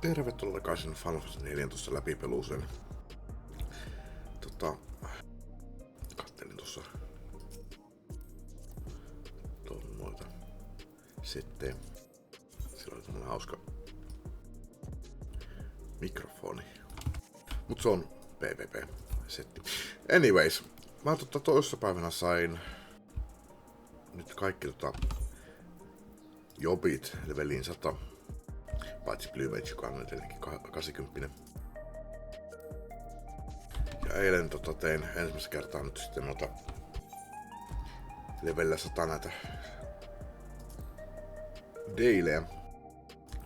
Tervetuloa takaisin Final Fantasy 14 läpipeluuseen. Kattelin tuossa noita sitten. Sillä oli tämmönen hauska mikrofoni. Mut se on PvP-setti. Anyways, mä toissapäivänä sain nyt kaikki jobit leveliin 100. Paitsi Blue Mage, joka on tietenkin 80. Ja eilen tein ensimmäistä kertaa nyt sitten levelillä 100 näitä dailejä.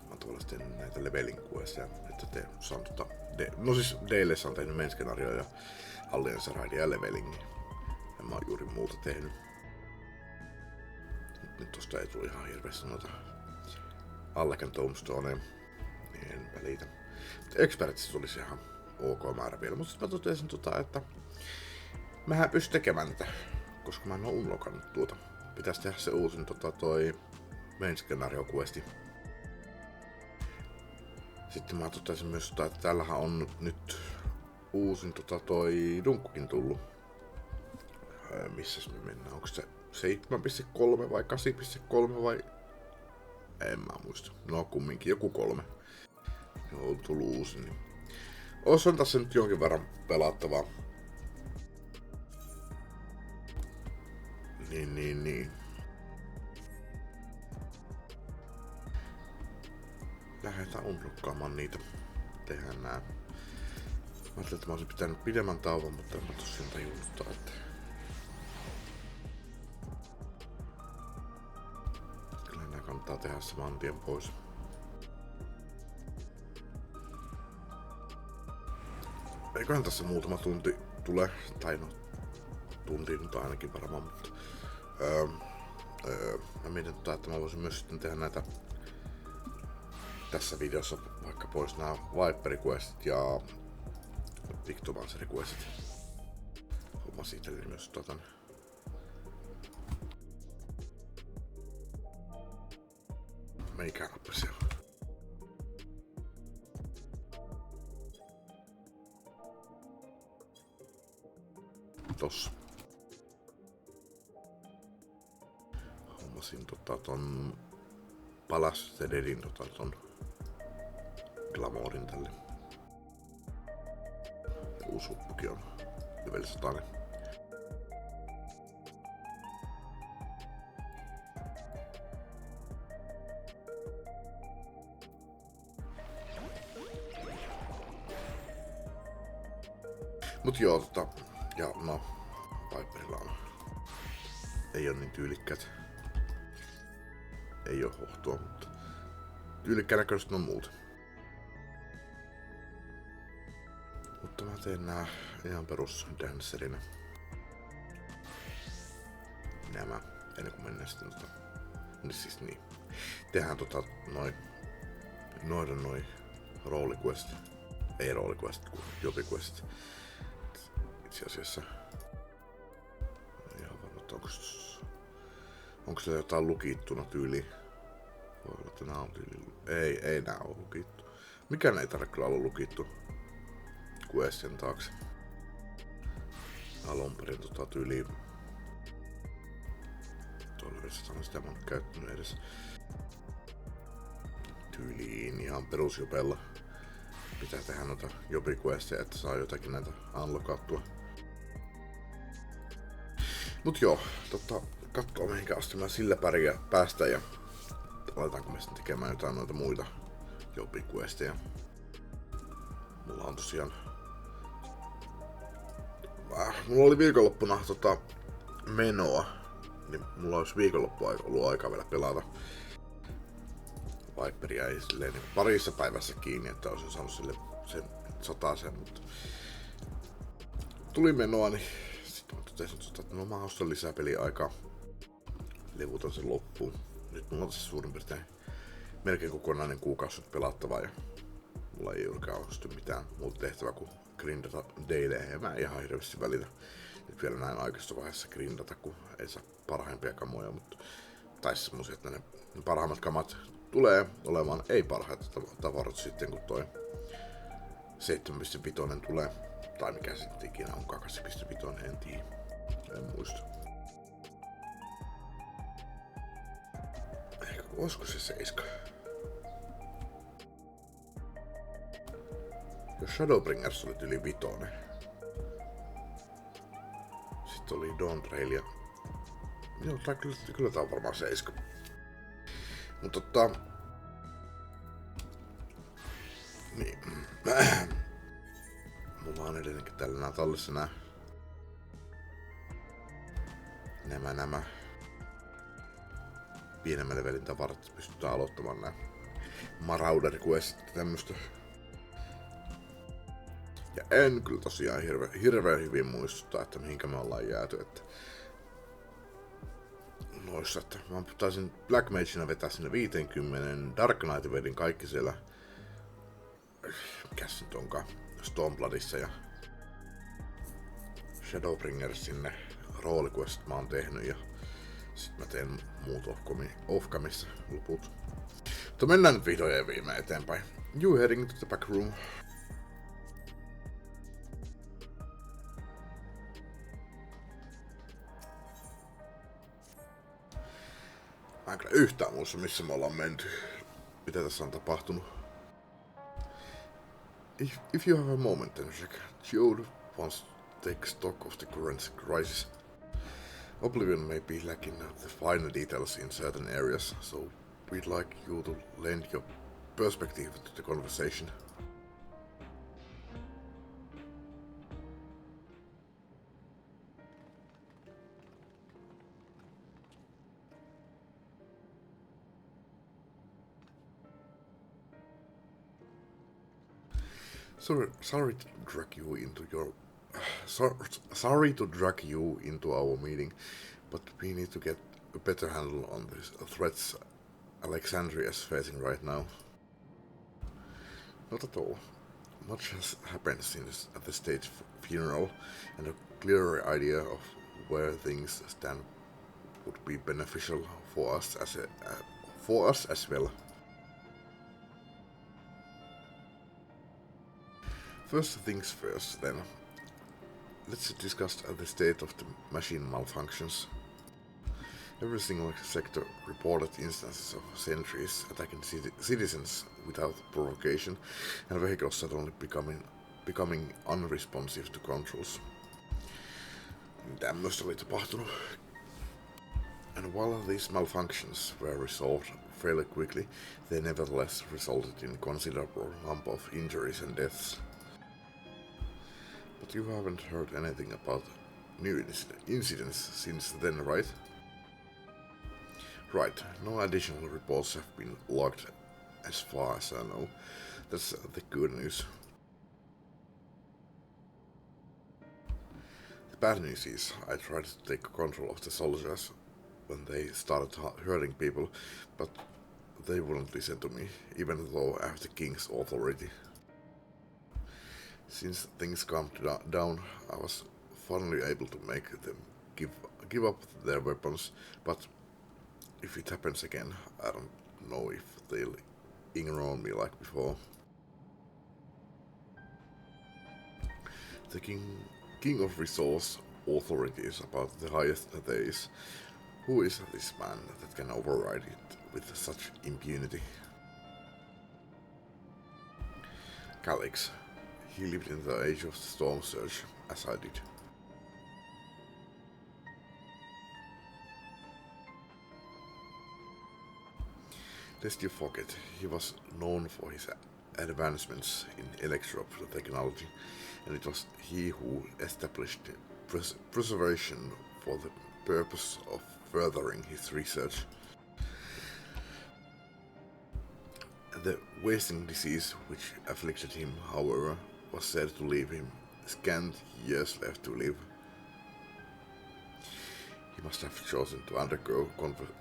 Mä tavallaan tehnyt näitä levelin questeja, että saan no siis daileissä on tehnyt main skenario ja alliance raidi ja levelingi. En mä oon juuri muuta tehnyt. Nyt tosta ei tule ihan hirveästi noita Allaken Tombstonea, niin en välitä. Expertissa tulisi ihan ok määrä vielä, mutta sitten mä totesin että mähän pystyn tekemään tätä, koska mä en oo unlockannut tuota. Pitäisi tehdä se uusin toi main scenario questi. Sitten mä totesin myös että täällähän on nyt uusin toi dunkkukin tullut. Missäs me mennään? Onko se 7.3 vai 8.3 vai? En mä muista. No kumminkin, joku 3. Joo, on tullut uusi. Niin. On tässä nyt jonkin verran pelattavaa. Niin. Lähdetään unlokkaamaan niitä. Tehdään nää. Mä ajattelin, että mä olisin pitänyt pidemmän tauon, mutta en mä tosiaan tajunnut, että kannattaa tehdä saman tien pois. Eiköhän tässä muutama tunti tule, tai no tunti nyt ainakin varmaan, mutta mä mietin että mä voisin myös sitten tehdä näitä tässä videossa vaikka pois nämä Viper questit ja Pictomancer questit. Homma siitä myös Mikä nappi siellä? Tossa. Hommasin ton Palace Deadin ton Glamourin tälle. Ja uusi huppukin on level 100. Mut joo, ja no, Viperilla on. Ei oo niin tyylikkäät. Ei oo hohtua, mutta tyylikkään näköistä on muuta. Mutta mä teen nää ihan perus dancerinä. Nämä, ennen kuin mennään sitten niin siis niin. Tehdään noin rooliquest. Ei rooliquest, kun jobiquest. Itse asiassa ihan varma, että onko se jotain lukittuna tyyliin? Voi olla, että nää on tyyliin. Ei nää oo lukittu. Mikään ei tarvitse kyllä olla lukittu questien taakse. Alun perin tyyliin. Tuolla on sitä mä oon käyttänyt edes. Tyyliin ihan perusjopella. Pitää tehdä noita jobiquesteja, että saa jotakin näitä unlockattua. Mut joo, kattoo mihinkä asti mä sillä päästään ja aletaanko me sitten tekemään jotain noita muita jobiquesteja. Mulla on tosiaan mulla oli viikonloppuna menoa, niin mulla olisi viikonloppua ollut aikaa vielä pelata. Viperia ei silleen niin parissa päivässä kiinni, että olisin saanut sille sen 100, mutta tuli menoa, niin sitten mä totesin, että no mä ostan lisää peliaikaa. Levutan sen loppuun. Nyt mulla on tässä suurin piirtein melkein kokonainen kuukausi pelattavaa ja mulla ei juurikaan ostu mitään muuta tehtävää kuin grindata dailejä ja mä en ihan hirveästi välitä nyt vielä näin aikaisessa vaiheessa grindata, kun ei saa parhaimpia kamoja, mutta tai semmosia, että ne parhaimmat kamat tulee olemaan ei parhaita tavarat sitten, kun toi 7.5 tulee. Tai mikä sitten ikinä on 8.5, en tiedä. En muista. Ehkä olisiko se 7? Ja Shadowbringers oli yli 5. Sitten oli Dawn Trail ja... Joo, kyllä tää on varmaan 7. Mut niin. Mulla on edelleenkin tällä nää tallessa nämä pienemmän levelin tavarat, pystytään aloittamaan nää Marauder Questit ja tämmöstä. Ja en kyllä tosiaan hirveän hyvin muistuttaa, että mihinkä me ollaan jääty, että noissa, että mä taisin Black Magena vetää sinne 50, Dark Knight vedin kaikki siellä, mikäs nyt onkaan, Stormbloodissa ja Shadowbringers sinne rooliquest mä oon tehnyt ja sit mä teen muut Ofcamissa loput. Mutta mennään nyt vihdoin ja viimein eteenpäin. You heading to the back room. Mä en kyllä yhtään muista, missä me ollaan menty. Mitä tässä on tapahtunut? If you have a moment, then Jack, Jude wants to take stock of the current crisis. Oblivion may be lacking the finer details in certain areas, so we'd like you to lend your perspective to the conversation. Sorry to drag you into our meeting, but we need to get a better handle on the threats Alexandria is facing right now. Not at all. Much has happened since at the state funeral, and a clearer idea of where things stand would be beneficial for us as well. First things first, then. Let's discuss the state of the machine malfunctions. Every single sector reported instances of sentries attacking citizens without provocation, and vehicles suddenly becoming unresponsive to controls. Tämmöistä oli tapahtunut. And while these malfunctions were resolved fairly quickly, they nevertheless resulted in a considerable number of injuries and deaths. But you haven't heard anything about new incidents since then, right? Right, no additional reports have been logged as far as I know. That's the good news. The bad news is I tried to take control of the soldiers when they started hurting people, but they wouldn't listen to me, even though I have the king's authority. Since things calmed down, I was finally able to make them give up their weapons, but if it happens again, I don't know if they'll ignore me like before. The King of Resource Authority is about the highest there is. Who is this man that can override it with such impunity? Calix. He lived in the age of the Storm Surge, as I did. Lest you forget, he was known for his advancements in electro technology, and it was he who established preservation for the purpose of furthering his research. The wasting disease which afflicted him, however, was said to leave him scant years left to live. He must have chosen to undergo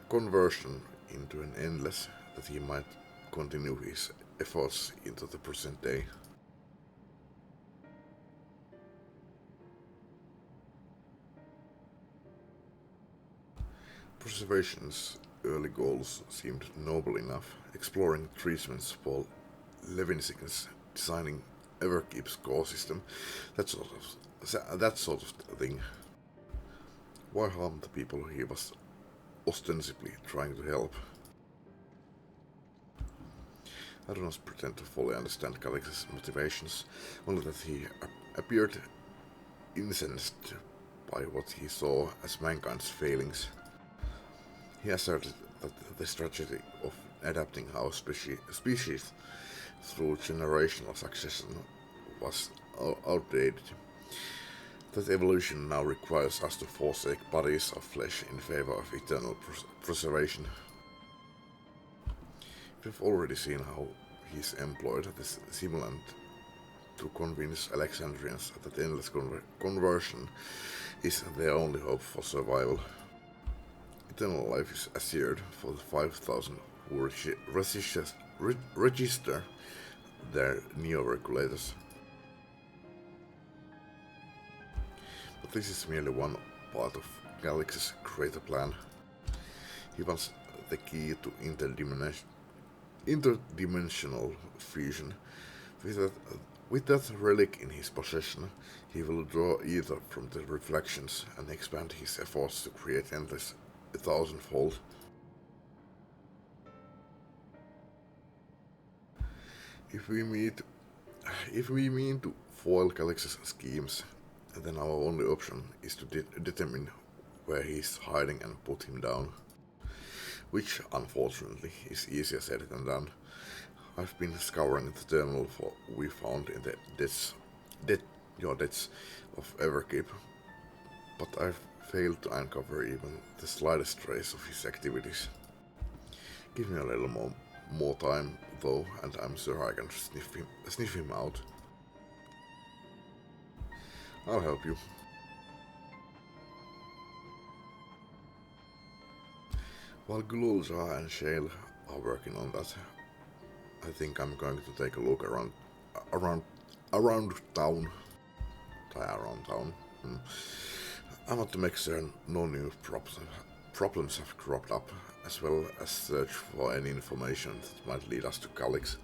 conversion into an endless, that he might continue his efforts into the present day. Preservations early goals seemed noble enough, exploring treatments for living sickness, designing Everkeep's core system, that sort of thing. Why harm the people he was ostensibly trying to help? I do not pretend to fully understand Calix's motivations, only that he appeared incensed by what he saw as mankind's failings. He asserted that the strategy of adapting our species through generational succession was outdated, that evolution now requires us to forsake bodies of flesh in favor of eternal preservation. We've already seen how he's employed this simulant to convince Alexandrians that endless conversion is their only hope for survival. Eternal life is assured for the 5,000 who register their neo-regulators. But this is merely one part of Calix's greater plan. He wants the key to interdimensional fusion. With that relic in his possession, he will draw ether from the reflections and expand his efforts to create endless 1,000-fold. If we mean to foil Calix's schemes, then our only option is to determine where he is hiding and put him down. Which, unfortunately, is easier said than done. I've been scouring the terminal we found in the depths of Everkeep, but I've failed to uncover even the slightest trace of his activities. Give me a little more time, though, and I'm sure I can sniff him out. I'll help you. While Gululja and Shale are working on that, I think I'm going to take a look around town. I want to make sure no new problems have cropped up, as well as search for any information that might lead us to Calix.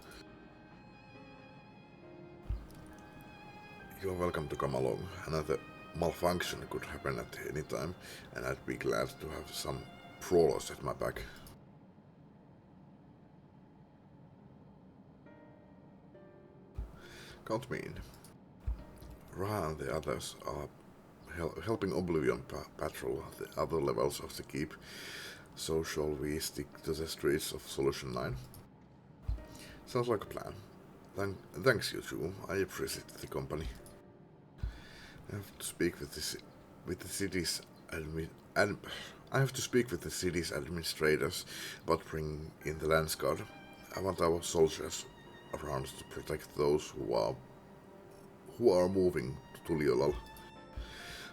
You're welcome to come along. Another malfunction could happen at any time, and I'd be glad to have some prowlers at my back. Count me in. Ra and the others are helping Oblivion patrol the other levels of the keep, so shall we stick to the streets of Solution 9? Sounds like a plan. Thanks you two, I appreciate the company. I have to speak with the city's administrators about bringing in the Lance Guard. I want our soldiers around to protect those who are moving to Tuliolal.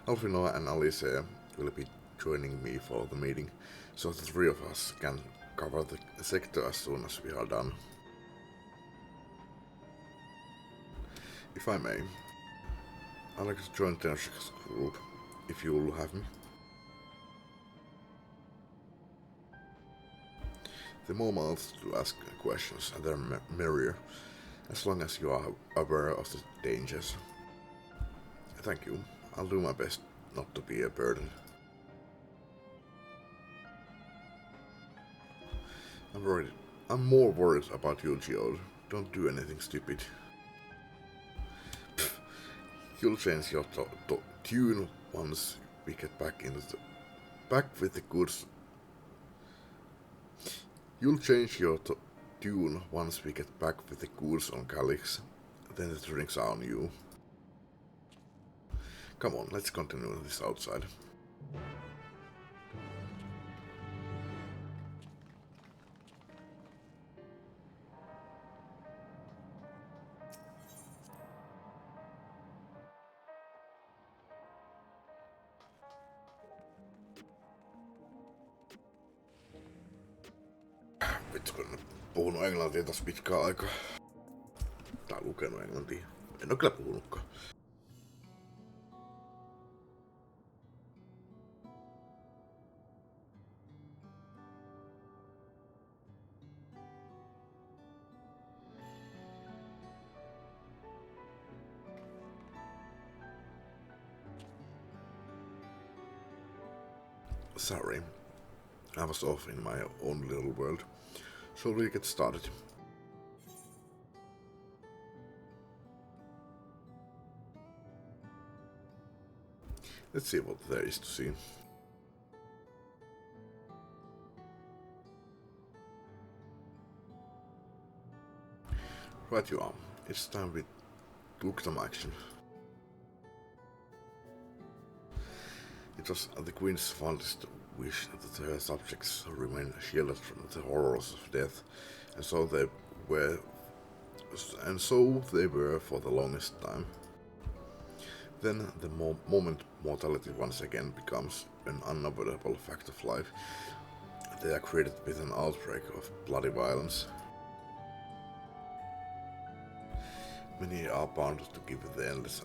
Alfino and Alicia will be joining me for the meeting, so the three of us can cover the sector as soon as we are done. If I may, I'd like to join Tenshik's group, if you will have me. The more mouths to ask questions, the merrier, as long as you are aware of the dangers. Thank you. I'll do my best not to be a burden. I'm more worried about you, Geode. Don't do anything stupid. Pfft. You'll change your tune once we get back with the goods. You'll change your tune once we get back with the goods on Calix. Then the drinks are on you. Come on, let's continue this outside. Vittu, kun en puhunut englantia tässä pitkään aikaa. Tai lukenut englantia. En oo kyllä puhunutkaan. Sorry, I was off in my own little world. Shall we get started? Let's see what there is to see. Right you are. It's time we took some action. It was the Queen's fondest wish that her subjects remain shielded from the horrors of death, and so they were for the longest time. Then the moment mortality once again becomes an unavoidable fact of life, they are greeted with an outbreak of bloody violence. Many are bound to give the endless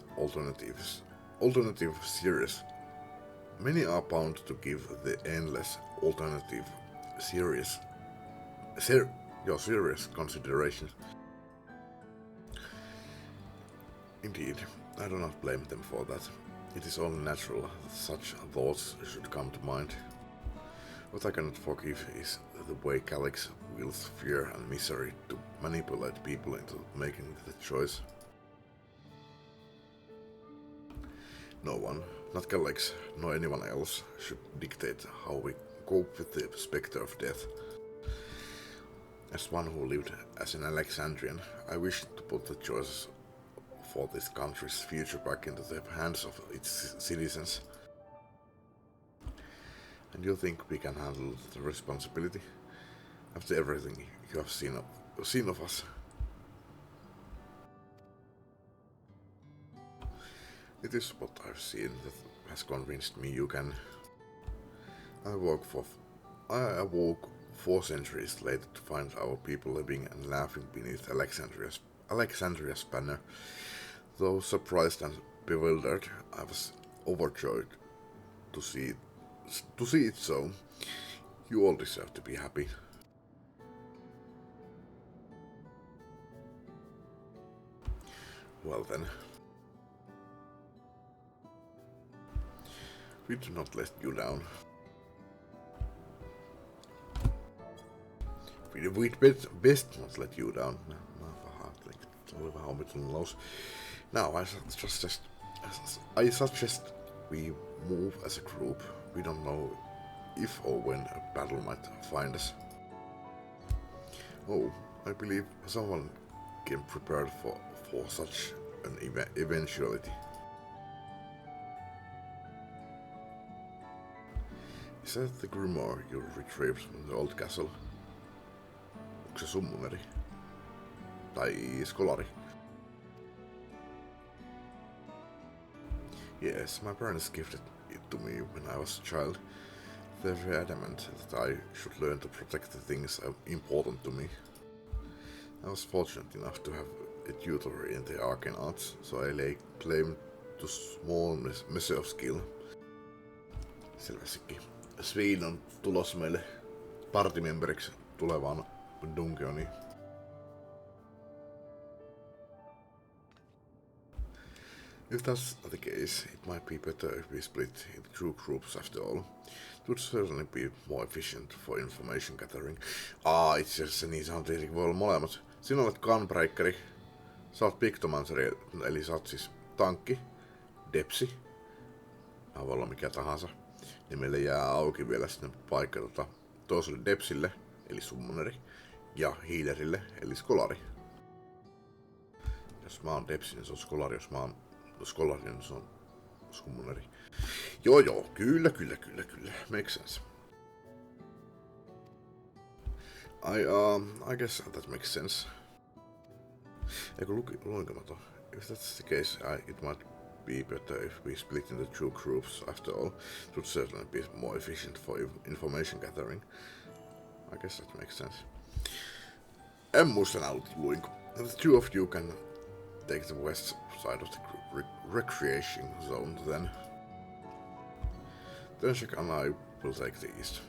serious consideration. Indeed, I do not blame them for that. It is only natural that such thoughts should come to mind. What I cannot forgive is the way Calyx wields fear and misery to manipulate people into making the choice. No one, not Calyx, nor anyone else, should dictate how we cope with the spectre of death. As one who lived as an Alexandrian, I wish to put the choices for this country's future back into the hands of its citizens. And you think we can handle the responsibility after everything you have seen of us? It is what I've seen that has convinced me you can. I awoke 4 centuries later to find our people living and laughing beneath Alexandria's banner. Though surprised and bewildered, I was overjoyed to see it so. You all deserve to be happy. Well then. We do not let you down. We'd best not let you down. Now, I suggest we move as a group. We don't know if or when a battle might find us. Oh, I believe someone came prepared for such an eventuality. Is that the grimoire you retrieved from the old castle? Onko se summoneri? Tai skolari? Yes, my parents gifted it to me when I was a child. They were adamant that I should learn to protect the things important to me. I was fortunate enough to have a tutor in the arcane arts, so I lay claim to small measure of skill. Selvästikin. Sviin on tulossa meille partimemberiksi tulevaan dungeoniin. If that's the case, it might be better if we split into 2 groups after all. It would certainly be more efficient for information gathering. Itse asiassa niin sä on tietenkin voi olla molemmat. Sinä olet gunbreakeri, sä oot pictomanceri, eli sä oot siis tankki, depsi, voi olla mikä tahansa. Ja meille jää auki vielä sinne paikka toiselle depsille, eli summoneri, ja healerille, eli skolari. Jos mä oon depsi, niin se on skolari, jos mä oon skolari, niin se on summoneri. Joo, kyllä. Makes sense. I guess that makes sense. Eikö luinko mä ton? If that's the case, it might be better if we split into 2 groups after all. It would certainly be more efficient for information gathering. I guess that makes sense. En muista enää luinko. The 2 of you can take the west side of the recreation zone then. Shek and I will take the east.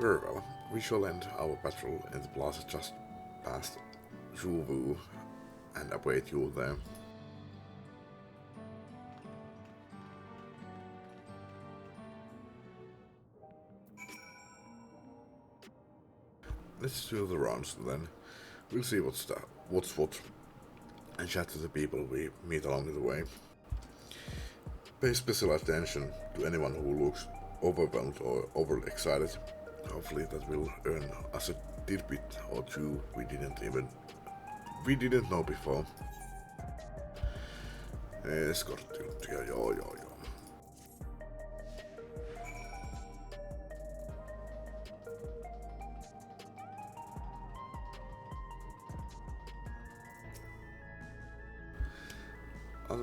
Very well. We shall end our patrol in the plaza just past and await you there. let's do the rounds then. We'll see what's what, and chat to the people we meet along the way. Pay special attention to anyone who looks overwhelmed or overly excited. Hopefully that will earn us a tidbit or two we didn't know before. Eskorttijuttuja, joo.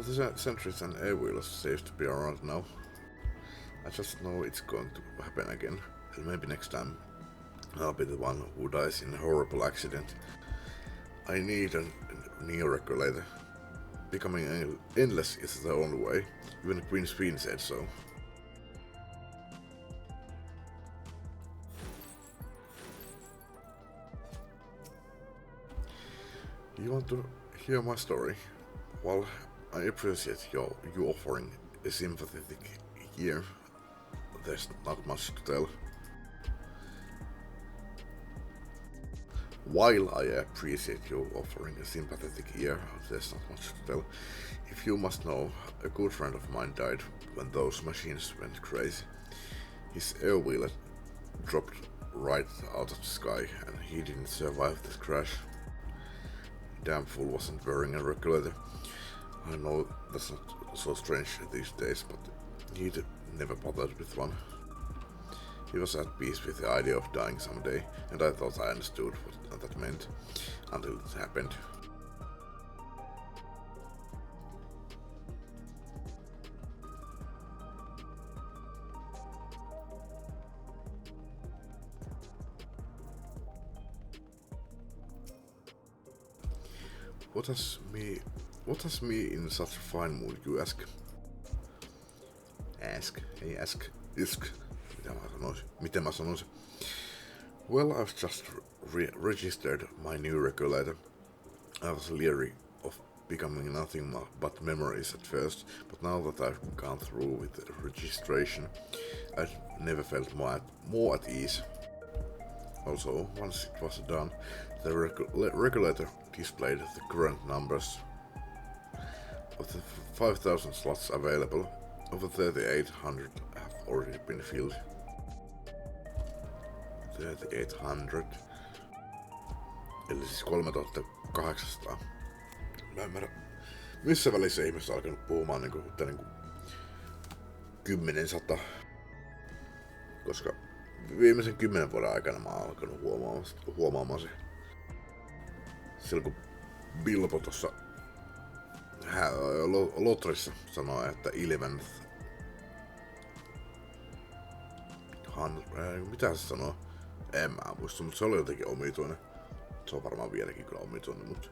The sentries and air wheels seems to be around now. I just know it's going to happen again, and maybe next time I'll be the one who dies in a horrible accident. I need a new regulator. Becoming endless is the only way. Even Queen Spin said so. You want to hear my story? Well, I appreciate you offering a sympathetic ear. There's not much to tell. While I appreciate you offering a sympathetic ear, there's not much to tell. If you must know, a good friend of mine died when those machines went crazy. His air wheel dropped right out of the sky and he didn't survive the crash. Damn fool wasn't wearing a regulator. I know that's not so strange these days, but he'd never bothered with one. He was at peace with the idea of dying someday, and I thought I understood what that meant, until it happened. What has me in such a fine mood, you ask? Isk. Miten mä sanoisin? Well, I've just registered my new regulator. I was leery of becoming nothing but memories at first, but now that I've gone through with the registration, I've never felt more at ease. Also, once it was done, the regulator displayed the current numbers. Of the 5,000 slots available, over 3,800 have already been filled. 3,800. Eli siis 3,800. Mä en ymmärrä, missä välissä ihmiset on alkanut puhumaan niinku 10 koska viimeisen 10 vuoden aikana mä oon alkanut huomaamaan se. Silloin kun Bilbo tossa Lotrissa sanoi, että 11th. Mitä se sanoo? En mä muista, mutta se oli jotenkin omituinen. Se on varmaan vieläkin kyllä omituinen, mutta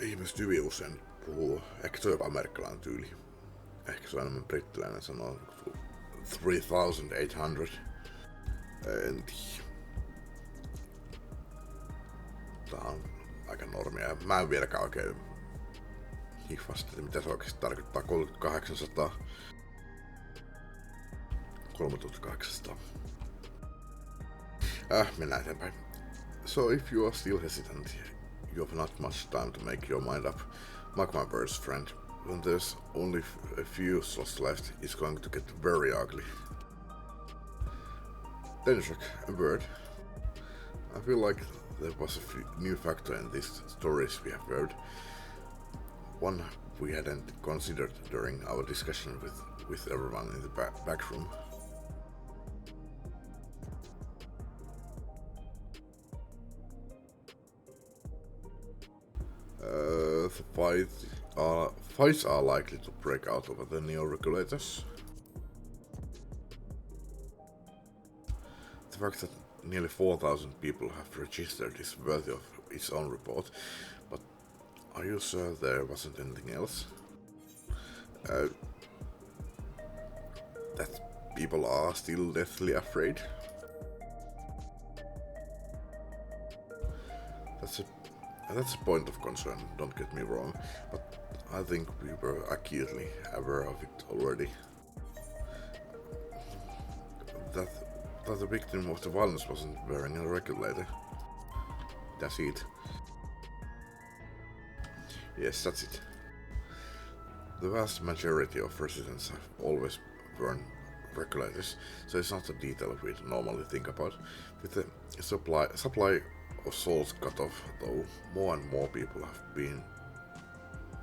ihmiset hyvin usein puhuu. Ehkä se on jopa amerikkalainen tyyli. Ehkä se on enemmän brittiläinen sanoo 3,800. En tiedä. Tää on aika normia. Mä en vieläkään oikein hiffasta, että mitä se oikeesti tarkoittaa. 3,800. 3,800. Mennään eteenpäin. So if you are still hesitant, you have not much time to make your mind up. Mark my words, friend. When there's only a few slots left, it's going to get very ugly. Denshak, a word. I feel like there was a new factor in these stories we have heard. One we hadn't considered during our discussion with everyone in the back room. The fights are likely to break out over the neo-regulators. The fact that nearly 4,000 people have registered is worthy of its own report, but are you sure there wasn't anything else? That people are still deathly afraid? That's a point of concern, don't get me wrong, but I think we were acutely aware of it already. thought the victim of the violence wasn't wearing a regulator. That's it. Yes, that's it. The vast majority of residents have always worn regulators, so it's not a detail we normally think about. With the supply of salts cut off, though, more and more people have been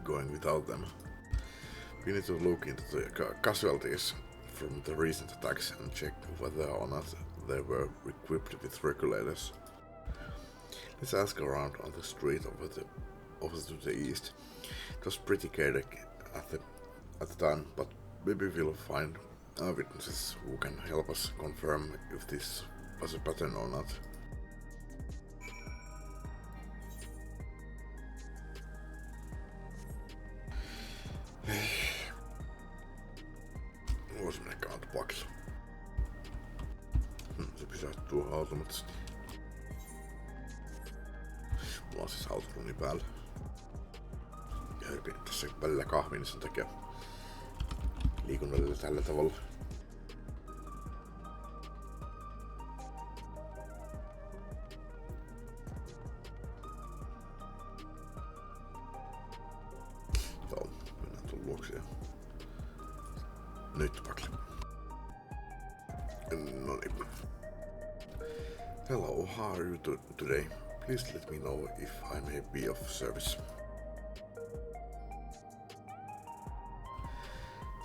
going without them. We need to look into the casualties from the recent attacks and check whether or not they were equipped with regulators. Let's ask around on the street over to the east. It was pretty chaotic at the time, but maybe we'll find witnesses who can help us confirm if this was a pattern or not. Voisi mennä autopakilla. Se pysähtyy automaattisesti. Mulla on siis autoruni päällä. Ja hörpin tässä välillä kahvin, niin sen takia liikun välillä tällä tavalla. Joo, mennään tuon luokse ja nyt pakli. No niin. Hello, how are you today? Please let me know if I may be of service.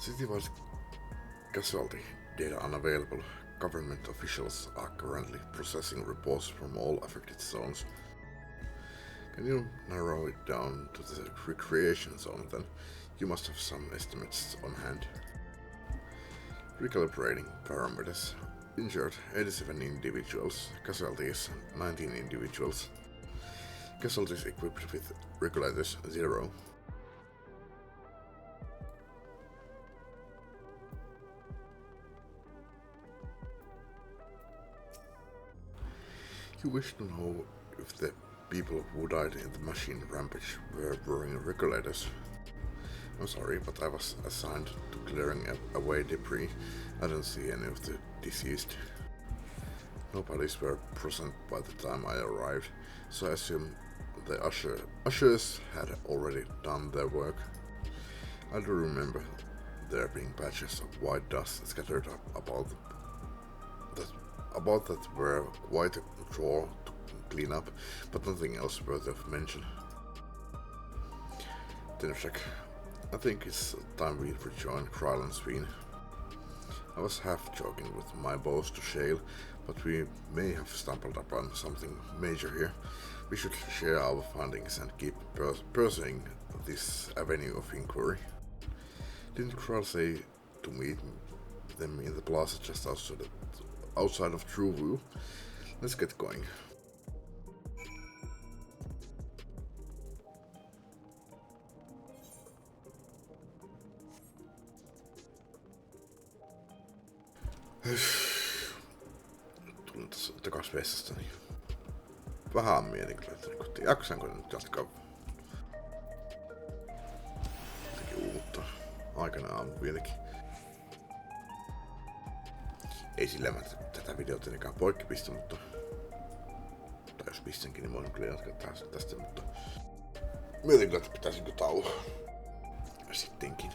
City-wide casualty data unavailable. Government officials are currently processing reports from all affected zones. Can you narrow it down to the recreation zone then? You must have some estimates on hand. Recalibrating parameters. Injured 87 individuals, casualties 19 individuals. Casualties equipped with regulators 0. You wish to know if the people who died in the machine rampage were wearing regulators? I'm sorry, but I was assigned to clearing away debris. I don't see any of the deceased. No bodies were present by the time I arrived, so I assume the ushers had already done their work. I do remember there being patches of white dust scattered about that were quite a chore to clean up, but nothing else worth of mention. Tenusek, I think it's time we rejoin Krylandsveen. I was half joking with my boss to Shale, but we may have stumbled upon something major here. We should share our findings and keep pursuing this avenue of inquiry. Didn't Kral say to meet them in the plaza just outside of True View? Let's get going. Tulin tässä takas vessasta, niin vähän mietin kyllä, että jaksaanko nyt jatkaa. Jotenkin uuttaa. Aikana aamu vieläkin. Ei sillä mä tätä videota ennenkään poikki pistä, mutta tai jos pistänkin, niin voin kyllä jatkaa tästä, mutta mietin kyllä, että pitäisinkö tauoa sittenkin.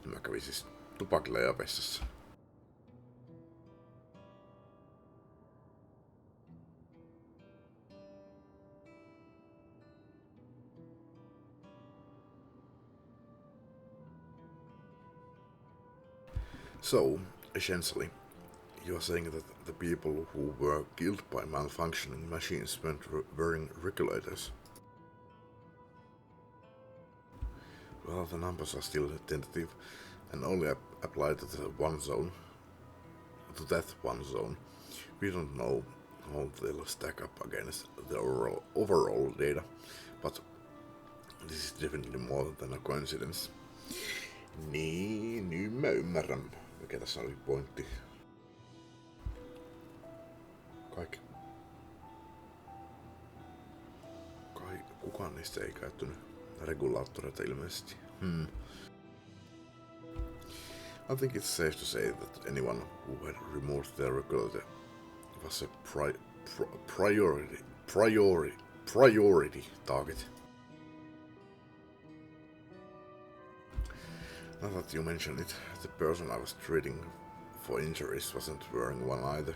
Mä kävin siis tupakilla ja vessassa. So, essentially, you are saying that the people who were killed by malfunctioning machines weren't wearing regulators? Well, the numbers are still tentative and only apply to that one zone. We don't know how they'll stack up against the overall data, but this is definitely more than a coincidence. Niin, nyt mä ymmärrän, mikä tässä oli pointti. Kukaan niistä ei käyttänyt regulaattoreita ilmeisesti. I think it's safe to say that anyone who had removed their regulator was a priority target. Now that you mention it, the person I was treating for injuries wasn't wearing one either.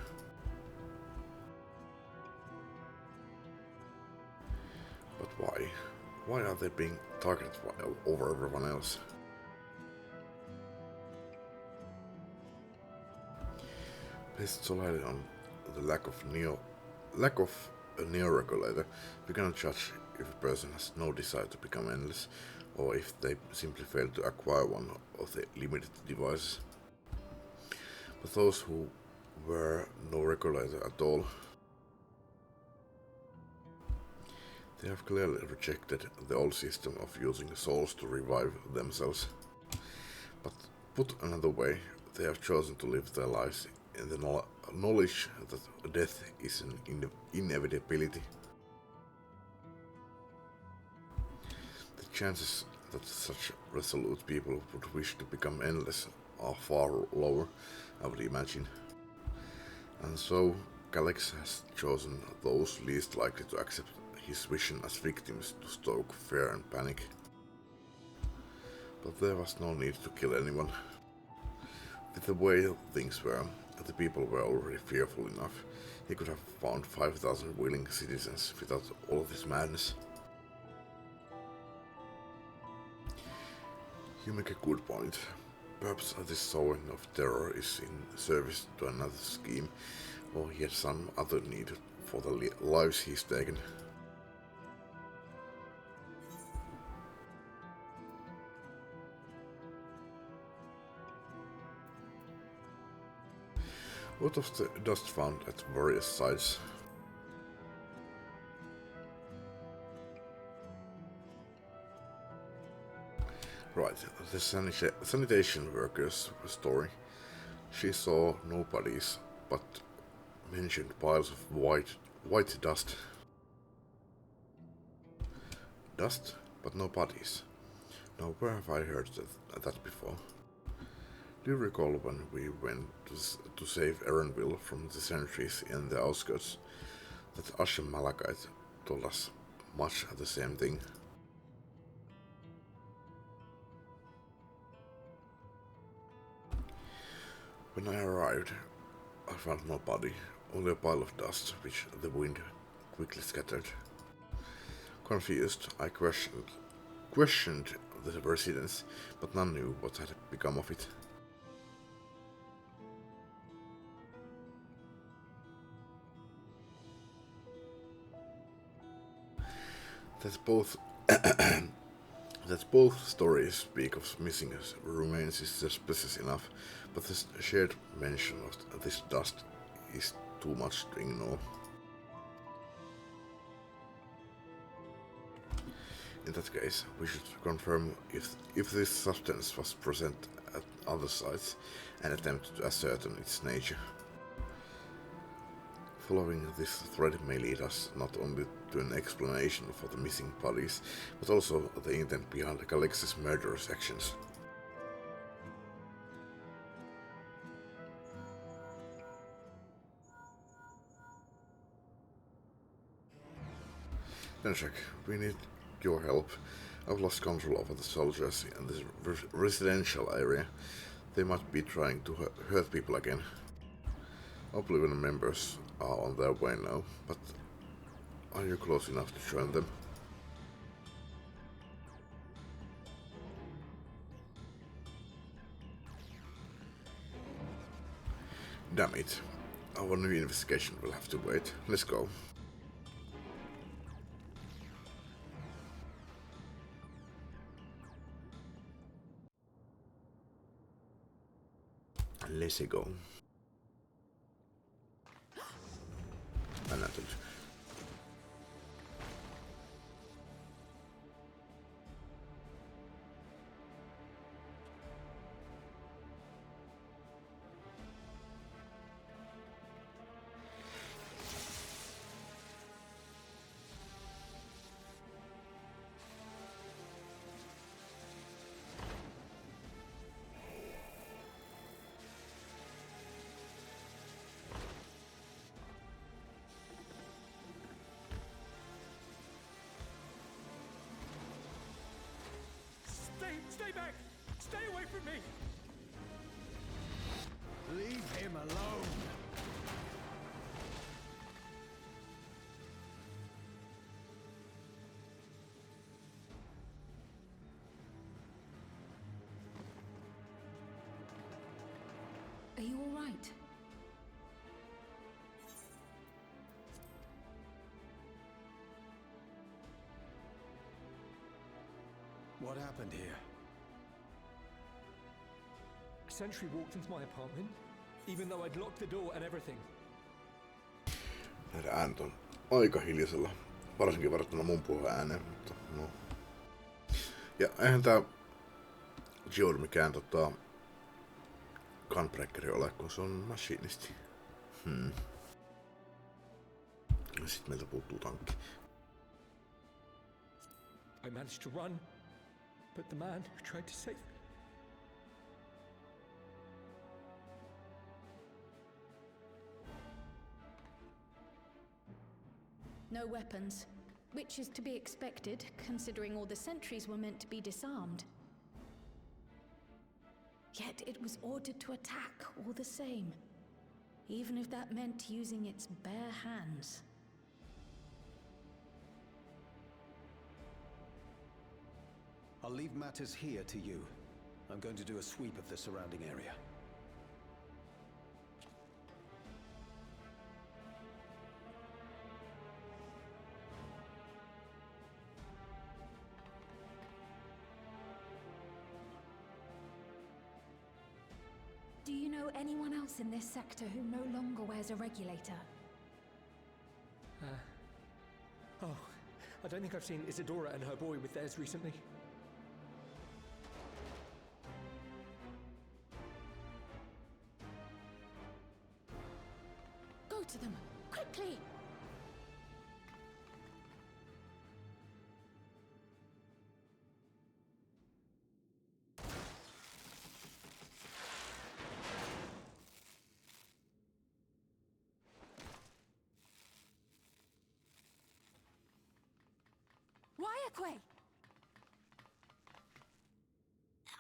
But why? Why are they being targeted over everyone else? Based solely on the lack of a neo-regulator, we cannot judge if a person has no desire to become endless, or if they simply fail to acquire one of the limited devices. But those who were no regulator at all, they have clearly rejected the old system of using souls to revive themselves. But put another way, they have chosen to live their lives in the knowledge that death is an inevitability. The chances that such resolute people would wish to become endless are far lower, I would imagine. And so, Galax has chosen those least likely to accept his vision as victims to stoke fear and panic. But there was no need to kill anyone. With the way things were, the people were already fearful enough. He could have found 5,000 willing citizens without all of this madness. You make a good point. Perhaps this sowing of terror is in service to another scheme, or he had some other need for the lives he's taken. What of the dust found at various sites? Right, the sanitation worker's story. She saw no bodies, but mentioned piles of white dust. Dust, but no bodies. Now where have I heard that before? Do you recall when we went to save Erenville from the sentries in the outskirts, that Ashem Malachite told us much the same thing? When I arrived, I found no body, only a pile of dust, which the wind quickly scattered. Confused, I questioned the residents, but none knew what had become of it. That both stories speak of missing remains is suspicious enough, but the shared mention of this dust is too much to ignore. In that case, we should confirm if this substance was present at other sites and attempt to ascertain its nature. Following this thread may lead us not only to an explanation for the missing bodies, but also the intent behind Galax's murderous actions. Then check, we need your help. I've lost control over the soldiers in this residential area. They might be trying to hurt people again. Oblivion members are on their way now, but are you close enough to join them? Damn it. Our new investigation will have to wait. Let's go. Let's go. Another. Stay back! Stay away from me! Leave him alone! Are you all right? What happened here? A sentry walked into my apartment, even though I'd locked the door and everything. Näiden äänet on aika hiljaisella, varsinkin verrattuna mun puheääneen, mutta no. Ja eihän tää Joel mikään gunbreakeri ole, kun se on machinisti. Ja sit meiltä puuttuu tankki. I managed to run, but the man who tried to save me... No weapons, which is to be expected, considering all the sentries were meant to be disarmed. Yet it was ordered to attack all the same, even if that meant using its bare hands. I'll leave matters here to you. I'm going to do a sweep of the surrounding area. Do you know anyone else in this sector who no longer wears a regulator? Oh, I don't think I've seen Isadora and her boy with theirs recently. Go to them, quickly!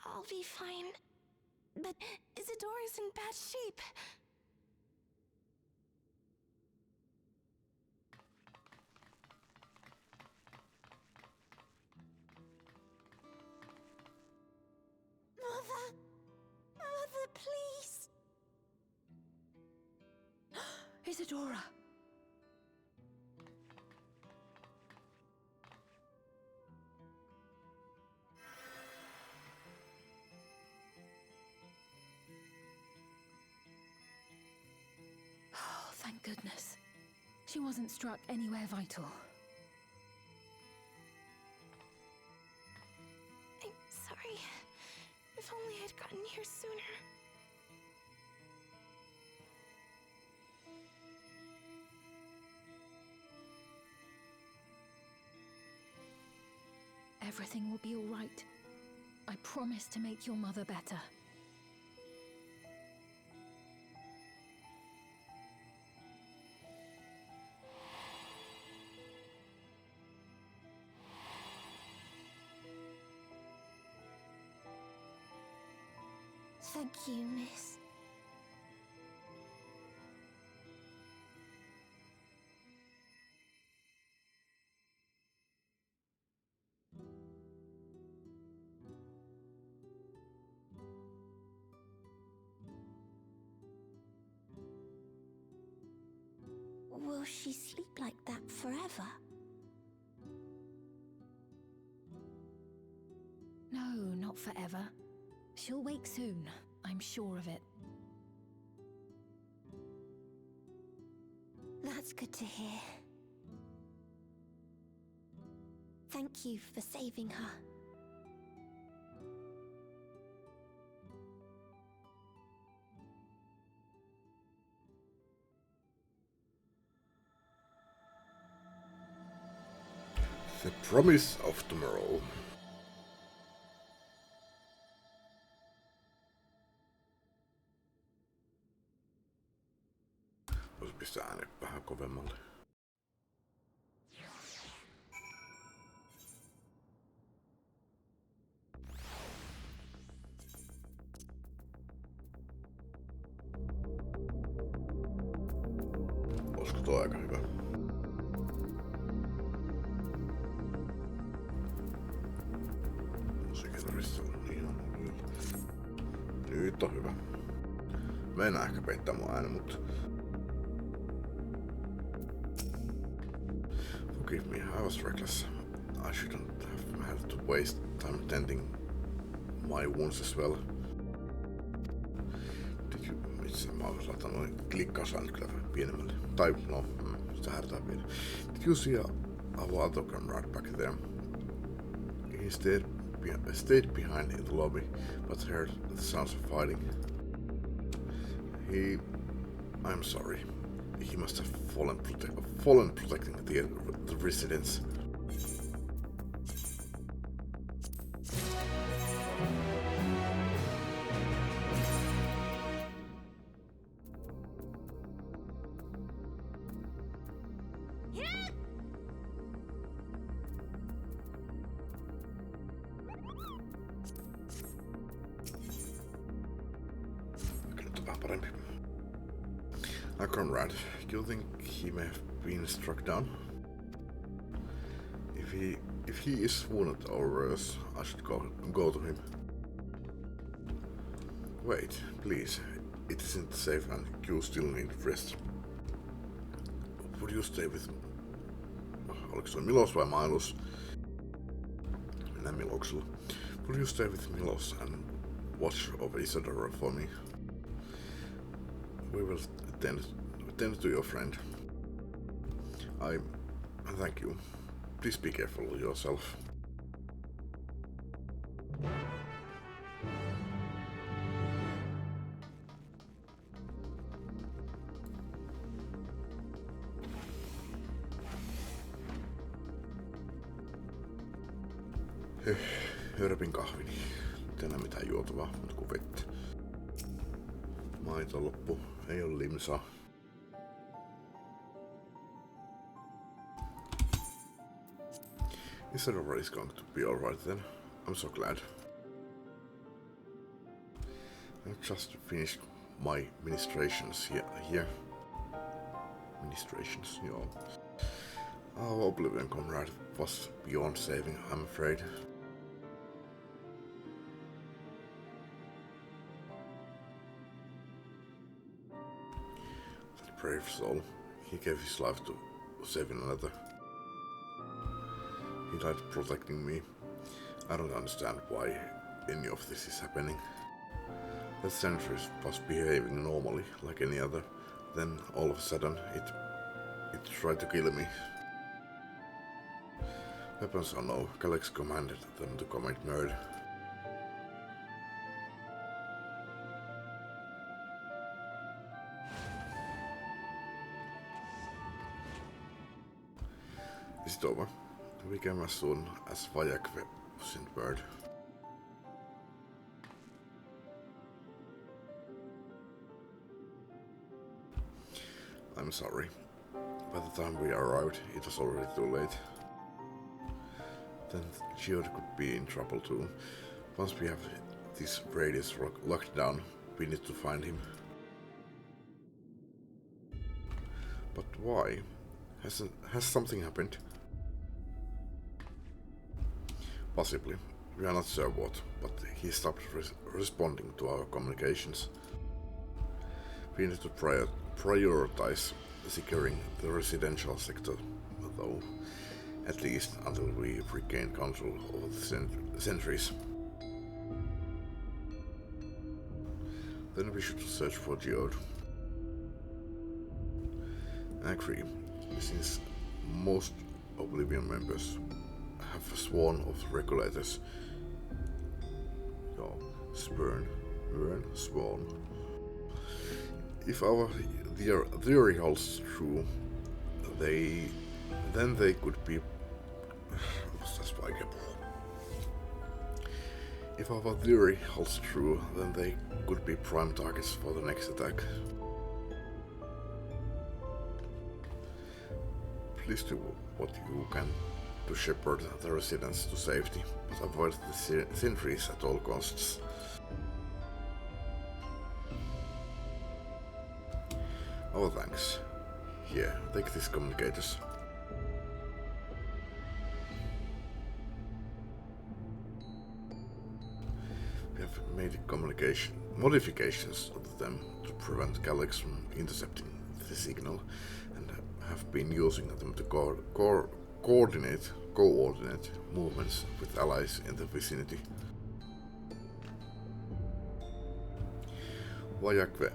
I'll be fine. But Isadora's in bad shape. Mother! Mother, please! Isadora! Oh, thank goodness. She wasn't struck anywhere vital. I'm sorry. If only I'd gotten here sooner. Everything will be all right. I promise to make your mother better. Thank you, miss. Will she sleep like that forever? No, not forever. She'll wake soon, I'm sure of it. That's good to hear. Thank you for saving her. The Promise of Tomorrow. Voisi pistää ääni vähän kovemmalle. tuo aika hyvä. Musiikkitarvissa on ihan hyvä. Nyt on hyvä. Mennään ehkä peittää mun ääni, mutta... Forgive me, I was reckless. I shouldn't have had to waste time tending my wounds as well. Did you... Itse mä oon laittanut noin klikkausäänet kyllä pienemmälle. Tai no, sitä häärtää pieni. Did you see our other comrade back there? He stayed behind in the lobby, but heard the sounds of fighting. I'm sorry. He must have fallen protecting the residents. Parempi. Our comrade, you think he may have been struck down? If he is wounded or worse, I should go to him. Wait, please. It isn't safe and you still need rest. Would you stay with... Oliko se Milos vai Milos? Mennään Miloksella. Would you stay with Milos and watch over Isadora for me? We will tend to your friend. Thank you. Please be careful yourself. Hörpin kahvini. Nyt enää mitään juotavaa, mutta kuin vettä. Maito loppu. Ei ole limsaa. Isadora is going to be alright then. I'm so glad. I've just finished my ministrations here. Ministrations, joo. Our Oblivion comrade was beyond saving, I'm afraid. Brave soul. He gave his life to save another. He died protecting me. I don't understand why any of this is happening. That sentry was behaving normally, like any other. Then, all of a sudden, it tried to kill me. Weapons or no, Galax commanded them to commit murder. Is it over? We came as soon as Vajakve sent word. I'm sorry. By the time we arrived, it was already too late. Then Geode could be in trouble too. Once we have this radius locked down, we need to find him. But why? Has something happened? Possibly. We are not sure what, but he stopped responding to our communications. We need to prioritize securing the residential sector, though, at least until we regain control over the sentries. Then we should search for Geode. I agree, since most Oblivion members have sworn of regulators. Sworn. If our theory holds true, then they could be... If our theory holds true, then they could be prime targets for the next attack. Please do what you can to shepherd the residents to safety, but avoid the sentries at all costs. Oh, thanks. Yeah, take these communicators. We have made modifications of them to prevent Galax from intercepting the signal, and have been using them to coordinate movements with allies in the vicinity. Vajakve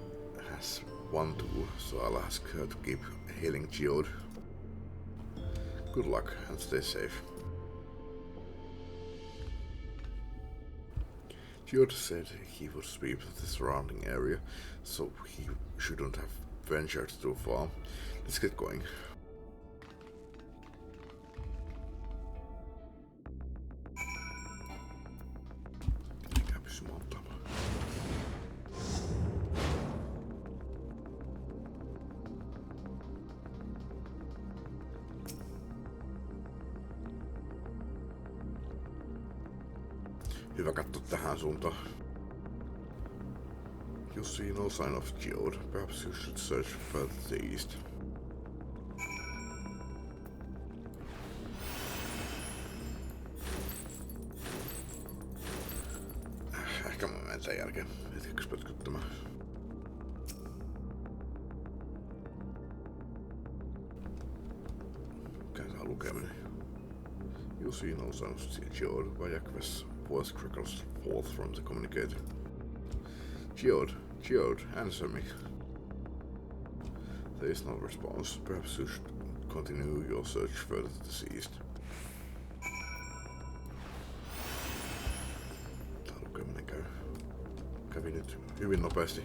has one tool, so I'll ask her to keep hailing Geode. Good luck and stay safe. Geode said he would sweep the surrounding area, so he shouldn't have ventured too far. Let's get going. Hyvä katsoa tähän suuntaan. You see no sign of Geode. Perhaps you should search further to the east. Ehkä mä menen sen jälkeen. Hetkeksi pötkyttämään. Kääntää lukeminen. You see no sign of Geode. Vajakves voice crackles forth from the communicator. Geode, answer me. There is no response. Perhaps you should continue your search further to the east. Tää lukeminen kävi nyt hyvin nopeasti.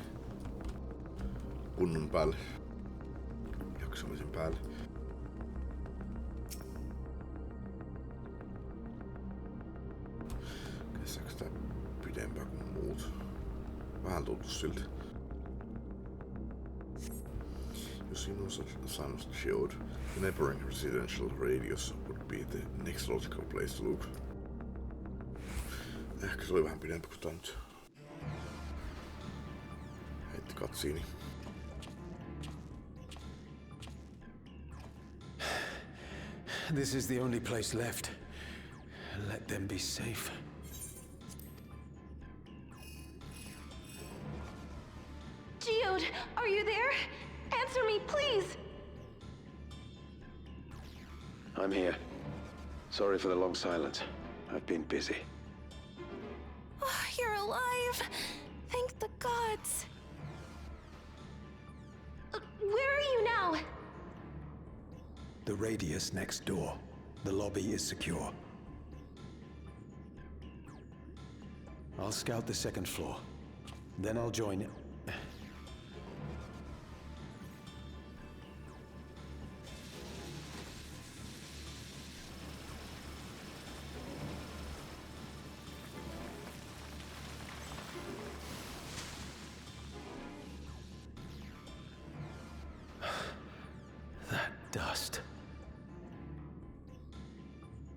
Kunnon päälle. Jaksamisen päälle. Kestääkö tää pidempään kuin muut? Vähän tuntuu siltä. You see no sign of Geode. The neighboring residential radius would be the next logical place to look. Ehkä se oli vähän pidempi kuin tää nyt. Heitti katsiini. This is the only place left. Let them be safe. Geode, are you there? Answer me, please! I'm here. Sorry for the long silence. I've been busy. Oh, you're alive! Thank the gods! Where are you now? The radius next door. The lobby is secure. I'll scout the second floor. Then I'll join it. Dust.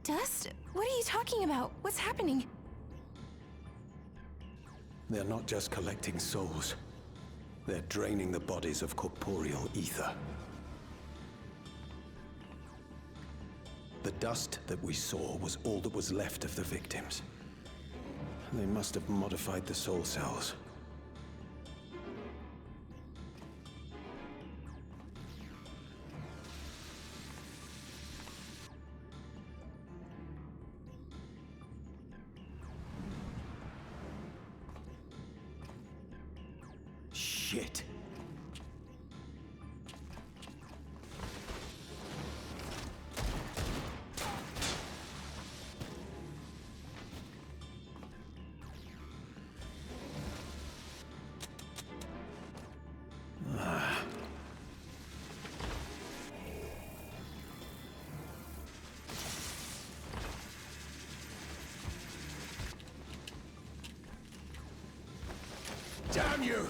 Dust? What are you talking about? What's happening? They're not just collecting souls. They're draining the bodies of corporeal ether. The dust that we saw was all that was left of the victims. They must have modified the soul cells. Shit. Damn you!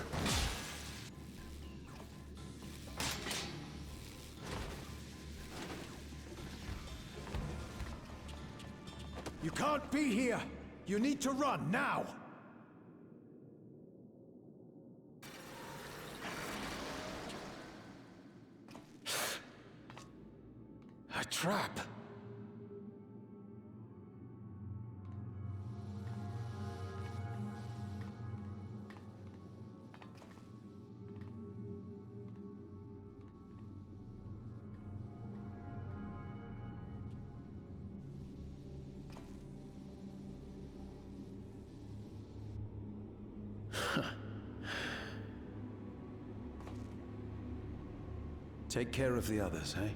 You can't be here! You need to run, now! trap. Take care of the others, eh?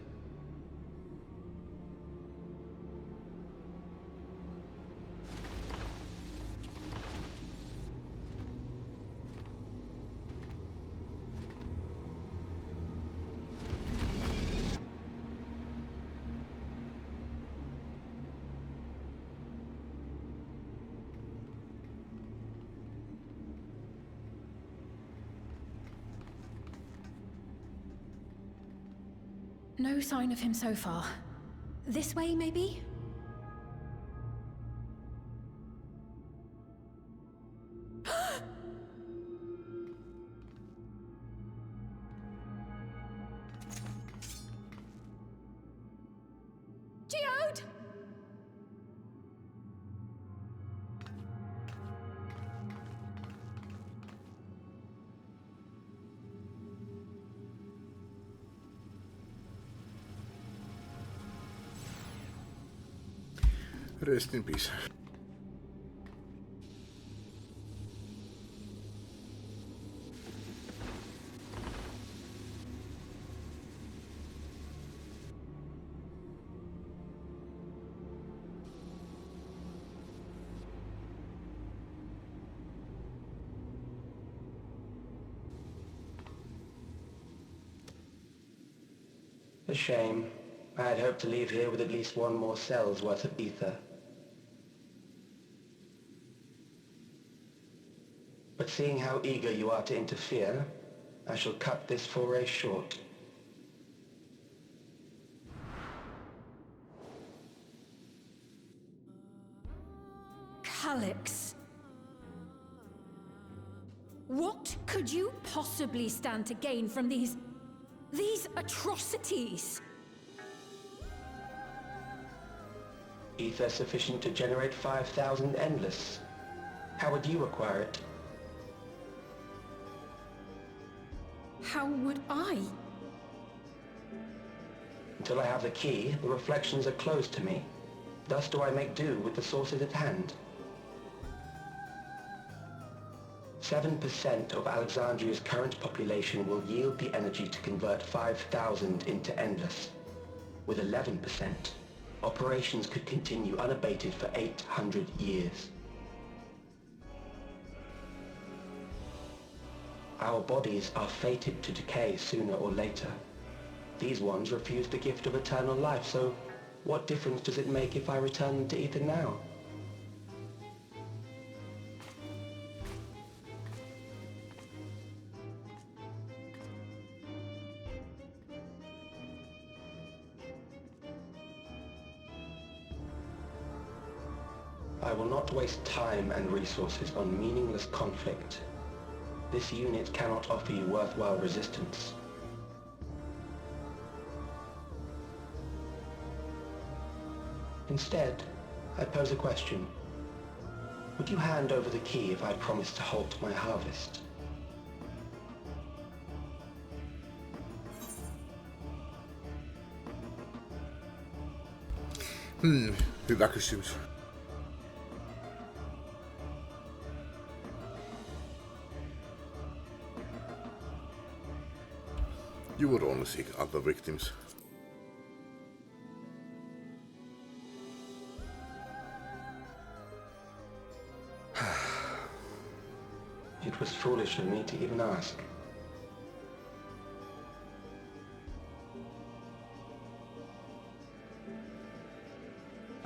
No sign of him so far. This way, maybe? Geode! Rest in peace. A shame. I had hoped to leave here with at least one more cell's worth of ether. But seeing how eager you are to interfere, I shall cut this foray short. Calyx. What could you possibly stand to gain from these atrocities? Ether sufficient to generate 5,000 endless. How would you acquire it? How would I? Until I have the key, the reflections are closed to me. Thus do I make do with the sources at hand. 7% of Alexandria's current population will yield the energy to convert 5,000 into endless. With 11%, operations could continue unabated for 800 years. Our bodies are fated to decay sooner or later. These ones refuse the gift of eternal life, so what difference does it make if I return them to ether now? I will not waste time and resources on meaningless conflict. This unit cannot offer you worthwhile resistance. Instead, I pose a question. Would you hand over the key if I promised to halt my harvest? Hyvä kysymys. You would only seek other victims. It was foolish of me to even ask.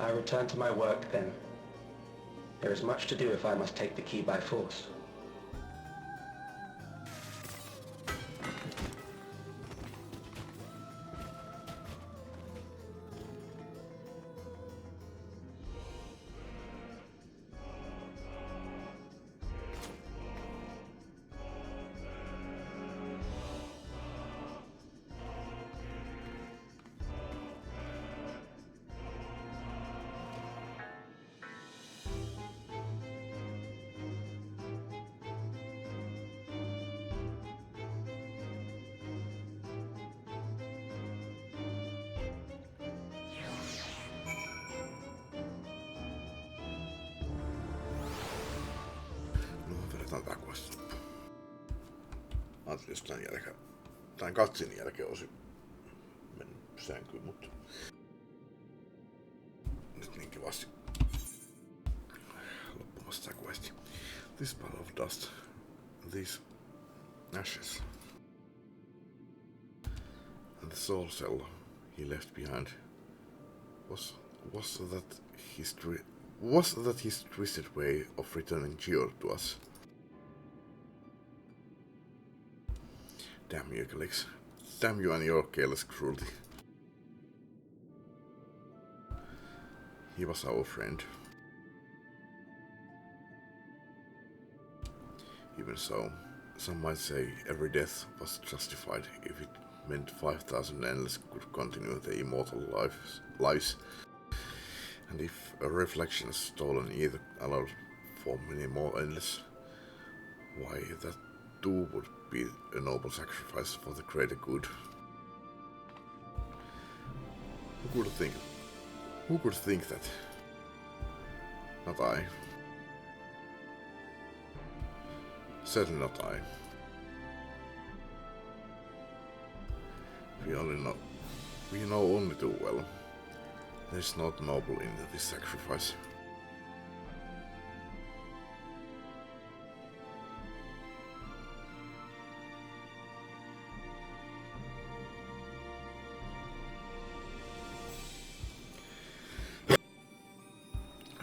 I return to my work then. There is much to do if I must take the key by force. Otetaan tää quest loppuun. Ajattelin, jos tämän katsin jälkeen olisi mennyt sänkyyn, mutta nyt niin kivasti loppumassa tää questi. This pile of dust, these ashes, and the soul cell he left behind was that his twisted way of returning Georg to us? Damn you, Calix. Damn you and your careless cruelty. He was our friend. Even so, some might say every death was justified if it meant 5,000 endless could continue their immortal lives. And if a reflection stolen either allowed for many more endless, why that too would be a noble sacrifice for the greater good. Who could think that? Not I. Certainly not I. We know only too well. There's not noble in this sacrifice.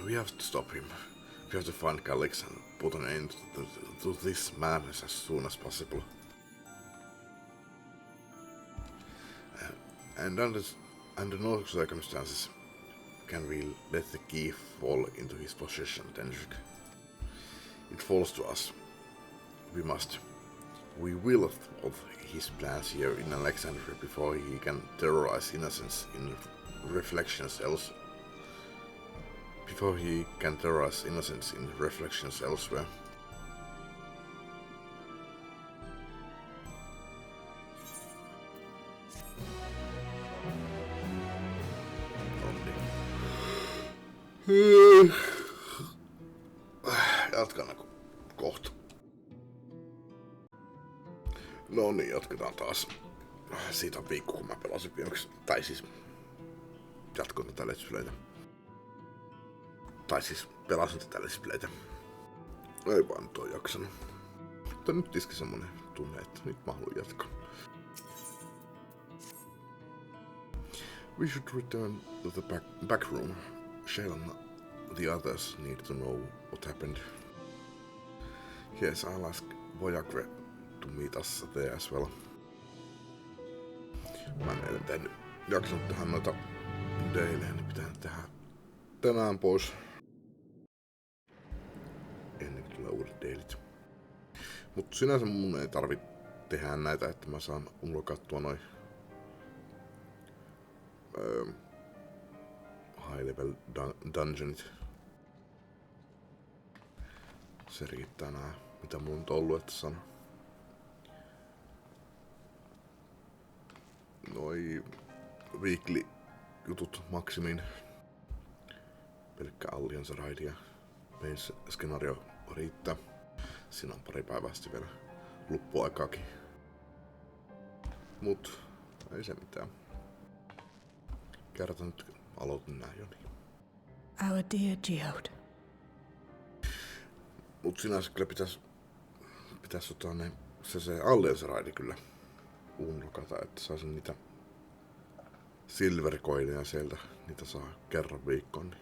We have to stop him. We have to find Calix and put an end to this madness as soon as possible. And under no circumstances can we let the key fall into his possession, Tendrick. It falls to us. We will thwart his plans here in Alexandria before he can terrorize innocents in reflections elsewhere. Jatkan kohta. No niin, jatketaan taas. Siitä on viikko, kun mä pelasin viimeksi. Tai siis jatkoin tätä Let's Playtä. Tai siis pelasin tätä Let's Playtä. Ei vaan nyt oo jaksanut. Mutta nyt iski semmonen tunne, että nyt mä haluan jatkaa. We should return to the back room. Shell and the others need to know what happened. Yes, I'll ask Voyager to meet us there as well. Mä en eilen jaksanut tehdä noita dailejä, niin pitää tehdä tänään pois. Ennen kuin tulee uudet dailit. Mut sinänsä mun ei tarvi tehdä näitä, että mä saan unlokattua noi high level dungeonit. Se riittää nää, mitä mulla on ollut, että sano. Noi weekly jutut maksimiin. Pelkkä Allianz raidi ja main skenaario riittää. Siinä on pari päivää sitten vielä loppuaikaakin. Mut ei se mitään. Kerta nyt aloitin nää jo niin. Our dear Geode. Mut sinänsä kyllä pitäis se Allianz raidi kyllä unlokata, että saisin niitä silvercoineja sieltä, niitä saa kerran viikkoon. Niin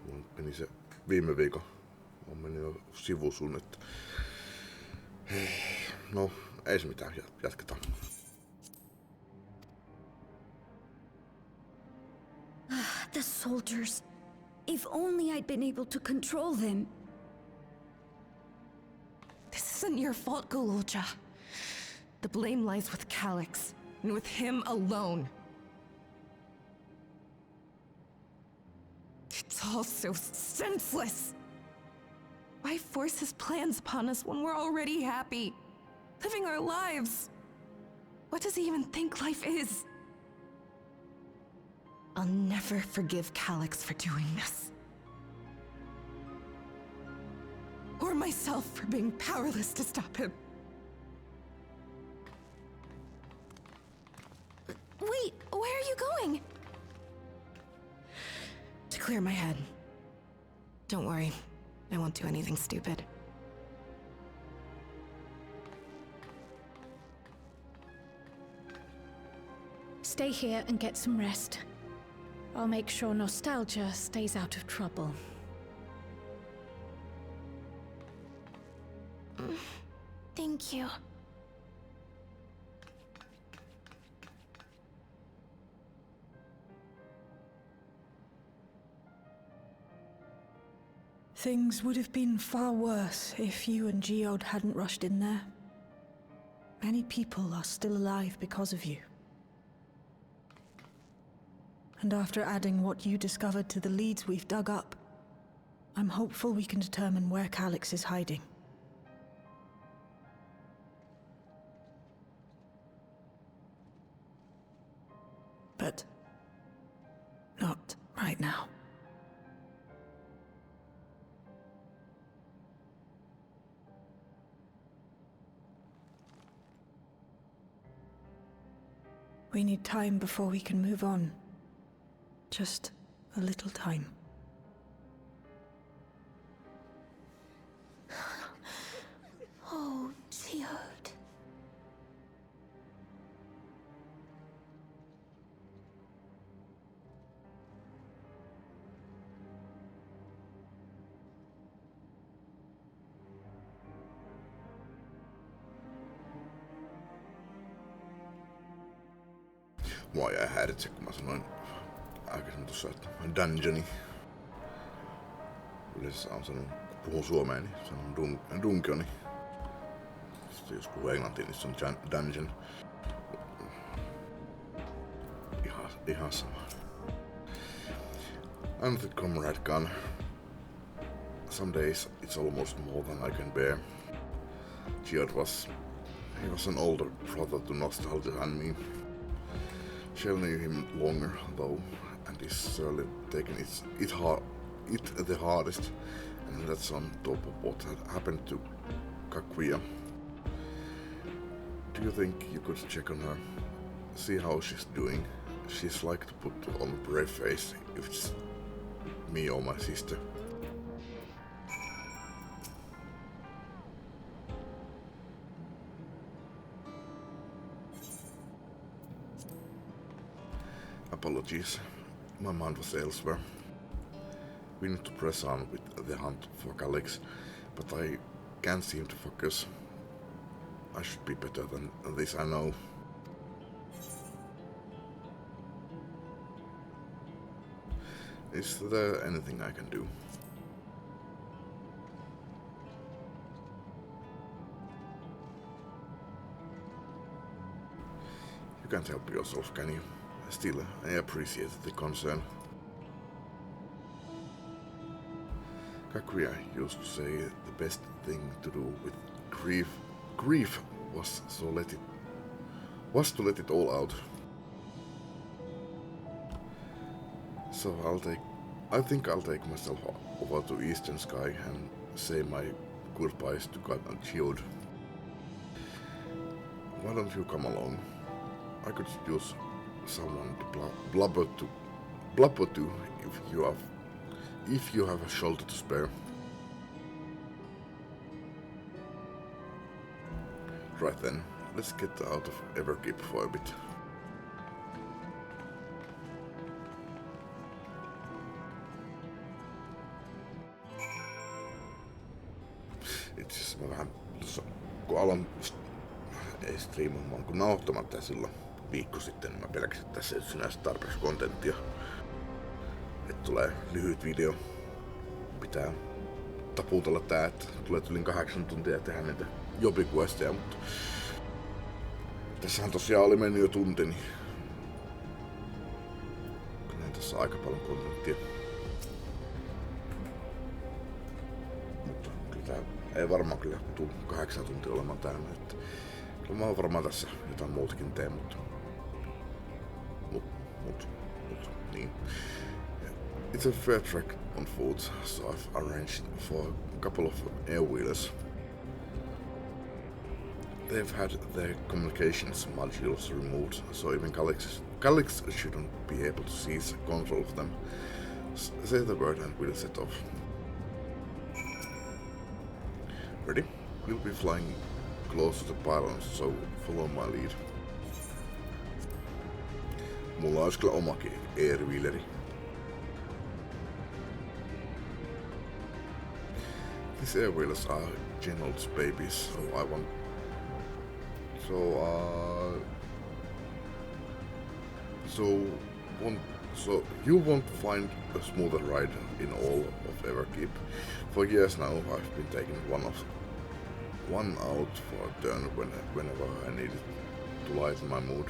mulla meni se viime viikon, on mennyt jo sivusun, että no ei se mitään, jatketaan. The soldiers. If only I'd been able to control them. This isn't your fault, Gululja. The blame lies with Calix, and with him alone. It's all so senseless. Why force his plans upon us when we're already happy, living our lives? What does he even think life is? I'll never forgive Calix for doing this. or myself for being powerless to stop him. Wait, where are you going? To clear my head. Don't worry, I won't do anything stupid. Stay here and get some rest. I'll make sure nostalgia stays out of trouble. Thank you. Things would have been far worse if you and Geode hadn't rushed in there. Many people are still alive because of you. And after adding what you discovered to the leads we've dug up, I'm hopeful we can determine where Calyx is hiding. But not right now. We need time before we can move on. Just a little time. Oh, Geode. Mua jäi häiritse, kun mä sanoin aikaisemmin tuossa, että dungeoni. Yleensä on sanonut, kun puhun suomeen, niin sanon dungeoni. Sitten jos puhuu englantia, niin se on dungeon. Ihan sama. I'm the comrade gun. Some days it's almost more than I can bear. Geode was an older brother to nostalgia and me. Shell knew him longer, though, and he's certainly taken it the hardest, and that's on top of what had happened to Kaguya. Do you think you could check on her? See how she's doing? She's like to put on a brave face if it's me or my sister. Apologies, my mind was elsewhere. We need to press on with the hunt for Calyx, but I can't seem to focus. I should be better than this, I know. Is there anything I can do? You can't help yourself, can you? Still, I appreciate the concern. Kaguya used to say the best thing to do with grief was to let it all out. So I think I'll take myself over to Eastern Sky and say my goodbyes to God and Geode. Why don't you come along? I could use someone to blubber to if you have a shoulder to spare. Right then, let's get out of Everkeep for a bit. Itse asiassa mä vähän tuossa, kun aloin striimaamaan, kun nauhoittamatta silloin viikko sitten, niin mä pelkäsin, että tässä ei ole sinänsä tarpeeksi kontenttia. Että tulee lyhyt video. Pitää taputella tää, että tulee yli 8 tuntia ja tehdä niitä jobi-questeja, mutta tässähän tosiaan oli mennyt jo tunti, niin kyllä tässä on aika paljon kontenttia. Mutta kyllä tää ei varmaan kyllä tule 8 tuntia olemaan täynnä, että kyllä mä varmaan tässä jotain muutakin teen, mutta niin. It's a fair on foot, so I've arranged for a couple of air-wheelers. They've had their communications modules removed, so even colleagues shouldn't be able to seize control of them. Say the word and we'll set off. Ready? We'll be flying close to the pylons, so follow my lead. Mulla olisi kyllä omakin air-wheeleri. These air-wheelers are Genold's babies, so you won't find a smoother ride in all of Everkeep. For years now, I've been taking one out for a turn whenever I needed to lighten my mood.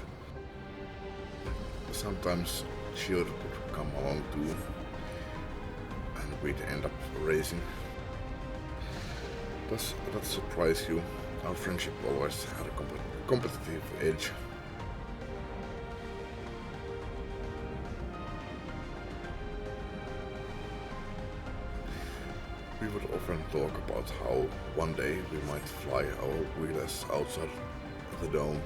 Sometimes Shield would come along too, and we'd end up racing. Does that surprise you? Our friendship always had a competitive edge. We would often talk about how one day we might fly our wheelers outside the dome.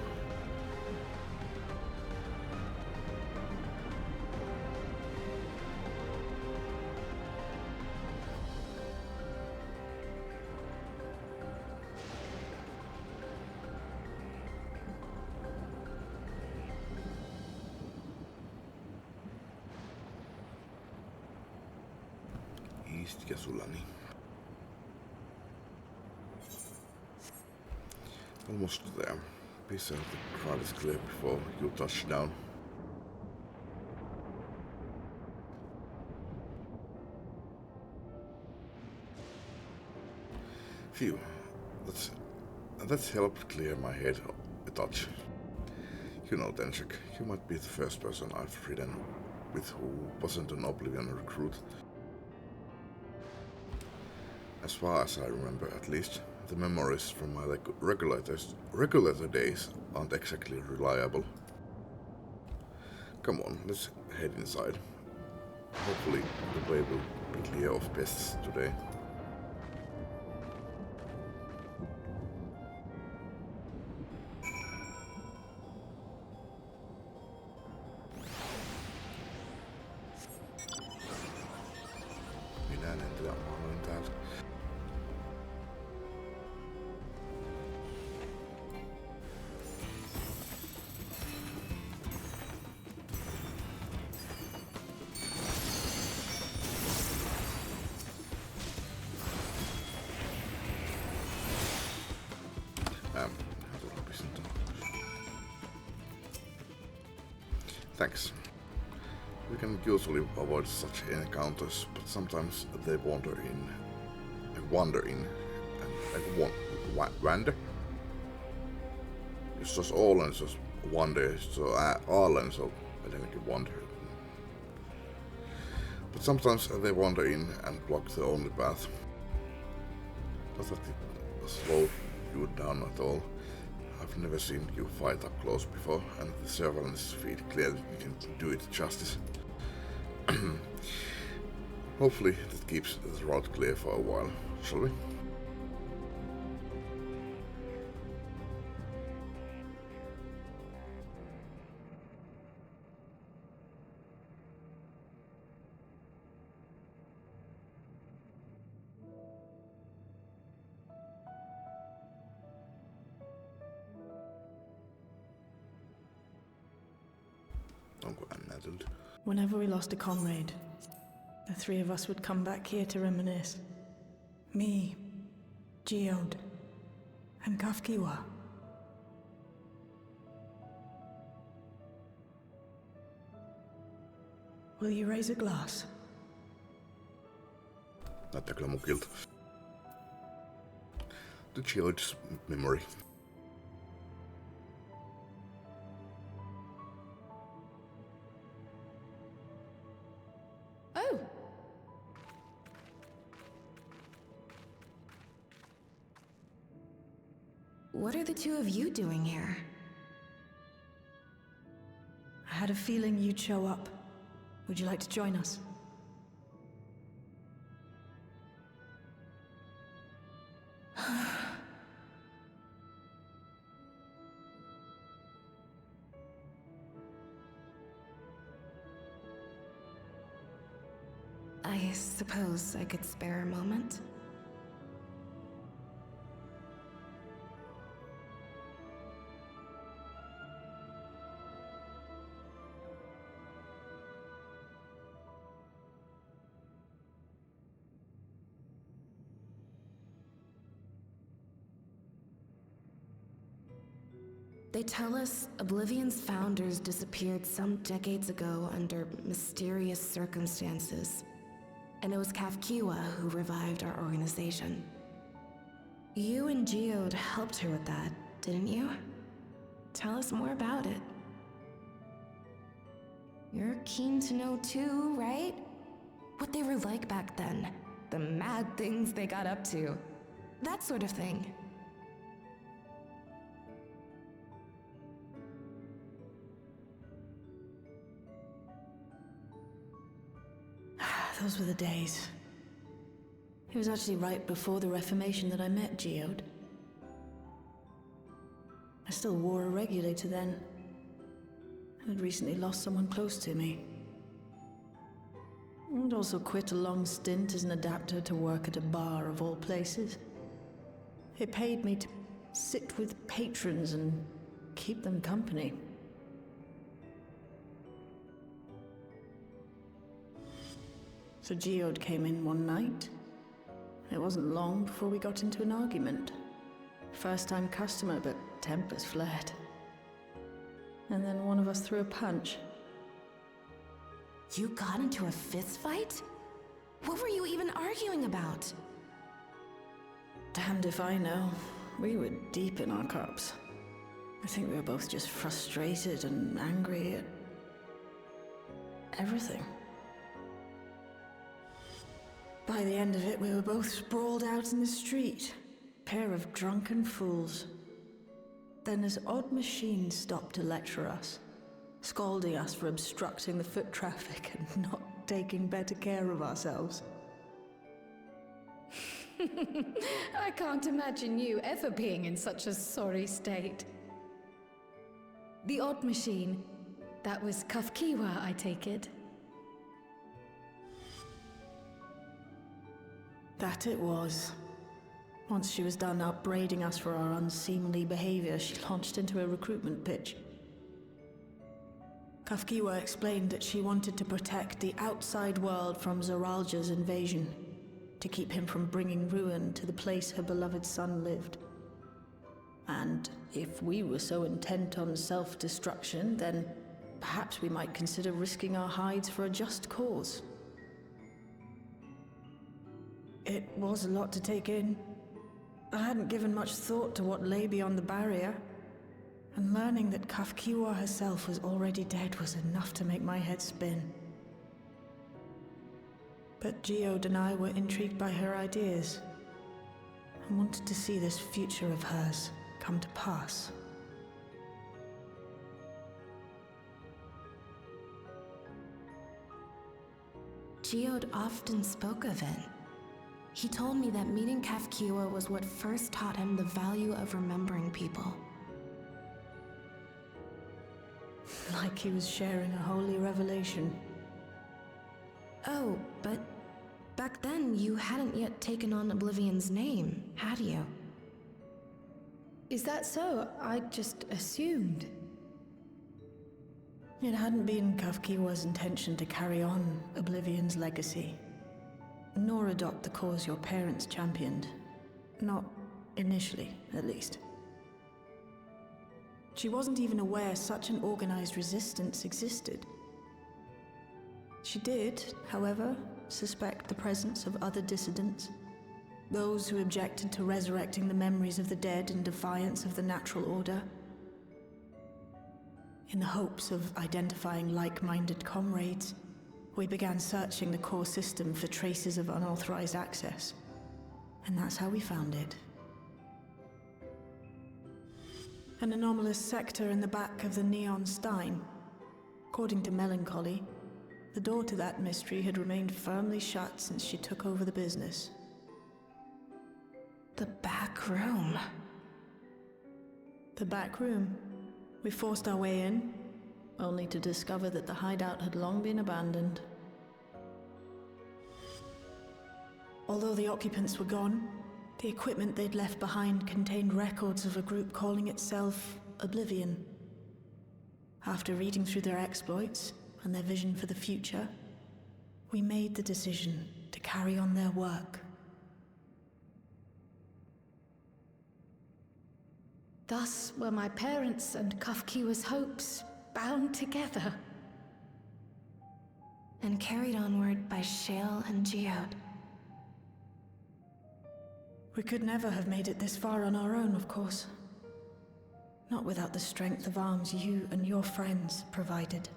Ja sulani. Almost there. Be certain the crowd is clear before you touch down. Phew. That's helped clear my head a touch. You know, Tenshik, you might be the first person I've ridden with who wasn't an Oblivion recruit. As far as I remember, at least, the memories from my regulator days aren't exactly reliable. Come on, let's head inside. Hopefully, the way will be clear of pests today. Minä en tiedä, mä olen täältä. Thanks. We can usually avoid such encounters, but sometimes they wander in. Wander? Jos olen, jos wander, så alen, så edelleenkin wander. But sometimes they wander in and block the only path. Does that slow you down at all? I've never seen you fight up close before, and the surveillance feed clearly didn't do it justice. Hopefully that keeps the route clear for a while, shall we? Whenever we lost a comrade, the three of us would come back here to reminisce. Me, Geode, and Kafkiwa. Will you raise a glass? Näyttää kyllä mukilta. The Geode's memory. What are the two of you doing here? I had a feeling you'd show up. Would you like to join us? I suppose I could spare a moment. They tell us Oblivion's founders disappeared some decades ago under mysterious circumstances, and it was Kafkiwa who revived our organization. You and Geode helped her with that, didn't you? Tell us more about it. You're keen to know too, right? What they were like back then, the mad things they got up to, that sort of thing. Those were the days. It was actually right before the Reformation that I met Geode. I still wore a regulator then. I had recently lost someone close to me. I'd also quit a long stint as an adapter to work at a bar of all places. It paid me to sit with patrons and keep them company. So Geode came in one night. It wasn't long before we got into an argument. First-time customer, but tempers flared. And then one of us threw a punch. You got into a fist fight? What were you even arguing about? Damned if I know. We were deep in our cups. I think we were both just frustrated and angry at everything. By the end of it, we were both sprawled out in the street. Pair of drunken fools. Then this odd machine stopped to lecture us, scolding us for obstructing the foot traffic and not taking better care of ourselves. I can't imagine you ever being in such a sorry state. The odd machine, that was Kafkiwa, I take it. That it was. Once she was done upbraiding us for our unseemly behavior, she launched into a recruitment pitch. Kafkiwa explained that she wanted to protect the outside world from Zoralja's invasion, to keep him from bringing ruin to the place her beloved son lived. And if we were so intent on self-destruction, then perhaps we might consider risking our hides for a just cause. It was a lot to take in. I hadn't given much thought to what lay beyond the barrier, and learning that Kafkiwa herself was already dead was enough to make my head spin. But Geode and I were intrigued by her ideas, and wanted to see this future of hers come to pass. Geode often spoke of it. He told me that meeting Kafkiwa was what first taught him the value of remembering people. Like he was sharing a holy revelation. Oh, but back then you hadn't yet taken on Oblivion's name, had you? Is that so? I just assumed. It hadn't been Kafkiwa's intention to carry on Oblivion's legacy, nor adopt the cause your parents championed. Not initially, at least. She wasn't even aware such an organized resistance existed. She did, however, suspect the presence of other dissidents, those who objected to resurrecting the memories of the dead in defiance of the natural order. In the hopes of identifying like-minded comrades, we began searching the core system for traces of unauthorized access. And that's how we found it. An anomalous sector in the back of the Neon Stein. According to Melancholy, the door to that mystery had remained firmly shut since she took over the business. The back room. The back room. We forced our way in, only to discover that the hideout had long been abandoned. Although the occupants were gone, the equipment they'd left behind contained records of a group calling itself Oblivion. After reading through their exploits and their vision for the future, we made the decision to carry on their work. Thus were my parents' and Kafkiwa's hopes bound together. And carried onward by Shale and Geode. We could never have made it this far on our own, of course. Not without the strength of arms you and your friends provided.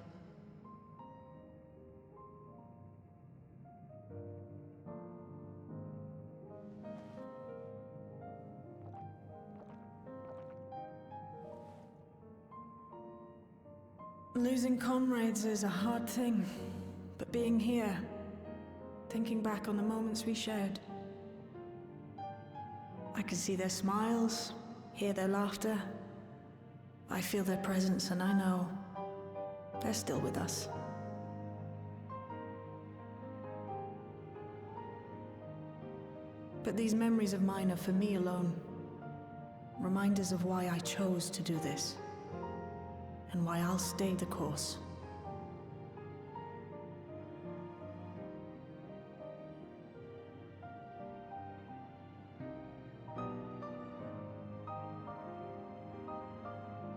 Losing comrades is a hard thing, but being here, thinking back on the moments we shared, I can see their smiles, hear their laughter. I feel their presence, and I know they're still with us. But these memories of mine are for me alone. Reminders of why I chose to do this, and why I'll stay the course.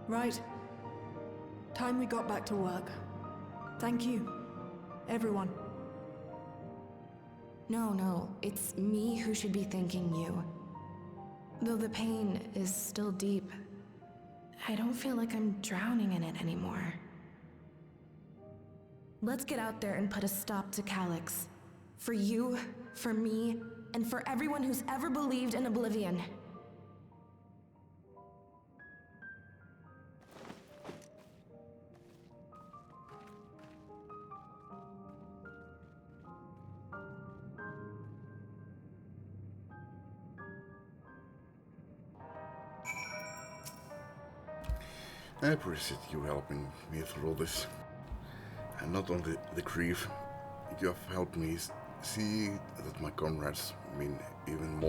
Right. Time we got back to work. Thank you, everyone. No, it's me who should be thanking you. Though the pain is still deep, I don't feel like I'm drowning in it anymore. Let's get out there and put a stop to Calyx. For you, for me, and for everyone who's ever believed in Oblivion. I appreciate you helping me through this. And not only the grief, you have helped me see that my comrades mean even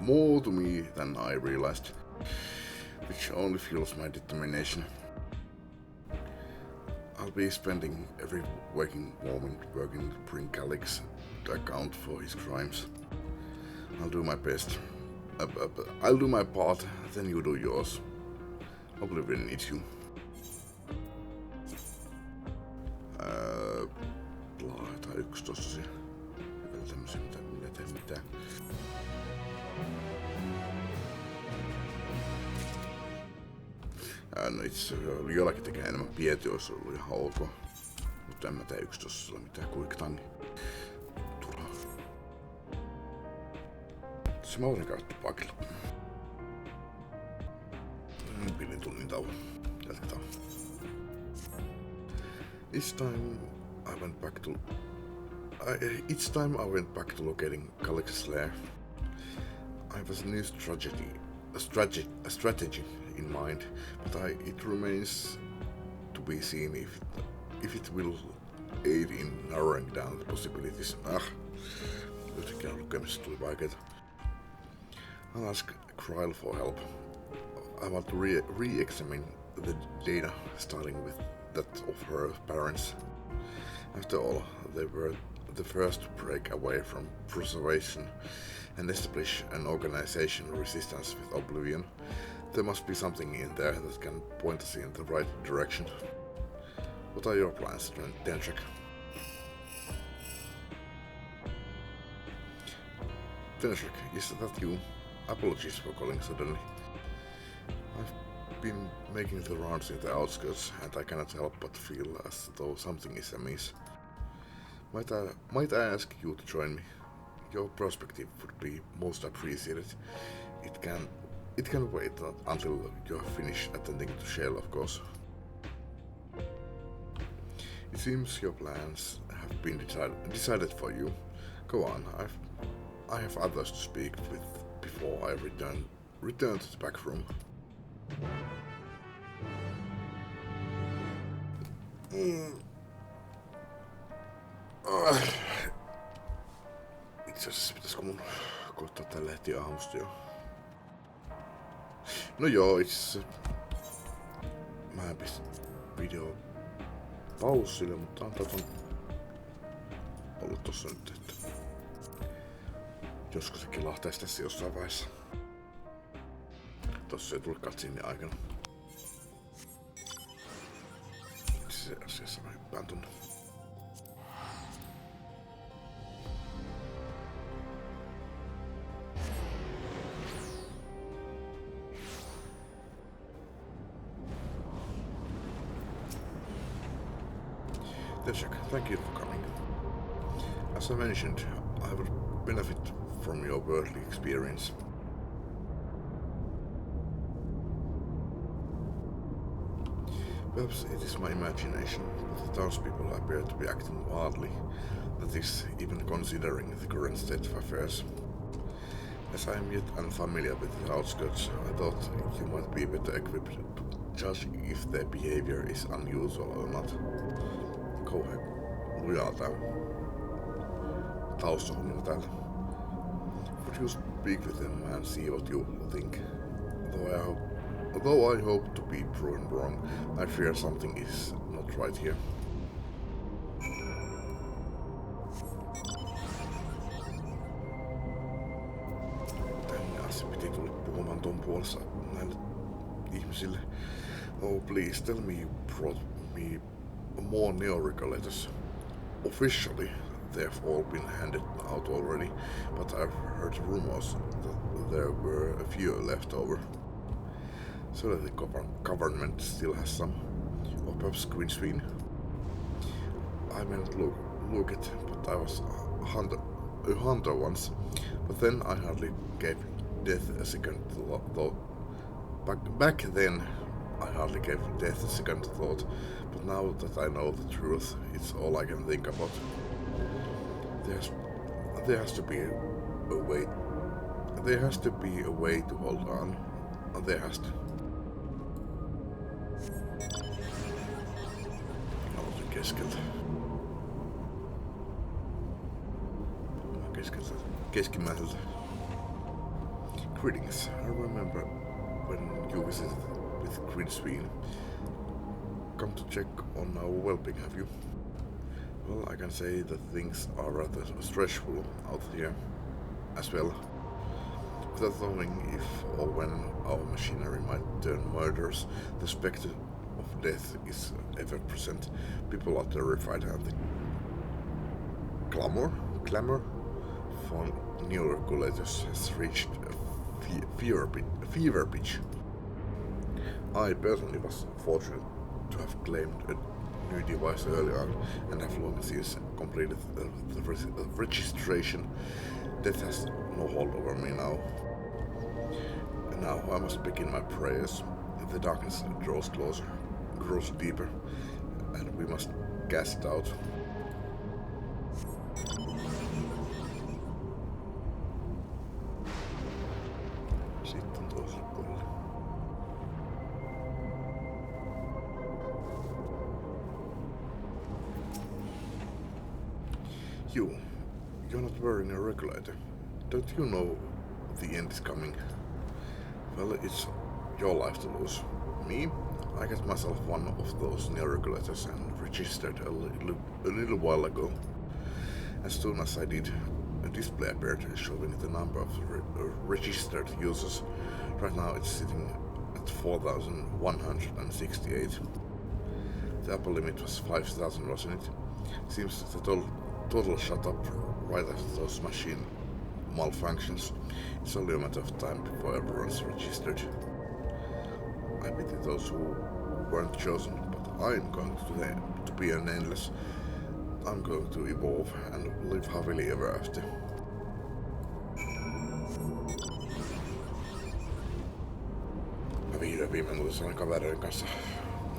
more to me than I realized, which only fuels my determination. I'll be spending every waking moment working to bring Calyx to account for his crimes. I'll do my best. I'll do my part, then you do yours. Oblivion needs you. Laitetaan 1 tossa. Vielä tämmösiä, mitä. No itse jollakin tekee enemmän pieti, olisi ollut ihan ok. Mutta en mä tee 1 tossa sillä mitään kuiktaan, niin turhaa. Se mä voisin käydä tupakilla. Pidin tunnin tauon. Jatketaan. Each time I went back to locating Calyx's lair, I have a new strategy in mind, but it remains to be seen if it will aid in narrowing down the possibilities. Yhtäkkiä lukemisesta tuli vaikeita. I'll ask Kryl for help. I want to re-examine the data, starting with that of her parents. After all, they were the first to break away from preservation and establish an organization resistance with Oblivion. There must be something in there that can point us in the right direction. What are your plans, Dendrik? Dendrik, is that you? Apologies for calling suddenly. I've been making the rounds in the outskirts, and I cannot help but feel as though something is amiss. Might I ask you to join me? Your perspective would be most appreciated. It can wait until you have finished attending to Shale, of course. It seems your plans have been decided for you. Go on, I have others to speak with before I return to the back room. Itse asiassa pitäisikö mun koittaa tällä heti aamusta jo. No joo, itse asiassa mä en pistä video paussille, mutta on ollut tossa nyt, että joskus se kilahtaisi tässä jossain vaiheessa. Tossa ei tule katsiinin aikana. Se asiassa mä hyppään tonne. Jack, thank you for coming. As I mentioned, I would benefit from your worldly experience. Perhaps it is my imagination, but the townspeople appear to be acting wildly, that is, even considering the current state of affairs. As I am yet unfamiliar with the outskirts, I thought you might be better equipped to judge if their behavior is unusual or not. Kauhean lujaa tää taustahommilla täällä. Would you speak with them and see what you think? Though I hope to be proven wrong, I fear something is not right here. Tänne asti piti tulla puhumaan ton puolessa näille ihmisille. Oh please, tell me you brought me more neo-regulators. Officially, they've all been handed out already, but I've heard rumors that there were a few left over. So that the government still has some, or perhaps XIV. I meant look it, but I was a hunter once, but then I hardly gave death a second thought. Back then, I hardly gave death a second thought, but now that I know the truth, it's all I can think about. There has to be a way. There has to be a way to hold on. There has to. Aloitin keskeltä. Keskimmäiseltä. Greetings. I remember when you visited with XIV. Come to check on our well-being, have you? Well, I can say that things are rather stressful out here as well. Without knowing if or when our machinery might turn murderous, the specter of death is ever present. People are terrified and the clamor for new regulators has reached a fever pitch. I personally was fortunate to have claimed a new device early on and have long since completed the registration. Death has no hold over me now. And now I must begin my prayers. The darkness draws closer, grows deeper, and we must cast it out. Sitten toiselle puolelle. You're not wearing a regulator. Don't you know the end is coming? Well, it's your life to lose. Me? I got myself one of those neo-regulators and registered a little while ago. As soon as I did, a display appeared showing the number of registered users. Right now it's sitting at 4,168. The upper limit was 5,000, wasn't it? Seems the total shut up right after those machine malfunctions. It's only a matter of time before everyone's registered. I pity those who weren't chosen, but I'm going to be an endless. I'm going to evolve and live happily ever after. Mä vihdoin viimein tuli sellainen kavereiden kanssa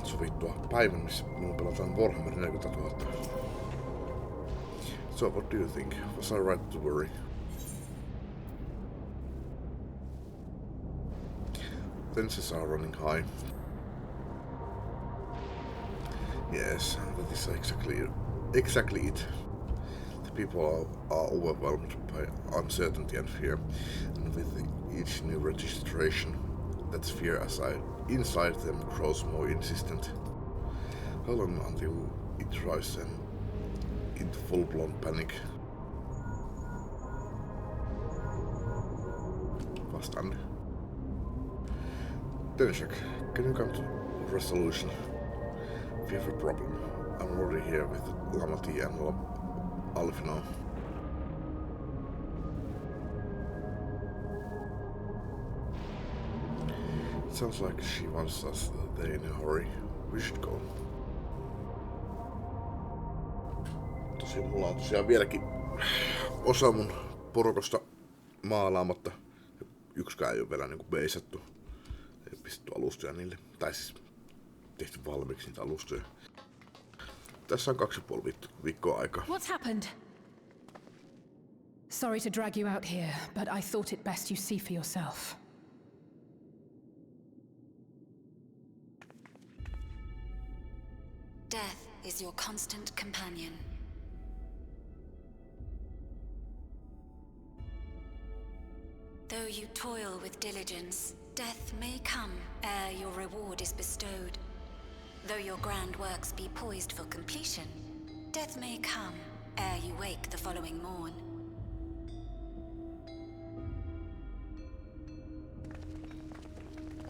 sovittua päivän, missä minun pelataan Warhammer 40 000. So what do you think? Was I right to worry? Tensions are running high. Yes, that is exactly it. The people are overwhelmed by uncertainty and fear, and with each new registration, that fear inside them grows more insistent. How long until it drives them into full-blown panic? Vastaan. Denshak, can you come to resolution? We have a problem. I'm already here with Lamati and Alfino. It sounds like she wants us there in a hurry. We should go. Tosiaan mulla on tosiaan vieläkin osa mun porukosta maalaamatta. Yksikään ei ole vielä niinku beisattu. Ei pistetty alustoja niille. Tai siis tehty valmiiksi niitä alustoja. Tässä on 2,5 viikkoa aikaa. What's happened? Sorry to drag you out here, but I thought it best you see for yourself. Death is your constant companion. Though you toil with diligence, death may come ere your reward is bestowed. Though your grand works be poised for completion, death may come ere you wake the following morn.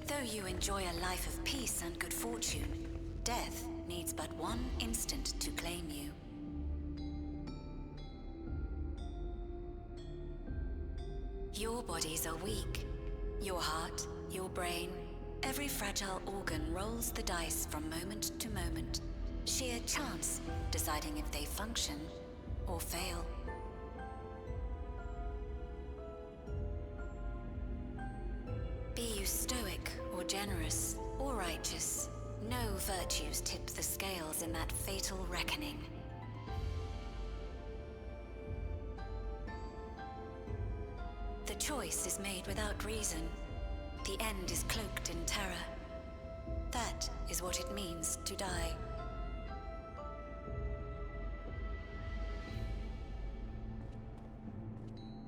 Though you enjoy a life of peace and good fortune, death needs but one instant to claim you. Your bodies are weak. Your heart, your brain, every fragile organ rolls the dice from moment to moment. Sheer chance deciding if they function or fail. Be you stoic or generous or righteous, no virtues tip the scales in that fatal reckoning. The choice is made without reason. The end is cloaked in terror. That is what it means to die.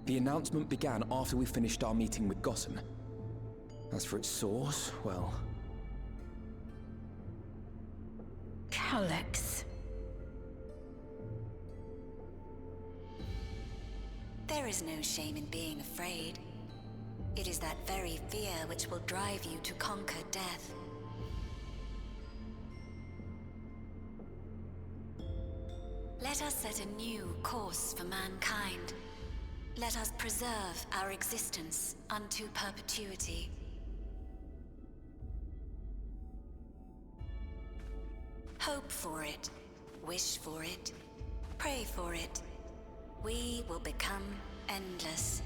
The announcement began after we finished our meeting with Gossen. As for its source, well... Alex. There is no shame in being afraid. It is that very fear which will drive you to conquer death. Let us set a new course for mankind. Let us preserve our existence unto perpetuity. Hope for it, wish for it, pray for it. We will become endless.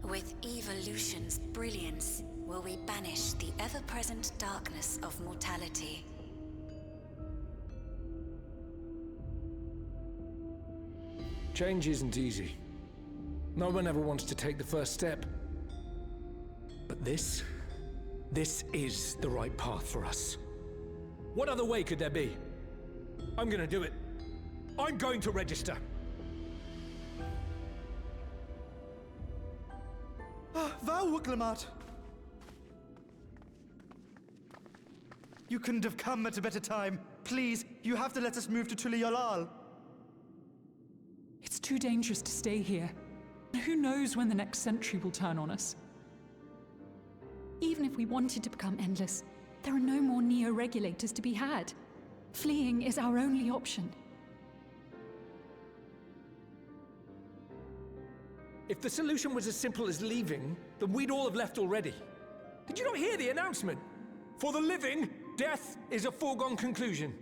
With evolution's brilliance, will we banish the ever-present darkness of mortality. Change isn't easy. No one ever wants to take the first step. But this is the right path for us. What other way could there be? I'm gonna do it. I'm going to register. Wow, Wuklemat! You couldn't have come at a better time. Please, you have to let us move to Tuliolal. It's too dangerous to stay here. Who knows when the next century will turn on us? Even if we wanted to become endless, there are no more neo-regulators to be had. Fleeing is our only option. If the solution was as simple as leaving, then we'd all have left already. Did you not hear the announcement? For the living, death is a foregone conclusion.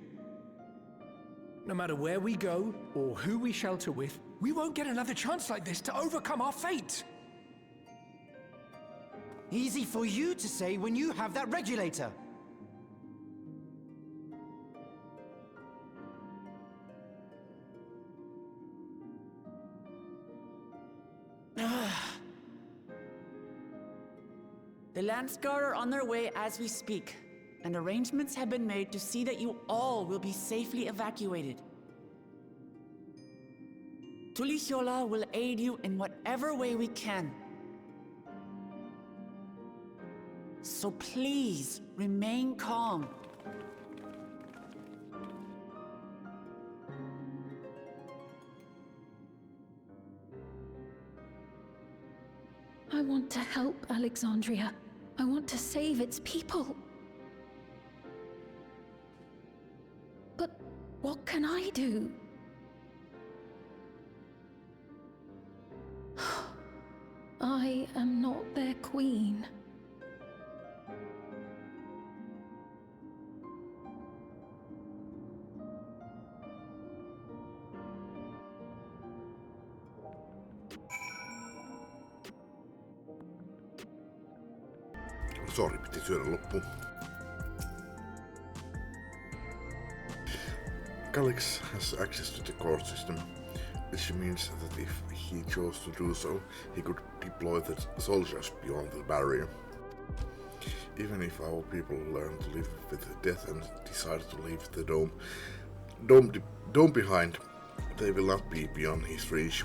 No matter where we go, or who we shelter with, we won't get another chance like this to overcome our fate. Easy for you to say when you have that regulator. The Landsguard are on their way as we speak. and arrangements have been made to see that you all will be safely evacuated. Tulichola will aid you in whatever way we can. So please, remain calm. I want to help Alexandria. I want to save its people. But what can I do? I am not their queen. Sori, piti syödä loppuun. Calix has access to the court system, which means that if he chose to do so, he could deploy the soldiers beyond the barrier. Even if our people learn to live with death and decide to leave the dome behind, they will not be beyond his reach.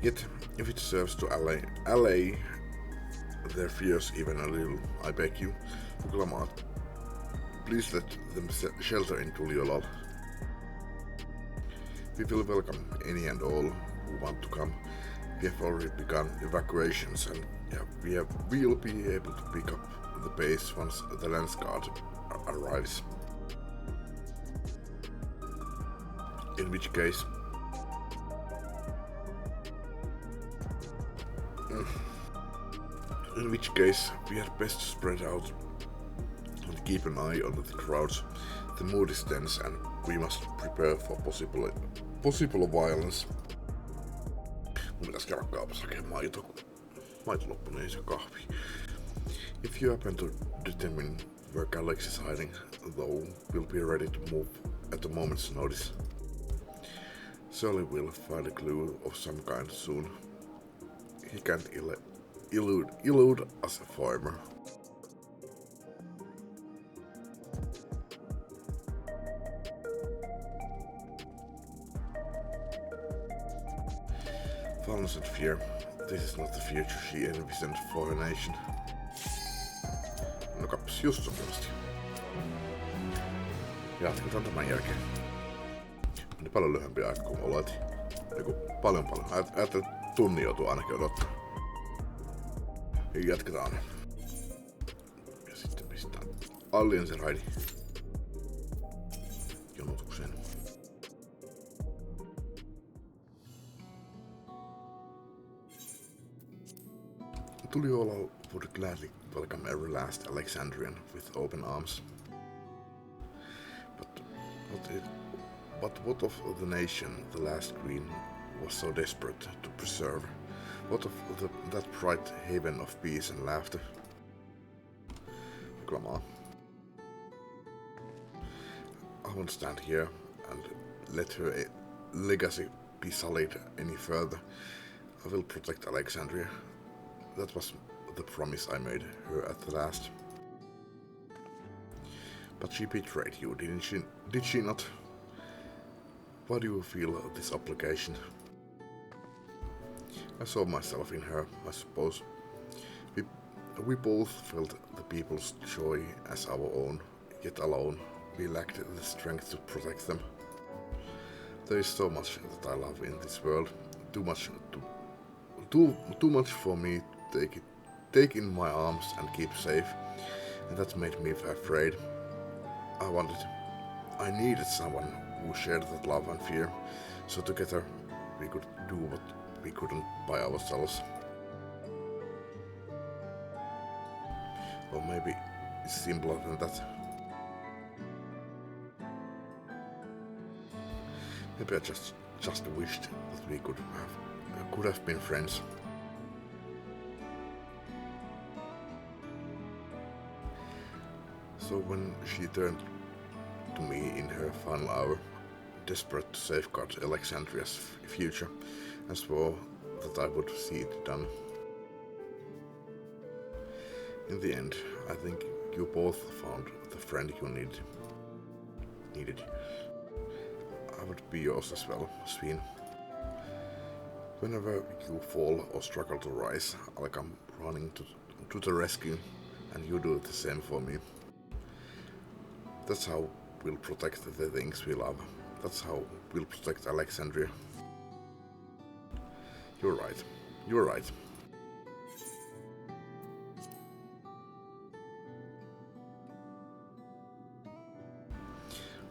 Yet, if it serves to allay their fears even a little, I beg you, Fuklamat, please let them shelter in Tulichola. We will welcome any and all who want to come. We have already begun evacuations and we'll be able to pick up the base once the Lance Guard arrives. In which case... we had best spread out and keep an eye on the crowds. The mood is tense and we must prepare for possible violence. Mun pitäis käydä kaupassa hakemaan maito loppu, niin ei se kahvi. If you happen to determine where Calix is hiding, though, we'll be ready to move at a moment's notice. Surely we'll find a clue of some kind soon. He can't elude us a farmer. Violence and fear. This is not the future she envisioned for her nation. No kaps just sopivasti. Jatketaan tämän jälkeen. Meni paljon lyhyempi aika kuin oletin. Paljon. Ajattelin, että tunnin joutuu ainakin odottaa. Jatketaan. Ja sitten pistään Alliancen raidi jonotukseen. Tulichola would gladly welcome every last Alexandrian with open arms. But what of the nation the last queen was so desperate to preserve? What of that bright haven of peace and laughter? Glamour. I won't stand here and let her legacy be sullied any further. I will protect Alexandria. That was the promise I made her at the last. But she betrayed you, didn't she? Did she not? Why do you feel this obligation? I saw myself in her, I suppose. We both felt the people's joy as our own, yet alone we lacked the strength to protect them. There is so much that I love in this world, too much for me to take in my arms and keep safe, and that made me afraid. I needed someone who shared that love and fear, so together we could do what we couldn't by ourselves. Or maybe it's simpler than that. Maybe I just wished that we could have been friends. So when she turned to me in her final hour, desperate to safeguard Alexandria's future, and swore that I would see it done. In the end, I think you both found the friend you needed. I would be yours as well, Sveen. Whenever you fall or struggle to rise, I'll come running to the rescue, and you do the same for me. That's how we'll protect the things we love. That's how we'll protect Alexandria. You're right. You're right.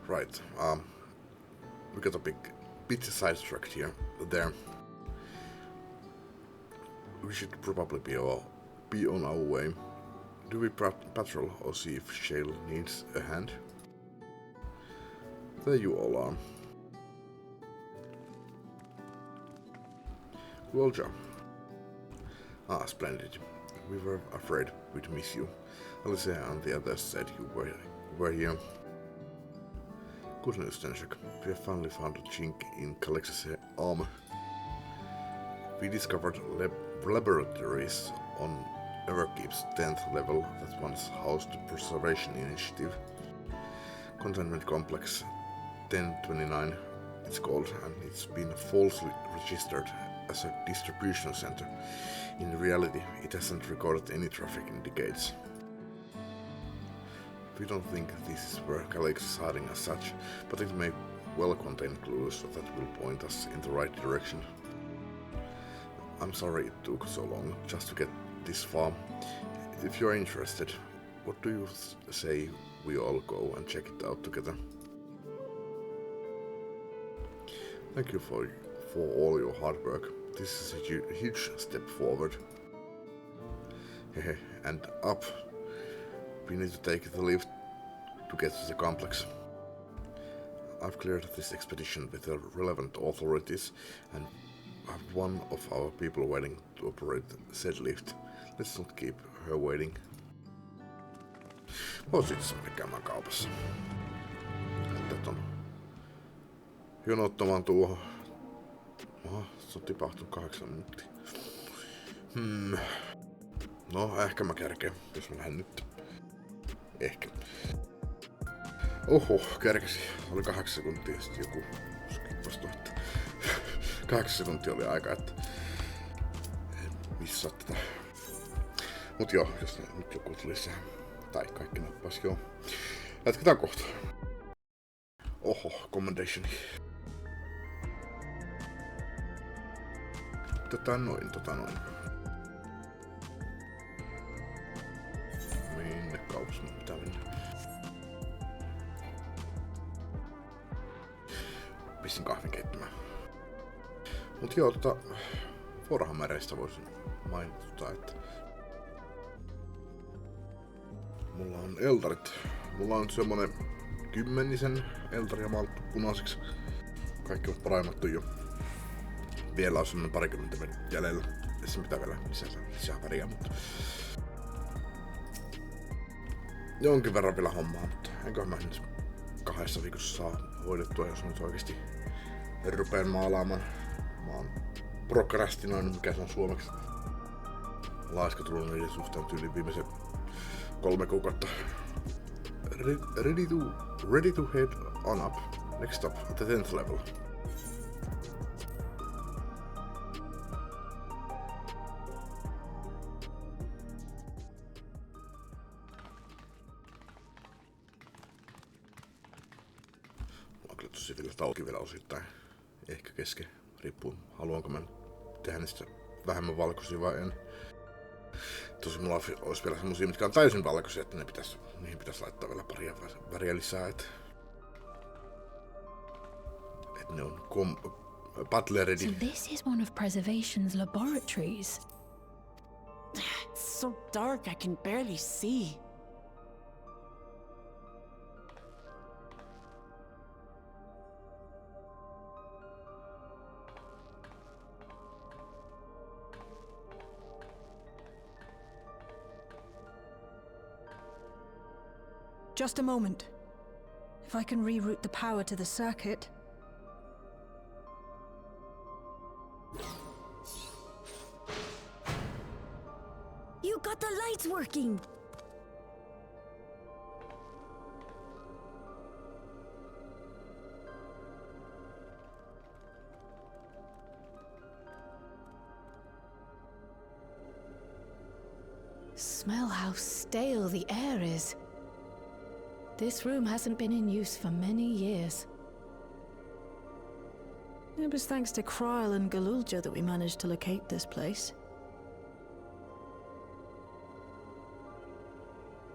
Right. We got a bit sidetracked here. There. We should probably be on our way. Do we patrol or see if Shale needs a hand? There you all are. Well job. Splendid. We were afraid we'd miss you. Alicia and the others said you were here. Good news, Tenshik. We have finally found a chink in Calix's armor. We discovered laboratories on Everkeep's 10th level that once housed the Preservation Initiative. Containment Complex 1029 it's called, and it's been falsely registered as a distribution center. In reality, it hasn't recorded any traffic in decades. We don't think this is where Calix is hiding as such, but it may well contain clues that will point us in the right direction. I'm sorry it took so long just to get this far. If you're interested, what do you say we all go and check it out together? Thank you for all your hard work. This is a huge step forward. And up. We need to take the lift to get to the complex. I've cleared this expedition with the relevant authorities and have one of our people waiting to operate said lift. Let's not keep her waiting. Sitten käymään kaupassa. Tätä on jonottamaan tuohon. Oha, se on tipahtunut 8 minuuttia. No, ehkä mä kerkeen, jos mä lähden nyt. Ehkä. Oho, kerkesi. Oli 8 sekuntia ja sitten joku skippasi tuotta. 8 sekuntia oli aika, että en missaa tätä. Mut joo, jos nyt joku tulisi tai kaikki nappaisi, joo. Jatketaan kohta. Oho, commendationi. Noin. Minne kaupassa mun pitää mennä? Pistin kahvin keittämään. Mut joo, Vorhammereista voisin mainita, että mulla on eltarit. Mulla on semmonen 10 eltaria maalattu punaiseksi. Kaikki on paraimattu jo. Vielä on semmonen 20 jäljellä. Tässä pitää vielä lisää väriä, mutta jonkin verran vielä hommaa, mutta enköhän mä nyt 2 viikossa saa hoidettua, jos nyt oikeesti rupeen maalaamaan. Mä oon prokrastinoinut, mikä se on suomeksi. Laiska tullut niiden suhteen tyyliin viimeisen 3 kuukautta. Ready to head on up. Next stop, the 10th level. Tosi vielä tauki vielä osittain. Ehkä kesken. Riippuu, haluanko mä tehdä niistä vähemmän valkoisia vai en. Tosi mulla olisi vielä semmosia, mitkä on täysin valkoisia, että niihin pitäisi laittaa vielä paria väriä lisää. Et ne on battle ready. So this is one of Preservation's laboratories. It's so dark I can barely see. Just a moment. If I can reroute the power to the circuit. You got the light it's working! Smell how stale the air is. This room hasn't been in use for many years. It was thanks to Kryl and Galulja that we managed to locate this place.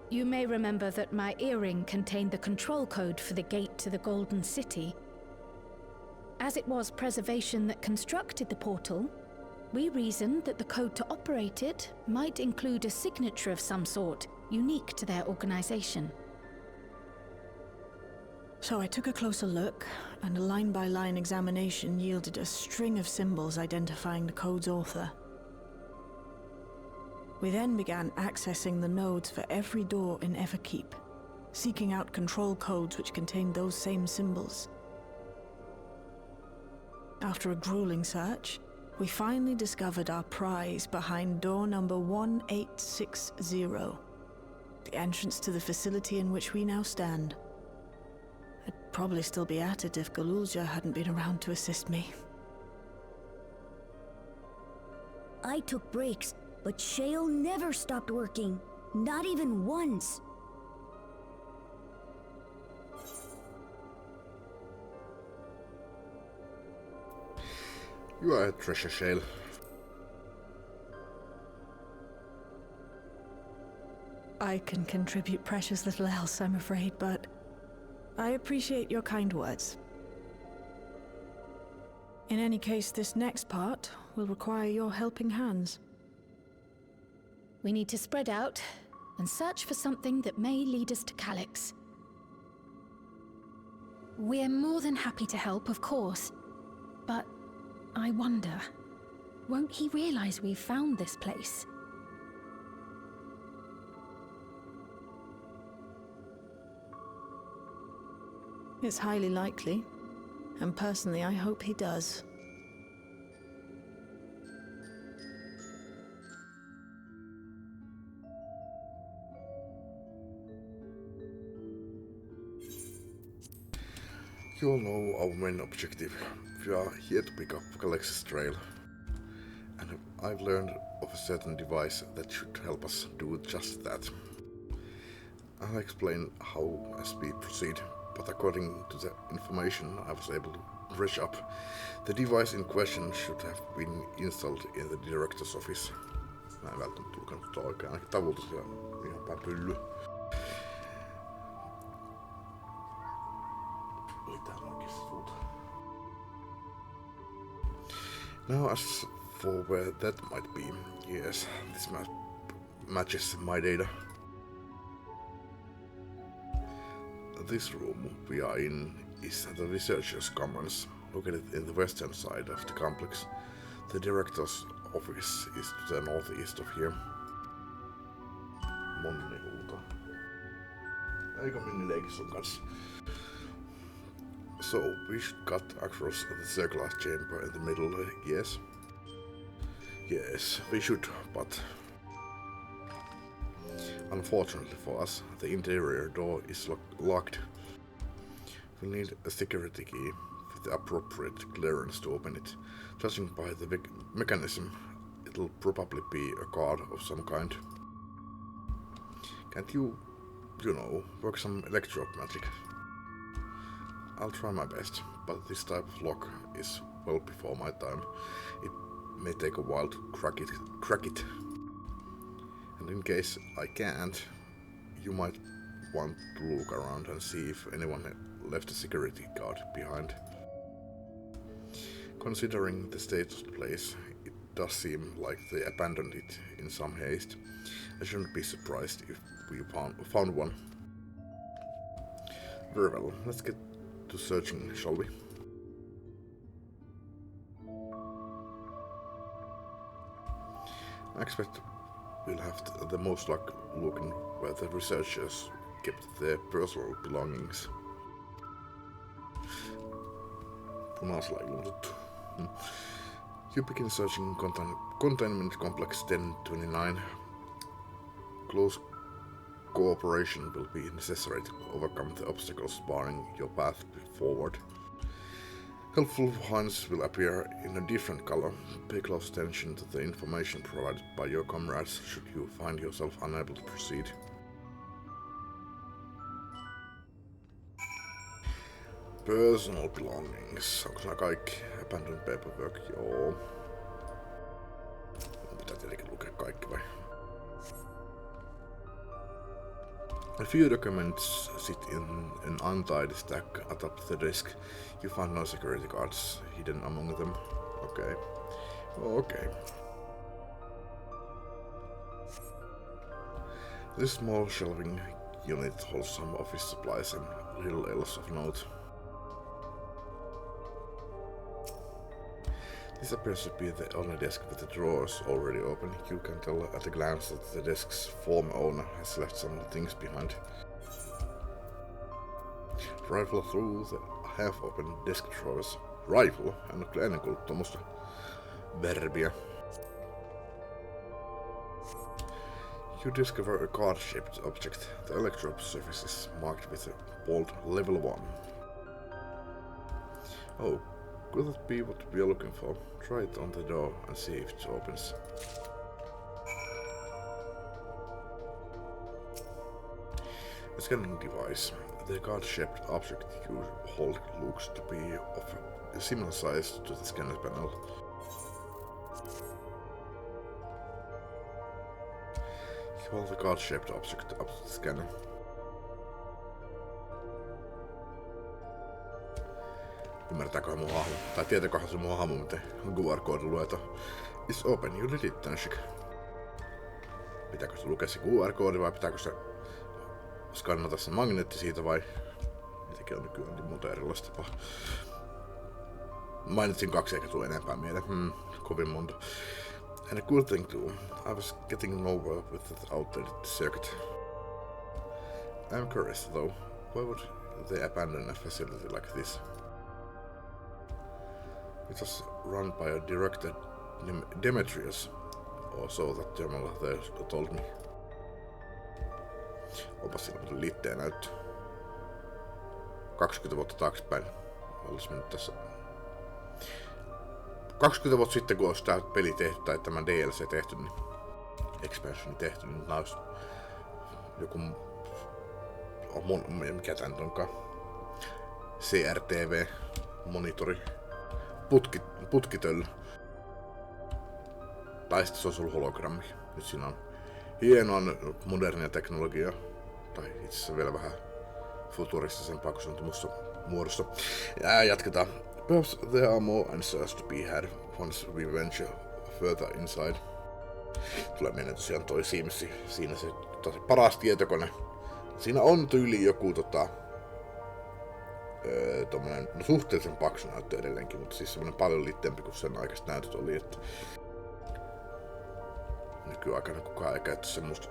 You may remember that my earring contained the control code for the gate to the Golden City. As it was Preservation that constructed the portal, we reasoned that the code to operate it might include a signature of some sort, unique to their organization. So I took a closer look, and a line-by-line examination yielded a string of symbols identifying the code's author. We then began accessing the nodes for every door in Everkeep, seeking out control codes which contained those same symbols. After a grueling search, we finally discovered our prize behind door number 1860, the entrance to the facility in which we now stand. I'd probably still be at it if Galulja hadn't been around to assist me. I took breaks, but Shale never stopped working. Not even once. You are a treasure, Shale. I can contribute precious little else, I'm afraid, but I appreciate your kind words. In any case, this next part will require your helping hands. We need to spread out and search for something that may lead us to Calyx. We're more than happy to help, of course. But I wonder, won't he realize we've found this place? It's highly likely, and personally I hope he does. You all know our main objective. We are here to pick up Calyx's trail. And I've learned of a certain device that should help us do just that. I'll explain how as we proceed, but according to the information I was able to dredge up, the device in question should have been installed in the director's office. Mä en välttämättä lukenut oikein, ainakin tavulta se on ihan päin pylly. Now, as for where that might be, yes, this map matches my data. This room we are in is the researchers' commons, located in the western side of the complex. The director's office is to the northeast of here. Monihuuto. Eikö Minni leiki sun kanssa? So, we should cut across the circular chamber in the middle, yes? Yes, we should, but unfortunately for us, the interior door is locked. We need a security key with the appropriate clearance to open it. Judging by the mechanism, it'll probably be a card of some kind. Can't you know, work some electro magic? I'll try my best, but this type of lock is well before my time. It may take a while to crack it. And in case I can't, you might want to look around and see if anyone left a security guard behind. Considering the state of the place, it does seem like they abandoned it in some haste. I shouldn't be surprised if we found one. Very well, let's get to searching, shall we? I expect we'll have the most luck looking where the researchers kept their personal belongings. Punaisella ilmoitettu. You begin searching containment complex 1029. Close cooperation will be necessary to overcome the obstacles barring your path forward. Helpful hints will appear in a different color. Pay close attention to the information provided by your comrades should you find yourself unable to proceed. Personal belongings. Onko nämä kaikki? Abandoned paperwork? Joo. Pitää tietenkin lukea kaikki vai? A few documents sit in an untidy stack atop the desk. You find no security guards hidden among them. Okay. Okay. This small shelving unit holds some office supplies and little else of note. This appears to be the only desk with the drawers already open. You can tell at a glance that the desk's former owner has left some things behind. Rifle through the half-open desk drawers. Rifle? En ole kyllä ennen kuullut tuommoista verbiä. You discover a card-shaped object. The electrode surface is marked with a bold level 1. Oh. Could that be what we are looking for? Try it on the door and see if it opens. A scanning device. The card-shaped object you hold looks to be of a similar size to the scanner panel. You hold the card-shaped object up to the scanner. Ymmärtääköhän mun hahmo? Tai tietääköhän se mun hahmo, miten QR-koodi luetaan? It's open, you did it, Tanshik. Pitääkö se lukea se QR-koodi vai pitääkö se skannata se magneetti siitä vai? Mitäkin on nykyään niin muuta erilaista tapaa. Mainitsin 2 eikä tule enempää mieleen. Kovin monta. And a cool thing too. I was getting nowhere with that outdated circuit. I'm curious though. Why would they abandon a facility like this? It was run by a director Demetrius, or so that Terminal there told me. Onpa siinä muuten liitteen näyttö. 20 vuotta taaksepäin. Olis mennyt tässä 20 vuotta sitten, kun olisi tää peli tehty tai tämä DLC tehty, niin expansioni tehty, niin nää olisi joku mikä tää nyt onkaan, CRTV monitori putkitöllä. Tai sitten se olisi ollut hologrammi. Nyt siinä on hienoa modernia teknologiaa. Tai itse asiassa vielä vähän futuristisempaa, kun se on tuommoista muodossa. Jatketaan. Perhaps there are more answers to be had once we venture further inside. Tulee mieleen tosiaan toi Sims. Siinä se paras tietokone. Siinä on tyyli joku tommonen, no suhteellisen paksu näyttö edelleenkin, mutta siis semmonen paljon litteempi kuin sen aikaiset näytöt oli, että nykyaikana kukaan ei käytä semmoista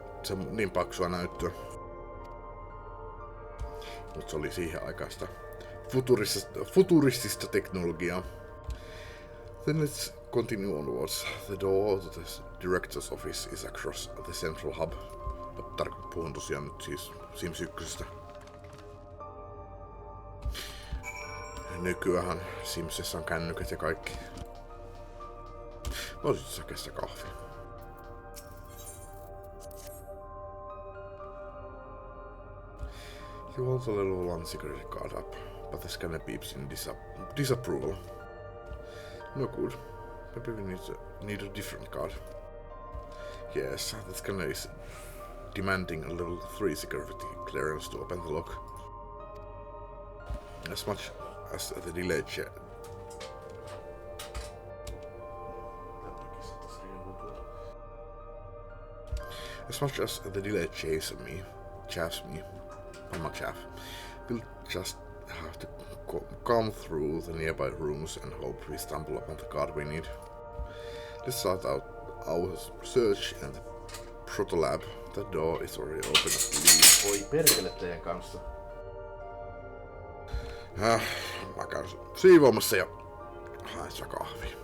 niin paksua näyttöä. Mutta se oli siihen aikaista futuristista teknologiaa. Then let's continue onwards. The door to the director's office is across the central hub. Puhun tosiaan nyt siis Sims 1:stä. Nykyään Simsissä on kännykät ja kaikki. Voisit sakea sitä kahvia. You hold the level 1 security card up, but the scanner beeps in disapproval. No good. Maybe we need a different card. Yes, the scanner is demanding a level 3 security clearance to open the lock. As much as the delayed chaffs me, I'm a chaff. We'll just have to come through the nearby rooms and hope we stumble upon the card we need. Let's start out our search in the proto-lab. The door is already open as we leave. Oi perkele teidän kanssa. Mä käyn siivoamassa ja haen sitä kahvia.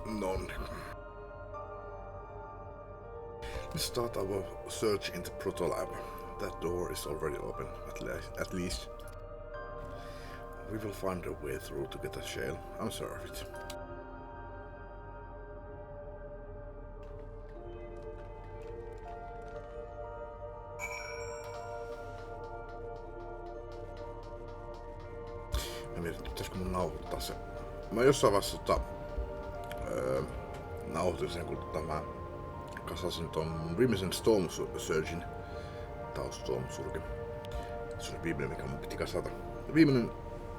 Nonni. Let's start our search in the Proto-Lab. That door is already open, at least. We will find a way through to get a shell. I'm sure of it. Mä mietin, pitäisikö mun nauhoittaa se. Mä jossain vaiheessa nauhoitin sen, kun mä kasasin ton mun viimeisen Storm Surgein. Tää on Storm Surge. Se oli viimeinen, mikä mun piti kasata. Viimeinen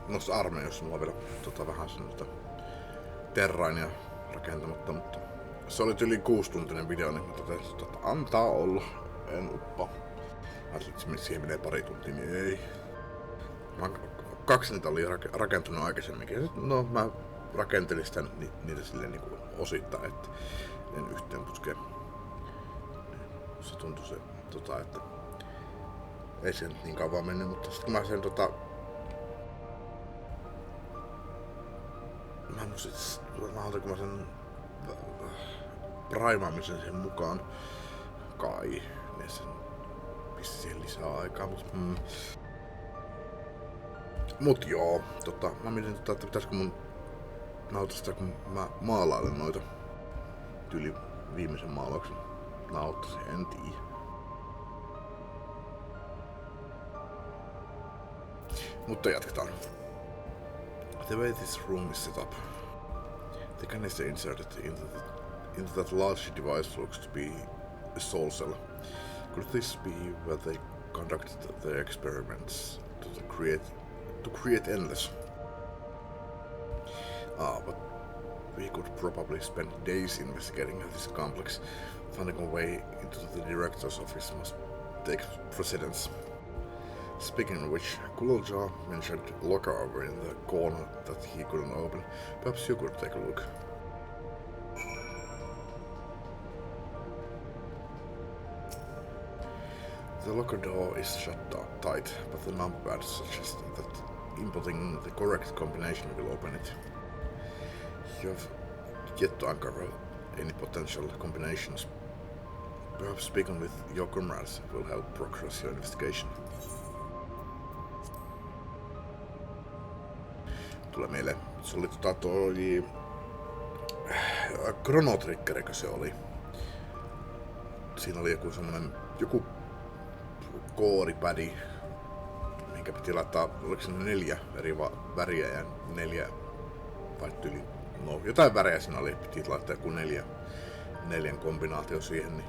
noissa armeijoissa mulla on vielä vähän sen terrainia rakentamatta, mutta se oli yli 6-tuntinen video, niin mä totesin, että antaa olla, en uppa. Ajattelin, että siihen menee pari tuntia, niin ei. 2 niitä oli rakentunut aikaisemminkin. No mä rakentelin sitä niitä silleen niinku osittain, että en yhteen puskeen. Se tuntui se, että ei se nyt niin kauan mennyt, mutta sitten kun mä sen mä muistin, kun mä sen primaamisen sen mukaan kai, niin sen pisti siihen lisää aikaa, mut joo, mä mietin, että pitäisikö mun nauhoittaa, kun mä maalailen noita tyyli viimeisen maalauksen nauhoittaisin, en tiedä. Mutta jatketaan. The way this room is set up, the canister inserted into that large device looks to be a soul cell. Could this be where they conducted their experiments to create endless? But we could probably spend days investigating this complex. Finding a way into the director's office must take precedence. Speaking of which, Kulja mentioned a locker over in the corner that he couldn't open. Perhaps you could take a look. The locker door is shut tight, but the numpad suggests that inputting the correct combination will open it. You have yet to uncover any potential combinations. Perhaps speaking with your comrades will help progress your investigation. Tulee meille, se oli toi Chrono Triggerikö se oli. Siinä oli joku koodipädi, minkä piti laittaa, oliko se 4 eri väriä ja 4 vai yli, no jotain värejä siinä oli, piti laittaa joku 4 kombinaatio siihen, niin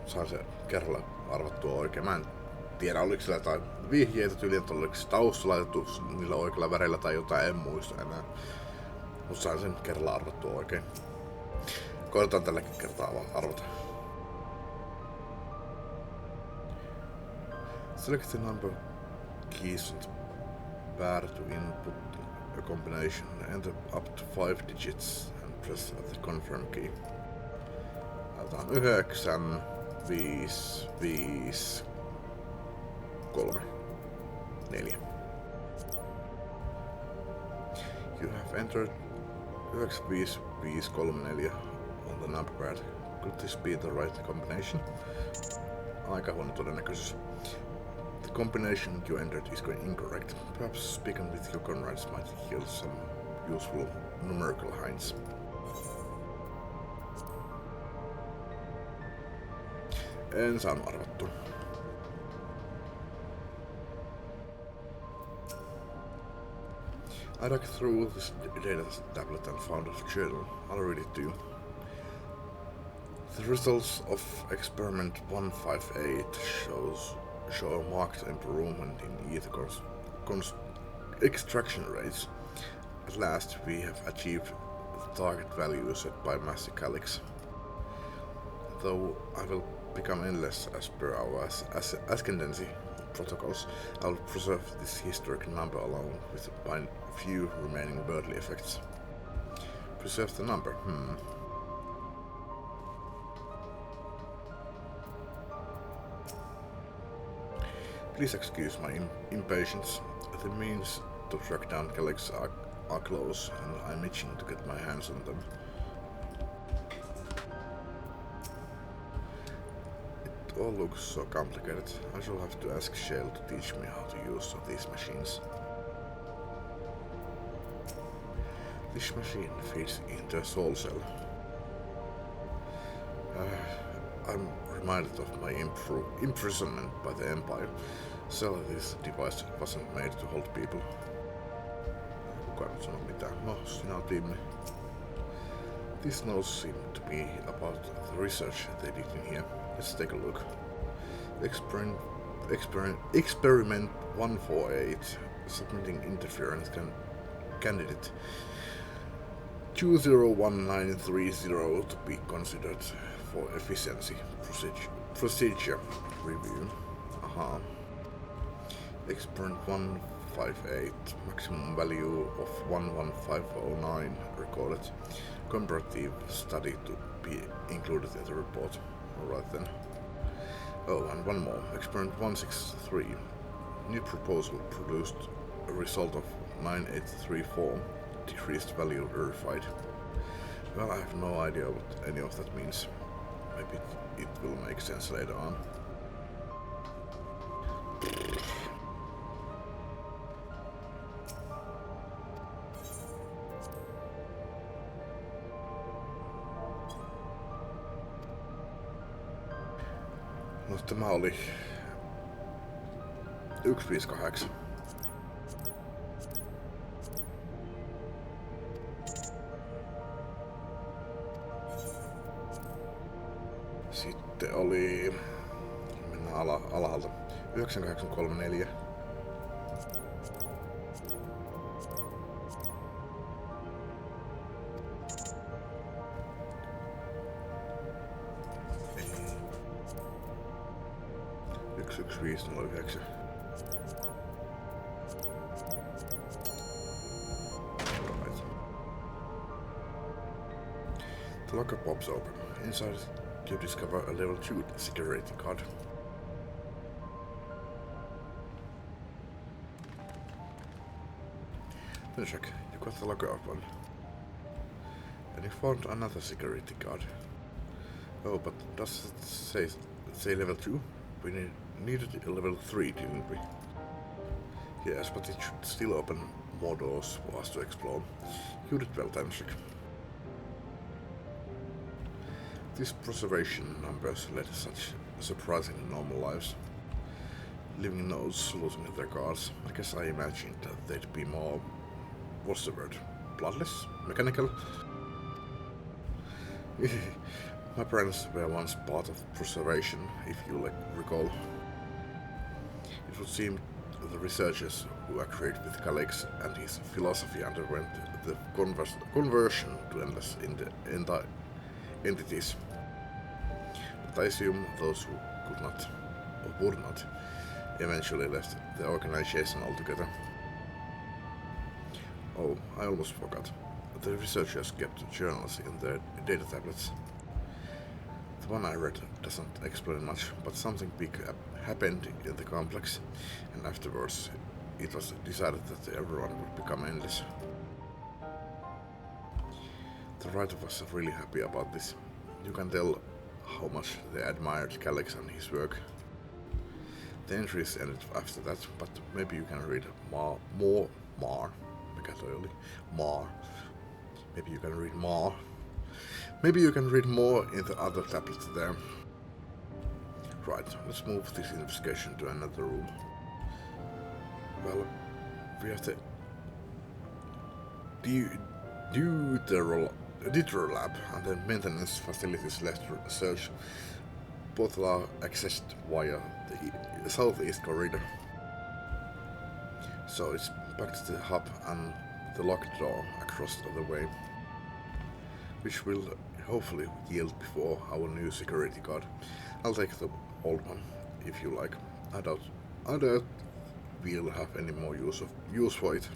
saan se kerralla arvattua oikein. Mä en tiedä, oliko siellä jotain vihjeitä tyyliin, että oliko se tausta laitettu niillä oikeilla väreillä tai jotain, en muista enää. Mutta sain sen kerralla arvattua oikein. Koitetaan tälläkin kertaa arvata. Select the number keys and pair to input a combination. Enter up to 5 digits and press the confirm key. Laitetaan 9, 5, 5, 3, 4. You have entered 9, 5, 5, 3, 4 on the number pad. Could this be the right combination? Aika huono todennäköisyys. The combination you entered is incorrect. Perhaps speaking with your comrades might yield some useful numerical hints. En saanut arvattua. I dug through this data tablet and found a journal. I'll read it to you. The results of experiment 158 show a marked improvement in ether extraction rates. At last, we have achieved the target value set by Master Calyx. Though I will become endless as per our ascendancy protocols, I will preserve this historic number along with my few remaining worldly effects. Preserve the number, Please excuse my impatience. The means to track down Calyx are close, and I'm itching to get my hands on them. looks so complicated. I shall have to ask Shale to teach me how to use these machines. This machine feeds into a soul cell. I'm reminded of my imprisonment by the Empire. So this device wasn't made to hold people. Kukaan ei sano mitään. No, sinä olet viimeinen. These notes seem to be about the research they did in here. Let's take a look. Experiment 148. Submitting interference candidate 201930 to be considered for efficiency procedure review. Aha. Experiment 158. Maximum value of 11509 recorded. Comparative study to be included in the report. Alright then. Oh, and one more. Experiment 163. New proposal produced a result of 9834. Decreased value verified. Well, I have no idea what any of that means. Maybe it will make sense later on. No, tämä oli 158. Sitten oli... Mennään alhaalta. 9834. Yksi 1509. Right. The locker pops open. Inside you discover a level 2 security card. Then check, you got the locker open. And you found another security card. Oh, but does it say level 2? We needed a level 3, didn't we? Yes, but it should still open more doors for us to explore. You did well, Tanshik. These preservation numbers led such surprisingly normal lives. Living nodes losing their guards. I guess I imagined that they'd be more... what's the word? Bloodless? Mechanical? My parents were once part of preservation, if you recall. It would seem the researchers who agreed with Calix and his philosophy underwent the conversion to endless entities. But I assume those who could not, or would not, eventually left the organization altogether. Oh, I almost forgot. The researchers kept journals in their data tablets. The one I read doesn't explain much, but something big happened in the complex, and afterwards it was decided that everyone would become endless. The writer was really happy about this. You can tell how much they admired Calix and his work. The entries ended after that, but maybe you can read more. Maybe you can read more. Maybe you can read more in the other tablets there. Right, let's move this investigation to another room. Well, we have the Deutero lab and the maintenance facilities left research. Both are accessed via the southeast corridor. So it's back to the hub and the locked door across the way, which will hopefully yield before our new security guard. I'll take the old one, if you like. I doubt we'll have any more use for it.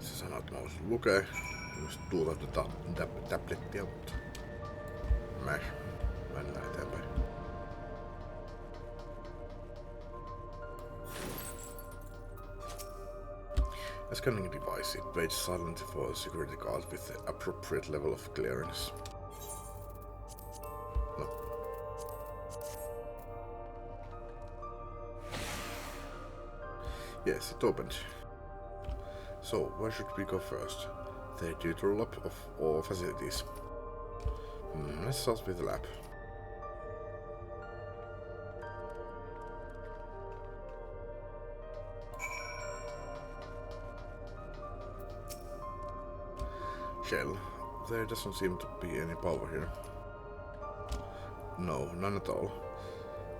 Se sanoo, että mä voisin lukea. Jos tuuta tablettia, mutta mennään eteenpäin. A scanning device. It waits silently for a security guard with the appropriate level of clearance. No. Yes, it opened. So, where should we go first? The tutor lab or facilities? Let's start with the lab. Shell. There doesn't seem to be any power here. No, none at all.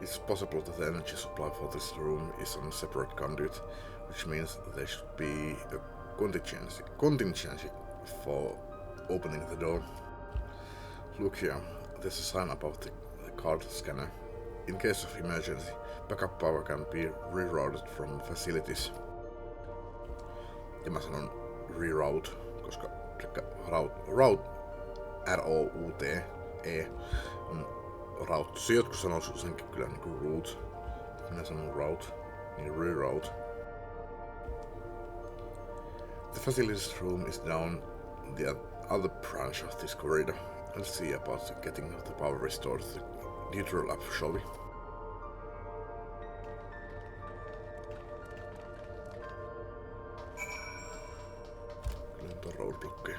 It's possible that the energy supply for this room is on a separate conduit, which means there should be a contingency for opening the door. Look here, there's a sign above the card scanner. In case of emergency, backup power can be rerouted from facilities. Ja mä sanon reroute, koska route R-O-U-T-E on route. Jotkut sanoo senkin kyllä niinku route. Minä sanon route, niin reroute. The facilities room is down the other branch of this corridor. Let's see about getting the power restored to the neutral lab, shall we? Kyllä nyt on roadblockia.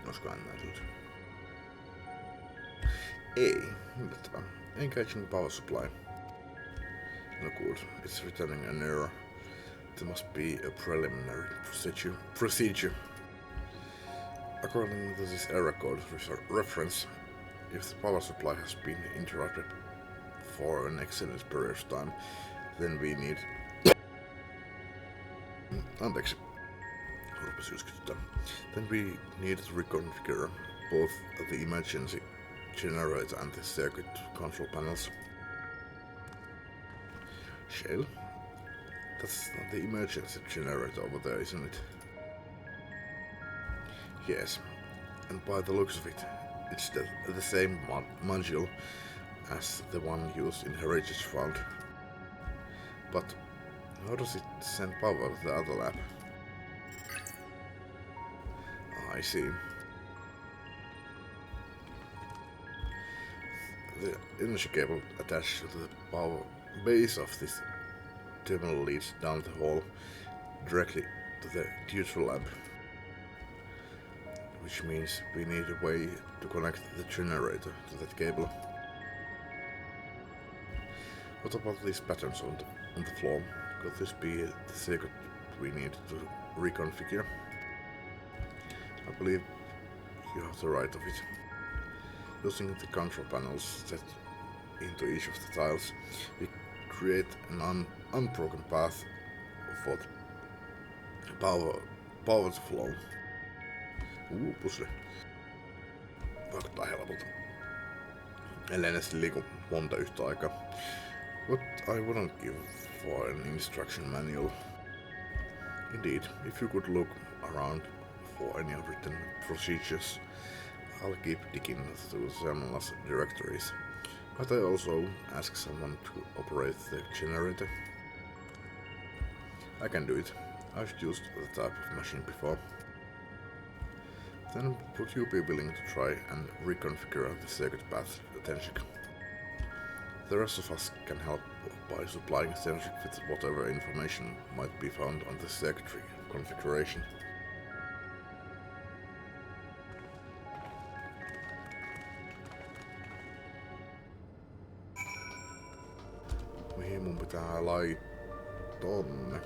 Olisikohan näytelty? Ei, yllättävää. Engaging power supply. No good, it's returning an error. There must be a preliminary procedure. According to this error code reference, if the power supply has been interrupted for an extended period of time, then we need... Anteeksi. Then we need to reconfigure both the emergency generator and the circuit control panels. Shale? That's the emergency generator over there, isn't it? Yes, and by the looks of it, it's the same module as the one used in Heritage Fund. But how does it send power to the other lab? I see. The energy cable attached to the power base of this terminal leads down the hall directly to the neutral lab, which means we need a way to connect the generator to that cable. What about these patterns on the floor? Could this be the circuit we need to reconfigure? I believe you have the right of it. Using the control panels set into each of the tiles, we create an unbroken path for the power to flow. Puzzle. Vaikuttaa helpolta. Ellei ne sitten liiku monta yhtä aikaa. What I wouldn't give for an instruction manual. Indeed, if you could look around for any written procedures, I'll keep digging through Zemla's directories. But I also ask someone to operate the generator. I can do it. I've used the type of machine before. Then would you be willing to try and reconfigure the circuit path Tenshik? The rest of us can help by supplying Tenshik with whatever information might be found on the circuitry configuration. Mihin mun pitää laittaa tonne?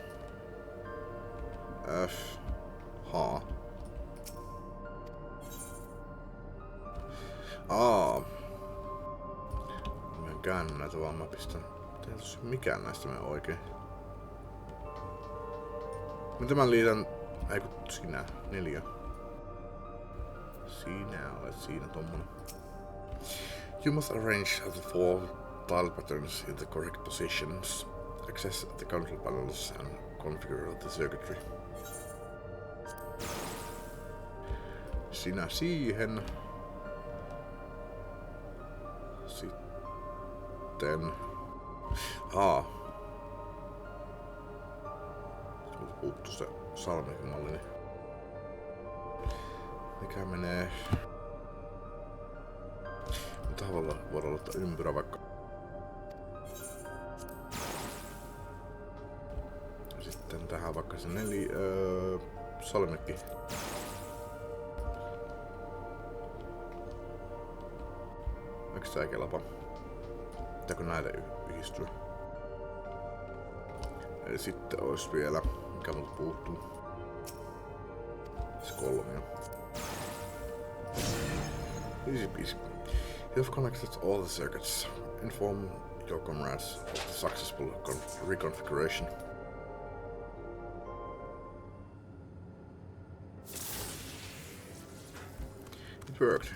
F. H. A. Mä en käännä näitä, vaan mä pistän... Tietysti mikään näistä mene oikein. Mitä mä liitän... Ei kun sinä. 4. Sinä olet siinä tommonen. You must arrange the 4 tile patterns in the correct positions. Access the control panels and configure the circuitry. Sinä siihen. sitten... Mut puuttuu se salmimalli, niin... Mikä menee... Mutta voidaan ottaa ympyrä vaikka. Sitten tähän vaikka se salmekki. Eikö tää kelpaa? Pitääkö näitä yhdistyä? Eli sitten ois vielä, mikä multa puuttuu. Se kolmio. Easy peasy. You have connected all the circuits. Inform your comrades of the successful reconfiguration. It worked.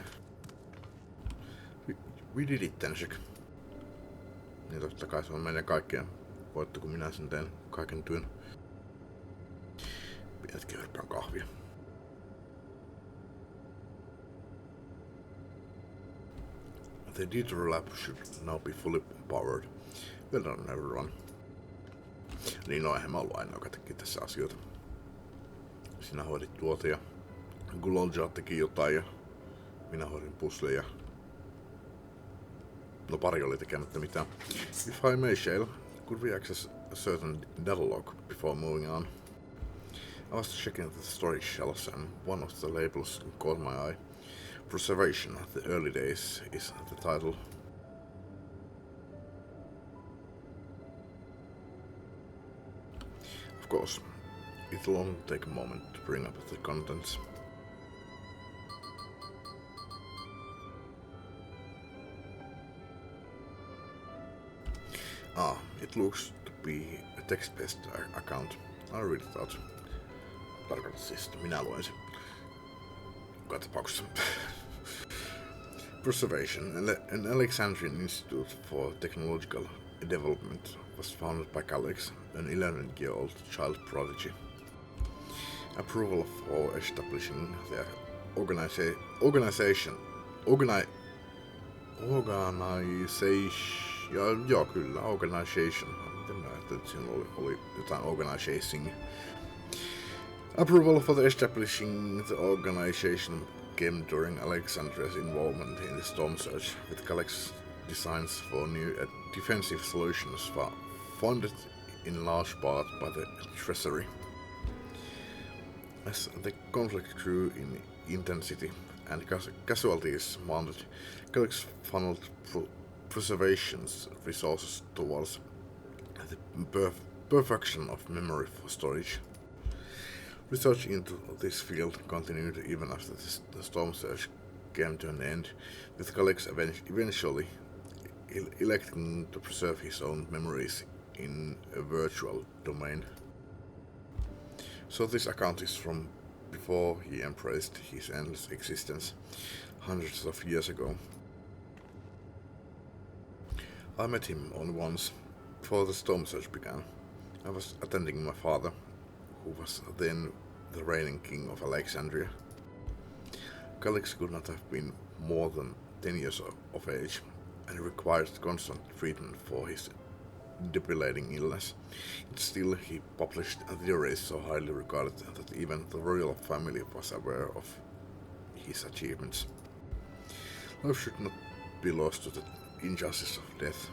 We did it, Tenshik. Niin totta kai se on meidän kaikkien voitto, kun minä sen teen kaiken työn. Pidätkin hörppään kahvia. The Dieter lab should now be fully powered. Well done, everyone. Niin no, eihän mä ollut ainoa, joka teki tässä asioita. Sinä hoidit tuota ja Gulolja teki jotain ja minä hoidin pusleja. No pari oli tekemättä mitään. If I may, Shale, could we access a certain dialogue before moving on? I was checking the storage shelves and one of the labels caught my eye. Preservation of the early days is the title. Of course, it'll only take a moment to bring up the contents. It looks to be a text-based account. I'll read it out. Tarkoitan siis, että minä luen sen. Joka tapauksessa. Preservation, an Alexandrian Institute for Technological Development, was founded by Calix, an 11-year-old child prodigy. Approval for establishing the organization. Miten mä ajattelin, että siinä oli jotain organization. Approval for the establishing the organization came during Alexandria's involvement in the storm surge, with Calix designs for new defensive solutions funded in large part by the Treasury. As the conflict grew in intensity and casualties mounted, Calix funneled preservation's resources towards the perfection of memory for storage. Research into this field continued even after the storm surge came to an end, with Calix eventually electing to preserve his own memories in a virtual domain. So this account is from before he embraced his endless existence, hundreds of years ago. I met him only once, before the storm surge began. I was attending my father, who was then the reigning king of Alexandria. Calix could not have been more than 10 years of age, and required constant treatment for his debilitating illness. Yet still, he published theories so highly regarded that even the royal family was aware of his achievements. Life should not be lost to the injustice of death.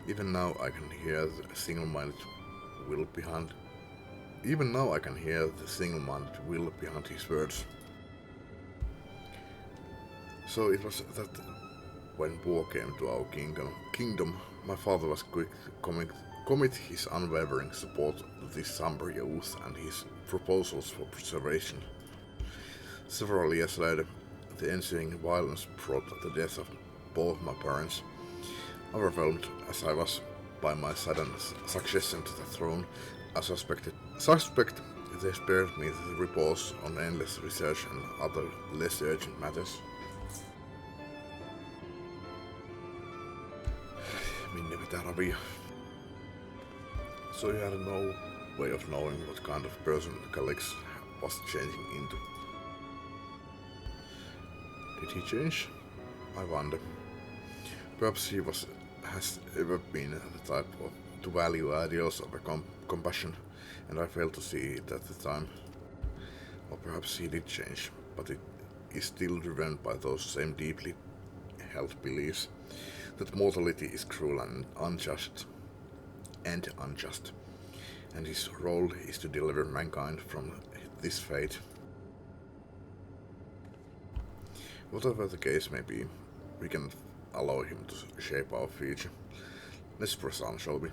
Even now I can hear the single-minded will behind his words. So it was that when war came to our kingdom, my father was quick to commit his unwavering support to this somber youth and his proposals for preservation. Several years later, the ensuing violence brought the death of both my parents. Overwhelmed as I was by my sudden succession to the throne, I suspect they spared me the repose on endless research and other less urgent matters. Minne pitää ravia. So you had no way of knowing what kind of person Calix was changing into. Did he change? I wonder. Perhaps he has ever been the type to value ideals of compassion, and I failed to see it at the time. Or perhaps he did change, but it is still driven by those same deeply held beliefs that mortality is cruel and unjust, and his role is to deliver mankind from this fate. Whatever the case may be, we can allow him to shape our future. Let's press on, shall we?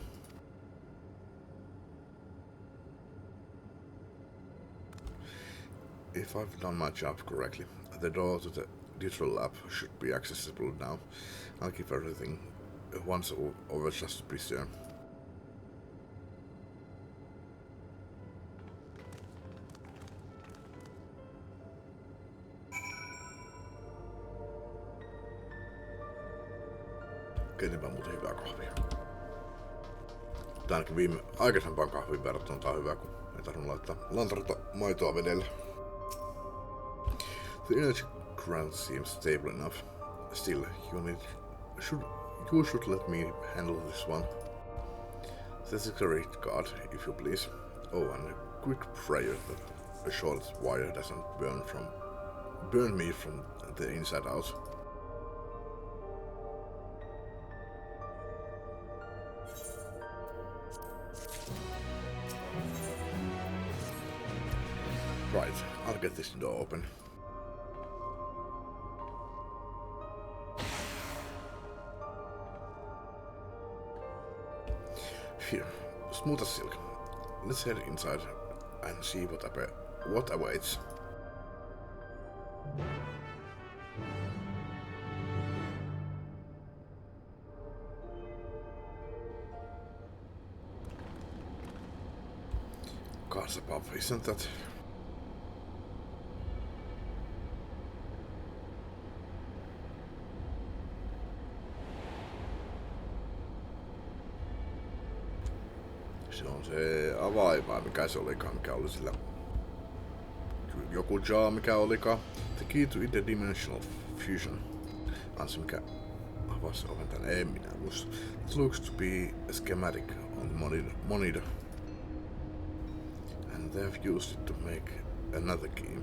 If I've done my job correctly, the door to the digital lab should be accessible now. I'll keep everything once over just to be sure. Keitinpä muuten hyvää kahvia. Tää ainakin aikaisempaan kahvin verrattuna tää on hyvä, kun ei tarvinnut laittaa lantarta maitoa vedelle. The energy ground seems stable enough. Still, you should let me handle this one. That's a great guard, if you please. Oh, and a quick prayer that a short wire doesn't burn me from the inside out. Right, I'll get this door open. Phew, smooth as silk. Let's head inside and see what awaits. Gods above, isn't that? Se on se avaima, mikä se olikaan, mikä oli sillä joku jaa, mikä olikaan. The key to interdimensional fusion. On se, mikä avasi oven tänne, ei minä muista. It looks to be a schematic on the monitor. And they have used it to make another key.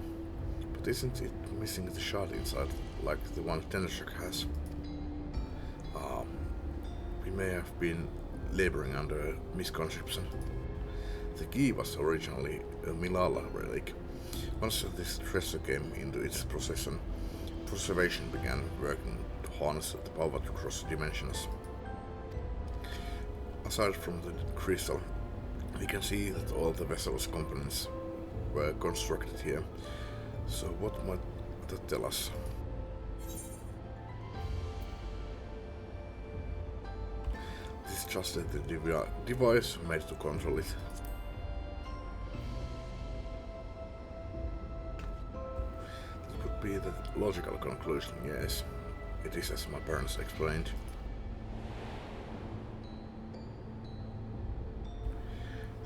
But isn't it missing the shard inside, like the one Teneshek has? We may have been laboring under a misconception. The key was originally a Milala relic. Once this treasure came into its preservation began working to harness the power to cross dimensions. Aside from the crystal, we can see that all the vessel's components were constructed here. So what might that tell us? This is just the device made to control it. That would be the logical conclusion, yes. It is as my parents explained.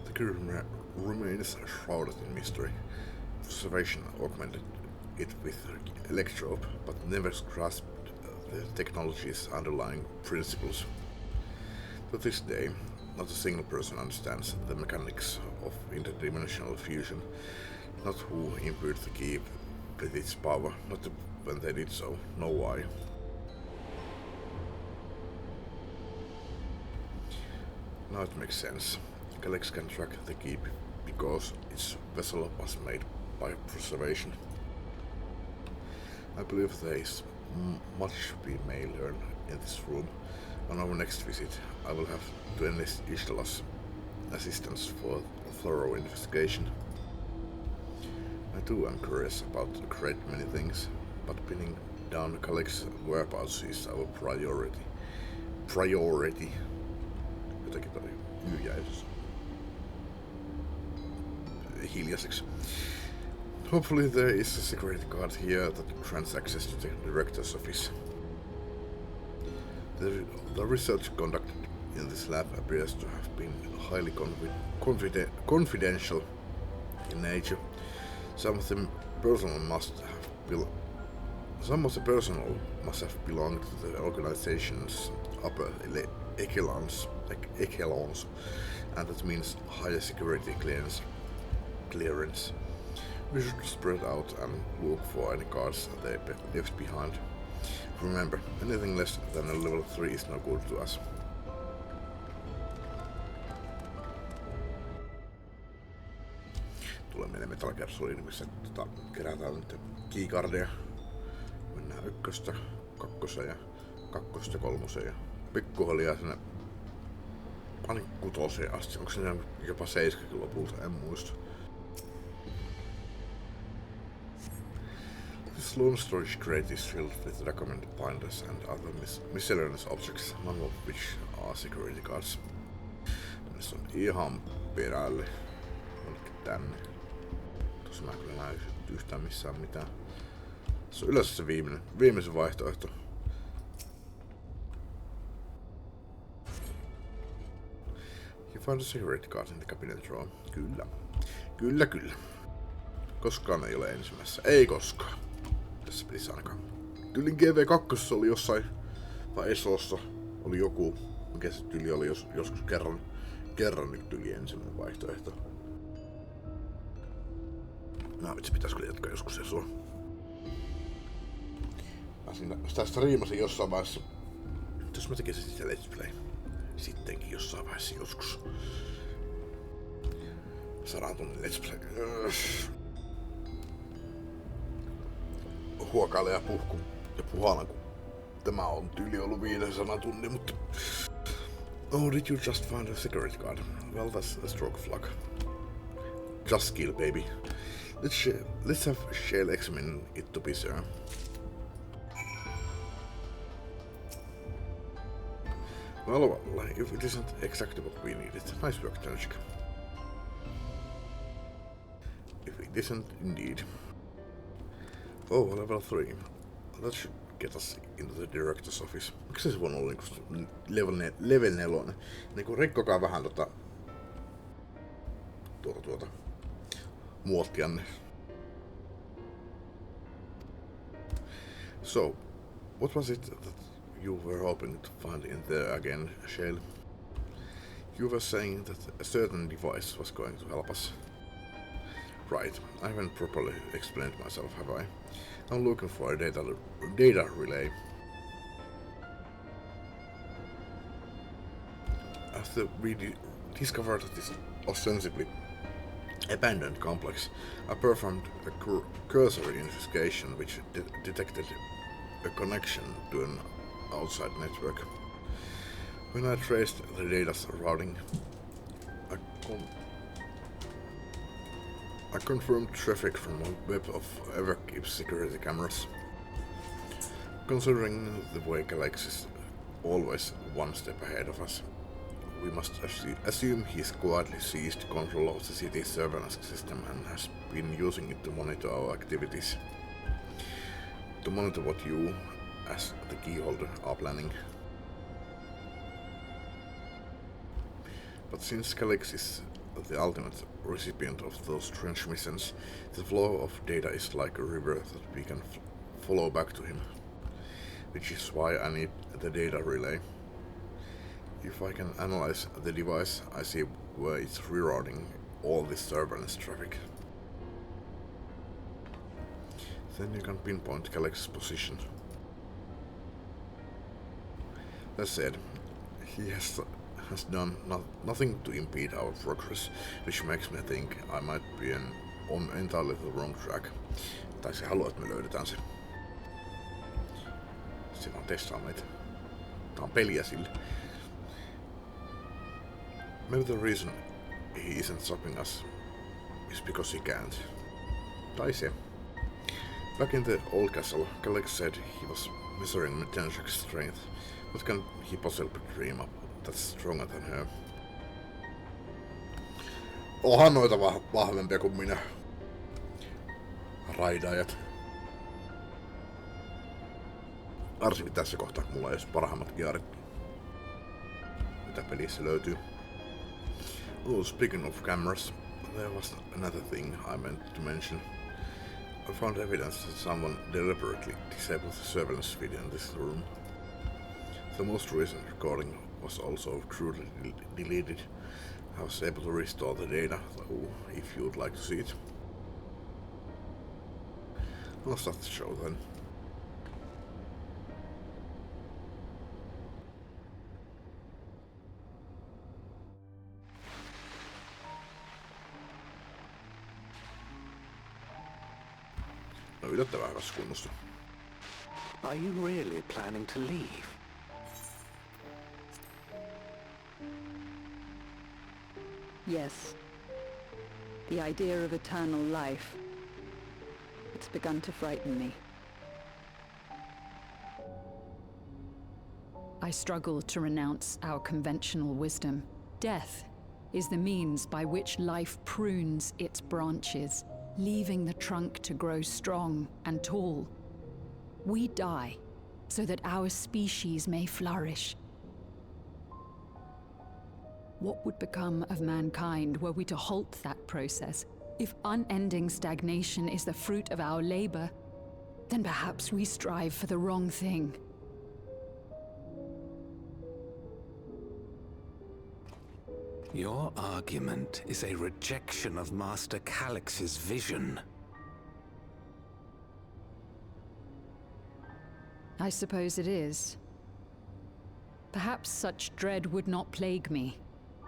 The key remains shrouded in mystery. Observation augmented it with electrobe, but never grasped the technology's underlying principles. To this day, not a single person understands the mechanics of interdimensional fusion, not who imbued the key with its power, not when they did so, nor why. Now it makes sense. Galax can track the key because its vessel was made by preservation. I believe there is much we may learn in this room. On our next visit, I will have to enlist Ishtala's assistance for a thorough investigation. I too am curious about a great many things, but pinning down Calix's whereabouts is our priority. Jotenkin toi jäi hiljaiseksi. Hopefully there is a security guard here that grants access to the director's office. The research conducted in this lab appears to have been highly confidential in nature. Something personal must have Some of the personnel must have belonged to the organization's upper echelons, and that means higher security clearance. We should spread out and look for any guards they left behind. Remember, anything less than a level 3 is no good to us. Tulee meille Metal Gear Solid, missä kerätään nyt keycardeja. Mennään 1, 2 ja 2 ja 3 ja pikkuhiljaa sinne aina 6 asti. Onko se jopa 7 lopulta, en muista. This lone storage crate is filled with recommended binders and other miscellaneous objects, none of which are security guards. Tässä on ihan perälle. Oletko tänne? Tuossa mä en kyllä näy yhtään missään mitään. Se on yleensä se viimeisen vaihtoehto. You found a security guard in the cabinet drawer. Kyllä. Kyllä. Koskaan ei ole ensimmäisessä. Ei koskaan. Tässä pelissä ainakaan. Tyylin GV2 oli jossain, vai Esossa oli joku, mikä se tyyli oli joskus kerran nyt tyyli ensimmäinen vaihtoehto. Vitsi, pitäis kyllä jatkaa joskus Esoa. Mä sitä striimasin jossain vaiheessa. Jos mä tekisin sitä Let's Play. Sittenkin jossain vaiheessa joskus. 100 tunnin Let's Play. Huokaile ja puhku ja puhana, kun tämä on tyyli ollut 500 tunnin, mutta... Oh, did you just find a security guard? Well, that's a stroke of luck. Just kill, baby. Let's have Shale examine it to be sure. Well, if it isn't exactly what we needed. Nice work, Tanjik. If it isn't, indeed. Oh, level 3. That should get us into the director's office. Miksi se voi olla level 4? Niinku rikkokaa vähän tuota muottianne. So, what was it that you were hoping to find in there again, Shale? You were saying that a certain device was going to help us. Right, I haven't properly explained myself, have I? I'm looking for a data relay. After we discovered this ostensibly abandoned complex, I performed a cursory investigation which detected a connection to an outside network. When I traced the data's routing, I confirmed traffic from a web of Everkeep's security cameras. Considering the way Galaxy is always one step ahead of us, we must assume he's quietly seized control of the city's surveillance system and has been using it to monitor our activities. To monitor what you, as the keyholder, are planning. But since Galaxy is the ultimate recipient of those transmissions, the flow of data is like a river that we can follow back to him. Which is why I need the data relay. If I can analyze the device, I see where it's rerouting all this surveillance traffic. Then you can pinpoint Galaxy's position. That said, he has done nothing to impede our progress, which makes me think I might be on entirely the wrong track. Tai se haluaa, että me löydetään se. Se vaan testaa meitä. Tää on peliä sille. Maybe the reason he isn't stopping us is because he can't. Tai se. Back in the old castle, Galaxy said he was measuring Tanjak's strength. What can he possibly dream up that's stronger than her? Onhan noita vahvempia kuin minä. Raidaajat. Varsinkin tässä kohtaa, kun mulla ei ole parhaimmat gearit. Mitä pelissä löytyy. Oh, speaking of cameras, there was another thing I meant to mention. I found evidence that someone deliberately disabled the surveillance video in this room. The most recent recording was also crudely deleted. I was able to restore the data, though, if you'd like to see it. I'll start the show then. No, yllättävän hyvässä kunnossa. Are you really planning to leave? Yes. The idea of eternal life. It's begun to frighten me. I struggle to renounce our conventional wisdom. Death is the means by which life prunes its branches, leaving the trunk to grow strong and tall. We die so that our species may flourish. What would become of mankind were we to halt that process? If unending stagnation is the fruit of our labor, then perhaps we strive for the wrong thing. Your argument is a rejection of Master Calix's vision. I suppose it is. Perhaps such dread would not plague me,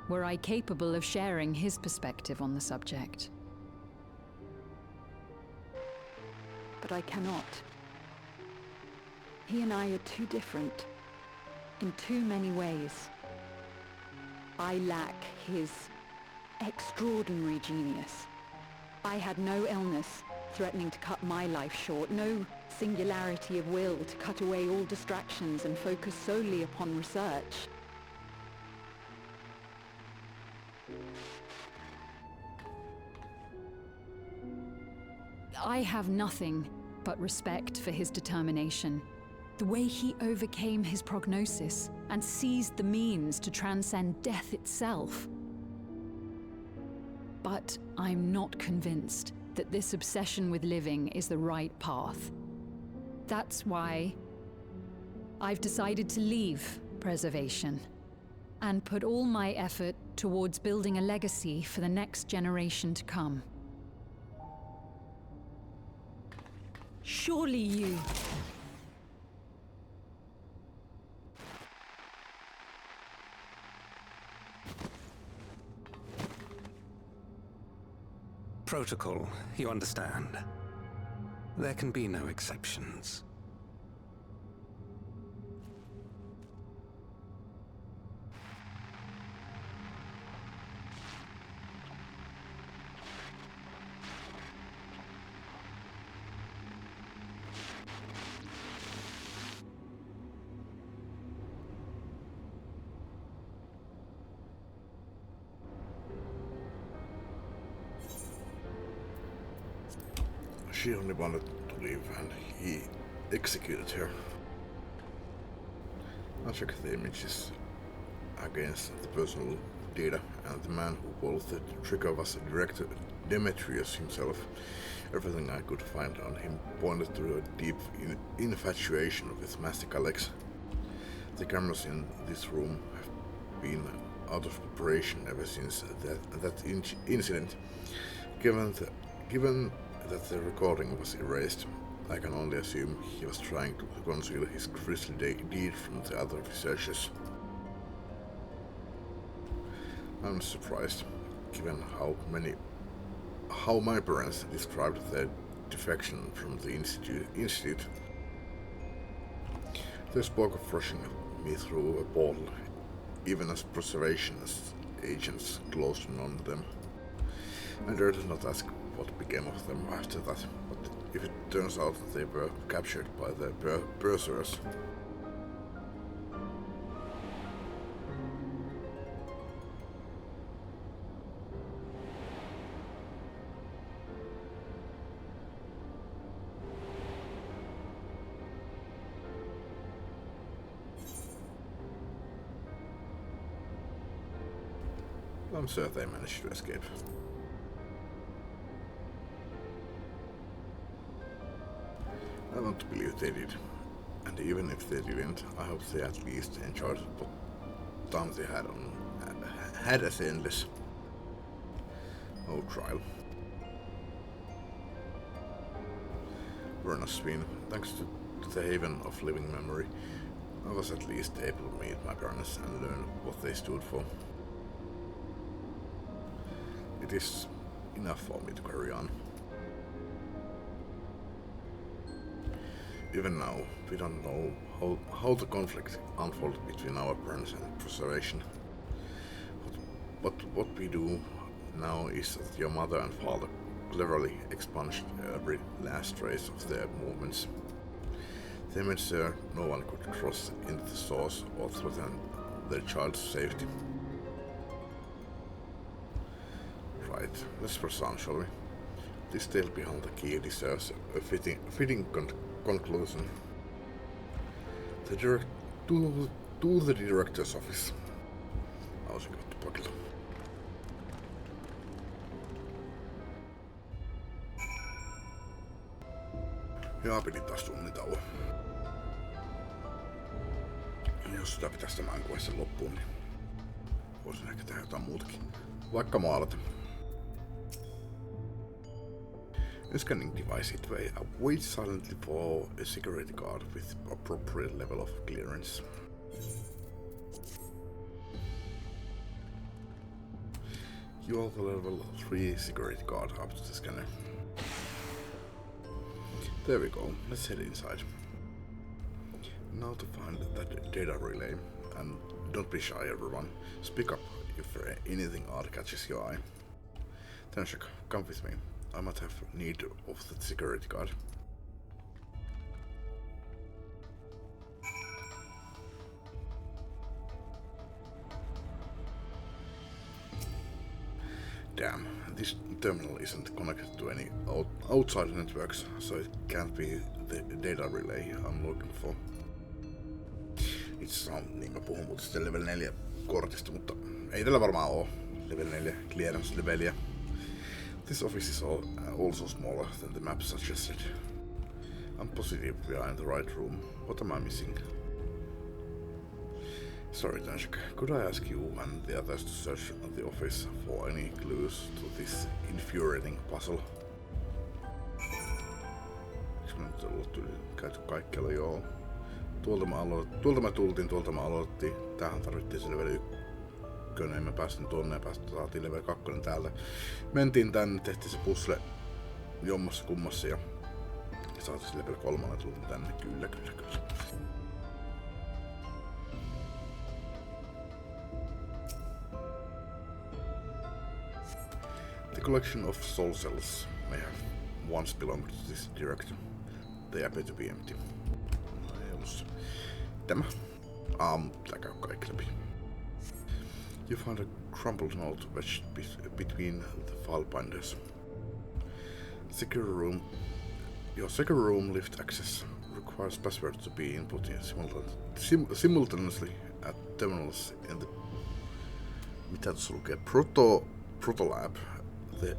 were I capable of sharing his perspective on the subject. But I cannot. He and I are too different, in too many ways. I lack his extraordinary genius. I had no illness threatening to cut my life short, no singularity of will to cut away all distractions and focus solely upon research. I have nothing but respect for his determination. The way he overcame his prognosis and seized the means to transcend death itself. But I'm not convinced that this obsession with living is the right path. That's why I've decided to leave preservation and put all my effort towards building a legacy for the next generation to come. Surely you... Protocol, you understand. There can be no exceptions. She only wanted to leave and he executed her. I checked the images against the personal data, and the man who pulled the trigger was Director Demetrius himself. Everything I could find on him pointed to a deep infatuation with Master Calix. The cameras in this room have been out of operation ever since that incident. Given that the recording was erased, I can only assume he was trying to conceal his grisly deed from the other researchers. I'm surprised, given how my parents described their defection from the institute. They spoke of rushing me through a portal, even as preservationist agents close to none of them. I dared not ask what became of them after that, but if it turns out that they were captured by the pursuers, I'm certain they managed to escape. I want to believe they did. And even if they didn't, I hope they at least enjoyed what time they had as endless. Oh, trial. Verna's Sween, thanks to the Haven of Living Memory, I was at least able to meet my parents and learn what they stood for. It is enough for me to carry on. Even now, we don't know how the conflict unfolded between our parents and preservation. But what we do now is that your mother and father cleverly expunged every last trace of their movements. They made sure no one could cross into the source or threaten their child's safety. Right, let's press on, shall we? This tale behind the key deserves a fitting conclusion. To the director's office. Olisin kautta pakilla. Ja pidin taas tunnitauon. Jos sitä pitäisi tämän kohdassa loppuun, niin voisin ehkä tehdä jotain muutakin. Vaikka maalata. A scanning device waits silently for a security guard with appropriate level of clearance. You are the level 3 security guard up to the scanner. There we go, let's head inside. Now to find that data relay, and don't be shy everyone, speak up if anything odd catches your eye. Tenshik, come with me. I might have need of the security guard. Damn, this terminal isn't connected to any outside networks, so it can't be the data relay I'm looking for. Itse asiassa niin mä puhun muuten sitten level 4 kortista, mutta ei tällä varmaan oo level 4 clearance leveliä. This office is also smaller than the map suggested. I'm positive we are in the right room. What am I missing? Sorry, Tanshik. Could I ask you and the others to search the office for any clues to this infuriating puzzle? Eikö me nyt ollut käyty kaikkialla? Joo. Tuolta me aloitettiin. Tähän tarvittiin se level 1. Me päästiin tuonne ja saatiin level 2 täältä. Mentiin tänne, tehtiin se puzzle jommassa kummassa ja saatiin se level 3 ja tultiin tänne. Kyllä. The collection of soul cells may have once belonged to this director. They appear to be empty. Tämä. Tää käy kaikki läpi. You find a crumpled note wedged between the file binders. Your secure room lift access requires password to be input simultaneously at terminals in the mitä tuossa lukee? Proto Lab, the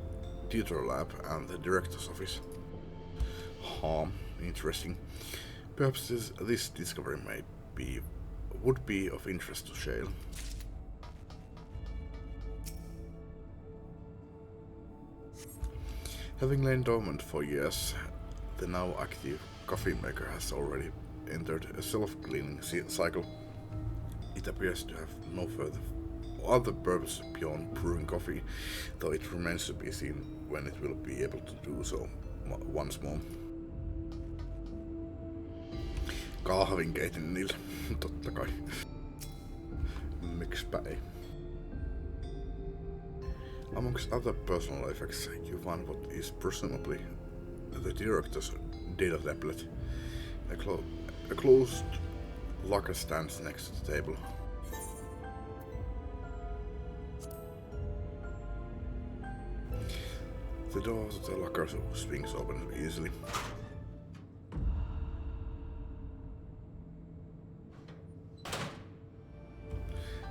Tutor Lab and the Director's Office. Interesting. Perhaps this discovery would be of interest to Shale. Having lain dormant for years, the now active coffee maker has already entered a self-cleaning cycle. It appears to have no other purpose beyond brewing coffee, though it remains to be seen when it will be able to do so once more. Kahvinkeitin niillä, totta kai. Miksipä ei. Amongst other personal effects, you find what is presumably the director's data tablet. A closed locker stands next to the table. The door to the locker swings open easily.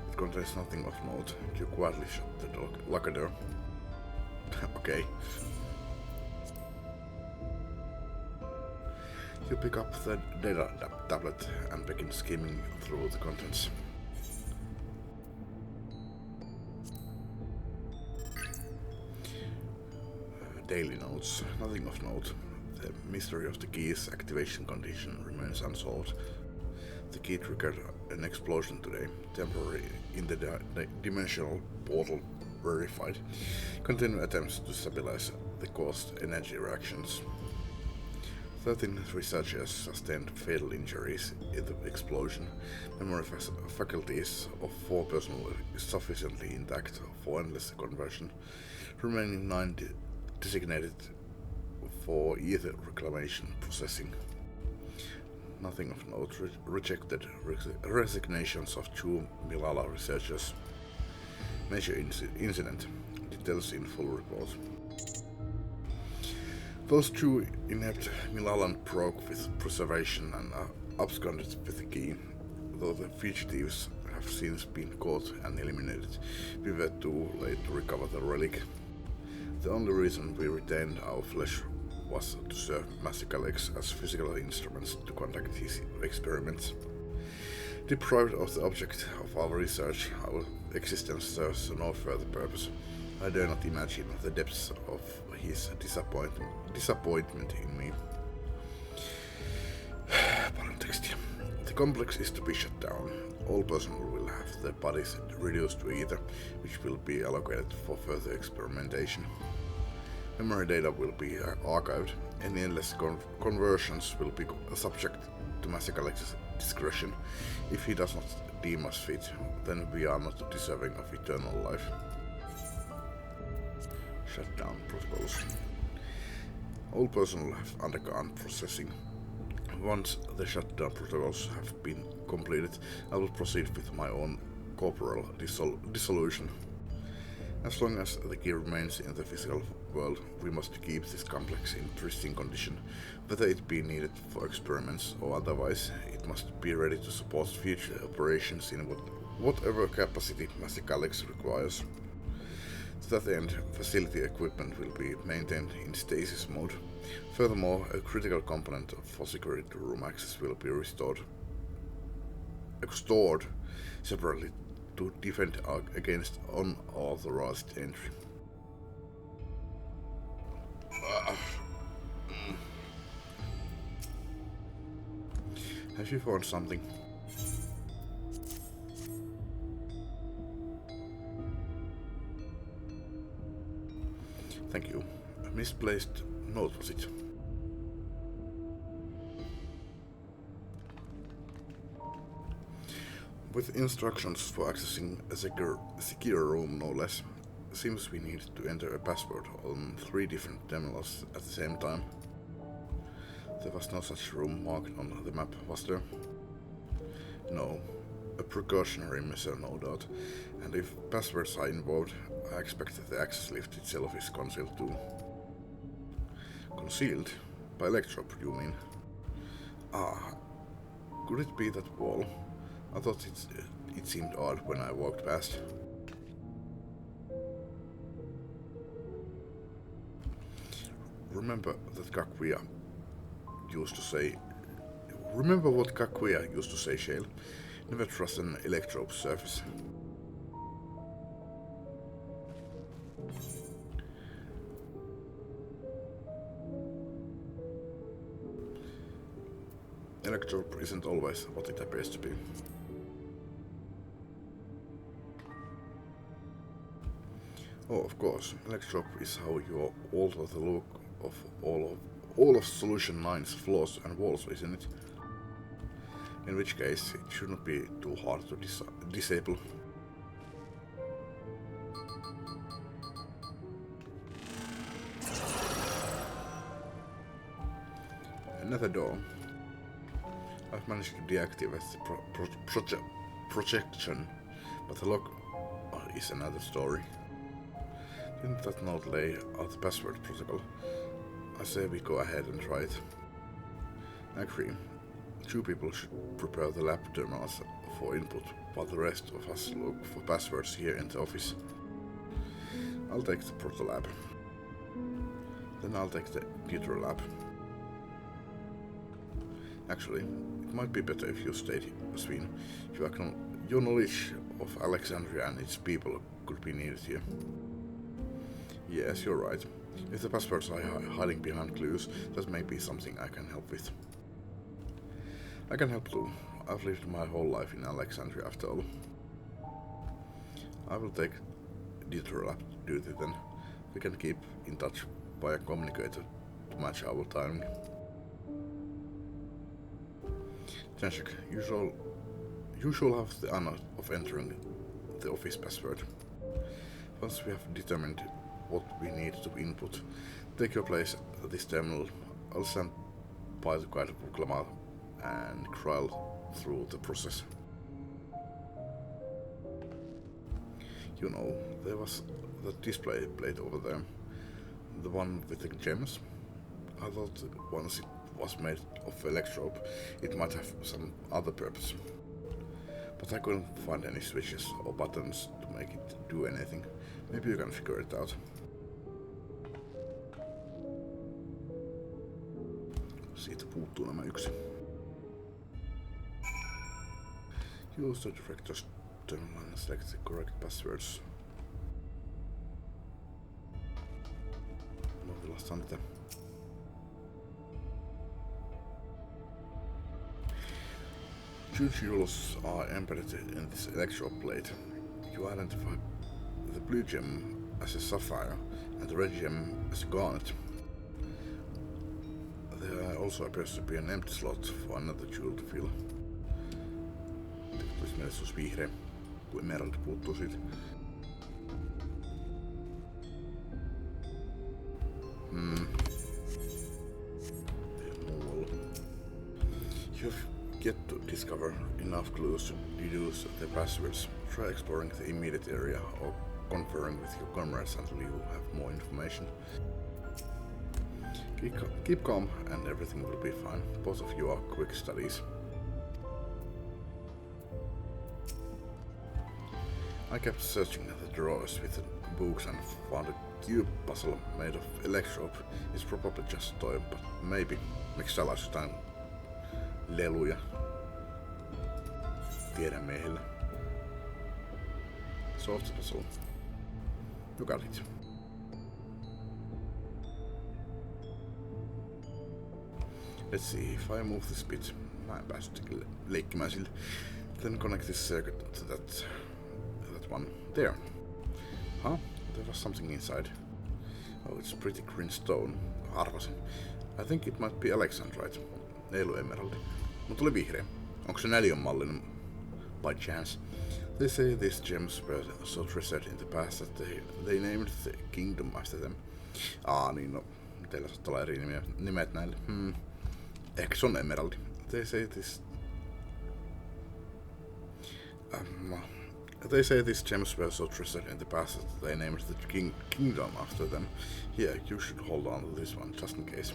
It contains nothing of note. You quietly shut the locker door. Okay. You pick up the data tablet and begin skimming through the contents. Daily notes. Nothing of note. The mystery of the key's activation condition remains unsolved. The key triggered an explosion today. Temporary interdimensional portal verified. Continued attempts to stabilize the caused energy reactions. 13 researchers sustained fatal injuries in the explosion. Memory faculties of 4 personnel is sufficiently intact for endless conversion. Remaining 9 designated for ether reclamation processing. Nothing of note. Rejected resignations of 2 Milala researchers. Major incident. Details in full report. Those 2 inept Milalan broke with preservation and absconded with the key. Though the fugitives have since been caught and eliminated, we were too late to recover the relic. The only reason we retained our flesh was to serve Masicalex as physical instruments to conduct his experiments. Deprived of the object of our research, our existence serves no further purpose. I dare not imagine the depths of his disappointment in me. The complex is to be shut down. All personnel will have their bodies reduced to ether, which will be allocated for further experimentation. Memory data will be archived. Any endless conversions will be subject to Masicalex's discretion. If he does not deem us fit, then we are not deserving of eternal life. Shutdown protocols. All personnel have undergone processing. Once the shutdown protocols have been completed, I will proceed with my own corporal dissolution. As long as the key remains in the physical world, we must keep this complex in pristine condition. Whether it be needed for experiments or otherwise, it must be ready to support future operations in whatever capacity Masicalex requires. To that end, facility equipment will be maintained in stasis mode. Furthermore, a critical component for security room access will be stored separately to defend against unauthorized entry. Have you found something? Thank you. A misplaced note, was it? With instructions for accessing a secure room, no less, seems we need to enter a password on 3 different terminals at the same time. There was no such room marked on the map, was there? No. A precautionary measure, no doubt. And if passwords are involved, I expect that the access lift itself is concealed too. Concealed? By electrope, you mean? Ah, could it be that wall? I thought it seemed odd when I walked past. Remember what Kakuya used to say, Shale? Never trust an electrope surface. Electrope isn't always what it appears to be. Oh, of course, electrope is how you alter the look of all of Solution 9's floors and walls, isn't it? In which case, it should not be too hard to disable. Another door. I've managed to deactivate the projection, but the lock is another story. Didn't that note lay out the password protocol? I say we go ahead and try it. I agree. 2 people should prepare the lab terminals for input, while the rest of us look for passwords here in the office. I'll take the proto lab. Then I'll take the computer lab. Actually, it might be better if you stayed, Sween. Your knowledge of Alexandria and its people could be needed here. Yes, you're right. If the passwords are hiding behind clues, that may be something I can help with. I can help too. I've lived my whole life in Alexandria after all. I will take detour duty then. We can keep in touch via communicator to match our timing. Janshik, you shall have the honor of entering the office password. Once we have determined what we need to input, take your place at this terminal. I'll stand by the guidebook Lamar and crawl through the process. You know, there was that display plate over there, the one with the gems. I thought once it was made of electrode, it might have some other purpose. But I couldn't find any switches or buttons to make it do anything. Maybe you can figure it out. Siitä puuttuu nämä yksi. Use the director's terminal and select the correct passwords. No, vilastaan tätä. Two jewels are embedded in this electrode plate. You identify the blue gem as a sapphire and the red gem as a garnet. There also appears to be an empty slot for another jewel to fill. Tulisi mielessä se olisi vihreä, kun emeraldi puuttuu siitä. You've yet to discover enough clues to deduce the passwords. Try exploring the immediate area or conferring with your comrades until you have more information. Keep calm and everything will be fine. Both of you are quick studies. I kept searching the drawers with the books and found a cube puzzle made of electrode. It's probably just a toy, but maybe. Miksi salaisi jotain leluja tiedemiehillä? Solve the puzzle. You got it. Let's see, if I move this bit, mä en päässyt leikkimään sille. Then connect this circuit to that one. There. Huh? There was something inside. Oh, it's pretty green stone. Arvasin. I think it might be Alexandrite. Ei ollut emeraldi. Mutta oli vihreä. Onko se neliön mallinen? By chance. They say these gems were so treasured in the past that they named the kingdom after them. Niin no. Teillä saattaa olla eri nimet näille. Ehkä se on emeraldi. They say these gems were so treasured in the past that they named the kingdom after them. Yeah, you should hold on to this one, just in case.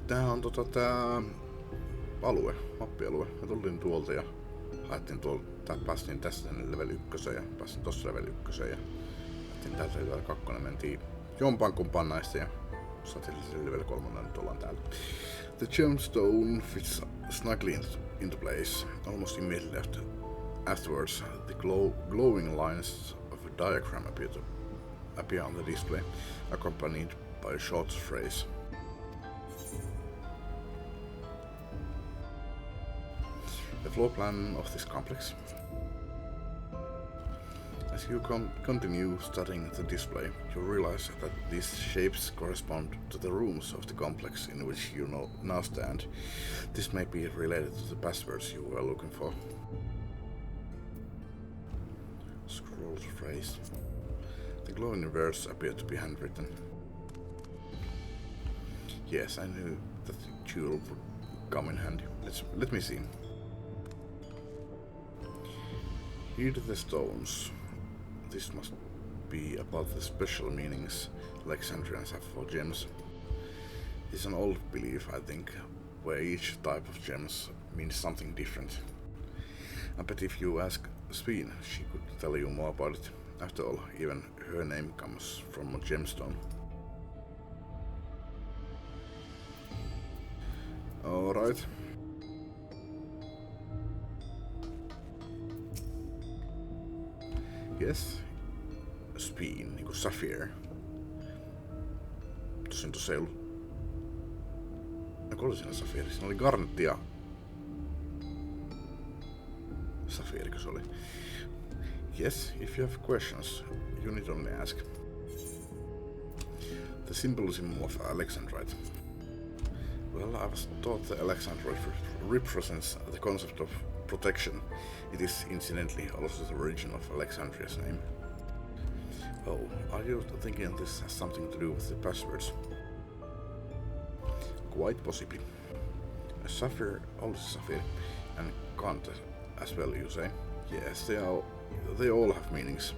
Tää on tää alue, mappialue. Me tultiin tuolta ja haettiin tuolta, päästiin tästä tänne level 1 ja päästiin tossa level 1 ja haettiin täältä level 2, mentiin jompaan kumpaan näistä ja saatiin level 3, nyt ollaan täällä. The gemstone fits snugly into place. Almost immediately afterwards, the glowing lines of a diagram appear on the display, accompanied by a short phrase. The floor plan of this complex. As you continue studying the display, you realize that these shapes correspond to the rooms of the complex in which you now stand. This may be related to the passwords you were looking for. Scroll phrase. The glowing words appear to be handwritten. Yes, I knew that the jewel would come in handy. Let me see. Heed the stones. This must be about the special meanings Alexandrians have for gems. It's an old belief, I think, where each type of gems means something different. I bet if you ask Sveen, she could tell you more about it. After all, even her name comes from a gemstone. Alright. Yes. Speen, niinku Sapphire. Tosin tossa ei ollut... Onko oli siinä Sapphire? Siinä oli Garnetti ja... Sapphire, se oli. Yes, if you have questions, you need only ask. The symbolism of Alexandrite. Well, I was taught that Alexandrite represents the concept of protection. It is incidentally also the origin of Alexandria's name. Oh, are you thinking this has something to do with the passwords? Quite possibly. A sapphire, also sapphire, and Kant as well, you say? Yes, they all have meanings.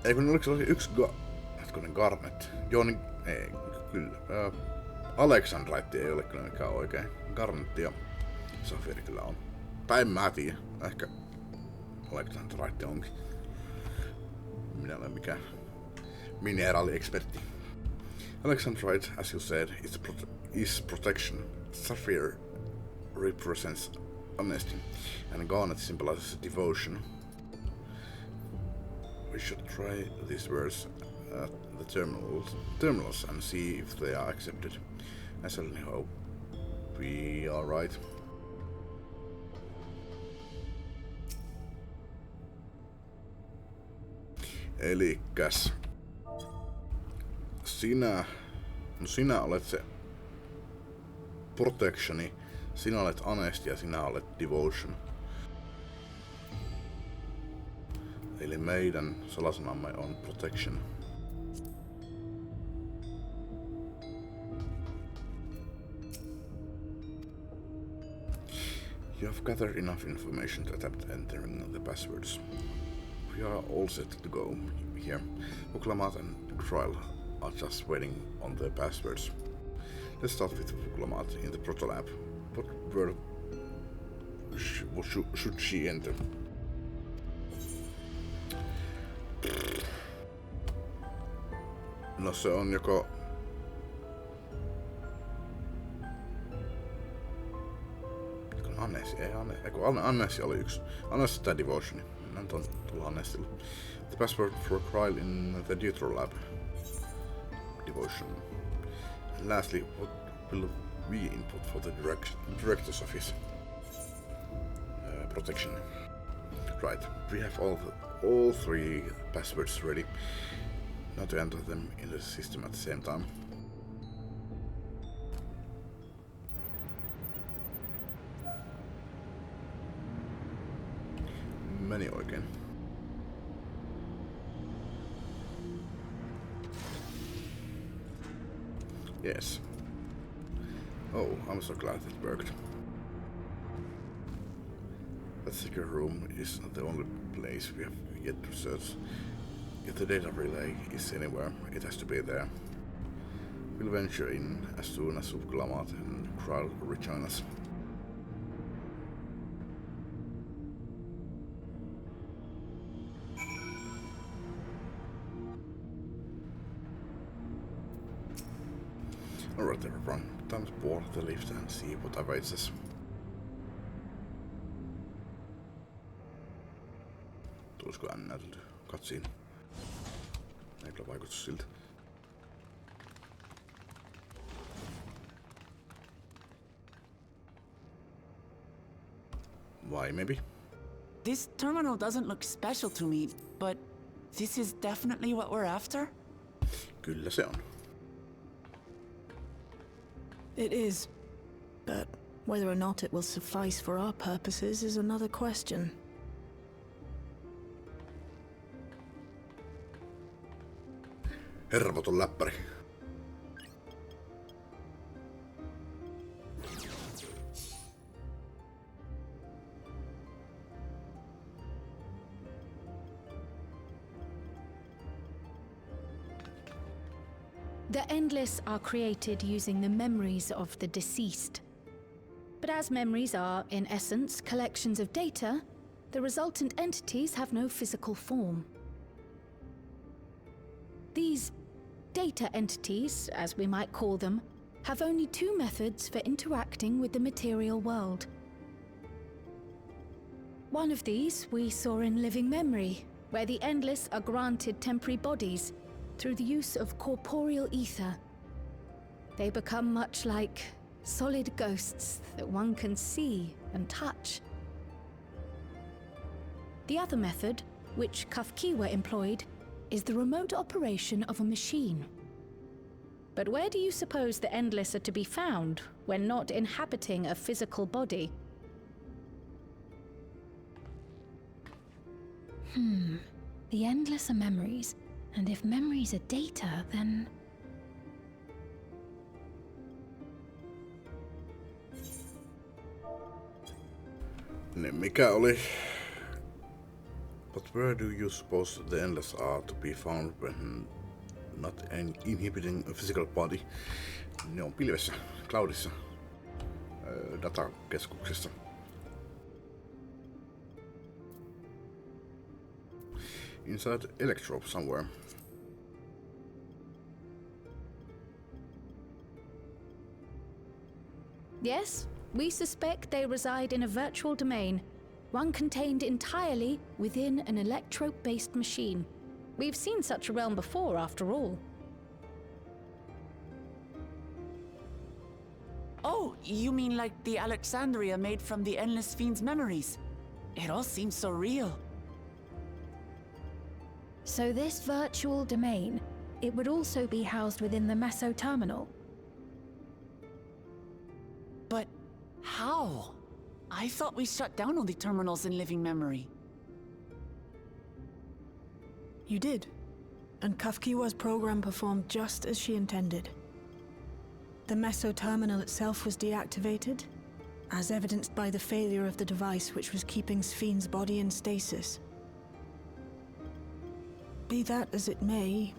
Ei kun oliko se yksi Garnet? Joo, niin, ei, kyllä. Alexandrite ei ole kyllä mikään oikein. Garnetti ja Sapphire kyllä on. Tai en mä tiedä. Ehkä Alexandrite onkin. Minä olen mikään mineraaliekspertti. Alexandrite, as you said, is protection. Sapphire represents honesty, and Garnet symbolizes devotion. We should try these words at the terminals and see if they are accepted. I certainly hope we are right. Elikäs sinä olet se protectioni, sinä olet honesty ja sinä olet devotion. Eli meidän salasanamme on protection. You have gathered enough information to attempt entering the passwords. We are all set to go here. Vuklamat and Trial are just waiting on the passwords. Let's start with Vuklamat in the Proto Lab. What word should she enter? No se on joko... Annessi oli yksi. Annessi tai Devotion. Mennään tuolla Annessilla. The password for a trial in the Deutero Lab. Devotion. And lastly, what will we input for the director's office? Protection. Right. We have all three passwords ready. Now to enter them in the system at the same time. Meni oikein. Yes. Oh, I'm so glad it worked. That secret room is not the only place we have yet to search. If the data relay is anywhere, it has to be there. We'll venture in as soon as Vuklamat and Kral rejoin us. Alright everyone, time to board the lift and see what awaits us. Tulisiko näytelty? Katsiin. Ei kyllä vaikuta siltä. Why maybe? This terminal doesn't look special to me, but this is definitely what we're after? Kyllä se on. It is, but whether or not it will suffice for our purposes is another question. Hervoton läppäri. The Endless are created using the memories of the deceased. But as memories are, in essence, collections of data, the resultant entities have no physical form. These data entities, as we might call them, have only two methods for interacting with the material world. One of these we saw in Living Memory, where the Endless are granted temporary bodies through the use of corporeal ether. They become much like solid ghosts that one can see and touch. The other method, which Kafkiwa employed, is the remote operation of a machine. But where do you suppose the Endless are to be found when not inhabiting a physical body? The Endless are memories, and if memories are data, then... Niin mikä oli? But where do you suppose the Endless are to be found when not inhibiting a physical body? Ne on pilvessä, cloudissa, datakeskuksessa. Inside Electrope somewhere. Yes, we suspect they reside in a virtual domain, one contained entirely within an electrope-based machine. We've seen such a realm before, after all. Oh, you mean like the Alexandria made from the Endless Fiend's memories? It all seems so real. So this virtual domain, it would also be housed within the Meso terminal? But how? I thought we shut down all the terminals in Living Memory. You did. And Kafkiwa's program performed just as she intended. The Meso terminal itself was deactivated, as evidenced by the failure of the device which was keeping Sfien's body in stasis. Be that as it may,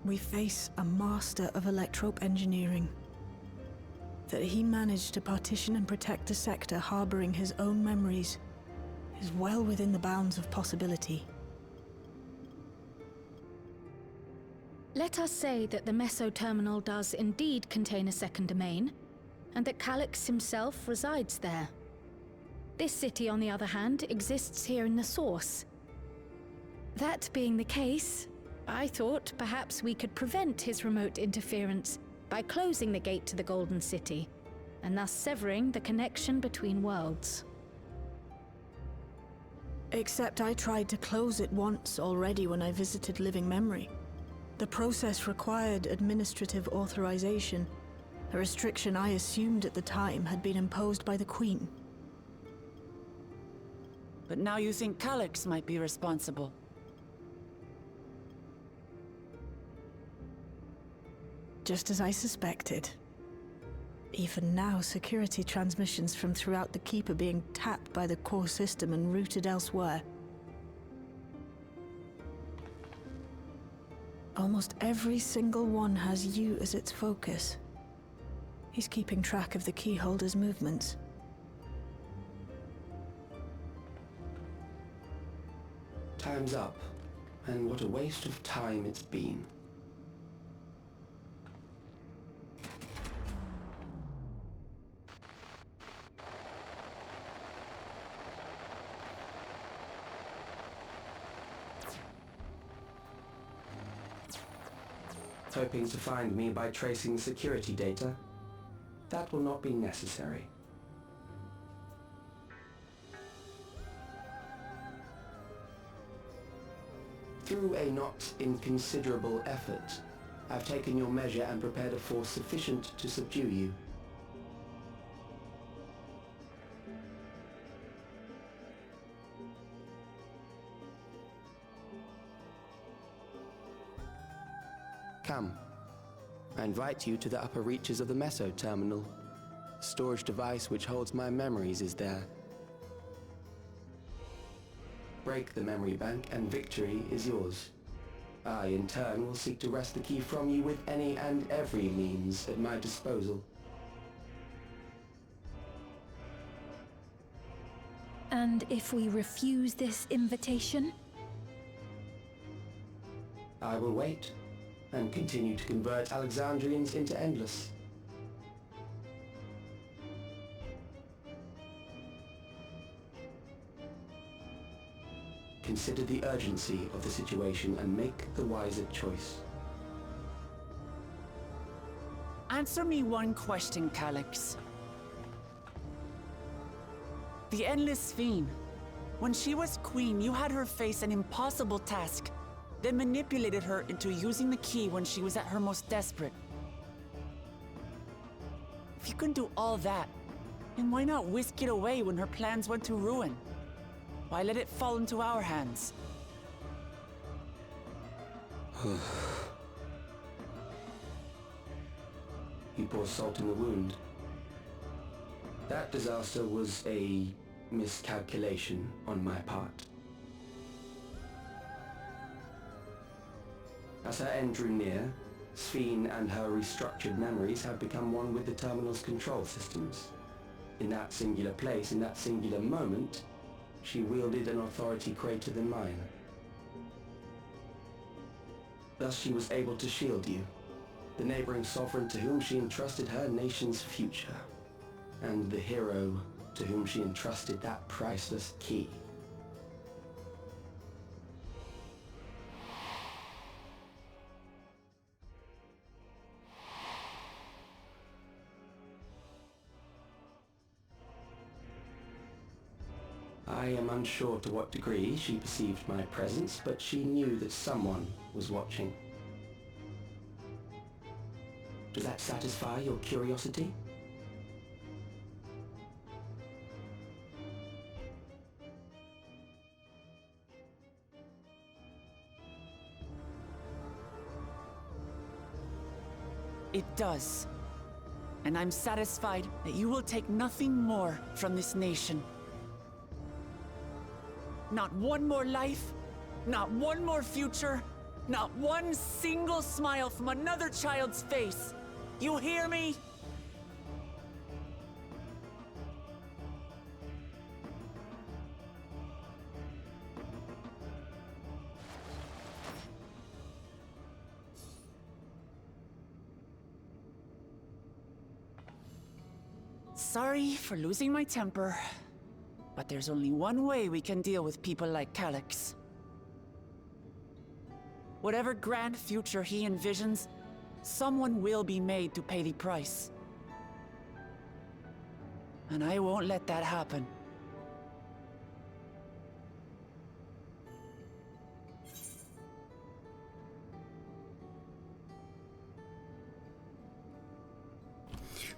we face a master of electrope engineering. That he managed to partition and protect the sector harboring his own memories is well within the bounds of possibility. Let us say that the Meso terminal does indeed contain a second domain, and that Calyx himself resides there. This city, on the other hand, exists here in the source. That being the case, I thought perhaps we could prevent his remote interference by closing the gate to the Golden City, and thus severing the connection between worlds. Except I tried to close it once already when I visited Living Memory. The process required administrative authorization, a restriction I assumed at the time had been imposed by the Queen. But now you think Calyx might be responsible. Just as I suspected. Even now, security transmissions from throughout the Keep are being tapped by the core system and routed elsewhere. Almost every single one has you as its focus. He's keeping track of the keyholder's movements. Time's up, and what a waste of time it's been. Hoping to find me by tracing security data? That will not be necessary. Through a not inconsiderable effort, I've taken your measure and prepared a force sufficient to subdue you. Come. I invite you to the upper reaches of the Meso terminal. The storage device which holds my memories is there. Break the memory bank and victory is yours. I, in turn, will seek to wrest the key from you with any and every means at my disposal. And if we refuse this invitation? I will wait, and continue to convert Alexandrians into Endless. Consider the urgency of the situation and make the wiser choice. Answer me one question, Calyx. The Endless Fiend. When she was queen, you had her face an impossible task, then manipulated her into using the key when she was at her most desperate. If you can do all that, then why not whisk it away when her plans went to ruin? Why let it fall into our hands? You pour salt in the wound. That disaster was a miscalculation on my part. As her end drew near, Sphene and her restructured memories have become one with the Terminal's control systems. In that singular place, in that singular moment, she wielded an authority greater than mine. Thus she was able to shield you, the neighboring sovereign to whom she entrusted her nation's future, and the hero to whom she entrusted that priceless key. I am unsure to what degree she perceived my presence, but she knew that someone was watching. Does that satisfy your curiosity? It does. And I'm satisfied that you will take nothing more from this nation. Not one more life, not one more future, not one single smile from another child's face. You hear me? Sorry for losing my temper. But there's only one way we can deal with people like Calyx. Whatever grand future he envisions, someone will be made to pay the price. And I won't let that happen.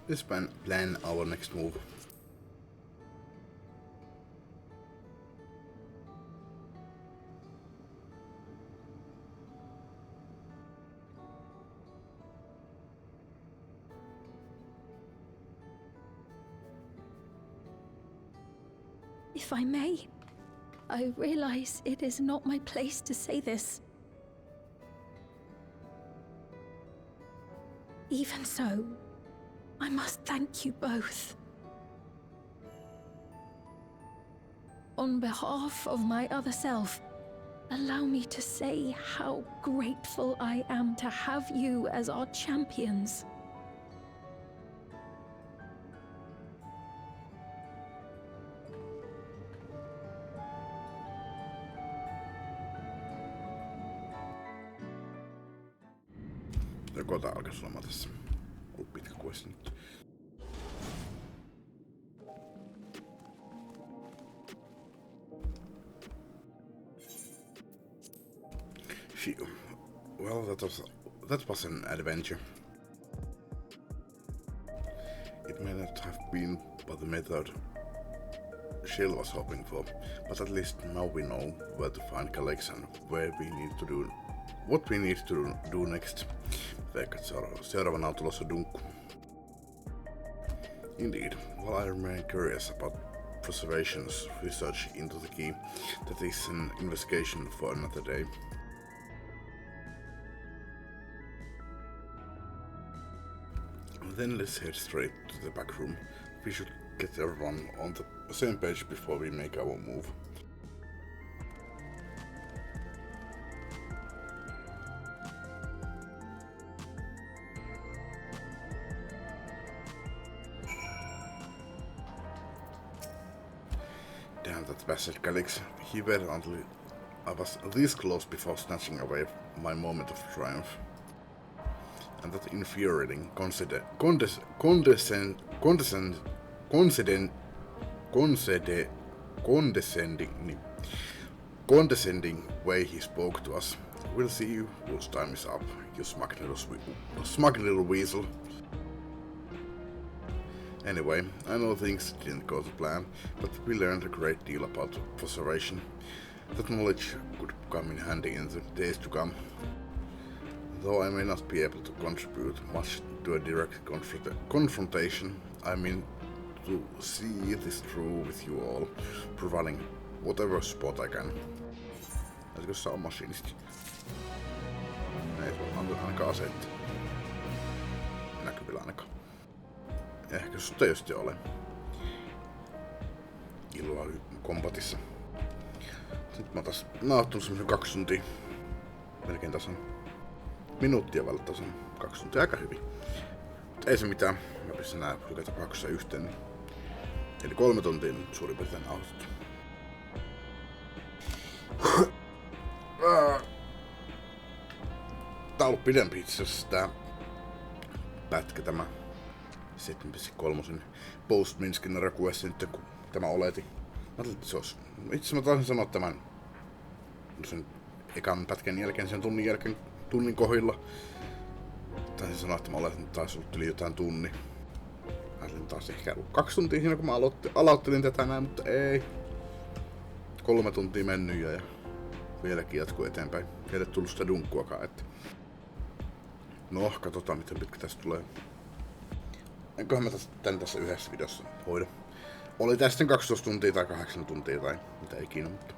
Let's plan our next move. If I may, I realize it is not my place to say this. Even so, I must thank you both. On behalf of my other self, allow me to say how grateful I am to have you as our champions. Kota alkaisi loma tässä. Ollut pitkä quest nyt. Phew. Well, that was an adventure. It may not have been what the method Shill was hoping for, but at least now we know where to find Calyx and what we need to do next. Seuraavana on tulossa dunkku. Indeed, while I remain curious about Preservation's research into the key, that is an investigation for another day. Then let's head straight to the back room. We should get everyone on the same page before we make our move. Damn that bastard Calix. He waited until I was this close before snatching away my moment of triumph. And that infuriating, condescending way he spoke to us. We'll see you whose time is up, you smug little weasel. Anyway, I know things didn't go to plan, but we learned a great deal about preservation. That knowledge could come in handy in the days to come. Though I may not be able to contribute much to a direct confrontation, I mean to see this through with you all, providing whatever support I can. Etkö saa machinisti? Ei ole ainakaan aseita. Näkyvillä ainakaan. Ehkä sut ei just ole. Iloa kombatissa. Nyt mä oon taas nauttunut semmosen 2 tuntia. Melkein tasan. Minuuttia välillä tasan. 2 tuntia aika hyvin. Mutta ei se mitään. Mä pistän nää joka tapauksessa yhteen. Niin. Eli 3 tuntia nyt suurin piirtein nauhoitettu. Tää on ollut pidempi itse asiassa tää pätkä, tämä 7.3 post-MSQn request nyt kun tämä oleti. Mä ajattelin, että se olisi. Itse mä taisin sanoa tämän sen ekan pätkän jälkeen, sen tunnin kohdilla. Taisin sanoa, että mä oletin, että taisi ollut yli jotain tunni. Mä ajattelin taas ehkä 2 tuntia siinä kun mä aloittelin tätä näin, mutta ei. 3 tuntia mennyt ja vieläkin jatkuu eteenpäin. Ei tullut sitä dunkkuakaan, että no, katsotaan miten pitkä tästä tulee. Enköhän mä tän tässä yhdessä videossa hoida. Oli tästä sitten 12 tuntia tai 8 tuntia tai mitä ikinä, mutta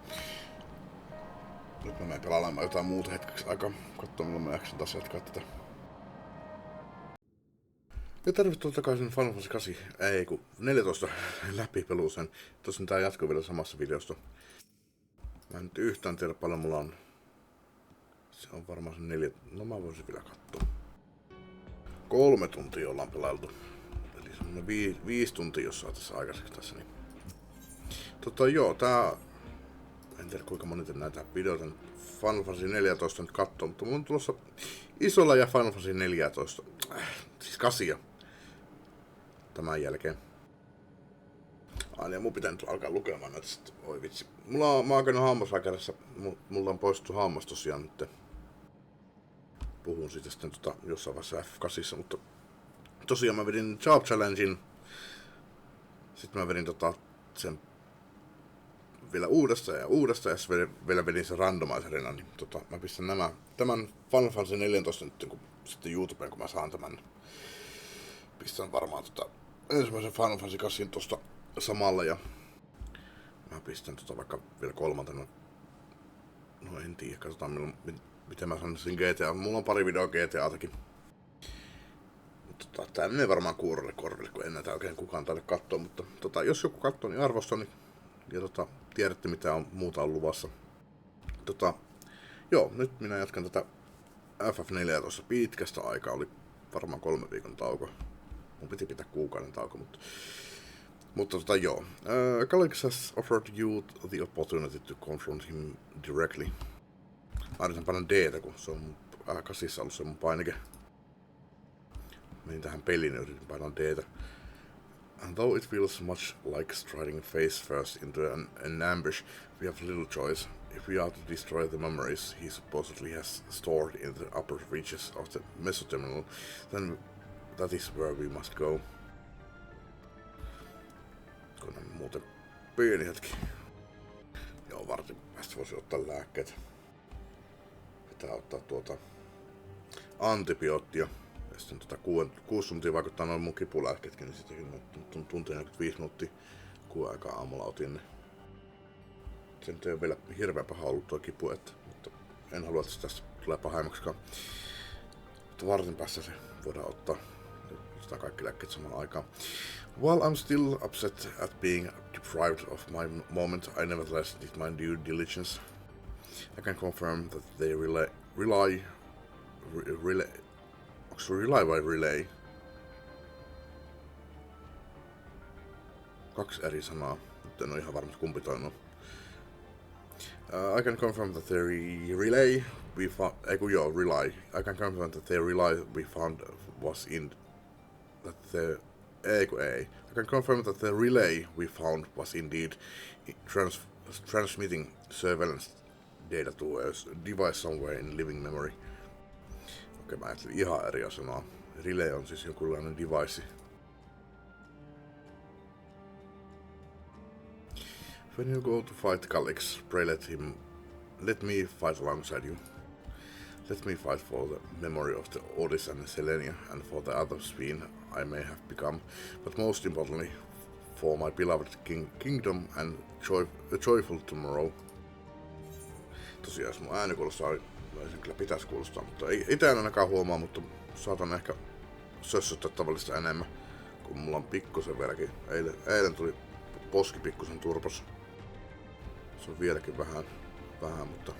nyt mä menen pelaamaan jotain muuta hetkeksi aikaa. Katsotaan milloin mä jaksan taas jatkaa tätä. Ja tervetuloa takaisin Final Fantasy 8, ei kun 14 läpipeluuseen. Tosin tää jatkuu vielä samassa videosta. Mä en nyt yhtään tiedä paljon mulla on. Se on varmaan se 4. No mä voisin vielä katsoa. 3 tuntia ollaan pelailtu. Eli semmonen 5 tuntia jos saa tässä aikaiseksi tässä niin. Joo, tää. En tiedä kuinka moniten näitä videoita Final Fantasy 14 nyt kattoo, mutta mulla on tulossa isolla ja Final Fantasy 14. Siis 8 tämän jälkeen. Ja mun pitää nyt alkaa lukemaan näitä sit. Oi vitsi. Mä oon käynyt hammaslääkärissä. Mulla on poistettu hammas tosiaan nyt. Puhun siitä sitten jossain vaiheessa F8, mutta tosiaan mä vedin Job Challengein. Sitten mä vedin sen vielä uudestaan ja vielä vedin sen randomizerina, niin mä pistän tämän Final Fantasy 14 nyt kun, sitten YouTubeen, kun mä saan tämän. Pistän varmaan ensimmäisen Final Fantasy 8 tosta samalla ja mä pistän vaikka vielä 3. No en tiedä, katsotaan miten mä sanon sen GTA. Mulla on pari videoa GTAtakin. Mutta tää menee varmaan kuurolle korville, kun en näitä oikein kukaan taida katsoa. Mutta jos joku katsoo, niin arvostan. Ja tiedätte mitä muuta on luvassa. Joo, nyt minä jatkan tätä FF14 pitkästä aikaa. Oli varmaan 3 viikon tauko. Mun piti pitää kuukauden tauko, mutta joo. Calix has offered you the opportunity to confront him directly. Mä yritän panna D:tä, kun se on mun kasissa ollut se mun painike. Menin tähän peliin ja yritin painaa D:tä. And though it feels much like striding face first into an ambush, we have little choice. If we are to destroy the memories he supposedly has stored in the upper reaches of the mesoterminal, then that is where we must go. Kun on muuten pieni hetki. Joo, vartin päästä voisi ottaa lääkkeet. Pitää ottaa antibioottia. Ja sitten 6 tuntia vaikuttaa noin mun kipulääkkeetkin, niin sittenkin tuntia 45 minuuttia kun aikaa aamulla otin ne. Se nyt ei ole vielä hirveän paha ollut tuo kipu, mutta en halua, että se tässä tulee pahemmaksikaan. Mutta vartin päässä se voidaan ottaa. Otetaan kaikki lääkkeet samaan aikaan. While I'm still upset at being deprived of my moment, I nevertheless did my due diligence. I can confirm that they rely vai relay? Kaksi eri sanaa, mutta en ole ihan varma kumpi toi on. I can confirm that the relay we found. Rely. I can confirm that the relay we found was in. I can confirm that the relay we found was indeed transmitting surveillance data to a device somewhere in living memory. Okei, mä ajattelin ihan eri sanaa. Relay on siis jonkunlainen device. When you go to fight Calyx, pray let me fight alongside you. Let me fight for the memory of the Odys and Selenia, and for the other Speen I may have become, but most importantly, for my beloved kingdom and a joyful tomorrow. Tosiaan, jos mun ääni kuulostaa, sen kyllä pitäisi kuulostaa, mutta ei itse en ainakaan huomaa, mutta saatan ehkä sössöttää tavallista enemmän, kun mulla on pikkusen vieläkin. Eilen tuli poski pikkusen turpos. Se on vieläkin vähän, mutta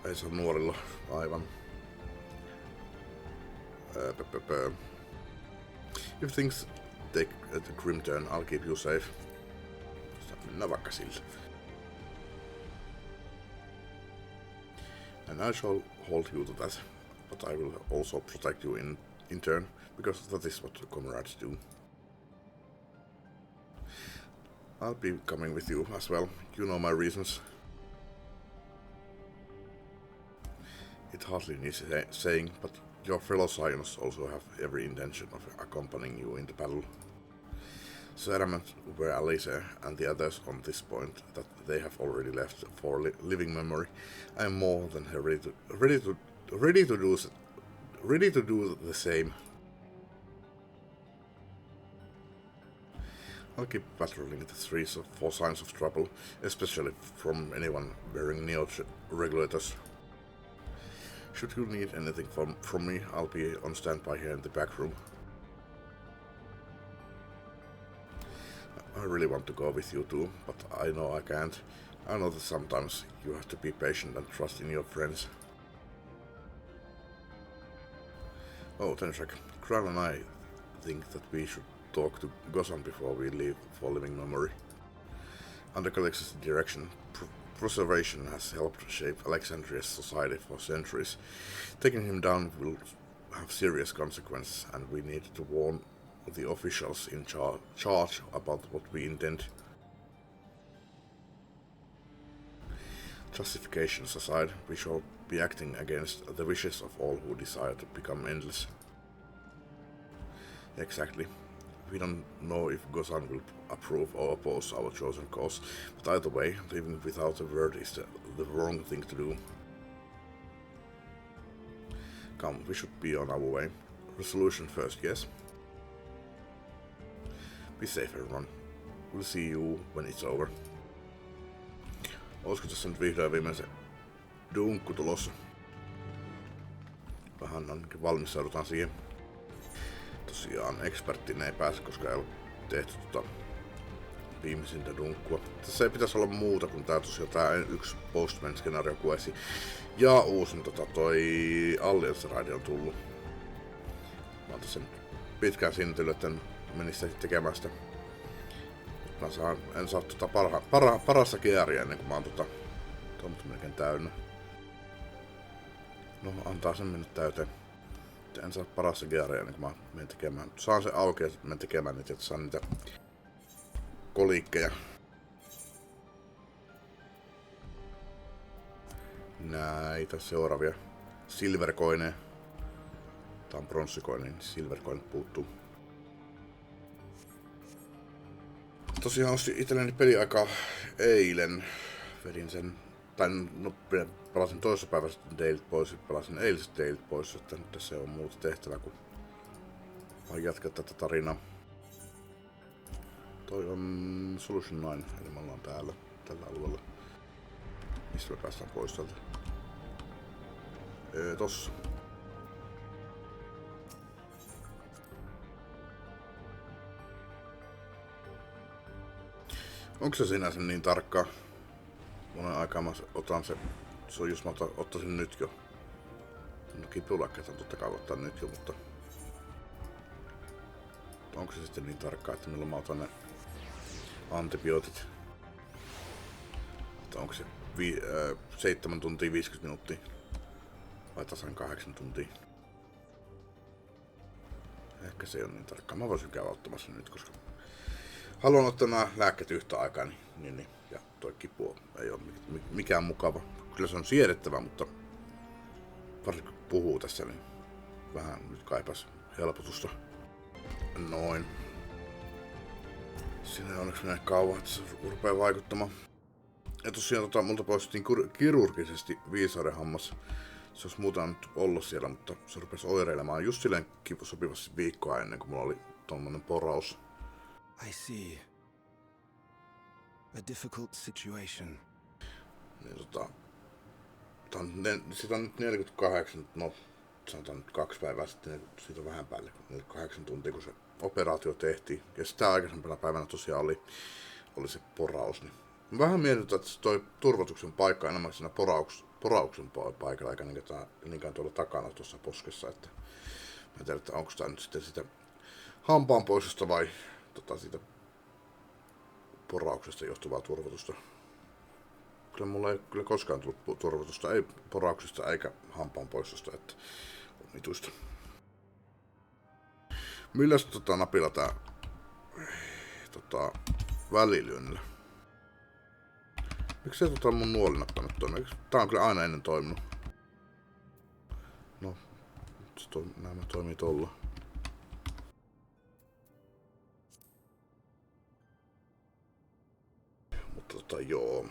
ei se ole nuorilla aivan. If things take a grim turn, I'll keep you safe. Mennään vaikka sillä. And I shall hold you to that, but I will also protect you in turn, because that is what comrades do. I'll be coming with you as well. You know my reasons. It hardly needs saying, but your fellow Scions also have every intention of accompanying you in the battle. Ceramant were Alice and the others on this point that they have already left for living memory. I am more than ready to do the same. I'll keep patrolling the streets for signs of trouble, especially from anyone wearing neo-regulators. Should you need anything from me, I'll be on standby here in the back room. I really want to go with you too, but I know I can't. I know that sometimes you have to be patient and trust in your friends. Oh, Tenshak, Kral and I think that we should talk to Gosan before we leave for living memory. Under Calyx's direction, preservation has helped shape Alexandria's society for centuries. Taking him down will have serious consequences, and we need to warn the officials in charge about what we intend. Justifications aside, we shall be acting against the wishes of all who desire to become endless. Exactly. We don't know if Gosan will approve or oppose our chosen cause, but either way, living without a word is the wrong thing to do. Come, we should be on our way. Resolution first, yes? Be safe, everyone. We'll see you when it's over. Olisiko tässä nyt vihdoin viimeisen dunkku tulossa? Vähän ainakin valmistaudutaan siihen. Tosiaan eksperttiin ei pääse, koska ei ole tehty viimeisintä dunkkua. Tässä ei pitäisi olla muuta kuin tää yksi post-MSQ questi. Ja uusin toi Alliance raidi on tullut. Mä oon tässä pitkään sinnitellyt, että en menisi tekemään sitä. En saa parasta gearia ennen kuin mä oon tuommoista melkein täynnä. No, antaa sen mennä täyteen. En saa parasta gearia ennen kuin mä menen tekemään. Saan sen auki ja menen tekemään niitä, että saan niitä kolikkeja. Näitä seuraavia silvercoineja. Tää on bronssikoine, niin silvercoinet puuttuu. Tosiaan ostin itselleni peliaikaa eilen. Vedin sen, tai no, pelasin toisessa päivässä Dailyt pois, pelasin eiliset Dailyt pois, että nyt tässä ei ole muuta tehtävää kuin vaan jatkaa tätä tarinaa. Toi on Solution 9, eli me ollaan täällä, tällä alueella. Mistä me päästään pois täältä? Tossa. Onko se sinänsä niin tarkkaa? Monen aikaa mä otan se on jos mä ottaisin nyt jo. No kipulääkkeitä totta kai ottaa nyt jo, mutta onko se sitten niin tarkkaa, että milloin mä otan ne antibiootit? Että onko se 7 tuntia 50 minuuttia vai tasan 8 tuntia? Ehkä se ei ole niin tarkkaa. Mä voisin käydä ottamassa nyt, koska haluan ottaa nämä lääkkeet yhtä aikaa, niin. Ja toi kipu ei ole mikään mukava. Kyllä se on siedettävä, mutta varsinkin kun puhuu tässä, niin vähän nyt kaipas helpotusta. Noin. Siinä ei onneksi mene kauan, että se rupeaa vaikuttamaan. Ja tosiaan multa poistettiin kirurgisesti viisaudenhammas. Se olisi muuta nyt ollut siellä, mutta se rupesi oireilemaan just silleen sopivasti viikkoa ennen kuin mulla oli tommonen poraus. I see. A difficult situation. Niin siitä on nyt 48, no sanotaan nyt 2 päivää sitten, siitä on vähän päälle 48 tuntia, kun se operaatio tehtiin. Ja sitä aikaisempana päivänä tosiaan oli se poraus. Niin vähän mietitytään, että toi turvotuksen paikka enemmän siinä porauksen paikalla, eikä niinkään tuolla takana tuossa poskessa. Että mä en tiedä, että onko tämä nyt sitten sitä hampaan poistosta vai siitä porauksesta johtuvaa turvotusta. Kyllä mulla ei kyllä koskaan tullut turvotusta, ei porauksesta eikä hampaan poistosta, että omituista. Milläs napilla tää välilyönnillä? Miksi se mun nuolinappa nyt toimii? Tää on kyllä aina ennen toiminut. No, nämä toimii tolla. Mutta joo,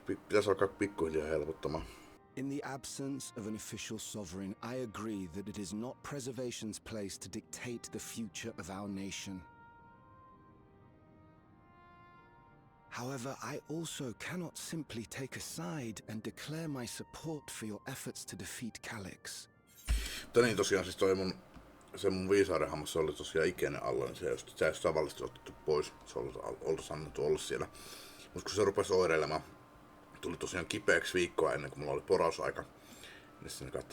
pitäisi alkaa pikkuhiljaa helpottamaan. In the absence of an official sovereign, I agree that it is not preservation's place to dictate the future of our nation. However, I also cannot simply take a side and declare my support for your efforts to defeat Calyx. Mutta niin tosiaan siis se mun viisaudenhammas oli tosiaan ikäinen alla, niin se ei tavallisesti otettu pois. Se oltaisi annettu olla siellä. Mutta kun se rupesi oireilemaan, tuli tosiaan kipeäksi viikkoa ennen kuin mulla oli porausaika. Niin sitten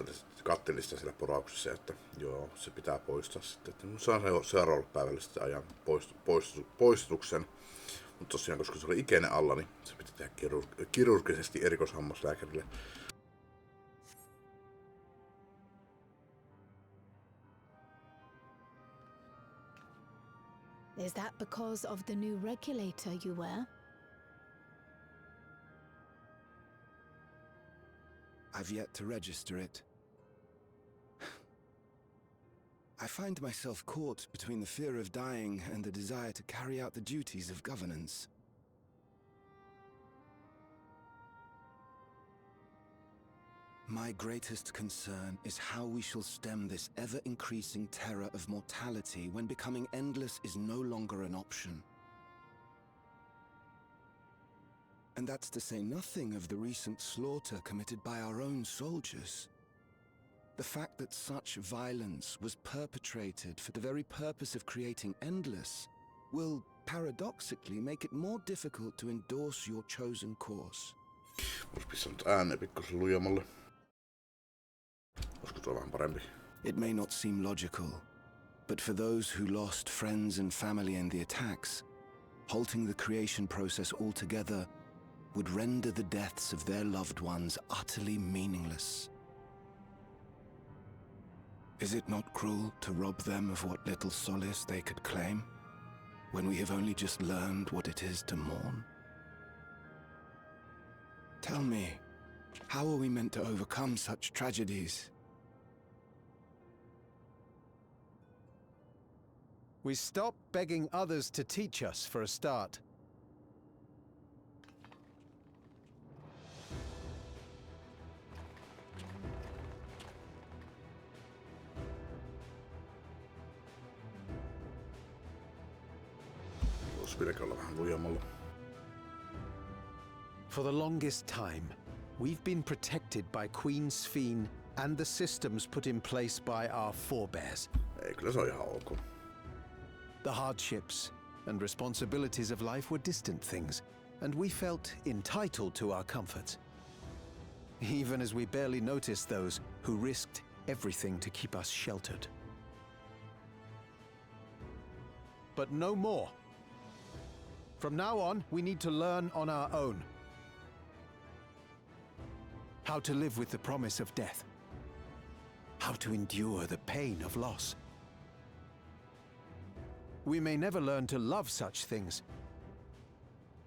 kattelin sitä siellä porauksessa, että joo, se pitää poistaa sitten. Että saan seuraavalle päivälle sitten ajan poistutuksen. Mutta tosiaan, koska se oli ikäinen alla, niin se piti tehdä kirurgisesti erikoishammaslääkärille. Is that because of the new regulator you wear? I've yet to register it. I find myself caught between the fear of dying and the desire to carry out the duties of governance. My greatest concern is how we shall stem this ever-increasing terror of mortality when becoming endless is no longer an option. And that's to say nothing of the recent slaughter committed by our own soldiers. The fact that such violence was perpetrated for the very purpose of creating Endless will paradoxically make it more difficult to endorse your chosen course. Olisi pistänyt ääneen pikkusen lujemmalle. Olisiko tuo vähän parempi? It may not seem logical, but for those who lost friends and family in the attacks, halting the creation process altogether would render the deaths of their loved ones utterly meaningless. Is it not cruel to rob them of what little solace they could claim, when we have only just learned what it is to mourn? Tell me, how are we meant to overcome such tragedies? We stop begging others to teach us for a start. For the longest time, we've been protected by Queen XIV and the systems put in place by our forebears. The hardships and responsibilities of life were distant things, and we felt entitled to our comforts, even as we barely noticed those who risked everything to keep us sheltered. But no more. From now on, we need to learn on our own. How to live with the promise of death. How to endure the pain of loss. We may never learn to love such things,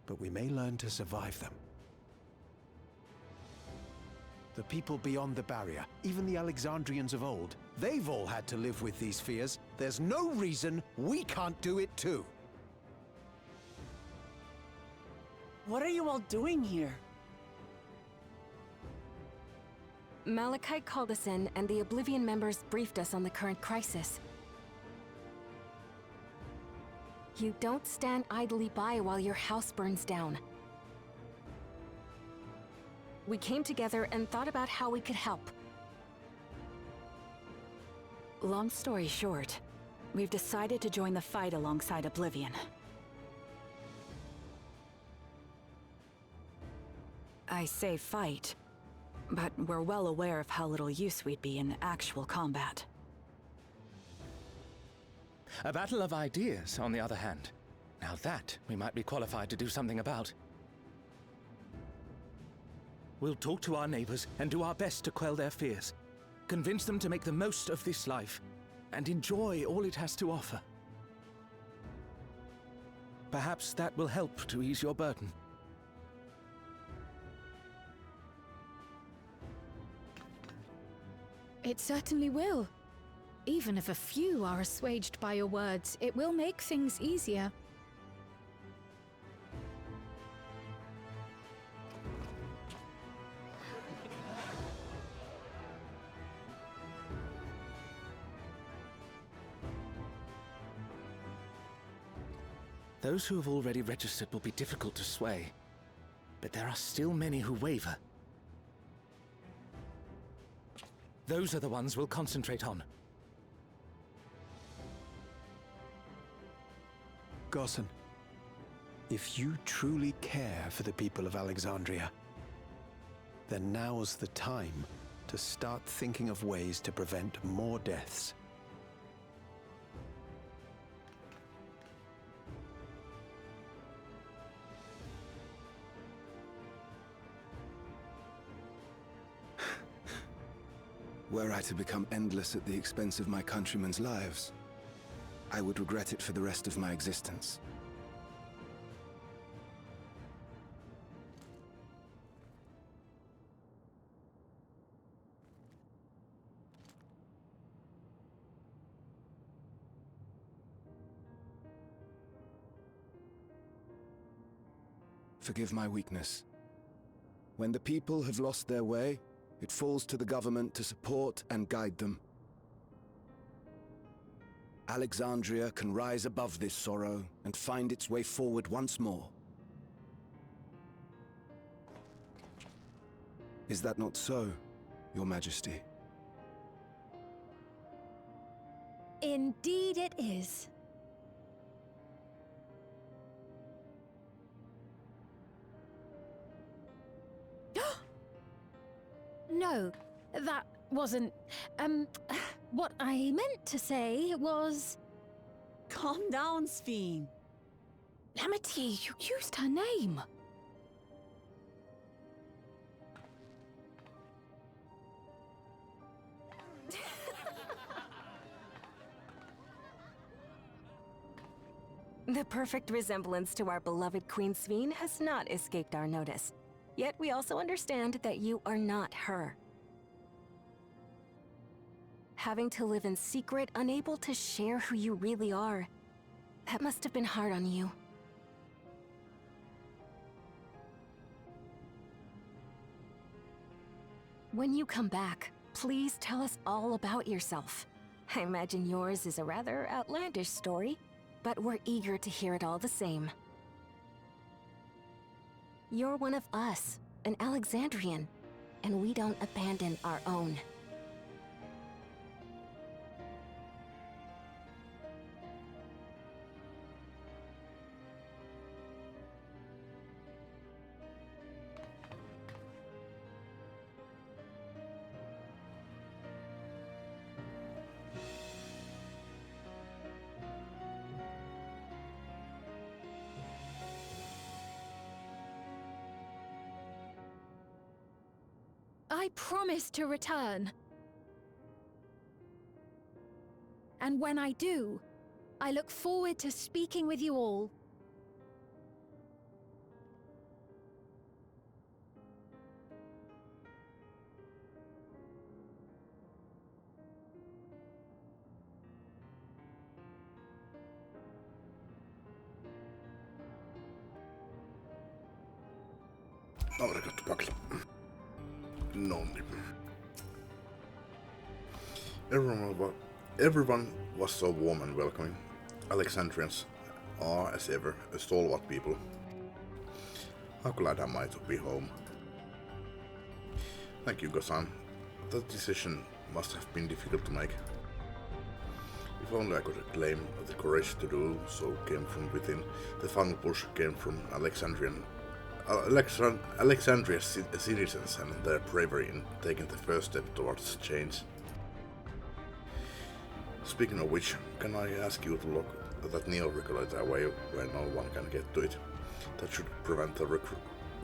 but we may learn to survive them. The people beyond the barrier, even the Alexandrians of old, they've all had to live with these fears. There's no reason we can't do it too. What are you all doing here? Malachite called us in, and the Oblivion members briefed us on the current crisis. You don't stand idly by while your house burns down. We came together and thought about how we could help. Long story short, we've decided to join the fight alongside Oblivion. I say fight, but we're well aware of how little use we'd be in actual combat. A battle of ideas, on the other hand. Now that we might be qualified to do something about. We'll talk to our neighbors and do our best to quell their fears. Convince them to make the most of this life and enjoy all it has to offer. Perhaps that will help to ease your burden. It certainly will. Even if a few are assuaged by your words, it will make things easier. Those who have already registered will be difficult to sway, but there are still many who waver. Those are the ones we'll concentrate on. Gossen, if you truly care for the people of Alexandria, then now's the time to start thinking of ways to prevent more deaths. Were I to become endless at the expense of my countrymen's lives, I would regret it for the rest of my existence. Forgive my weakness. When the people have lost their way, it falls to the government to support and guide them. Alexandria can rise above this sorrow and find its way forward once more. Is that not so, Your Majesty? Indeed it is. No, that wasn't... what I meant to say was... Calm down, Sphene. Amity, you used her name. The perfect resemblance to our beloved Queen Sphene has not escaped our notice. Yet we also understand that you are not her. Having to live in secret, unable to share who you really are, that must have been hard on you. When you come back, please tell us all about yourself. I imagine yours is a rather outlandish story, but we're eager to hear it all the same. You're one of us, an Alexandrian, and we don't abandon our own. I promise to return. And when I do, I look forward to speaking with you all. Aurinko pakla. Nonni. Everyone was so warm and welcoming. Alexandrians are, as ever, a stalwart people. How glad am I to be home. Thank you, Gosan. That decision must have been difficult to make. If only I could claim the courage to do so came from within. The final push came from Alexandria's citizens and their bravery in taking the first step towards change. Speaking of which, can I ask you to lock that neo-regulator away where no one can get to it? That should prevent the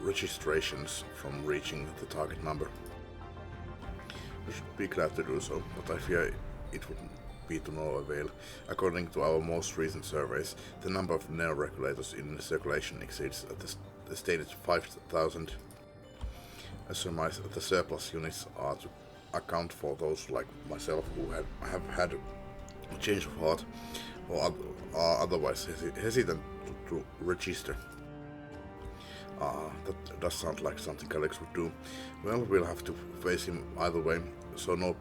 registrations from reaching the target number. I should be glad to do so, but I fear it would be to no avail. According to our most recent surveys, the number of neo-regulators in circulation exceeds the stated 5,000. I surmise that the surplus units are to account for those like myself who have had a change of heart or are otherwise hesitant to register. That does sound like something Alex would do. Well, we'll have to face him either way, so no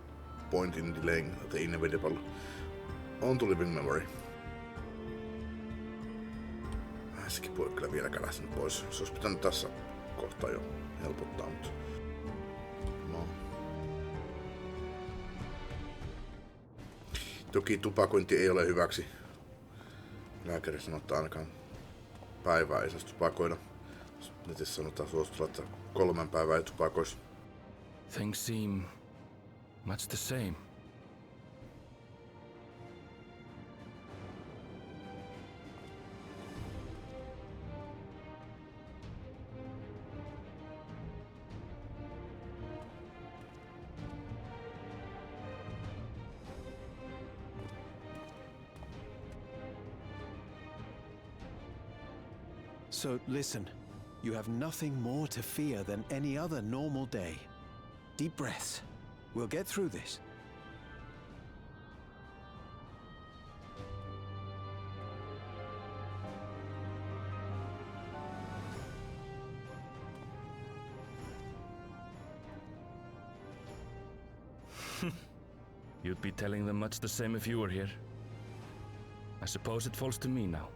point in delaying the inevitable. On to living memory. Skipua kyllä vielä kälässyt pois. Se olisi pitänyt tässä kohtaa jo helpottaa, mutta... No. Toki tupakointi ei ole hyväksi. Lääkäri sanoo, että ainakaan päivää ei saisi tupakoida. Netissä sanotaan suositella, että 3 päivää ei tupakoisi. Things seem much the same. So listen, you have nothing more to fear than any other normal day. Deep breaths. We'll get through this. You'd be telling them much the same if you were here. I suppose it falls to me now.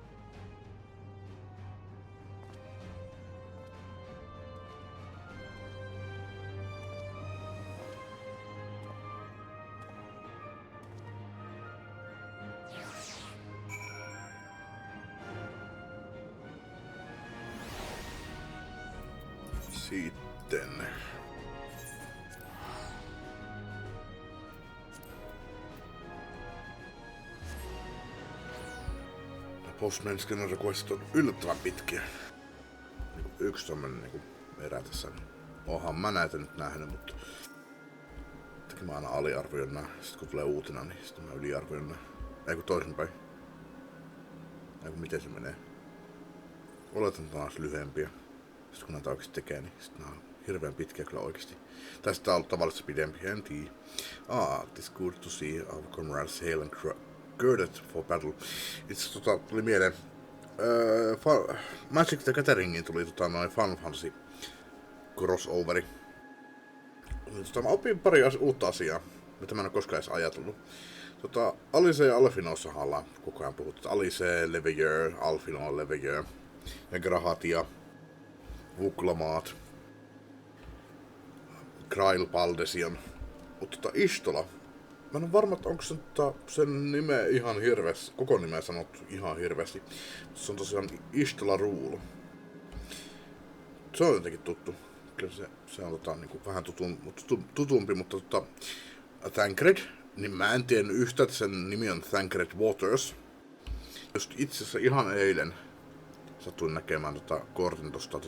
Sitten. Post-MSQ requestit on yllättävän pitkiä. Yksi tommonen erä tässä. Oonhan mä näitä nyt nähnyt, mutta mä aina aliarvioin nää. Sitten kun tulee uutena, niin sitten mä yliarvioin nää. Ei kun toisinpäin. Ei kun miten se menee. Oletan, että nää olisi lyhyempiä. Sitten kun näitä oikeesti tekee, niin sitten nää on hirveän pitkiä kyllä oikeesti. Tästä on ollut tavallisesti pidempi, en tiedä. It's good to see our comrades hail and girded for battle. Itse tuli mieleen. Magic the Gatheringin tuli noin Final Fantasy crossoveri. Mä opin pari uutta asiaa, mitä mä en ole koskaan edes ajatellut. Alice ja Alfinossahan ollaan koko ajan puhuttu. Alice, Leveilleur, Alfino, Leveilleur ja Grahatia, Vuklamaat, Grail Baldesion. Mutta Ishtola, mä en ole varma, että onko sen nimeä ihan hirveästi, koko nimeä sanottu ihan hirveästi. Se on tosiaan Ishtola Rule. Se on jotenkin tuttu. Kyllä se on niinku vähän tutumpi, mutta Thancred, niin mä en tiennyt yhtä, että sen nimi on Thancred Waters. Just itse asiassa ihan eilen satuin näkemään kortin tosta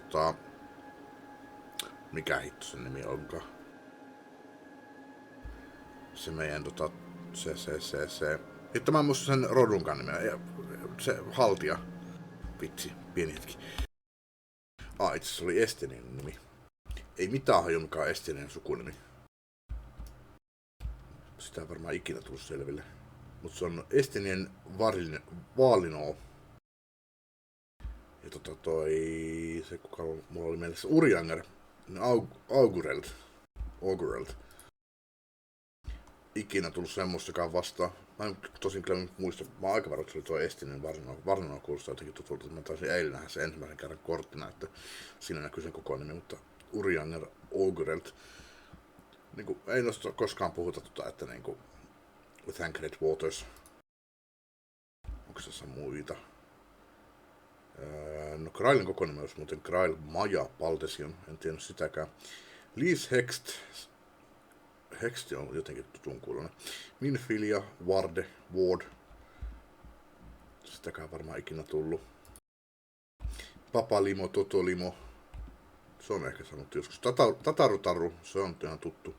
mikä hitto sen nimi onkaan. se meidän se. Että mä en muista sen rodunkaan nimeä. Ja se haltija. Vitsi, pieni hetki. Itse asiassa oli Estinien nimi. Ei mitään haju mikä on Estinien sukunimi. Sitä ei varmaan ikinä tullut selville. Mutta se on Estinien Vaalinoo. Ja se kuka mulla oli mielessä Urianger. Augurelt. Ikinä tullut semmoistakaan vastaan. Mä en tosin kyllä muista, mä oon aika varma, että se oli tuo Estinen Varnoo kuulostaa jotenkin tutulta. Mä taisin eilen nähdä sen ensimmäisen kerran korttina, että siinä näkyy sen koko nimi, mutta Urianger Augurelt. Niinku, ei noista koskaan puhuta, että niinku Thancred Waters. Onko tässä muita? No Grailin koko nimi olisi muuten Grail Maja Paltesion, en tiedä sitäkään. Liis Hexti on jotenkin tutun kuulonen. Minfilia, Ward. Sitäkään varmaan ikinä tullut. Papalimo, Totolimo. Se on ehkä sanottu joskus. Tatarutaru, se on ihan tuttu.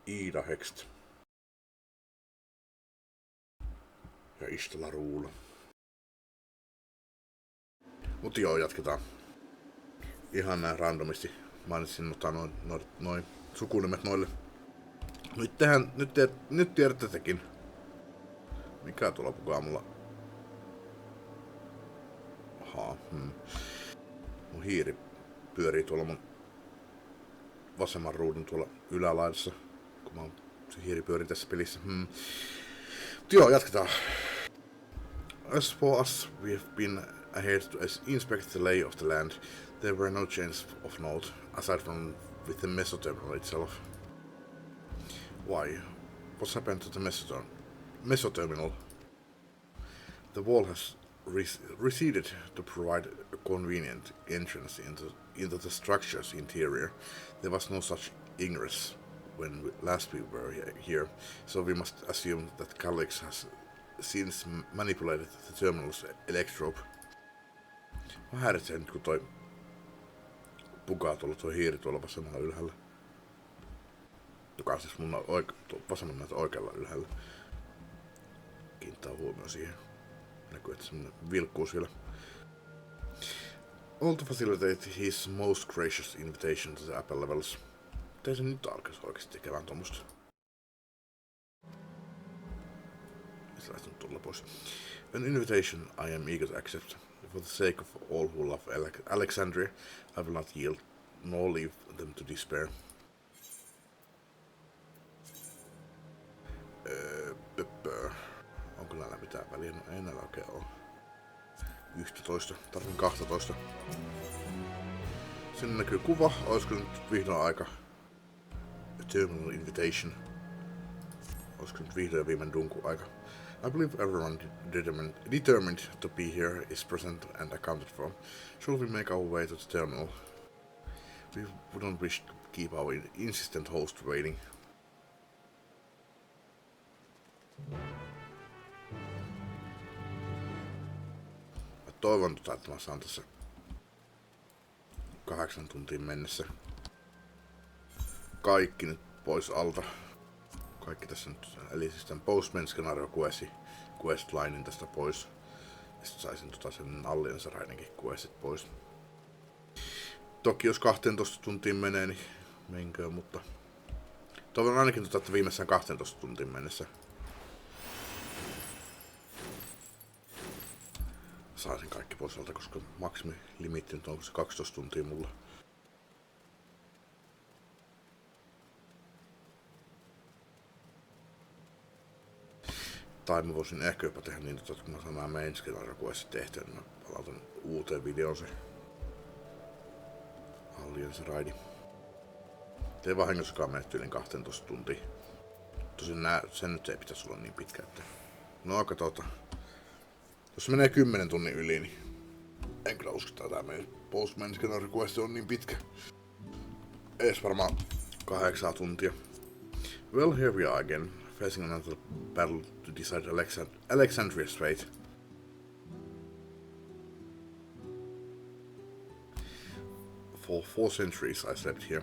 Iida Hext. Ja Istala Ruula. Mut joo, jatketaan. Ihan näin randomisti mainitsin noin sukunimet noille. Nyt tiedätte tekin. Mikä tuolla pukaa mulla? Mun hiiri pyörii tuolla mun vasemman ruudun tuolla ylälaidassa. Kun se hiiri pyörii tässä pelissä. Joo, jatketaan. As for us, we have been ahead to inspect the lay of the land. There were no changes of note, aside from with the mesoterminal itself. Why? What's happened to the mesoterminal? The wall has receded to provide a convenient entrance into the structure's interior. There was no such ingress when last we were here, so we must assume that Calyx has since manipulated the terminal's electrope. Mä häiritsee nyt kun toi pukaa tuo hiiri tuolla vasemmalla ylhäällä. Joka on siis mun vasemmalla oikealla ylhäällä. Kiinnittää huomioon siihen. Näkyy, että semmonen vilkkuu siellä. All to facilitate his most gracious invitation to the upper levels. Ei se nyt alkaisi oikeesti tekemään tommosta. Mistä lähti nyt tulla pois? An invitation I am eager to accept. For the sake of all who love Alexandria, I will not yield, nor leave them to despair. Onko näillä mitään väliä? No ei näillä oikein oo. 11, tarvin 12. Sinne näkyy kuva, olisiko nyt vihdoin aika? A terminal invitation. Olisiko nyt vihdoin ja viimein dunku aika? I believe everyone determined to be here is present and accounted for. Shall we make our way to the terminal? We wouldn't wish to keep our insistent host waiting. Mä toivon, että mä saan tässä 8 tuntiin mennessä kaikki nyt pois alta. Kaikki tässä nyt, eli siis tämän post-MSQ questlinein tästä pois. Ja sit saisin sen Alliance Raidinkin questit pois. Toki jos 12 tuntiin menee, niin menköön, mutta toivon ainakin että viimeistään 12 tuntiin mennessä saisin kaikki pois alta, koska maksimilimiitti nyt onko se 12 tuntia mulla. Tai mä voisin ehkä jopa tehdä niin, että kun mä saan nämä main skenario-questit tehtyä, niin mä palautan uuteen videoon se Alliance Raidi. Ei vahingossakaan mene yli 12 tuntia. Tosin sen nyt ei pitäisi olla niin pitkä, että no katsotaan. Jos se menee 10 tunnin yli, niin en kyllä usko, että tää meidän post-MSQ on niin pitkä. Ees varmaan 8 tuntia. Well, here we are again, facing another battle to decide Alexandria's fate. For 4 centuries I slept here.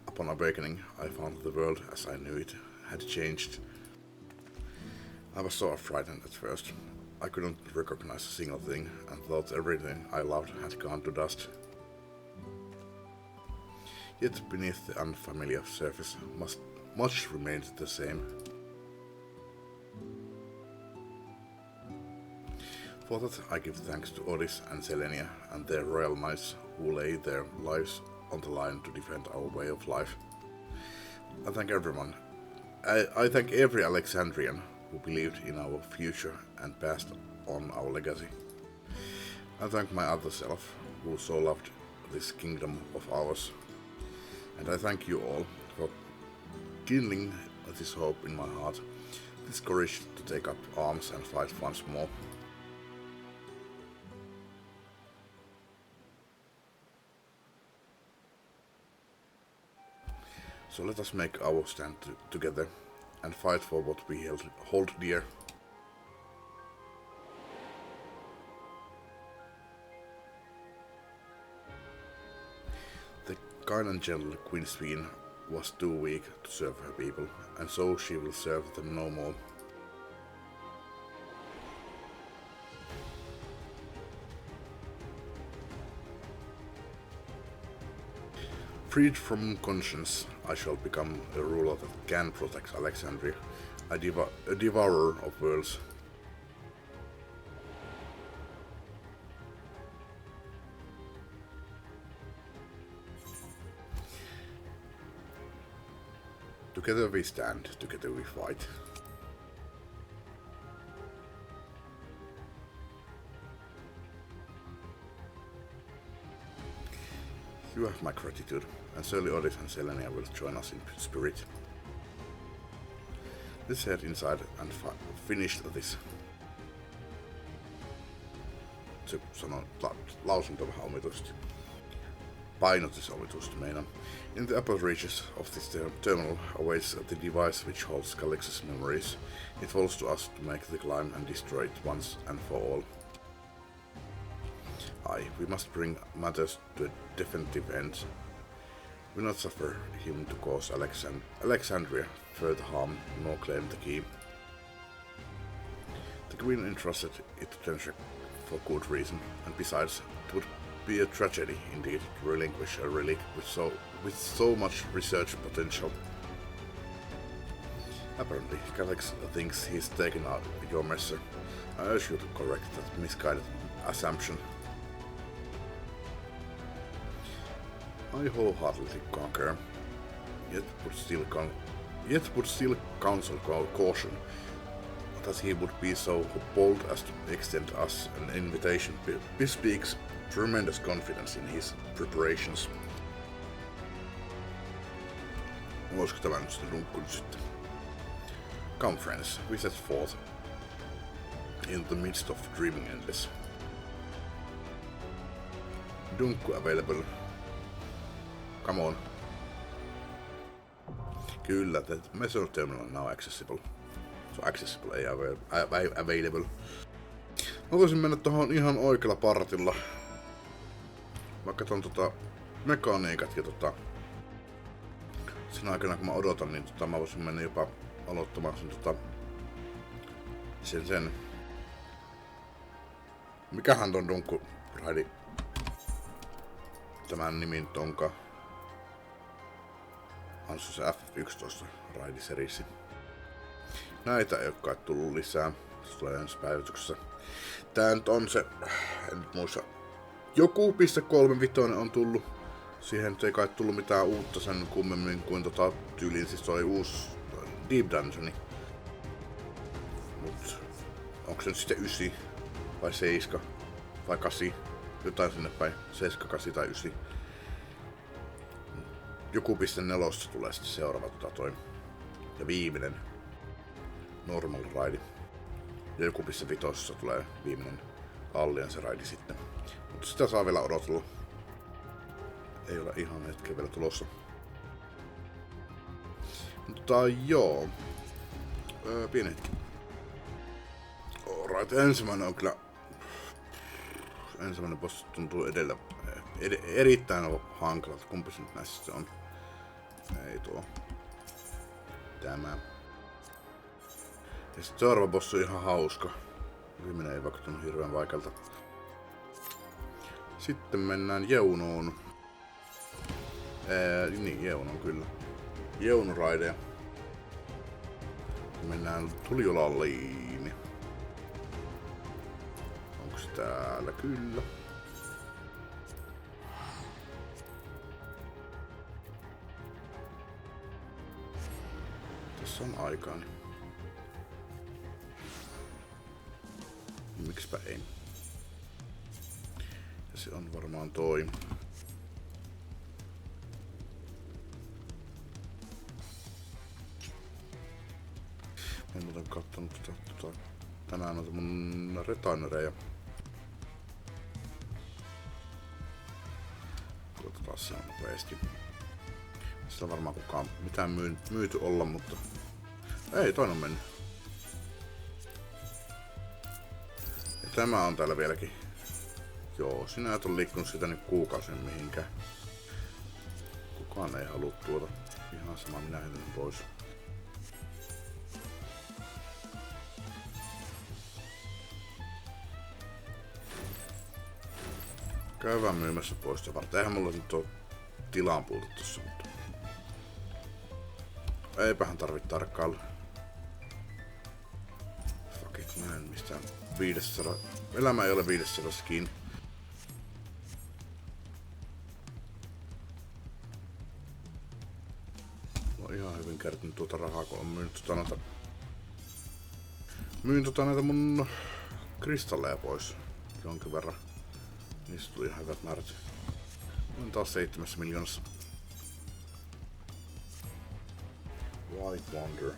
Upon awakening, I found the world as I knew it had changed. I was so frightened at first. I couldn't recognize a single thing and thought everything I loved had gone to dust. Yet beneath the unfamiliar surface, much remained the same. For that I give thanks to Oris and Selenia and their royal knights who lay their lives on the line to defend our way of life. I thank everyone. I thank every Alexandrian who believed in our future and passed on our legacy. I thank my other self who so loved this kingdom of ours. And I thank you all for kindling this hope in my heart, this courage to take up arms and fight once more. So let us make our stand together and fight for what we hold dear. The kind and gentle Queen Sveen was too weak to serve her people, and so she will serve them no more. Freed from conscience, I shall become a ruler that can protect Alexandria, a devourer of worlds. Together we stand, together we fight. You have my gratitude, and surely Oris and Selenia will join us in spirit. Let's head inside and finish this. Se sanoo lausunto vähän omituisesti. Painotus omituisesti meinaan. In the upper reaches of this terminal awaits the device which holds Calix's memories. It falls to us to make the climb and destroy it once and for all. We must bring matters to a definitive end. We will not suffer him to cause Alexandria further harm nor claim the key. The Queen entrusted it to Tenshek for good reason, and besides, it would be a tragedy indeed to relinquish a relic with so much research potential. Apparently, Calix thinks he's taken out your measure. I urge you to correct that misguided assumption. I wholeheartedly concur, yet would still counsel caution that he would be so bold as to extend us an invitation. Bespeaks tremendous confidence in his preparations. Olisiko tämä nyt sitten runkku sitten? Come friends, we set forth in the midst of dreaming endless. Dunkku available. Come on. Kyllä, the Messenger terminal is now accessible. So accessible, ei available. Mä voisin mennä tohon ihan oikealla partilla. Vaikka ton mekaniikat ja siinä aikana kun mä odotan, niin mä voisin mennä jopa aloittamaan sen mikähän ton dunkku raidi tämän nimin tonka. On se F11 raidiseriisi. Näitä ei oo kai tullut lisää. Se tulee ensi päivityksessä. Tää nyt on se, en nyt muista. Joku .35 on tullut. Siihen ei kai tullut mitään uutta sen kummemmin kuin tyyliin. Siis toi uusi Deep Dungeoni. Mut onko se nyt sitten 9 vai 7 vai 8? Jotain sinne päin. 7, 8 tai 9. Joku .4 tulee sitten seuraava toi. Ja viimeinen normal raidi. Ja joku .5 tulee viimeinen Alliance raidi sitten. Mutta sitä saa vielä odotella. Ei ole ihan hetken vielä tulossa. Mutta joo. Pieni hetki. Alright, ensimmäinen on kyllä... Ensimmäinen boss tuntuu edellä... erittäin hankalalta. Kumpi se nyt näissä se on? Ei tuo. Tämä. Ja sit seuraava bossi on ihan hauska. Viimeinen ei vaikuttanut hirveän vaikealta. Sitten mennään Jeunoon. Niin, Jeunoon kyllä. Jeunuraideja. Mennään Tuliolalliin. Onks täällä? Kyllä. Tässä on aikaa. Miksipä ei? Ja se on varmaan toi. Mä en muuten kattonut tänään noita mun retainereja. Katsotaan se on nopeesti. Sillä varmaan kukaan mitään myyty olla, mutta ei, toinen on mennyt. Ja tämä on täällä vieläkin. Joo, sinä et ole liikkunut sitä nyt kuukausin mihinkään. Kukaan ei halua tuota. Ihan sama, minä heitän pois. Käydään myymässä pois sitä varten. Eihän mulla nyt oo tilaan puutu tossa, mutta eipähän tarvitse tarkkailla. Fuck it, mä en mistään 500. Elämä ei ole 500 kiinni. Mä oon ihan hyvin kertynyt tuota rahaa, kun on myynyt näitä mun kristalleja pois jonkin verran. Niistä tuli ihan hyvät määrät. Olen taas 7 miljoonassa. White Wonder.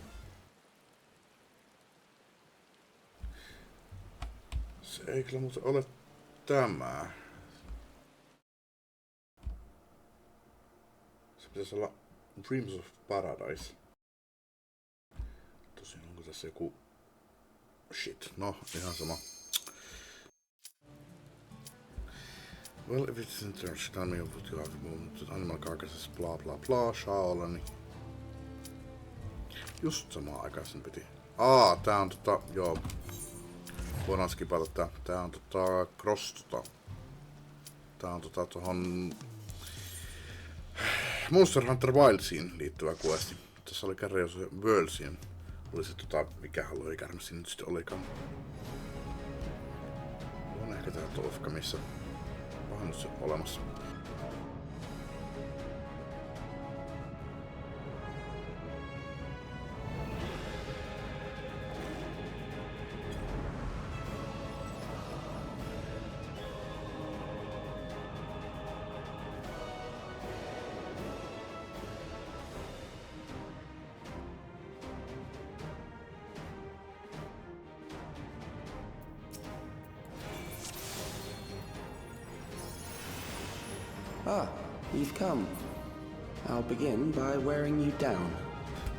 Se ei kyllä muuten ole tämä. Se pitäisi olla Dreams of Paradise. Tosin onko tässä joku... Shit, no ihan sama. Well, if it's interesting, tell me what you have moved. Animal carcasses, bla bla bla, Shaolani. Just samaan aikaan sen piti. Tää on joo. Voidaan skipata tää. Tää on cross Tää on tohon Monster Hunter Wildsiin liittyvä questi. Tässä oli kerran jos Worldsiin. Oli se mikä Halloween kärme siinä nyt sitten olikaan. On ehkä tää Tolfka, missä pahannus on olemassa. You've come. I'll begin by wearing you down.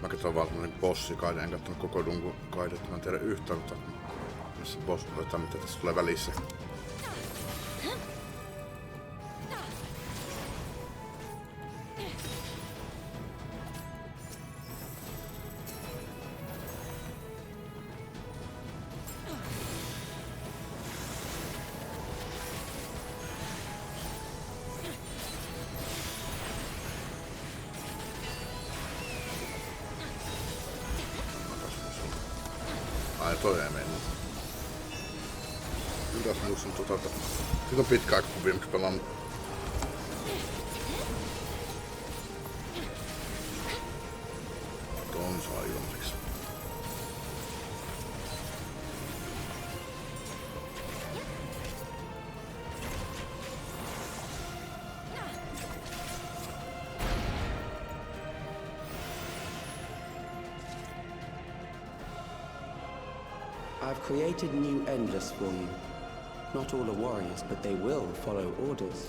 Mä katsoin vaan semmonen bossikaide, en kattonut koko Dungu kaidetta, mä en tiedä yhtään, missä boss tai mitä tässä tulee välissä. Ai toi ei mennyt. Mitäs musta on Sit on pitkä aika kun viimeksi pelannut. Ton saa ilmaiseksi. I've created new endless for you. Not all are warriors, but they will follow orders.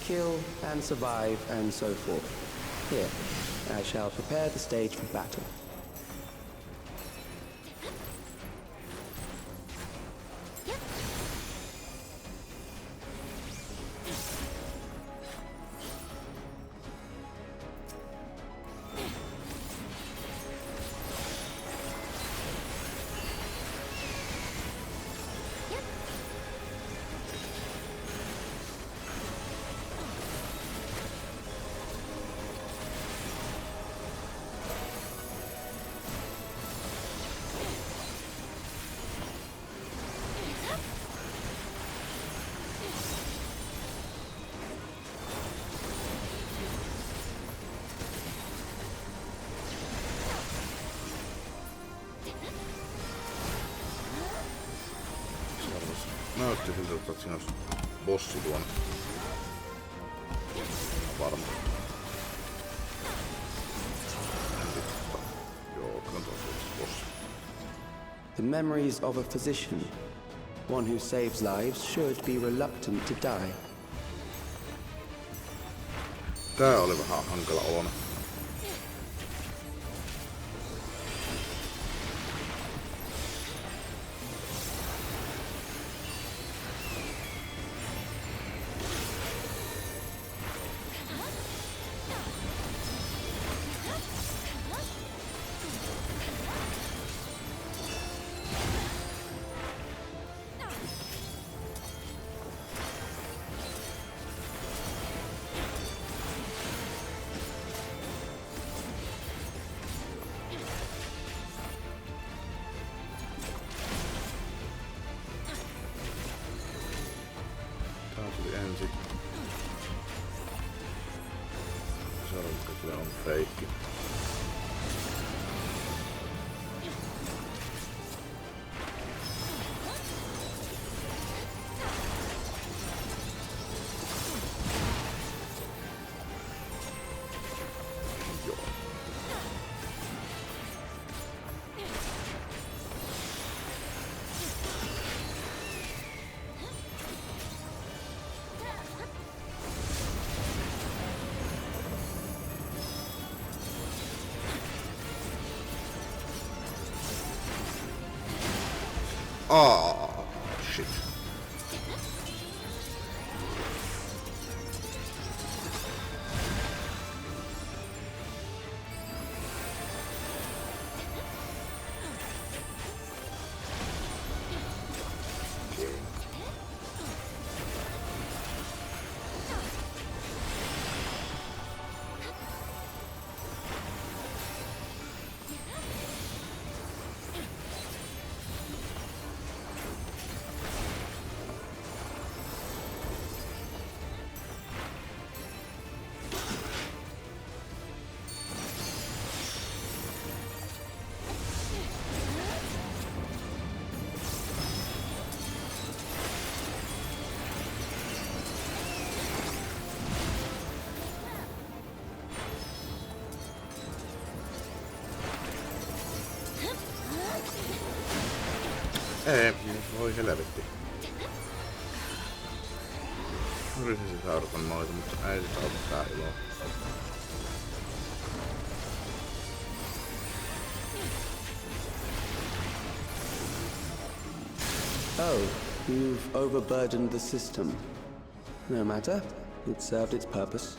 Kill and survive and so forth. Here, I shall prepare the stage for battle. Näytti siltä, että siinä olisi bossi tuon. Varma. Joo, kyllä tuossa bossi. The memories of a physician. One who saves lives should be reluctant to die. Tää oli vähän hankala olona. Ensin. Seuraava kyllä on feikki. Oh, shit. Ei, voi helvetti. Yritin sitä seurata noita, mutta ei sitä ole mitään iloa. Oh, you've overburdened the system. No matter, it served its purpose.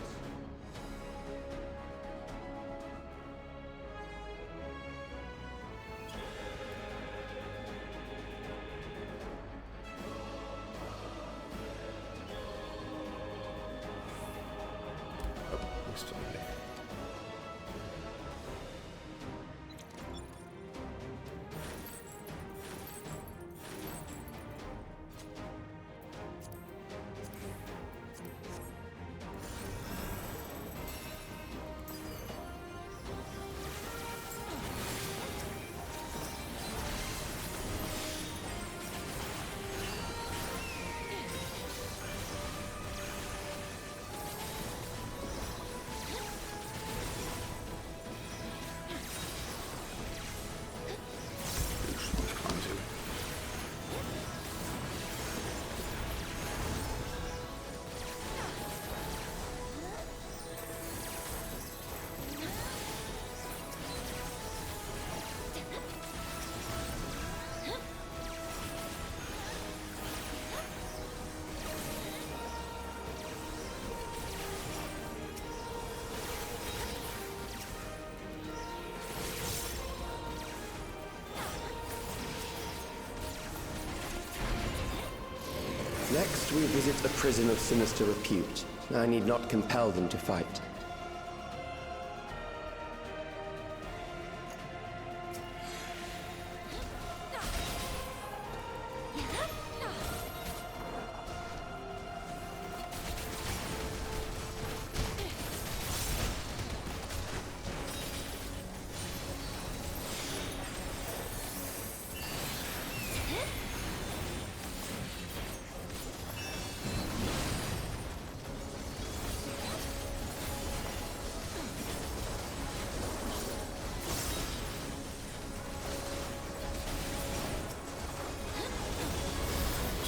Next, we visit a prison of sinister repute. I need not compel them to fight.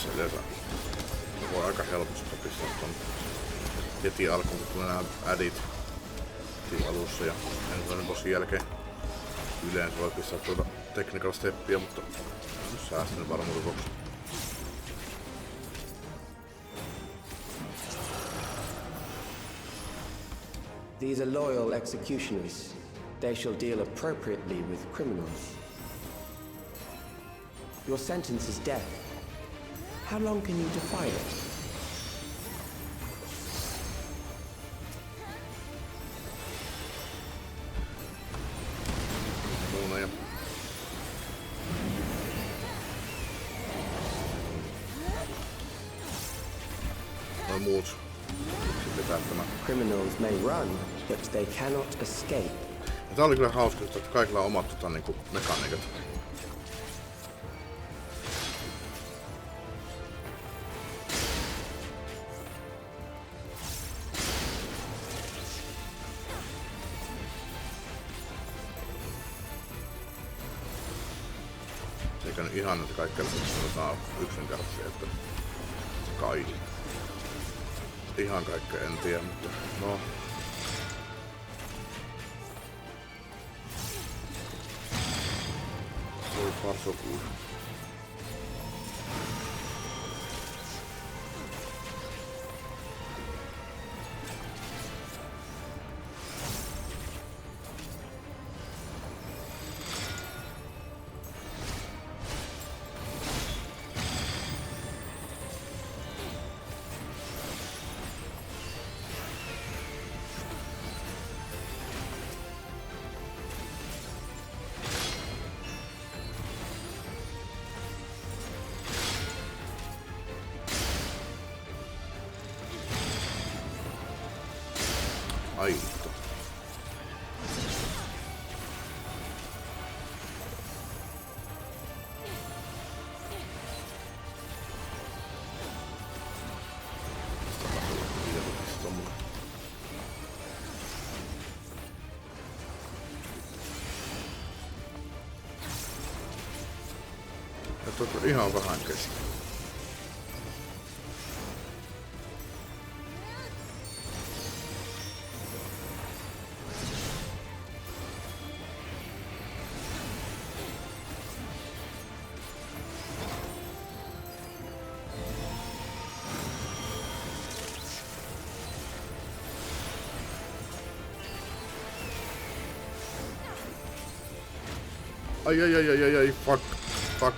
tässä yleensä voi aika helposti pistää ton heti alkuun, kun tulee nämä adit heti alussa ja ensimmäinen bossin jälkeen. Yleensä voi pistää tuota technical steppiä, mutta nyt säästänyt varmuuden vuoksi. These are loyal executioners. They shall deal appropriately with criminals. Your sentence is death. How long can you defy it? Muut. Criminals may run, but they cannot escape. Ja tää oli kyllä hauska, että kaikilla on omat niinku mekaniikat. Eikä nyt ihan näitä kaikkea sanotaan yksinkertaisia, että kai. Ihan kaikkea en tiedä, mutta no. So far so good. Ai vittu. Ja ihan vähän kestää. Ai, fuck.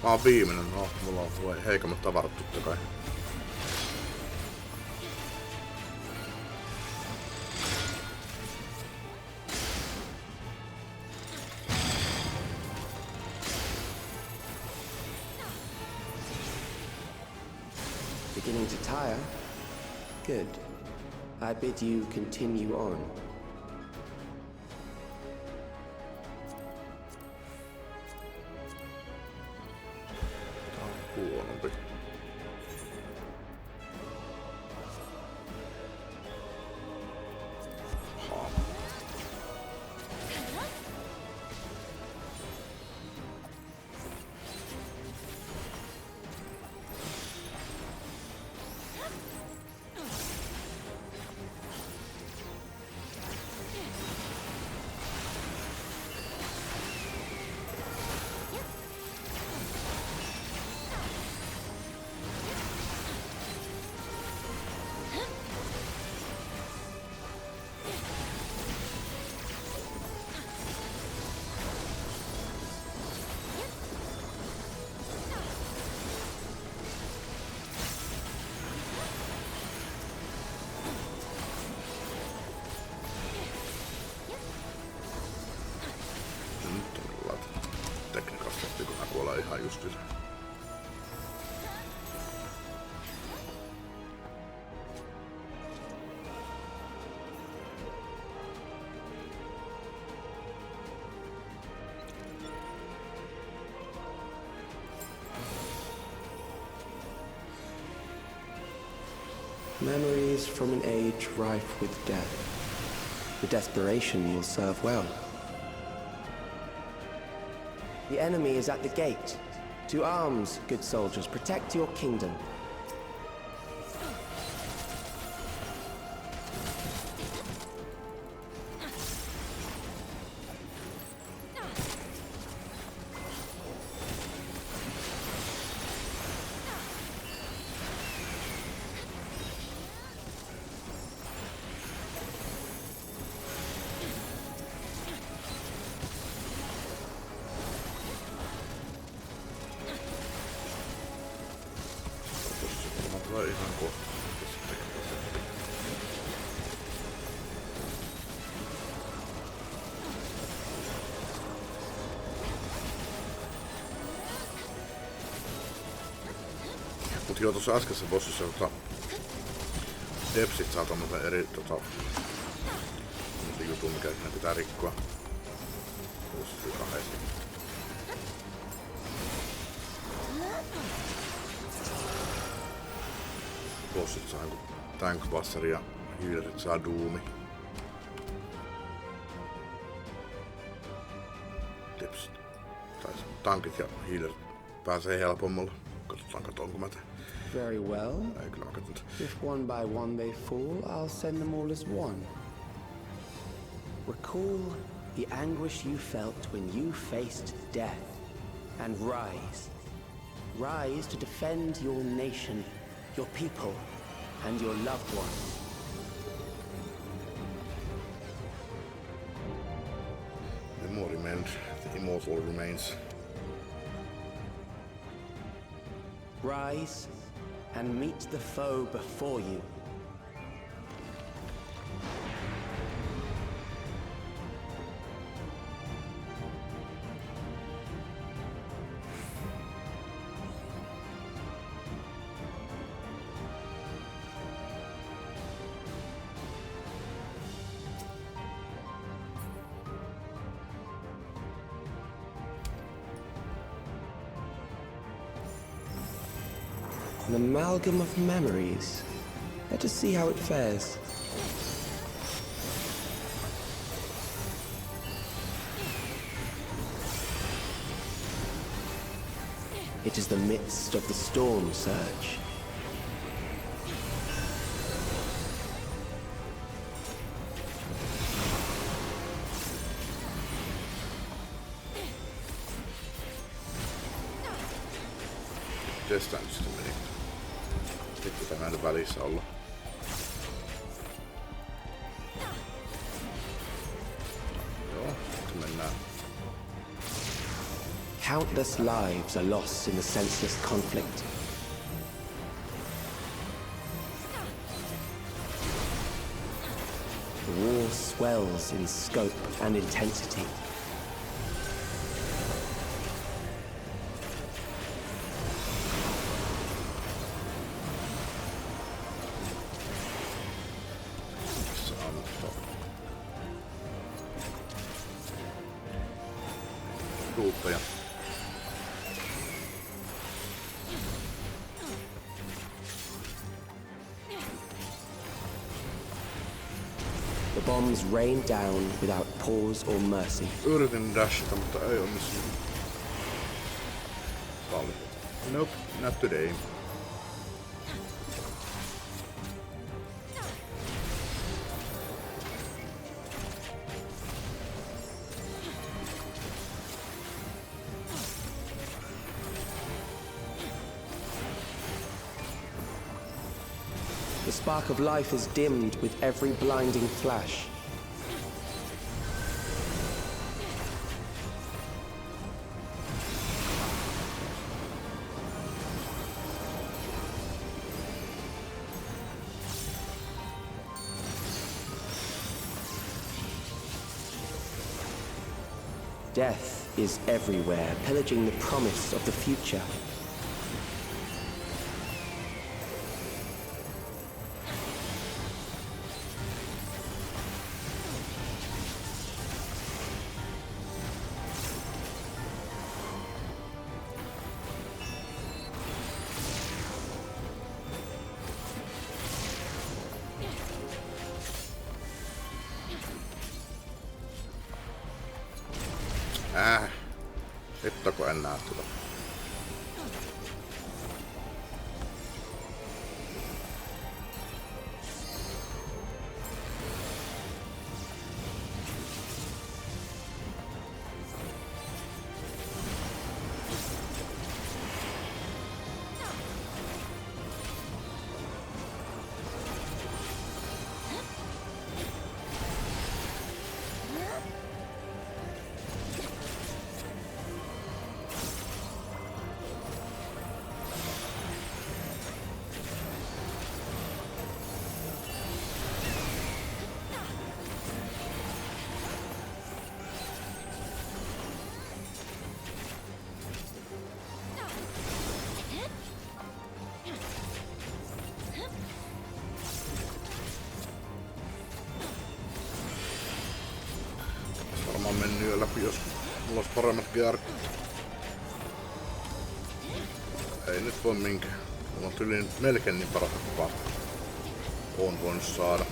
Mä oon viimeinen, no, mulla on heikommat tavarat totta kai. Beginning to tire? Good. I bid you continue on. Tää on huonompi. Ihan justiinsa. Memories from an age rife with death. The desperation will serve well. The enemy is at the gate. To arms, good soldiers. Protect your kingdom. Ihan kohta. Mut joo, tuossa äskeisessä bossissa depsit saa tommosen eri jutun, mikä ne pitää rikkoa. Plus 2. Bossit saa tankbusseri ja healerit saa doomi. Depsit. Tai tankit ja healerit pääsee helpommalla. Katsotaanko mä teen. Very well. Ei kyllä mä katsonut. If one by one they fall, I'll send them all as one. Recall the anguish you felt when you faced death, and rise. Rise to defend your nation, your people, and your loved ones. The more remained, the immortal remains. Rise and meet the foe before you. An amalgam of memories. Let us see how it fares. It is the midst of the storm surge. Testaan nyt sitä meni. Sitten pitää näiden välissä olla. Joo, nyt mennään. Countless lives are lost in the senseless conflict. The war swells in scope and intensity. Ruuppeja. The bombs rain down without pause or mercy. Yritin dashata, mutta ei onnistunut. Paljon. Nope, not today. The spark of life is dimmed with every blinding flash. Death is everywhere, pillaging the promise of the future. Ettako en näe tuota. Varmaan mennyt jo läpi, jos mulla olisi paremmat gearkut. Ei nyt voi minkään. Mulla on tyyliin melkein niin parasta kuin oon voinut saada.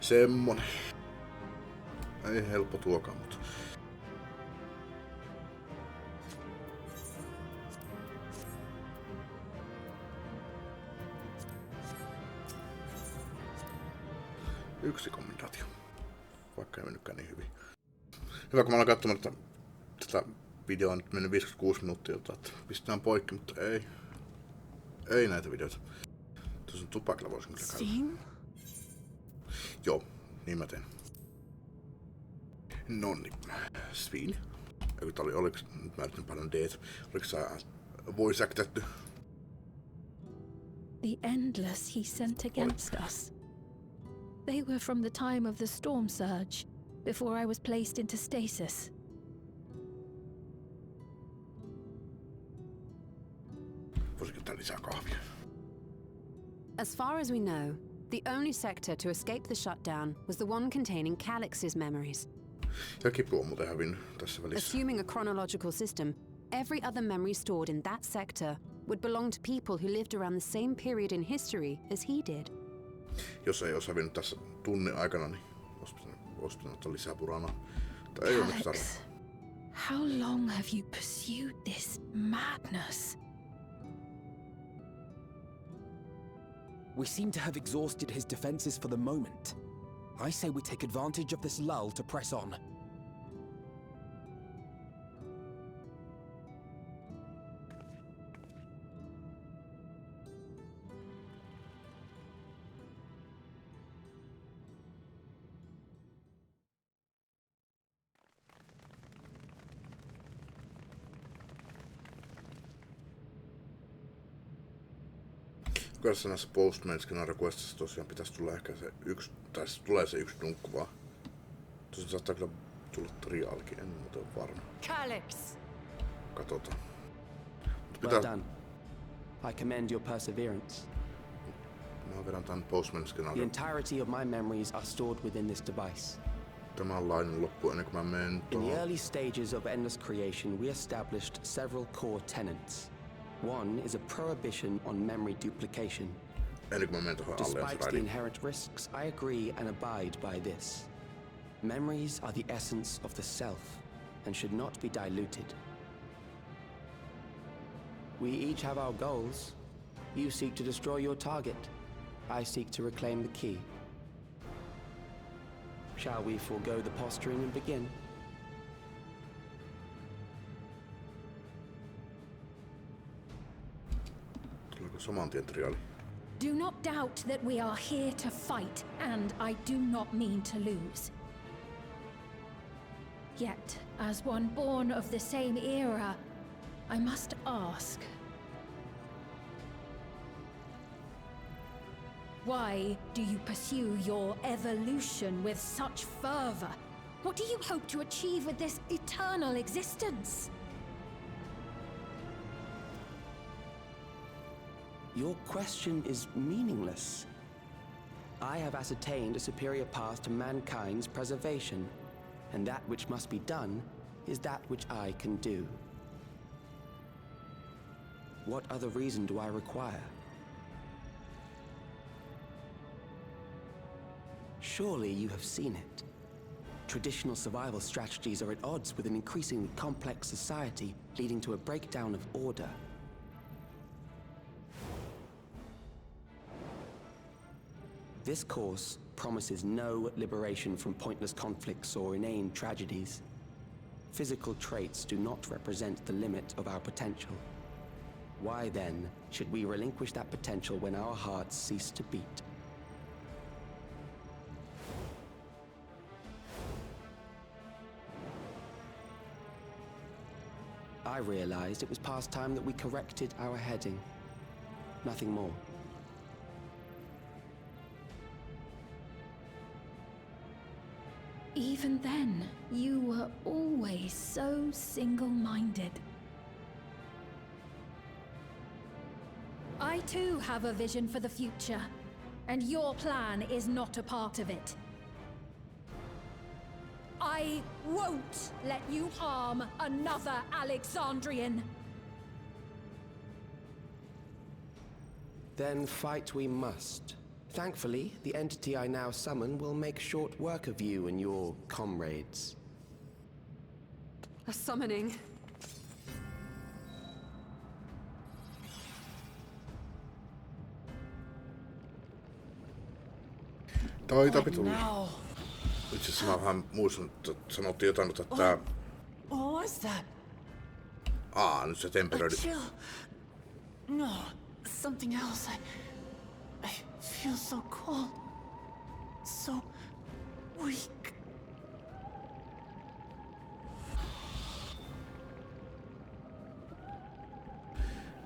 Semmonen. Ei helppo tuokaan, mutta... Yksi kommentaatio. Vaikka ei mennytkään niin hyvin. Hyvä, kun mä olen katsonut, että tätä videoa on nyt mennyt 56 minuuttia, että pistetään poikki, mutta ei. Ei näitä videoita. Tuossa on tupakilla voisin kyllä käydä. Joo, niin mä teen. Nonni. Svin. Oliks, nyt mä yritän paljon D:tä. Oliks sä voice actattu? The Endless he sent against us. They were from the time of the storm surge, before I was placed into stasis. Voisiko tää lisää kahvia? As far as we know, the only sector to escape the shutdown was the one containing Calix's memories. Ja kipu on muuten hävinnyt tässä välissä. Assuming a chronological system, every other memory stored in that sector would belong to people who lived around the same period in history as he did. Jos ei olisi hävinnyt tässä tunnin aikana, niin olisi pitänyt ottaa lisää puranaa. Tai ei ole Calix, how long have you pursued this madness? We seem to have exhausted his defenses for the moment. I say we take advantage of this lull to press on. Jokaisessa näissä post-MSQ requestissa tosiaan pitäisi tulla ehkä se yksi, tai tulee se yksi dunkku vaan. Tosin saattaa kyllä tulla triaalkin, en muuten ole varma. Calix! Katsotaan. Well done. I commend your perseverance. Mä vedän tän post-MSQ. The entirety of my memories are stored within this device. Tämä on lainen loppu ennen kuin mä menen In the early stages of Endless Creation, we established several core tenets. One is a prohibition on memory duplication. Despite the inherent risks, I agree and abide by this. Memories are the essence of the self and should not be diluted. We each have our goals. You seek to destroy your target. I seek to reclaim the key. Shall we forego the posturing and begin? Do not doubt that we are here to fight, and I do not mean to lose. Yet, as one born of the same era, I must ask, Why do you pursue your evolution with such fervor? What do you hope to achieve with this eternal existence? Your question is meaningless. I have ascertained a superior path to mankind's preservation, and that which must be done is that which I can do. What other reason do I require? Surely you have seen it. Traditional survival strategies are at odds with an increasingly complex society, leading to a breakdown of order. This course promises no liberation from pointless conflicts or inane tragedies. Physical traits do not represent the limit of our potential. Why then should we relinquish that potential when our hearts cease to beat? I realized it was past time that we corrected our heading. Nothing more. Even then, you were always so single-minded. I too have a vision for the future, and your plan is not a part of it. I won't let you harm another Alexandrian. Then fight we must. Thankfully, the entity I now summon will make short work of you and your comrades. A summoning. Taitapi tuli. Itse asiassa mä vähän muistan, että sanottiin jotain, että tää... What was that? Nyt se temperöidi. No, something else. I feel so cold. So weak.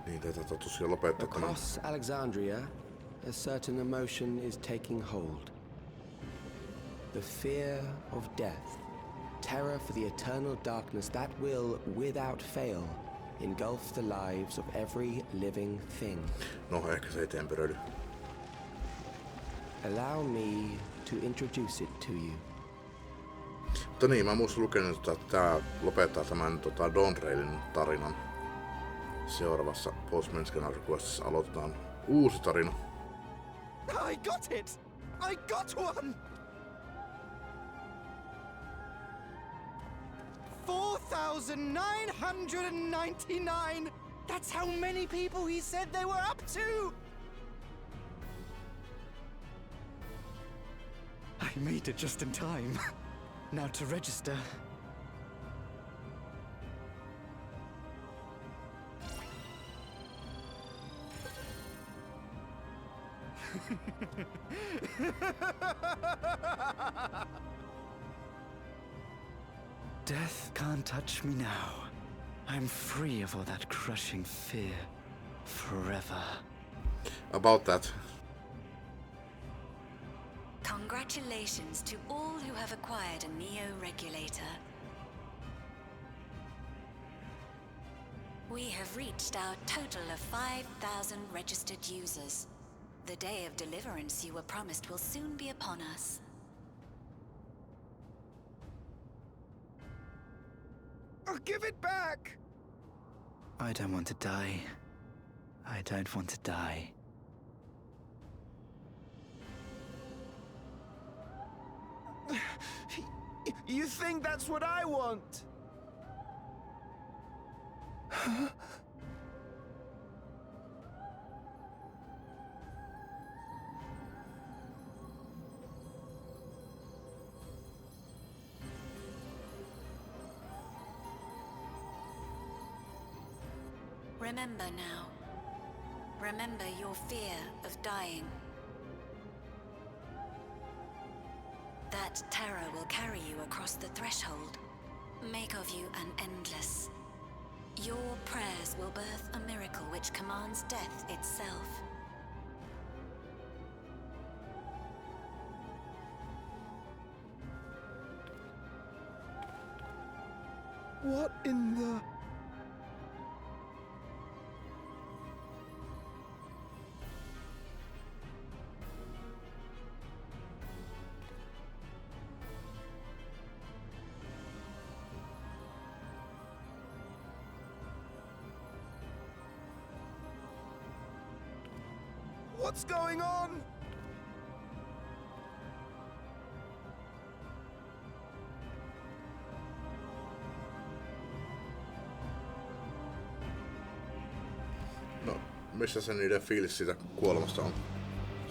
Niin, tätä tosiaan lopettaa tämän. Across Alexandria, a certain emotion is taking hold. The fear of death. Terror for the eternal darkness that will, without fail, engulf the lives of every living thing. No, ehkä se ei temperöidy. Allow me to introduce it to you. Mutta niin, mä muistin lukenut, että tää lopettaa tämän Dawntrailin tarinan. Seuraavassa post-MSQ aloitetaan uusi tarina. I got it! I got one! 4,999! That's how many people he said they were up to! I made it just in time. Now to register. Death can't touch me now. I'm free of all that crushing fear. Forever. About that. Congratulations to all who have acquired a Neo-Regulator. We have reached our total of 5,000 registered users. The day of deliverance you were promised will soon be upon us. I'll give it back! I don't want to die. I don't want to die. You think that's what I want? Remember now. Remember your fear of dying. That terror will carry you across the threshold. Make of you an endless. Your prayers will birth a miracle which commands death itself. What in the... What's going on? No, missä se niiden fiilis siitä kuolemasta on?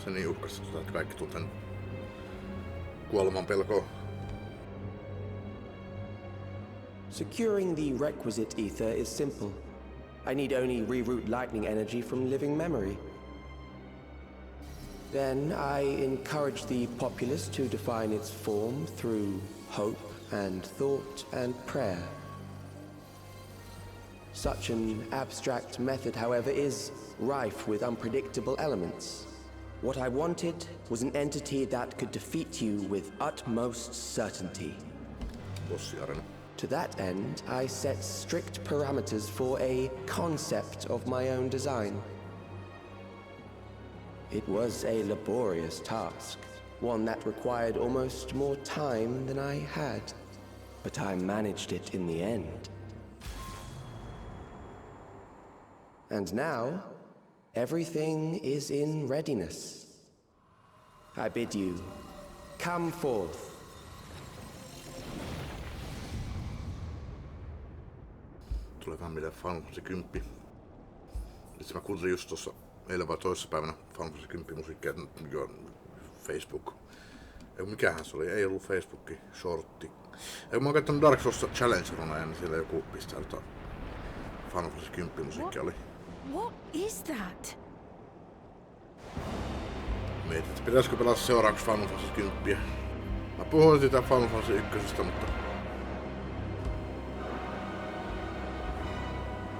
Se niin uhkasta, että kaikki tuntee kuoleman pelkoa. Securing the requisite ether is simple. I need only reroute lightning energy from living memory. Then I encourage the populace to define its form through hope and thought and prayer. Such an abstract method, however, is rife with unpredictable elements. What I wanted was an entity that could defeat you with utmost certainty. To that end, I set strict parameters for a concept of my own design. It was a laborious task, one that required almost more time than I had, but I managed it in the end. And now, everything is in readiness. I bid you, come forth. Tulee vähän mieleen Final Fantasy 10. Itse mä kuuntelin just tuossa eilen vai toissapäivänä Final Fantasy 10 musiikkia Facebook. Mikähän se oli? Ei ollut Facebookki, shortti. Mä oon kattonut Dark Souls Challengerona ja niin siellä joku pistää Final Fantasy 10 musiikkia oli. What is that? Mietin, että pitäisikö pelata seuraavaksi Final Fantasy 10. Mä puhuin sitä Final Fantasy 1, mutta...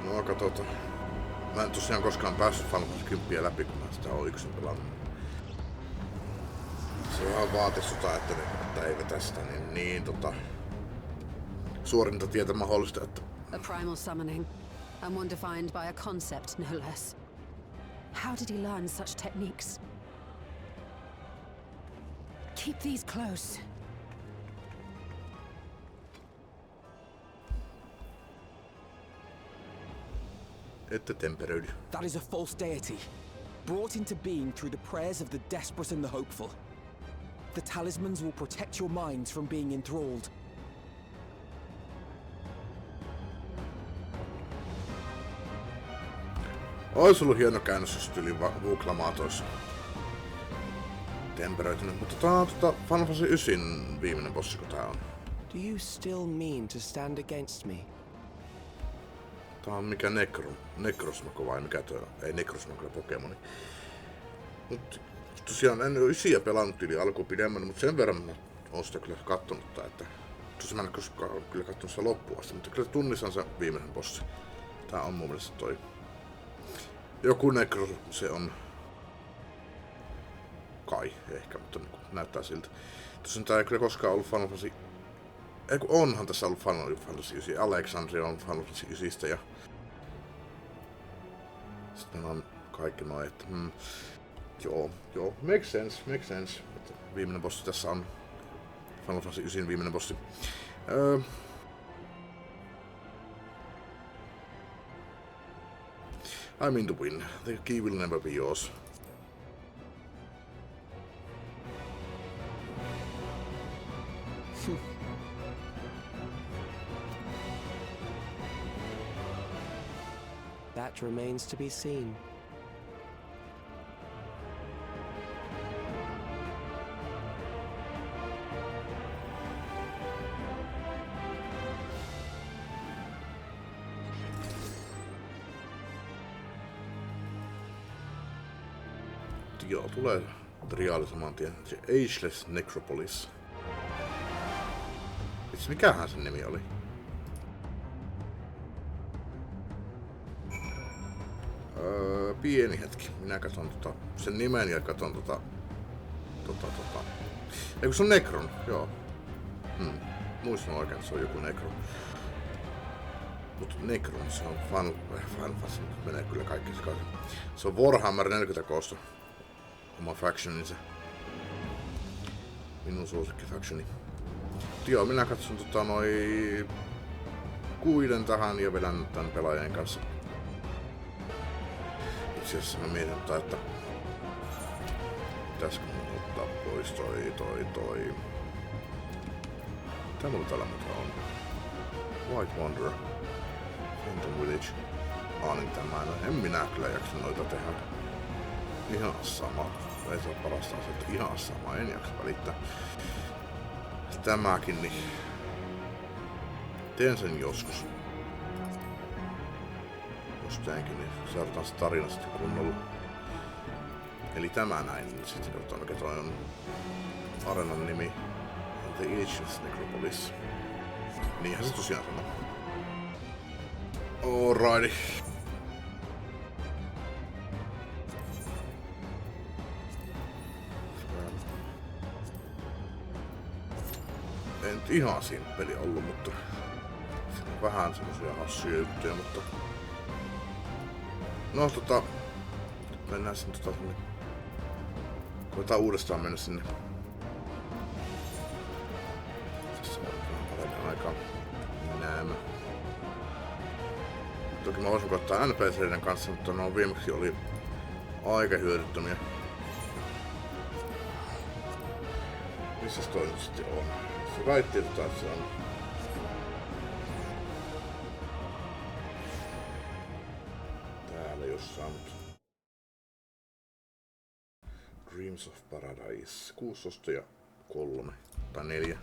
No katsotaan. Mä en tosiaan koskaan päässyt Final Fantasy 10 läpi, kun mä sitä oon yksin pelannut. Se vähän vaatisi että ei vetä sitä niin suorinta tietä mahdollista, että... A primal summoning. And one defined by a concept, no less. How did he learn such techniques? Keep these close. Ette temperöidy. That is a false deity, brought into being through the prayers of the desperate and the hopeful. The talismans will protect your minds from being enthralled. Ois ollut hieno käännös, jos tyyli Vuuklamaa toissa temperöitynyt, mutta tää on Final Fantasy 9 viimeinen bossi, kun tää on. Do you still mean to stand against me? Tää on mikä Necrosmako vai mikä toi on? Ei Necrosmako, Pokemoni. Mut tosiaan en oo 9 pelannut yli alkuun pidemmän, mut sen verran mä oon sitä kyllä kattonut, että tosiaan mä en koskaan kyllä kattonut sitä loppuun asti, mutta kyllä tunnistan se viimeinen bossi. Tää on mun mielestä toi joku Necros, se on kai ehkä, mutta näyttää siltä. Tosiaan tää ei kyllä koskaan ollut Final Fantasy... Eiku onhan tässä ollut Final Fantasy 9. Alexandria on Final Fantasy 9 ja... Sitten on kaikki noi, että... Joo, makes sense. Että viimeinen bossi tässä on Final Fantasy 9 viimeinen bossi. I mean to win. The key will never be yours. That remains to be seen. Joo, tulee triaali saman tien. Se Ageless Necropolis. Itse mikähän sen nimi oli? Pieni hetki. Minä katson sen nimen ja katson Ei kun se on Necron, joo. Muistan oikein, että se on joku Necron. Mut Necron, se on Final Fantasy, menee kyllä kaikki sekaisin. Se on Warhammer 40 koosta. Oma factioninsa. Minun suosikki factioni. Joo, minä katson kuiden tähän ja vedän tän pelaajien kanssa. Itse asiassa mä mietin, että pitäisikö mun ottaa pois toi. Tää mulla täällä muuta on. White Wanderer. Phantom Village. Niin tämä en minä kyllä jaksa noita tehdä. Ihan sama. Ei se ole parasta asiaa, että ihan sama. En jaksa välittää. Tämäkin, niin teen sen joskus. Jos teenkin, niin seurataan se tarina sitten kunnolla. Eli tämä näin. Sitten katsotaan mikä toi on arenan nimi. The Ageless Necropolis. Niinhän se tosiaan sanoo. Alrighty. Ei nyt ihan simppeli ollut, mutta siinä on vähän semmosia hassuja juttuja, mutta no mennään sinne sinne. Koetaan uudestaan mennä sinne. Tässä on vähän paremmin aikaa. Näemme. Toki mä voisin katsoa NPCiden kanssa, mutta no viimeksi oli aika hyödyttömiä. Missäs toi nyt sitten on? Se väitti, että se on täällä jossain, mutta Dreams of Paradise 16 ja 3 tai 4.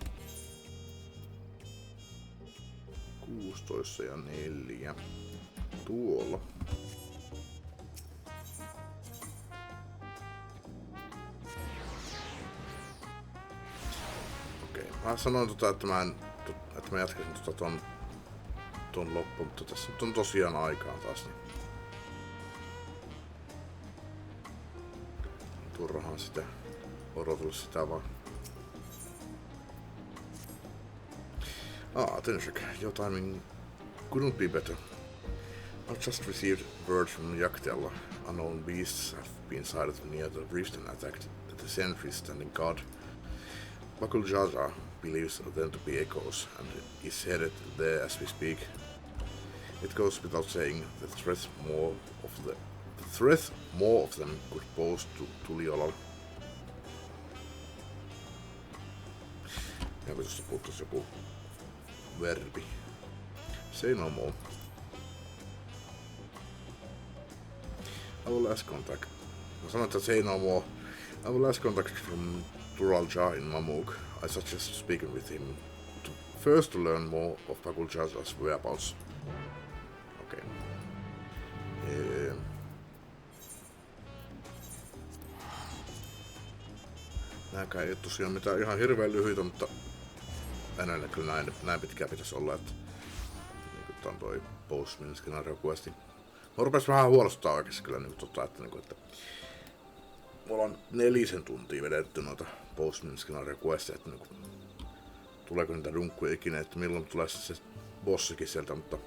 16 ja 4. Tuolla. Okei, mä sanoin että mä jatkaisin ton loppuun, mutta tässä nyt on tosiaan aikaa taas. Niin turhaan sitä odotella sitä vaan. Attention, your timing couldn't be better. I've just received word from Jatketaan. Unknown beasts have been sighted near the rift and attacked the sentry standing guard. Bakuljaja believes them to be echoes and is headed there as we speak. It goes without saying the threat more of them could pose to Tuliolalla. Ja kun tuossa puuttuisi joku verbi. Say no more. I will ask contact. Mä sanoin, että say no more. I will ask contact from Turalja in Mamuk. I suggest speaking with him first to learn more of Bakuljaja's whereabouts. Okei. Nääkään ei ole tosiaan mitään ihan hirveän lyhyitä, mutta enää kyllä näin pitkää pitäisi olla, että niin tää on toi post-MSQ questi. Mä rupes vähän huolestuttaa oikeesti kyllä että me ollaan 4 tuntia vedetty noita post-MSQ questeja, että tuleeko niitä dunkkuja ikinä, että milloin tulee se bossikin sieltä, mutta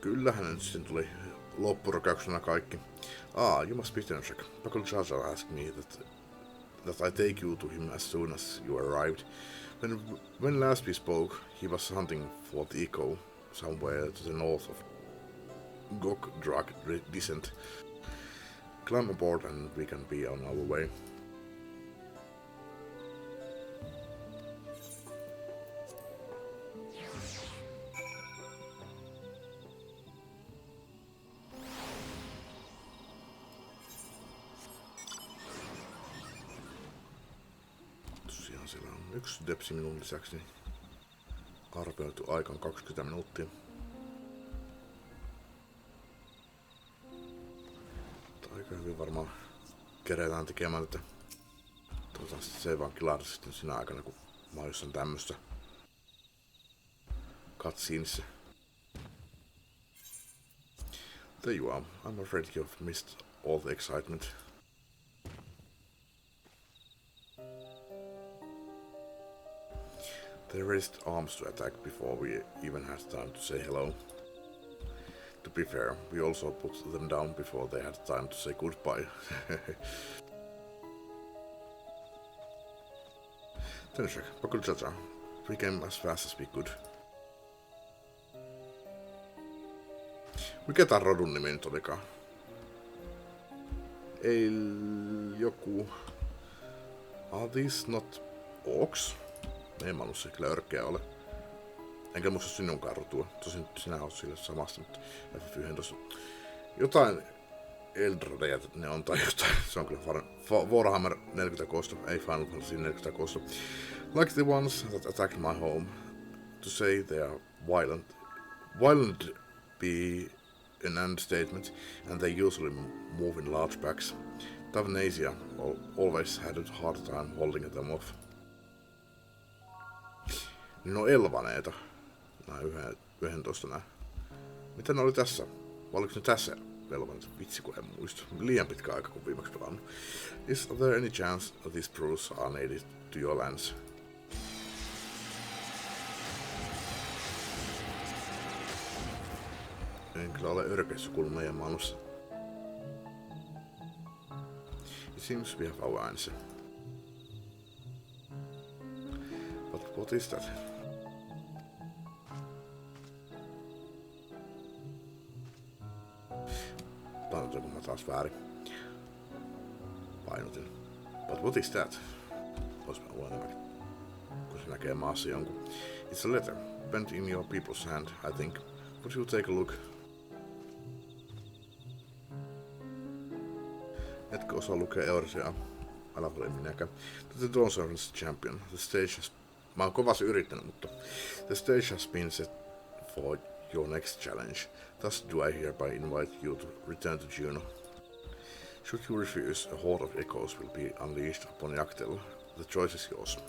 kyllähän nyt sitten tuli loppurakauksena kaikki. You must be Tenshek. Bakuljaja asked me that I take you to him as soon as you arrived. When last we spoke, he was hunting for the echo somewhere to the north of Gok-Drag descent. Climb aboard and we can be on our way. Tosiaan siellä on yksi depsi minun lisäksi, niin arvioitu aika on 20 minuuttia. Aika hyvin varmaan kerätään tekemään tätä. Se ei vaan kilata sitten sinä aikana, kun mä oon jossain tämmöstä cutscenessa. There you are. I'm afraid you've missed all the excitement. They raised arms to attack before we even had time to say hello. To be fair, we also put them down before they had time to say goodbye. Tenshek, Pakulchacha. We came as fast as we could. Mikä tää rodun nimi nyt olikaan? Ei joku... Are these not orcs? Ei mä ollut se kyllä örkeä ole. Enkä muista sinunkaan rotua. Tosin sinä oot sille samasta, mutta FF11. Jotain Eldradeja ne on tai jotain. Se on kyllä Warhammer 40 kosto, ei Final Fantasy 40 kosto. Like the ones that attacked my home. To say they are violent. Violent be an understatement, and they usually move in large packs. Tavnasia always had a hard time holding them off. Niin on elvaneita. Nää yhden tosta nää. Mitä ne oli tässä? Vai oliko ne tässä elvaneita? Vitsi kun en muista. Liian pitkä aika kun viimeksi pelannut. Is there any chance that these brews are native to your lands? En kyllä ole örkeissä kuullut meidän maailmassa. It seems we have our answer. But what is that? Painotinko mä taas väärin? Painotin. But what is that? Vois mä enemmän, kun se näkee maassa jonkun. It's a letter, bent in your people's hand, I think. Would you take a look? Etkö osaa lukea Eurasiaa? Älä ole minäkään. The Dawn Servants Champion. The stage has... Mä oon kovasti yrittänyt, mutta... The stage has been set for your next challenge. Thus do I hereby invite you to return to Juno. Should you refuse, a horde of echoes will be unleashed upon Jatketaan. The choice is yours.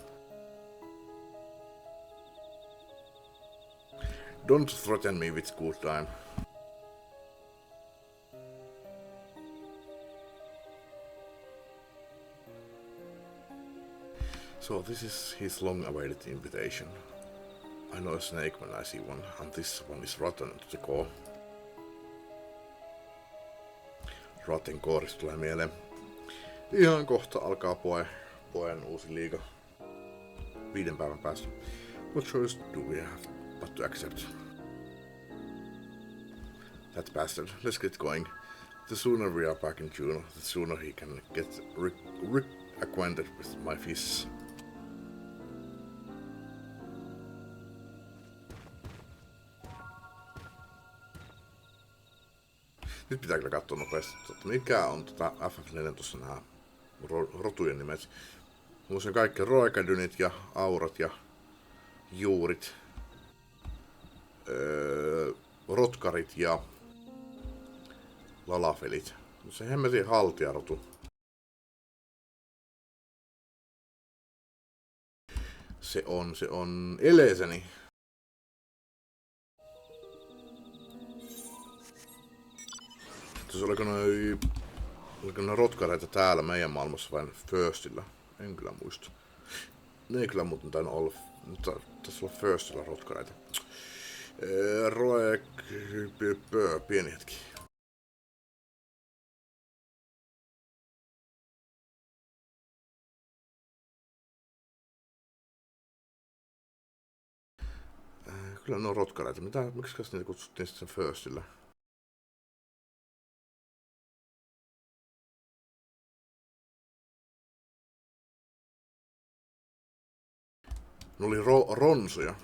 Don't threaten me with good time. So this is his long-awaited invitation. I know a snake when I see one, and this one is rotten to the core. Rotten Coreista tulee mieleen. Ihan kohta alkaa poen uusi liiga. 5 päivän päästä. What choice do we have but to accept? That bastard. Let's get going. The sooner we are back in Juno, the sooner he can get acquainted with my fists. Nyt pitää kyllä katsoa nopeasti, mikä on FF14 nämä rotujen nimet. Mulla on kaikki roekadynit ja aurat ja juurit, rotkarit ja lalafelit. Se hemmetin haltijarotu. Se on eleiseni. Oliko ne rotkareita täällä meidän maailmassa vai Firstillä? En kyllä muista. Ne ei kyllä muuten tainnut olla. Tässä on Firstillä rotkareita. Pieni hetki. Kyllä ne on rotkareita. Miksi niitä kutsuttiin sitten Firstillä? Ne oli ronsuja.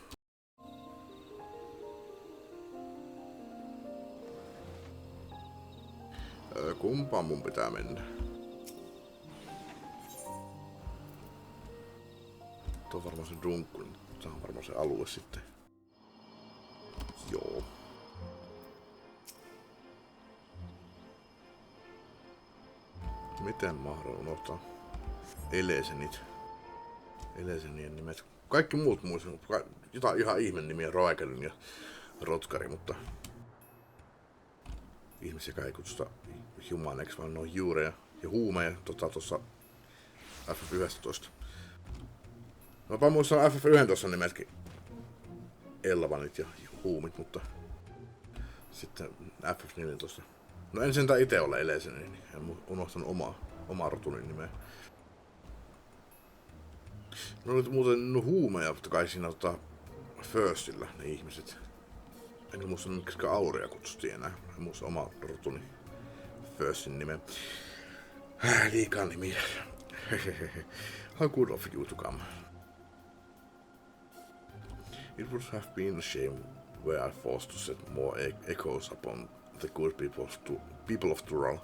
Kumpaan mun pitää mennä? Tuo on varmaan se dunkku. Tää on varmaan se alue sitten. Joo. Miten mahdollista unohtaa Elesenit? Elesenien nimet. Kaikki muut muistin, jotain ihan ihme nimiä, Roekelin ja Rotkari, mutta ihmisiä ei kutsuta humaneksi, vaan ne on juureja ja huumeja tuossa FF11. Mä muistan FF11 nimetkin Elvanit ja huumit, mutta sitten FF14. No en sentään ite ole eleiseni, niin en unohtanut omaa rotunin nimeä. No nyt muuten huumeja, mutta kai siinä Firstillä ne ihmiset. En muista miksi Aurea kutsuttiin enää. En muista omaa rotuni Firstin nimeä. Liikaa nimiä. How good of you to come. It would have been a shame were I forced to set more echoes upon the good people of Tural.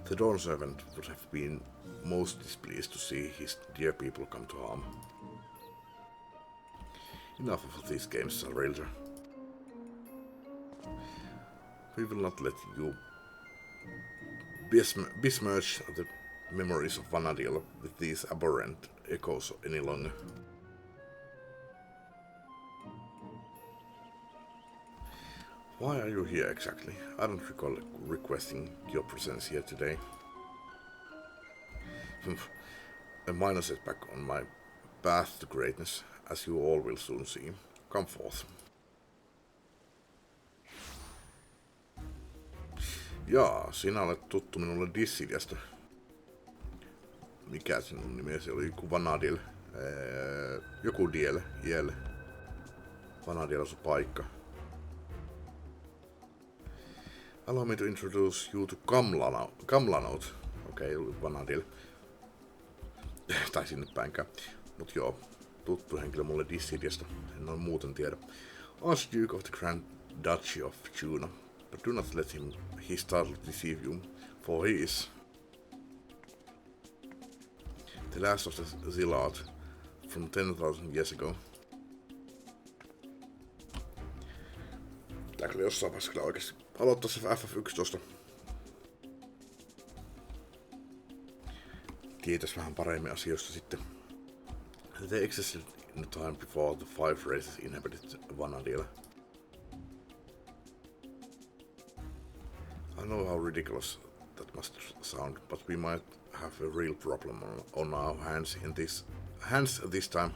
The Dawn Servant would have been most displeased to see his dear people come to harm. Enough of these games, Ranger. We will not let you besmirch the memories of Vanadil with these abhorrent echoes any longer. Why are you here exactly? I don't recall requesting your presence here today. A minor setback on my path to greatness, as you all will soon see. Come forth. Jaa, sinä olet tuttu minulle Dissidiasta. Mikä sinun nimesi oli? Joku Vanadil. Joku Diel. Vanadil on sun paikka. Allow me to introduce you to Kamlanaut. Okei, Vanadil. Tai sinne päinkään. Mut joo, tuttu henkilö mulle Dissidiasta. En ole muuten tiedä. Archduke of the Grand Duchy of Juna. But do not let his title deceive you, for he is the last of the Zilard from 10,000 years ago. Tää kyllä jossain vaiheessa kyllä oikeesti aloittaa se FF11. Tietäis vähän paremmin asioista sitten. They existed in the time before the five races inhabited Vanadil. I know how ridiculous that must sound, but we might have a real problem on our hands this time.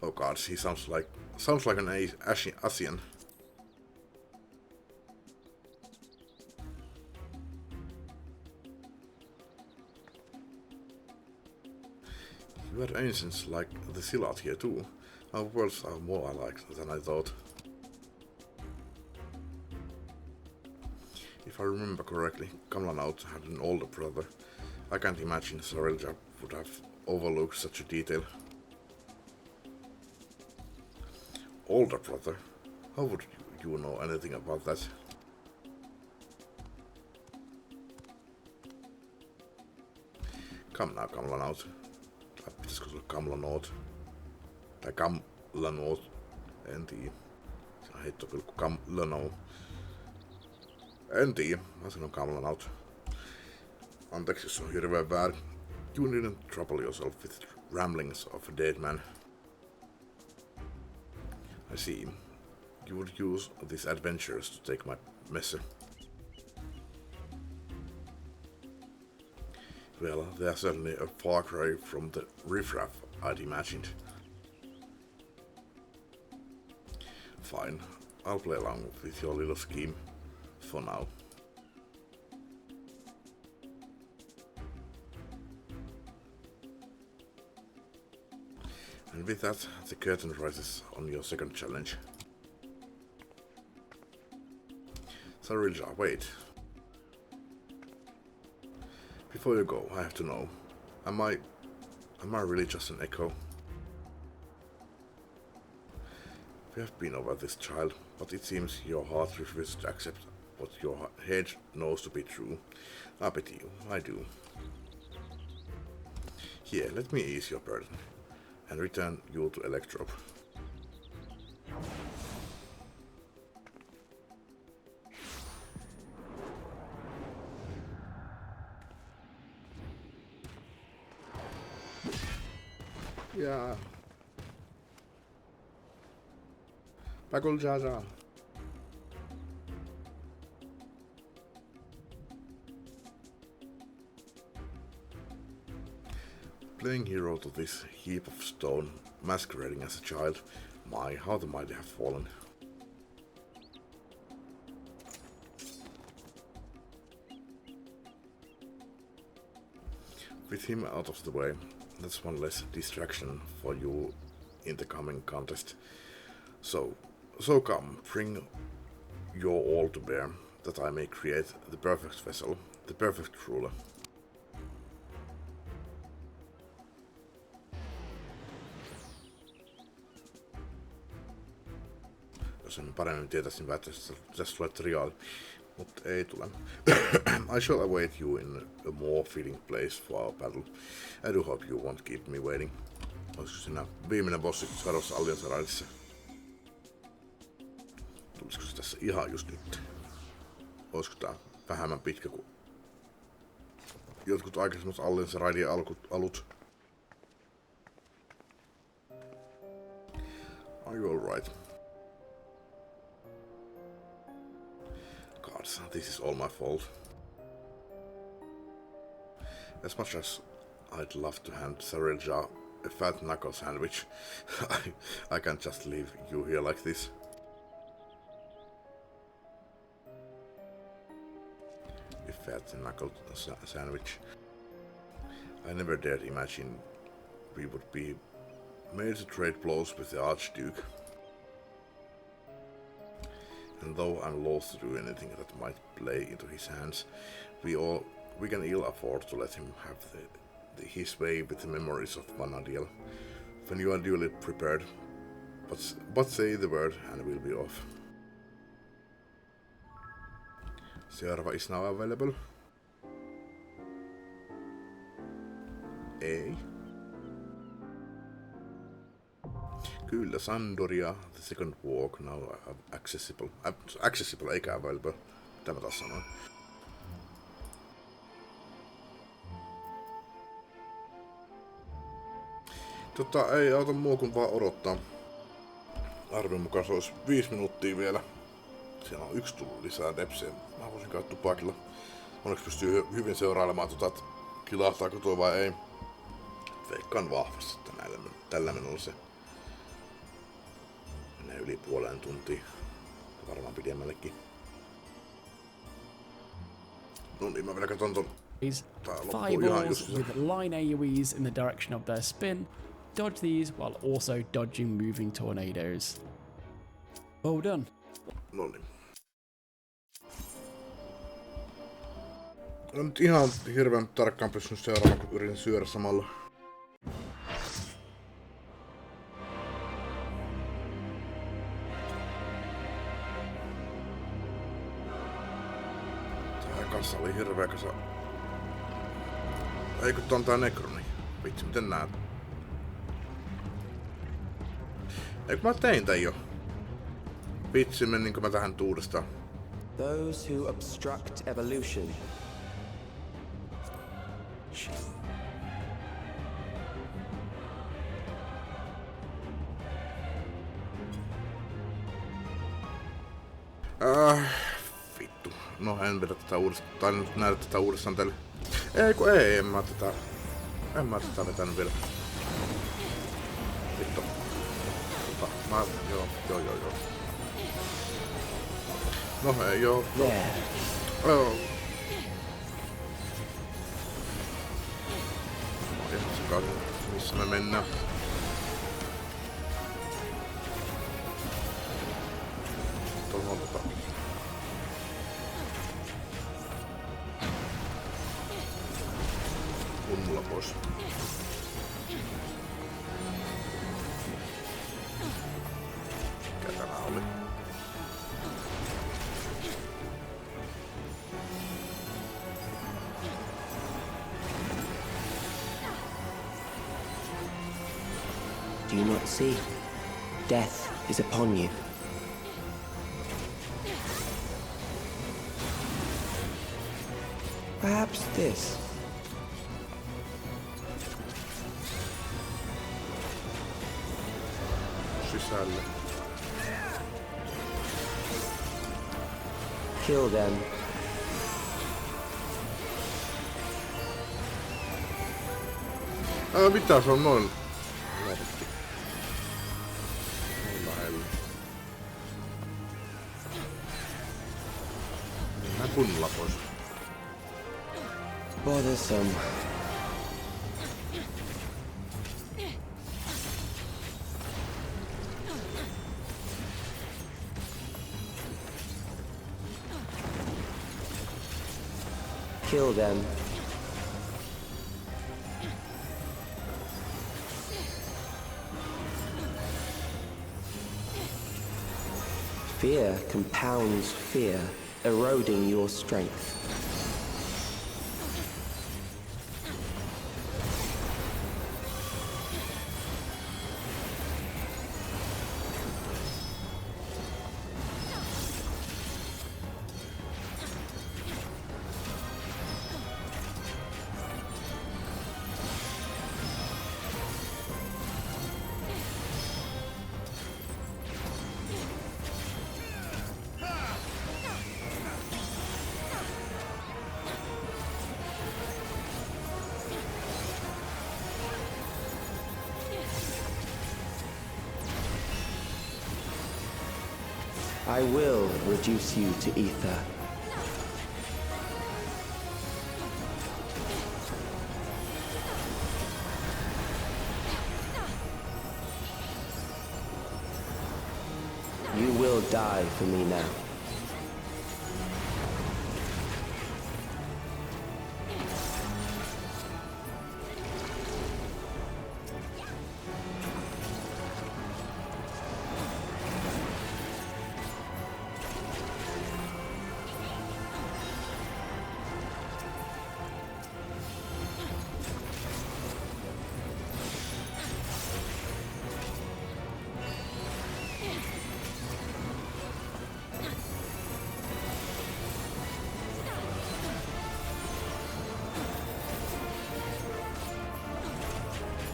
Oh god, he sounds like an Asian. You had ancients like the Zilard here too. Our worlds are more alike than I thought. If I remember correctly, Kamlanaut had an older brother. I can't imagine Sarelja would have overlooked such a detail. Older brother? How would you know anything about that? Come now, Kamlanaut. Pitäisikö se olla Kamlanaut? Tai Kamlanaut? En tiedä. Se on heittopilkku Kamlanaut. En tiedä. Mä sanon Kamlanaut. Anteeksi, jos on hirveän väärin. You needn't trouble yourself with ramblings of a dead man. I see. You would use these adventures to take my message. Well, they are certainly a far cry from the riffraff I'd imagined. Fine, I'll play along with your little scheme for now. And with that, the curtain rises on your second challenge. Sarilja, wait. Before you go, I have to know. Am I really just an echo? We have been over this, child, but it seems your heart refuses to accept what your head knows to be true. I pity you, I do. Here, let me ease your burden, and return you to Electrope. Yeah. Bagul Jaja. playing hero to this heap of stone, masquerading as a child. My, how the mighty have fallen. With him out of the way, that's one less distraction for you in the coming contest. So come, bring your all to bear, that I may create the perfect vessel, the perfect ruler. Jos en paremmin tietäisin, että tästä tulee triaali, mutta ei tule. I shall await you in a more fitting place for our battle. I do hope you won't keep me waiting. Olisiko siinä viimeinen bossi sadossa Alliance Raidissa? Tulisiko se tässä ihan just nyt? Olisiko tää vähemmän pitkä kuin jotkut aikaisemmat Alliance Raidien alut? Are you alright? God, this is all my fault. As much as I'd love to hand Sarilja a fat knuckle sandwich, I can't just leave you here like this. A fat knuckle sandwich. I never dared imagine we would be made to trade blows with the Archduke. And though I'm loath to do anything that might play into his hands, we can ill afford to let him have his way with the memories of Vanadiel. When you are duly prepared, but say the word and we'll be off. Seuraava is now available. Ei. Kyllä, Sandoria, the second walk, now accessible. Accessible eikä available. Mitä mä taas sanoin? Ei auta muu kuin vaan odottaa. Arvion mukaan se olisi 5 minuuttia vielä. Siellä on 1 tullut lisää depsiä. Mä voisin käydä tupakilla. Onneksi pystyy hyvin seurailemaan että kilahtaako tuo vai ei. Veikkaan vahvasti, että tällä menolla se menee yli puoleen tuntia. Varmaan pidemmällekin. No niin, mä vielä katson ton. Fireballs with line AoEs in the direction of their spin. Dodge these while also dodging moving tornadoes. Well done. No niin. En nyt ihan hirveän tarkkaan pystynyt seuraamaan, kun yritin syödä samalla. Tää kassa oli hirveä kasa. Eikö tää on tää Necroni? Vitsi, miten näet? Eikö mä tein tän jo? Vitsi, meninkö mä tähän uudestaan? Those who obstruct evolution. Vittu. No en vedä tätä uudestaan. Tai nyt näytä tätä uudestaan teille. En mä tätä vetänyt vielä. Vittu. Joo. No ei joo. Joo. Ihan sekaisin, missä me mennään. Tuohon kunnolla pois. Mikä tämä oli? Do you not see? Death is upon you. Perhaps this. Sisälle. Kill them. Mitä se on noin? Lopetti. Noin lähellä. Mennään kunnolla pois. Bothersome. Kill them. Fear compounds fear, eroding your strength. I will reduce you to ether. You will die for me now.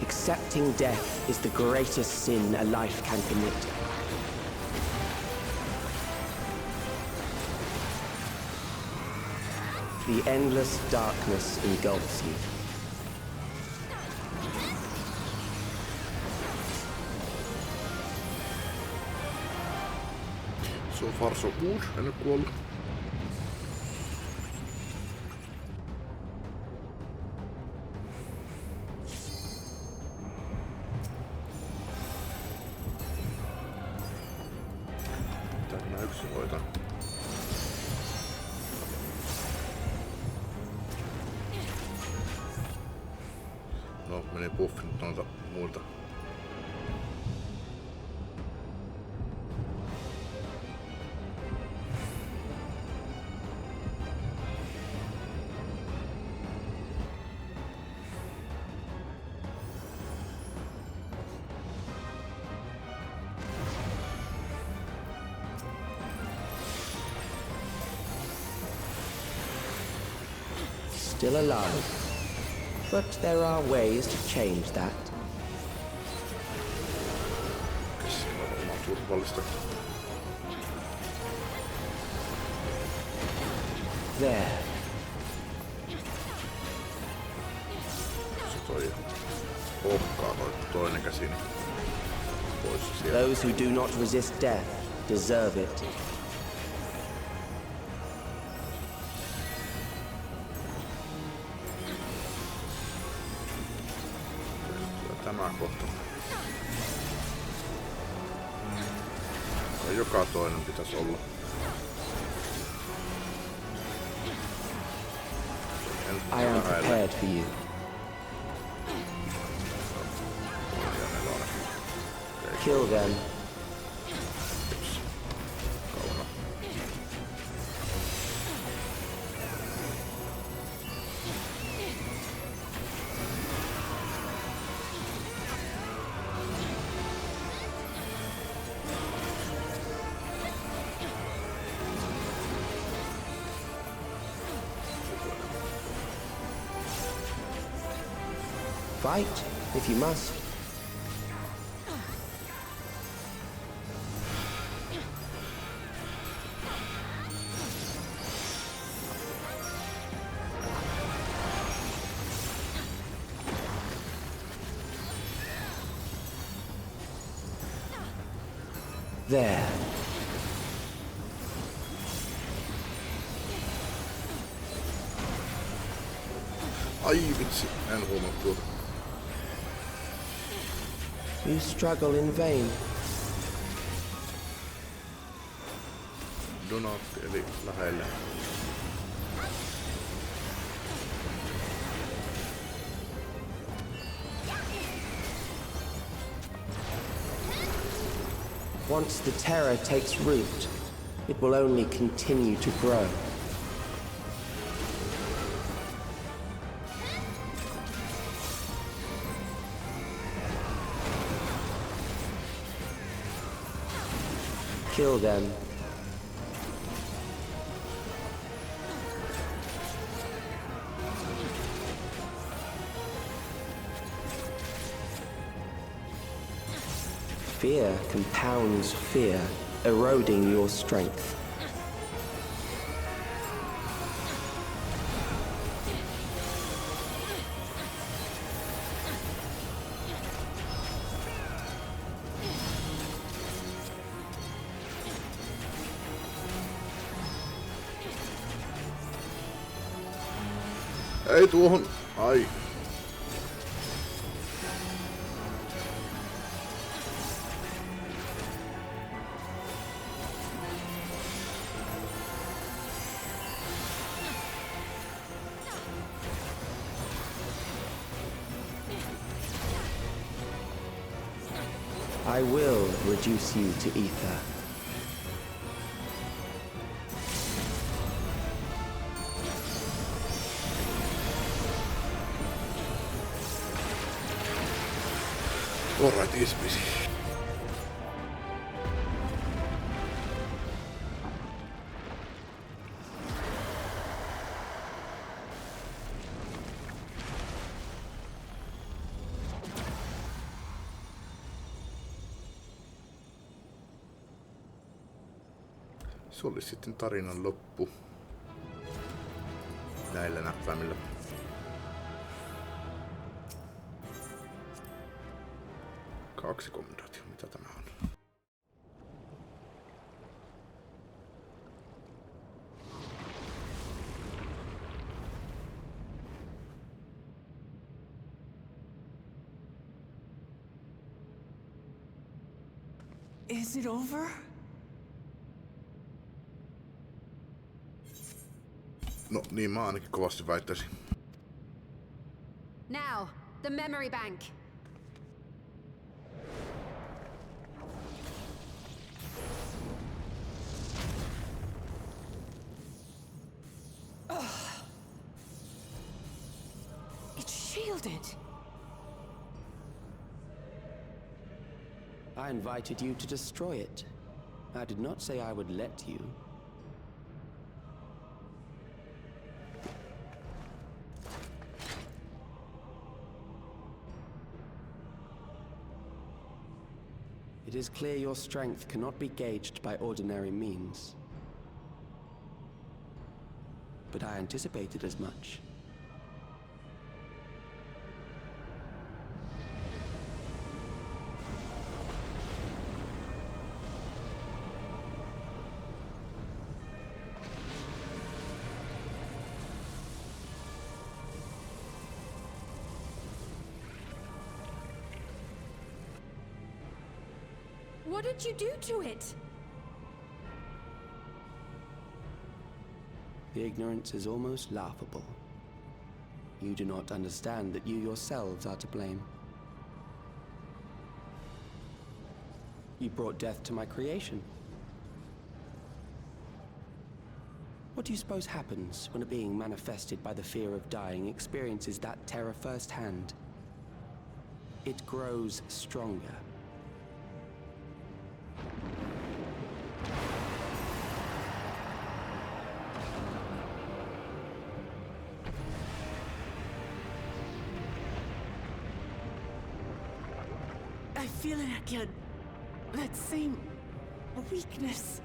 Accepting death is the greatest sin a life can commit. The endless darkness engulfs you. So far so good, en ole kuollut. No, meni buffin noilta muilta. Still alive. But there are ways to change that. There. Se toi okkaa toi toinen käsi pois sieltä. Those who do not resist death deserve it. Tämä kohta. Ja joka toinen pitäisi olla. I am prepared for you. Kill them. Fight, if you must. There. Ai vitsi, en huomannut tuota. You struggle in vain. Do not, eli lähellä. Once the terror takes root, it will only continue to grow. Kill them. Fear compounds fear, eroding your strength. Ei tuohon, ai. I will reduce you to ether. Alright, easy peasy. Se oli sitten tarinan loppu näillä näppäimillä. Kaksi kombinaatio, mitä tämä on? Is it over? No niin, mä ainakin kovasti väittäisin. Now, the memory bank. It's shielded. I invited you to destroy it. I did not say I would let you. It is clear your strength cannot be gauged by ordinary means. But I anticipated as much. What did you do to it? The ignorance is almost laughable. You do not understand that you yourselves are to blame. You brought death to my creation. What do you suppose happens when a being manifested by the fear of dying experiences that terror firsthand? It grows stronger. I feel it again. That same weakness.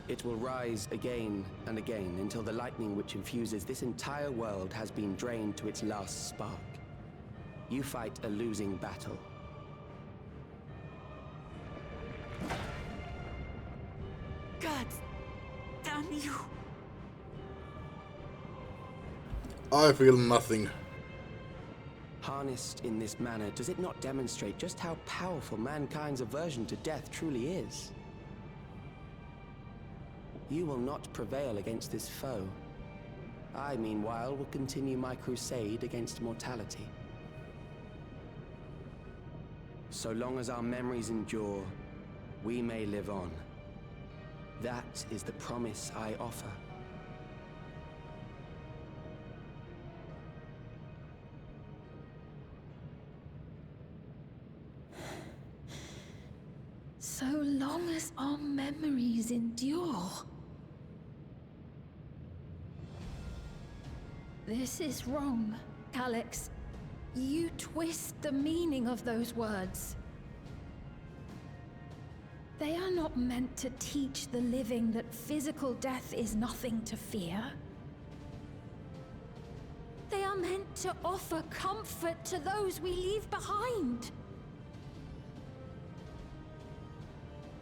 It will rise again and again until the lightning which infuses this entire world has been drained to its last spark. You fight a losing battle. God damn you. I feel nothing. Harnessed in this manner, does it not demonstrate just how powerful mankind's aversion to death truly is? You will not prevail against this foe. I, meanwhile, will continue my crusade against mortality. So long as our memories endure, we may live on. That is the promise I offer. So long as our memories endure. This is wrong, Alex. You twist the meaning of those words. They are not meant to teach the living that physical death is nothing to fear. They are meant to offer comfort to those we leave behind.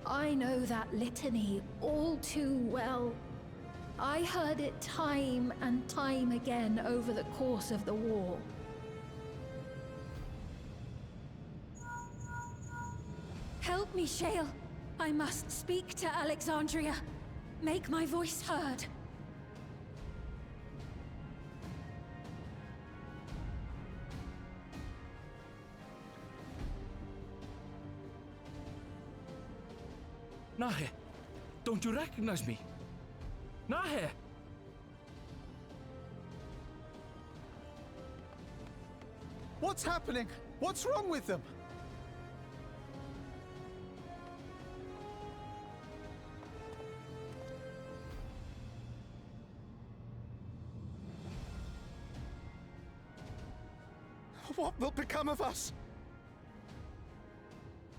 I know that litany all too well. I heard it time and time again over the course of the war. Help me, Shale. I must speak to Alexandria. Make my voice heard. Nahe, don't you recognize me? Nahe! What's happening? What's wrong with them? What will become of us?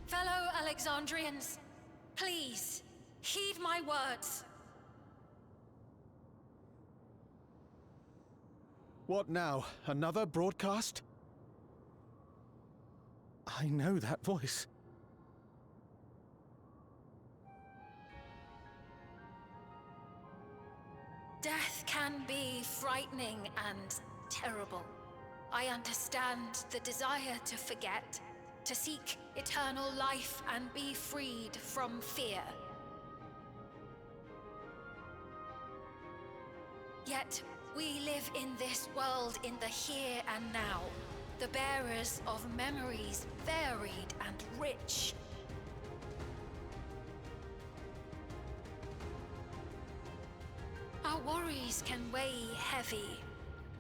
Fellow Alexandrians, please, heed my words. What now? Another broadcast? I know that voice. Death can be frightening and terrible. I understand the desire to forget, to seek eternal life and be freed from fear. Yet, we live in this world in the here and now, the bearers of memories varied and rich. Our worries can weigh heavy,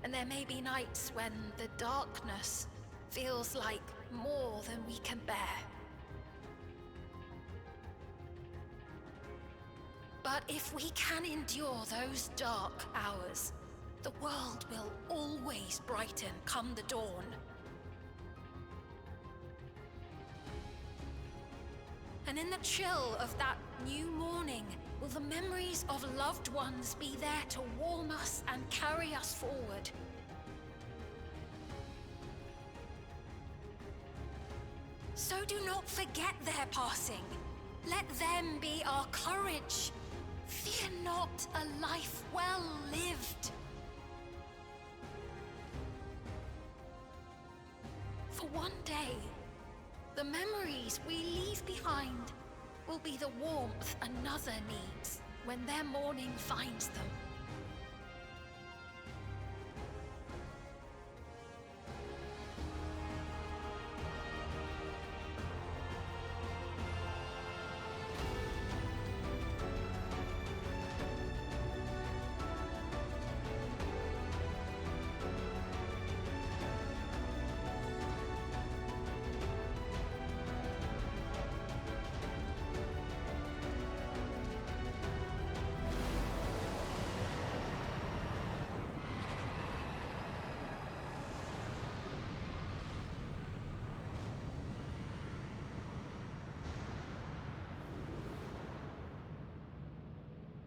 and there may be nights when the darkness feels like more than we can bear. But if we can endure those dark hours, the world will always brighten come the dawn. And in the chill of that new morning, will the memories of loved ones be there to warm us and carry us forward? So do not forget their passing. Let them be our courage. Fear not a life well lived. For one day, the memories we leave behind will be the warmth another needs when their morning finds them.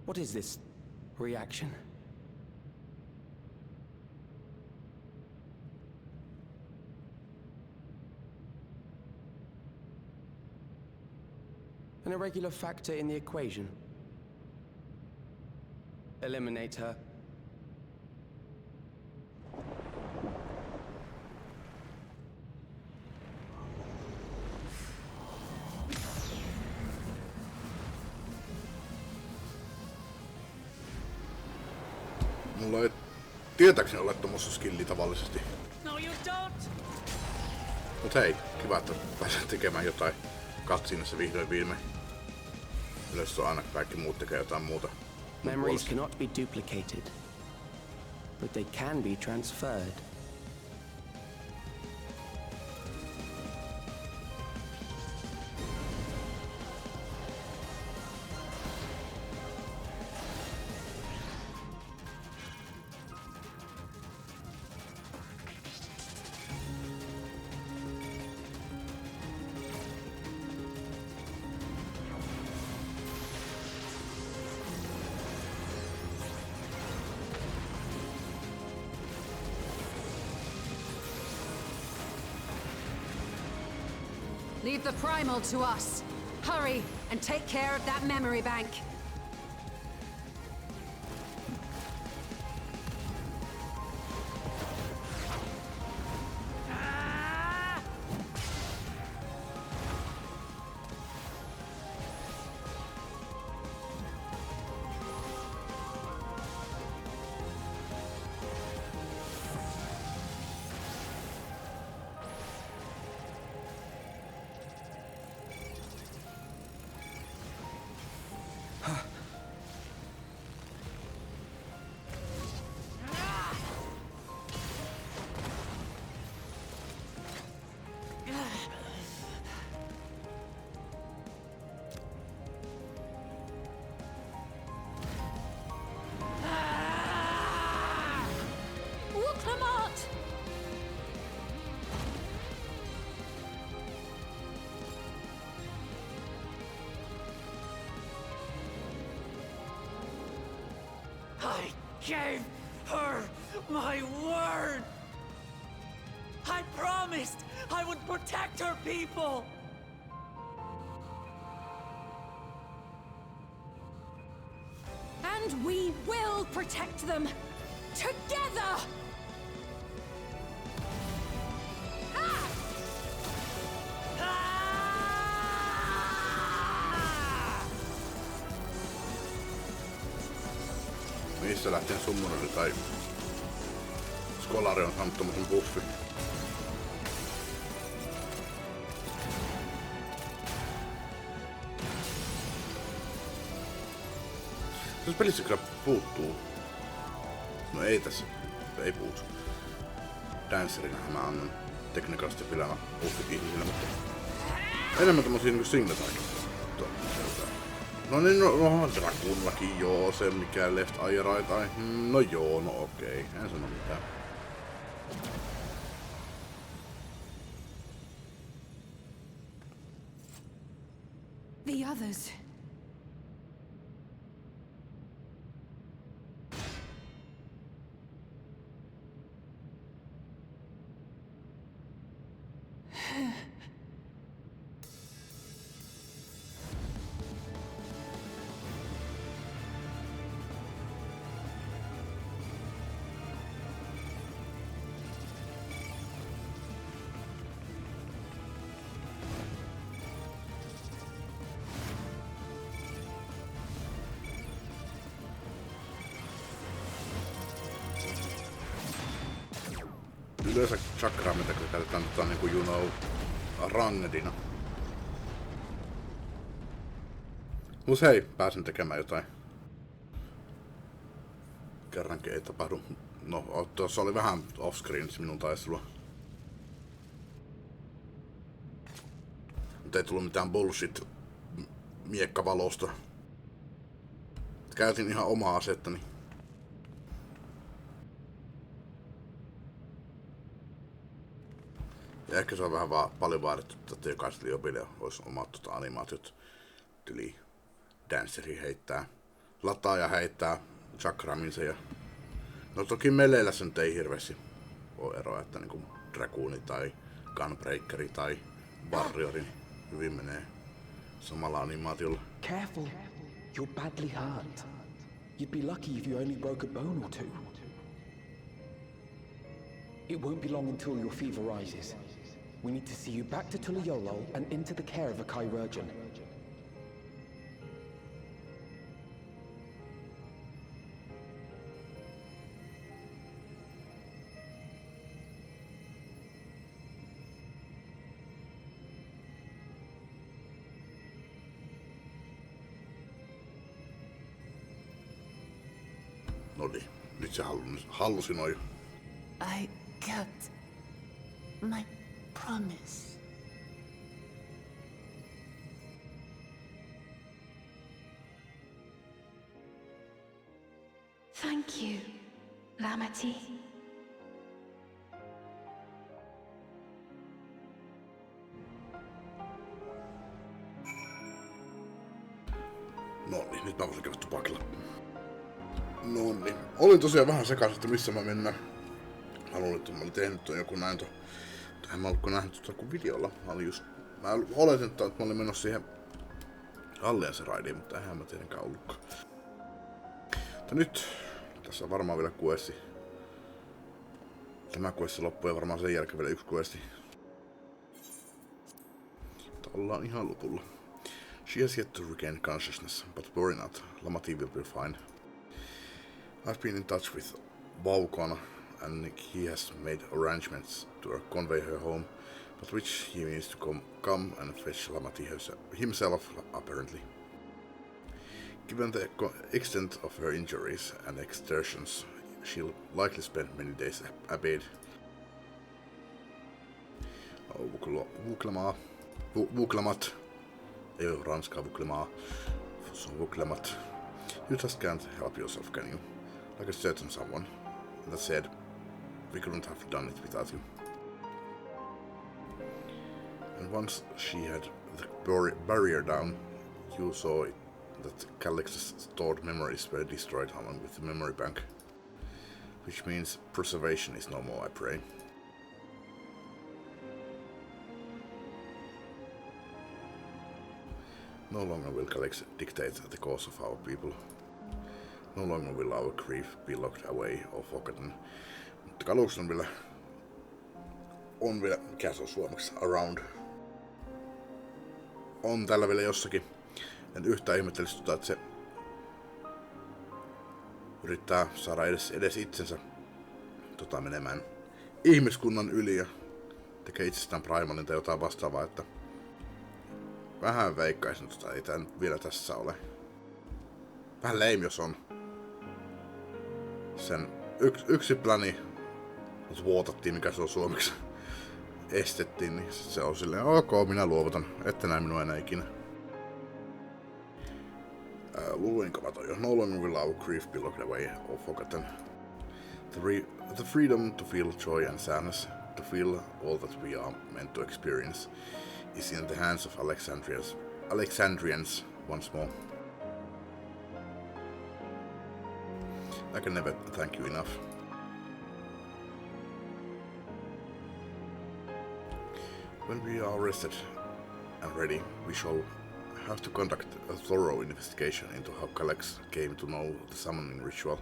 What is this reaction? An irregular factor in the equation. Eliminate her. Mulla ei tietääkseni ole tommossa skilli tavallisesti. No you don't! Mut hei, kiva, että pääsen tekemään jotain cutscenessa vihdoin viimein. Yleensä on aina kaikki muut tekee jotain muuta. Memories cannot be duplicated, but they can be transferred. Leave the primal to us. Hurry and take care of that memory bank. I gave her my word! I promised I would protect her people! And we will protect them! Together! Missä lähtien summoneri tai skolari on saanut tommosen buffin. Tässä pelissä kyllä puuttuu. No ei tässä. Ei puutu. Dancerinähän mä annan tekniikallisesti pilämä buffit ihmisille, mutta enemmän tommosia niinku singletaikin. No niin, onhan Drakullakin joo, se mikä left eye right eye. No joo, no okei, en sano mitään. The others. Yleensä chakraa, mitä käytetään niinku you know, rangedina. Mut hei, pääsen tekemään jotain. Kerrankin ei tapahdu. No, tuossa oli vähän off-screen minun taistelua. Mut ei tullut mitään bullshit miekkavalosta. Käytin ihan omaa asettani. Ja ehkä se on vähän paljon vaadittu, että jokaiselle jobille olisi omat animaatiot. Tyli danceri heittää lataa ja heittää chakraminsa. Ja no toki meleillä se nyt ei hirveästi ole eroa, että niinku Dragooni tai Gunbreakeri tai Warriori hyvin menee samalla animaatiolla. Careful. You're badly hurt. You'd be lucky if you only broke a bone or two. It won't be long until your fever rises. We need to see you back to Tulayolol and into the care of a chirurgeon. Noniin, nyt se hallusinoi. I kept my promise. Thank you, Lamati. Noniin, nyt mä voisin käydä tupakilla. Noniin. Olin tosiaan vähän sekaisin, että missä mä mennään. Mä luulin, että mä olin tehnyt tuon joku näin en mä ollutko nähnyt tuota videolla. Mä oletin, että mä olin menossa siihen Allianssin raidiin, mutta eihän mä tietenkään ollutkaan. Mutta nyt, tässä on varmaan vielä questi. Tämä questi loppuu ja varmaan sen jälkeen vielä yksi questi. Mutta ollaan ihan lopulla. She has yet to regain consciousness, but worry not, Lamati will be fine. I've been in touch with Vaukana, and he has made arrangements to convey her home, but which he needs to come and fetch Lamati himself, apparently. Given the extent of her injuries and exertions, she'll likely spend many days abed. Vuklamat. Ei ole ranskaa vuklemaa. Se on vuklemat. You just can't help yourself, can you? Like a certain someone. That said, we couldn't have done it without you. And once she had the barrier down, you saw it, that Calix's stored memories were destroyed along with the memory bank. Which means preservation is no more, I pray. No longer will Calix dictate the course of our people. No longer will our grief be locked away or forgotten. Mutta Calix on vielä, mikä se on suomeksi, around. On tällä vielä jossakin. En yhtään ihmettelisi että se yrittää saada edes itsensä menemään ihmiskunnan yli ja tekee itsestään primalin tai jotain vastaavaa, että vähän veikkaisin, ei tää nyt vielä tässä ole. Vähän lame jos on. Sen yksi pläni vuotattiin, mikä se on suomeksi, estettiin, niin se on silleen, ok, minä luovutan, ette näe minua enää ikinä. Luulinko mä toi jo? No longer will our grief be locked away or forgotten. The freedom to feel joy and sadness, to feel all that we are meant to experience, is in the hands of Alexandrians once more. I can never thank you enough. When we are rested and ready, we shall have to conduct a thorough investigation into how Calix came to know the summoning ritual.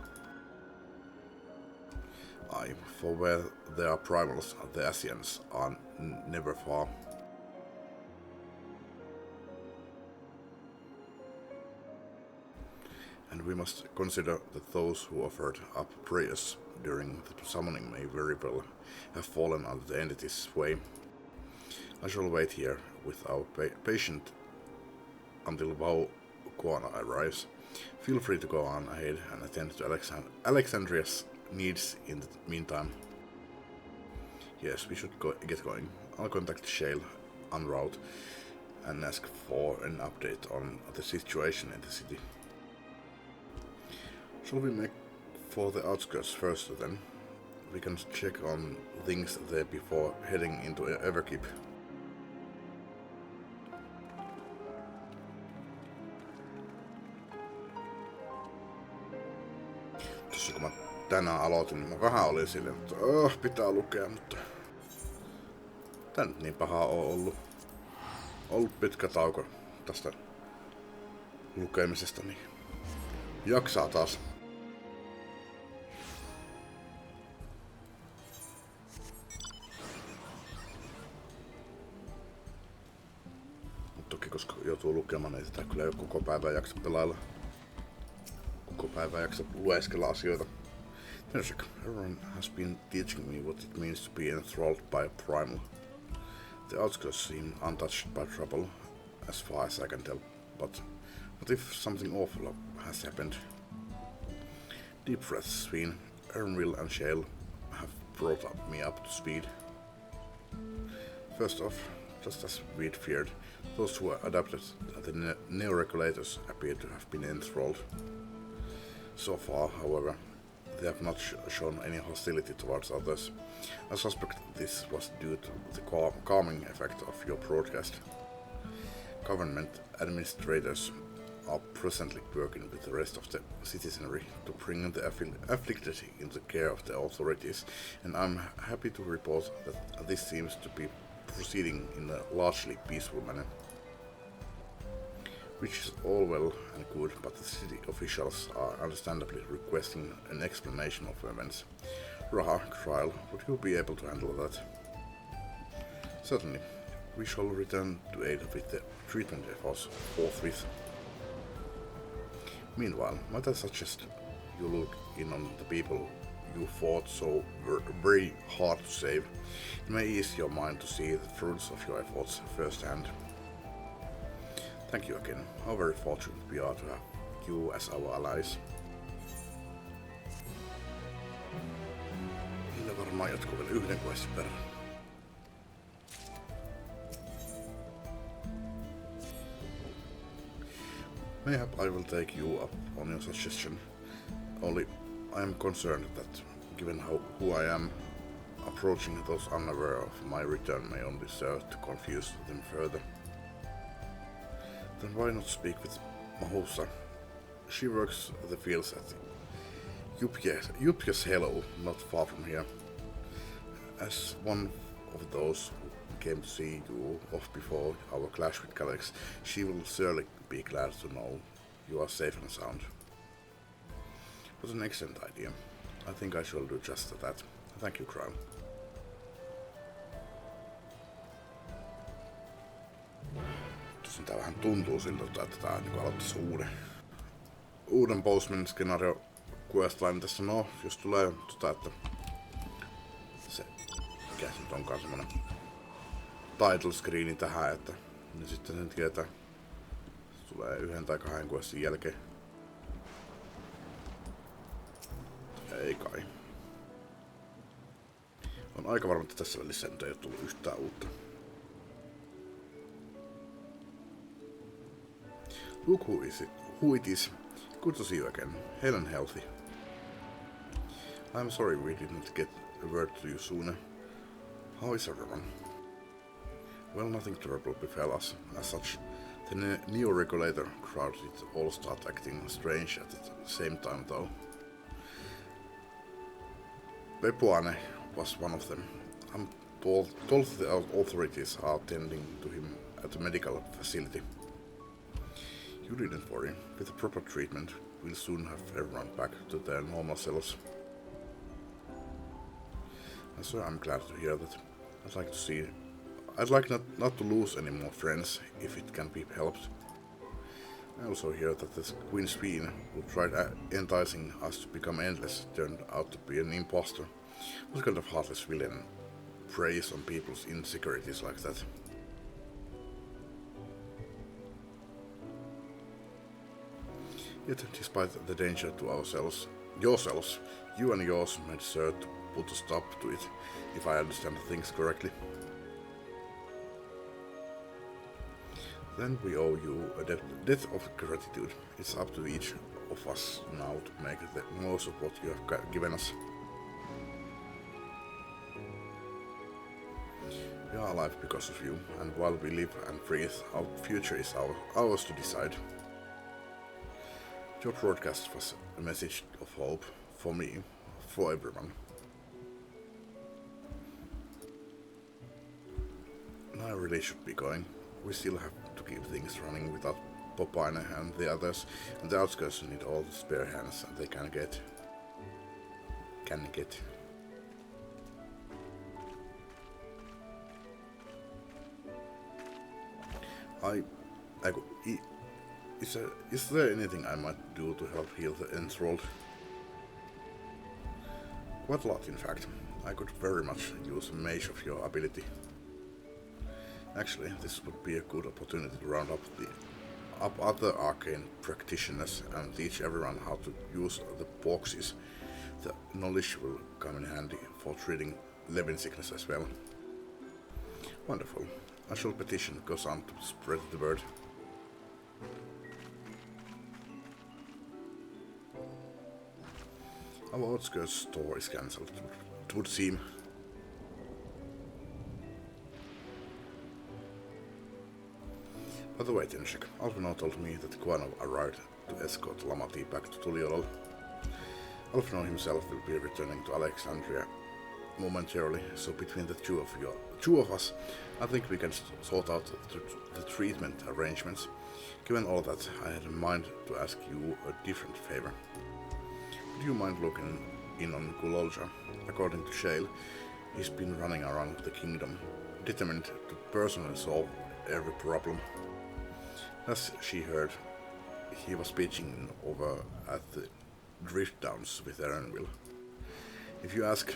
Aye, for where there are primals, the Asians are never far. And we must consider that those who offered up prayers during the summoning may very well have fallen under the entity's sway. I shall wait here with our patient until Vaukana arrives. Feel free to go on ahead and attend to Alexandria's needs in the meantime. Yes, we should get going. I'll contact Shale en route and ask for an update on the situation in the city. Shall we make for the outskirts first then? We can check on things there before heading into Everkeep. Tuossa kun mä tänään aloitin, niin mä vähän olin silleen, että pitää lukea, mutta tää nyt niin pahaa on ollut. Ollut pitkä tauko tästä lukemisesta, niin jaksaa taas. Toki koska joutuu lukemaan, niin tätä kyllä ei koko päivää jaksa pelailla. Koko päivää jaksa lueskella asioita. Music. Everyone has been teaching me what it means to be enthralled by a primal. The outskirts seem untouched by trouble, as far as I can tell, but what if something awful has happened? Deep breaths, Sween, Ernville and Shale have brought me up to speed. First off, just as we'd feared, those who adopted the neo-regulators appear to have been enthralled. So far, however, they have not shown any hostility towards others. I suspect this was due to the calming effect of your broadcast. Government administrators are presently working with the rest of the citizenry to bring the afflicted into the care of the authorities, and I'm happy to report that this seems to be proceeding in a largely peaceful manner. Which is all well and good, but the city officials are understandably requesting an explanation of events. Raha, Trial, would you be able to handle that? Certainly. We shall return to aid with the treatment efforts forthwith. Meanwhile, might I suggest you look in on the people you fought so very hard to save. It may ease your mind to see the fruits of your efforts firsthand. Thank you again. How very fortunate we are to have you as our allies. Niillä varmaan jatkuu vielä yhden questin verran. Mayhap I will take you up on your suggestion. Only I am concerned that, given who I am, approaching those unaware of my return may only serve to confuse them further. Then why not speak with Mahusa? She works the fields at Yupka's Hello, not far from here. As one of those who came to see you off before our clash with Calyx, she will surely be glad to know you are safe and sound. What an excellent idea. I think I shall do just that. Thank you, Crown. Tosin tää vähän tuntuu siltä, että tää niinku aloittaisi uuden post-MSQ questline tässä. No, jos tulee että se, mikä se nyt onkaan semmonen title screeni tähän, että niin sitten sen tietää, tulee 1 tai 2 questin jälkeen. Ei kai. On aika varma, että tässä välissä nyt ei ole tullut yhtään uutta. Look who it is. Good to see you again. Hale and healthy. I'm sorry we didn't get a word to you sooner. How is everyone? Well, nothing terrible befell us. As such, the neo-regulator crowd did all start acting strange at the same time though. Pepuane was one of them. I'm told the authorities are tending to him at a medical facility. You needn't worry. With the proper treatment, we'll soon have everyone back to their normal selves. And so I'm glad to hear that. I'd like not to lose any more friends if it can be helped. I also hear that the Queen Speen, who tried enticing us to become endless, turned out to be an imposter. What kind of heartless villain preys on people's insecurities like that? Yet, despite the danger to yourselves, you and yours made sure to put a stop to it, if I understand things correctly. Then we owe you a debt of gratitude. It's up to each of us now to make the most of what you have given us. We are alive because of you, and while we live and breathe, our future is ours to decide. Your broadcast was a message of hope for me, for everyone. I really should be going. We still have to keep things running without Popine and the others, and the outskirts need all the spare hands they can get. Is there anything I might do to help heal the enthralled? Quite a lot, in fact. I could very much use a mage of your ability. Actually, this would be a good opportunity to round up other arcane practitioners and teach everyone how to use the boxes. The knowledge will come in handy for treating Levin sickness as well. Wonderful. I shall petition Gozan to spread the word. Our outskirts store is cancelled, it would seem. By the way, Tenshik, Alfino told me that Kauan arrived to escort Lamati back to Tuliolol. Alfino himself will be returning to Alexandria momentarily, so between the two of us, I think we can sort out the treatment arrangements. Given all that, I had in mind to ask you a different favor. Would you mind looking in on Kulolja? According to Shale, he's been running around the kingdom, determined to personally solve every problem. As she heard, he was pitching over at the Drift Downs with Erenville. If you ask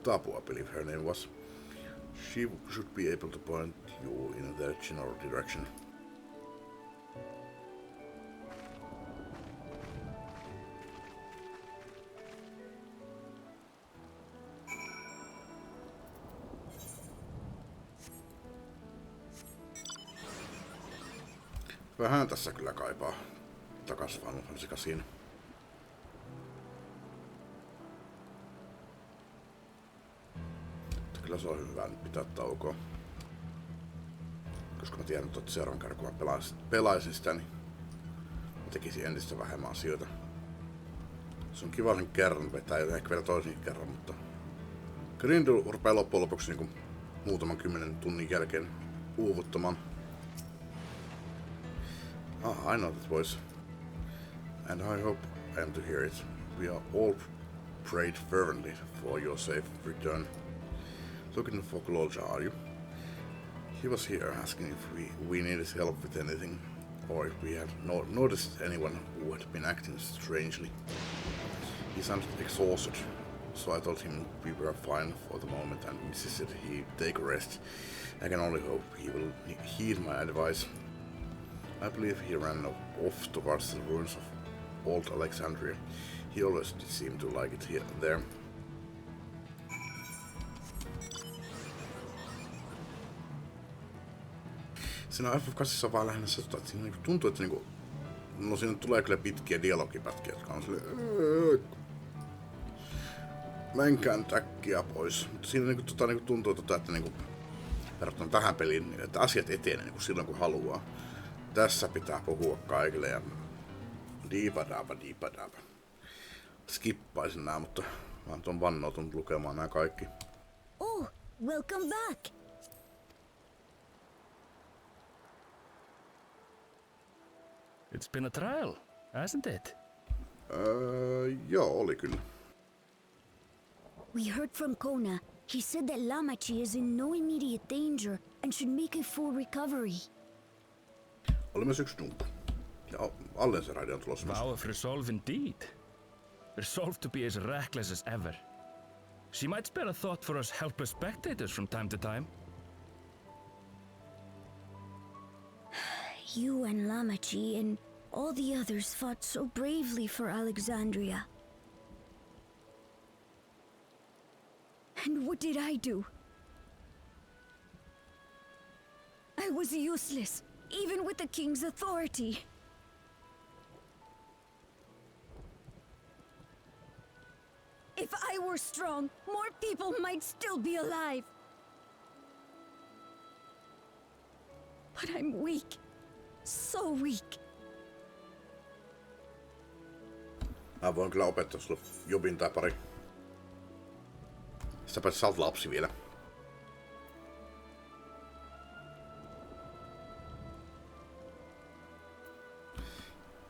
Tapu, I believe her name was, she should be able to point you in their general direction. Vähän tässä kyllä kaipaa takas Final sekaisin. Kyllä se on hyvä nyt pitää taukoa. Koska mä tiedän, että seuraavan kerran kun mä pelaisin sitä, niin mä tekisin entistä vähemmän asioita. Se on kiva sen kerran vetää ja ehkä vielä toisenkin kerran, mutta Grindel rupeaa loppujen lopuksi niin muutaman 10 tunnin jälkeen uuvuttamaan. I know that voice, and I hope I am to hear it. We are all prayed fervently for your safe return. Looking for Kulolja, are you? He was here asking if we needed help with anything, or if we had noticed anyone who had been acting strangely. He sounded exhausted, so I told him we were fine for the moment and insisted he take a rest. I can only hope he will heed my advice. I believe he ran off towards the ruins of old Alexandria. He always did seem to like it here there. Siinä FF8 on vaan lähinnä se, että siinä tuntuu, että no siinä tulee kyllä pitkiä dialogipätkiä, jotka on silleen menkään täkkiä pois. Mutta siinä tuntuu, että verrattuna tähän peliin, että asiat etenee silloin kun haluaa. Tässä pitää puhua kaikille ja diipadaapa. Skippaisin nää, mutta mä oon vannoutunut lukemaan nää kaikki. Oh, welcome back! It's been a trial, hasn't it? Joo, oli kyllä. We heard from Kona. He said that Lamachi is in no immediate danger and should make a full recovery. Oli myös yksi numppu. Ja Allen se raidi on tulossa myös. Vow of resolve indeed. Resolve to be as reckless as ever. She might spare a thought for us helpless spectators from time to time. You and Lamachi and all the others fought so bravely for Alexandria. And what did I do? I was useless, even with the king's authority. If I were strong, more people might still be alive. But I'm weak. So weak. Mä voin kyllä opettaa sulle jobin tai pari. Sä oot lapsi vielä.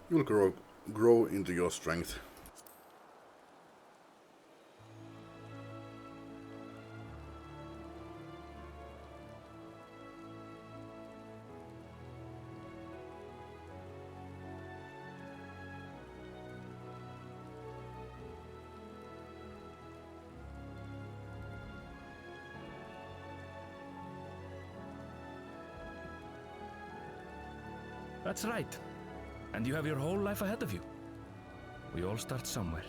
You'll grow into your strength. That's right. And you have your whole life ahead of you. We all start somewhere.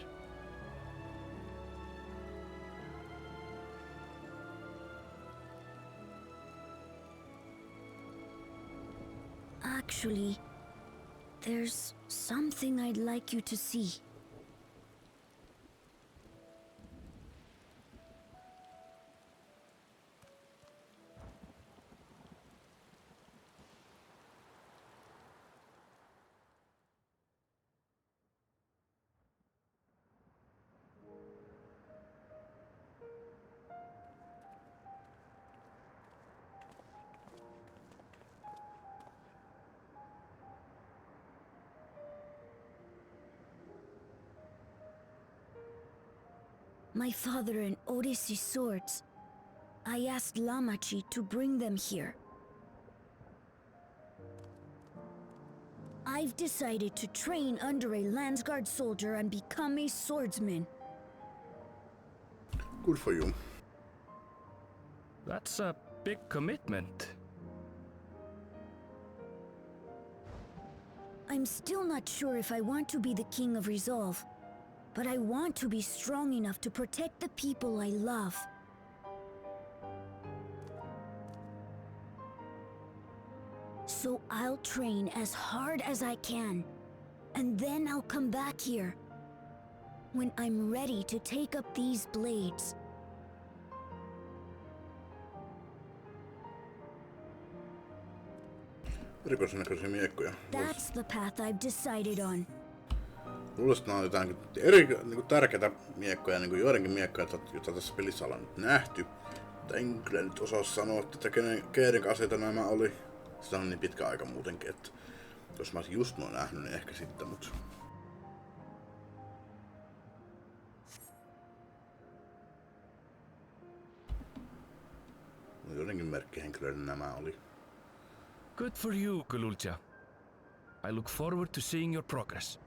Actually, there's something I'd like you to see. My father and Odyssey's swords. I asked Lamachi to bring them here. I've decided to train under a Landsguard soldier and become a swordsman. Good for you. That's a big commitment. I'm still not sure if I want to be the King of Resolve, but I want to be strong enough to protect the people I love. So I'll train as hard as I can, and then I'll come back here when I'm ready to take up these blades. Erikoisnäköisiä miekkoja. That's the path I've decided on. Luulisin, että nämä on jotain niin tärkeitä miekkoja, niin kuin joidenkin miekkoja, joita tässä pelissä ollaan nyt nähty. Mutta en kyllä nyt osaa sanoa, että keiden aseita nämä oli. Sitä on niin pitkä aika muutenkin, että jos mä olisin just noin nähnyt, niin ehkä sitten, mutta... Joidenkin merkkihenkilöiden nämä oli. Good for you, Kululcha. I look forward to seeing your progress.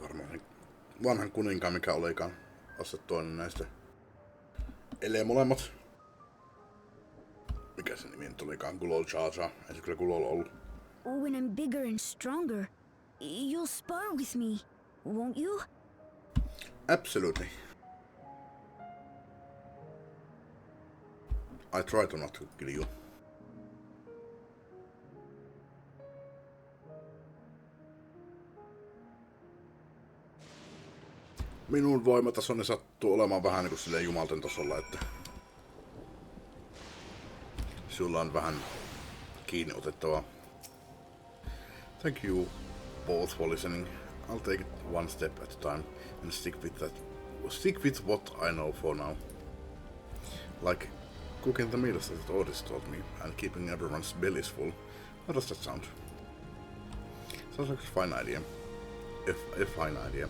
Varmaan vanhan kuninkaan, mikä olikaan asettoinen näistä. Elee molemmat. Mikä se nimi nyt olikaan? Gulol Chacha. Ei se kyllä Gulol ollut. When I'm bigger and stronger, you'll spar with me, won't you? Absolutely. I try to not kill you. Minun voimatasoni sattuu olemaan vähän niinku silleen jumalten tasolla, että sulla on vähän kiinni otettavaa. Thank you both for listening. I'll take it one step at a time and stick with what I know for now. Like cooking the meals that Otis told me and keeping everyone's bellies full. How does that sound? Sounds like a fine idea. A fine idea.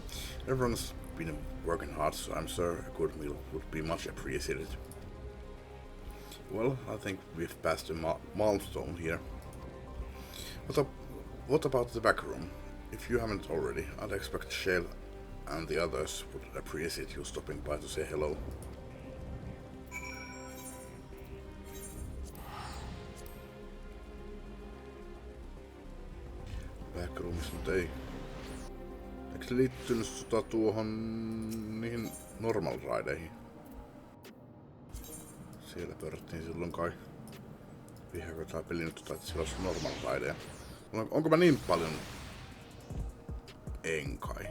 Everyone's been working hard, so I'm sure a good meal would be much appreciated. Well, I think we've passed a milestone here. What about the back room? If you haven't already, I'd expect Shale and the others would appreciate you stopping by to say hello. Backroomissa nyt ei. Eikö se liittynyt niihin normal raideihin? Siellä pörrättiin silloin kai. Vihreä tää peli nyt että siellä olisi normal raideja. Onko mä niin paljon? En kai.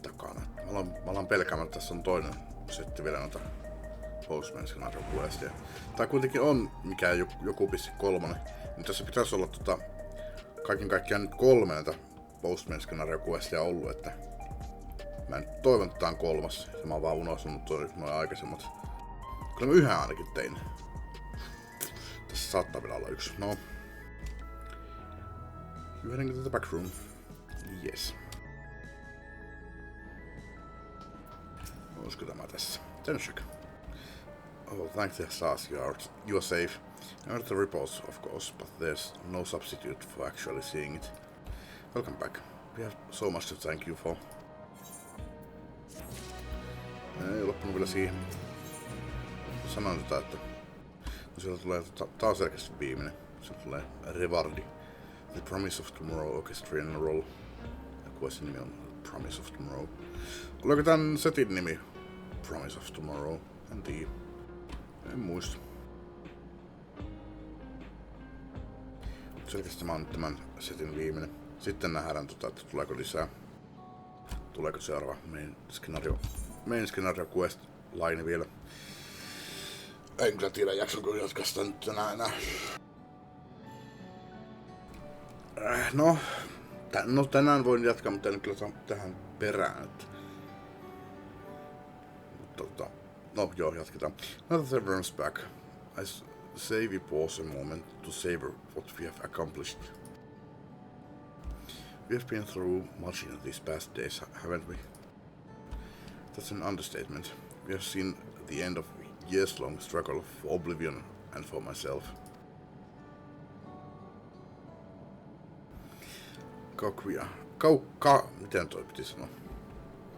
Takana. Mä alan pelkäämään, että tässä on toinen setti vielä noita post-MSQ questia. Tai kuitenkin on mikään joku pissi 3. Niin tässä pitäisi olla kaiken kaikkiaan nyt 3 näitä post-MSQ questia ollut, että mä nyt toivon, että tää on 3. Ja mä oon vaan unohtunut noin aikaisemmat. Kyllä mä yhden ainakin tein. Tässä saattaa vielä olla 1. No. You heading to the back room? Yes. Olisiko tämä tässä? Tenshak. Oh, thank the stars you are safe. I heard the reports, of course, but there's no substitute for actually seeing it. Welcome back. We have so much to thank you for. Ei loppunut vielä siihen. Sanoin että sieltä tulee taas selkeästi viimeinen. Sieltä tulee Revardi. The Promise of Tomorrow Orchestrion Roll. Ja kuva sen nimi on Promise of Tomorrow. Oliko tän setin nimi Promise of Tomorrow? En tiedä. En muista. Selkeästi mä oon tämän setin viimeinen. Sitten nähdään että tuleeko lisää. Tuleeko seuraava main scenario quest line vielä. En kyllä tiedä jaksonko jatkaa sitä nyt enää. No tänään voin jatkaa, mutta en kyllä tähän perään. No joo, jatketaan. Now that everyone's back, I say we pause a moment to savor what we have accomplished. We have been through much in these past days, haven't we? That's an understatement. We have seen the end of years-long struggle for Oblivion and for myself. Miten toi piti sanoa?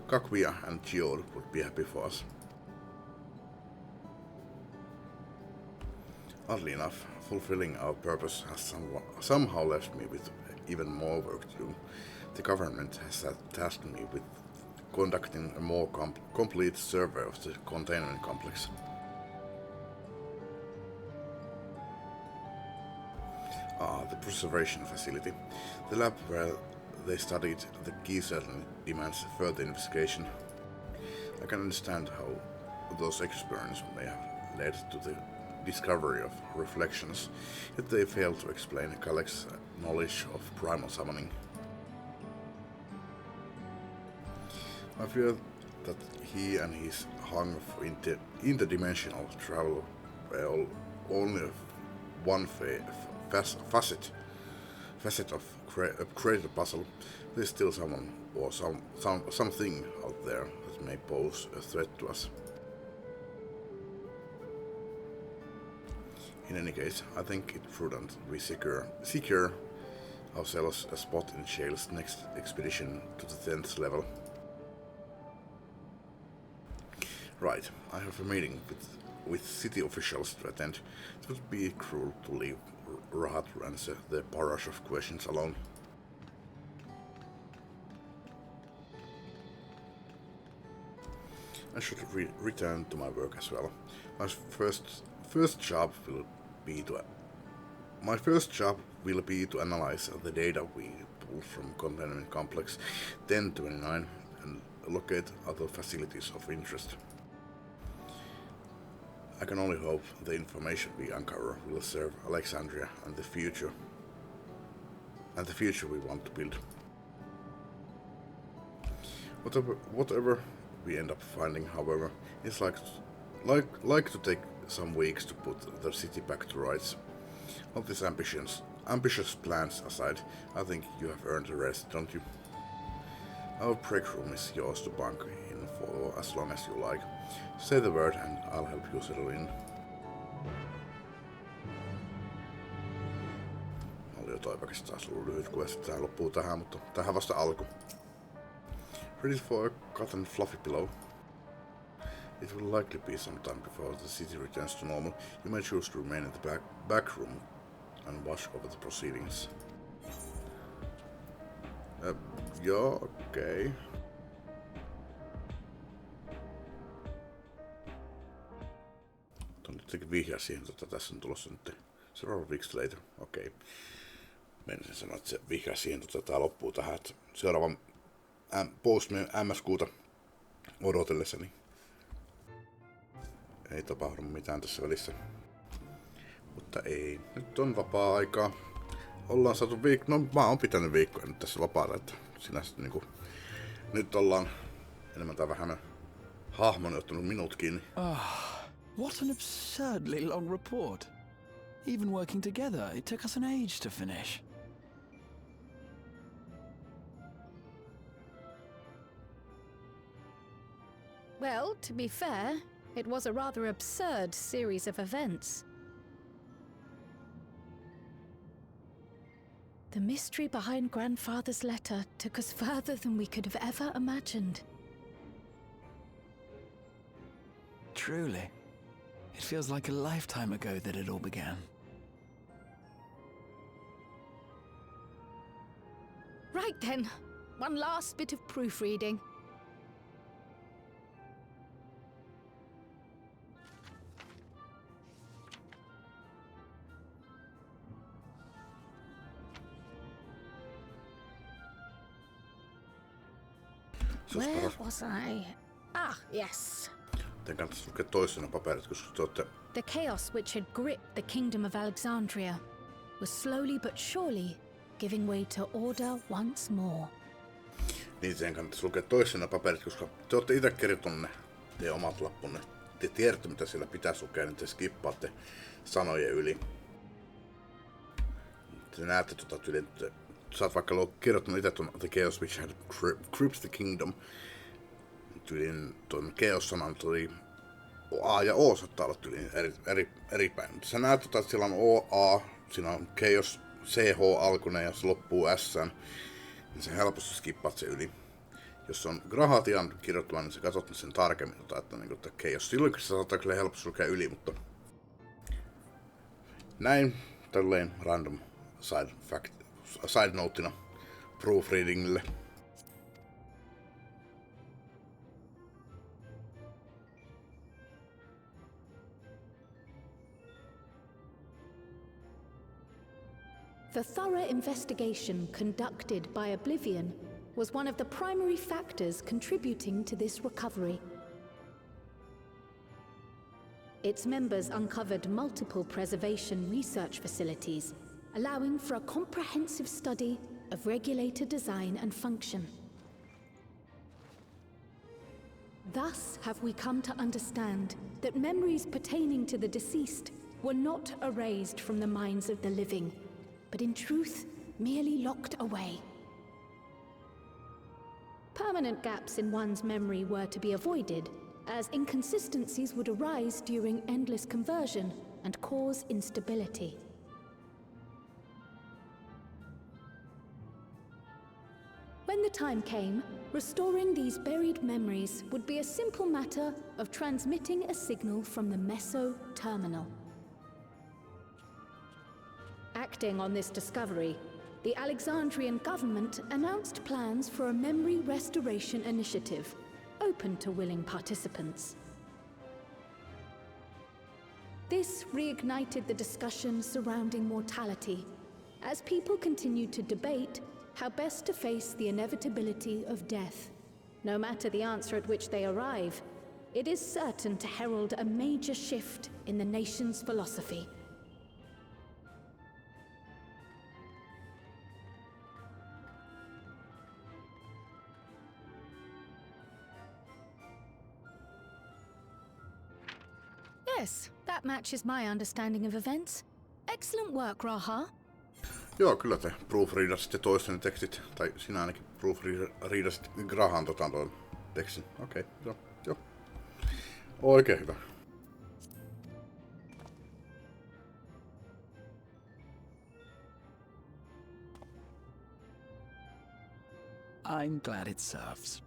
Kaguya and Geode would be happy for us. Oddly enough, fulfilling our purpose has somehow left me with even more work to do. The government has tasked me with conducting a more complete survey of the containment complex. The preservation facility. The lab where they studied the key certainly demands further investigation. I can understand how those experiments may have led to the discovery of reflections, yet they fail to explain Kalek's knowledge of primal summoning. I fear that he and his hunger for interdimensional travel were only one facet of a greater puzzle. There's still someone or something out there that may pose a threat to us. In any case, I think it's prudent we secure ourselves a spot in Shale's next expedition to the 10th level. Right, I have a meeting with city officials to attend. It would be cruel to leave Rahat to answer the barrage of questions alone. I should return to my work as well. My first job will be to analyze the data we pull from containment complex 1029 and locate other facilities of interest. I can only hope the information we uncover will serve Alexandria and the future we want to build. Whatever we end up finding, however, is like to take some weeks to put the city back to rights. All these ambitious plans aside, I think you have earned a rest, don't you? Our break room is yours to bunk in for as long as you like. Say the word and I'll help you settle in. Oli jo toivottavasti taas ollut lyhyt quest, tää loppuu tähän, mutta tähän vasta alku. Ready for a cotton fluffy pillow? It will likely be some time before the city returns to normal. You may choose to remain in the back room and watch over the proceedings. Joo, okei. Tuon nyt vihjaa siihen, tässä on tulossa nyt several weeks later. Okei. Menisin sanoa, että se vihjaa siihen, tää loppuu tähän, että seuraavan post-MSQta odotellessani ei tapahdu mitään tässä välissä. Mutta ei. Nyt on vapaa-aikaa. Ollaan saatu no mä oon pitänyt viikkoja nyt tässä vapaata, että sinänsä niinku nyt ollaan enemmän tai vähemmän hahmoni ottanut minut kiinni. What an absurdly long report. Even working together, it took us an age to finish. Well, to be fair, it was a rather absurd series of events. The mystery behind Grandfather's letter took us further than we could have ever imagined. Truly. It feels like a lifetime ago that it all began. Right then, one last bit of proofreading. Where was I? Ah, yes. Teidän kannattaisi lukea toisena paperit, koska te olette... The chaos which had gripped the kingdom of Alexandria was slowly but surely giving way to order once more. Niin teidän kannattaisi lukea toisena paperit, koska te olette itse kirjoittanut ne teidän omat lappunne. Te tiedätte, mitä siellä pitäisi lukea, niin te skippaatte sanojen yli. Te näette tyyliin, että sä oot vaikka kirjoittanut itse tuon The Chaos which had gripped the kingdom. Tyyliin tuon Chaos-sanan tuli A ja O saattaa olla tyyliin eri päin. Mutta sä näet, että siellä on O, A, siinä on Chaos, CH alkunen ja se loppuu S, niin sä helposti skippaat se yli. Jos on Grahatian kirjoittava, niin sä katsot sen tarkemmin, että niin kuin Chaos. Silloin se saattaa kyllä helposti lukea yli, mutta näin tälleen random side noteina proofreadingille. The thorough investigation conducted by Oblivion was one of the primary factors contributing to this recovery. Its members uncovered multiple preservation research facilities, allowing for a comprehensive study of regulator design and function. Thus have we come to understand that memories pertaining to the deceased were not erased from the minds of the living, but in truth, merely locked away. Permanent gaps in one's memory were to be avoided, as inconsistencies would arise during endless conversion and cause instability. When the time came, restoring these buried memories would be a simple matter of transmitting a signal from the meso-terminal. Acting on this discovery, the Alexandrian government announced plans for a memory restoration initiative, open to willing participants. This reignited the discussion surrounding mortality, as people continued to debate how best to face the inevitability of death. No matter the answer at which they arrive, it is certain to herald a major shift in the nation's philosophy. Yes, that matches my understanding of events. Excellent work, Raha. Joo, kyllä te proofreadasitte toisten tekstit, tai sinä ainakin proofreadasit Grahan tuon tekstin. Okei, joo. Oikein hyvä. I'm glad it serves.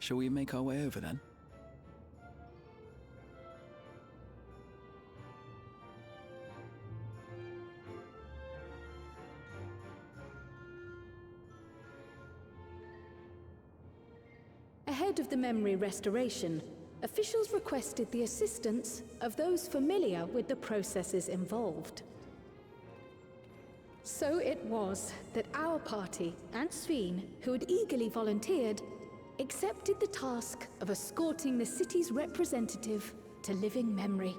Shall we make our way over then? Ahead of the memory restoration, officials requested the assistance of those familiar with the processes involved. So it was that our party and Sveen, who had eagerly volunteered, accepted the task of escorting the city's representative to living memory.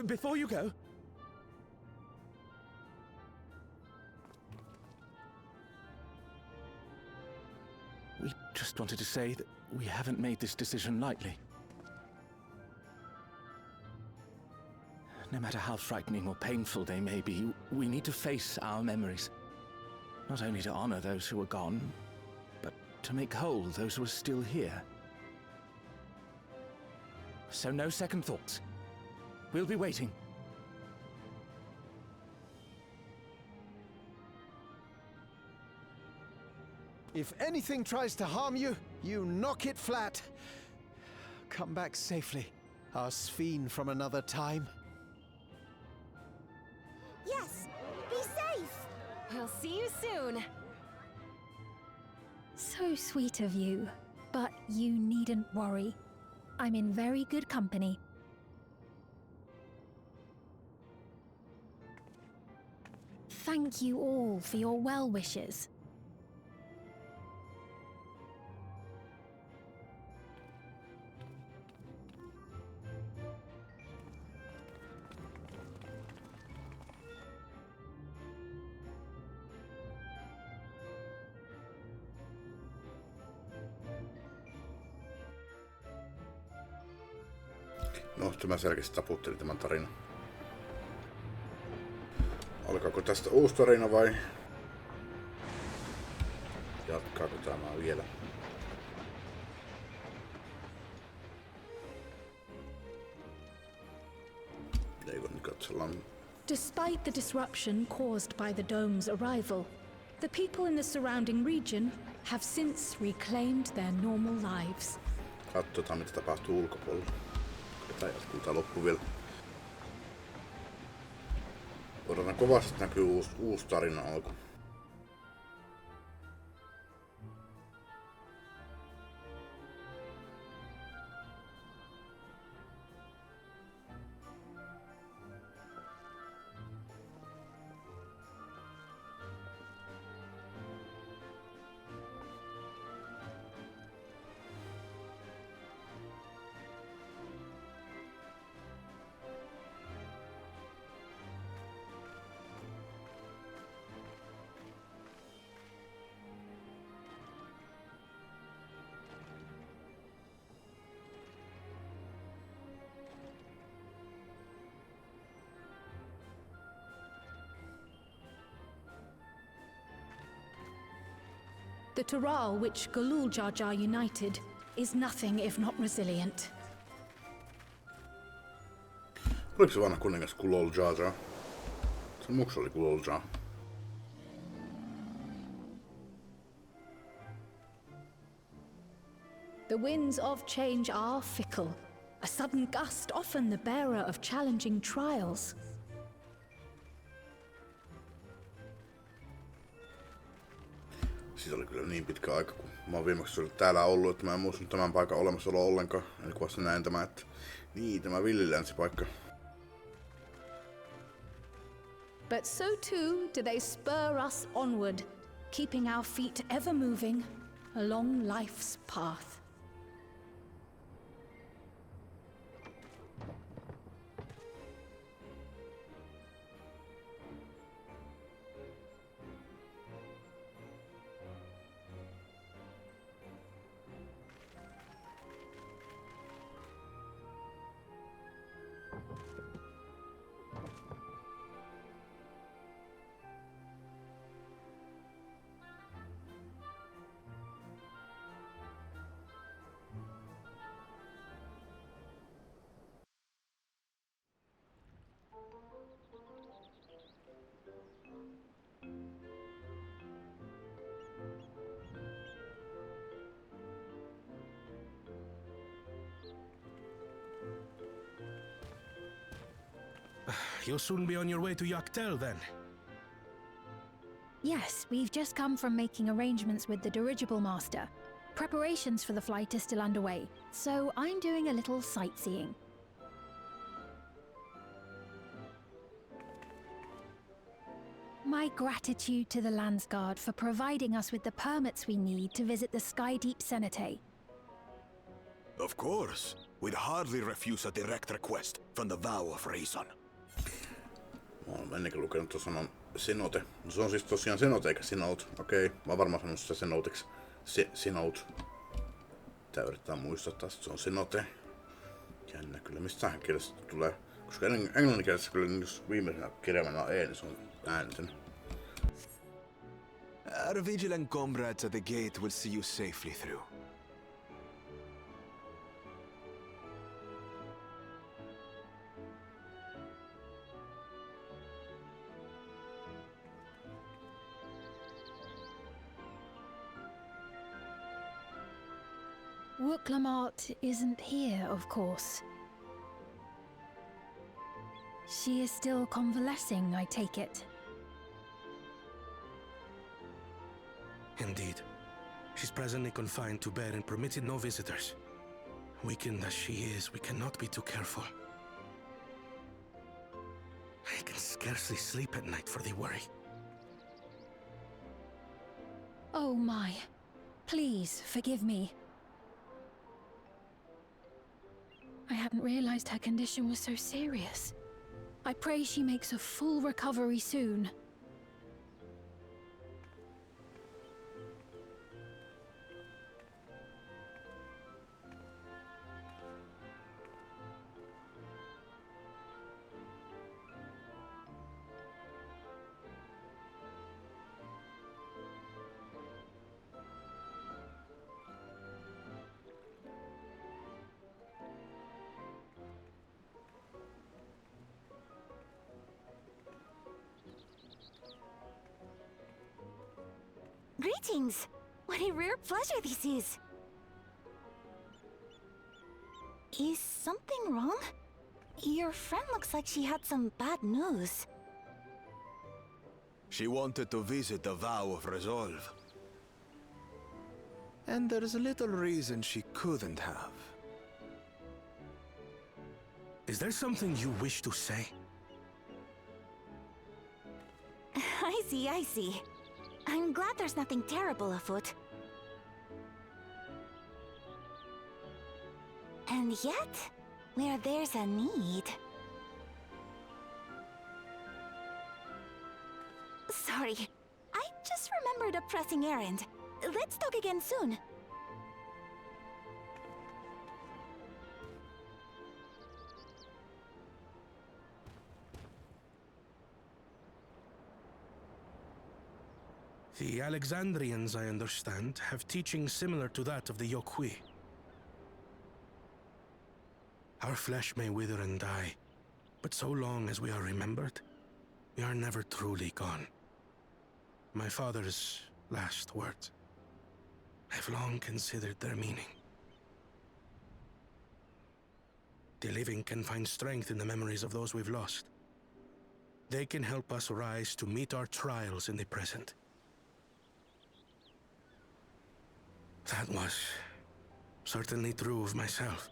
Before you go, we just wanted to say that we haven't made this decision lightly. No matter how frightening or painful they may be, we need to face our memories. Not only to honor those who are gone, to make whole those who are still here. So no second thoughts. We'll be waiting. If anything tries to harm you, you knock it flat. Come back safely, our Sphene from another time. Yes! Be safe! We'll see you soon. So sweet of you, but you needn't worry. I'm in very good company. Thank you all for your well wishes. No, tämä selkeästi taputteli tämän tarinan. Alkaako tästä uusi tarina vai jatkaako tämä vielä? Ei voi nyt katsellaan. Despite the disruption caused by the dome's arrival, the people in the surrounding region have since reclaimed their normal lives. Katsotaan mitä tapahtuu ulkopuolella. Tämä jatkuu tää loppu vielä. Odotan kovasti, että näkyy uusi tarina alku. The Tural which Galul Jar Jar united is nothing if not resilient. Oliko se vanha kuningas Galul Jar Jar? Se muks oli Galul Jar. The winds of change are fickle. A sudden gust often the bearer of challenging trials. Siitä oli kyllä niin pitkä aika, kun mä oon viimeksi täällä ollut, että mä en muistanut tämän paikan olemassaoloa ollenkaan. Eli kun vasta näin tämä, että niin, tämä villilänsipaikka. But so too do they spur us onward, keeping our feet ever moving along life's path. You'll soon be on your way to Jatketaan then. Yes, we've just come from making arrangements with the dirigible master. Preparations for the flight are still underway, so I'm doing a little sightseeing. My gratitude to the Landsguard for providing us with the permits we need to visit the Skydeep Cenote. Of course. We'd hardly refuse a direct request from the vow of reason. Mä oon ennenkin lukenut tuon sanan Cenote. Se on siis tosiaan Cenote eikä Cenote. Okei, mä oon varmaan sanonut sitä Cenotiksi. Cenote. Tää yrittää muistaa taas, että se on Cenote. Jännä kyllä, mistä tähän kielessä tulee. Koska englanninkielessä kyllä, jos viimeisenä kirjaimena on E, niin se on äänetön. Our vigilant comrades at the gate will see you safely through. Wooklamart isn't here, of course. She is still convalescing, I take it. Indeed. She's presently confined to bed and permitted no visitors. Weakened as she is, we cannot be too careful. I can scarcely sleep at night for the worry. Oh my. Please, forgive me. I hadn't realized her condition was so serious. I pray she makes a full recovery soon. Greetings! What a rare pleasure this is! Is something wrong? Your friend looks like she had some bad news. She wanted to visit the Vow of Resolve. And there's little reason she couldn't have. Is there something you wish to say? I see. I'm glad there's nothing terrible afoot. And yet, where there's a need... Sorry, I just remembered a pressing errand. Let's talk again soon. The Alexandrians, I understand, have teaching similar to that of the Yokui. Our flesh may wither and die, but so long as we are remembered, we are never truly gone. My father's last words. I've long considered their meaning. The living can find strength in the memories of those we've lost. They can help us rise to meet our trials in the present. That was certainly true of myself.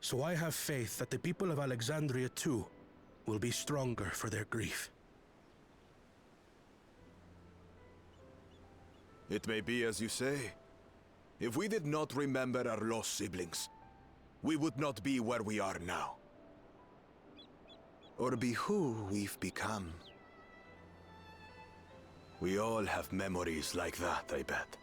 So I have faith that the people of Alexandria too will be stronger for their grief. It may be as you say. If we did not remember our lost siblings, we would not be where we are now. Or be who we've become. We all have memories like that, I bet.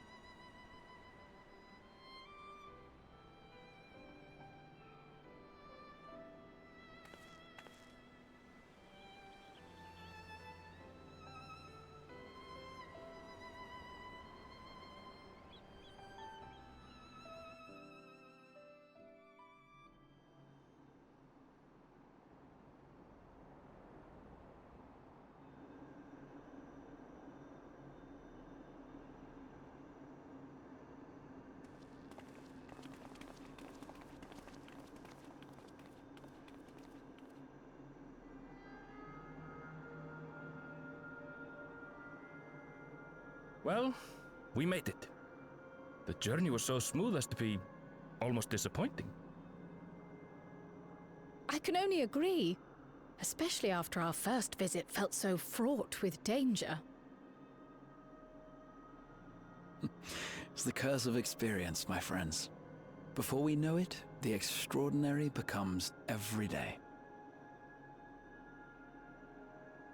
Well, we made it. The journey was so smooth as to be almost disappointing. I can only agree, especially after our first visit felt so fraught with danger. It's the curse of experience, my friends. Before we know it, the extraordinary becomes everyday.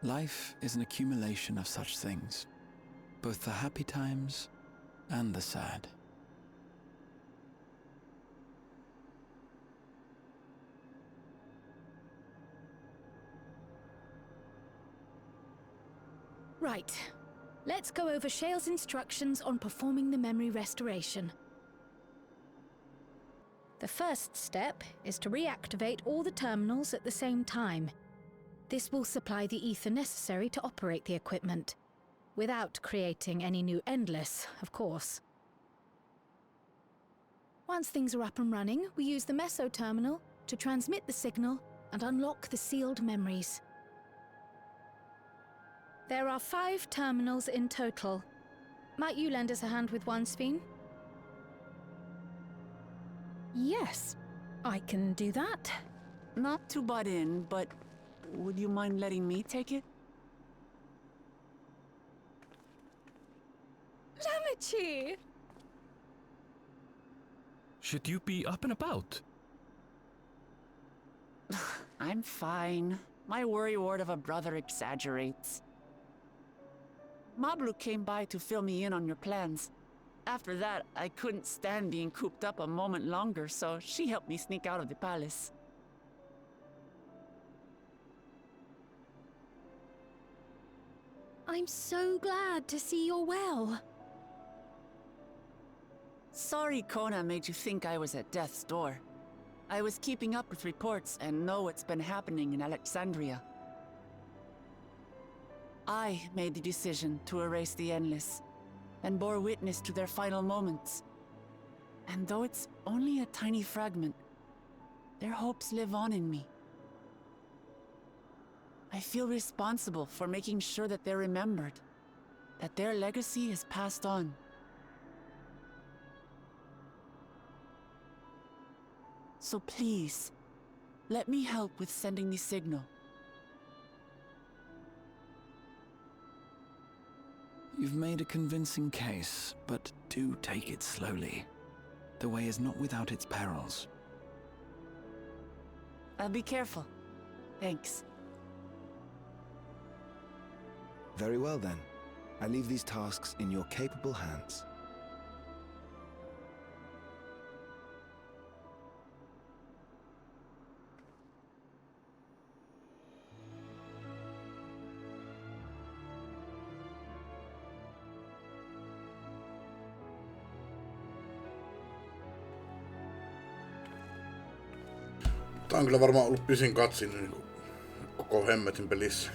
Life is an accumulation of such things, both the happy times and the sad. Right. Let's go over Shale's instructions on performing the memory restoration. The first step is to reactivate all the terminals at the same time. This will supply the ether necessary to operate the equipment, without creating any new endless, of course. Once things are up and running, we use the meso terminal to transmit the signal and unlock the sealed memories. There are 5 terminals in total. Might you lend us a hand with one, Sphene? Yes, I can do that. Not to butt in, but would you mind letting me take it? Lamichi! Should you be up and about? I'm fine. My worrywart of a brother exaggerates. Mablu came by to fill me in on your plans. After that, I couldn't stand being cooped up a moment longer, so she helped me sneak out of the palace. I'm so glad to see you're well. Sorry Kona made you think I was at death's door. I was keeping up with reports and know what's been happening in Alexandria. I made the decision to erase the Endless, and bore witness to their final moments. And though it's only a tiny fragment, their hopes live on in me. I feel responsible for making sure that they're remembered, that their legacy is passed on. So please, let me help with sending the signal. You've made a convincing case, but do take it slowly. The way is not without its perils. I'll be careful. Thanks. Very well then. I leave these tasks in your capable hands. Tää on kyllä varmaan ollut pisin katsiini niin koko hemmetin pelissä.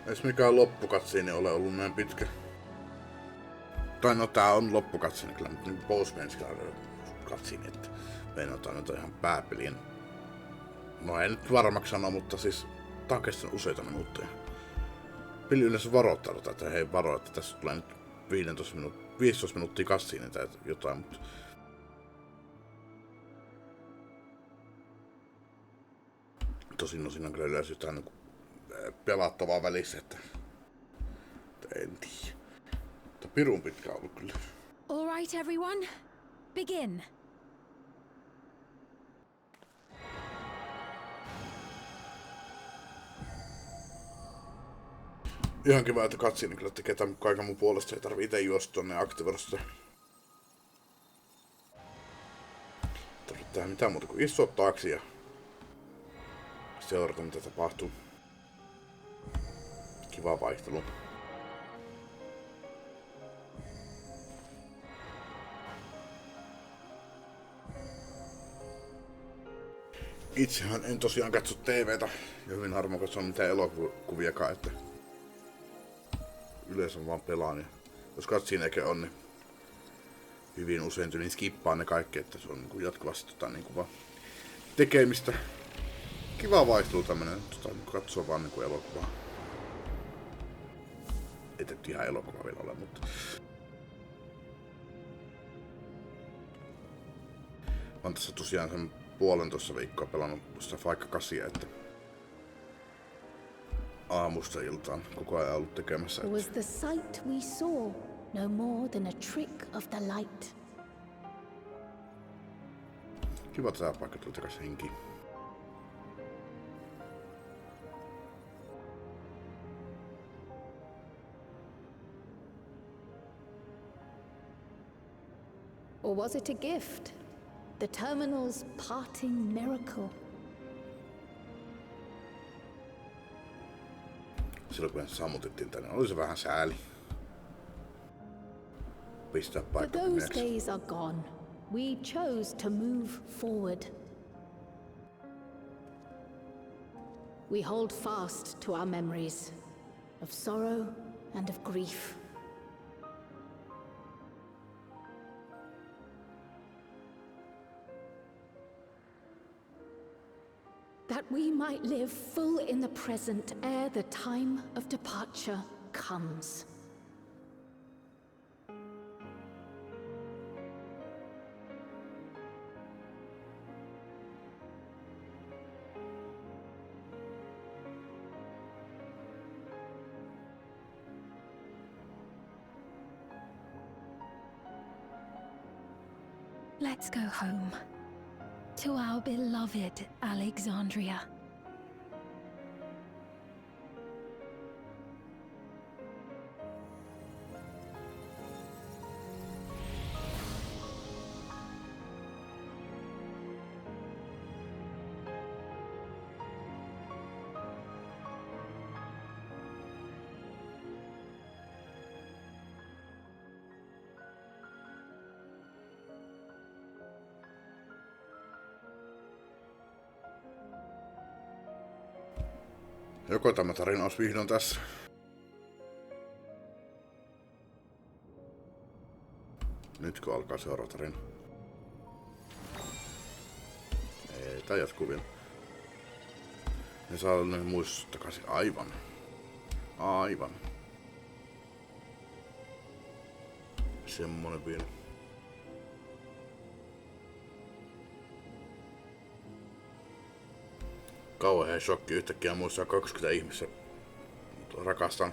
Edes mikään loppukatsiini ole ollut näin pitkä. Tai no tää on loppukatsiini kyllä, mutta niin post-MSQ katsiini, että meinataan nyt ihan pääpelien. No en nyt varmaksi sano, mutta siis tää on kestänyt useita minuutteja. Peli yleensä varoittaa, että hei varo, että tässä tulee nyt 15 minuuttia katsiini tai jotain, mutta tosin no siinä on kyllä yleensä jotain niinku pelattavaa välissä, että en tiedä. Mutta pirun pitkä ollut kyllä. All right, everyone. Begin. Ihan kiva, että katsiini kyllä tekee tämän kaiken mun puolesta. Ei tarvii ite juosta tonne ja aktivoida sitä. Tarvii tehdä mitään muuta kuin istua taakse ja seurata mitä tapahtuu. Kiva vaihtelu. Itsehän en tosiaan katso TVtä ja hyvin harvoin katso mitään elokuviakaan, että yleensä vaan pelaan ja jos katsiinekö on, niin hyvin usein tyliin skippaan ne kaikki, että se on niinku jatkuvasti niinku vaan tekemistä. Kiva vaihtelu tämmönen, katsoa vaan niinku elokuvaa. Ei tehty ihan elokuva vielä ole, mutta olen tässä tosiaan sen 1,5 viikkoa pelannut sitä Faikka 8, että aamusta iltaan koko ajan ollut tekemässä. Was the sight we saw no more than a trick of the light? Kiva tää paikka tuli takas henkiin. Or was it a gift? The terminal's parting miracle? silloin kun sammutettiin tänne. Oli se vähän sääli. Pistää But paikka those pimeäksi. days are gone. We chose to move forward. We hold fast to our memories of sorrow and of grief. That we might live full in the present ere the time of departure comes. Let's go home. To our beloved Alexandria. Joko tämä tarina olisi vihdoin tässä? Nytkö alkaa seuraava tarina? Ei, tää jatkuu vielä. Ne saa ne muistot takaisin. Aivan. Aivan. Semmonen vielä. Kauhean shokki yhtäkkiä muistaa 20 ihmistä. Rakastan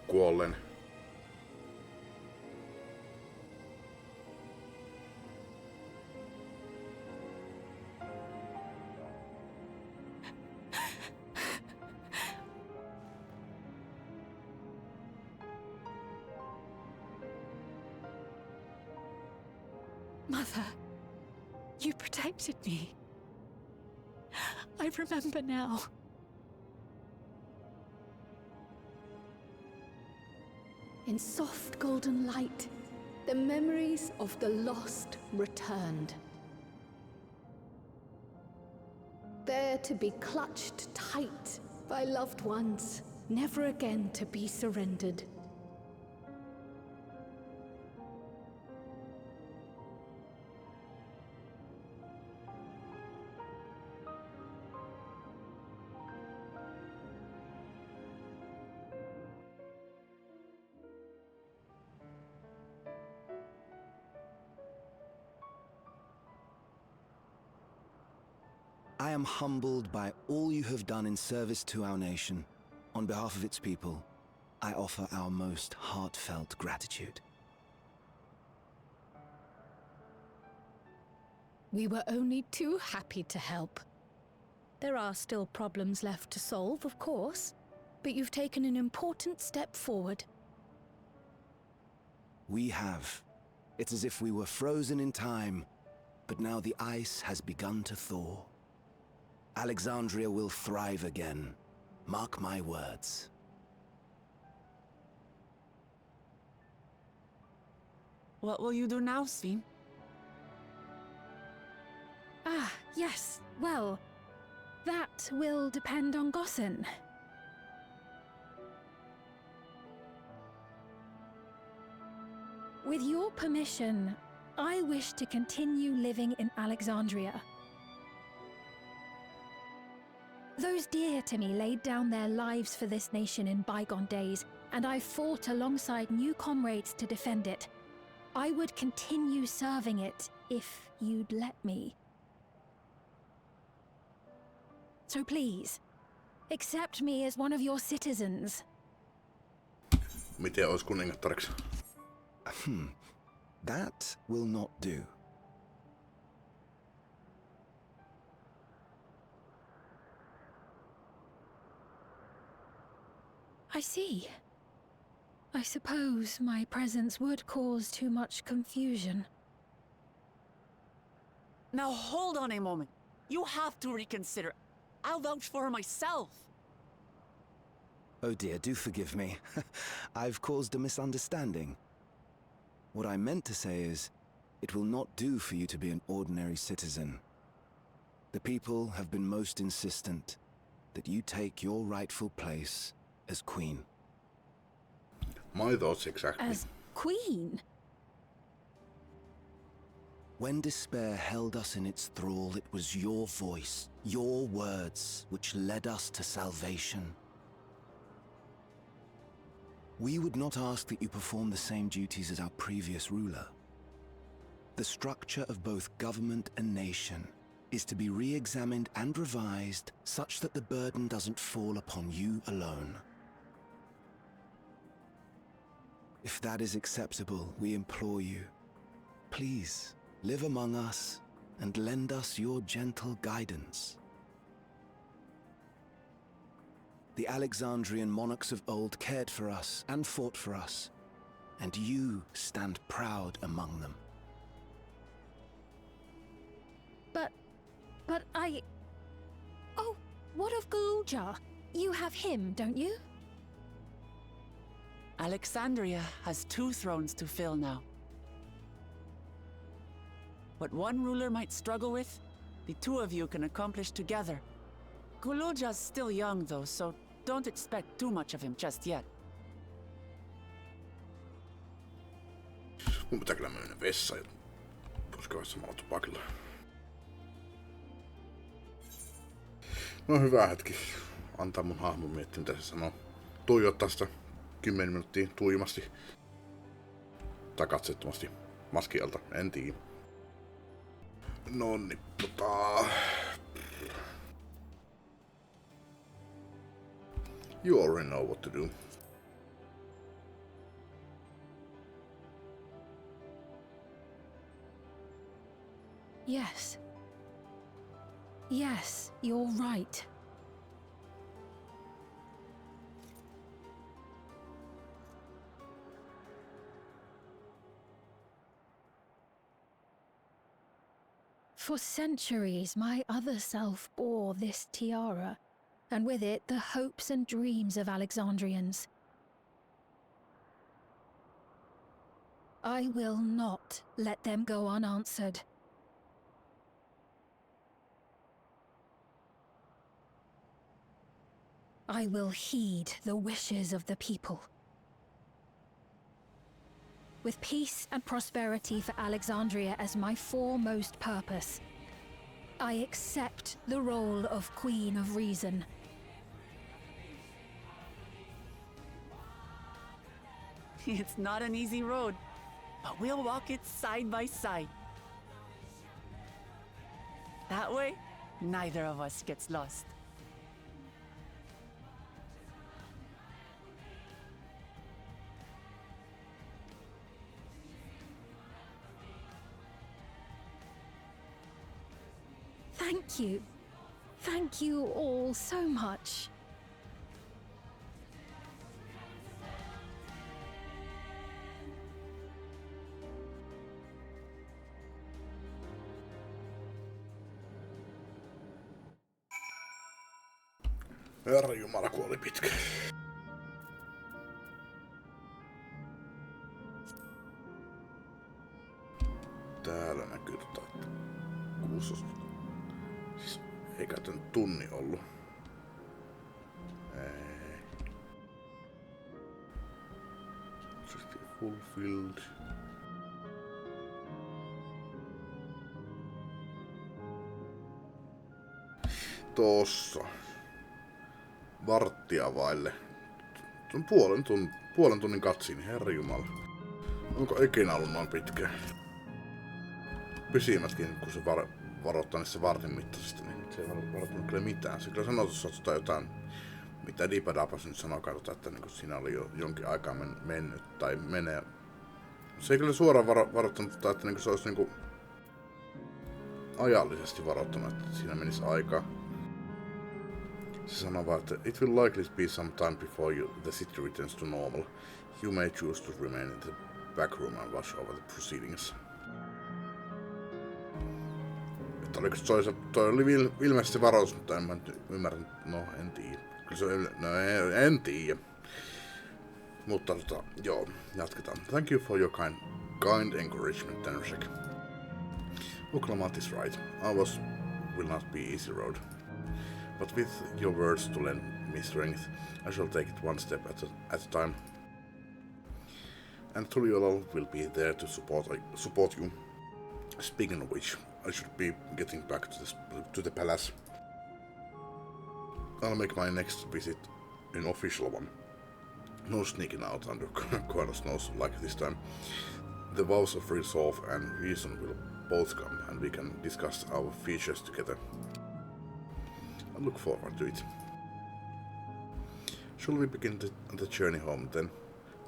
kuolleen. Mother, you protected me. I remember now. In soft golden light, the memories of the lost returned. There to be clutched tight by loved ones, never again to be surrendered. I am humbled by all you have done in service to our nation. On behalf of its people, I offer our most heartfelt gratitude. We were only too happy to help. There are still problems left to solve, of course, but you've taken an important step forward. We have. It's as if we were frozen in time, but now the ice has begun to thaw. Alexandria will thrive again. Mark my words. What will you do now, Sven? Ah, yes. Well, that will depend on Gossen. With your permission, I wish to continue living in Alexandria. Those dear to me laid down their lives for this nation in bygone days, and I fought alongside new comrades to defend it. I would continue serving it if you'd let me. So please, accept me as one of your citizens. Miten olisi kuningattareksi? That will not do. I see. I suppose my presence would cause too much confusion. Now hold on a moment. You have to reconsider. I'll vouch for her myself. Oh dear, do forgive me. I've caused a misunderstanding. What I meant to say is, it will not do for you to be an ordinary citizen. The people have been most insistent that you take your rightful place as queen. My thoughts exactly. As queen? When despair held us in its thrall, it was your voice, your words, which led us to salvation. We would not ask that you perform the same duties as our previous ruler. The structure of both government and nation is to be re-examined and revised such that the burden doesn't fall upon you alone. If that is acceptable, we implore you, please live among us and lend us your gentle guidance. The Alexandrian monarchs of old cared for us and fought for us, and you stand proud among them. But I... Oh, what of Galuja? You have him, don't you? Alexandria has 2 thrones to fill now. What one ruler might struggle with, the 2 of you can accomplish together. Galuja's still young though, so don't expect too much of him just yet. Mun pitää kyllä mennä vessaan, koska samalla tupakilla. No hyvä hetki. Antaa mun hahmon miettiä, mitä se sanoo. Tuijottaa sitä 10 minuuttia tuimasti. Tai katsettomasti maskialta, en tiedä. Nonni, You already know what to do. Yes. Yes, you're right. For centuries, my other self bore this tiara, and with it the hopes and dreams of Alexandrians. I will not let them go unanswered. I will heed the wishes of the people. With peace and prosperity for Alexandria as my foremost purpose, I accept the role of Queen of Reason. It's not an easy road, but we'll walk it side by side. That way, neither of us gets lost. Thank you. Thank you all so much. Herra Jumala, kuoli pitkä. Täällä näkyy että 6. Siis eikä tän tunni ollut. Ei. Fulfilled. Tossa. Varttia vaille. Se on puolen tunnin katsiin, herranjumala. Onko ikinä ollut noin pitkä? Pisimmätkin, kun se varoittaa niissä vartin mittaisista, niin se ei varoittanut kyllä mitään. Se kyllä sanoo tuossa jotain, mitä Dipadapas nyt sanoo, katsotaan, että niin siinä oli jo jonkin aikaa mennyt tai menee. Se ei kyllä suoraan varoittanut, että niin se olisi niin ajallisesti varoittanut, että siinä menisi aikaa. Se sanoo vaan, että it will likely be some time before the city returns to normal. You may choose to remain in the back room and watch over the proceedings. Että oliko toi oli ilmeisesti varoitus, mutta en mä ymmärrä, no en tiedä. en tiedä. Mutta joo, jatketaan. Thank you for your kind encouragement, Tenrek. Uklamat is right. Ours will not be easy road. But with your words to lend me strength, I shall take it one step at a time. And Tuliolal will be there to support you. Speaking of which, I should be getting back to the palace. I'll make my next visit an official one. No sneaking out under Koanos' nose like this time. The vows of resolve and reason will both come, and we can discuss our features together. I look forward to it. Shall we begin the journey home then?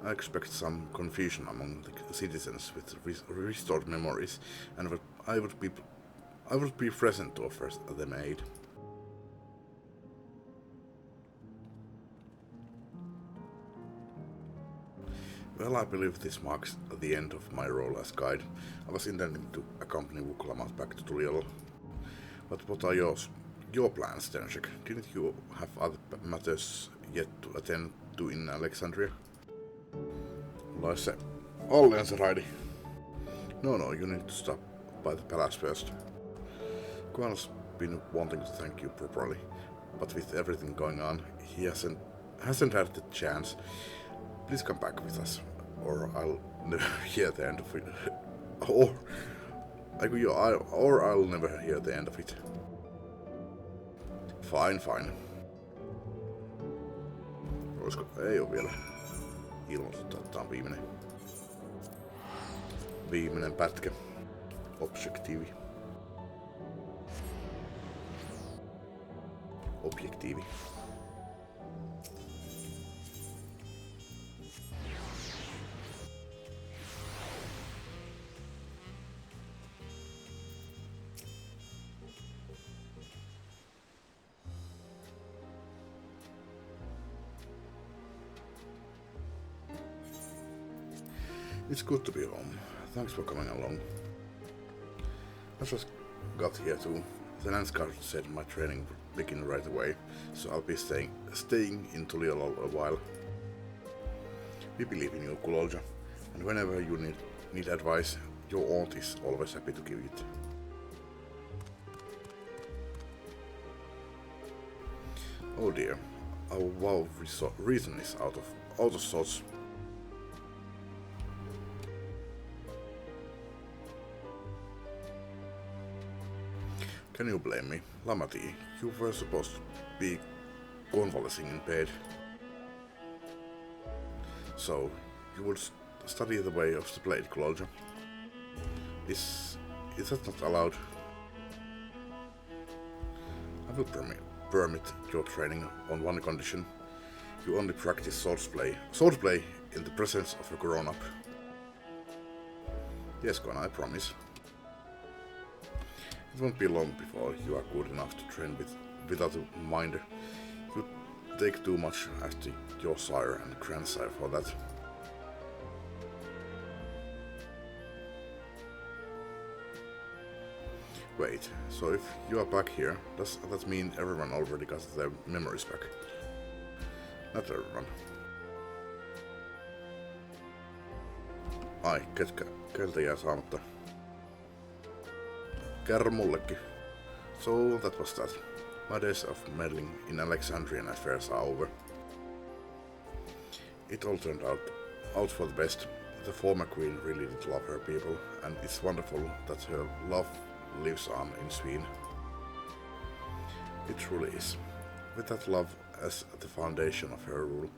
I expect some confusion among the citizens with restored memories, and I would be present to offer them aid. Well, I believe this marks the end of my role as guide. I was intending to accompany Wuklamat back to Tuliolal. But what are your plans, Tenrek? Didn't you have other matters yet to attend to in Alexandria? Olleen se raidi. No, you need to stop by the palace first. Koan's been wanting to thank you properly, but with everything going on, he hasn't had the chance. Please come back with us, or I'll never hear the end of it. Or I'll never hear the end of it. Fine. Olisiko? Ei oo vielä ilmoitettu, että tää on viimeinen pätkä. Objektiivi. It's good to be home. Thanks for coming along. I just got here too. The Lance Guard said my training would begin right away, so I'll be staying in Tuliolal a while. We believe in you, Kulolja, and whenever you need advice, your aunt is always happy to give it. Oh dear, our vow reason is out of sorts. Can you blame me? Lamati, you were supposed to be convalescing in bed. So, you would study the way of the blade, Kulolja. Is that not allowed? I will permit your training on one condition. You only practice swordplay in the presence of a grown-up. Yes, Koan, I promise. It won't be long before you are good enough to train without a minder. You take too much after your sire and grandsire for that. Wait, so if you are back here, does that mean everyone already got their memories back? Not everyone. Ai, keltä jää saamatta? Kerro mullekin. So that was that. My days of meddling in Alexandrian affairs are over. It all turned out for the best. The former queen really did love her people, and it's wonderful that her love lives on in Sweden. It truly is. With that love as the foundation of her rule,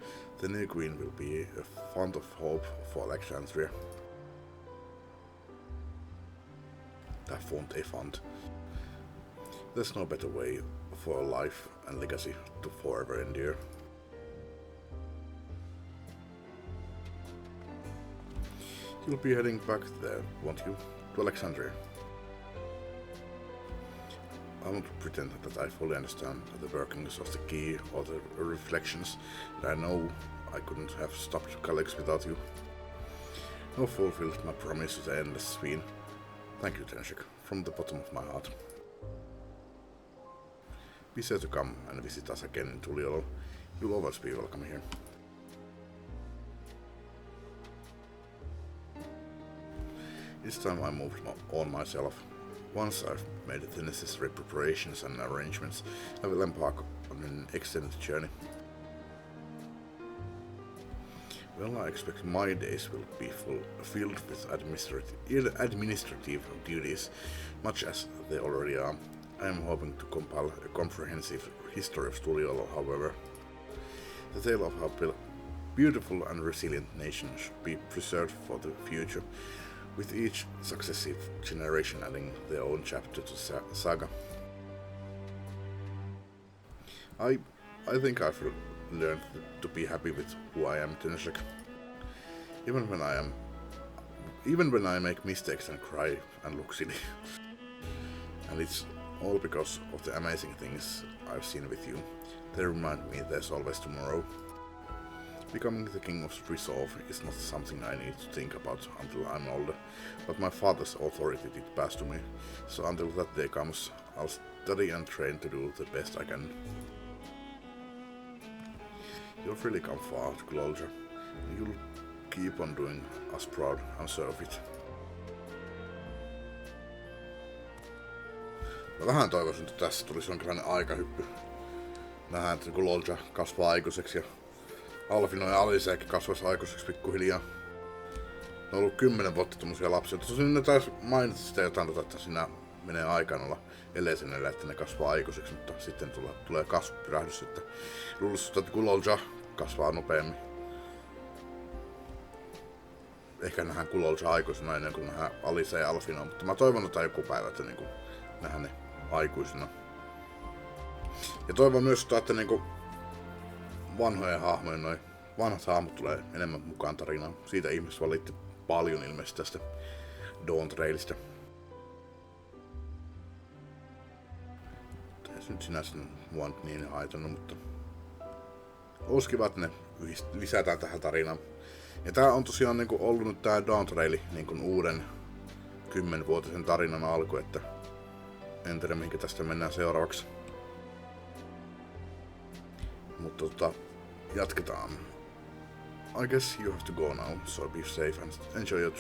the new queen will be a font of hope for Alexandria. A font. There's no better way for a life and legacy to forever endure. You'll be heading back there, won't you? To Alexandria. I won't pretend that I fully understand the workings of the key or the reflections, and I know I couldn't have stopped Calyx without you. Nor fulfilled my promise to the endless Sween. Thank you, Tenrek, from the bottom of my heart. be sure to come and visit us again in Tuliolo. You'll always be welcome here. This time I moved on myself. Once I've made the necessary preparations and arrangements, I will embark on an extended journey. Well, I expect my days will be filled with administrative duties, much as they already are. I am hoping to compile a comprehensive history of Tuliolo, however. The tale of how beautiful and resilient nation should be preserved for the future, with each successive generation adding their own chapter to the saga. I think I've learned to be happy with who I am, Tenshek. Even when I make mistakes and cry and look silly. And it's all because of the amazing things I've seen with you. They remind me there's always tomorrow. Becoming the King of Resolve is not something I need to think about until I'm older, but my father's authority did pass to me, so until that day comes, I'll study and train to do the best I can. You've really come far, Glolja, and you'll keep on doing us proud, I'm sure of it. Mä vähän toivoisin, että tässä tulisi jonkinlainen aikahyppy. Nähdään, että Glolja kasvaa aikuiseksi ja Alfino ja Aliseakin kasvaisi aikuiseksi pikkuhiljaa. Ne on ollut 10 vuotta tommosia lapsia. Tosin ne taisi mainita sitä jotain, että siinä menee aikaan olla eleisennellä, että ne kasvaa aikuiseksi, mutta sitten tulee kasvupyrähdys, että luulisin, että Glolja kasvaa nopeammin. Ehkä nähdään Glolja aikuisena ennen kuin nähdään Alise ja Alfino, mutta mä toivon, että joku päivä, että niin nähdään ne aikuisina. Ja toivon myös, että niin vanhojen hahmojen, noi vanhat hahmot tulee enemmän mukaan tarinaan. Siitä ihmiset valitti paljon ilmeisesti tästä Dawn Trailista. Ei se nyt sinänsä mua nyt niin haitannut, mutta olisi kiva, että ne lisätään tähän tarinaan. Ja tää on tosiaan niinku ollut nyt tää Dawn Trail niinku uuden 10-vuotisen tarinan alku, että en tiedä mihinkä tästä mennään seuraavaksi. Mutta jatketaan. I guess you have to go now, so be safe and enjoy your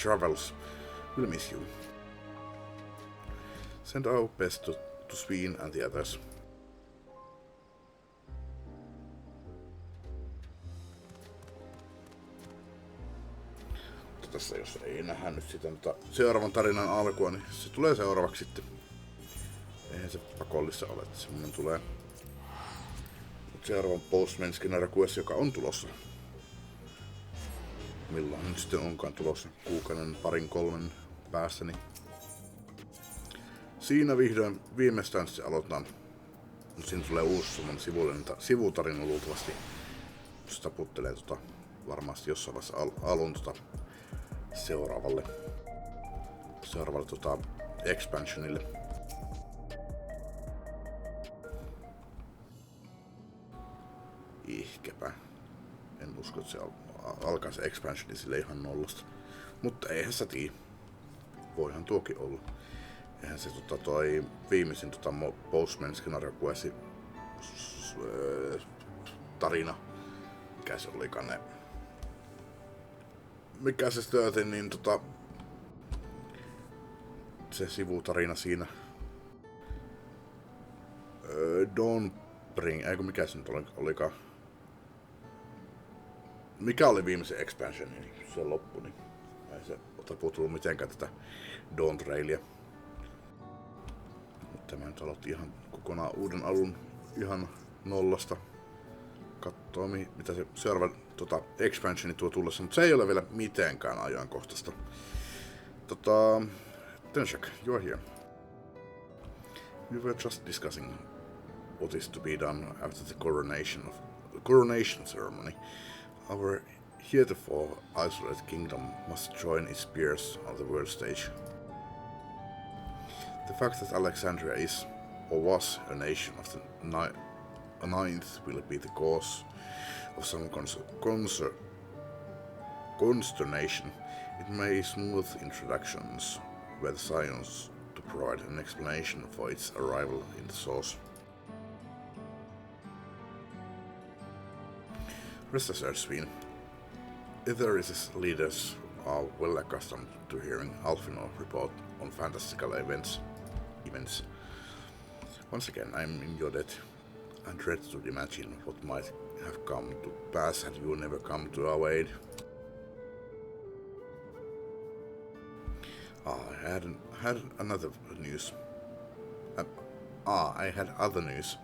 travels. We'll miss you. Send our best to Sween and the others. Tässä jos ei nähdä nyt sitä seuraavan tarinan alkua, niin se tulee seuraavaksi sitten. Eihän se pakollista ole, että semmonen tulee. Seuraavan post-MSQ, joka on tulossa. Milloin nyt sitten onkaan tulossa? Kuukauden, parin, 3 päästä. Niin siinä vihdoin viimeistään se aloitetaan. Mutta siinä tulee uusi semmonen sivutarina luultavasti. Se taputtelee varmasti jossain vaiheessa alun seuraavalle expansionille. Ihkepä. En usko, että se alkaa se expansioni sille ihan nollasta. Mutta eihän se tii. Voihan tuokin olla. Eihän se toi viimeisin post-MSQ tarina. Mikä se olikaan ne? Mikä se stöötin, niin se sivutarina siinä. Dawnbring, eikö mikä se nyt olikaan? Mikä oli viimeisen expansion, niin se loppu, niin ei se taputullut mitenkään tätä Dawn Trailia. Mutta tämä nyt aloitti ihan kokonaan uuden alun ihan nollasta. Kattoo mitä se seuraava expansioni tuo tullessa, mutta se ei ole vielä mitenkään ajankohtaista. Tenshek, you're here. We were just discussing what is to be done after the coronation ceremony. Our heretofore isolated kingdom must join its peers on the world stage. The fact that Alexandria is, or was, a nation of the ninth will be the cause of some consternation. It may smooth introductions where the to provide an explanation for its arrival in the source. Rest assured, Sween. Etheresis leaders are well accustomed to hearing Alphino report on fantastical events. Once again, I'm in your debt, and dread to imagine what might have come to pass had you never come to our aid. I had other news.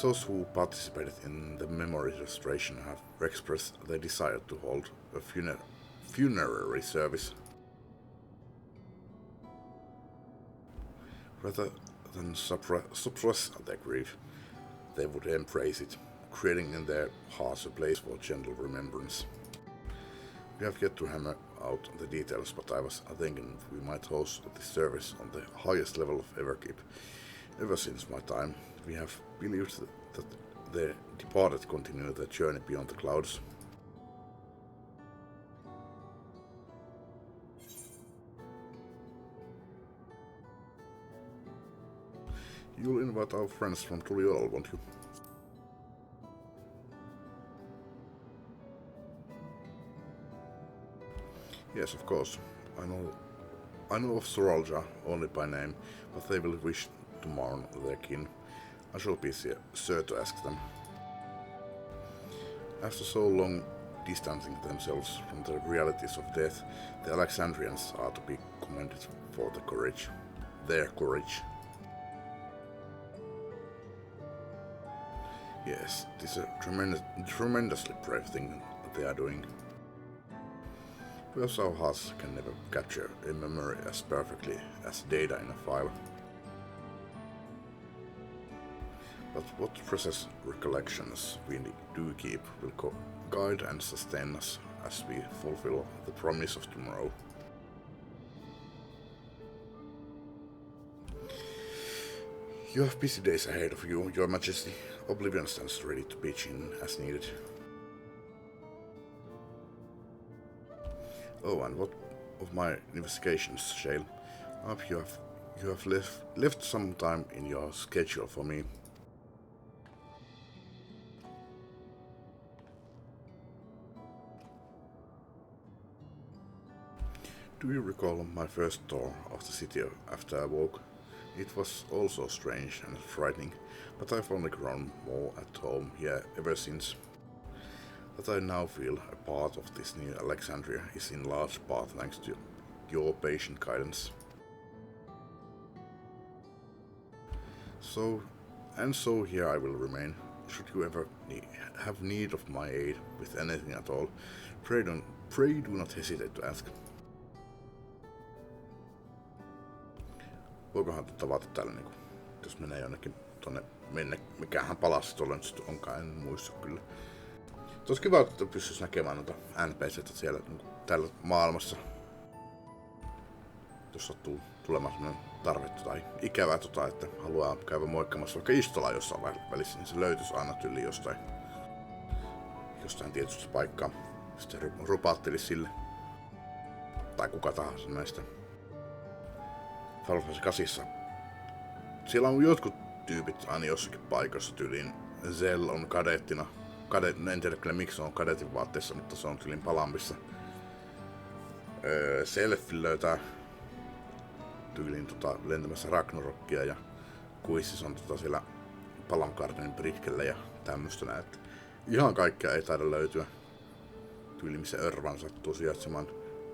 Those who participated in the memory restoration have expressed their desire to hold a funerary service. Rather than suppress their grief, they would embrace it, creating in their hearts a place for gentle remembrance. We have yet to hammer out the details, but I was thinking we might host this service on the highest level of Everkeep. Ever since my time, we have believed that the departed continue their journey beyond the clouds. You'll invite our friends from Tuliol, won't you? Yes, of course. I know of Soralja only by name, but they will wish to mourn their kin. I shall be sure to ask them. After so long distancing themselves from the realities of death, the Alexandrians are to be commended for their courage. Yes, it is a tremendously brave thing that they are doing. Because our hearts can never capture a memory as perfectly as data in a file. But what precious recollections we do keep will guide and sustain us as we fulfill the promise of tomorrow. You have busy days ahead of you, Your Majesty. Oblivion stands ready to pitch in as needed. Oh, and what of my investigations, Shale? I hope you have left some time in your schedule for me. Do you recall my first tour of the city after I woke? It was also strange and frightening, but I've only grown more at home here ever since. That I now feel a part of this new Alexandria is in large part thanks to your patient guidance. So here I will remain. Should you ever have need of my aid with anything at all, pray do not hesitate to ask. Voikohan tavata täällä niinku, jos menee jonnekin tonne mikähän palassi tuolla nyt onkaan, en muista kyllä. Olisi kiva, että pystyisi näkemään noita NPC:tä siellä niinku, täällä maailmassa. Jos sattuu tulemaan sellainen tarvetta tai ikävää että haluaa käydä moikkaamassa vaikka Istolaa jossain välissä, niin se löytyisi aina tyyliin jostain tietystä paikkaa. Sitten rupaattelisi sille. Tai kuka tahansa näistä. Final Fantasy 8. Siellä on jotkut tyypit aina jossakin paikassa tyyliin. Zell on kadettina. En tiedä kyllä miksi se on kadetin vaatteessa, mutta se on tyyliin Palambissa. Selfie löytää tyyliin lentämässä Ragnarokkia ja Kuissis on siellä Palamgardenin Britkellä ja tämmöstä näin. Ihan kaikkea ei taida löytyä. Tyyliin missä Örvan sattuu sijaitsemaan.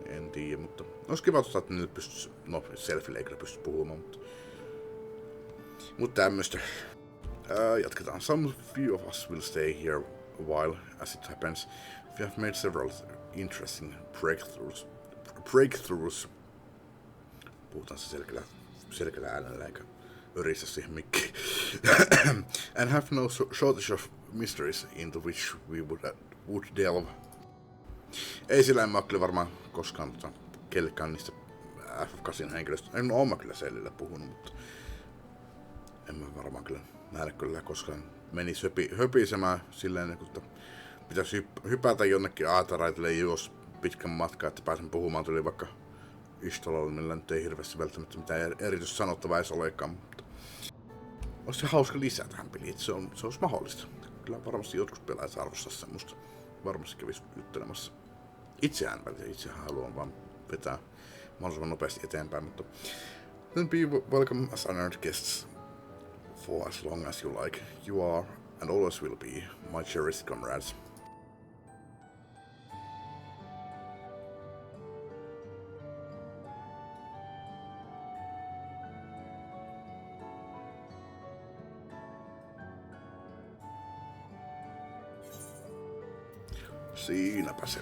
En tiedä, mutta olisi kiva, että nyt pystyisi, selfie ei kyllä pysty puhumaan, mutta tämmöstä. Jatketaan. Some few of us will stay here a while, as it happens. We have made several interesting breakthroughs. Puhutaan se selkeällä äänellä eikä öristä siihen mikkiin. And have no shortage of mysteries into which we would delve. Ei sillä en mä kyllä varmaan koskaan kellekään niistä FF8 henkilöistä. En oo mä kyllä Sellille puhunut, mutta en mä varmaan kyllä nähdä kyllä koskaan menisi höpisemään silleen, että pitäisi hypätä jonnekin aataraitille jos pitkän matkaa, että pääsen puhumaan tuli vaikka Istolalla, millä nyt ei hirveästi välttämättä mitään erityistä sanottavaa edes olekaan, mutta olisi se hauska lisää tähän peliin, että se olisi mahdollista. Kyllä varmasti jotkut pelaajat arvostaa semmoista. Varmasti kävisi juttelemassa. Itsehän haluan vaan vetää mahdollisimman nopeasti eteenpäin, mutta then be welcome as honored guests for as long as you like. You are and always will be my cherished comrades. Siinäpä se.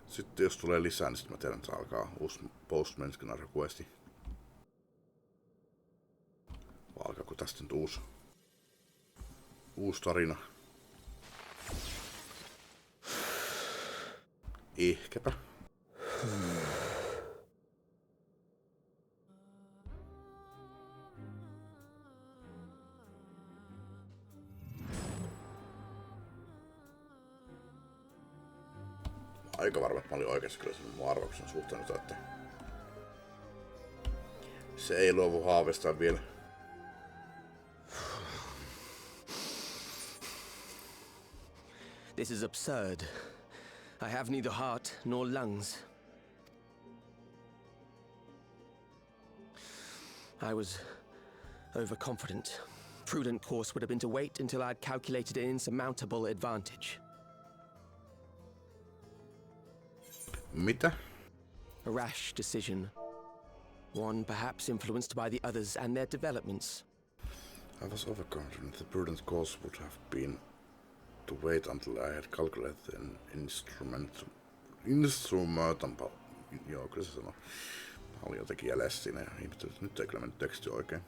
Sitten jos tulee lisää, niin sitten mä tiedän, että alkaa uusi post-MSQ questi. Vai alkaako tästä nyt uusi tarina? Ehkäpä. Aika varma, että mä olin oikeassa kyllä sen mun arvauksen suhteen, että se ei luovu haavestaan vielä. This is absurd. I have neither heart nor lungs. I was overconfident. Prudent course would have been to wait until I'd calculated an insurmountable advantage. Mitä? A rash decision. One perhaps influenced by the others and their developments. I was overconfident. The prudent course would have been to wait until I had calculated an instrumentable. Joo, kyllä se sanoo. Mä olin jotenkin jäljessä siinä ja ihmettelin, että nyt ei kyllä mennyt teksti oikein.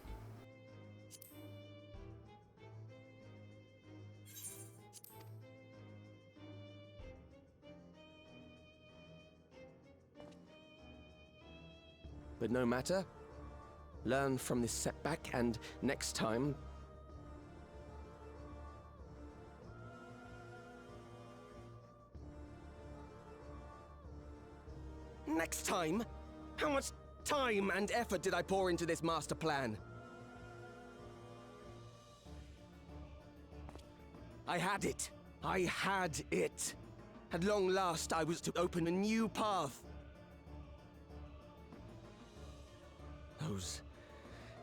But no matter. Learn from this setback and next time... Next time? How much time and effort did I pour into this master plan? I had it. I had it. At long last, I was to open a new path. Those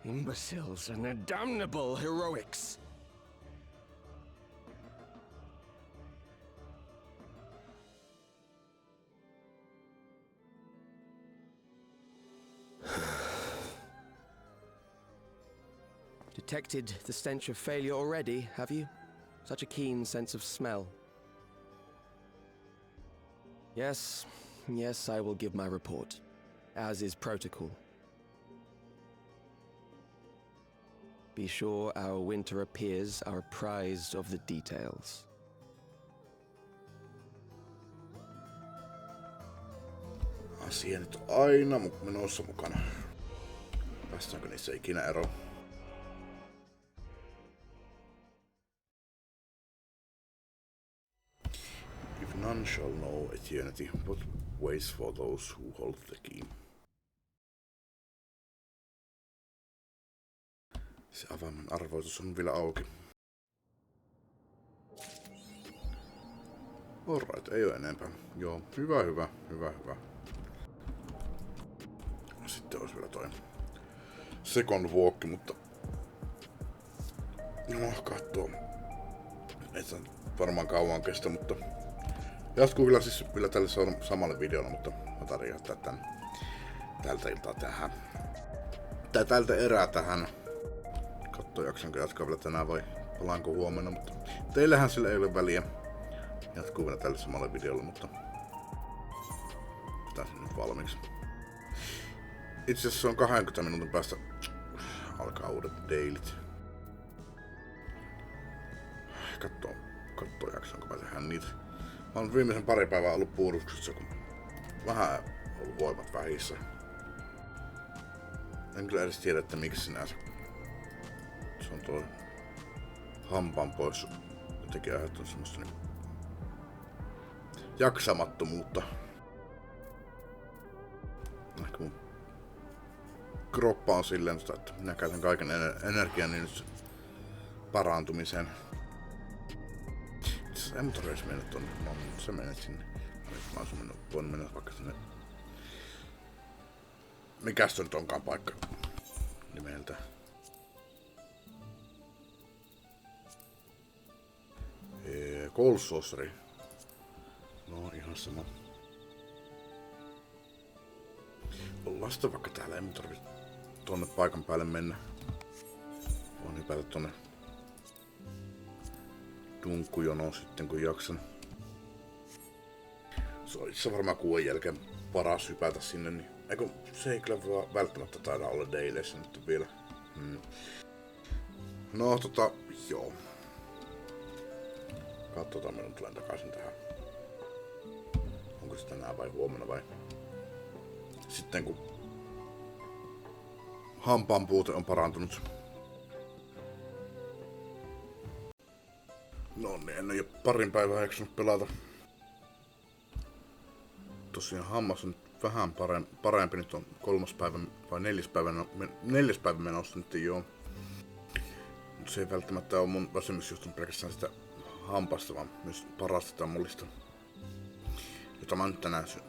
imbeciles and their damnable heroics. Detected the stench of failure already, have you? Such a keen sense of smell. Yes, I will give my report, as is protocol. Be sure our winter peers are apprised of the details. Asia nyt aina menossa mukana. Päästäänkö niissä ikinä eroon? If none shall know eternity, what waits for those who hold the key? Se avaimen arvoitus on vielä auki. Alright, ei oo enempää. Joo, hyvä. Sitten olisi vielä toi second walk, mutta... No, kattoo. Ei se varmaan kauan kestä, mutta... Jatkuu vielä tälle samalle videolle, mutta mä tarvitsen jättää tän tältä iltaa tähän. Tai tältä erää tähän. Katso, jaksanko jatkaa vielä tänään vai palaanko huomenna, mutta teillähän sillä ei ole väliä. Jatkuu vielä tälle samalle videolle, mutta pitää sen nyt valmiiksi. Itse asiassa se on 20 minuutin päästä alkaa uudet dailit. Katso, jaksanko mä tehdä niitä. Mä oon viimeisen pari päivää ollut puolustuksessa, kun vähän ollut voimat vähissä. En kyllä edes tiedä, että miksi sinänsä. Se on tuo hampaan pois jotenkin aiheuttanut semmoista jaksamattomuutta. Ehkä mun kroppa on silleen, että minä käytän kaiken energian nyt parantumiseen. Ei mun tarvitse mennä tonne, sä menet sinne. Mä olisin voinut mennä vaikka sinne. Mikäs se nyt onkaan paikka nimeltä? Cold Saucery. No ihan sama. Ollaan sitten vaikka täällä, ei mun tarvitse tonne paikan päälle mennä. Voin hypätä tonne tunkkujonoon sitten kun jaksan. Se on itse varmaan kuuden jälkeen paras hypätä sinne, niin eikö se ei kyllä välttämättä taida olla daileissä nyt vielä. No joo. Katsotaan, minun tulen takaisin tähän. Onko se tänään vai huomenna vai? Sitten kun hampaan puute on parantunut. No niin, en ole parin päivää jaksanut pelata. Tosiaan hammas on nyt vähän parempi. Nyt on 3. päivä vai 4. päivä menossa nyt joo. Mutta se ei välttämättä ole mun väsymys johtunut pelkästään sitä hampasta, vaan myös parasta mullista. Jota mä oon nyt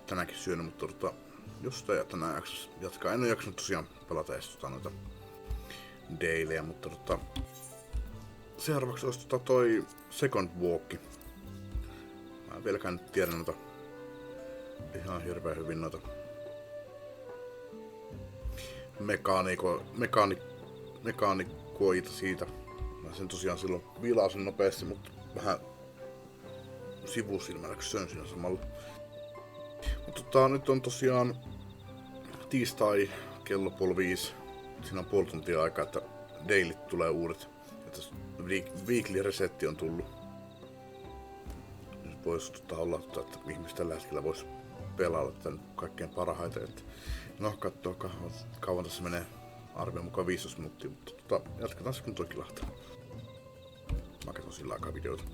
tänäänkin syönyt, mutta jos sitä tänään jaksas jatkaa. En ole jaksanut tosiaan pelata edes noita dailejä, mutta seuraavaksi olisi toi Second Walk. Mä en vieläkään nyt tiedä noita ihan hirveän hyvin noita mekaanikoita siitä. Mä sen tosiaan silloin vilasin nopeasti, mutta vähän sivusilmällä kun söin siinä samalla. Mutta nyt on tosiaan tiistai kello 4:30. Siinä on puoli tuntia aikaa, että dailit tulee uudet. Että weekly resetti on tullut. Nyt voisi olla, että ihmiset tällä hetkellä vois pelailla tämän kaikkein parhaiten. Että no kattoo kauan tässä menee arvion mukaan 15 minuuttia, mutta jatketaan se kun toi kilahtaa. Mä katson sillä aikaa videoita.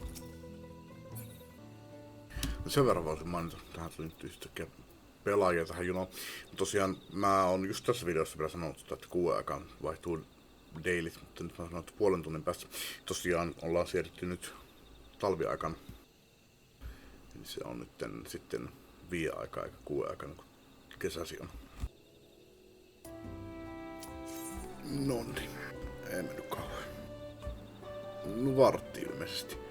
No sen verran voisin mainita, tähän tuli nyt yhtäkkiä pelaajia tähän junoon. Tosiaan mä oon just tässä videossa vielä sanonut, että 6 aikaan vaihtuu dailit, mutta nyt mä sanon, että puolen tunnin päästä. Tosiaan ollaan siirrytty nyt talviaikana. Eli se on nyt sitten 5 aikaa eikä 6 aikaa, niin kuin kesäsi on. Nonni, ei mennyt kauan. No vartti ilmeisesti.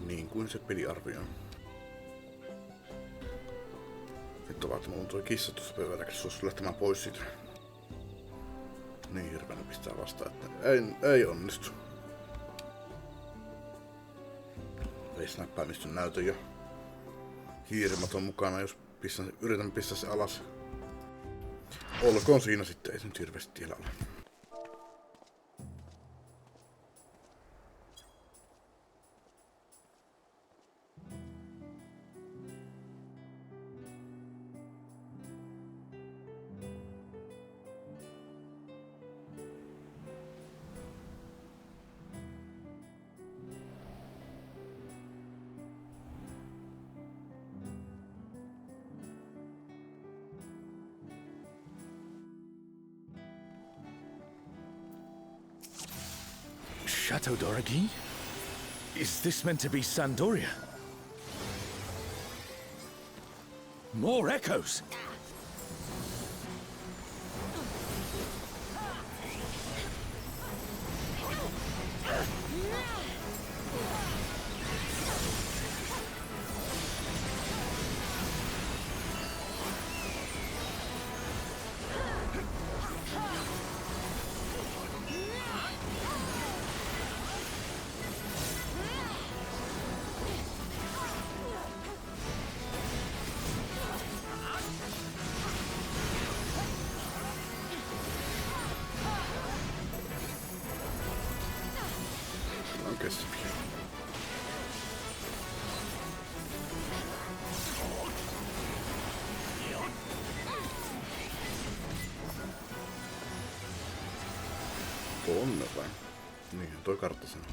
Niin kuin se peliarvio on. Nyt ovat mulla on toi kissa tuossa pöydällä, se olisi lähtemään pois siitä. Niin hirveänä pistää vastaan, että ei onnistu. Face-näppäimistön näytön ja hiirimat on mukana, jos yritän pistää se alas. Olkoon siinä sitten, ei se nyt hirveästi tiellä ole. Chateau d'Origny? Is this meant to be Sandoria? More echoes! Tonne vai? Niinhän toi kartta sanoo.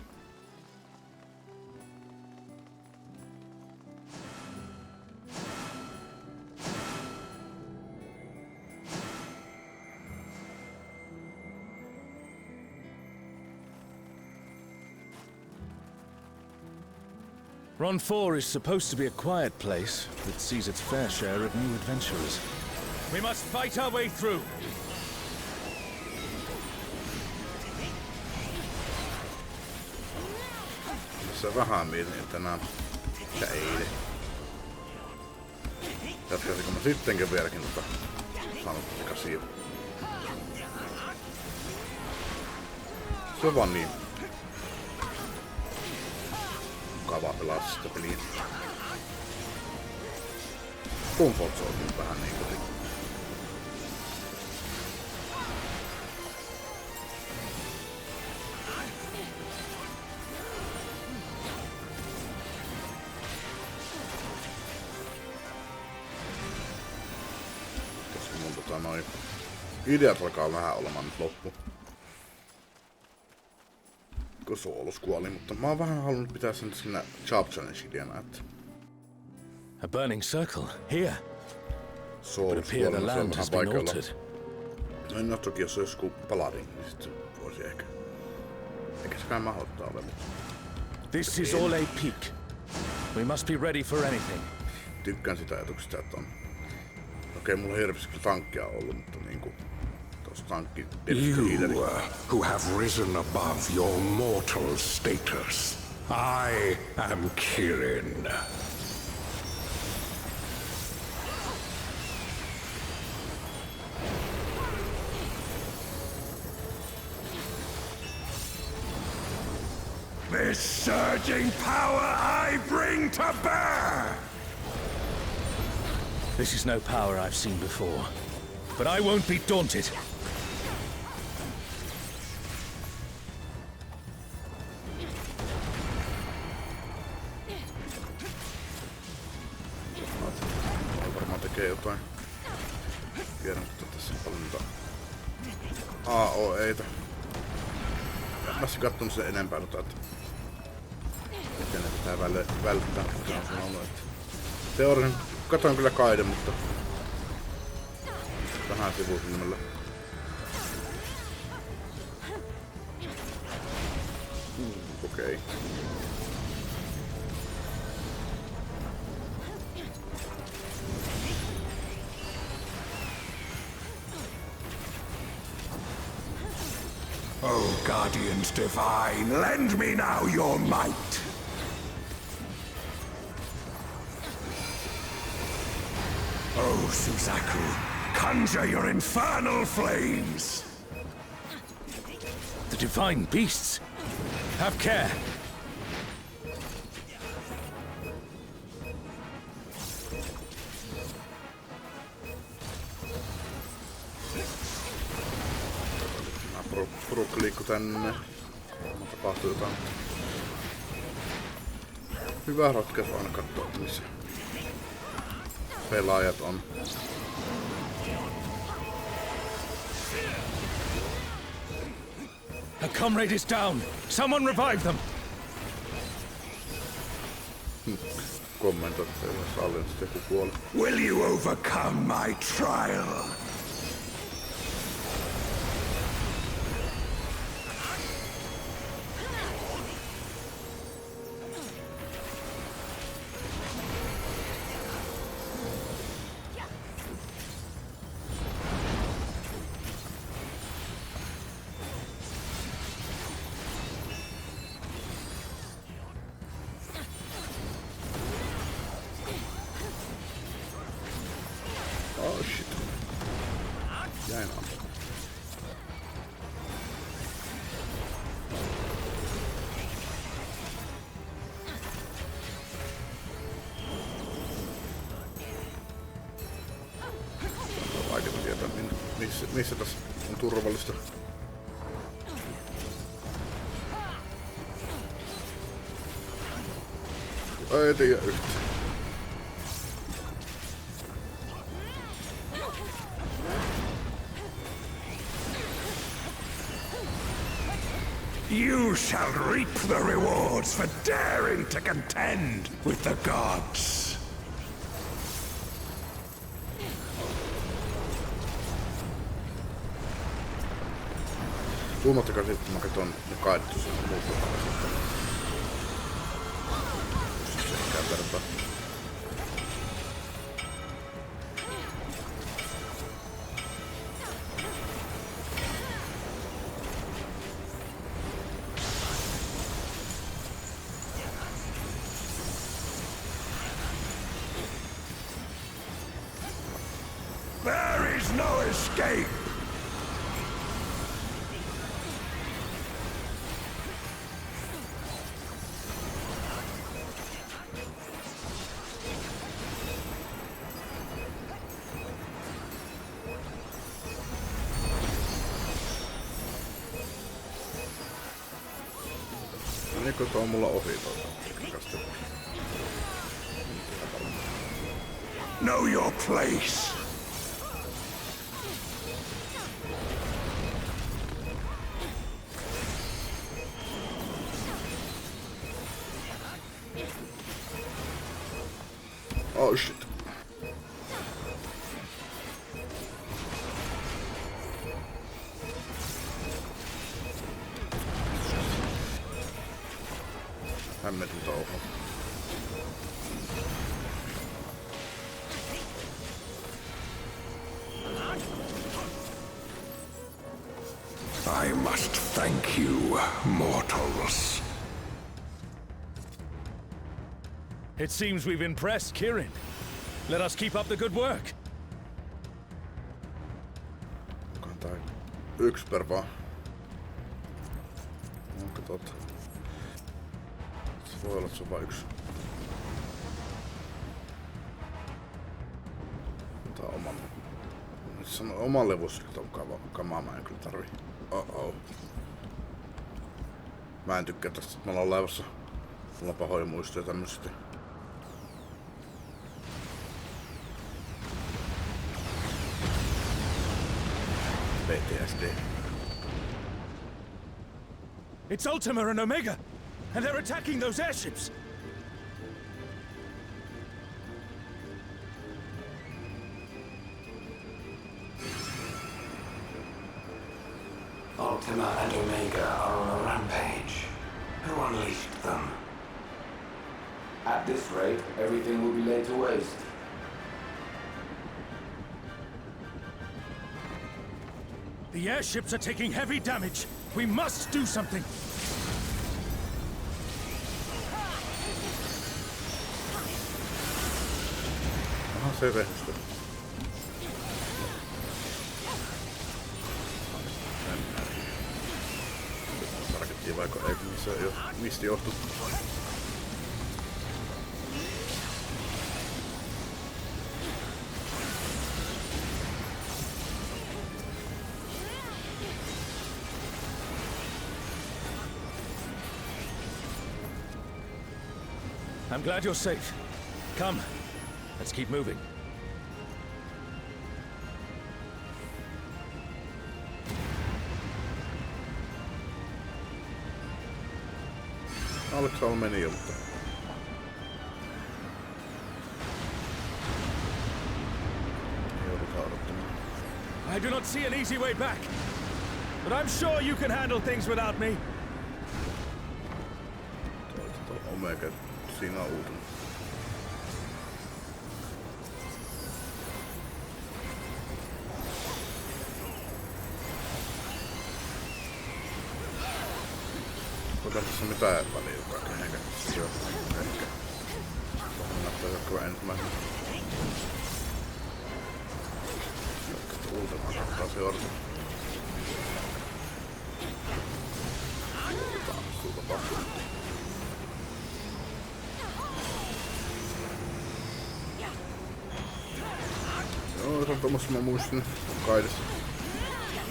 Ron 4 is supposed to be a quiet place that sees its fair share of new adventurers. We must fight our way through. Tässä vähän mietin tänään. Ja eilen. Jatkaisinko mä sittenkin vieläkin sanotikasia. Se on vaan niin mukavaa pelaa sitä peliä. Comfort Zone on vähän niin kuin. Koska mun noin ideat alkaa vähän olemaan nyt loppu. Kun Soolus kuoli, mutta mä oon vähän halunnut pitää sen siinä Job Challenge-ideana, että A burning circle here. Soolus kuoli, se on vähän paikalla. No toki jos se olisi joku paladin, niin sit se voisi ehkä. Eikä se kai mahdottaa ole, mutta This is all a peak. We must be ready for anything. Tykkään sitä ajatuksesta, että on. Okei, mulla on hirveästi tankkia ollut, mutta niinku tossa tankki You who have risen above your mortal status. I am Kirin. This surging power I bring to bear! This is no power I've seen before, but I won't be daunted. Varmaan tekee jotain. Tiedän, että tässä on paljon niitä AOEita. Mä oon kattonut sen enempää, että miten ne pitää välttää, kuten on sanonut, että teorian katoin kyllä kaiden, mutta vähän sivusilmällä. Okei. Oh, Guardians Divine, lend me now your might! Oh, Suzaku, conjure your infernal flames! The divine beasts! Have care! Brooke liikkuu tänne. Tapahtuu jotain. Hyvä ratkaisu aina katsoa, missä pelaajat on. A comrade is down! Someone revive them! Kommentoit, että ei sallin, että joku kuoli. Will you overcome my trial? Oh shit. Jäin ampumaan. On vaikea tietää, missä tässä on turvallista. Ei tiedä yhtään. You shall reap the rewards for daring to contend with the gods. Tuumattakaa sitten, mä katson ne kaidettu sen muut. escape! Menikö tuo mulla ohi tuota? Know your place! Oh shit. Hämmetyn touhu. I must thank you, mortals. It seems we've impressed Kirin. Let us keep up the good work. Onkohan tää yksi per vaan? Onko totta? Se voi olla, että se on vain yksi. Tää on oman... Sano oman levussa, että on kamaa mä en kyllä tarvii. Oh. Mä en tykkää tästä, että me ollaan laivassa. Mulla on pahoja muistoja tämmöstä. PTSD. It's Ultima and Omega, and they're attacking those airships. Ultima and Omega are on a rampage. Who unleashed them? At this rate, everything will be laid to waste. The airships are taking heavy damage. We must do something. Aha, se rehustui. Tarkettiin vaikka ei, missä jo mistä johtuu. I'm glad you're safe. Come, let's keep moving. Alexalla meni jo, mutta... Joudutaan odottamaan. I do not see an easy way back, but I'm sure you can handle things without me. Omega, siinä on uutena. Onko tässä mitään väliä, joka kenenkään? Joo, ehkä. Vähän näyttää joku ensimmäinen. Uutena kannattaa seurata. Otetaan sulta pakkoa. Joo, se on tommassa mä muistin Kaidessa.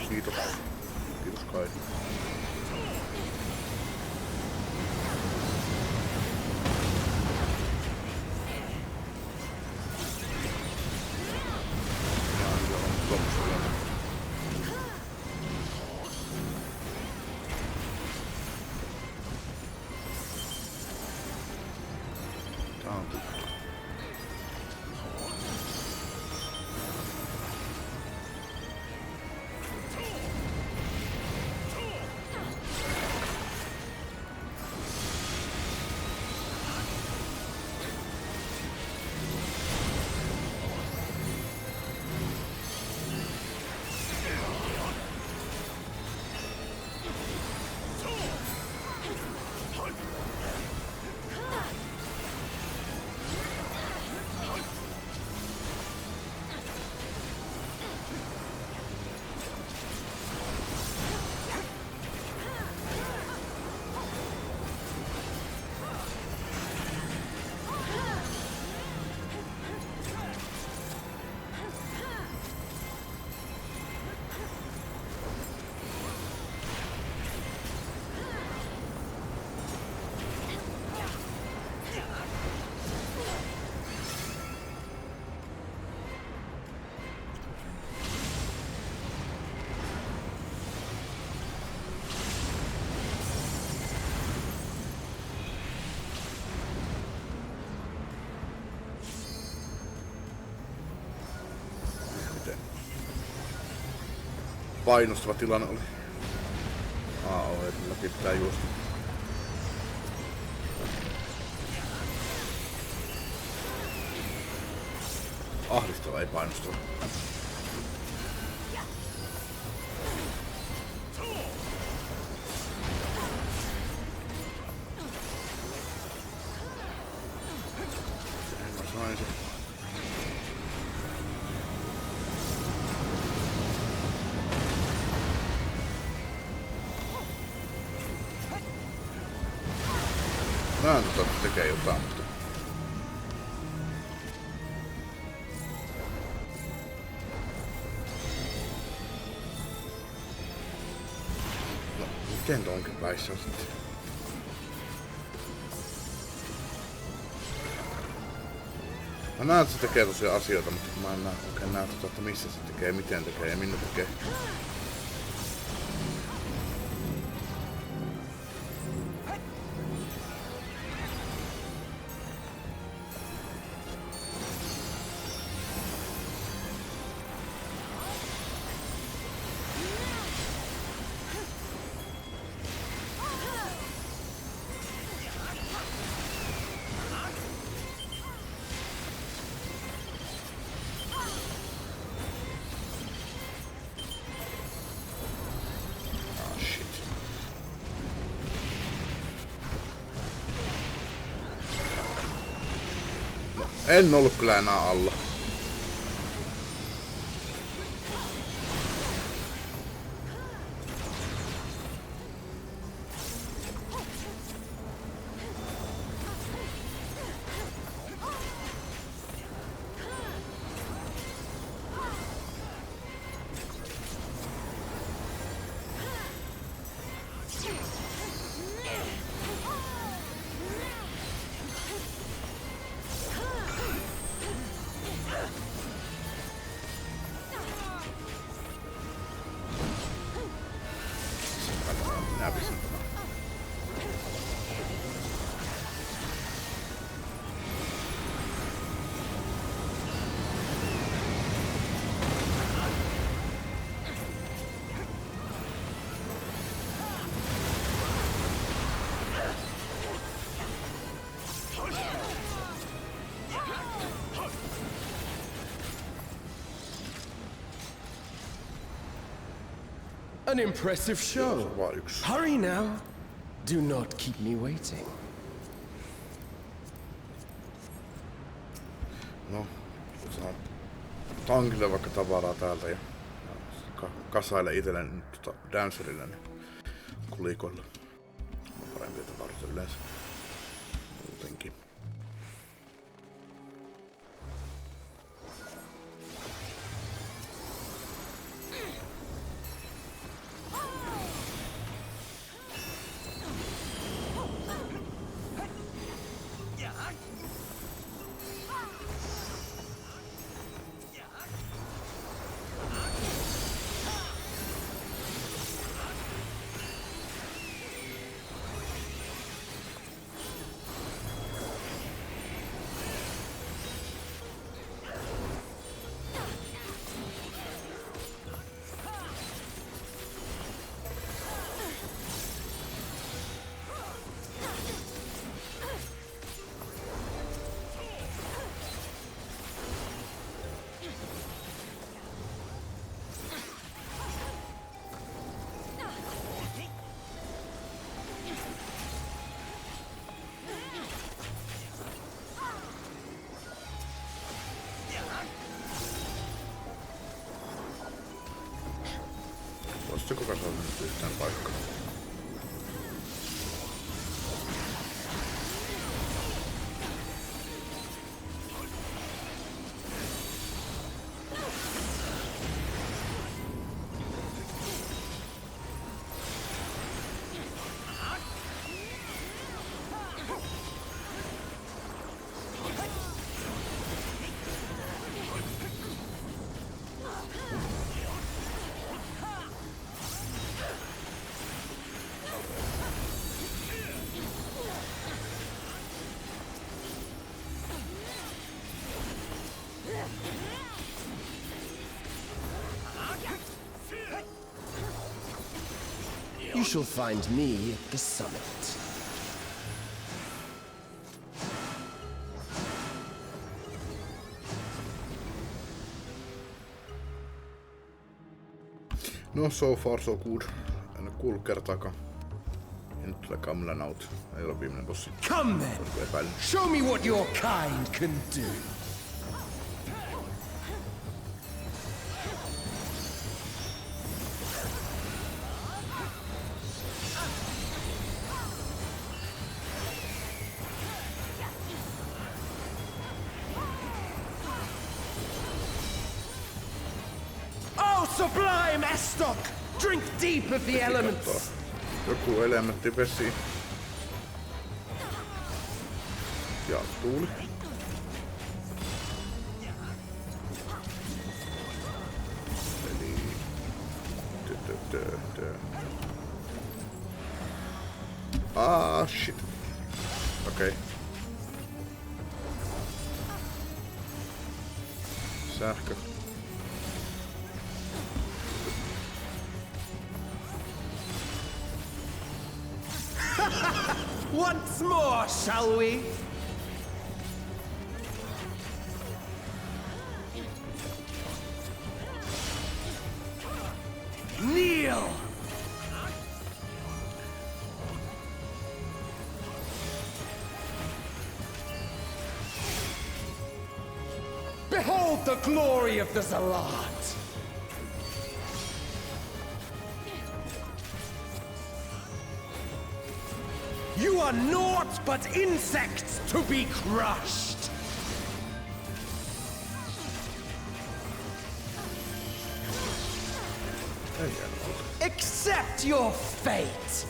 Kiitos. Kiitos Kaidi. Tää on tuttu. painostava tilanne oli. Läpi pitää juosta. Ahdistava, ei painostava. Näen että tekee jotain, mutta... No, miten tonkin päissä on sitten? Mä näen, että se tekee tosiaan asioita, mutta mä en oikein näe, että missä se tekee, miten tekee ja minne tekee. En ollut kyllä enää alla. An impressive show. Hurry now. Do not keep me waiting. No, saan tankille vaikka tavaraa täältä ja kasaile itselleen dancerille niin kulikoilla. On parempia tavaroita yleensä. Muutenkin. Se koko ajan on yhtään paikkaa. shall find me at the summit. No, so far so good. En oo kuullut kertaakaan. Ja nyt tulee Kamlan out. Ei ole viimeinen bossi. Come then! Show me what your kind can do! Sublime Estok! Drink deep of the elements! Joku elementti vesi. Ja tuuli. Eli... shit. Okei. Sähkö. Once more, shall we? Kneel! Behold the glory of the Zalat! You are naught but insects to be crushed! Accept your fate!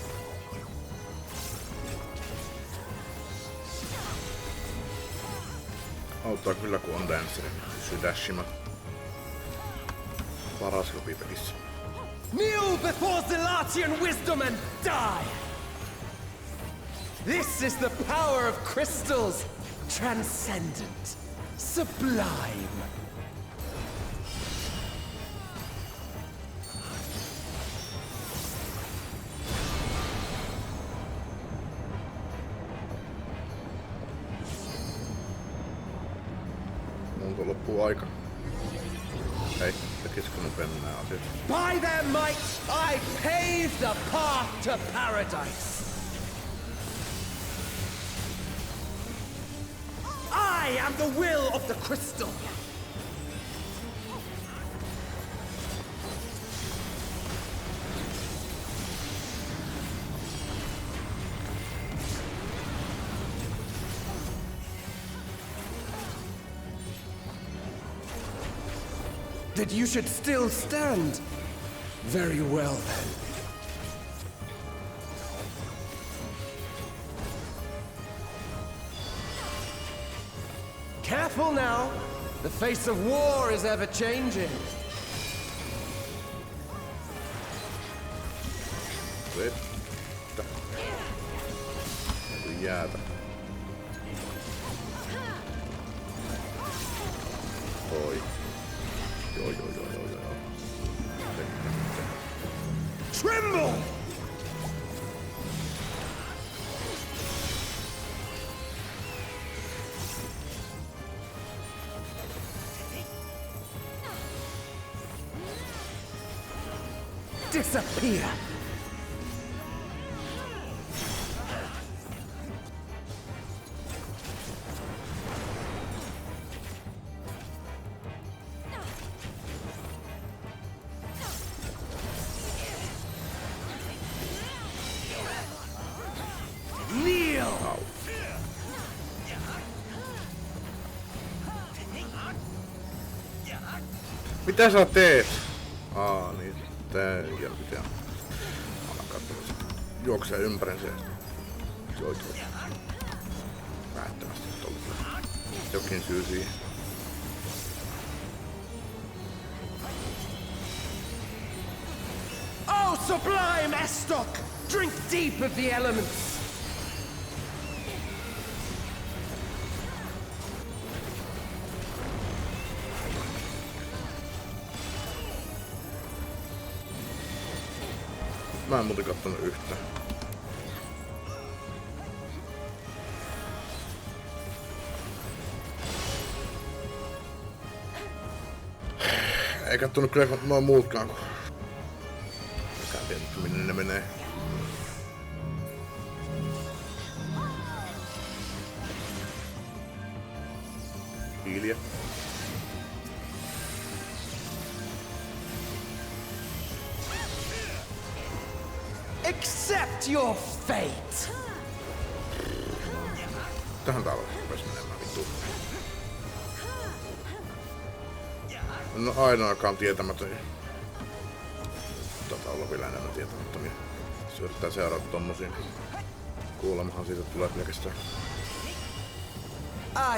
Auttaa kyllä kun on dancerin. Pysyy dashima. Paras jobi pelissä. Kneel before Zalatian wisdom and die! This is the power of crystals, transcendent, sublime. Multa loppuu aika. Hei, tekisikö nopeammin nää asiat? By their might, I pave the path to paradise. I am the will of the crystal! That you should still stand? Very well, then. Careful now! The face of war is ever changing. Vettä. Ei jäätä. Oi. Joo. Tremble! Disappear! Kneel! Mitä sä teet? Niin. Tää jälkeen. Alan katsomaan sitä. Juoksee ympärinsä. Joo. Päättävästi nyt oli jokin syy siihen. Oh, sublime Estok! Drink deep of the elements! Mä en muuten kattonut yhtään. Ei kattonut kyllä noin muutkaan, kun... Mä en tiedä, minne ne menee. Hiiliä. Accept your fate! Tähän täällä rupes menemään vittu. No ainoakaan tietämätön. Taitaa olla vielä enemmän tietämättömiä. Se yrittää seurata tommosia. Kuulemahan siitä tulee pelkästään.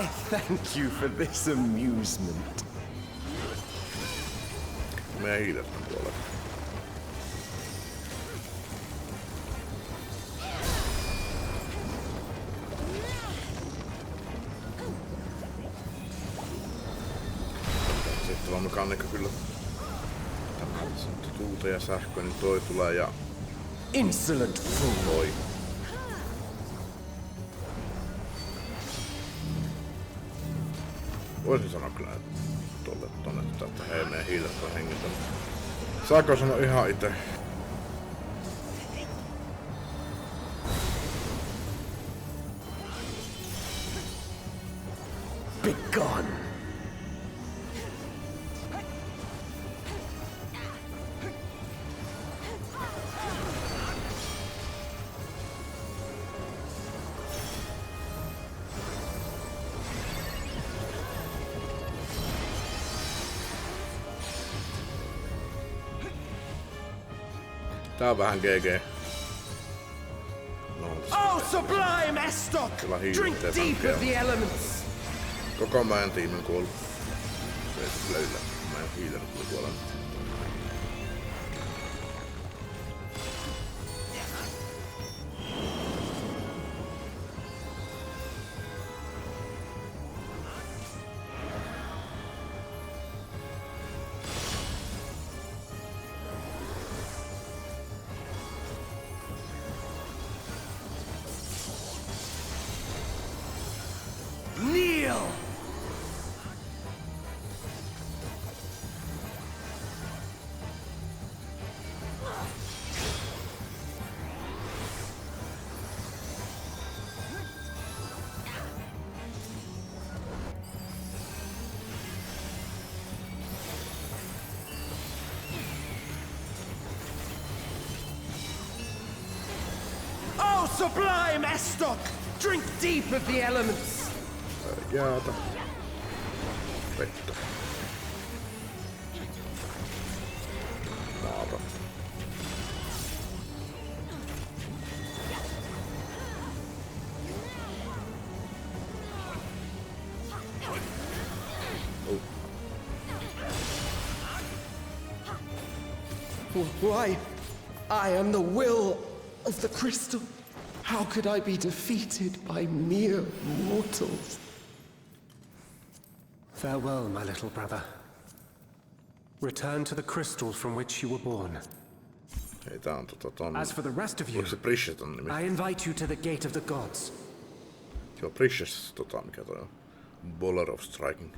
I thank you for this amusement. Meidän hiiletön puolella. Sitten vaan mekaniikka kyllä. Tämä on tuulta ja sähkö, niin toi tulee ja... Insolent fool! Toi. Voisin sanoa kyllä tonne, että hei, meidän hiilet on hengittänyt. Saako sanoa ihan ite? Be gone! Tää on vähän GG. Oh, sublime Estok! Drink deep of the elements! Koko meidän tiimin kuollut. Se ei kyllä yllä. Meidän hiilen tuli kuolen. Sublime Estok! Drink deep of the elements! Jaata. Vettä. Maata. Why? I am the will of the crystal. How could I be defeated by mere mortals? Farewell, my little brother. Return to the crystal from which you were born. Ei, tää on As for the rest of you, I invite you to the gate of the gods. Se on Precious, mikä toi on? Baller of Striking.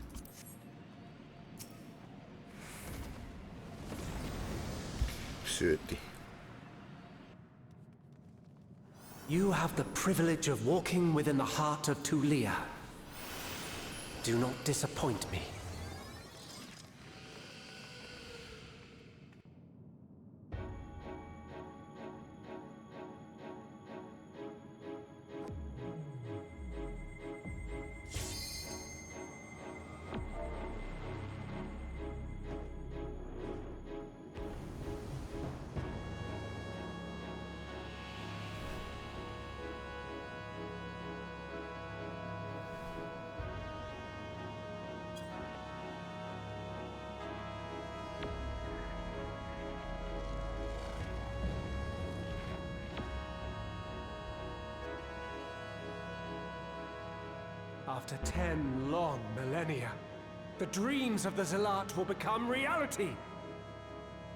Syötti. You have the privilege of walking within the heart of Tulia. Do not disappoint me. After 10 long millennia, the dreams of the Zealot will become reality.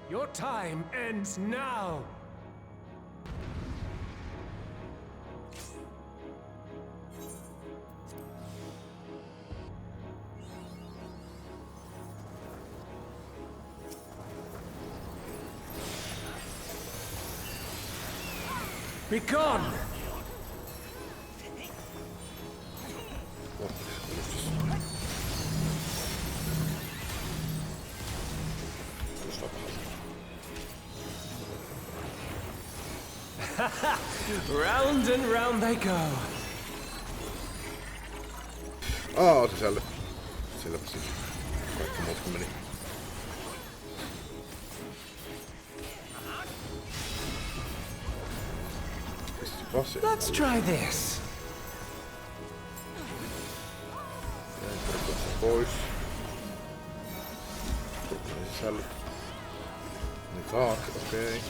Your time ends now. Begone! Round and round they go. Sisälle. Silläpä siis. Kaikki muutkin meni. Let's try this. Pois. Sisälle. Niin taas, okei.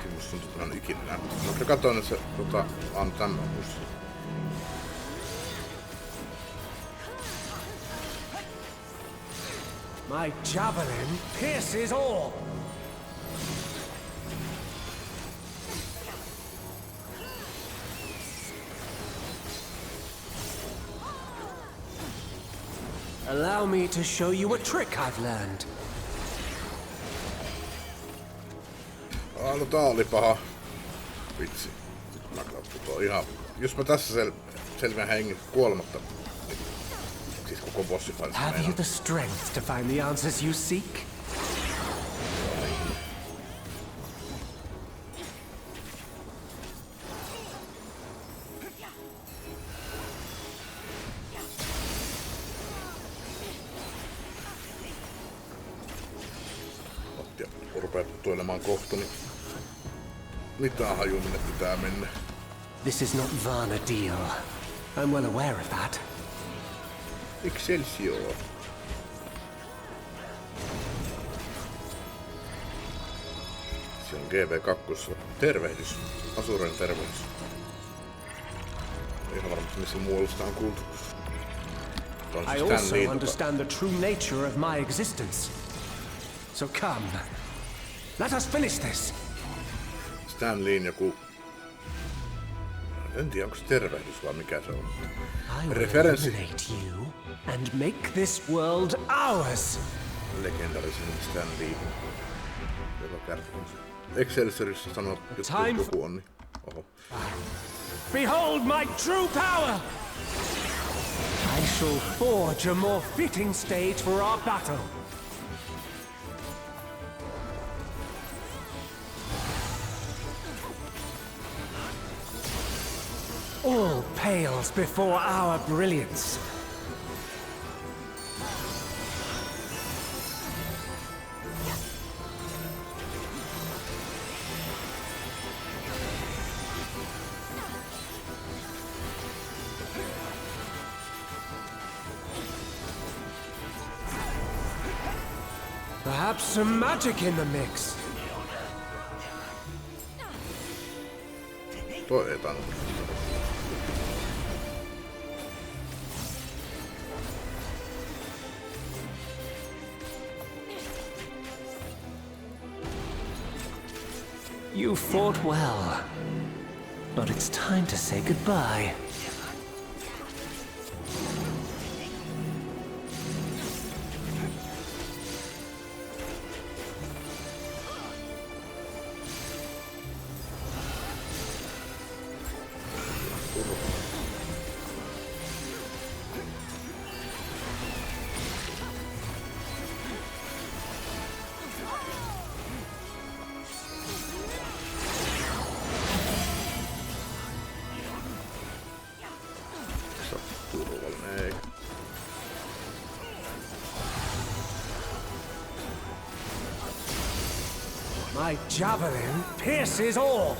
Kyllä musta tuntuu, että en ikinä nähnyt. Mä katsoin, että se on tämän opus. My javelin pierces all. Allow me to show you a trick I've learned. No tää oli paha. Vitsi. Mä katsoin ihan... Jos mä tässä selviän hengen kuolematta. Siis koko bossifight. Have you the strength to find the answers you seek? Rupeaa tuilemaan kohta, niin mitään haju minne pitää mennä. This is not Varna deal. I'm well aware of that. Excelsior. Se on GV2. Tervehdys. Asuren tervehdys. Ihan varmasti missä muualla sitä on kuultu. I also understand the true nature of my existence. So come. Let us finish this. Stan Leein joku... En tiedä, onko se tervehdys vai mikä se on. Referenssi. You and make this world ours. Legendarisen Stan Lee. Joka kertoo. Excelsiorissa sanoo, että joku on, niin... Oho. Behold my true power! I shall forge a more fitting stage for our battle. All pales before our brilliance. Perhaps some magic in the mix. Toi ei tainnut. You fought well, but it's time to say goodbye. My javelin pierces all!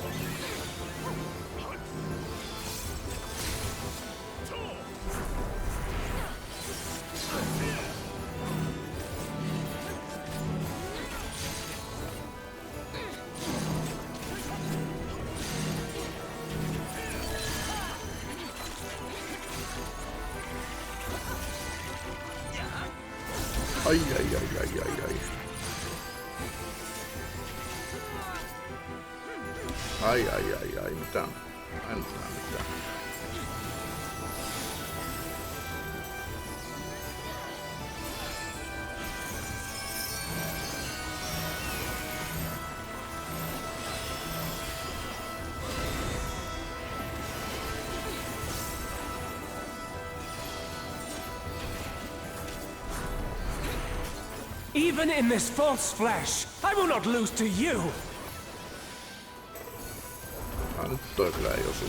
Ai, ai, ai, ai, ai, ai. Ai, ai, ai, ai, mitä? En näe mitään. Even in this false flesh, I will not lose to you! Nyt toi kyllä ei osu.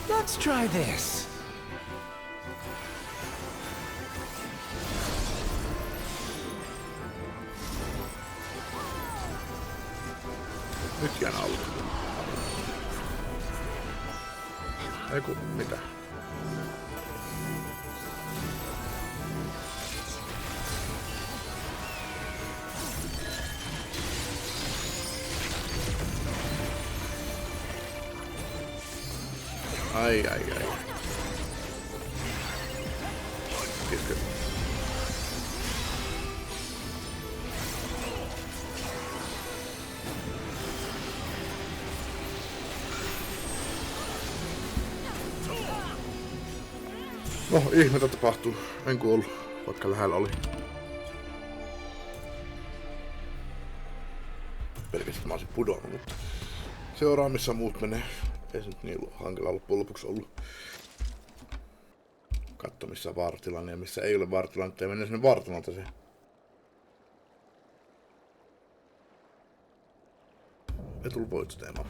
Let's try this. Nyt jään alle. Eiku, mitä? Ai. Kiitos. No, ihmettä tapahtuu. En kuollut, vaikka lähellä oli. Pelkästään mä olisin pudonnut, mutta seuraa missä muut menee. Ei se nyt niin hankala loppujen lopuksi ollut. Katso missä on vaaratilanne ja missä ei ole vaaratilanne, ei mennä sinne vaaratilanteen se. Ei tullut voitosteemaa.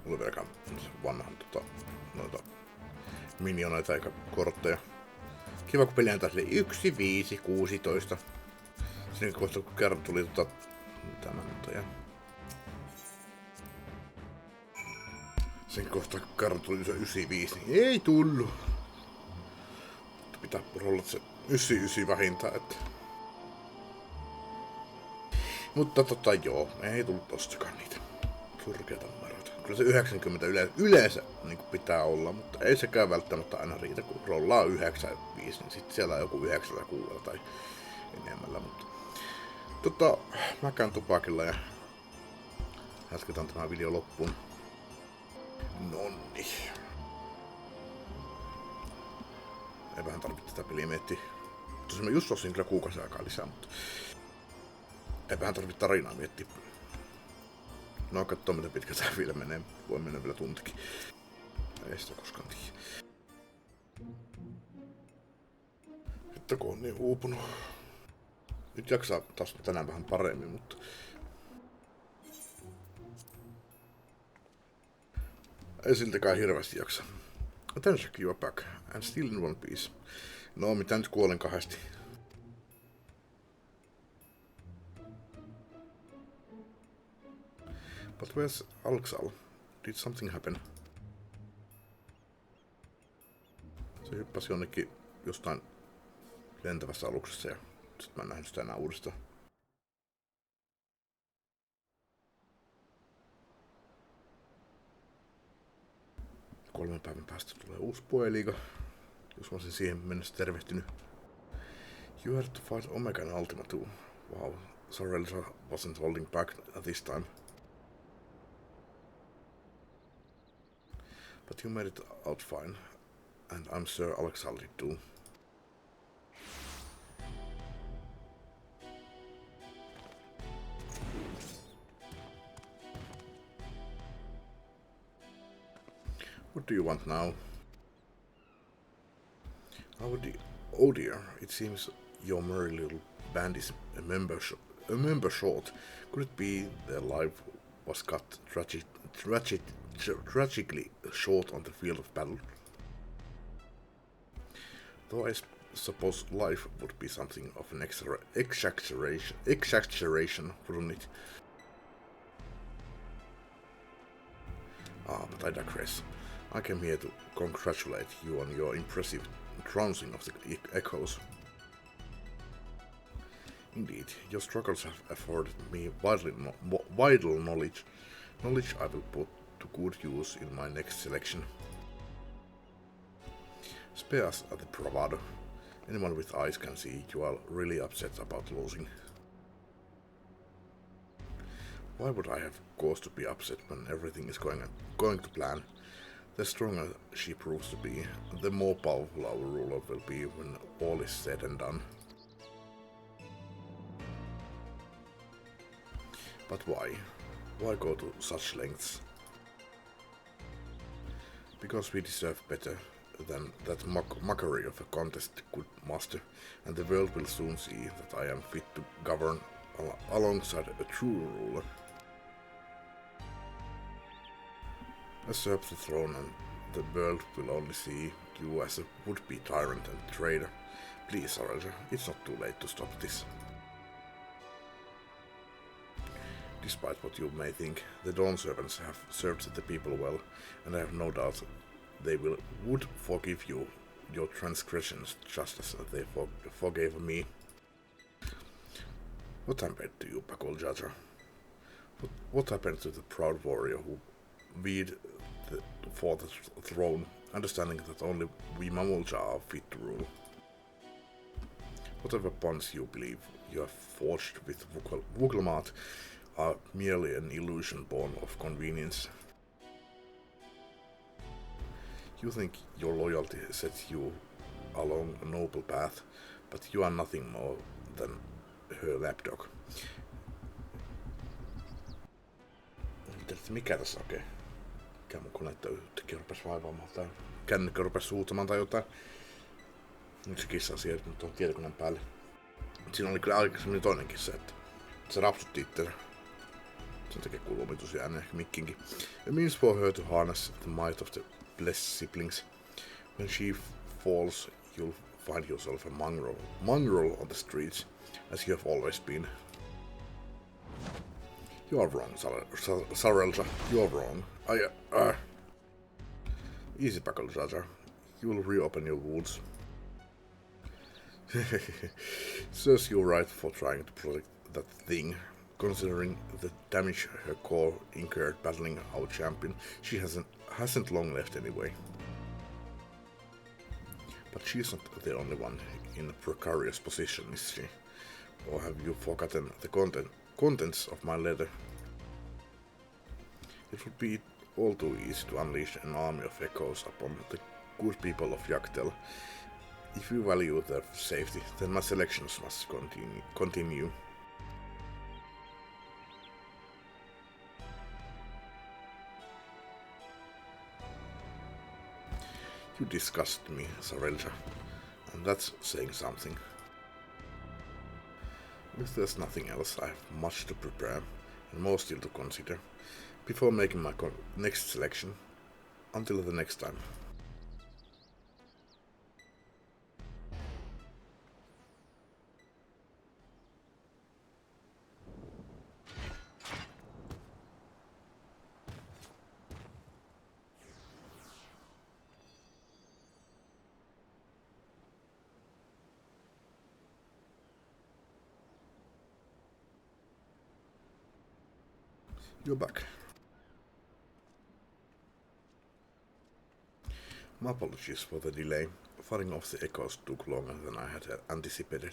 Mulla on vieläkään vanhan noita minioneita eikä kortteja. Kiva kun peli antaa 1, 5, 16. Siinä kohta kun kerran tuli tämä ja sen kohta kun kerran tuli se 95, niin ei tullu. Pitää rollata se 99 vähintään, että. Mutta joo, ei tullut tostakaan niitä surkeita numeroita. Kyllä se 90 yleensä niin pitää olla, mutta ei sekään välttämättä aina riitä, kun rollaa 95, niin sitten siellä on joku 96 tai enemmällä, mutta mä käyn tupakilla ja jatketaan tämä video loppuun. Nonni. Ei vähän tarvitse tätä peliä miettiä. Tosiaan mä just ostin kyllä kuukausi aikaa lisää, mutta ei vähän tarvitse tarinaa miettiä. No kattoo miten pitkä tää vielä menee. Voi mennä vielä tuntikin. Ei sitä koskaan tiedä. Että kun on niin uupunut. Nyt jaksaa taas tänään vähän paremmin, mutta ei siltäkään hirveästi jaksa. Attention, you are back. And still in one piece. No, mitä nyt kuolen kahdesti. But where's Alxal? Did something happen? Se hyppäsi jonnekin jostain lentävässä aluksessa ja sit mä en nähnyt sitä enää uudestaan. Kolmen päivän päästä tulee uusi puheliiga, jos mä olisin siihen mennessä tervehtynyt. You had to fight Omega and Ultima too. Wow, sorry Elsa wasn't holding back at this time. But you made it out fine, and I'm sure Alexal did too. What do you want now? Oh dear, it seems your merry little band is a member short. Could it be their life was cut tragically short on the field of battle? Though I suppose life would be something of an exaggeration, wouldn't it? But I digress. I came here to congratulate you on your impressive trouncing of the echoes. Indeed, your struggles have afforded me vital knowledge. Knowledge I will put to good use in my next selection. Spare us the bravado. Anyone with eyes can see you are really upset about losing. Why would I have cause to be upset when everything is going to plan? The stronger she proves to be, the more powerful our ruler will be when all is said and done. But why? Why go to such lengths? Because we deserve better than that mockery of a contest could muster, and the world will soon see that I am fit to govern alongside a true ruler. Usurp the throne and the world will only see you as a would-be tyrant and traitor. Please, Sarja, it's not too late to stop this. Despite what you may think, the Dawn Servants have served the people well, and I have no doubt they would forgive you your transgressions just as they forgave me. What happened to you, Pakul Jaja? What happened to the proud warrior who vied for the throne, understanding that only we Mamulja are fit to rule? Whatever bonds you believe you have forged with Vugelmat are merely an illusion born of convenience. You think your loyalty sets you along a noble path, but you are nothing more than her lapdog. Mikä tässä oikein? Mikä mun konetta yhtäkkiä rupes vaivaamaan tai kännykkä rupes huutamaan tai jotain. Nyt se kissa on siirtynyt tuon tietokoneen päälle. Siinä oli kyllä aikaisemmin toinen kissa, että se rapsutti itseensä. Sen takia kuuluu omitus ja ehkä mikkinkin. It means for her to harness the might of the blessed siblings. When she falls, you'll find yourself a mongrel on the streets, as you have always been. You are wrong, Sarelja. You are wrong. Easy, Pakul Jaja. You will reopen your wounds. Serves you right for trying to protect that thing. Considering the damage her core incurred battling our champion, she hasn't long left anyway. But she's not the only one in a precarious position, is she? Or have you forgotten the contents of my letter? It would be all too easy to unleash an army of echoes upon the good people of Jatketaan. If you value their safety, then my selections must continue. You disgust me, Sarelja, and that's saying something. If there's nothing else, I have much to prepare, and more still to consider, before making my next selection. Until the next time. You're back. My apologies for the delay. Fighting off the echoes took longer than I had anticipated.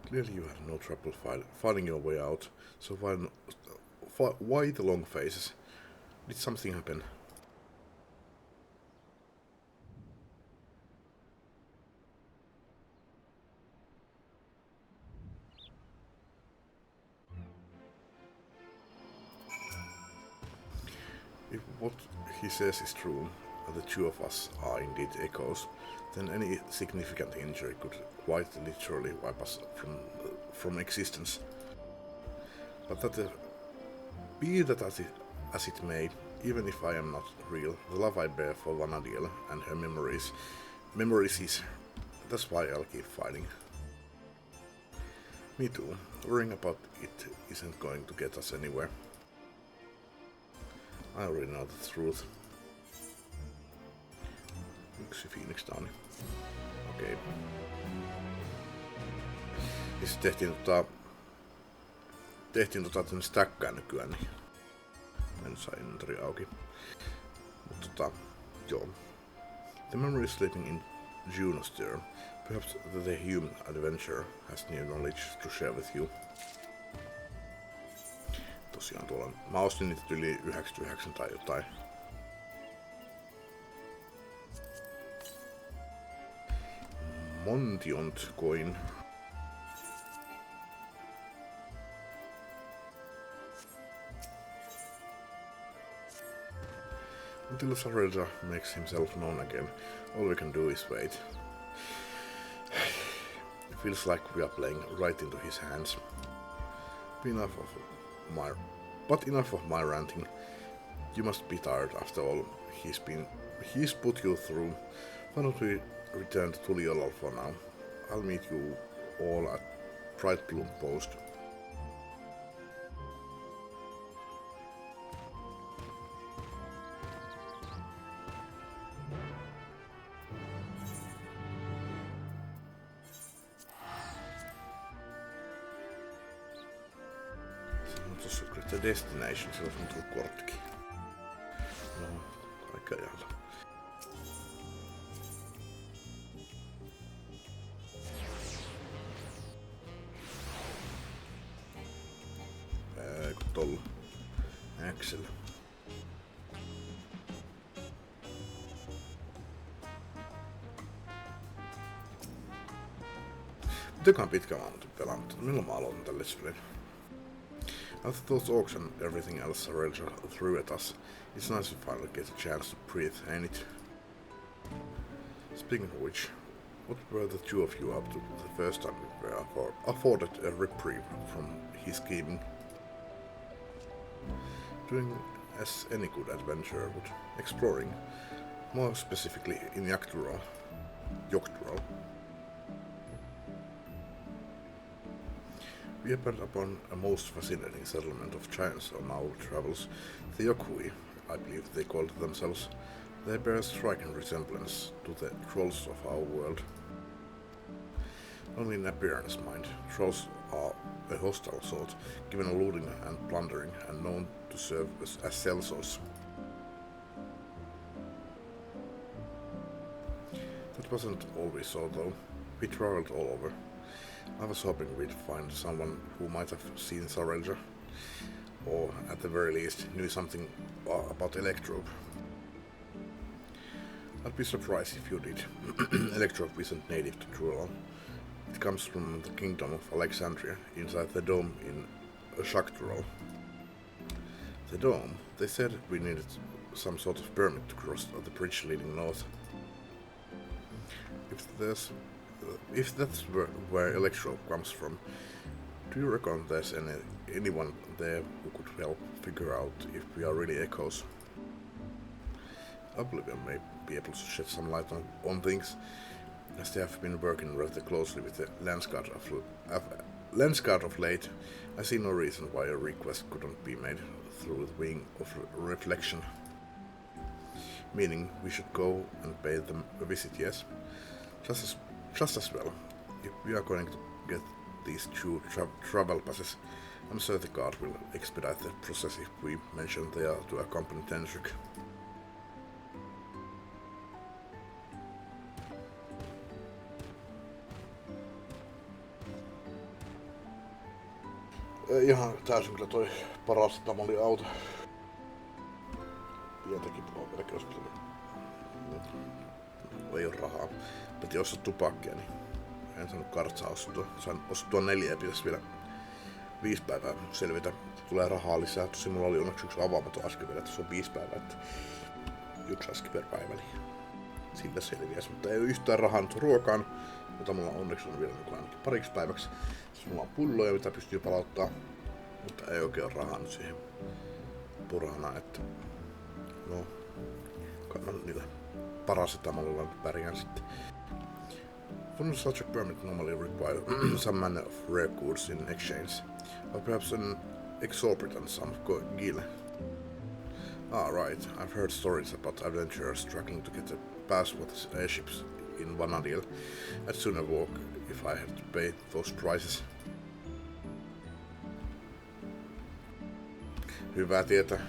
Clearly you had no trouble fighting your way out, so why the long faces? Did something happen? If what he says is true, and the two of us are indeed echoes, then any significant injury could quite literally wipe us from existence. But be that as it may, even if I am not real, the love I bear for Vanadiel and her memories is. That's why I'll keep fighting. Me too. Worrying about it isn't going to get us anywhere. I already know the truth. yksi Phoenix Downi. Okei. Ja sit tehtiin tänne stäkkään nykyään, niin en saa inventory auki. Mut joo. The memory is sleeping in Juno's there. Perhaps the human adventurer has new knowledge to share with you. Tosiaan tuolla mä ostin niitä yli 99 tai jotain. Montiont coin. Until Sarelja makes himself known again, all we can do is wait. It feels like we are playing right into his hands. But enough of my ranting. You must be tired after all he's put you through. Why don't we return to Tuliolol for now? I'll meet you all at Bright Bloom Post. The destination, se olisi mun tullut korttikin. No, kaikki ajalla. Kun tolla Xllä. Mitenköhän pitkään mä oon pelannut? Milloin mä aloitin tän Let's Playn? After those orcs and everything else Sarelja threw at us, it's nice to finally get a chance to breathe, ain't it? Speaking of which, what were the two of you up to the first time we were afforded a reprieve from his scheming? Doing as any good adventurer would, exploring, more specifically in Jatketaan. We happened upon a most fascinating settlement of giants on our travels, the Yokui, I believe they called themselves. They bear a striking resemblance to the trolls of our world. Only in appearance, mind. Trolls are a hostile sort, given a looting and plundering, and known to serve as sellswords. That wasn't always so, though. We travelled all over. I was hoping we'd find someone who might have seen Sarelja, or at the very least knew something about Electrope. I'd be surprised if you did. Electrope isn't native to Tuliolol. It comes from the kingdom of Alexandria, inside the dome in Jatketaan. The dome? They said we needed some sort of permit to cross the bridge leading north. If that's where Electrope comes from, do you reckon there's anyone there who could help figure out if we are really echoes? Oblivion may be able to shed some light on things, as they have been working rather closely with the Landsguard of late. I see no reason why a request couldn't be made through the wing of reflection. Meaning we should go and pay them a visit, yes? Just as well. If we are going to get these two travel passes, I'm sure the guard will expedite the process if we mention they are to accompany Tendrick. Ihan täysin kyllä toi parasetamoli auto. Pientäkin puhua melkein olisi pitänyt. Ei oo rahaa. Piti ostaa tupakkia, niin en saanut kartsaa ostettua. Sain ostettua 4 ja pitäisi vielä 5 päivää selvitä. Tulee rahaa lisää. Tosi mulla oli onneksi yksi avaamaton aski vielä, että se on 5 päivää. Että 1 aski per päivä, niin sillä selviäisi. Mutta ei ole yhtään rahaa nyt ruokaan, mutta mulla onneksi on vielä ainakin pariksi päiväksi. Siis mulla on pulloja, mitä pystyy palauttaa, mutta ei oikein ole rahaa nyt siihen purhana, että no, kai mä niillä parasetamolilla nyt pärjään sitten. Wouldn't such a permit normally require some manner of rare goods in exchange, or perhaps an exorbitant sum of gil? Ah, right. I've heard stories about adventurers struggling to get a pass with airships in Vanadiel. I'd sooner walk if I had to pay those prices. Hyvä tietää.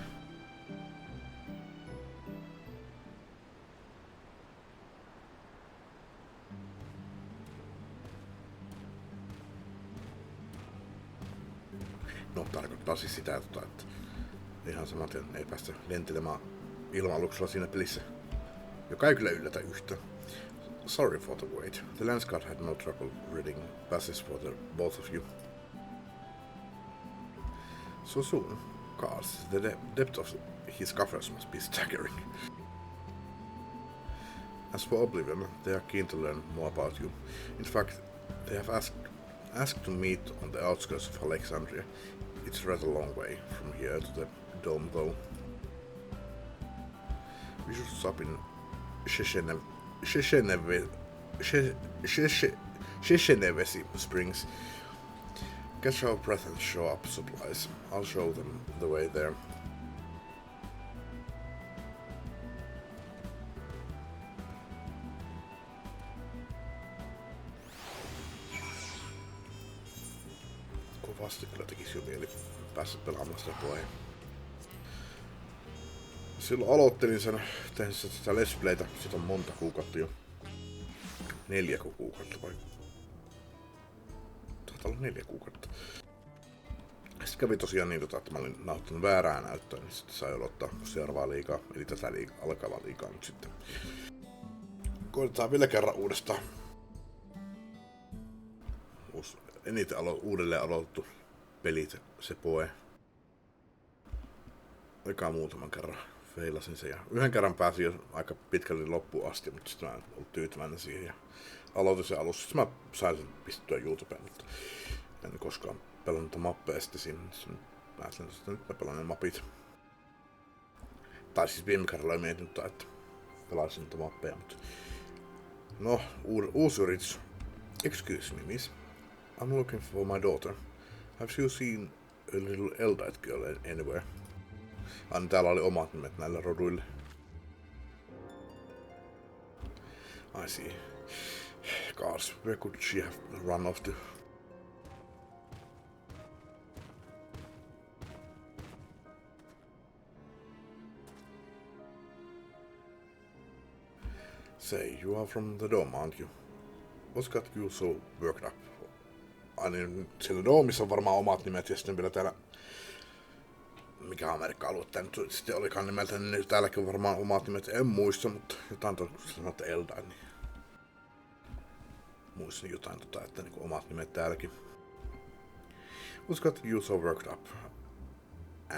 No, tarkoittaa siis sitä, että ihan samaten ei päästä lentelemään ilma-aluksella siinä pelissä, joka ei kyllä yllätä yhtä. Sorry for the wait. The Lance Guard had no trouble reading passes for the both of you. So soon, guards, the depth of his coffers must be staggering. As for Oblivion, they are keen to learn more about you. In fact, they have asked to meet on the outskirts of Alexandria. It's rather a long way from here to the dome, though. We should stop in Sheshenevesi Springs. Catch our breath and show up supplies. I'll show them the way there. Kovasti kyllä tekisi jo mieli päästä pelaamaan sitä puheen. Silloin aloittelin sen tehdessä sitä Let's Playtä, siitä on monta kuukautta jo. 4 kuukautta vai? Taitaa olla 4 kuukautta. Sitten kävi tosiaan niin, että mä olin nauttanut väärää näyttöä, niin sitten sai aloittaa seuraavaa liigaa, eli tätä alkavaa liigaa nyt sitten. Koitetaan vielä kerran uudestaan. Eniten uudelleen aloitettu pelit, se poe. Eka muutaman kerran feilasin sen ja yhden kerran pääsin jo aika pitkälle loppuun asti, mutta sitten mä en ollut tyytyväinen siihen ja aloitin sen alussa. Sitten mä sain sen pistettyä YouTubeen, mutta en koskaan pelannut niitä mappeja sitten siinä. Mä ajattelin, että nyt mä pelaan ne mapit. Tai siis viime kerralla ei mietinyt, että pelaisin niitä mappeja, mutta no, uusi yritys. Excuse me, miss. I'm looking for my daughter. Have you seen a little Eldite girl anywhere? Täällä oli omat nimet näillä roduille. I see. Gosh, where could she have run off to? Say, you are from the dome, aren't you? What's got you so worked up? Niin, sillä doomissa on varmaan omat nimet ja sitten vielä täällä... Mikä Amerikka-alue tää nyt sitten olikaan nimeltä, niin täälläkin on varmaan omat nimet, en muista, mutta jotain sanoa, että Eldite, niin... Muistin jotain että niin omat nimet täälläkin. What's got you so worked up?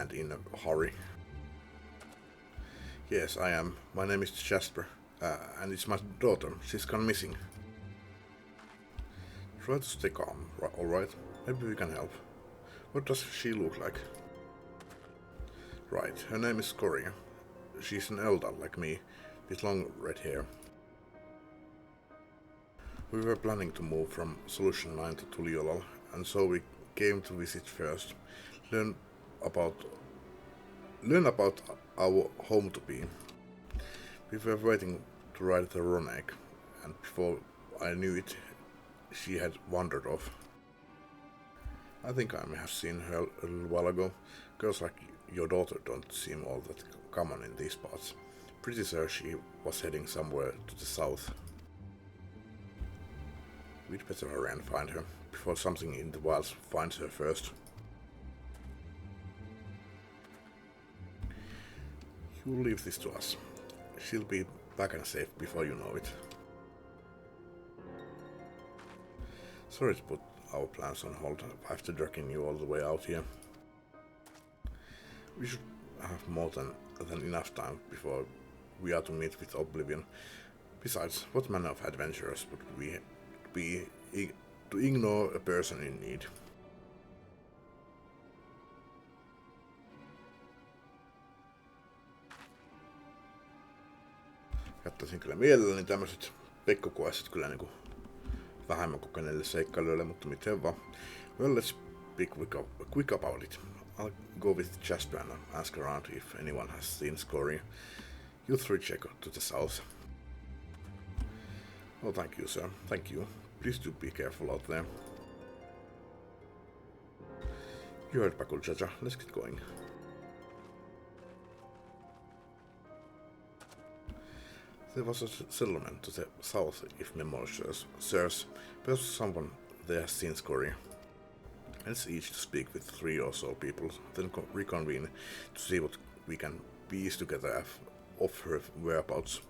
And in a hurry? Yes, I am. My name is Jasper. And it's my daughter. She's gone missing. Try to stay calm, alright? Maybe we can help. What does she look like? Right, her name is Scoria. She's an Eldar like me, with long red hair. We were planning to move from Solution 9 to Tuliolal, and so we came to visit first, learn about our home to be. We were waiting to ride the Ronek, and before I knew it, she had wandered off. I think I may have seen her a little while ago. Girls like your daughter don't seem all that common in these parts. Pretty sure she was heading somewhere to the south. We'd better hurry and find her, before something in the wilds finds her first. You leave this to us. She'll be back and safe before you know it. Sorry to put our plans on hold after dragging you all the way out here. We should have more than enough time before we are to meet with Oblivion. Besides, what manner of adventurers would we be to ignore a person in need? Jättäisin kyllä mielelläni tämmöiset pekkokuestit kyllä niinku vähemmän kokeneille seikkailuille, mutta miten vaan. Well, let's be quick about it. I'll go with Jasper and ask around if anyone has seen Scoria. You three check to the south. Oh, thank you, sir. Thank you. Please do be careful out there. You heard Bakul Jaja. Let's get going. There was a settlement to the south, if memory serves. Perhaps someone there has seen Scoria. Let's each speak with 3 or so people, then reconvene to see what we can piece together of her whereabouts.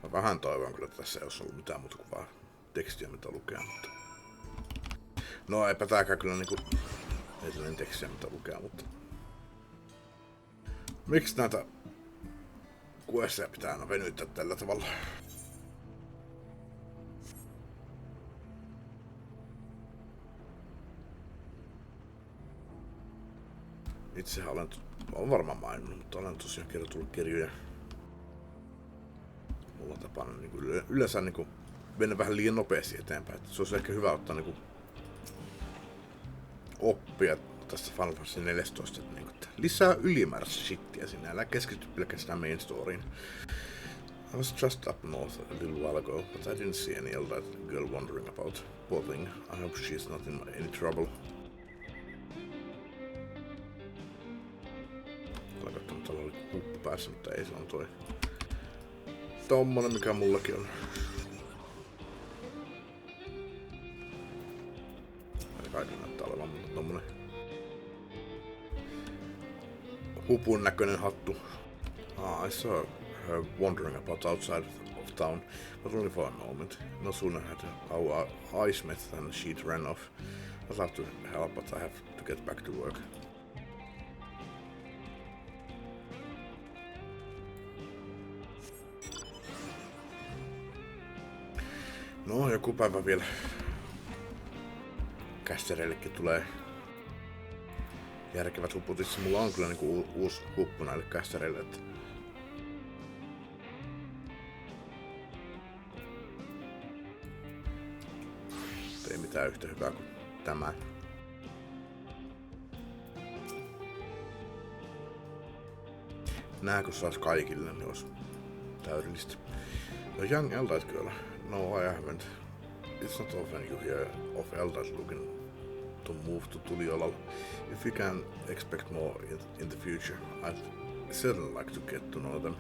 Mä vähän toivon kyllä, että tässä ei olisi ollut mitään muuta kuin vaan tekstiä mitä lukea, mutta... No eipä tääkään kyllä niinku... Ei tällainen tekstiä mitä lukea, mutta... Miksi näitä... questeja pitää aina venyttää tällä tavalla? Itsehän olen varmaan maininnut, mutta olen tosiaan kirjoitellut kirjoja. Mulla on tapana niin yleensä niin mennä vähän liian nopeasti eteenpäin. Se olisi ehkä hyvä ottaa niin oppia tästä Final Fantasy 14, että, niin, että lisää ylimääräistä shittiä sinne, älä keskity pelkästään main storyin. I was just up north a little while ago, but I didn't see any elder girl wandering about. Poor thing, I hope she's not in any trouble. Olen katsonut, että oli huppu päässä, mutta ei se on toi tommonen, mikä mullakin on. Kaikki näyttää olevan tommonen hupun näköinen hattu. I saw her wandering about outside of town, but only for a moment. No sooner had our eyes met than she'd ran off. I'd love to help, but I have to get back to work. No, joku päivä vielä kästereillekin tulee järkevät huput. Itse mulla on kyllä niinku uusi huppu näille kästereille, että ei mitään yhtä hyvää kuin tämä. Nää kun sais kaikille, niin olisi täydellistä. A young Eldite girl. No, I haven't. It's not often you hear of elders looking to move to Tuliolal. If we can expect more in the future, I'd certainly like to get to know them.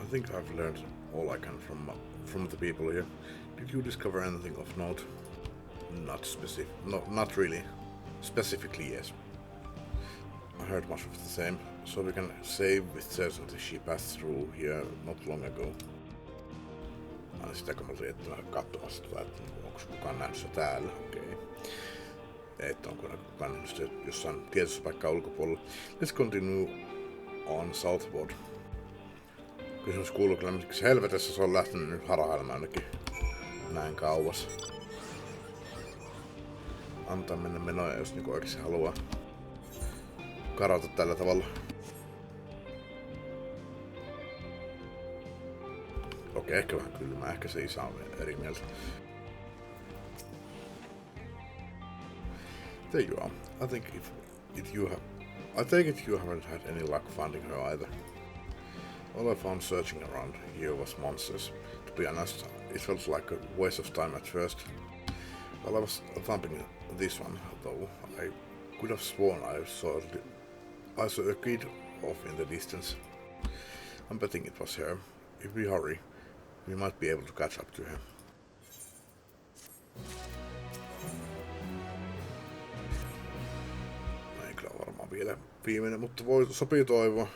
I think I've learned all I can from the people here. Did you discover anything of note? Not really. Specifically, yes. I heard much of the same, so we can say with certainty she passed through here not long ago. Aina sitä kun mä olin katsomassa, että onko kukaan nähnyt se täällä, okei. Että onko kukaan nähnyt sitä jossain tietyssä paikkaa ulkopuolella. Let's continue on southward. Kysymys kuuluu kyllä, miksi helvetessä se on lähtenyt nyt harhailemaan ainakin näin kauas. Antaa mennä menoja, jos niinku oikeesti haluaa karata tällä tavalla. Okei, ehkä vähän kylmää, ehkä se isä on eri mieltä. There you are. I take it you haven't had any luck finding her either. All I found searching around here was monsters. To be honest, it felt like a waste of time at first. While I was thumping this one, though, I could have sworn I saw a kid off in the distance. I'm betting it was her. If we hurry, we might be able to catch up to her. Ei kyllä varmaan vielä viimeinen, mutta sopii toivoa.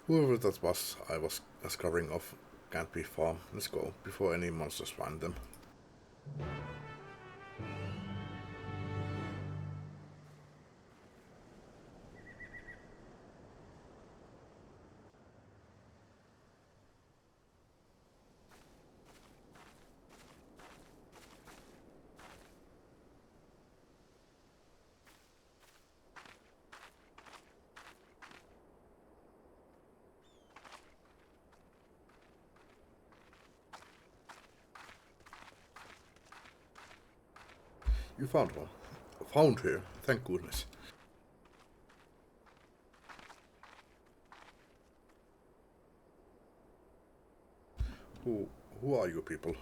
Whoever that was I was covering off can't be far. Let's go, before any monsters find them. You found her. Found her, thank goodness. Who are you people?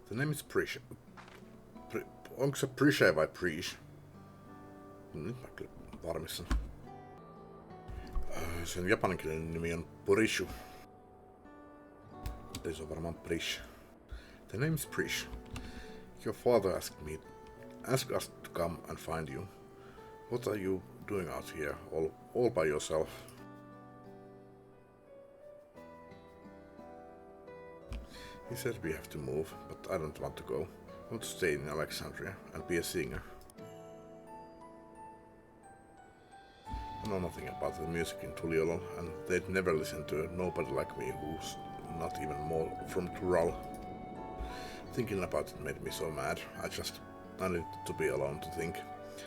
The name is Prish. Onko se Prishe vai Prish? Nyt mä kyllä varmistan. Sen japaninkielinen nimi on Porishu. Se on varmaan Prish. The name is Prish. Your father asked us to come and find you. What are you doing out here, all by yourself? He said we have to move, but I don't want to go. I want to stay in Alexandria and be a singer. I know nothing about the music in Tuliolo, and they'd never listen to nobody like me who's not even more from Tural. Thinking about it made me so mad. I needed to be alone to think.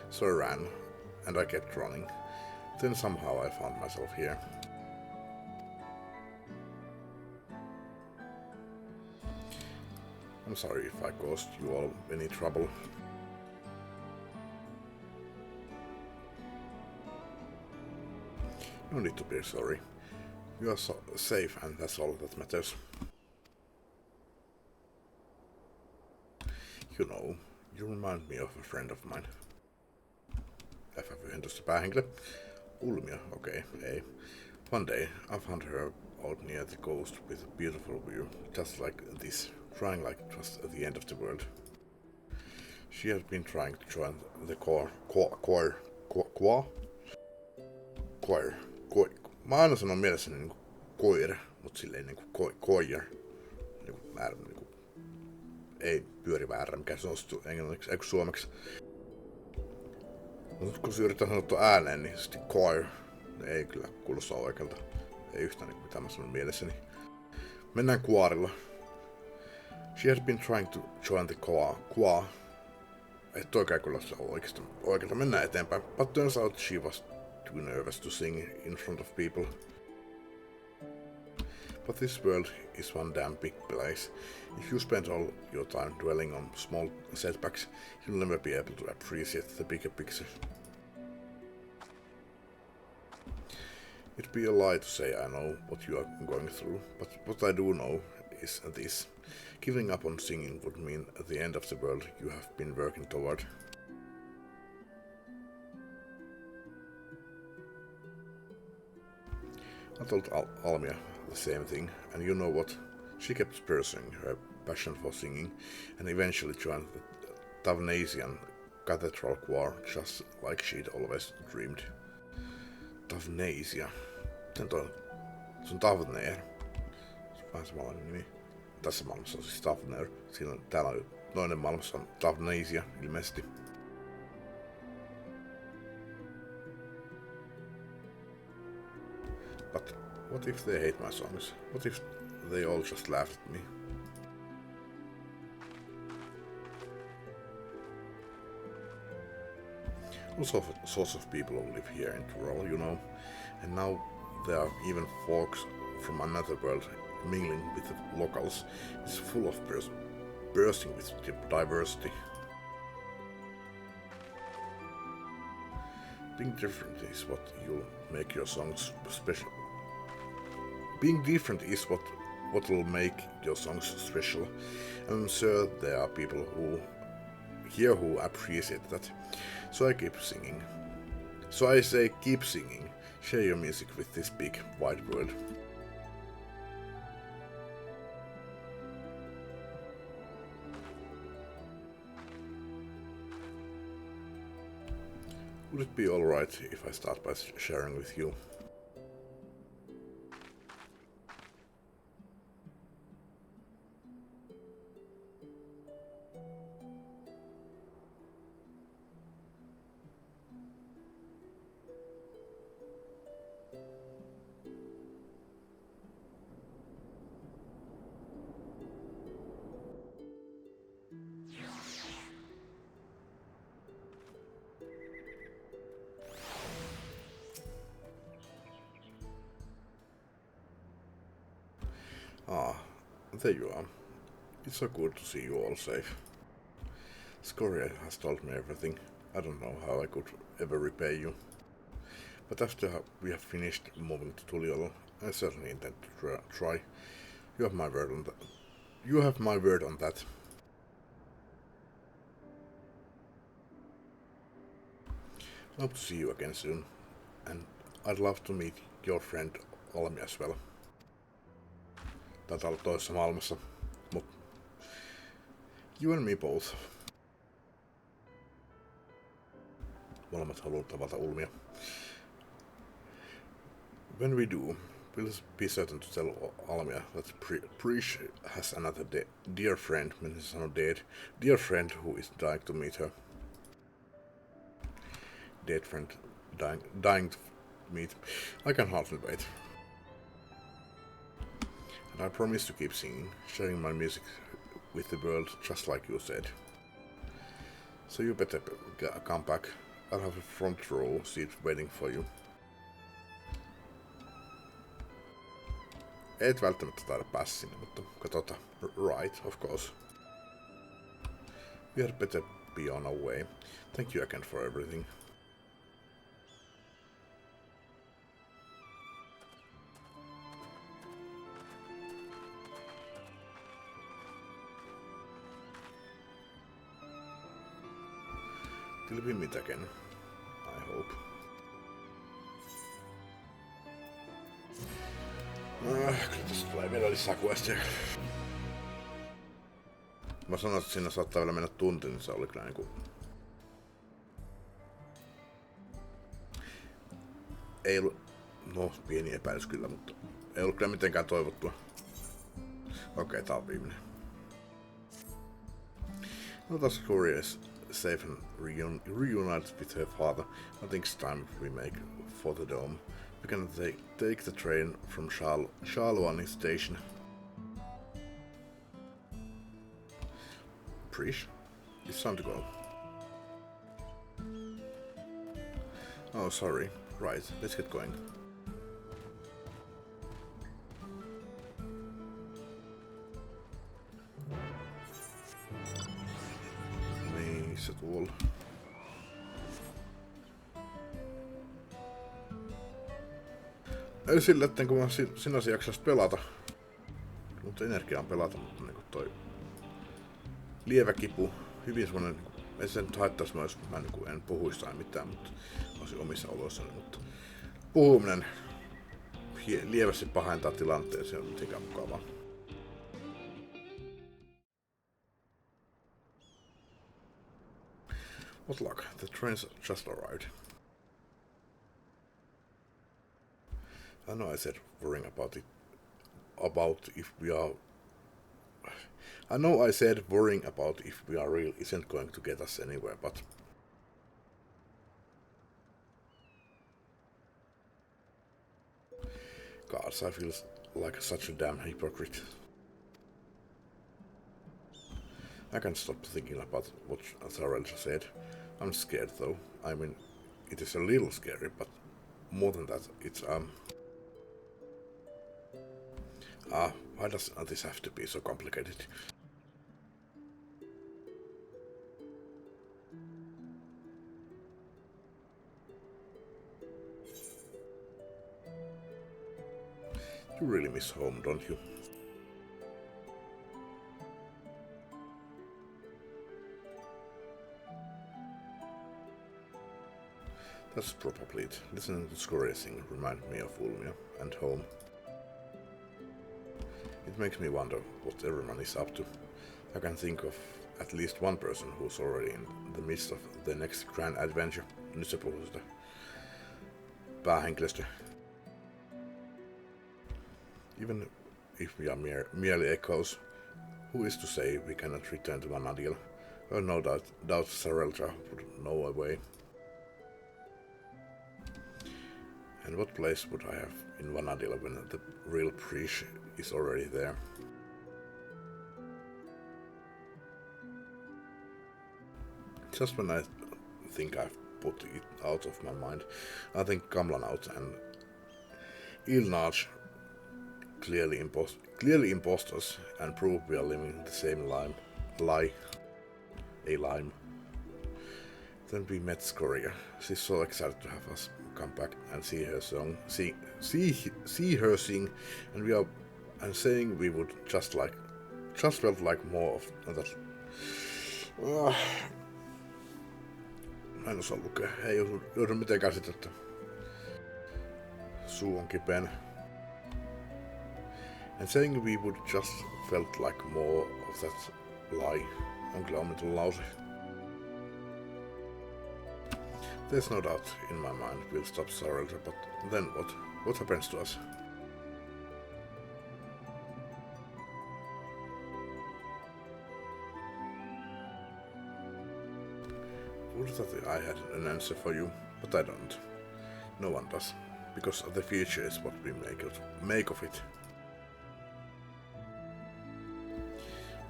So I ran, and I kept running. Then somehow I found myself here. I'm sorry if I caused you all any trouble. No need to be sorry. You are safe, and that's all that matters. You know, you remind me of a friend of mine. FF11 päähenkilö. Ulmia, okei, ei. One day, I found her out near the coast with a beautiful view, just like this, crying like it was at the end of the world. She had been trying to join the choir. Mä aina sanon mielessäni niinku koir, mut silleen niinku koir. Niinku, ei pyörivä R, mikä se on englanniksi, eikö suomeksi. Mutta kun se yrittää sanoa tuon ääneen, niin sitten choir ei kyllä kuulosta oikealta. Ei yhtään niinku mitä mä sanon mielessäni. Mennään kuorilla. She had been trying to join the choir. Ei toikaan kyllä se oikealta. Mennään eteenpäin. But turns out she was too nervous to sing in front of people. But this world is one damn big place. If you spend all your time dwelling on small setbacks, you'll never be able to appreciate the bigger picture. It'd be a lie to say I know what you are going through, but what I do know is this. Giving up on singing would mean at the end of the world you have been working toward. I told Almia the same thing, and you know what? She kept pursuing her passion for singing, and eventually joined the Tavnasian cathedral choir, just like she'd always dreamed. Tavnasia. Miten toi? Se on Tavner. Se on vähän samanlainen nimi. Tässä maailmassa on siis Tavner. Täällä on toinen maailmassa on Tavnasia, ilmeisesti. But what if they hate my songs? What if they all just laugh at me? All sorts of people who live here in Tyrol, you know, and now there are even folks from another world mingling with the locals. It's full of bursting with diversity. Being different is what you'll make your songs special. Being different is what will make your songs special. I'm sure there are people who appreciate that. So I keep singing. So I say keep singing. Share your music with this big wide world. Would it be alright if I start by sharing with you? Ah, there you are. It's so good to see you all safe. Scoria has told me everything. I don't know how I could ever repay you. But after we have finished moving to Tuliol, I certainly intend to try. You have my word on that. You have my word on that. I hope to see you again soon, and I'd love to meet your friend Olmi as well. Taitaa olla toisessa maailmassa, mut you and me both. Molemmat haluaa tavata Ulmia. When we do, we'll be certain to tell Almia that Prish has another dear friend, when he's not dead, dear friend who is dying to meet her. Dead friend dying to meet. I can hardly wait. And I promise to keep singing, sharing my music with the world, just like you said. So you better come back. I'll have a front row seat waiting for you. Et välttämättä taida päästä sinne, mutta katsotaan. Right, of course. We had better be on our way. Thank you again for everything. Till we meet again, I hope. Kyllä tässä tulee vielä lisää questia. Mä sanoin, että siinä saattaa vielä mennä tunti, niin se oli kyllä niinku... Ei ollut... No, pieni epäilys kyllä, mutta... Ei ollut kyllä mitenkään toivottua. Okei, tää on viimeinen. No, that's curious. Safe and reunited with her father. I think it's time we make for the dome. We can take the train from Shalwani station. Prish, it's time to go. Oh, sorry. Right, let's get going. Se tuolla. Ei sillä, että kun mä sinänsä jaksais pelata. Mutta energia on pelata, mutta niinku toi lievä kipu, hyvin semmonen, niinku, ei se nyt haittais mä, jos mä niinku en puhuisi tai mitään, mutta olisin omissa oloissani, mutta puhuminen lievästi pahentaa tilanteen, se on mitenkään mukavaa. What luck, the train's just arrived. I know I said worrying about if we are... I know I said worrying about if we are real isn't going to get us anywhere, but... Gods, I feel like such a damn hypocrite. I can't stop thinking about what Zarelja said. I'm scared though. I mean, it is a little scary, but more than that, it's why does this have to be so complicated? You really miss home, don't you? That's probably it. Listening to Scoria sing reminded me of Ulmia and home. It makes me wonder what everyone is up to. I can think of at least one person who's already in the midst of the next grand adventure. Nyt se puhuu sitä päähenkilöstä. Even if we are merely echoes, who is to say we cannot return to Vanadiel? Well, no doubt Zarelja would know a way. And what place would I have in Vanadiel when the real Prish is already there? Just when I think I've put it out of my mind, I think Kamlan out and Ilnaj clearly imposters and prove we are living the same lie. A lime. Then we met Scoria. She's so excited to have us come back and see her sing, and saying we would just felt like more of that. Mä en osaa lukea. Ei joudu mitenkään sitä, että suu on kipeänä. And saying we would just felt like more of that lie. On kyllä omituinen lause. There's no doubt in my mind we'll stop Sarelta, but then what? What happens to us? Would that I had an answer for you, but I don't. No one does, because the future is what we make of it.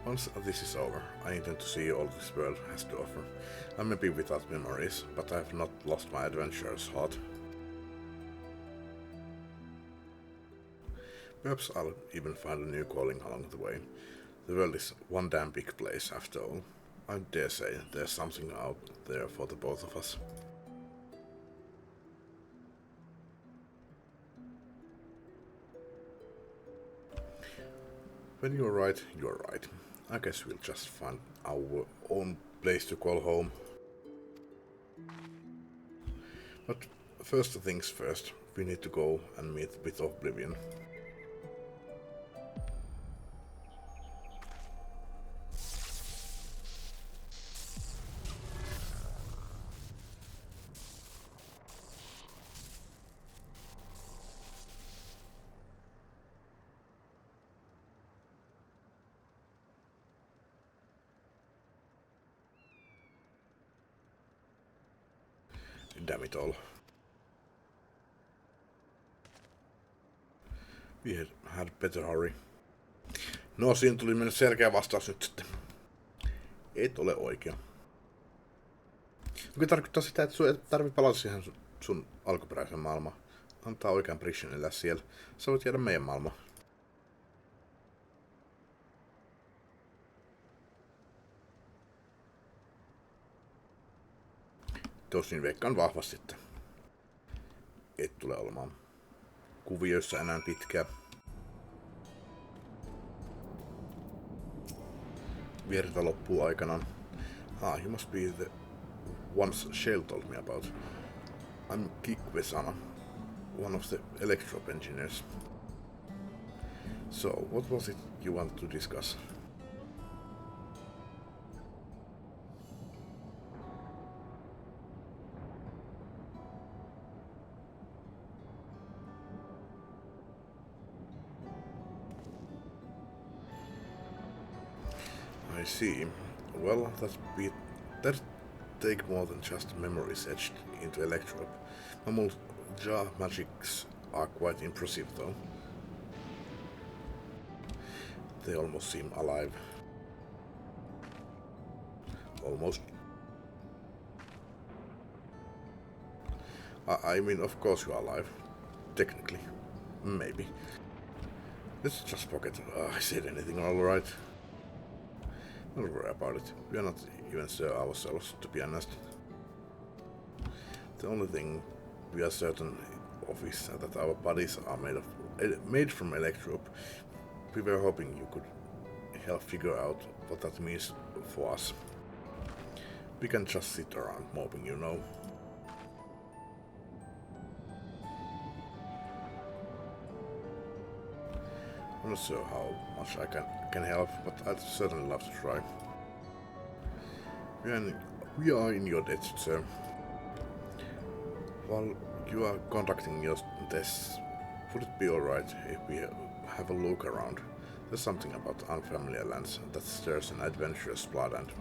Once this is over, I intend to see all this world has to offer. I may be without memories, but I have not lost my adventurous heart. Perhaps I'll even find a new calling along the way. The world is one damn big place after all. I dare say there's something out there for the both of us. When you're right, you're right. I guess we'll just find our own place to call home. But first things first, we need to go and meet with Oblivion. Damn it all. We had better hurry. No, siinä tuli mennä selkeä vastaus nyt sitten. Et ole oikea. Joka tarkoittaa sitä, että sun ei tarvitse palata siihen sun alkuperäiseen maailmaan. Antaa oikean Prishin elää siellä. Sä voit jäädä meidän maailmaan. Tosin veikkaan vahvasti, että et tule olemaan kuvioissa enää pitkään. Vierta loppuu aikanaan. You must be the ones Shale told me about. I'm Kikwesana, one of the electrop engineers. So, what was it you wanted to discuss? I see. Well, that'd take more than just memories etched into electrop. Normal jaw magics are quite impressive, though. They almost seem alive. Almost. I mean, of course you are alive. Technically. Maybe. Let's just forget I said anything, alright? Don't worry about it. We are not even sure ourselves, to be honest. The only thing we are certain of is that our bodies are made from electrop. We were hoping you could help figure out what that means for us. We can just sit around moping, you know. I'm not sure how much I can help, but I'd certainly love to try. We are in your debt, sir. While you are conducting your tests, would it be alright if we have a look around? There's something about unfamiliar lands that stirs an adventurous blood and...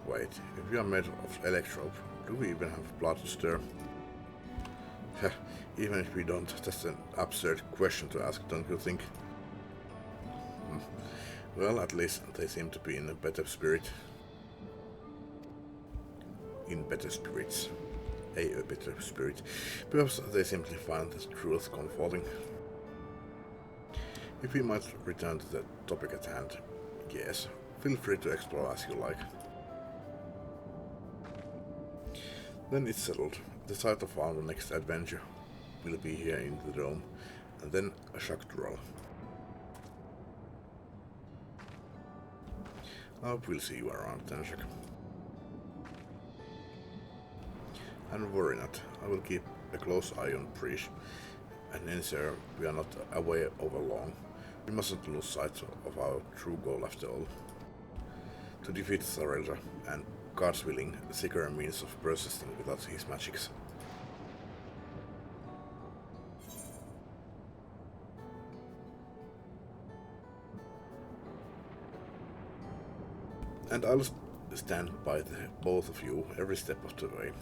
Wait, if we are made of electrop, do we even have blood to stir? Even if we don't, that's an absurd question to ask, don't you think? Well, at least they seem to be in a better spirit. In better spirits. A better spirit. Perhaps they simply find the truth comforting. If we might return to the topic at hand, yes, feel free to explore as you like. Then it's settled. The site of our next adventure will be here in the dome, and then a shock roll. I hope we'll see you around then, Shaq. And worry not, I will keep a close eye on Preach and ensure we are not away over long. We mustn't lose sight of our true goal after all. To defeat Sarelja and, God's willing, secure a means of persisting without his magics. And I'll stand by both of you every step of the way.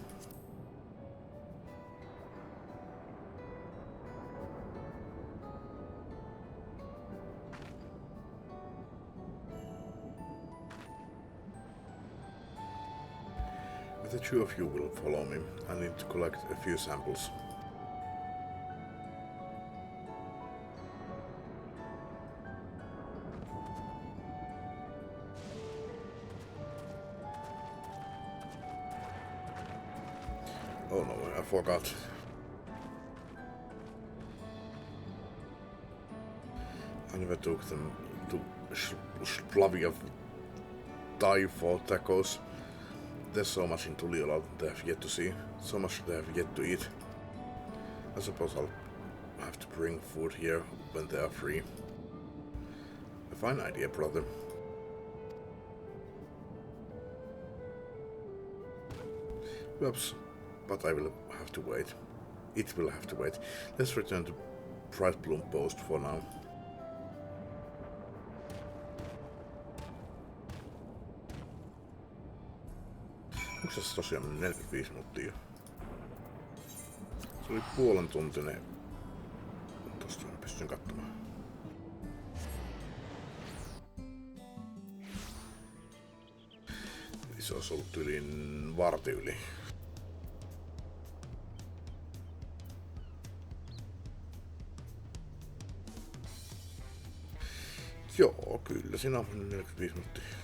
The two of you will follow me. I need to collect a few samples. Oh no, I forgot. I never took them to Splavia Thai for tacos. There's so much in Tulijoella they have yet to see, so much they have yet to eat. I suppose I'll have to bring food here when they are free. A fine idea, brother. Oops, but I will have to wait. It will have to wait. Let's return to Bright Bloom Post for now. Onko se tosiaan 45 minuuttia? Se oli puolen tuntinen. Tosta mä pystyn katsomaan. Eli se olisi ollut yli varti yli. Joo, kyllä siinä on 45 minuuttia.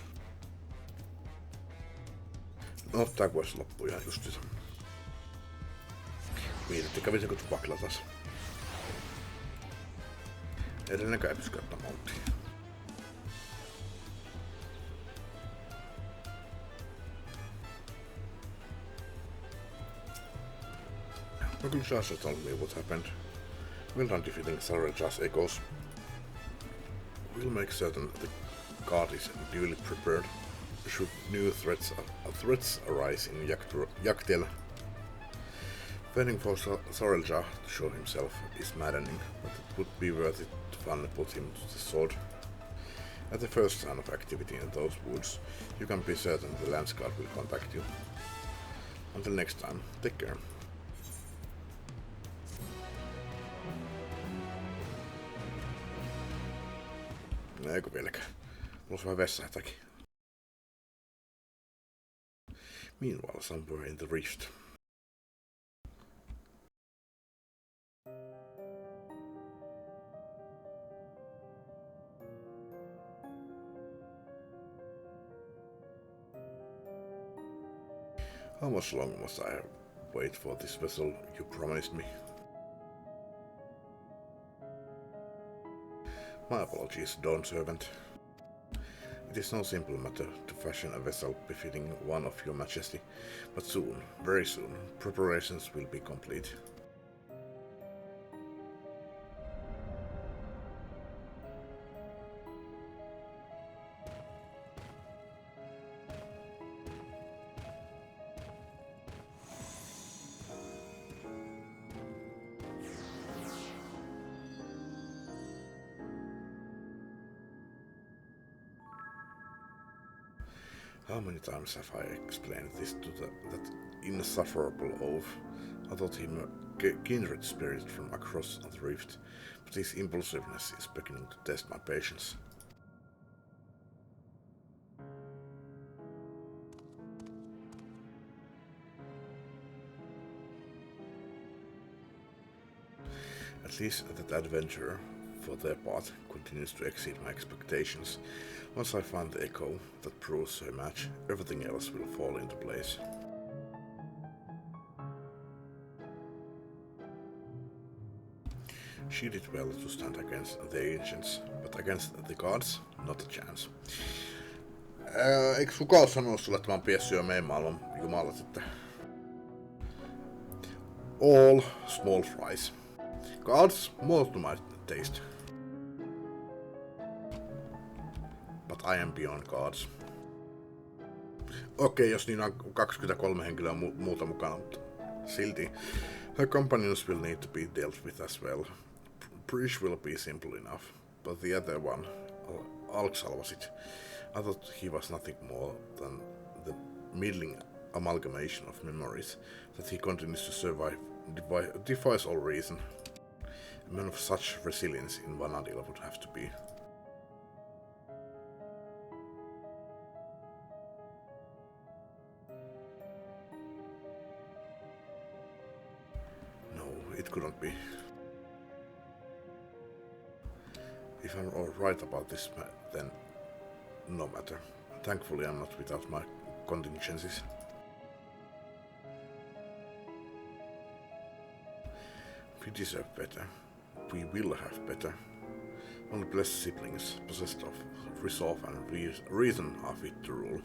No, tää voisi loppua ihan justiinsa. Mietitte, kävisikö tupakilla taas? Edelleenkään ei pysty katsomaan mauttia. No kyllä Joshua told me what happened. Well done defeating Sarelja's echoes. We'll make certain the guard is duly prepared should new threats arise in Jatketaan. Waiting for Sarelja to show himself is maddening, but it would be worth it to finally put him to the sword. At the first sign of activity in those woods, you can be certain the Lance Guard will contact you. Until next time, take care. Eikö vieläkään? Mulla on vähän vessahätäkin. Meanwhile, somewhere in the rift. How much longer must I wait for this vessel you promised me? My apologies, Dawn Servant. It is no simple matter to fashion a vessel befitting one of your majesty, but soon, very soon, preparations will be complete. How many times have I explained this to that insufferable oaf? I thought him a kindred spirit from across the rift, but his impulsiveness is beginning to test my patience. At least that adventurer for their part, continues to exceed my expectations. Once I find the echo that proves a match, everything else will fall into place. She did well to stand against the ancients, but against the gods, not a chance. Eikö kukaan ole sanonut sulle, että mä oon piessyt jo meidän maailman jumalat, että all small fries. Gods, more to my taste. But I am beyond gods. Okei, jos niin on 23 henkilöä muuta mukana, mutta silti. Her companions will need to be dealt with as well. Prish will be simple enough, but the other one, Alksalvasit, I thought he was nothing more than the middling amalgamation of memories, that he continues to survive, defies all reason. A man of such resilience in Vanadil would have to be. No, it couldn't be. If I'm all right about this, then no matter. Thankfully, I'm not without my contingencies. We deserve better. We will have better. Only blessed siblings, possessed of resolve and reason, are fit to rule.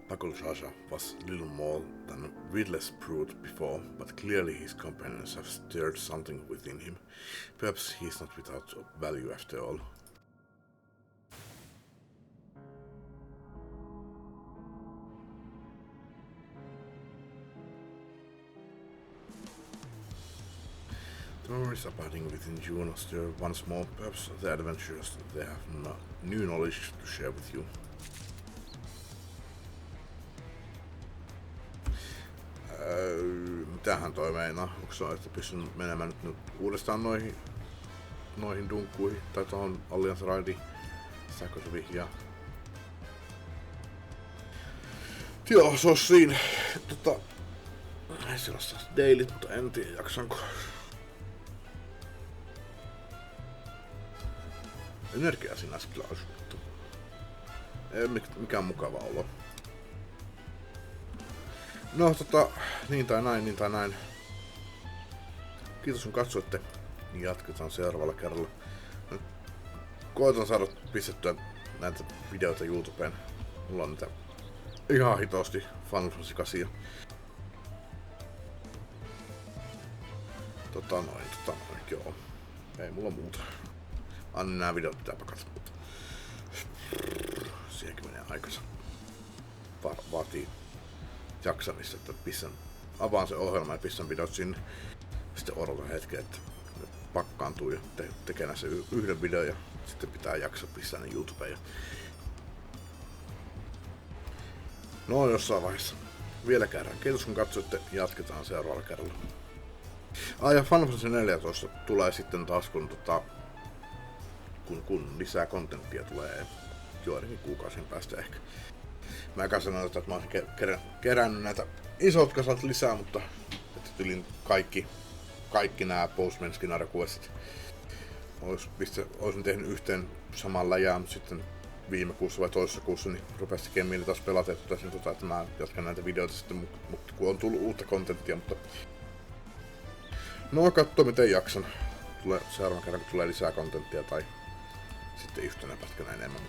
Pakulshasha was little more than a witless brute before, but clearly his companions have stirred something within him. Perhaps he is not without value after all. The memories abiding within Juno stir once more. Perhaps the adventures they have new knowledge to share with you. Mitähän toi meinaa? Onko se, että pystyn menemään nyt uudestaan noihin dunkkuihin? Tai tuohon Alliance raidi? Saako se vihjaa? Joo, se on siinä. Ei siellä ole dailit, mutta en tiedä jaksanko. Energiaa sinänsä kyllä olisi, mutta ei mikään mukava olo. No niin tai näin. Kiitos kun katsoitte. Jatketaan seuraavalla kerralla. Nyt koitan saada pistettyä näitä videoita YouTubeen. Mulla on niitä ihan hitosti Final Fantasy 8. Joo. Ei mulla muuta. Anni nää videot pitää pakata, mutta siihenkin menee aikansa. Vaatii jaksamista, että avaan se ohjelma ja pistän videot sinne. Sitten odotan hetken, että ne pakkaantuu ja tekee se yhden videon ja sitten pitää jaksaa pistää ne YouTubeen. No jossain vaiheessa. Vielä kerran. Kiitos kun katsoitte. Jatketaan seuraavalla kerralla. Ja Final Fantasy 14 tulee sitten taas kun lisää kontenttia tulee joidenkin kuukausien päästä ehkä. Mä sanoin, että mä olisin kerännyt näitä isot kasat lisää, mutta että tylin kaikki nämä post-MSQ requestit olisin tehnyt yhteen saman läjään, mutta sitten viime kuussa vai toisessa kuussa niin rupesi tekemään mieli taas pelata, että mä jatkan näitä videoita sitten, kun on tullut uutta kontenttia, mutta no katsoo miten jaksan. Seuraavan kerran kun tulee lisää kontenttia tai sitten yhtenä pätkänä enemmän,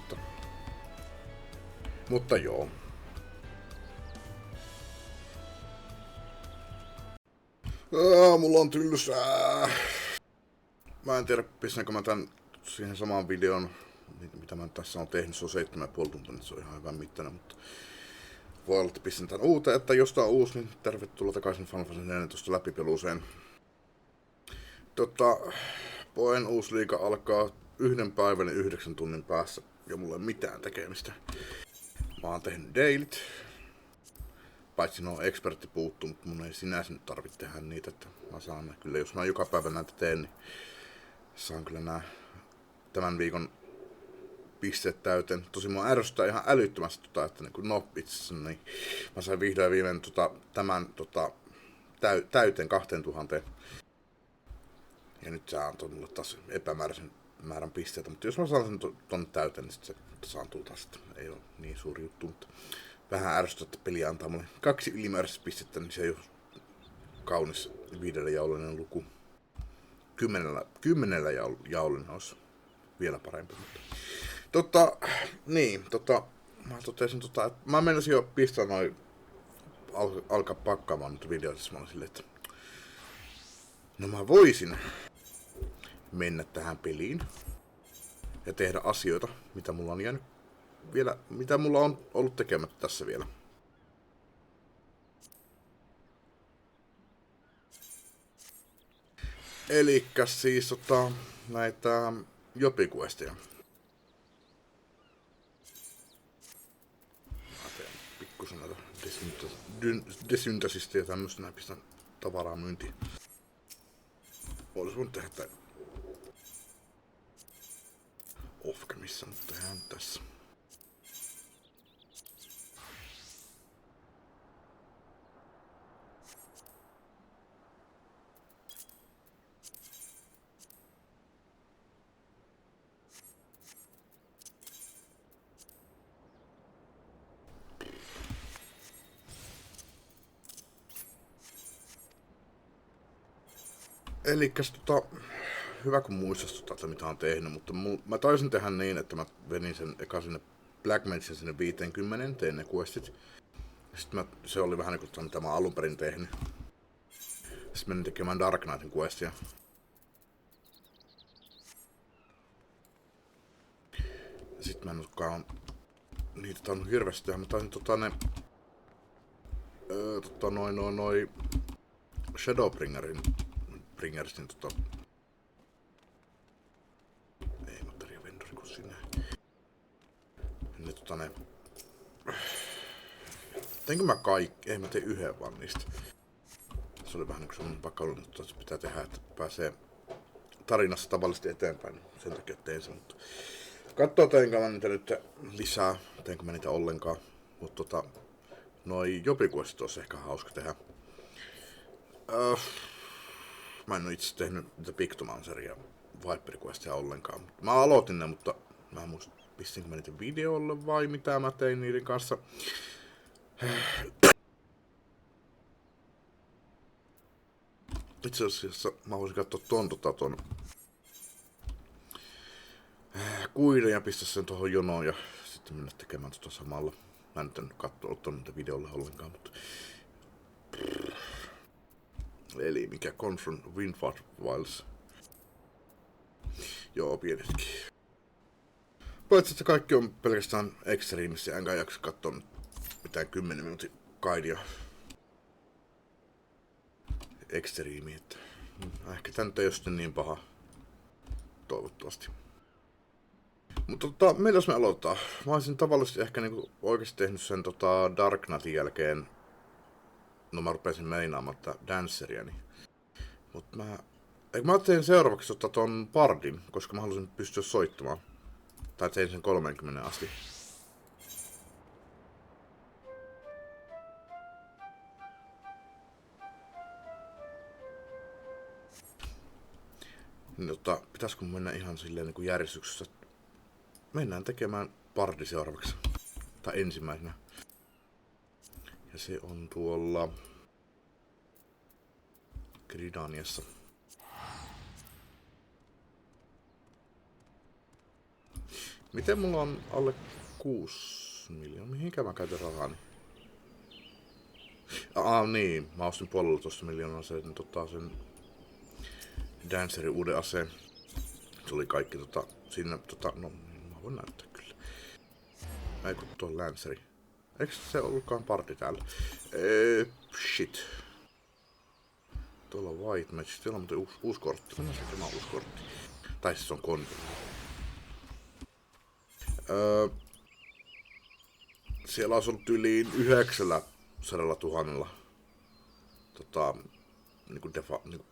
mutta joo. Mulla on tylsää. Mä en tiedä pistäänkö mä tän siihen samaan videon, mitä mä tässä on tehnyt. Se on 7,5 tuntia, niin se on ihan hyvän mittainen, mutta voi olla, että pistän tän uuteen, että jos tää on uusi, niin tervetuloa takaisin Final Fantasy 14 läpipeluuseen. Poen uusi liiga alkaa 1 päivän ja 9 tunnin päässä ja mulla ei ole mitään tekemistä. Mä oon tehnyt dailit. Paitsi nuo expertti puuttuu, mutta mun ei sinänsä nyt tarvitse tehdä niitä, että mä saan kyllä, jos mä joka päivä näitä teen, niin saan kyllä nää tämän viikon pisteet täyteen. Tosi mua ärsyttää ihan älyttömästi, että niin no itse niin mä sain vihdoin viimein täyteen 2000. Ja nyt se antoi mulle taas epämääräisen määrän pisteitä, mutta jos mä saan sen tonne täyteen, niin sitten se saantuu taas. Ei ole niin suuri juttu, mutta vähän ärsyttää, että peli antaa mulle 2 ylimääräistä pistettä, niin se ei ole kaunis 5 jaollinen luku. 10 jaollinen olisi vielä parempi. Mä totesin, että mä menisin jo pistää noin alkaa pakkaamaan nyt videoita, mä olin silleen, että no mä voisin mennä tähän peliin ja tehdä asioita, mitä mulla on jäänyt vielä, mitä mulla on ollut tekemättä tässä vielä. Elikkäs siis näitä jobi-questeja. Mä teen pikkusen näitä desyntäsistä ja tämmöstä, näin pistän tavaraa myyntiin. Olis voinut tehdä tää off-camissa, mutta tehdään tässä. Elikkäs hyvä kun muistas että mitä on tehnyt, mutta mä taisin tehdä niin, että mä venin sen eka sinne Black Magein sinne 50, tein ne questit. Sitten se oli vähän niin kuin mitä mä alun perin tehnyt. Sitten menin tekemään Dark Knightin questia. Sitten mä en olekaan niitä tainnut hirveästi tehdä. Mä taisin noi Shadowbringerin ei materiavendori kun sinne. Ne teinkö mä kaikki? Ei mä tein yhden vaan niistä. Se oli vähän niinku semmonen pakkailun, että se pitää tehdä, että pääsee tarinassa tavallisesti eteenpäin. Sen takia tein sen, mutta kattoo teinkö mä niitä nyt lisää, teinkö mä niitä ollenkaan. Mutta noi jobi-questit olisi ehkä hauska tehdä. Mä en oo itse tehnyt niitä Pictomanceria Viper-questia ollenkaan. Mä aloitin ne, mutta mä en muista, pistinkö mä niitä videolle vai mitä mä tein niiden kanssa. Itse asiassa mä voisin katsoa ton kuiden ja pistää sen tohon jonoon ja sitten mennä tekemään samalla. Mä en nyt en ottanut niitä videolle ollenkaan, mutta eli mikä Confront Windfall Wilds. Joo, pienetkin. Paitsi että kaikki on pelkästään XIVissä, enkä jaksa katsoa mitään 10 minuutin guidea XIViin, että ehkä tää nyt ei oo sitten niin paha. Toivottavasti. Mutta milläs me aloitetaan? Mä olisin tavallisesti ehkä niinku oikeesti tehnyt sen Dark Knightin jälkeen. No mä rupesin meinaamaan danceria, niin. Mut mä tein seuraavaksi ton Bardin, koska mä halusin pystyä soittamaan. Tai tein sen 30 asti. Niin pitäisikö mennä ihan silleen niinku järjestyksessä? Mennään tekemään Bardi seuraavaksi. Tai ensimmäisenä. Ja se on tuolla Gridaniassa. Miten mulla on alle 6 miljoonaa? Mihinkä mä käytän rahani? Niin, mä ostin 1,5 miljoonaa sen Dancerin uuden aseen. Se oli kaikki siinä no mä voin näyttää kyllä. Ei kun tuo Lanceri. Eikö se ollutkaan parti täällä? Shit. Tuolla on White Match. Siellä on muuten uusi kortti. Mennään se tämä uusi kortti. Tai siis on konto. Siellä olisi ollut yli 900 000 niinku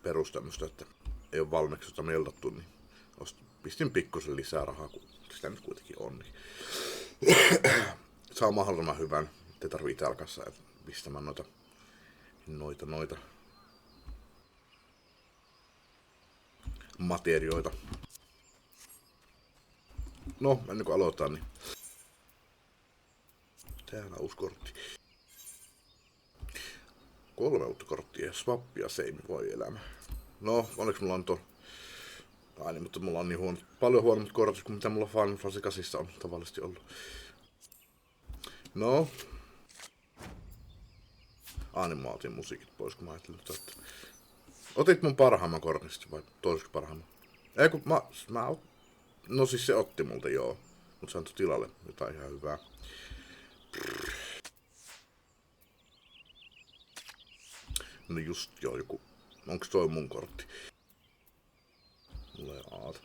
perus tämmöstä, että ei ole valmiiksi meldattu, niin pistin pikkusen lisää rahaa, kun sitä nyt kuitenkin on. Niin. Saa mahdollisimman hyvän. Te tarvii itse alkaa pistämään noita materioita. No, ennen kuin aloitetaan, niin täällä uusi kortti. 3 uutta korttia, swappia, seimi, voi elämä. No, onneksi mulla on niin, mutta mulla on niin paljon huonommat kortit kuin mitä mulla Final Fantasy 8 on tavallisesti ollut. No. Niin mä otin musiikit pois, kun mä ajattelin, että otit mun parhaamman kortista vai toiseksi parhaamman? Ei kun no siis se otti multa, joo. Mut se antoi tilalle jotain ihan hyvää. No just joo, joku. Onks toi mun kortti? Mulla ei aata.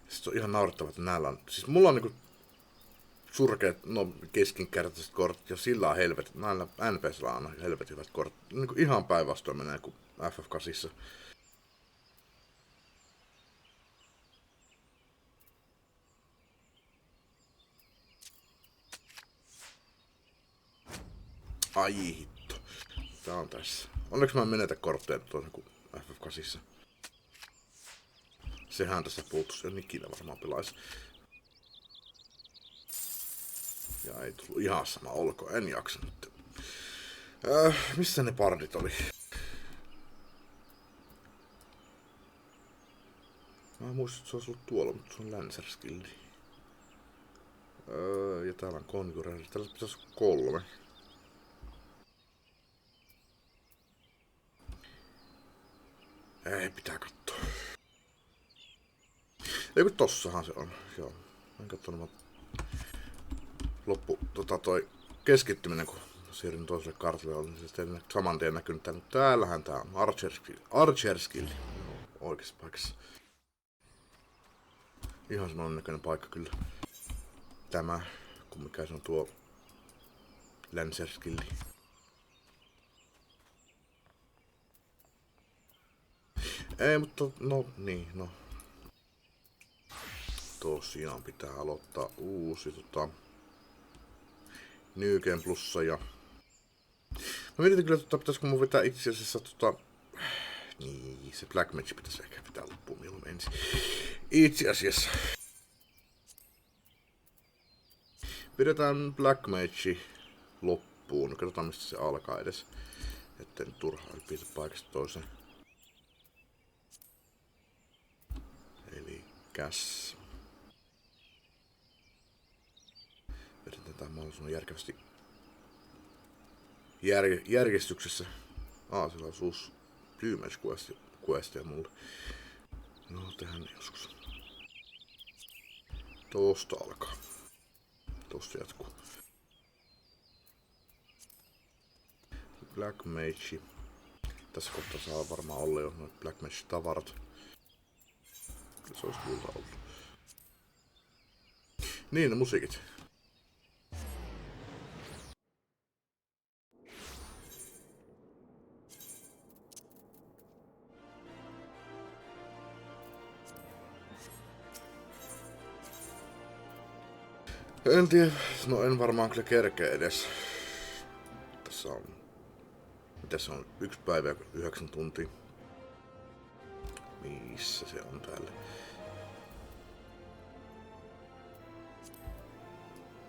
Se on ihan naurettavaa, että näillä on. Siis mulla on niinku surkeat, keskinkertaiset kortit ja sillä on helvetit. Näillä NPS:llä on aina helvetin hyvät kortit. Niinku ihan päinvastoin menee kuin FF8. Ai hitto. Tää on tässä. Onneksi mä en menetä kortteja tuossa kuin FF8. Sehän tässä puuttuisi, en ikinä varmaan pelaisi. Ja ei tullut ihan sama olkoon, en jaksa nyt. Missä ne pardit oli? Mä muistin, että se olisi ollut tuolla, mutta se on Lancer-skilli. Ja täällä on Conjurer, täällä pitäisi olla 3. Ei, pitää katsoa. Eiku tossahan se on, joo. En katsonut, loppu toi keskittyminen, kun siirryn toiselle kartalle, oli niin se saman tien näkynyt täällä. Täällähän tää on Archer Skill. Oikeassa paikassa. Ihan saman näköinen paikka kyllä. Tämä, kun mikä se on tuo Lancer Skill. Ei, mutta no. Tosiaan pitää aloittaa uusi New Game Plussa ja mä mietin kyllä, pitäisikö mun vetää itse asiassa niin, se Black Mage pitäisi ehkä pitää loppuun mieluummin ensin. Itse asiassa pidetään Black Mage loppuun. Katsotaan mistä se alkaa edes. Etten turhaan ylpitä paikasta toiseen. Eli käs. Vedetään tää mahdollisimman järkevästi järjestyksessä. Sillä on suus Plymage questia mulle. No, tehdään joskus. Tosta alkaa. Tosta jatkuu. Black Mage. Tässä kohtaa saa varmaan olla jo noit Black Mage-tavarat. Kyllä se olisi kulta ollut. Niin, ne musiikit. En tiedä, no en varmaan kyllä kerkeä edes. Tässä on... Mitäs on? 1 päivä ja 9 tuntia. Missä se on täällä?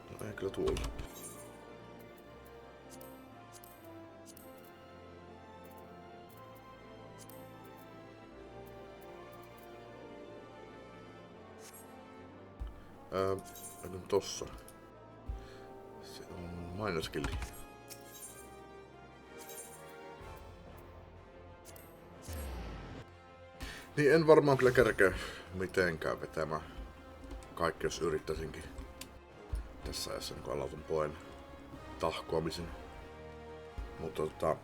No ei kyllä tuolla. On tossa. Se on mainoskilli. Niin en varmaan kyllä kerkeä mitenkään vetämään kaikki, jos yrittäisinkin. Tässä ajassa kun aloitan poen tahkoamisen. Mutta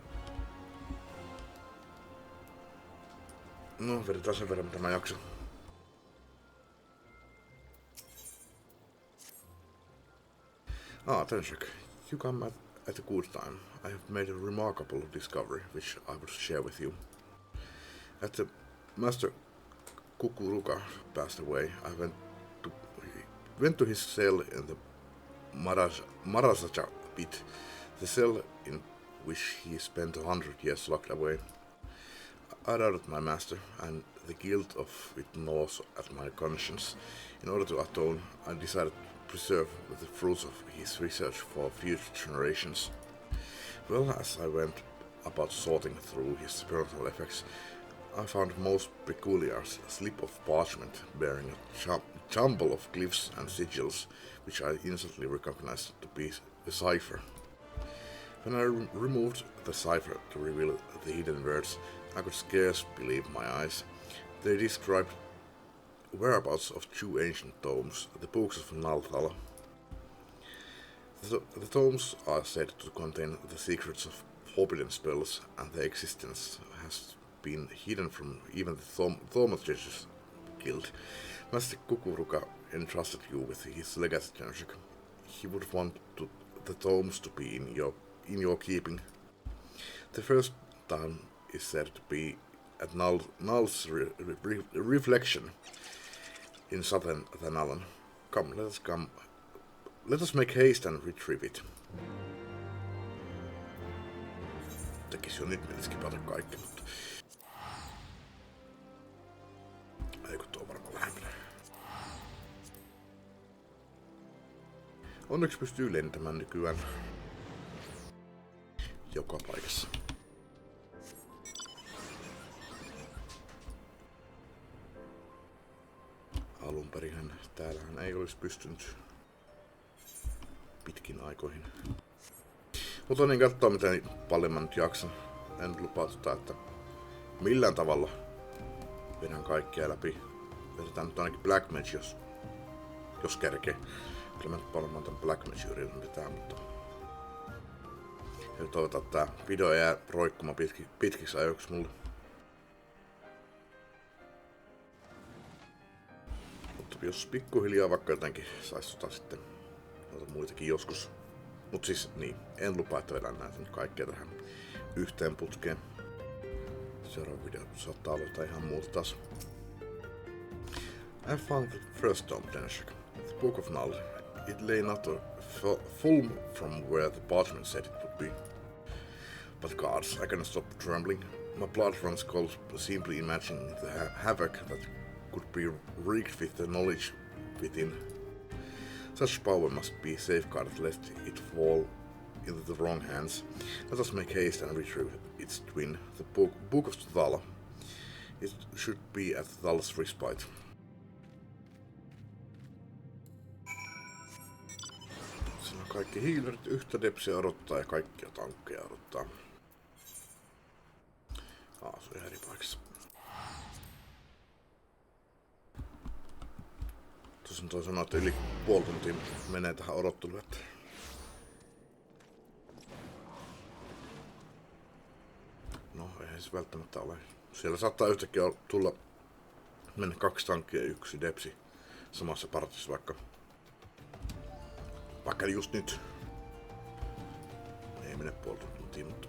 no vedetään sen verran mitä mä jaksan. Tenshak, you come at a good time. I have made a remarkable discovery, which I will share with you. At the Master Kukuruka passed away, I went to his cell in the bit. The cell in which he spent 100 years locked away. I doubted my master, and the guilt of it gnaws at my conscience. In order to atone, I decided to preserve the fruits of his research for future generations. Well, as I went about sorting through his spiritual effects, I found most peculiar a slip of parchment bearing a jumble of glyphs and sigils, which I instantly recognized to be a cipher. When I removed the cipher to reveal the hidden words, I could scarce believe my eyes. They described whereabouts of two ancient tomes, the books of alotellaan. The tomes are said to contain the secrets of forbidden spells, and their existence has been hidden from even the Thaumaturge's guild. Master Kukuruka entrusted you with his legacy. He would want the tomes to be in your keeping. The first time is said to be at Null's reflection in southern Alan. Come, let us make haste and retrieve it. Tekis jo nyt meitä skipata kaikki, mutta... Eiku tuo varmaan lähempänä. Onneksi pystyy lentämään nykyään. Joka paikassa. Alunperinhän täällähän ei olisi pystynyt pitkin aikoihin. Mutta niin katsoa miten paljon mä nyt jaksan. En lupaa että millään tavalla vedän kaikkia läpi. Vedetään nyt ainakin Black Mage, jos kerkee. Kyllä mä nyt paljon tämän Black Mage yritän vetää, mutta... Ja toivotaan, että tää video jää roikkumaan pitkiksi ajoiksi mulle. Mutta jos pikkuhiljaa vaikka jotenkin sais sitten muitakin joskus. Mut siis niin, en lupaa, että vedän näitä nyt kaikkea tähän yhteen putkeen. Seuraava video saattaa aloittaa ihan muuta taas. I found the first tome, Denshak, the Book of Null. It lay not a full from where the parchment said it would be. But gods, I cannot stop trembling. My blood runs cold simply imagining the havoc that could be wreaked with the knowledge within. Such power must be safeguarded lest it fall into the wrong hands. Let us make haste and retrieve its twin, the Book of Thala. It should be at Thala's respite. Siinä on kaikki healerit yhtä depsiä odottaa ja kaikkia tankkeja odottaa. Se on ihan eri paikassa. Tuossa toi sanoa, että yli puoli tuntia menee tähän odotteluun, että... No, eihän se välttämättä ole. Siellä saattaa yhtäkkiä mennä 2 tankkia ja 1 depsi samassa partissa vaikka just nyt. Ei mene puoli tuntia, mutta...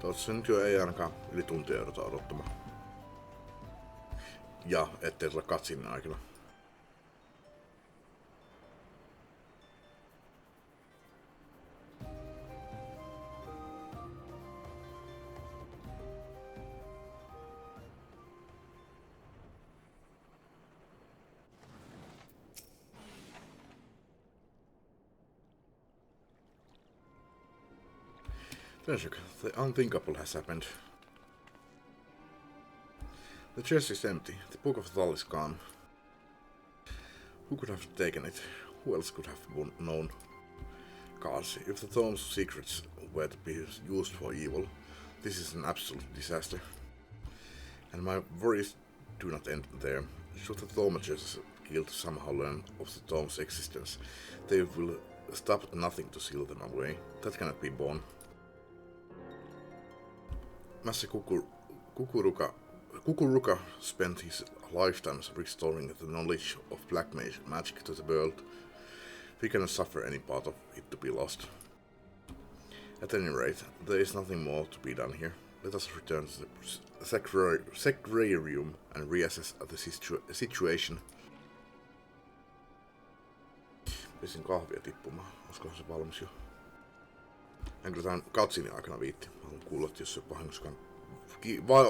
Toivottavasti nyt jo ei ainakaan yli tuntia jouduta odottamaan. Ja ettei tule cutscenein aikana. The unthinkable has happened. The chest is empty. The Book of Thal is gone. Who could have taken it? Who else could have known? Gods, if the tome's secrets were to be used for evil, this is an absolute disaster. And my worries do not end there. Should the Thaumaturge's guild somehow learn of the tome's existence, they will stop at nothing to seal them away. That cannot be borne. Master Kukuruka spent his lifetime restoring the knowledge of black magic to the world. We cannot suffer any part of it to be lost. At any rate, there is nothing more to be done here. Let us return to the Sagrarium and reassess the situation. Pisin kahvia tippumaan. Olisikohan se valmis jo? En kyllä tämän katsinin aikana viitti. Haluan kuulla, että jos se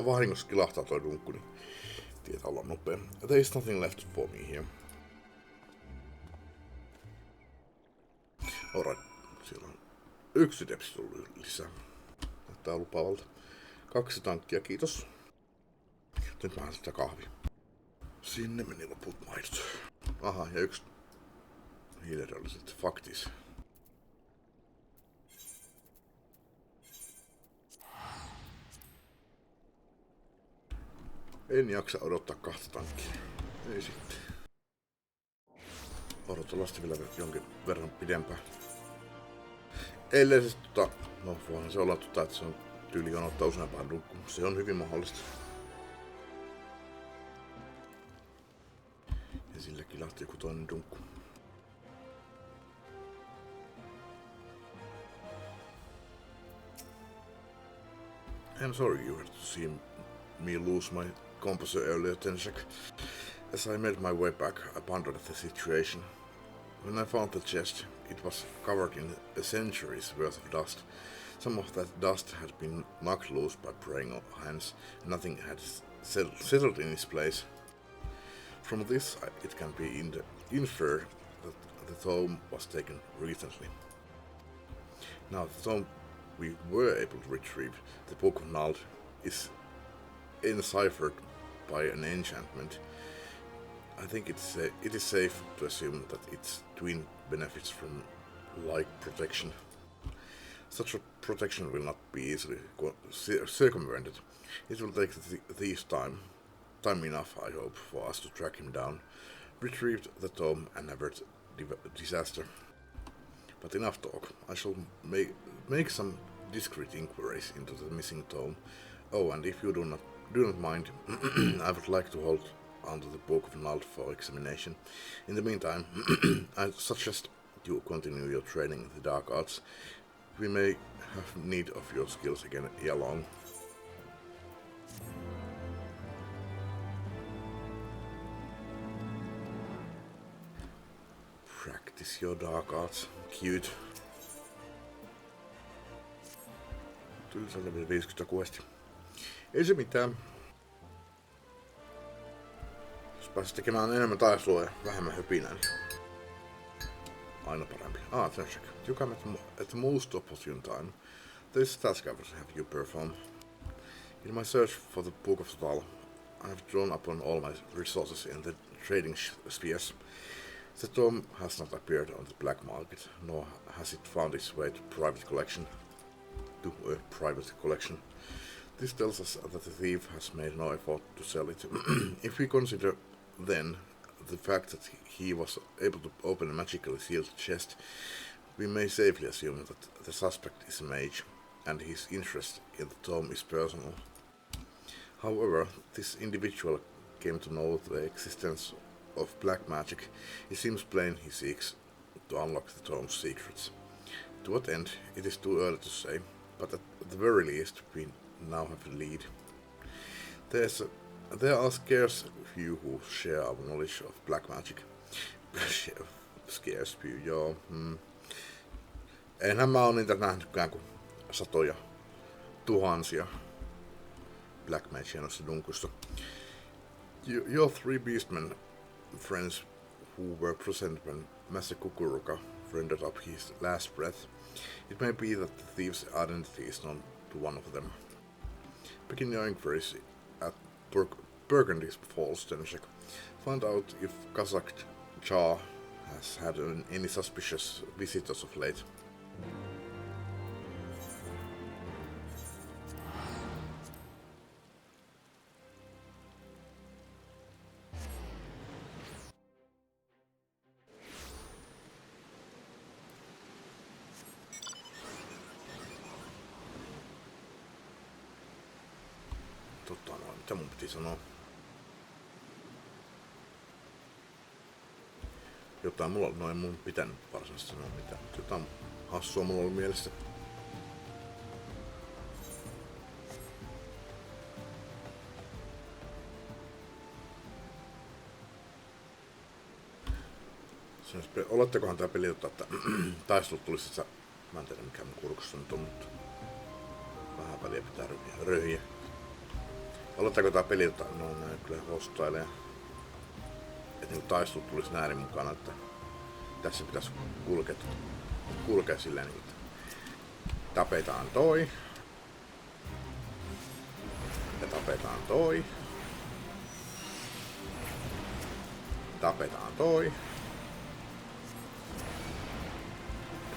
vahingossa kilahtaa toi dunkku, niin tietää olla nopea. There is nothing left for me here. Alright, siellä on yksi depsi tullut lisää. Näyttää lupaavalta. 2 tankkia, kiitos. Nyt mä sitä kahvia. Sinne meni loput maidot. Aha, ja 1 hiileri oli sitten faktis. En jaksa odottaa 2 tankkia. Ei sitten. Odotellaan sitten vielä jonkin verran pidempään. Ellei se no voihan se olla että se on tyyli odottaa useampaan dunkkuun. Se on hyvin mahdollista. Ja silläkin lähti joku toinen dunkku. I'm sorry you had to see me lose my composure earlier, Tenshak. As I made my way back, I pondered the situation. When I found the chest, it was covered in a century's worth of dust. Some of that dust had been knocked loose by praying hands, and nothing had settled in its place. From this, it can be inferred that the tome was taken recently. Now, the tome we were able to retrieve, the Book of Nald, is enciphered by an enchantment. I think it is safe to assume that its twin benefits from like protection. Such a protection will not be easily circumvented. It will take the thieves time enough, I hope, for us to track him down, retrieve the tome and avert disaster. But enough talk. I shall make some discreet inquiries into the missing tome. Oh, and if you do not mind, I would like to hold onto the Book of Nald for examination. In the meantime, I suggest you continue your training in the dark arts. We may have need of your skills again ere long. Practice your dark arts. Cute. Tylsä level 56. Ei se mitään. Jos pääsis tekemään enemmän taistelua ja vähemmän höpinää, niin aina parempi. Tenshak. You come at the most opportune time. This task I will have you perform. In my search for the Book of Nald, I have drawn upon all my resources in the trading spheres. The tome has not appeared on the black market, nor has it found its way to private collection. This tells us that the thief has made no effort to sell it. If we consider, then, the fact that he was able to open a magically sealed chest, we may safely assume that the suspect is a mage, and his interest in the tome is personal. However, this individual came to know the existence of black magic. It seems plain he seeks to unlock the tome's secrets. To what end, it is too early to say, but at the very least, we now have a lead. There are scarce few who share our knowledge of black magic. Scarce few, joo. Enhän mä oo niitä nähnytkään kuin satoja, tuhansia black mageja noissa dunkuissa. Your 3 beastmen friends who were present when Master Kukuruka rendered up his last breath. It may be that the thief's identity is known to one of them. Begin your inquiries at Burgundy's Falls, Tenshak. Find out if Kazakh Cha has had any suspicious visitors of late. Mitä mun piti sanoa? Jotain mulla ei mun pitänyt varsinaisesti sanoa mitään, mutta jotain hassua mulla oli mielessä. Olettekohan tää peli, että taistelut tulisi, että mä en tiedä mikä mun kurkussa nyt on, mutta vähän väliä pitää röhiä. Oletteko tää peli, että no näin kyllä hostailee, että niinku taistelut tulisi näin mukana, että tässä pitäisi kulkea silleen, niin, että tapetaan toi ja tapetaan toi. Tapetaan toi.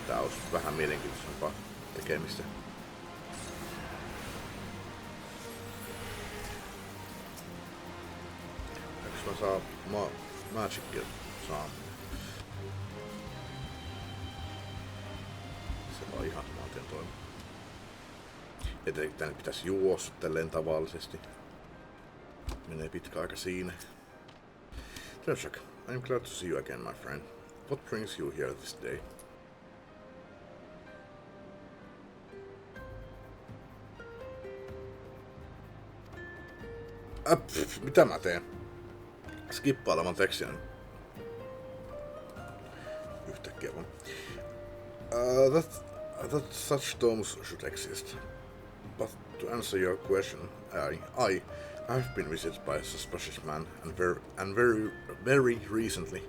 Tää olisi vähän mielenkiintoisempaa tekemistä. Eikö mä saa magicia saaminen? Se on ihan saman tien toimi. Etenkin tänne pitäisi juosta tälleen tavallisesti. Menee pitkä aika siinä. Tershak, I'm glad to see you again, my friend. What brings you here this day? Mitä mä teen? Skippailemaan tekstiä. Yhtäkkiä vaan. That such tomes should exist. But to answer your question, I have been visited by a suspicious man, and very recently,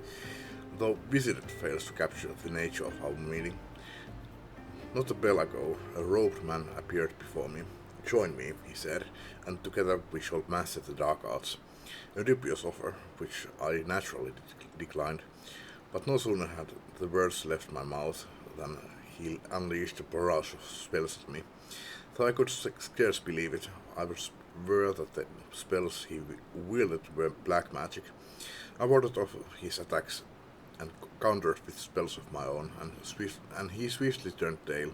though visited fails to capture the nature of our meeting. Not a bell ago, a robed man appeared before me. Join me, he said, and together we shall master the dark arts. A dubious offer, which I naturally declined, but no sooner had the words left my mouth than he unleashed a barrage of spells at me. Though I could scarce believe it, I was aware that the spells he wielded were black magic. I warded off his attacks and countered with spells of my own, and he swiftly turned tail.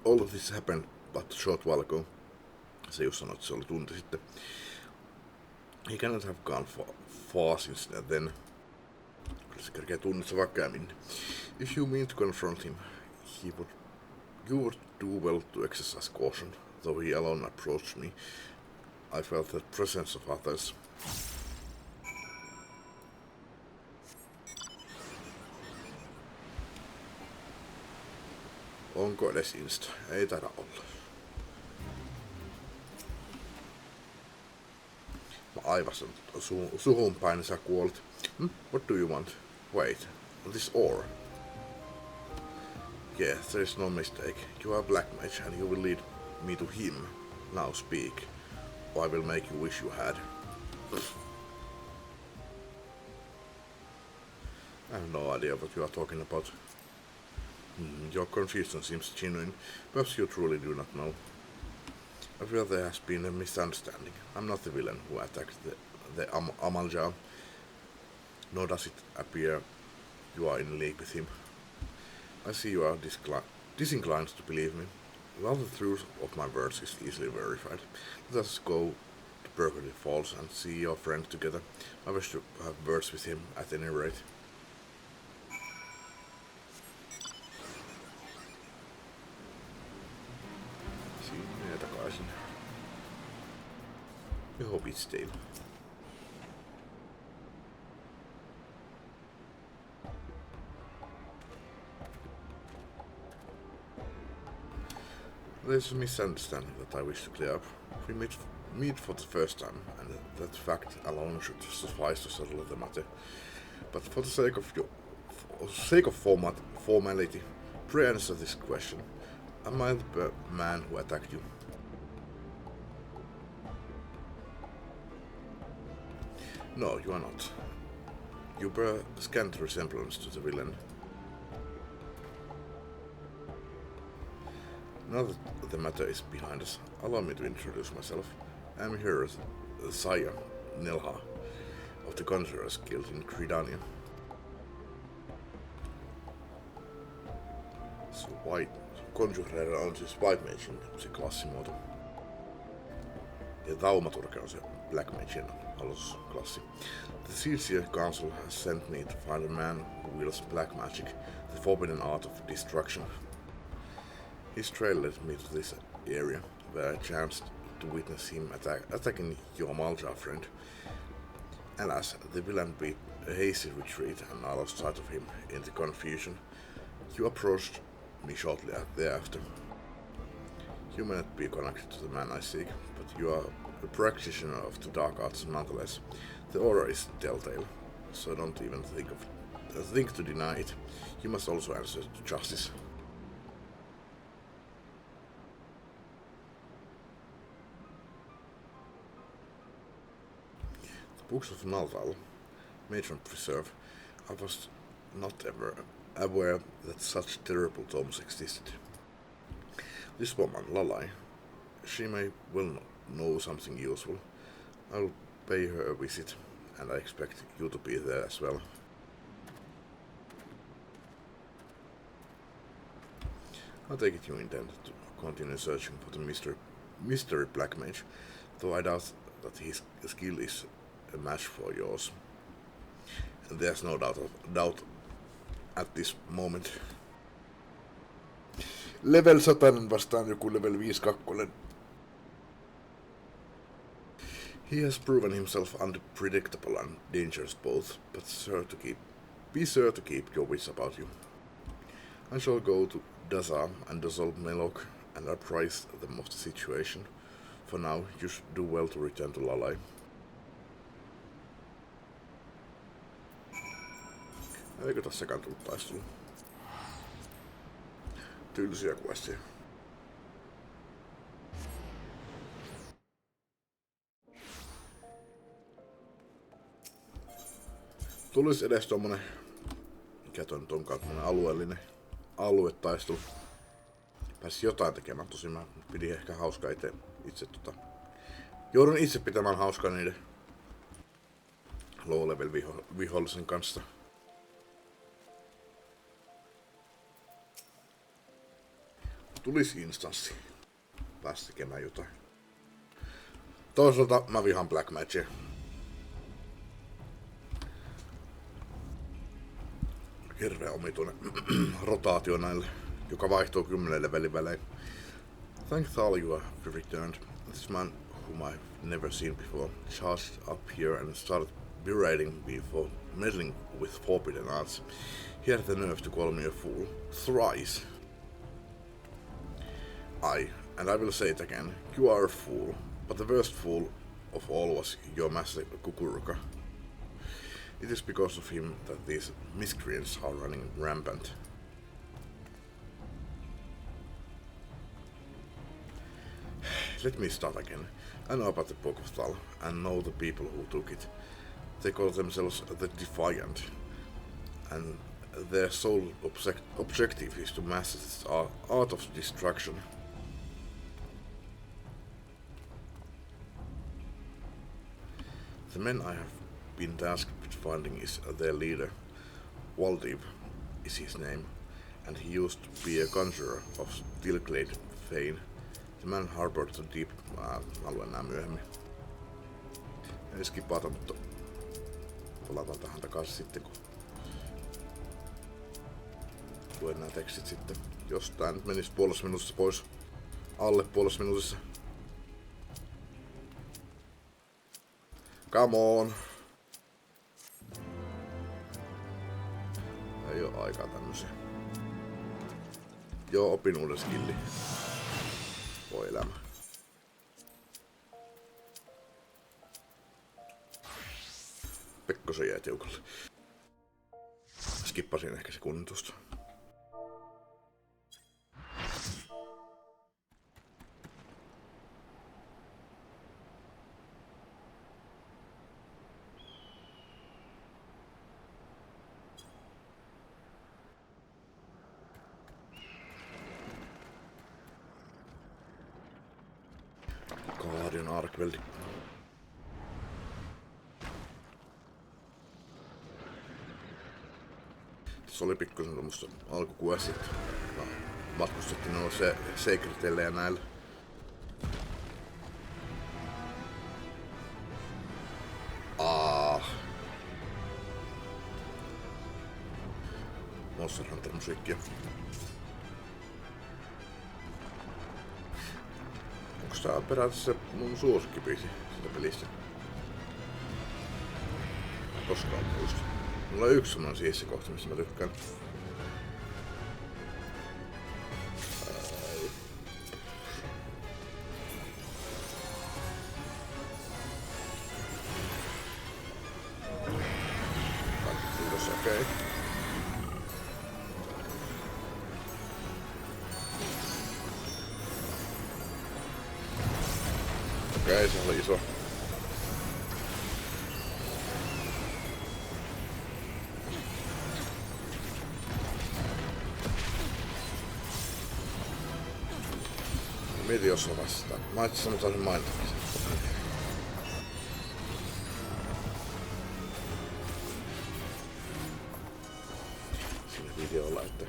All of this happened but a short while ago. Se just sanoi, että se oli tunti sitten. He cannot have gone far since then. Kyllä se kerkee tunnissa vaikka minne. If you mean to confront him, you would do well to exercise caution. Though he alone approached me, I felt the presence of others. Onko edes insta? Ei taida olla. Mä aivasin suhun päin, sä kuolit. What do you want? Wait, this ore. Yeah, there is no mistake. You are black mage and you will lead me to him. Now speak, or I will make you wish you had. I have no idea what you are talking about. Your confusion seems genuine. Perhaps you truly do not know. I feel there has been a misunderstanding. I'm not the villain who attacked the Amalja, nor does it appear you are in league with him. I see you are disinclined to believe me. Well, the truth of my words is easily verified. Let us go to Burgundy Falls and see your friend together. I wish to have words with him at any rate. Siinä takaisin. I hope it's stale. There's a misunderstanding that I wish to clear up. We meet for the first time, and that fact alone should suffice to settle the matter. But for the sake of formality, pray answer this question. Am I the man who attacked you? No, you are not. You bear scant resemblance to the villain. Now that the matter is behind us, allow me to introduce myself. I am here as the sire, Nilha, of the Conjurers Guild in Credania. So Conjurer on siis White Magein se klassimuoto. Ja Thaumaturge on se Black Magein aloitusklassi. The Siege Council has sent me to find a man who wields black magic, the forbidden art of destruction. His trail led me to this area, where I chanced to witness him attacking your Malta friend. Alas, the villain beat a hasty retreat and I lost sight of him in the confusion. You approached me shortly thereafter. You may not be connected to the man I seek, but you are a practitioner of the dark arts nonetheless. The aura is telltale, so don't even think to deny it. You must also answer to justice. The books of Naltal, Matron Preserve. I was not ever aware that such terrible tomes existed. This woman, Lalai, she may well know something useful. I'll pay her a visit, and I expect you to be there as well. I take it you intend to continue searching for the mystery black mage, though I doubt that his skill is a match for yours. And there's no doubt at this moment. Level 100 vastaan joku level 52. He has proven himself unpredictable and dangerous both, but be sure to keep your wits about you. I shall go to Daza and dissolve Melok and apprise them of the situation. For now, you should do well to return to Lalai. Eikö tässäkään tullut taistelua? Tylsiä questia. Tulis edes tommonen, mikä toi nyt onkaan, tommonen aluetaistelu. Pääsis jotain tekemään, tosin mä pidin ehkä hauskaa itse joudun itse pitämään hauskaa niiden low level vihollisen kanssa. Tulis instanssi. Pääs tekemään jotain. Toisaalta mä vihaan Black Magia. Hirveä omituinen rotaatio näille, joka vaihtuu 10 levelin välein. Thank all you have returned. This man whom I've never seen before charged up here and started berating me for meddling with forbidden arts. He had the nerve to call me a fool. Thrice. And I will say it again, you are a fool, but the worst fool of all was your master Kukuruka. It is because of him that these miscreants are running rampant. Let me start again. I know about the Book of Thal, and know the people who took it. They call themselves the Defiant, and their sole objective is to master this art of destruction. The men I have been tasked with finding is their leader. Waldiv is his name, and he used to be a conjurer of Stilglade fame. The man harbored the deep... Mä luen nää myöhemmin. Ei skipata, mutta palataan tähän takaisin sitten, kun luen nää tekstit sitten. Jos tää nyt menisi puolessa minuutissa pois, alle puolessa minuutissa. Come on! Ei oo aikaa tämmösiä. Joo, opin uuden skilli. Voi elämä. Pekkosen jäi tiukalle. Skippasin ehkä sekunnin tuosta. Guardian Arkveldi. Se oli pikkusen tommoista alkukuessit. Matkustettiin noilla secretille ja näillä. Monster Hunter musiikkia. Onks tää on periaatteessa mun suosikkibiisi sitä pelistä. Koskaan muista. Mulla on yksi semmonen siis kohta, missä mä tykkään. Okei. Okei, se oli iso. Mietin jos on vastaan. Mä itse asiassa saisin mainitakin sen. Videolla, että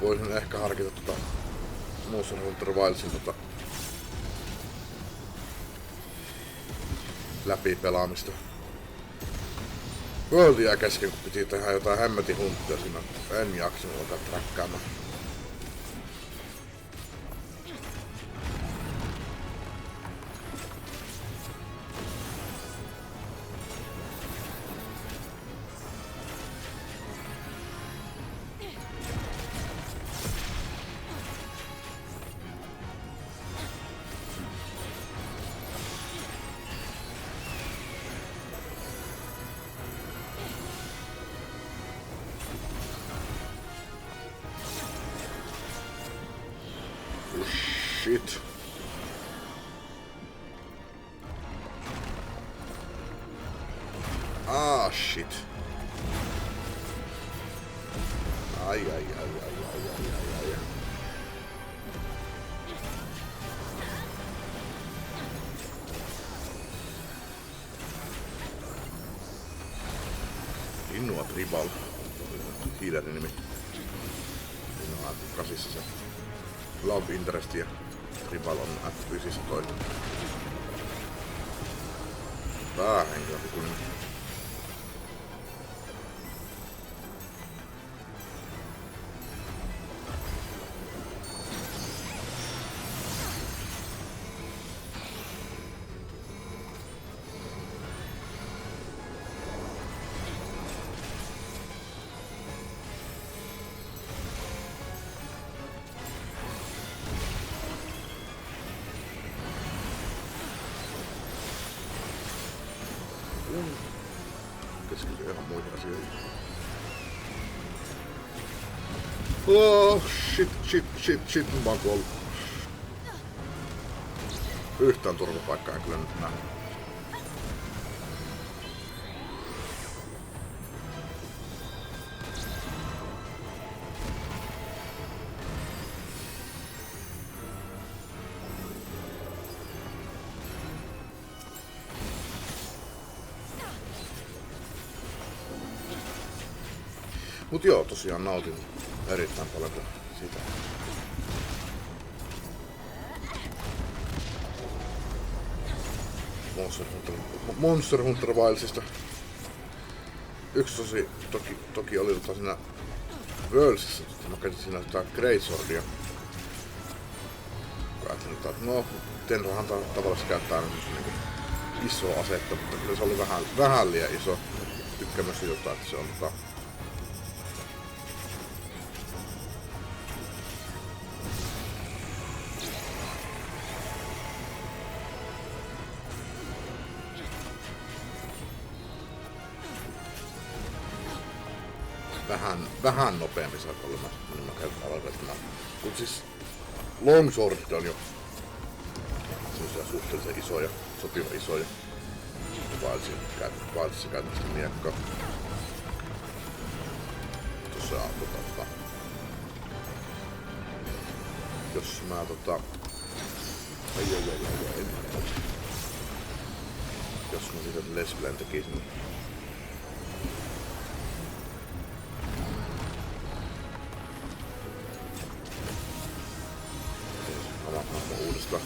voisin ehkä harkita Monster Hunter Wildsin läpi pelaamista. World jää kesken, kun piti tehdä jotain hämmetin hunttia siinä. En jaksanut alkaa trakkaamaan. Shit. Ah, shit. Ai. Innua Tribal. Healerin nimi. Innua kasissa se. Love Interest ja Tribal on F9 toinen. Päähenkilö kun keskittyy ihan muihin asioihin. Oh, shit, mä oon kuollut. Yhtään turvapaikkaa en kyllä nyt nähnyt. Mut joo, tosiaan nautin erittäin paljon siitä. Monster Hunter Wildsista. Yksi toki oli siinä Worldsissa, mä käytin siinä Greatswordia. Ajattelin, että no, Tenrahan tavallaan käyttää niinku isoa asetta, mutta kyllä se oli vähän liian iso. Tykkään myös jotain, että se on vähän nopeampi saakka olla mä käytän aloitettaan. Kun siis longswordit on jo semmosia suhteellisen isoja, sopiva isoja. Wildissa käytännössä miekka. Tossa jos mä jos mä siitä Lesblen tekisin. Uudestaan.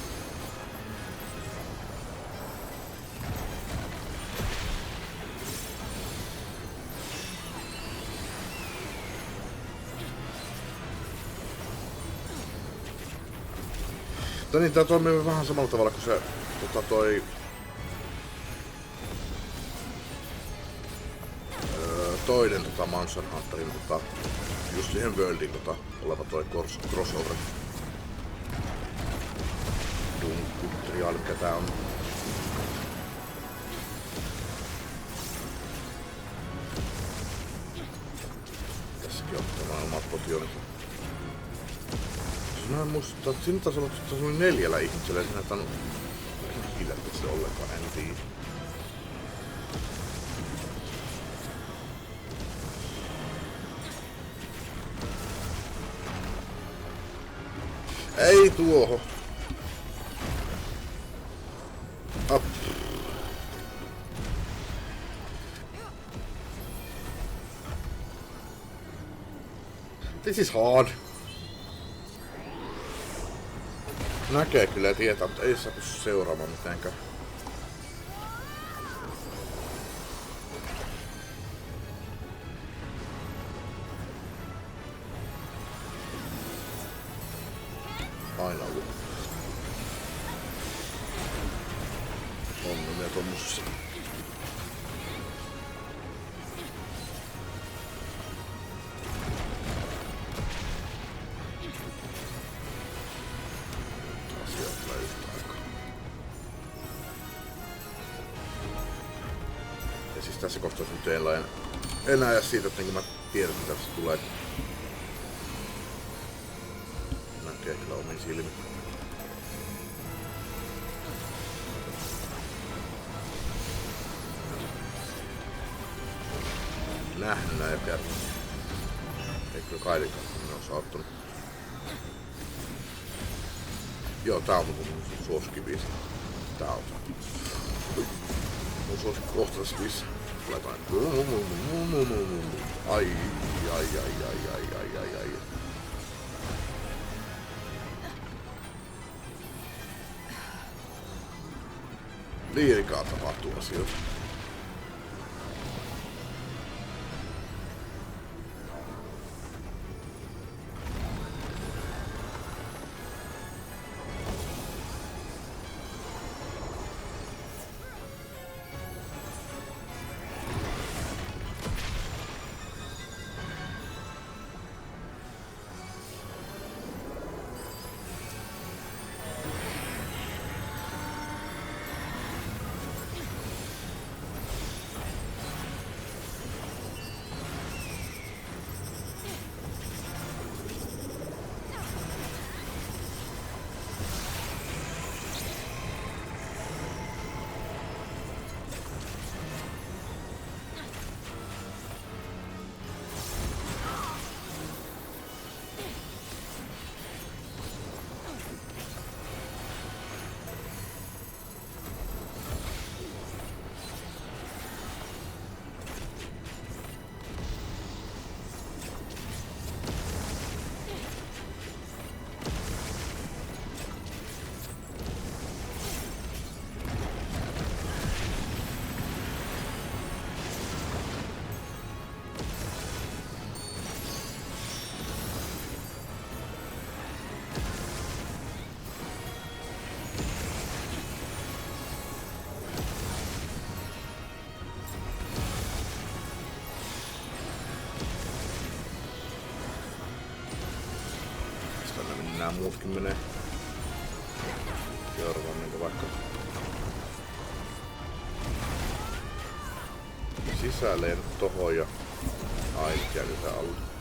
Niin, tää toimii vähän samalla tavalla kuin se toi toinen Monster Hunterin just siihen Worldin oleva toi crossover Doom-triaali, mikä tää on. Tässäkin on tämä omat potionit. Mä en muista, että siinä taisi olla, että se oli 4 ihmisellä, ja siinä ei tainnut hiljattaa se ollenkaan, en tiedä. Ei tuohon. Up. This is hard. Näkee kyllä ja tietää, mutta ei saa pysty seuraamaan mitenkään. Aina ollut ongelmia tommosissa. Ja siis tässä kohtaa nyt ei enää jää siitä, että mä tiedän mitä tässä tulee. Näkee kyllä omiin silmiin. Nähnyt näin kerran. Ei kyllä Kailinkaan minä ole saattanut. Joo, tää on mun suosikkibiisi. Tää on. Mun suosikki tässä biisissä. Laitoin. Ai. Liikaa tapahtuu asioita. Nää muutkin menee seuraavaan niinku vaikka sisälleen tohon ja ainut jäädytään alle.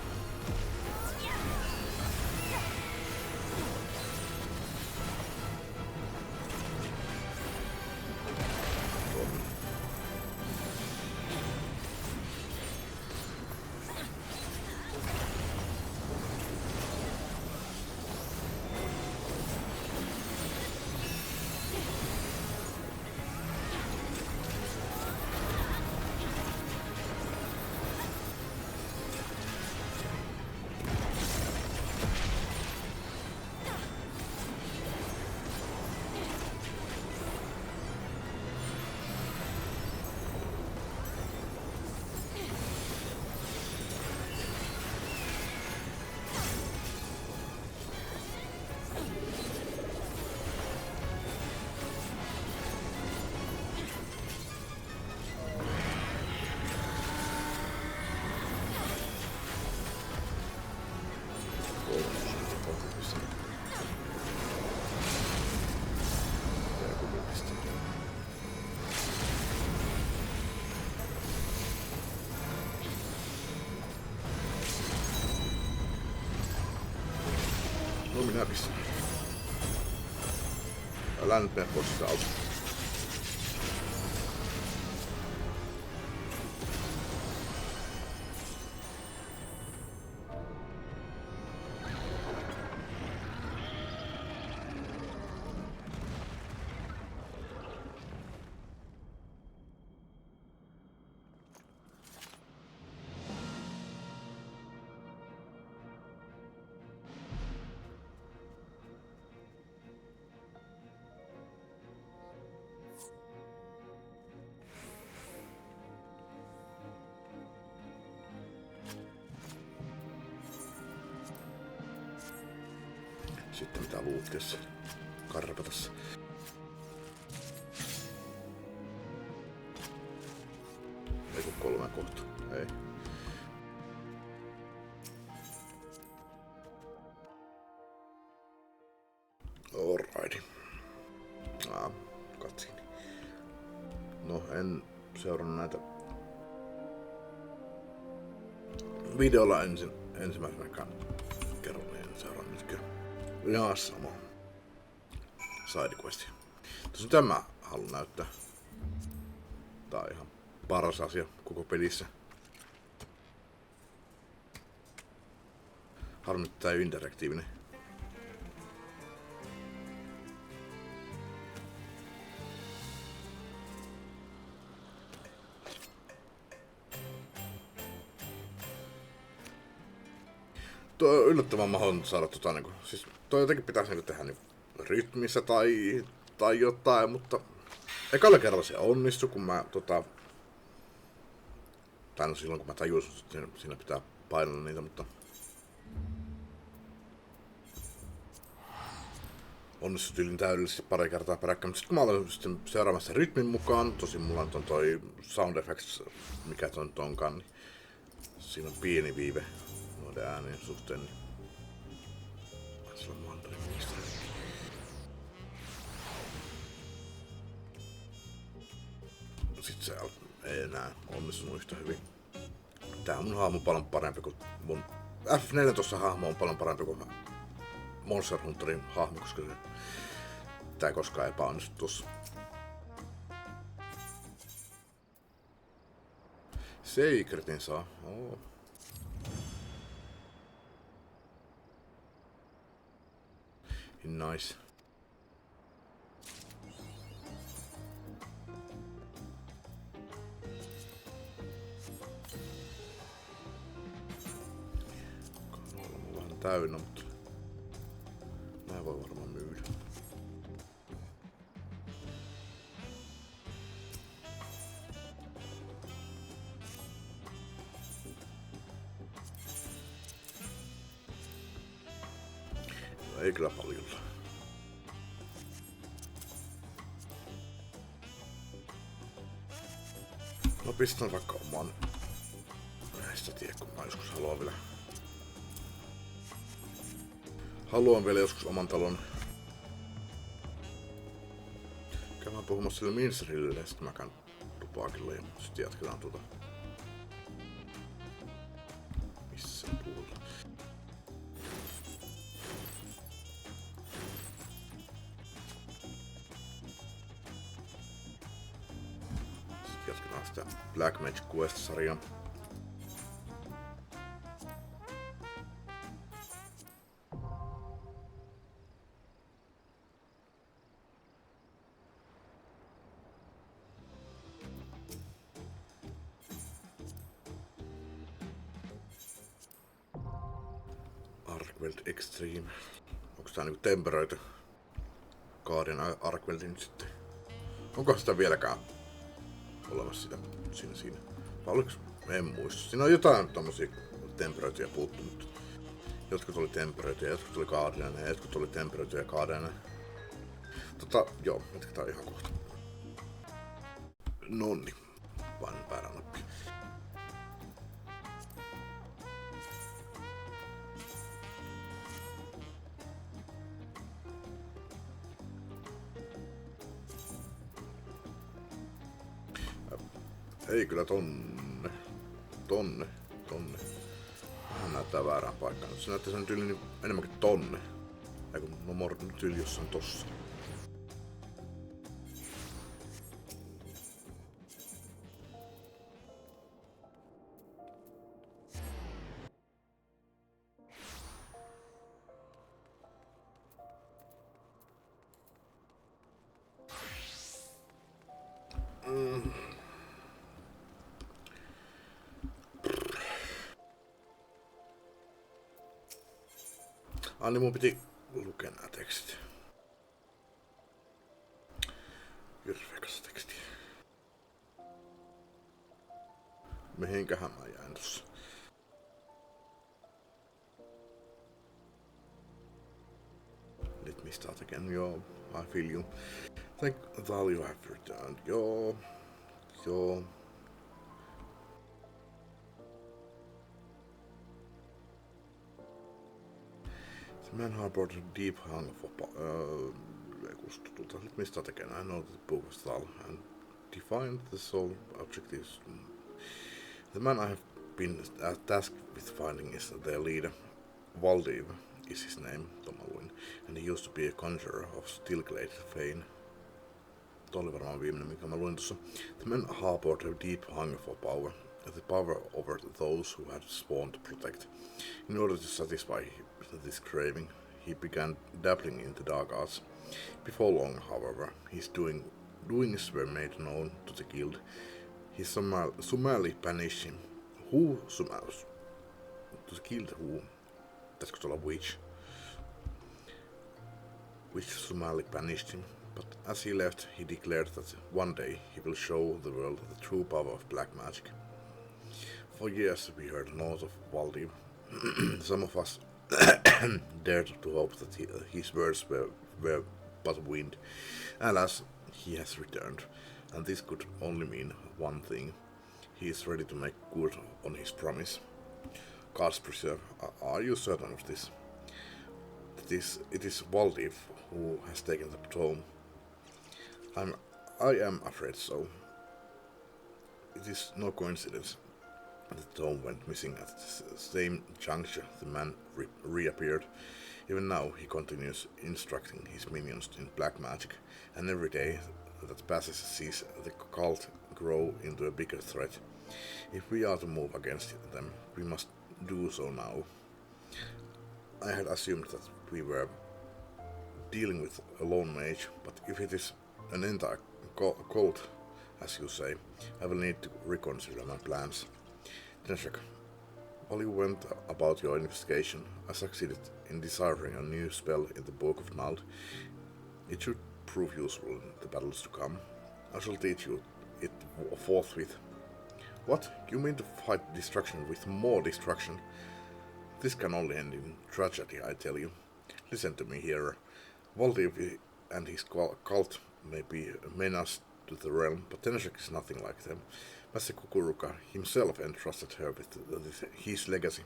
Minä pistän. Älä nyt mene pois sitä auto. Sitten mitä luuttiessa karpatassa. Ei kun 3 kohta. Ei. Alrighty. Katsin. No, en seurannut näitä videolla ensimmäisenäkään kerron, niin en seurannut nytkään. Ihan sama. Sidequesti. Tässä on tämä haluan näyttää. Tää on ihan paras asia koko pelissä. Harmi, että tää ei ole interaktiivinen. Tuo on yllättävän mahdollista saada niinku, siis toi jotenkin pitäisi niinku tehdä niinku rytmissä tai jotain, mutta ekalla kerralla se onnistui, kun mä tai no silloin kun mä tajusin, että siinä pitää painella niitä, mutta onnistui tyylin täydellisesti pari kertaa peräkkäin, mutta sitten kun mä aloin sitten seuraamassa rytmin mukaan, tosin mulla on toi sound effects, mikä ton onkaan, niin siinä on pieni viive noiden äänien suhteen, niin sillä on mandarin muista. Sitten se ei enää onnistunut yhtä hyvin. Tää on mun hahmo paljon parempi kuin mun F14 hahmo on paljon parempi kuin Monster Hunterin hahmo, koska tää ei koskaan epäonnistu tuossa. Secretin saa. Oh. Nice. Kanoilla on vähän täynnä, mutta mä voi varmaan myydä. Ei kyllä paljon. No pistän vaikka oman. En sitä tiedä, kun mä joskus haluan vielä joskus oman talon. Käydään puhumassa sille Minsterille ja sitten mä käyn Dupaakilla ja sitten jatketaan tuota. Missä tuolla? Sitten jatketaan sitä Black Mage Quest-sarjaa. XIV. Onko tää niinku temperöity Guardian Arcveldi nyt sitten? Onko sitä vieläkään olemassa sitä siinä? Vai oliko? En muista. Siinä on jotain tommosia temperöityjä puuttu, mutta jotkut oli temperöityjä, jotkut oli Guardianeja, jotkut oli temperöityjä Guardianeja. Joo, jatketaan ihan kohta. Nonni. Vain väärä nappi. Ei kyllä tonne. Vähän näyttää väärään paikkaan. Se näyttää sen tyyliin enemmänkin tonne. Eiku, no nyt Yljus on tossa. Niin mun piti lukea nää tekstit. Hirveekäs teksti. Mihinkähän mä jäin tossa? Let me start again. Joo, I feel you. Thank God you have returned. Joo. The man harbored a deep hunger for let me start again. I know that the book was dull and defined the sole objectives. The man I have been tasked with finding is their leader. Valdiv is his name, Tomaluin, and he used to be a conjurer of Stilglade fame. Tuo oli varmaan viimeinen, mikä mä luin tuossa. The man harbored a deep hunger for power, the power over those who had sworn to protect. In order to satisfy this craving, he began dabbling in the dark arts. Before long, however, his doings were made known to the guild. He summarily banished him. To the guild who... Pitäisikö olla which? Which summarily banished him. But as he left, he declared that one day he will show the world the true power of black magic. For years we heard north of Valdiv. Some of us dared to hope that his words were but wind. Alas, he has returned, and this could only mean one thing. He is ready to make good on his promise. Gods preserve, are you certain of this? It is Valdiv who has taken the tome. I am afraid so. It is no coincidence that the tome went missing at the same juncture the man reappeared. Even now he continues instructing his minions in black magic, and every day that passes sees the cult grow into a bigger threat. If we are to move against them, we must do so now. I had assumed that we were dealing with a lone mage, but if it is an entire cult, as you say, I will need to reconsider my plans. Tenshek, while you went about your investigation, I succeeded in deciphering a new spell in the Book of Nald. It should prove useful in the battles to come. I shall teach you it forthwith. What? You mean to fight destruction with more destruction? This can only end in tragedy, I tell you. Listen to me here. Valdiv and his cult may be a menace to the realm, but Tenshek is nothing like them. Master Kukuruka himself entrusted her with his legacy.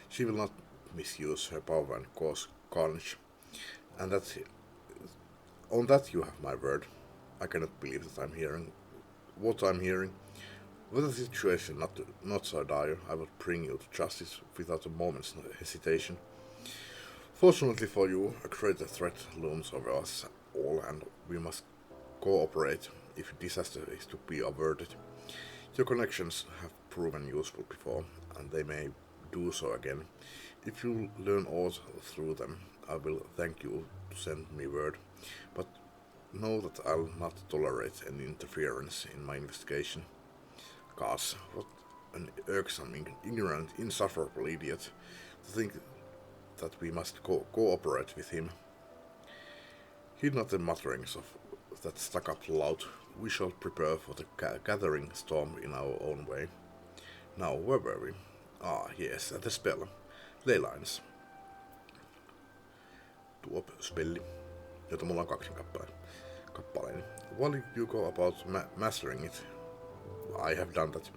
She will not misuse her power and cause carnage. And on that you have my word. I cannot believe that what I'm hearing. With the situation not so dire, I will bring you to justice without a moment's hesitation. Fortunately for you, a greater threat looms over us all, and we must cooperate if disaster is to be averted. Your connections have proven useful before, and they may do so again. If you learn aught through them, I will thank you to send me word, but know that I'll not tolerate any interference in my investigation. Gods, what an irksome, ignorant, insufferable idiot to think that we must cooperate with him. Heed not the mutterings of that stuck-up lout. We shall prepare for the gathering storm in our own way. Now, where were we? Ah, yes, the spell. Ley lines. Tuo spelli, jota mulla on 2 kappaleen. While you go about mastering it, I have done that.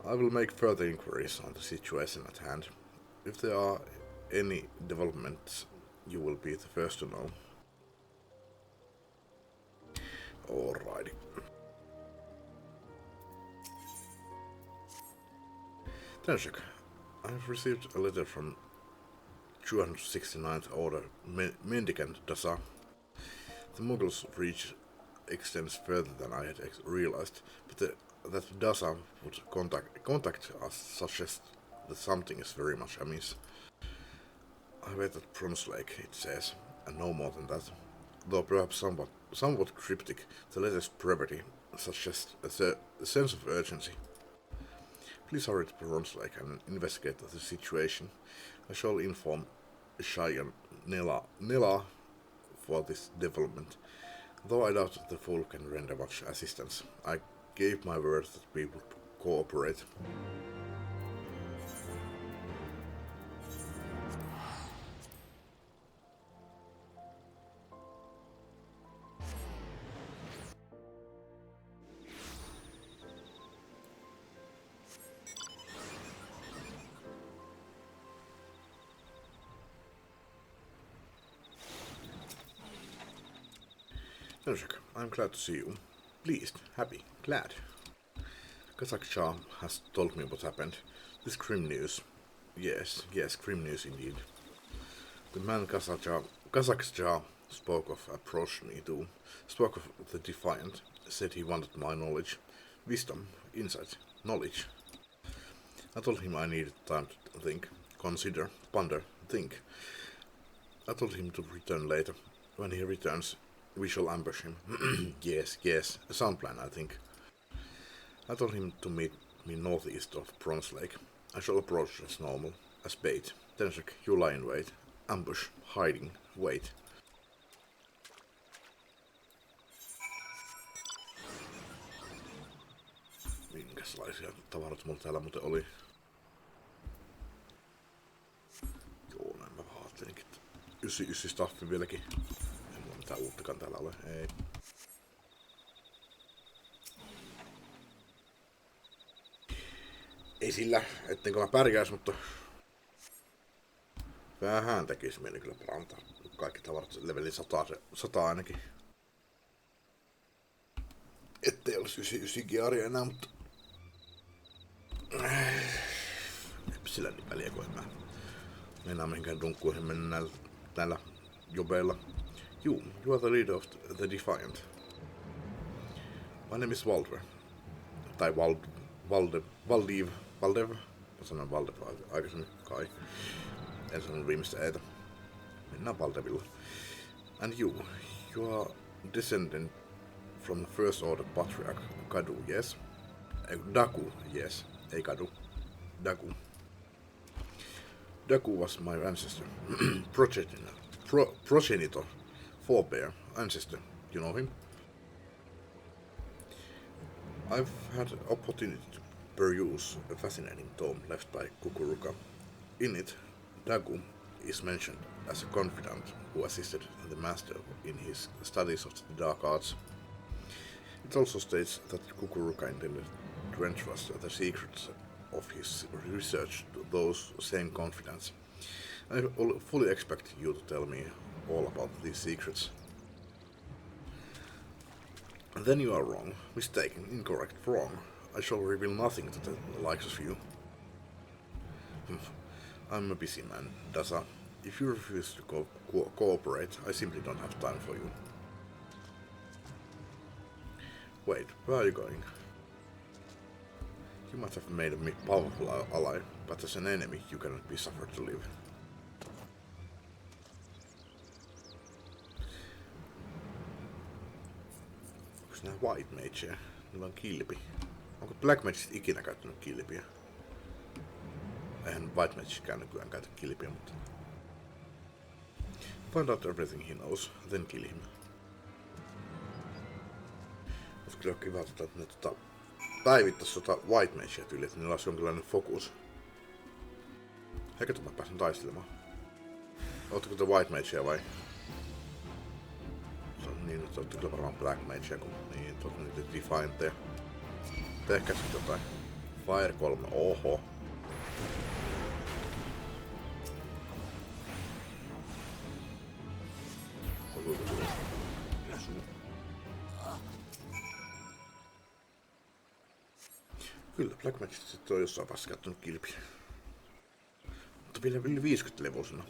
I will make further inquiries on the situation at hand. If there are any developments, you will be the first to know. Alrighty. Tenshek, I have received a letter from 269th Order mendicant Dasa. The Muggles' reach extends further than I had realized, but that Dasa would contact us suggests that something is very much amiss. I wait at Bronze Lake, it says, and no more than that. Though perhaps somewhat cryptic, the letter's brevity suggests a sense of urgency. Please hurry to Bronze Lake and investigate the situation. I shall inform Shai and Nella for this development. Though I doubt the fool can render much assistance, I gave my word that we would cooperate. Tenshik, I'm glad to see you. Pleased, happy, glad. Kazakh has told me what happened. This grim news. Yes, grim news indeed. The man Kazakh spoke of approached me too. Spoke of the Defiant. Said he wanted my knowledge. Wisdom, insight, knowledge. I told him I needed time to think, consider, ponder, think. I told him to return later. When he returns, we shall ambush him. Yes, a sound plan, I think. I told him to meet me northeast of Bronze Lake. I shall approach as normal, as bait. Tenshik, you lie in wait. Ambush, hiding, wait. Minkälaisia tavarat mulla täällä muuten oli? Joo, näin mä ajattelinkin, että 99 staffi vieläkin. Ei mulla mitään uuttakaan täällä ole, ei. Ei sillä, ettenkö mä pärjäis, mutta vähän tekis mieli kyllä parantaa. Kaikki tavarat levelin 100 ainakin. Ettei olisi 99 gearia enää, mutta eipä sillä niin väliä, kun en mä meinaa mihinkään dunkkuihin mennä näillä jobeilla. You are the leader of the Defiant. My name is Walder. Tai Valdev. Mä sanoin Valdev aikaisemmin kai. En sanonut viimeistä eetä. Mennään Valdevilla. And you are descendant from the First Order Patriarch Kadu, yes? Daku, yes. Ei Kadu. Daku. Daku was my ancestor. Progenitor. Forebear. Ancestor. You know him? I've had opportunity to peruse a fascinating tome left by Kukuruka. In it, Dagu is mentioned as a confidant who assisted the master in his studies of the dark arts. It also states that Kukuruka intended to entrust the secrets of his research to those same confidants. I fully expect you to tell me all about these secrets. Then you are wrong, mistaken, incorrect, wrong. I shall reveal nothing to the likes of you. I'm a busy man, Dasa. If you refuse to cooperate, I simply don't have time for you. Wait, where are you going? You might have made a powerful ally, but as an enemy you cannot be suffered to live. Onko nää white mageja? Niillä on kilpi. Onko black mageit ikinä käyttänyt kilpiä? Eihän white magekään nykyään käytä kilpiä, mutta... Find out everything he knows, then kill him. Olisi kyllä kiva, että ne päivittäis white magea tyyliä, että niillä olisi jonkinlainen fokus. Eikä mä pääsen taistelemaan. Ootteko te white magea vai? Se on niin, että ootte kyllä varmaan black magea, kun niin, tuot niitä defiantteja. Tehkää sit jotain. Fire 3, oho. Kyllä, Black Magicista sitten on jossain vaiheessa käyttänyt kilpiä. Mutta vielä yli 50-levosena.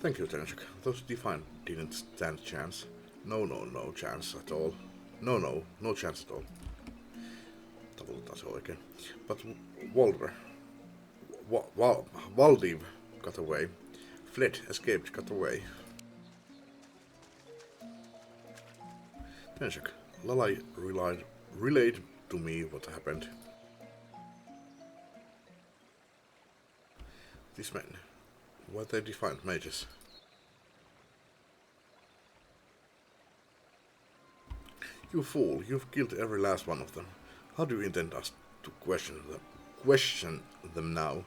Thank you, Tenshik. Those Define didn't stand a chance. No chance at all. No chance at all. Tavallaan se oikein. But Valdiv got away. Fled, escaped, got away. Tenshik, Lalai relayed to me what happened. These men, were they defined mages? You fool, you've killed every last one of them. How do you intend us to question them now?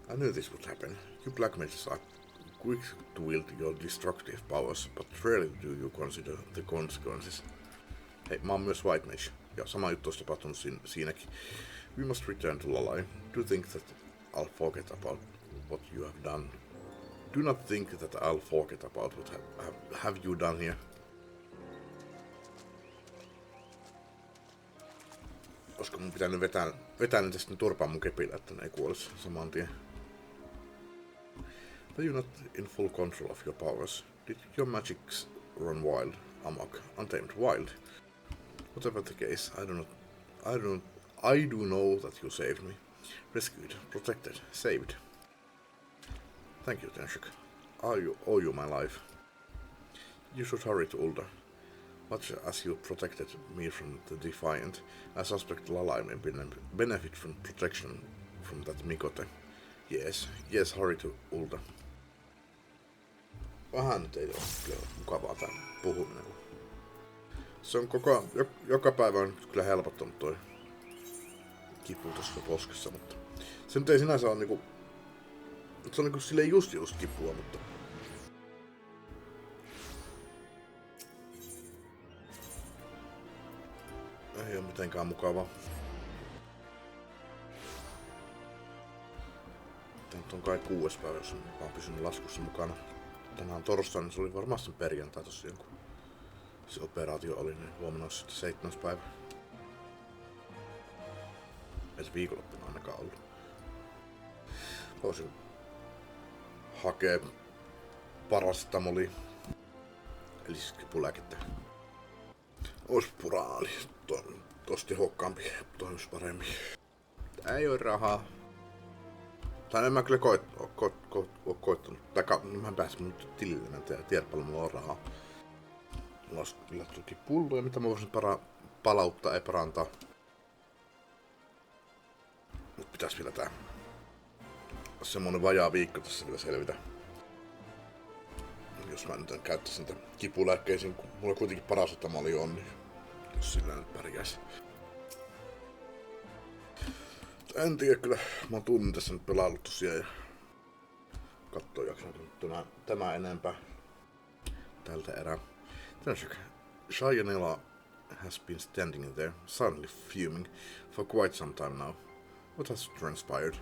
I knew this would happen. You black mages are quick to wield your destructive powers, but rarely do you consider the consequences. Hei, mä oon myös white mage, ja sama juttu olisi tapahtunut siinäkin. We must return to Lalai. Do you think that I'll forget about what you have done? Do not think that I'll forget about what have you done here. Olisiko mun pitänyt vetää ne tästä turpaan mun kepillä, että ne ei kuolisi saman tien. Were you not in full control of your powers? Did your magics run wild, amok, untamed, wild? Whatever the case, I do know that you saved me. Rescued, protected, saved. Thank you, Tenshik. I owe you my life. You should hurry to Ulda. Much as you protected me from the Defiant, I suspect Lalai may benefit from protection from that Mikote. Yes, hurry to Ulda. Vähän nyt ei ole mukavaa tää puhuminen. Se on joka päivä on kyllä helpottanut toi kipu tuossa poskessa, mutta se nyt ei sinänsä ole niinku... Se on niinku silleen just kipua, mutta... Ei oo mitenkään mukavaa. Nyt on kai 6. päivä, jos mä oon pysynyt laskussa mukana. Tänään torstaina, niin se oli varmaan sen perjantai tosiaan, kun se operaatio oli, niin huomenna olisi sitten 7. päivä. Ei se viikonloppuna ainakaan ollut. Voisin hakea parastamoli, eli siis kipulääkettä. Ois puraali, tossa tehokkaampi, toimis paremmin. Ei oo rahaa. Tai en mä kyllä oo koittanut. Tai mä en pääse mun tilille, mä en tiedä paljon mulla on rahaa. Mulla olisi kyllä toki pulloja, mitä mä voisin palauttaa, ei parantaa. Mut pitäis vielä tää semmonen vajaa viikko tässä vielä selvitä. Jos mä nyt käyttäisin niitä kipulääkkeisiin, kun mulla kuitenkin parasetamoli on, niin jos sillä nyt pärjäisi. En tiedä kyllä, mä oon tunnin tässä nyt pelaillut tosiaan ja kattoo jaksanut tämä enempää tältä erää. Tenshik, Shayanela has been standing there, silently fuming, for quite some time now. What has transpired?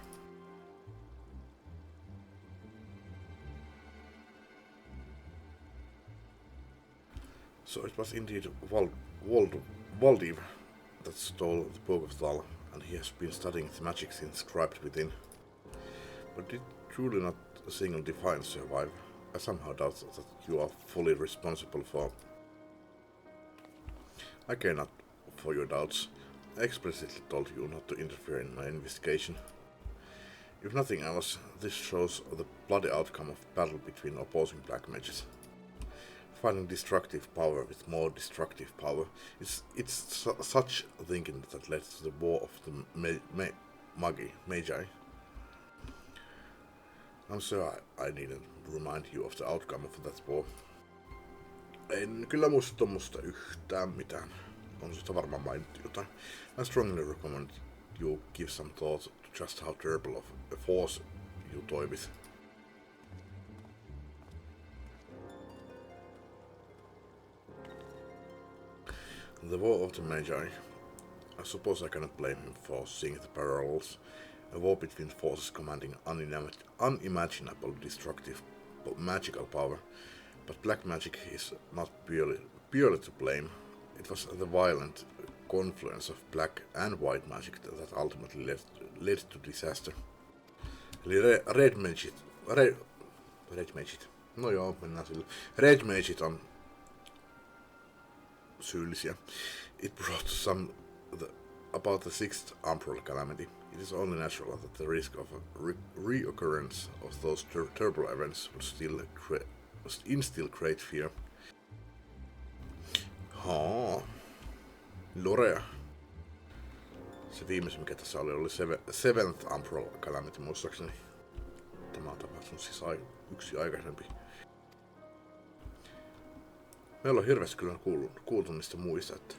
So it was indeed Valdiv that stole the Book of Thal, and he has been studying the magics inscribed within. But did truly not a single Defiant survive? I somehow doubt that you are fully responsible for... I care not for your doubts. I explicitly told you not to interfere in my investigation. If nothing else, this shows the bloody outcome of battle between opposing black mages. Fighting destructive power with more destructive power, it's such thinking that led to the war of the Magi. I'm sure I needn't remind you of the outcome of that war. En kyllä muista tommoista yhtään mitään. On sitä varmaan mainittu jotain. I strongly recommend you give some thought to just how terrible of a force you toy with. The War of the Magi. I suppose I cannot blame him for seeing the parallels. A war between forces commanding unimaginable destructive magical power. But black magic is not purely to blame. It was the violent, confluence of black and white magic that ultimately led to disaster. Eli red mageit. No joo, mennään sille. Red mageit on syyllisiä. It brought about the sixth Umbral calamity. It is only natural that the risk of a reoccurrence of those terrible events would instill great fear. Lorea. Se viimeisin, mikä tässä oli Seventh Umbral calamity, muistaakseni. Tämä on tapahtunut siis yksi aikaisempi. Meillä on hirveästi kyllä kuultu niistä muista, että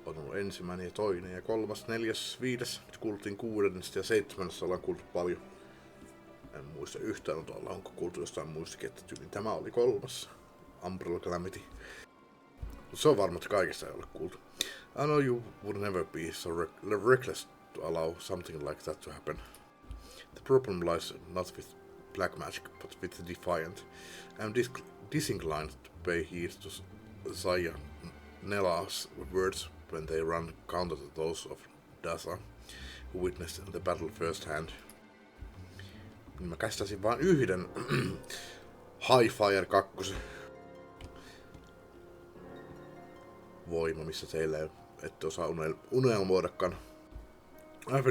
on ollut ensimmäinen ja toinen ja kolmas, neljäs, viides. Nyt kuultiin kuudennesta ja seitsemännessä ollaan kuultu paljon. En muista yhtään, mutta onko kuultu jostain muistakin, että tyyliin tämä oli kolmas Umbral calamity. Se on varma, että kaikessa ei ole kuultu. I know you would never be so reckless to allow something like that to happen. The problem lies not with black magic, but with the defiant. I am disinclined to pay heed to Zaya Nela's words when they run counter to those of Daza, who witnessed the battle firsthand. Mä käsittäisin vain yhden High Fire 2 voima, missä teillä ei ette osaa unelmoidakaan. I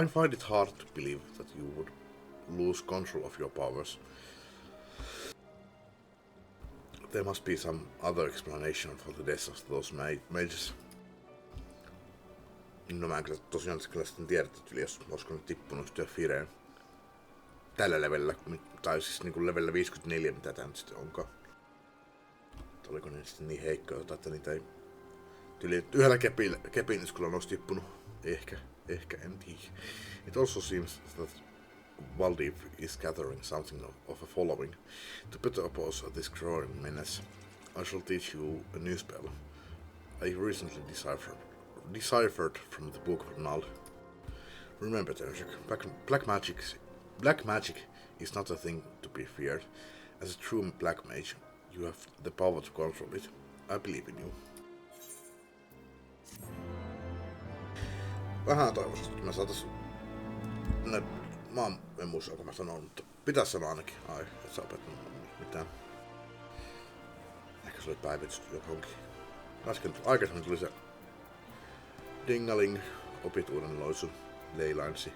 find it hard to believe that you would lose control of your powers. There must be some other explanation for the death of those mages. No mä en tosiaan sitten tiedä, että jos olisiko ne tippunut yhtä Fireen tällä levelillä, tai siis niinku levelillä 54, mitä tää nyt sitten onkaan. Oliko ne sitten niin heikkoja, että niitä ei tyyli yhdellä kepin kyllä olisi tippunut. Ehkä, en tiedä. It also seems that Valdiv is gathering something of a following. To better oppose this growing menace, I shall teach you a new spell I recently deciphered from the Book of Null. Remember, Terjak, black magic is not a thing to be feared. As a true black mage, you have the power to control it. I believe in you. Vähän toivoisin, että mä saatais... en muista, onko mä sanon, mutta pitäis sanoa ainakin. Ai, et sä opettanut mitään. Ehkä se oli päivitys johonkin. Aikaisemmin tuli se Dingaling, opit uuden loisun, Leylinesi.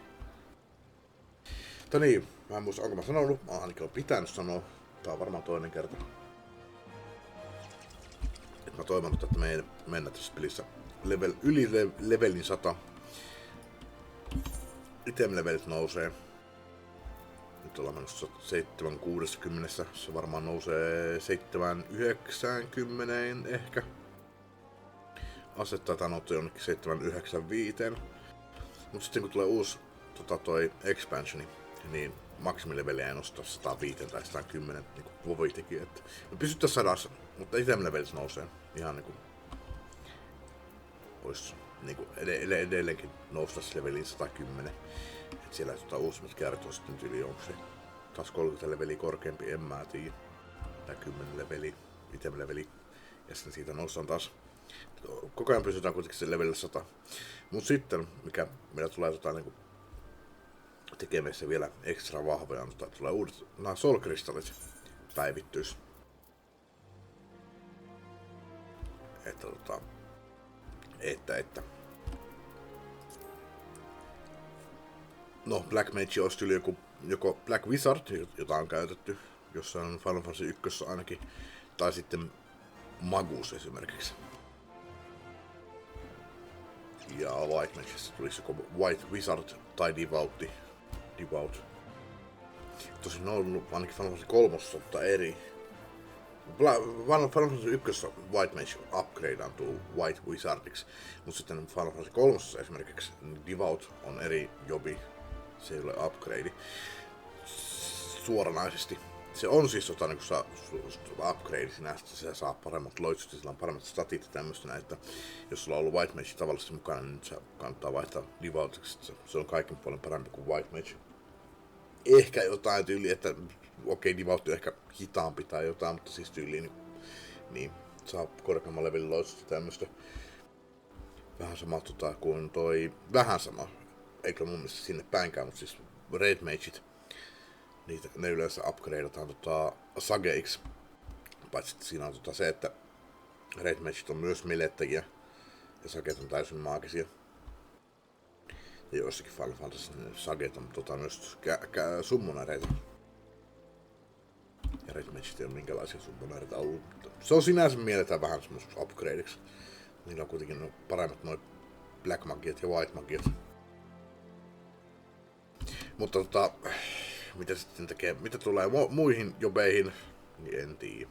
Mutta niin, mä en muista, onko mä sanonut, mä ainakin olen pitänyt sanoa. Tää on varmaan toinen kerta. Et mä toivon, että me mennä tässä pelissä yli levelin 100. Item-levelit nousee. Nyt ollaan menossa 760. Se varmaan nousee 790 ehkä. Asettaa tää nousee jonnekin 795. Mut sitten kun tulee uusi toi expansioni, niin maksimileveliä ei nostaa 105 tai 110 niinku Vovi teki. Et me pysyttäis 100, mutta item-levelit nousee ihan niinku ois niinku edelleenkin noustais leveliin 110. Et siellä uusimmat kertoo sitten yli onko se taas 30 leveliä korkeampi, en mä tiedä. Tai 10 leveliä, item-leveli. Ja sitten siitä noustaan taas. Koko ajan pysytään kuitenkin sen levelillä 100. Mut sitten, mikä meillä tulee niinku tekemässä vielä ekstra vahvoja, on tulee uudet soul-kristallit päivittyis. Että no, Black Mage olisi tyyli joko Black Wizard, jota on käytetty jossain Final Fantasy 1 ainakin, tai sitten Magus esimerkiksi. Ja White Mageissa tulisi joko White Wizard tai Devout. Tosin ne on ollut ainakin Final Fantasy 3, mutta eri. Final Fantasy 1 White Mage upgradeantuu White Wizardiksi, mutta sitten Final Fantasy 3 esimerkiksi Devout on eri jobi, se ei ole upgrade suoranaisesti. Se on siis niin kun saa upgrade sinästä, se saa paremmat loitsut ja sillä on paremmat statit ja tämmöistä näin, että jos sulla on ollut White Mage tavallisesti mukana, niin nyt se kannattaa vaihtaa Devoutiksi, se on kaikin puolen parempi kuin White Mage. Ehkä jotain tyyliä, että okei, Devout on ehkä hitaampi tai jotain, mutta siis tyyliin niin saa korkeamman levelin loistosta tämmöstä. Vähän sama kuin toi, vähän sama, eikä mun mielestä sinne päinkään, mutta siis Raid Mageit, ne yleensä upgradeataan sageiksi. Paitsi siinä on se, että Raid Mageit on myös melettäjiä ja sageet on täysin maagisia. Ja joissakin Final Fantasy sageet on myös summonereita. Ja Raid Mageit ei ole minkälaisia summonereita ollut. Se on sinänsä mielletään vähän semmoiseks upgradeiksi. Niillä on kuitenkin paremmat noin Black Magiat ja White Magiat. Mutta mitä sitten tekee, mitä tulee muihin jobeihin, niin en tiedä.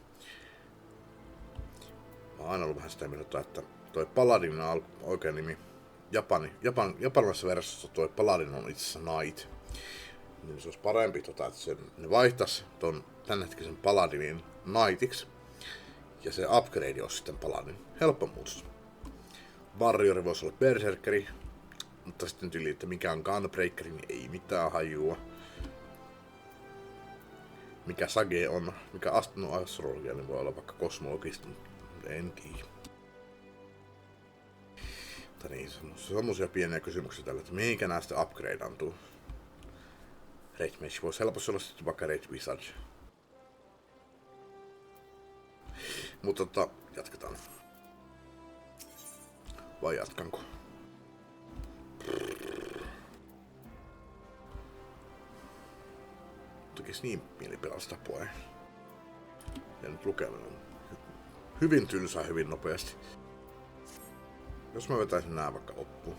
Mä oon aina ollut vähän sitä mieltä, että toi Paladin on oikea nimi. Japanilaisessa versiossa toi Paladin on itse asiassa knight. Niin se olisi parempi, että ne vaihtais ton tämänhetkisen Paladinin knightiksi. Ja se upgrade olisi sitten Paladin. Helppo muutos. Warriori voisi olla berserkeri. Mutta sitten tyyli, että mikä on gunbreakeri, niin ei mitään hajua. Mikä sage on, mikä astrologia, niin voi olla vaikka kosmologista, en tiedä. Mutta niin, semmosia pieniä kysymyksiä tällä, että mihinkä näistä upgradeantuu. Raid Mage voisi helposti olla sitten vaikka Raid Wizard. Mutta jatketaan. Vai jatkanko? Tekis niin mieli pelata sitä pois. Ja nyt lukeminen on hyvin tylsää hyvin nopeasti. Jos mä vetäisin nää vaikka loppuun.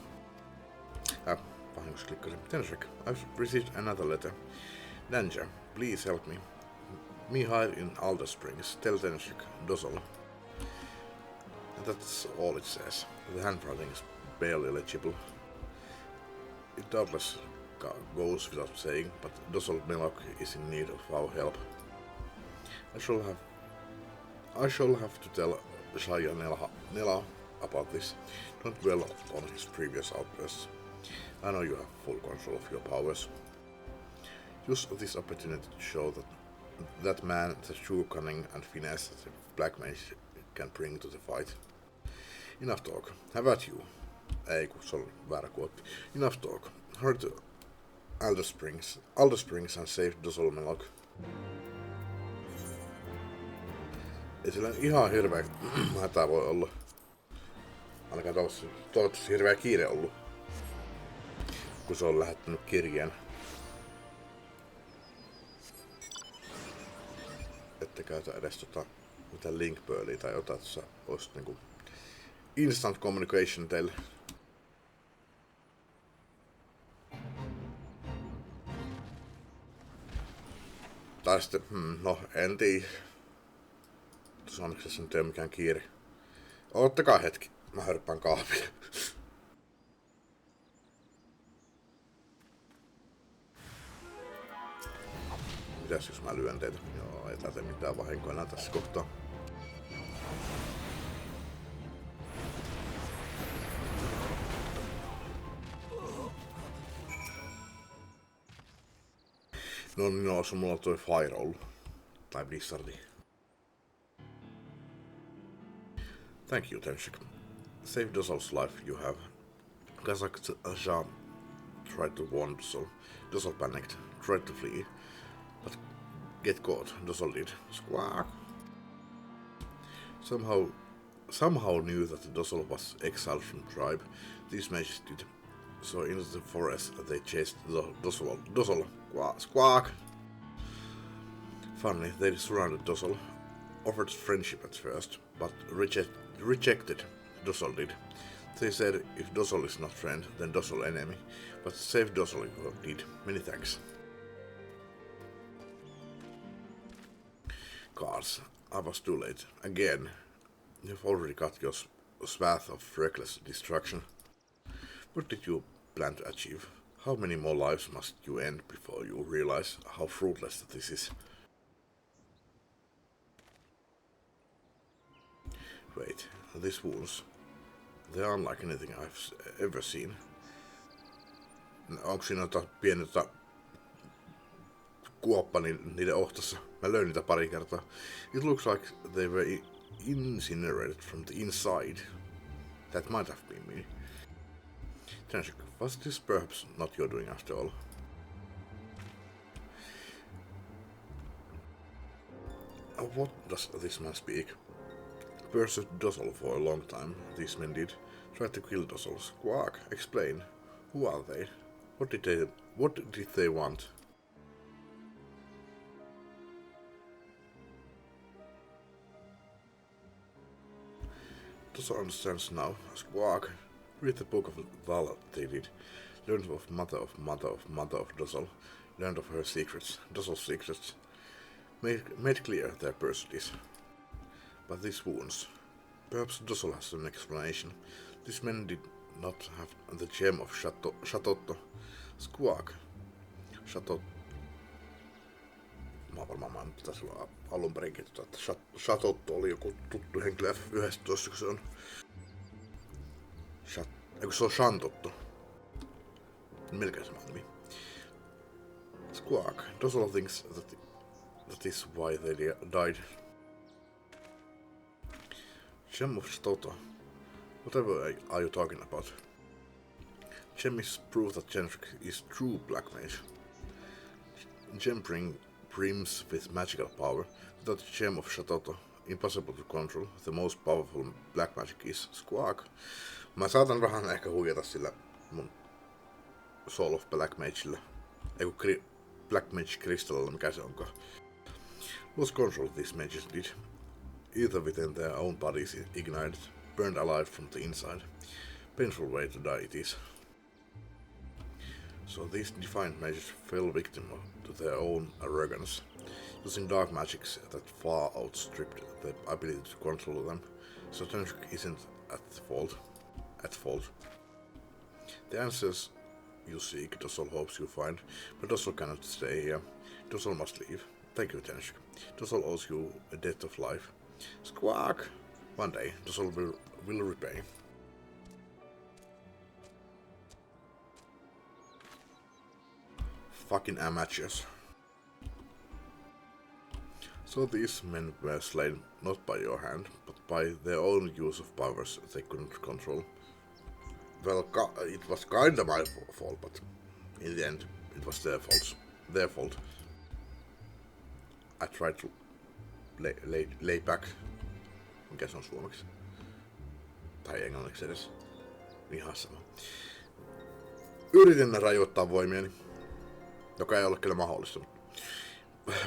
Vahingossa klikkasin. Tenshek, I've received another letter. Danger, please help me. Me hide in Alder Springs. Tell Tenshek, Dosol. And that's all it says. The handwriting is barely legible. It doubtless goes without saying, but Dosol Melok is in need of our help. I shall have to tell Shaya Nela about this. Don't dwell on his previous outbursts. I know you have full control of your powers. Use this opportunity to show that man the true cunning and finesse that the Black Mage can bring to the fight. Enough talk. Have at you. Ei, kun se on väärä kuotti. Enough talk. Hurry to Alder Springs and save Dosol Melok. Ei sillä ihan hirveä hätä voi olla. Ainakaan toivottavasti hirveä kiire ollut. Kun se on lähettänyt kirjeen. Ette käytä edes mitään linkbirdia tai jotain, että sä oisit niinku instant communication teille. Tai sitten, no en tiedä. Tuossa onneksi se nyt ei ole mikään kiire. Odottakaa hetki, mä hörppään kahvia. Mitäs jos mä lyön teitä? Joo, ei tää mitään vahinkoa enää tässä kohtaa. No niin, olisi mulla toi Fire ollut. Tai Blizzardi. Thank you, Tenshik. Save Dosol's life you have. Kazakh Shah tried to warn Dosol. Dosol panicked, tried to flee. But get caught, Dosol did. Squawk. Somehow knew that Dosol was exiled from the tribe. These mages did. So into the forest they chased Dosol. Squawk! Funny, they surrounded Dosol. Offered friendship at first, but rejected. Dosol did. They said if Dosol is not friend, then Dosol enemy. But save Dosol you did. Many thanks. Cards, I was too late. Again. You've already got your swath of reckless destruction. What did you plan to achieve? How many more lives must you end before you realize how fruitless this is? Wait, these wounds. They are unlike anything I've ever seen. Onko siinä pieni kuoppa niiden ohtossa? Mä löin niitä pari kertaa. It looks like they were incinerated from the inside. That might have been me. Tenshik, was this perhaps not your doing after all? What does this man speak? Pursued Dossel for a long time, these men did. Tried to kill Dossel. Squawk, explain. Who are they? What did they want? Dossel understands now. Squawk. Read the book of Vala, they did. Learned of mother of mother of mother of Dossel. Learned of her secrets. Dossel's secrets. Made clear their pursuit. But these wounds. Perhaps Dossel has an explanation. These men did not have the gem of Shatotto. Squawk. Mä varmaan pitäisi olla alunperinkin, että Shatotto oli joku tuttu henkilö F11, kun se on... kun se on Shantotto. Melkein sama nimi. Squawk. Dossel thinks that is why they died. Gem of Shatotto. Whatever are you talking about? Gem is proof that Gentric is true black mage. Gem brims with magical power. Without the Gem of Shatotto, impossible to control. The most powerful black magic is Squawk. Mä saatan vähän ehkä huijata sillä mun Soul of Black Magella. Eiku Black Mage Crystallilla, mikä se onkaan. Lost control these mages did. Either within their own bodies ignited, burned alive from the inside. Painful way to die it is. So these defiant mages fell victim to their own arrogance, using dark magics that far outstripped the ability to control them. So Tenshik isn't at fault. The answers you seek, Dossel hopes you find, but Dossel cannot stay here. Dossel must leave. Thank you, Tenshik. Dossel owes you a debt of life. Squawk! One day, Dossel will repay. Fucking amateurs. So these men were slain not by your hand, but by their own use of powers they couldn't control. Well, it was kinda my fault, but in the end, it was their fault. I tried to lay back. Mikä se on suomeksi? Tai englanniksi edes. Ihan sama. Yritin rajoittaa voimieni, joka ei ole kyllä mahdollista.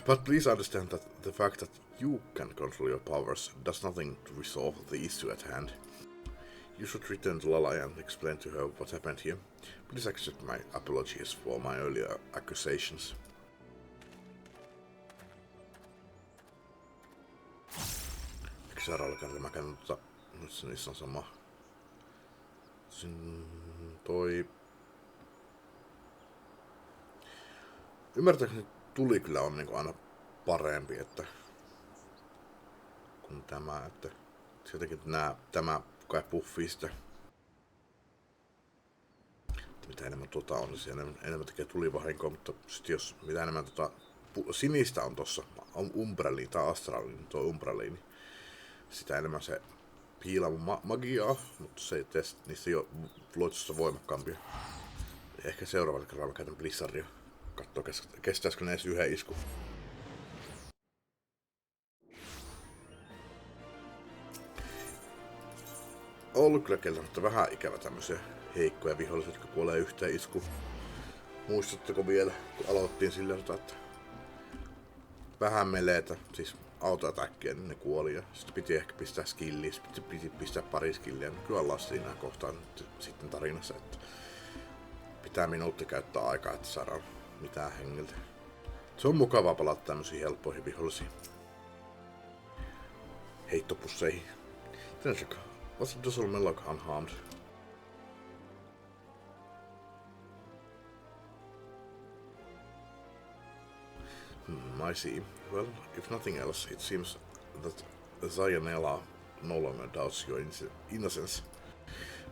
But please understand that the fact that you can control your powers does nothing to resolve the issue at hand. You should return to Lala and explain to her what happened here. Please accept my apologies for my earlier accusations. Seuraavalla mä käyn nyt niissä on sama. Ymmärtääkseni tuli kyllä on niinku aina parempi, että kun tämä, että jotenkin tämä kai puffii sitä. Mitä enemmän on, niin siellä enemmän tekee tulivahinkoa, mutta sit jos mitä enemmän sinistä on tossa, on umbraliini tai astraliini, tuo umbraliini, sitä enemmän se piilaa mun magiaa, mutta se ei tee niistä jo luotsusta voimakkaampia. Ehkä seuraavalla kerralla käytän Blizzardia. Katsoo kestääskö ne edes yhden isku. Ollut kyllä kieltämättä vähän ikävä tämmösiä heikkoja vihollisia, jotka kuolee yhteen iskuun. Muistatteko vielä, kun aloittiin sillä, että vähän meleetä, siis autoatäkkiä, niin ne kuoli ja sitten piti ehkä pistää skilliä, sitten piti pistää pari skilliä. Kyllä ollaan siinä kohtaa nyt sitten tarinassa, että pitää minuutti käyttää aikaa, että saadaan mitään hengiltä. Se on mukavaa palata tämmösiin helppoihin vihollisiin. Heittopusseihin. Tenshik, what's Dossel Mellog unharmed? I see. Well, if nothing else, it seems that Zionella no longer doubts your innocence.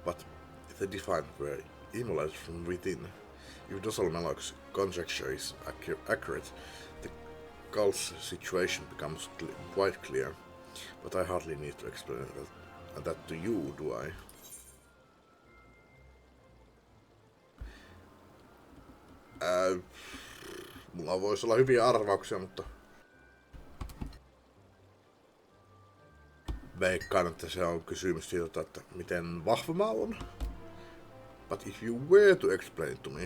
But if the Defiant were immolated from within, if Dossel Mellog's conjecture is accurate, the cult's situation becomes quite clear. But I hardly need to explain that to you, do I? Mulla voisi olla hyviä arvauksia, mutta veikkaan, että se on kysymys siitä, että miten vahva mä oon. But if you were to explain to me,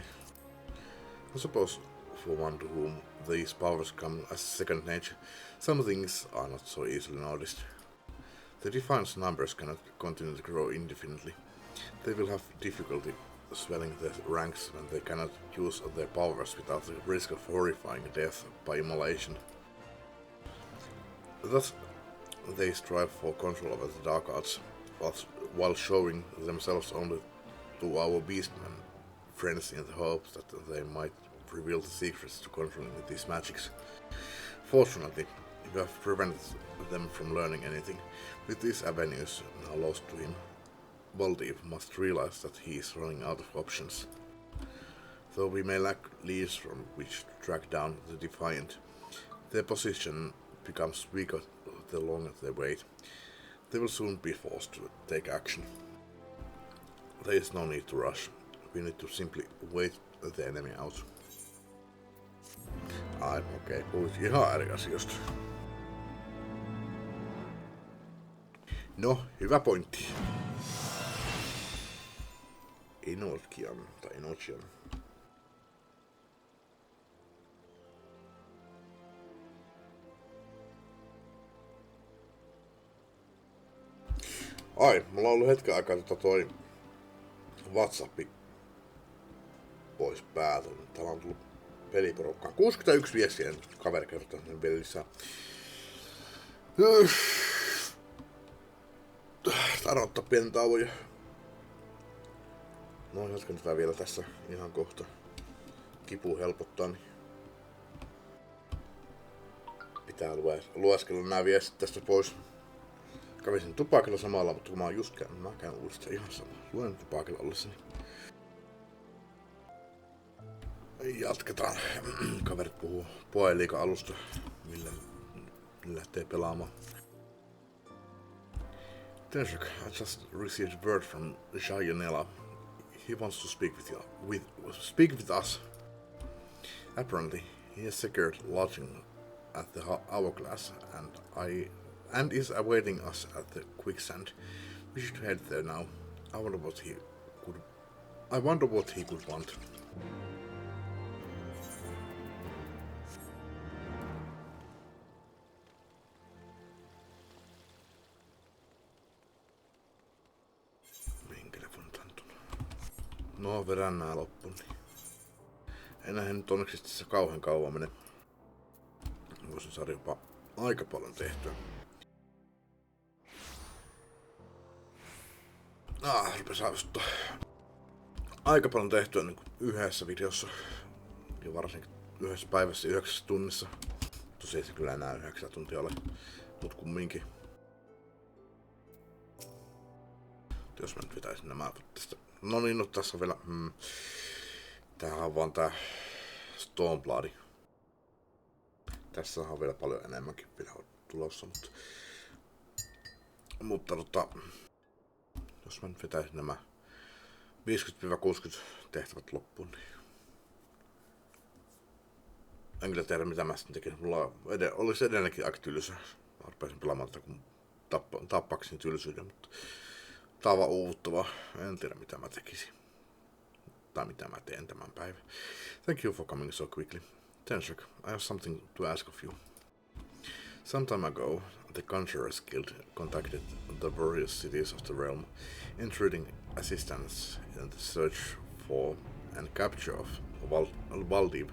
I suppose for one to whom these powers come as second nature, some things are not so easily noticed. The Defiant's numbers cannot continue to grow indefinitely. They will have difficulty swelling their ranks when they cannot use their powers without the risk of horrifying death by immolation. Thus, they strive for control over the dark arts, while showing themselves only to our beastmen friends in the hopes that they might reveal the secrets to controlling these magics. Fortunately, we have prevented them from learning anything. With these avenues now lost to him, Baldiv must realize that he is running out of options. Though we may lack leads from which to track down the Defiant, their position becomes weaker the longer they wait. They will soon be forced to take action. There is no need to rush. We need to simply wait the enemy out. Ai, okei, puhuit ihan eri asioista. No, hyvä pointti. Enochian tai Enochian. Ai, mulla on ollut hetken aikaa toi WhatsAppi pois päältä. Täällä on tullut peliporukkaan. 61 viestiä, kaveri kertoo sen vielä lisää. Taidan ottaa pienen tauon ja no, jatketaan vielä tässä ihan kohta. Kipu helpottaa, niin pitää lueskella nämä viestit tästä pois. Kävisin tupakilla samalla, mutta kun mä oon just käynyt, mä käyn uudestaan ihan sama. Luen tupakilla ollessani. Jatketaan. Kaverit puhuu Poeliika-alusta, millä lähtee pelaamaan. Tenshuk, I just received word from Jayanela. He wants to speak with us. Apparently, he has secured lodging at the Hourglass, and is awaiting us at the Quicksand. We should head there now. I wonder what he could want. No, vedän nää loppuun. Enää nyt onneksi tässä kauhean kauan mene. Voisin saada jopa aika paljon tehtyä. Rupes aavistuttaa. Aika paljon tehtyä niin yhdessä videossa. Ja varsinkin yhdessä päivässä 9 tunnissa. Tosiaan se kyllä enää 9 tuntia ole. Mut kumminkin. Jos mä nyt vetäisin nämä tästä. No niin, no tässä on vielä... Tämähän on vaan tää Stormblood. Tässä on vielä paljon enemmänkin vielä tulossa, mutta jos mä nyt vetäisin nämä 50-60 tehtävät loppuun, niin en kyllä tiedä mitä mä sitten tekin. Mulla olisi edelleenkin aika tylsä. Mä rupesin pelaamaan tätä, kun tappaksin tylsyyden, mutta tää on vaan uuvuttavaa. En tiedä mitä mä tekisin. Tai mitä mä teen tämän päivän. Thank you for coming so quickly. Tenshuk, I have something to ask of you. Some time ago, the Conjurers Guild contacted the various cities of the realm, entreating assistance in the search for and capture of Baldiv.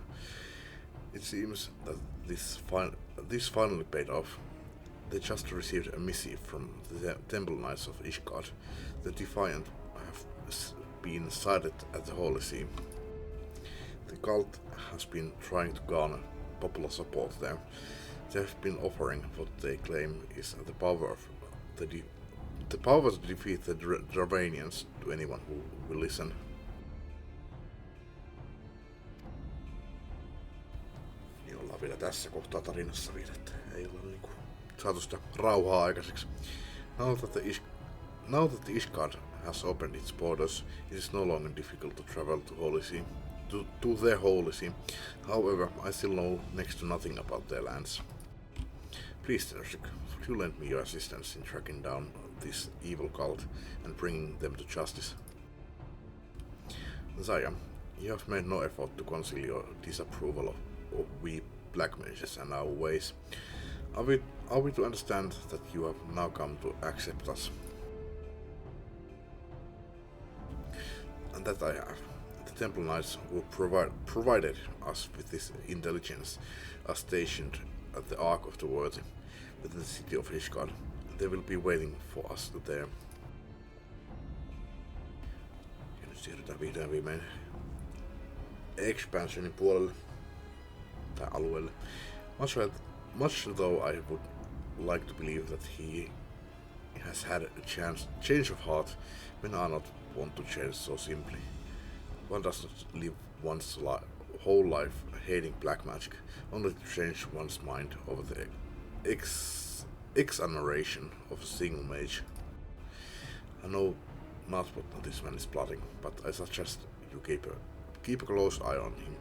It seems that this finally paid off. They just received a missive from the Temple Knights of Ishgard. The Defiant have been sighted at the Holy See. The cult has been trying to garner popular support there. They have been offering what they claim is the power to defeat the Dravanians to anyone who will listen. Niin ollaan vielä tässä kohtaa tarinassa vielä, että ei olla niinku saatu sitä rauhaa aikaiseksi. Now that the Ishgard has opened its borders, it is no longer difficult to travel to Holy See, to the Holy See. However, I still know next to nothing about their lands. Please, Tershik, would you lend me your assistance in tracking down this evil cult and bringing them to justice? Zaya, you have made no effort to conceal your disapproval of we black mages and our ways. Are we to understand that you have now come to accept us? And that I have. The Temple Knights who provided us with this intelligence are stationed at the Ark of the Worthy, within the city of Ishgard. They will be waiting for us there. Ja nyt siirrytään vihdoin viimein expansionin puolelle, tai alueelle. Much though I would like to believe that he has had a change of heart, men are not want to change so simply. One does not live one's whole life hating black magic, only to change one's mind over the exoneration of a single mage. I know not what this man is plotting, but I suggest you keep a close eye on him.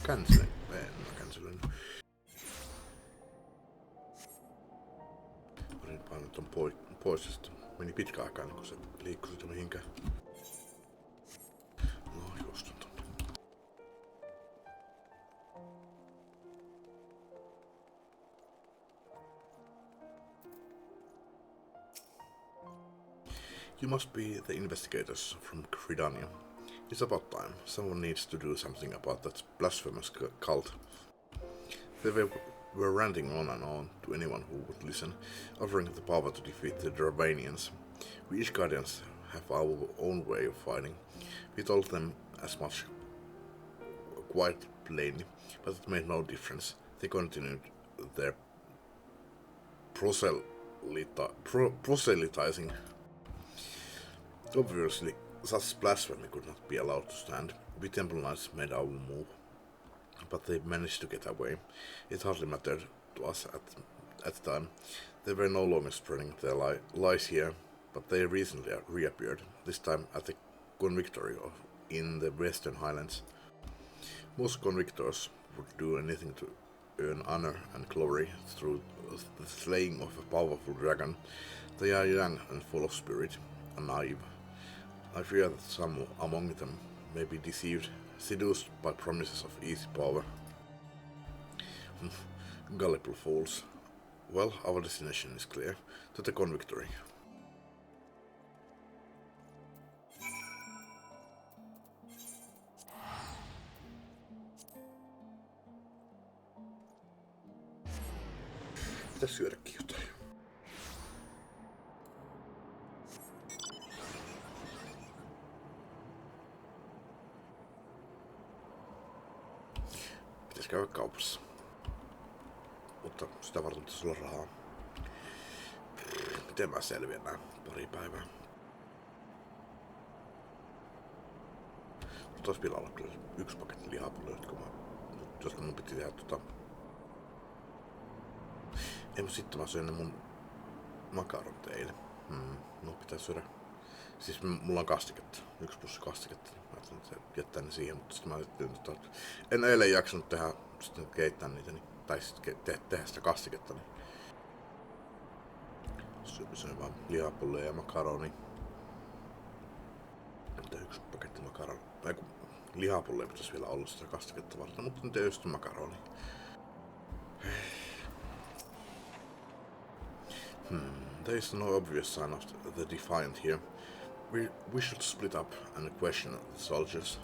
Cancelin. Cancelin. Olin painanut ton pois ja sitten meni pitkä aikaa ennen kuin se liikkui sitä mihinkään. No just tonne. You must be the investigators from Gridania. It's about time. Someone needs to do something about that blasphemous cult. They were ranting on and on to anyone who would listen, offering the power to defeat the Dravanians. We Ishgardians have our own way of fighting. We told them as much quite plainly, but it made no difference. They continued their proselytizing. Obviously, such blasphemy could not be allowed to stand. We Temple Knights made our move, but they managed to get away. It hardly mattered to us at the time. They were no longer spreading their lies here, but they recently reappeared, this time at the Convictory in the Western Highlands. Most convictors would do anything to earn honor and glory through the slaying of a powerful dragon. They are young and full of spirit, and naive. I fear that some among them may be deceived, seduced by promises of easy power. Gullible fools. Well, our destination is clear, to the Convictory. Pitäis syödäkin jotain. Pitäis käydä kaupassa. Mutta sitä varten pitäis olla rahaa. Miten mä selviän nää pari päivää? Mutta ois pilalla kyllä yksi paketti lihapullia, josta mun piti tehdä Ei, mutta sitten mä söin ne mun makaronit eilen. No pitäis syödä. Siis mulla on kastiketta. 1 pussi kastiketta. Mä ajattelin, että jättää ne siihen, mutta sitten mä ajattelin, että en eilen jaksanut tehdä sitten keittää niitä, niin, tai sitten tehdä sitä kastiketta. Niin söin vaan lihapullia ja makaroni. Mutta 1 paketti makaroni. Ei kun lihapullia pitäis vielä olla sitä kastiketta varten, mutta nyt ei just makaroni. There is no obvious sign of the Defiant here. We should split up and question the soldiers.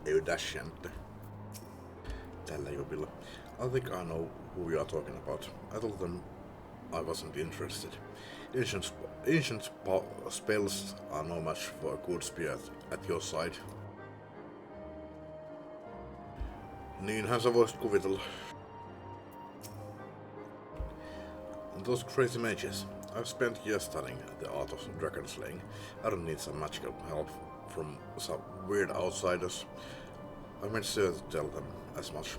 Ei oo dashia nyt tällä jobilla. I think I know who you are talking about. I told them I wasn't interested. Ancient spells are no match for a good spear at your side. Niinhän sä voisit kuvitella. Those crazy mages. I've spent years studying the art of dragon slaying. I don't need some magical help from some weird outsiders. I made sure to tell them as much.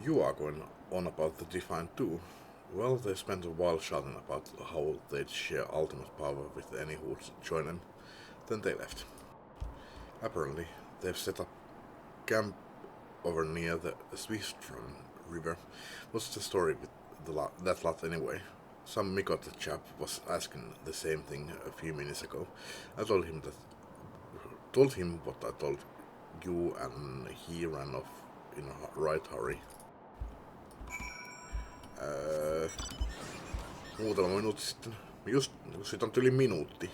You are going on about the Divine too. Well, they spent a while shouting about how they'd share ultimate power with any who would join them. Then they left. Apparently, they've set up camp over near the Swiss River. What's the story with that lot anyway? Some Mikot chap was asking the same thing a few minutes ago. I told him what I told you, and he ran off in a right hurry. Muutama minuutti sitten. Just siitä on yli minuutti.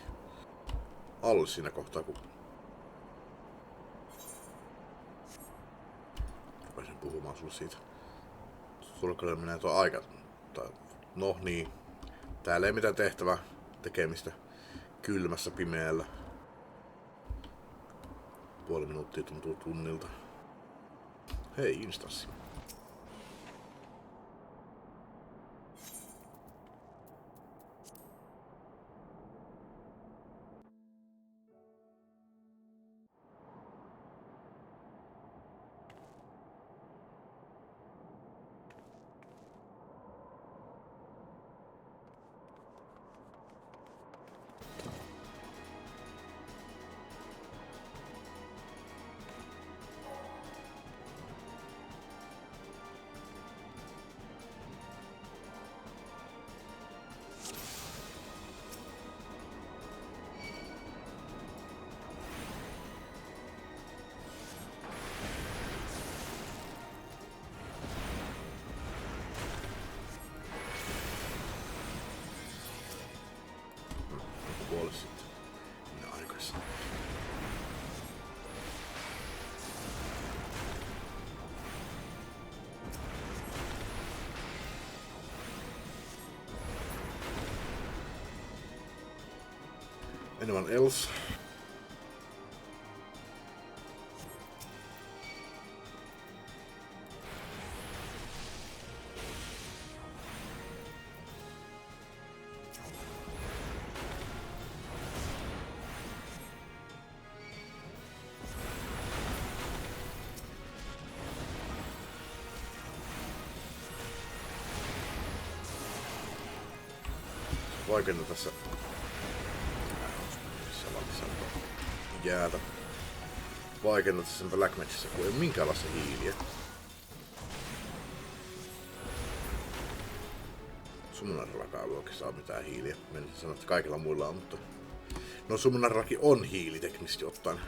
Alle siinä kohtaa, kun rupesin puhumaan sulle siitä. Sulla kyllä menee tuo aika. No niin. Täällä ei mitään tehtävää tekemistä. Kylmässä pimeällä. Puoli minuuttia tuntuu tunnilta. Hei, instanssi. Anyone else? Vaikeinta tässä jäätä. Vaikeinta tässä Black Magissa, kun ei ole minkäänlaista hiiliä. Summonarillakaan ei oikein saa mitään hiiliä. Menisin sanoa, että kaikilla muilla on, mutta no Summonarillakin on hiili teknisesti ottaen.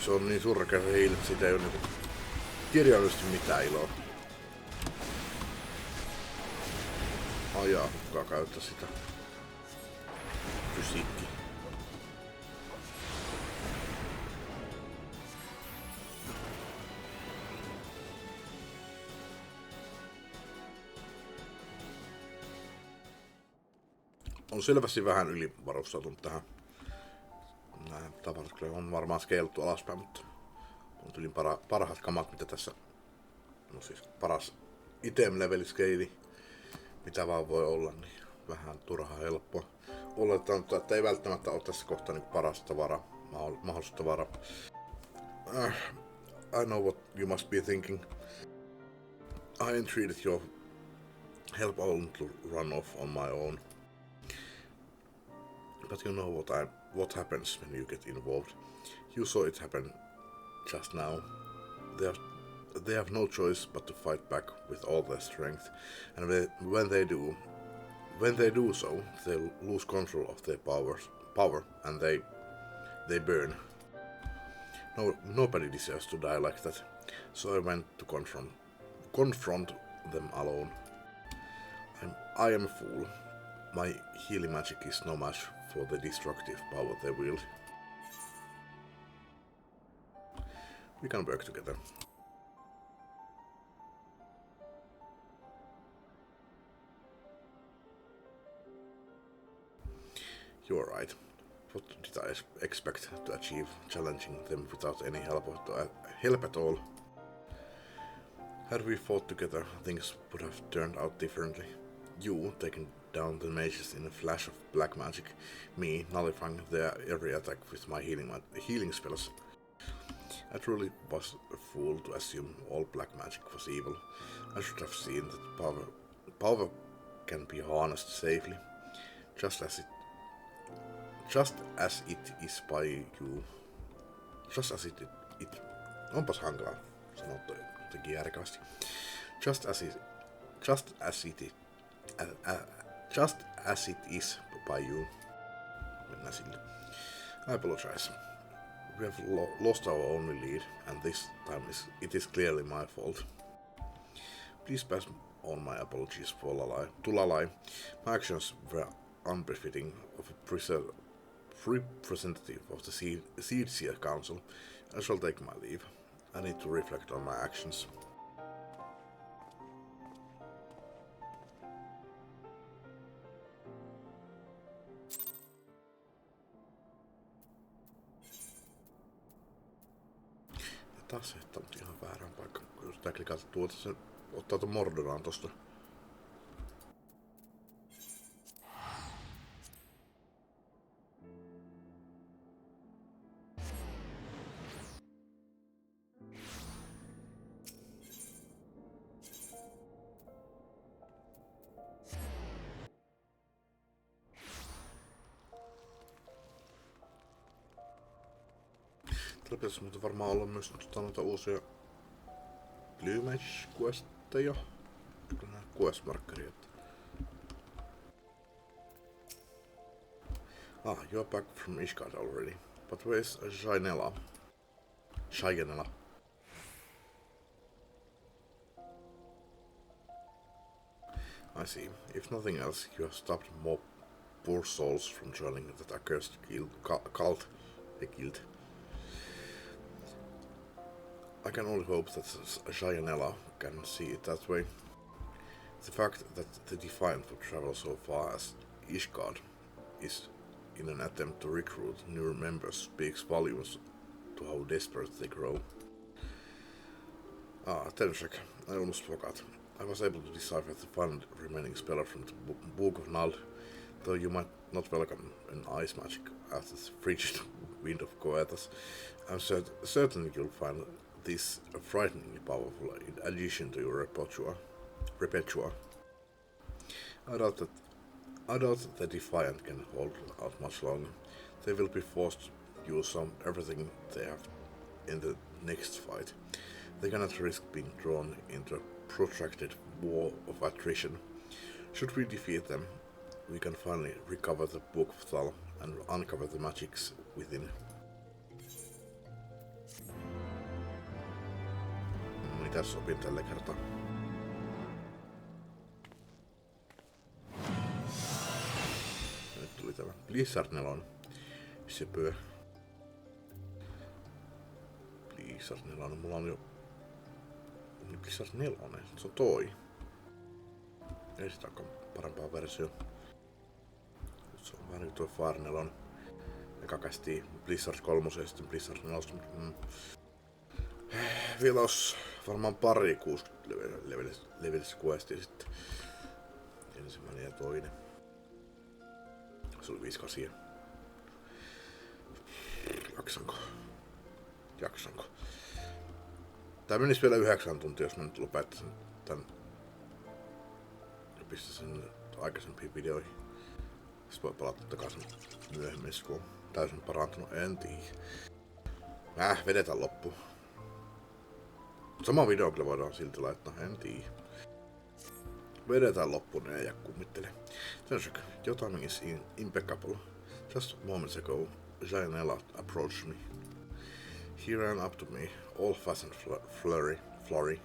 Se on niin surkea se hiili, että siitä ei ole niinku kirjaimellisesti mitään iloa. Ajaa hukkaa käyttää sitä. Fysiikki. On selvästi vähän ylivarustautunut tähän. Nämä tavarat kyllä on varmaan skeiluttu alaspäin, mutta on tylin parhaat kamat, mitä tässä, no siis paras item-level skeili, mitä vaan voi olla, niin vähän turhaa helppoa. Oletetaan, että ei välttämättä ole tässä kohtaa niin parasta tavaraa, mahdollista tavaraa. I know what you must be thinking. I entreated your help only to run off on my own. But you know what happens when you get involved. You saw it happen just now. They have no choice but to fight back with all their strength, and when they do so, they lose control of their power, and they burn. Nobody deserves to die like that, so I went to confront them alone. I am a fool. My healing magic is no match for the destructive power they wield. We can work together. You're right. What did I expect to achieve challenging them without any help at all? Had we fought together, things would have turned out differently. You taking down the mages in a flash of black magic, me nullifying their every attack with my healing spells. I truly was a fool to assume all black magic was evil. I should have seen that power can be harnessed safely, just as it is by you. Just as it onpas hankalaa sanottu jotenkin järkevästi. Just as it is by you. Mennään sille. I apologize. We have lost our only lead, and this time it is clearly my fault. Please pass on my apologies to Lalai. My actions were unbefitting of a representative of the Seed Council. I shall take my leave. I need to reflect on my actions. Taas se ottanut ihan väärän paikan. Kun yrittää klikata tuolta, se ottaa tuon Mordoraan tosta. Tällä pitäisi mutta varmaan olla myös noita uusia Blue Mage-questeja. Onko nää quest-markkeria? You're back from XIV already. But where's Chyanella? I see. If nothing else, you have stopped more poor souls from joining that accursed cult. I can only hope that Chyanella can see it that way. The fact that the Defiant would travel so far as XIV is in an attempt to recruit new members speaks volumes to how desperate they grow. Tenshek, I almost forgot. I was able to decipher the final remaining speller from the Book of Nald, though you might not welcome an ice magic as the frigid wind of Coetus. I'm certain you'll find this frighteningly powerful in addition to your repertoire. I doubt that the Defiant can hold out much longer. They will be forced to use everything they have in the next fight. They cannot risk being drawn into a protracted war of attrition. Should we defeat them, we can finally recover the Book of Thal and uncover the magics within. Mitäs sopin tällä kertaa? Nyt tuli tämä Blizzard 4. Sepö. Blizzard 4. Mulla on jo Blizzard 4. Se on toi. Ei sitä olekaan parempaa versio. Se on vähän niin tuo Fire 4. Eka kästiin Blizzard 3 ja sitten Blizzard 4. Vielä olisi varmaan pari 60 levelistä questia sitten. Ensimmäinen ja toinen. Se oli 5-8. Jaksanko? Tää menisi vielä 9 tuntia, jos mä nyt lopettaisin tän. Ja pistäisin aikaisempiin videoihin. Sitten voi palata takaisin myöhemmin, kun on täysin parantunut. En tiedä. Vedetään loppuun. Sama video kyllä voidaan silti laittaa, en tiedä. Vedetään loppuun, ei jää kummittele. Tenshek, your timing is impeccable. Just moments ago, Chyanella approached me. He ran up to me, all fuss and flurry,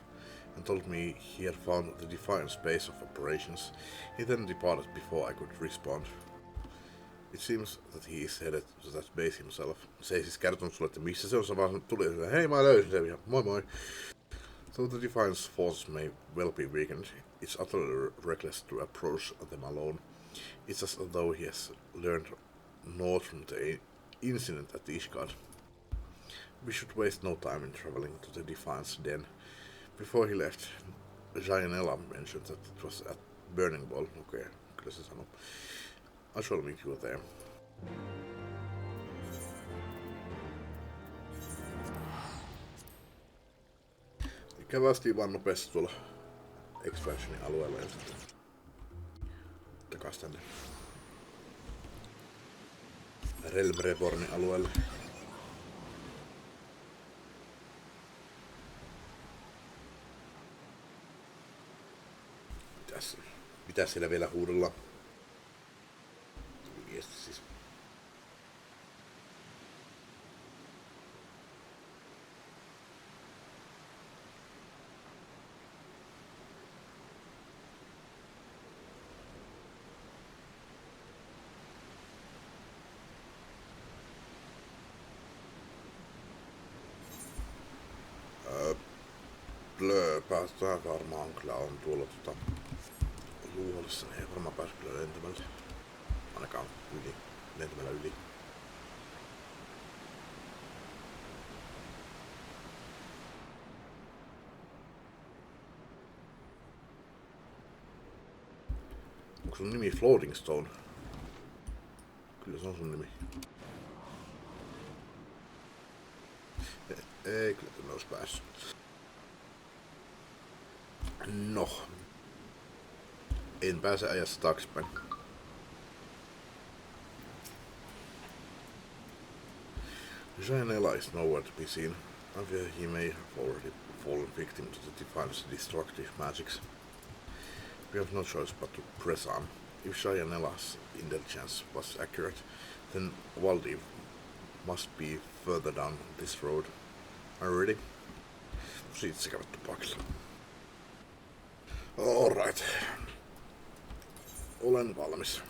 and told me he had found the Defiance base of operations. He then departed before I could respond. It seems that he is headed to that base himself. Se ei siis kertonut sulle, että missä se on, vaan tuli ja hei mä löysin sen ja moi moi. Though the Defiance forces may well be weakened, it's utterly reckless to approach them alone. It's as though he has learned naught from the incident at Ishgard. We should waste no time in traveling to the Defiance den. Before he left, Gianella mentioned that it was at Burning Ball. Okay, kyllä se sanoo. I shall meet you there. Kävästiin vaan nopeasti tuolla expansionin alueella ja sitten takas tänne Realm Rebornin alueelle. Mitä siellä vielä huudellaan? Viesti siis. Päästään varmaan kyllä on tuolla Luuholissa, niin ei varmaan pääse kyllä lentämällä. Ainakaan lentämällä yli. Onko sun nimi Floating Stone? Kyllä se on sun nimi. Ei kyllä tänne olisi päässyt. No. En pääse ajassa taaksepäin. Gianella is nowhere to be seen. I fear he may have already fallen victim to the Defiance destructive magics. We have no choice but to press on. If Gianella's intelligence was accurate, then Valdiv must be further down this road. Are you ready? Siitä se käydä tupakilla. Alright. Olen valmis.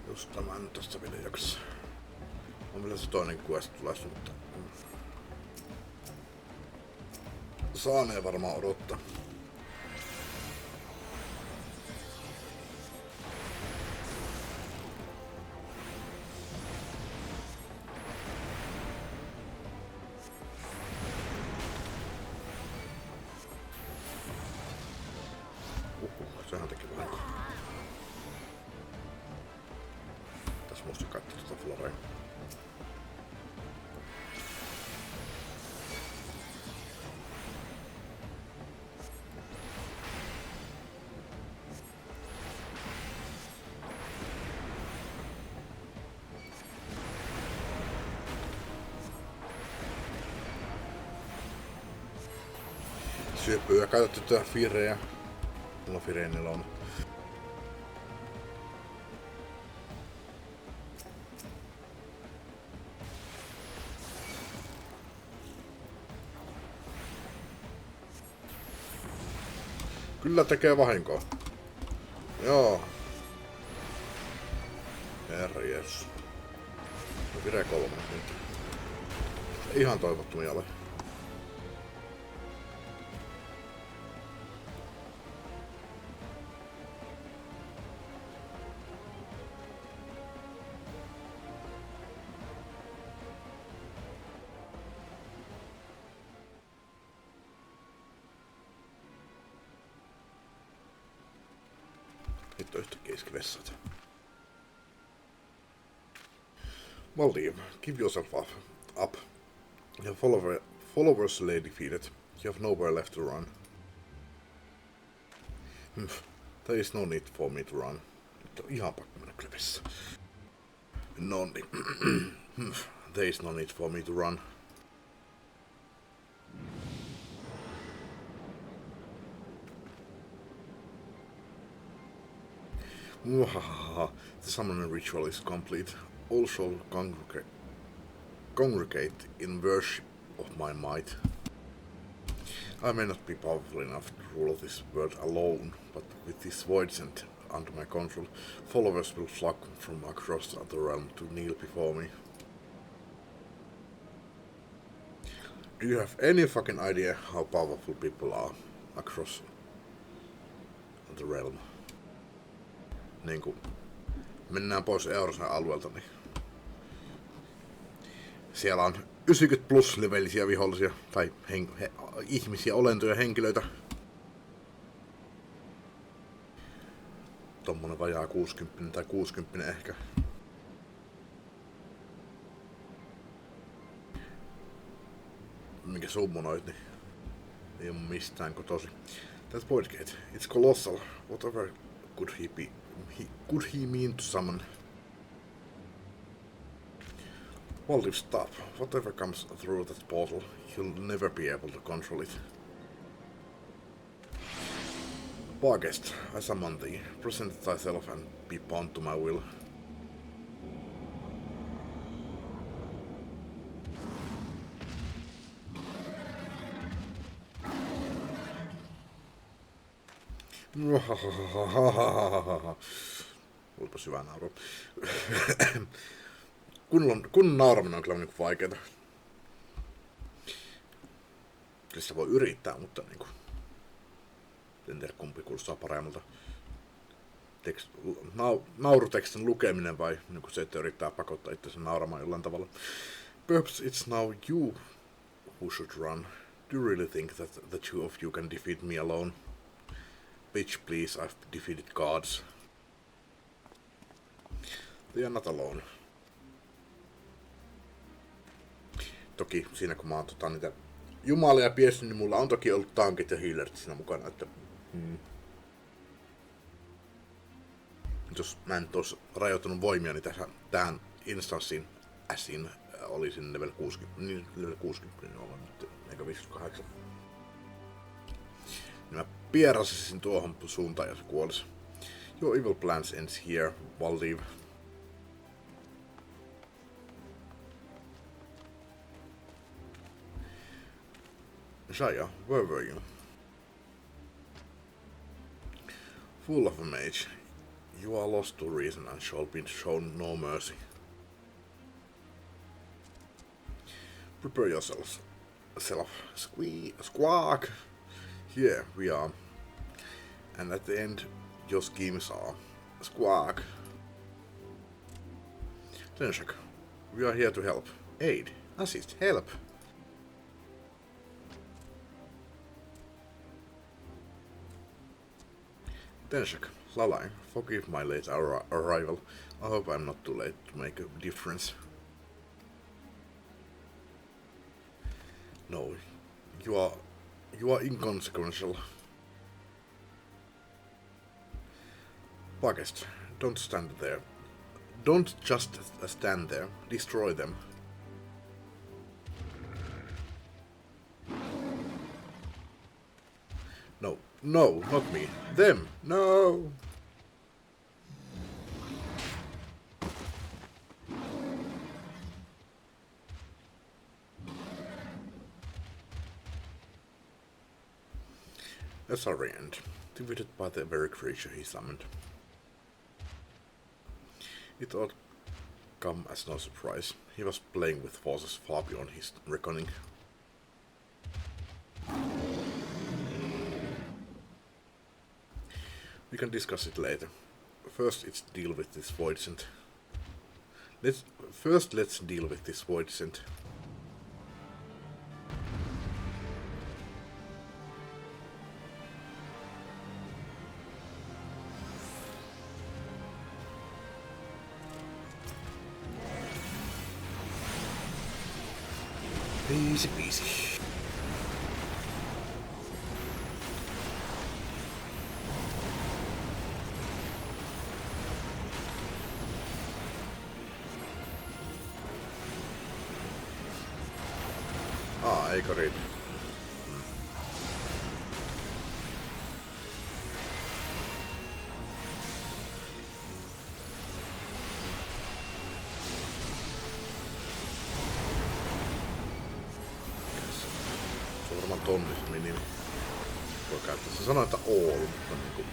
Just tämän tosta vielä jaksa. On vielä se toinen quest tulossa, mutta saanee varmaan odottaa. Sehän teki vahinko. Tässä musta katsoa tuota florea. Syöpyä käytetty tää firejä. Mulla Fireenillä on. Kyllä tekee vahinkoa. Joo. Herjes. Vire 3 nyt. Ihan toivottomia ole. Nyt on yhtäkkiä iski vessat. Valdiv, give yourself up. Your followers lay defeated. You have nowhere left to run. There is no need for me to run. Nyt on ihan pakko mennä kyllä vessaan. Nonni. There is no need for me to run. Muhahaha, the summoning ritual is complete. All shall congregate in worship of my might. I may not be powerful enough to rule this world alone, but with this voidsent under my control, followers will flock from across the realm to kneel before me. Do you have any fucking idea how powerful people are across the realm? Niinku, mennään pois Eurosan alueelta, niin siellä on 90 plus levelisiä vihollisia, tai ihmisiä, olentoja, henkilöitä. Tommonen vajaa 60 tai 60 ehkä. Mikä summonoit, niin ei oo mistään kotosi. That void gate, it's colossal. Whatever could he mean to summon? Well, if stop. Whatever comes through that portal, he'll never be able to control it. Barguest, I summon thee. Present thyself and be bound to my will. Olipa syvä nauru. Kun nauraminen on kyllä niinku vaikeeta. Kyllä sitä voi yrittää, mutta niinku... En tiedä kumpi kuulostaa paremmalta. Naurutekstin lukeminen vai niinku se, että yrittää pakottaa itsensä nauramaan jollain tavalla. Perhaps it's now you who should run. Do you really think that the two of you can defeat me alone? Bitch, please, I've defeated gods. They are not alone. Toki siinä kun mä oon niitä jumalia piessyt, niin mulla on toki ollut tankit ja healerit siinä mukana, että... Jos mä en tos rajoittanut voimia, niin tähän instanssiin äsin olisin level 60, niin level 60 niin ollaan nyt, eikä 58. Niin mä pierasisin tuohon suuntaan ja se kuolisi. Your evil plans ends here, Valdiv. Shaya, where were you? Full of a mage, you are lost to reason and shall be shown no mercy. Prepare yourself. Squawk! Here we are. And at the end, your schemes are. Squawk! Tenshak, we are here to help. Aid, assist, help! Tenshak, Lalai, forgive my late arrival. I hope I'm not too late to make a difference. No, you are inconsequential. Barguest, don't stand there. Don't just stand there. Destroy them. No, no, not me. Them. No. A sorry end, defeated by the very creature he summoned. It ought come as no surprise. He was playing with forces far beyond his reckoning. We can discuss it later. First, let's deal with this voidsent. Let's deal with this voidsent. Easy peasy. Eikö riitä? tonni se minimi. Voi käyttää. Se sanoi, että all, mutta niinku...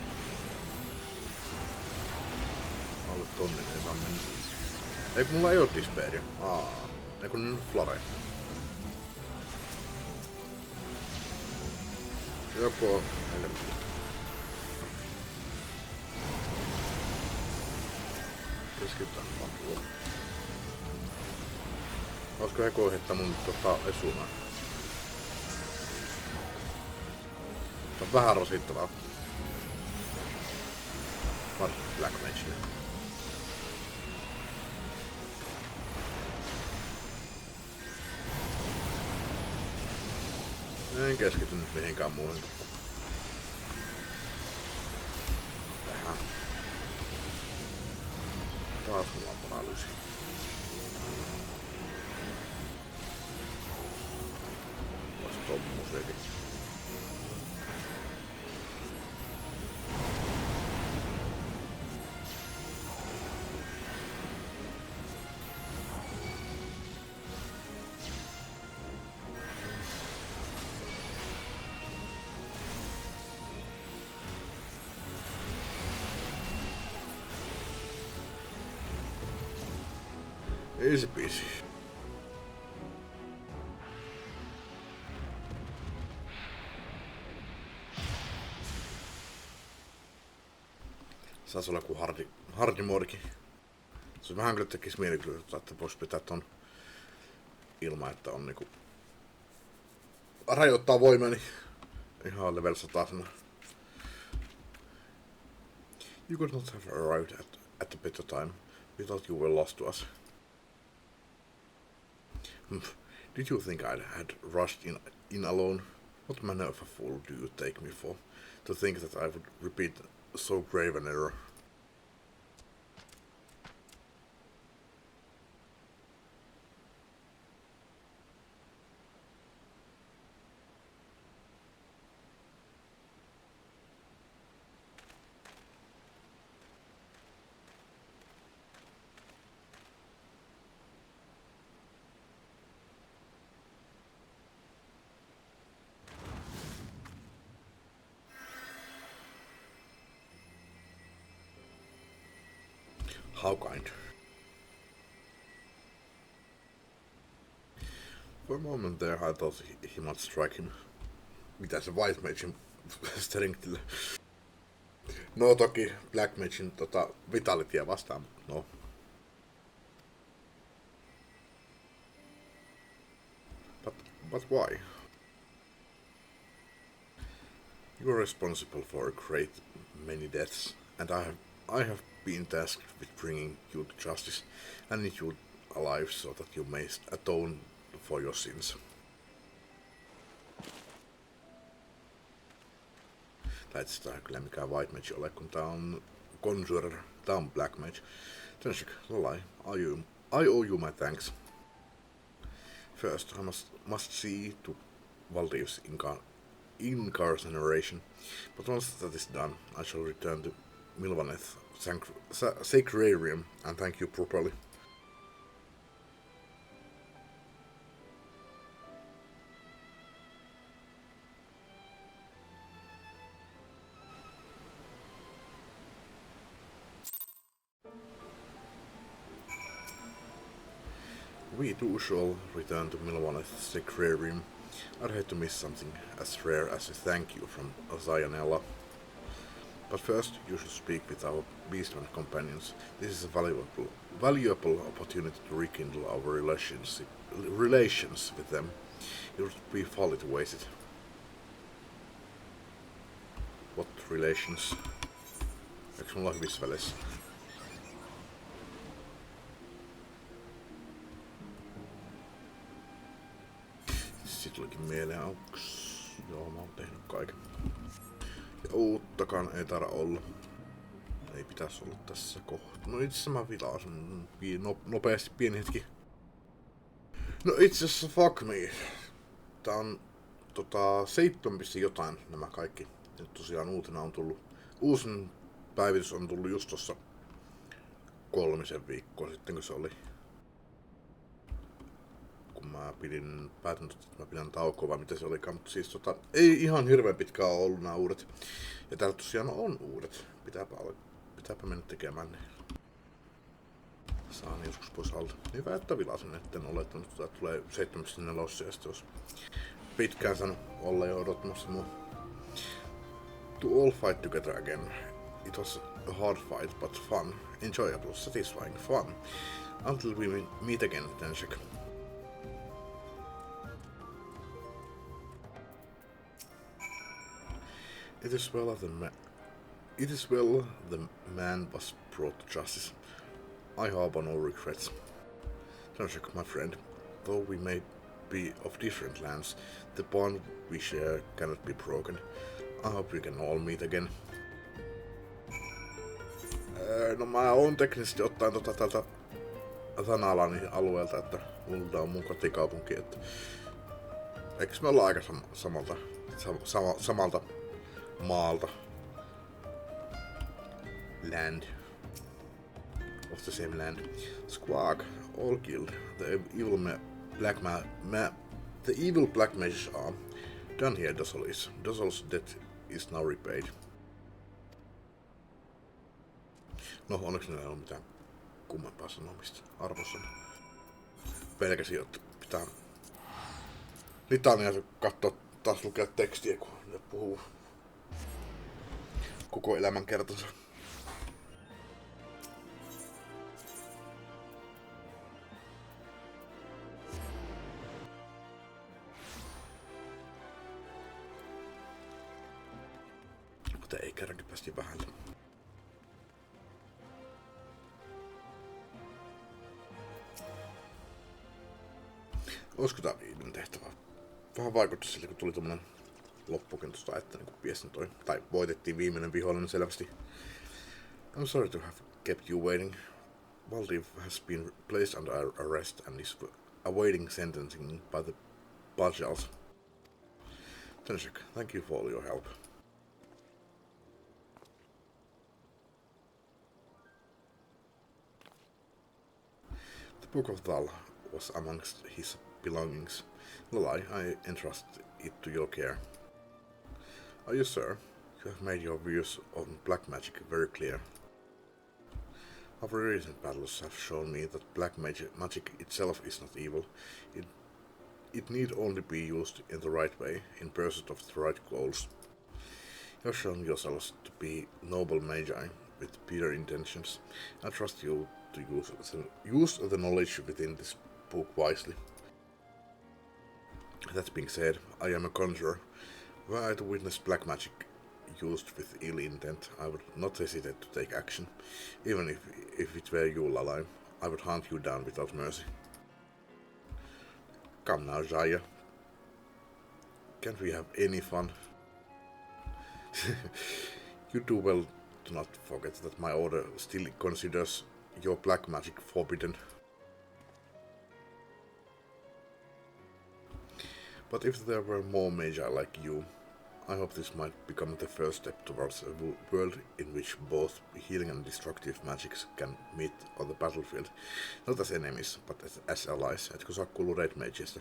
Alle tonnin ei saa mennä. Eikö mulla ei oo Disperia? Eikö ne Flore? Joko on helvetti. Keskitytään apua. Olisiko Eko heittää mun esunaan? Se on vähän rasittavaa. Varsinkin Black Magelle. En keskity nyt mihinkään muuhun. Tähän. Taas mulla on paralyysi. Vois tommosekin. Easy peasy. Saas olla kuin hardimoodikin. Se vähän kyllä tekis mieli kyllä, että vois pitää ton ilman, että on niinku... rajoittaa voimani. Ihan level 100. You could not have arrived at a better time. Without you were lost to us. Did you think I had rushed in alone? What manner of a fool do you take me for? To think that I would repeat so grave an error. How kind. For a moment there I thought he might strike him. Mitä se White Magein strengthillä? No toki Black Magein vitalityä vastaan, mutta no. But why? You are responsible for a great many deaths, and I have been tasked with bringing you to justice and need you alive so that you may atone for your sins. Tää ei kyllä mikään White Mage ole, kun tää on Conjurer, tää on Black Mage. Tenshik, lie, I owe you my thanks. First, I must see to Valdiv's incarceration, but once that is done, I shall return to Milvaneth Sacrarium and thank you properly. We too shall return to Milvaneth Sacrarium. I'd hate to miss something as rare as a thank you from Zionella. But first, you should speak with our beastman companions. This is a valuable opportunity to rekindle our relations with them. It would be folly to waste it. What relations? Eikö mulla hyvissä väleissä? Sitten tulikin mieleen auks. Joo, mä oon tehnyt kaiken. Ja uuttakaan ei taida olla. Ei pitäisi olla tässä kohtaa. No itse mä vilasin nopeasti pieni hetki. No itse asiassa fuck me. Tää on 7. jotain nämä kaikki. Nyt tosiaan uutena on tullut. Uusin päivitys on tullut just tossa 3 viikkoa sitten, kun se oli. Kun mä päätin, että mä pidän taukoa, vai mitä se olikaan, mutta siis ei ihan hirveän pitkään ole ollut nämä uudet. Ja täällä tosiaan on uudet. Pitääpä mennä tekemään ne. Saan joskus pois alta. Hyvä, että vilasin, etten olettanut, että tulee 7.4 ja sitten olisi pitkään saanut olla jo odottamassa mua. To all fight together again. It was a hard fight, but fun. Enjoyable, satisfying, fun. Until we meet again, Tenshik. It is well the man was brought to justice. I harbor no regrets. Tenshik, my friend, though we may be of different lands, the bond we share cannot be broken. I hope we can all meet again. No mä oon teknisesti ottaen tältä Tanalani alueelta, että Ulda on mun kotikaupunki, että eikös me olla aika samalta maalta. Land. Of the same land. Squawk, all killed. The evil black mages are. Done here, Dozzle is. Dozzle's death is now repaid. No, onneksi ne ei ole mitään kummempaa sanomista arvossa. Pelkäsin, että pitää litania katsoa taas lukea tekstiä, kun ne puhuu koko elämän kertansa. Mutta ei kerrankin päästi vähältä. Olisiko tää viimeinen tehtävä? Vähän vaikutti sille, kun tuli tommonen loppukentosta, että niinku piestin toi. Tai voitettiin viimeinen vihollinen selvästi. I'm sorry to have kept you waiting. Valdiv has been placed under arrest and is awaiting sentencing by the Bajals. Tenshik, thank you for all your help. The Book of Thal was amongst his belongings. Lalai, I entrust it to your care. Are you, sir? You have made your views on black magic very clear. Our recent battles have shown me that black magic itself is not evil. It need only be used in the right way, in pursuit of the right goals. You have shown yourselves to be noble magi with pure intentions. I trust you to use the knowledge within this book wisely. That being said, I am a conjurer. Were I to witness black magic used with ill intent, I would not hesitate to take action. Even if it were you, Lalai, I would hunt you down without mercy. Come now, Jaya. Can't we have any fun? You do well to not forget that my order still considers your black magic forbidden. But if there were more magi like you, I hope this might become the first step towards a world in which both healing and destructive magics can meet on the battlefield, not as enemies, but as allies. Etkö saa kuulua Red Mageista?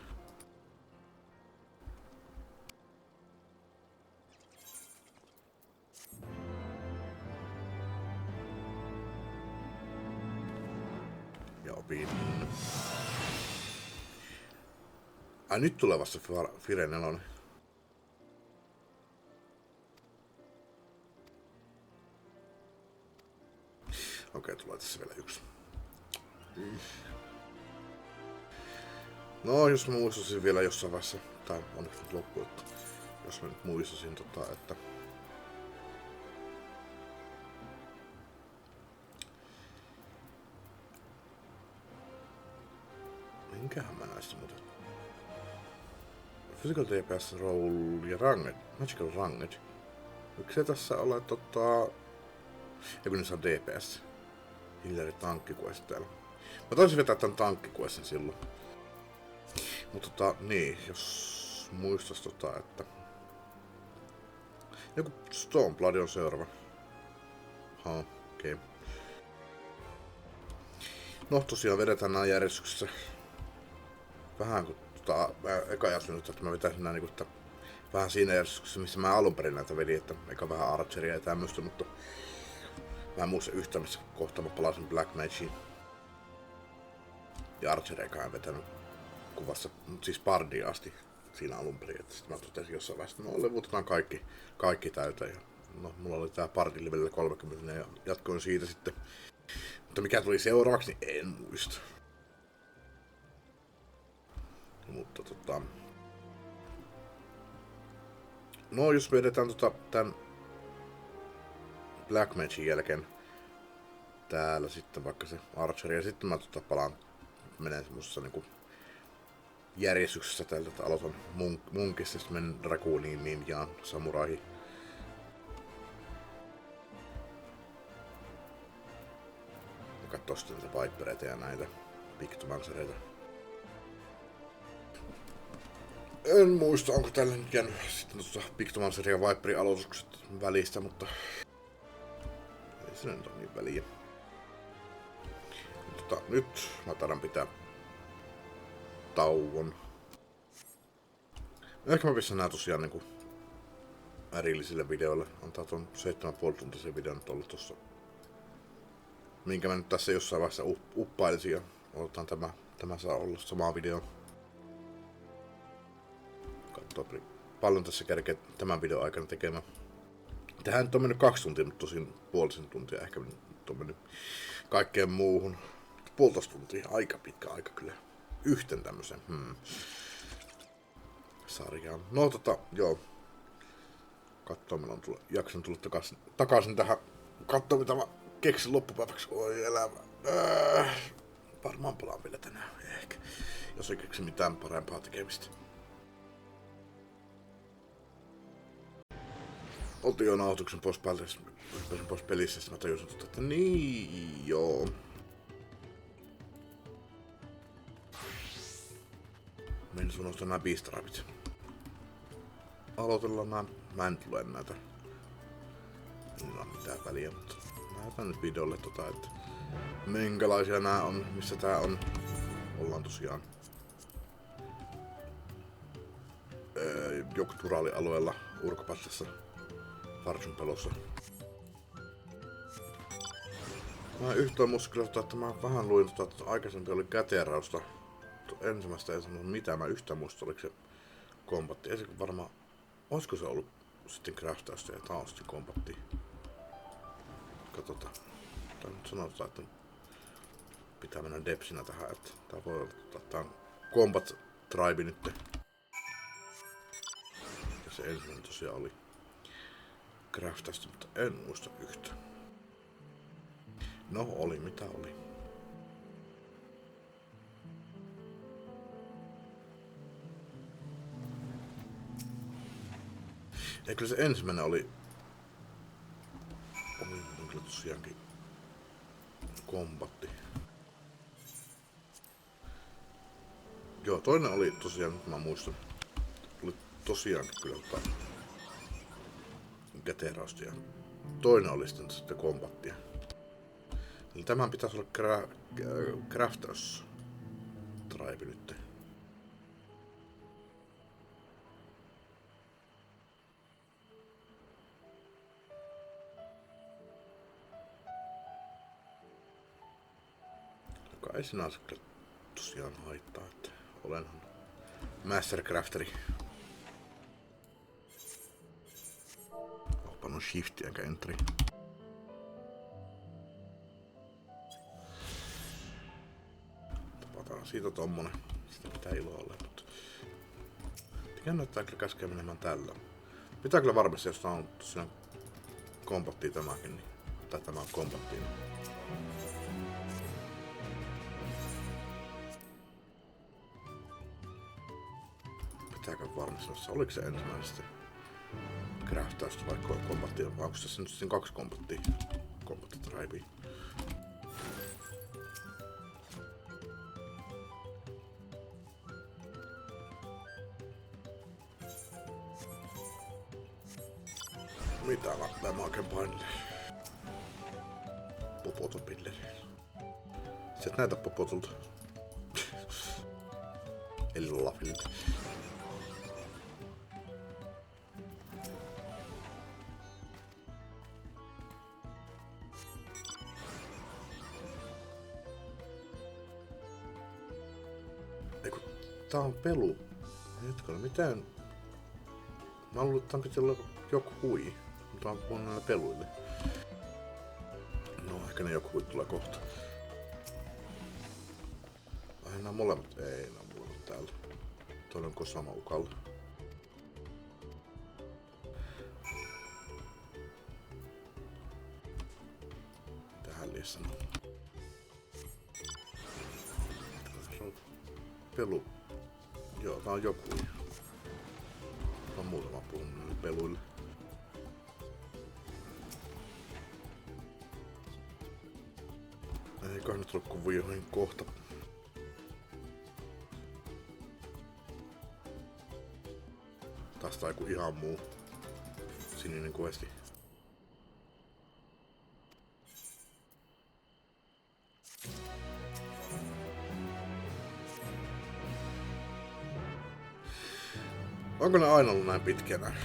Ja opin. Ai nyt tulee vasta Fire 4. Okei, tulee tässä vielä yksi. No, jos mä muistuisin vielä jossain vaiheessa, tai onneksi nyt loppu, että jos mä nyt muistuisin, että minkähän mä näistä muuten? Physical DPS roll ja ranged, magical ranged. Eikö se tässä ole ja kun niissä on DPS. Hilleri tankkikuest täällä. Mä taisin vetää tän tankkikuestin silloin. Mutta niin, jos muistais että joku Stormblood on seuraava. Okei. No tosiaan vedetään nää järjestyksessä. vähän kun mä eka ajattelin, että mä vetäisin nää niinku, vähän siinä järjestyksessä, missä mä alun perin näitä vedin, että eka vähän archeria ja tämmöstä, mutta mä en muista yhtä, missä kohtaa mä palasin Black Mageen. Ja archeria en vetänyt kuvassa, mutta siis Bardia asti siinä alun perin, että sit mä totesin jossain vaiheessa, no levutetaan kaikki täyteen. Ja no, mulla oli tää Bardin levelillä 30 ja jatkoin siitä sitten. Mutta mikä tuli seuraavaksi, niin en muista. Mutta no jos vedetään tän Black Magin jälkeen täällä sitten vaikka se archery ja sitten mä palaan menen semmosessa niinku järjestyksessä täältä, että aloitan munkista, sitten menen dragooniin, ninjaan, samuraihin. Ja katsoo sitten näitä vipereitä ja näitä piktomansereita. En muista, onko tällä nyt jäänyt sitten piktomanserin ja viperin aloitukset välistä, mutta ei se nyt ole niin väliä. Mutta nyt mä taidan pitää tauon. Ehkä mä pistän nää tosiaan niinku erillisille videoille. Antaa ton 7,5 tuntisen videon nyt ollut tossa. Minkä mä nyt tässä jossain vaiheessa uppailisin ja otetaan tämä saa olla sama video. Katsotaan paljon tässä kerkee tämän videon aikana tekemään. Tähän nyt on mennyt 2 tuntia, mutta tosin puolisen tuntia ehkä nyt on mennyt kaikkeen muuhun. 1,5 tuntia, aika pitkä aika kyllä. Yhten tämmösen sarjaan. No joo. Kattoo, meillä on jakson tullut takaisin tähän. Kattoo mitä mä keksin loppupäiväksi. Oi elämä. Varmaan palaan vielä tänään. Ehkä. Jos ei keksi mitään parempaa tekemistä. Oltiin jo nauhoituksen pois pelissä, sitten mä tajusin, että niin joo. Menin unohtaa nää beast-rapit. Aloitellaan nää. Mä en tule näitä. Ei ole mitään väliä, mutta näytän nyt videolle että minkälaisia nää on, missä tää on. Ollaan tosiaan Jokturaali-alueella Urkopatsassa Farsun pelossa. Mä yhtään musta että mä vähän luin että aikaisempi oli käteerausta. Ensimmäistä ei sanonut mitään, mä yhtään muista oliko se kombatti. Ei se varmaan, olisiko se ollut sitten craftausta ja tää on sitten kombatti. Katsotaan. Tää nyt sanotaan, että pitää mennä depsinä tähän, että tää voi olla, että tää on combat tribe nyt. Ja se ensimmäinen tosiaan oli craftausta, mutta en muista yhtään. No oli mitä oli. Ja kyllä se ensimmäinen oli kyllä tosiaankin kombatti. Joo, toinen oli tosiaan, nyt mä muistan, oli tosiaankin kyllä käteerausta ja toinen oli sitten kombattia. Eli tämän pitäisi olla craftaus tribe nyt. Joka ei sinänsä tosiaan haittaa, että olenhan mastercrafteri. Oon shifti enkä entry. Tapataan siitä tommonen. Sitä pitää iloa olla, mutta mikä näyttää kyllä käskeä menemään tällä. Pitää kyllä varmasti, jos tää on tosiaan kombattia tämäkin, niin, tai tämä on kombattia. Pitääkö varmistaa, oliko se ensimmäinen sitten craftausta vai kombattia, vai onko tässä nyt sitten 2 kombattia? Kombatti tribea. Mitä läppää mä oikein painelee? Popoton pilleri. Sä et näytä popotulta. Eli Lafilta. Eiku, tää on pelu. Hetkellä, mitään? Mä luulen, että tän piti olla joku hui. Mutta on puhunut näille peluille. No, ehkä ne joku hui tulee kohta. Ai nää molemmat? Ei, nää on molemmat täällä. Toinen onko sama ukalla. Tähän liian pelu. Joo, tää on joku. Tää on muutama puhunut näille peluille. Eiköhän nyt loppu viihoin kohta. Tästä on joku ihan muu sininen questi. Onko ne aina ollut näin pitkiä nää?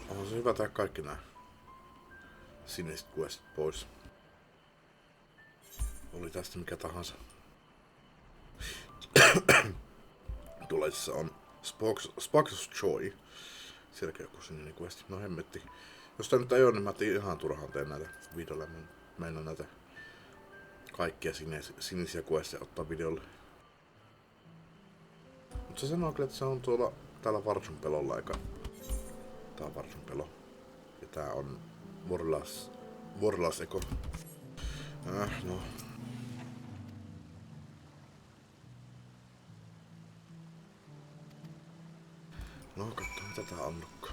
On se hyvä tehdä kaikki nää siniset questit pois. Oli tästä mikä tahansa. Tuleissa on Sparks of Joy. Sielläkin joku sininen questi. No hemmetti. Jos tää nyt ei oo, niin mä ihan turhaan teen näitä videolle. Meillä näitä kaikkia sinisiä questeja ottaa videolle. Mutta se sanoo kyllä, että se on tuolla täällä Varsun pelolla eikä. Tää on Varsun pelo. Ja tää on Vorlaseko. No. No, katso mitä tää annokkaa.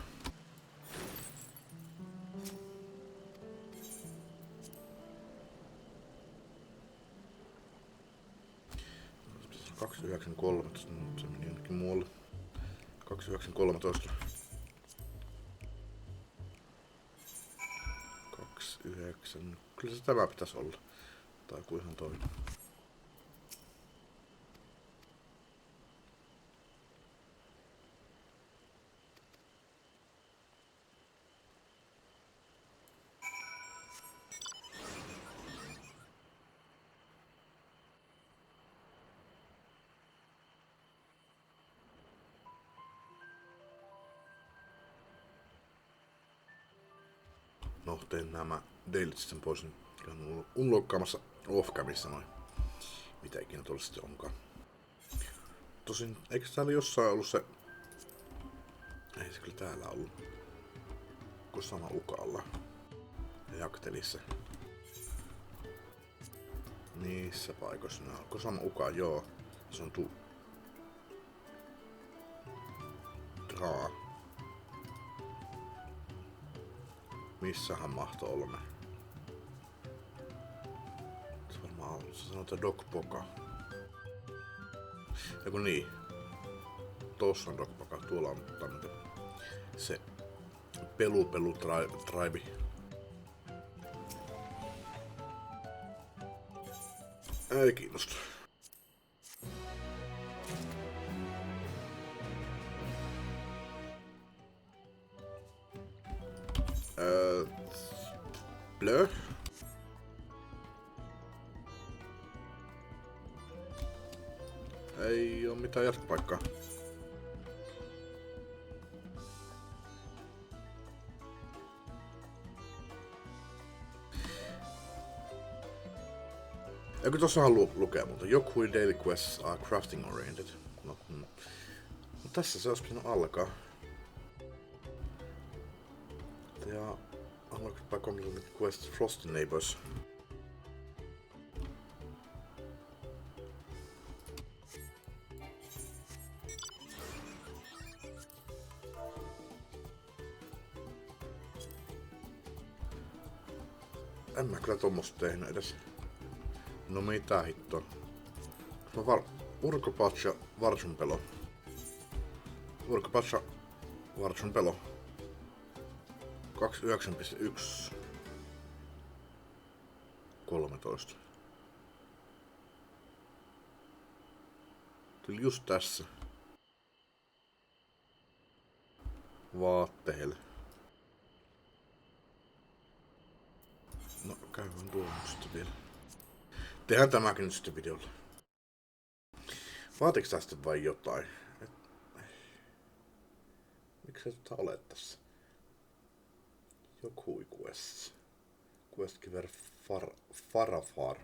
Se 2913, se meni jonnekin muualle. 2913. 29. Kyllä se tämä pitäisi olla. Tai joku ihan toinen. No, tein nämä dailit sitten pois. Olen unlockkaamassa off-camissa noin. Mitä ikinä tuolla sitten onkaan. Tosin, eikö täällä jossain ollut se... Ei se kyllä täällä ollut. Kun sama ukalla. Ja jaktelissa. Niissä paikoissa ne on. Kun sama uka, joo. Se on Draa. Missähän mahtoi olla ne? Se varmaan on. Se sanotaan Dogpoka. Eiku niin. Tossa on Dogpoka. Tuolla on tämmönen se pelu tribe. Ei kiinnosta. Blö. Ei oo mitään jatkopaikkaa. Eikö tossahan lukee muuta? Joku daily quests are crafting oriented. No, tässä se olisi pitänyt alkaa. Ja unlocked by completing quest Frosty Neighbors. En mä kyllä tommosta tehnyt edes. No mitä hittoa. Urkopatcha Varsun pelo. Urkopatcha Varsun pelo. 29.1 13. Kyllä just tässä. Vaatteille. No käydään tuolla sitten vielä. Tehdään tämäkin nyt sitten videolla. Vaatiks tää sitten vai jotain? Miksi sä olet tässä? Joku quests. Quest giver farafar.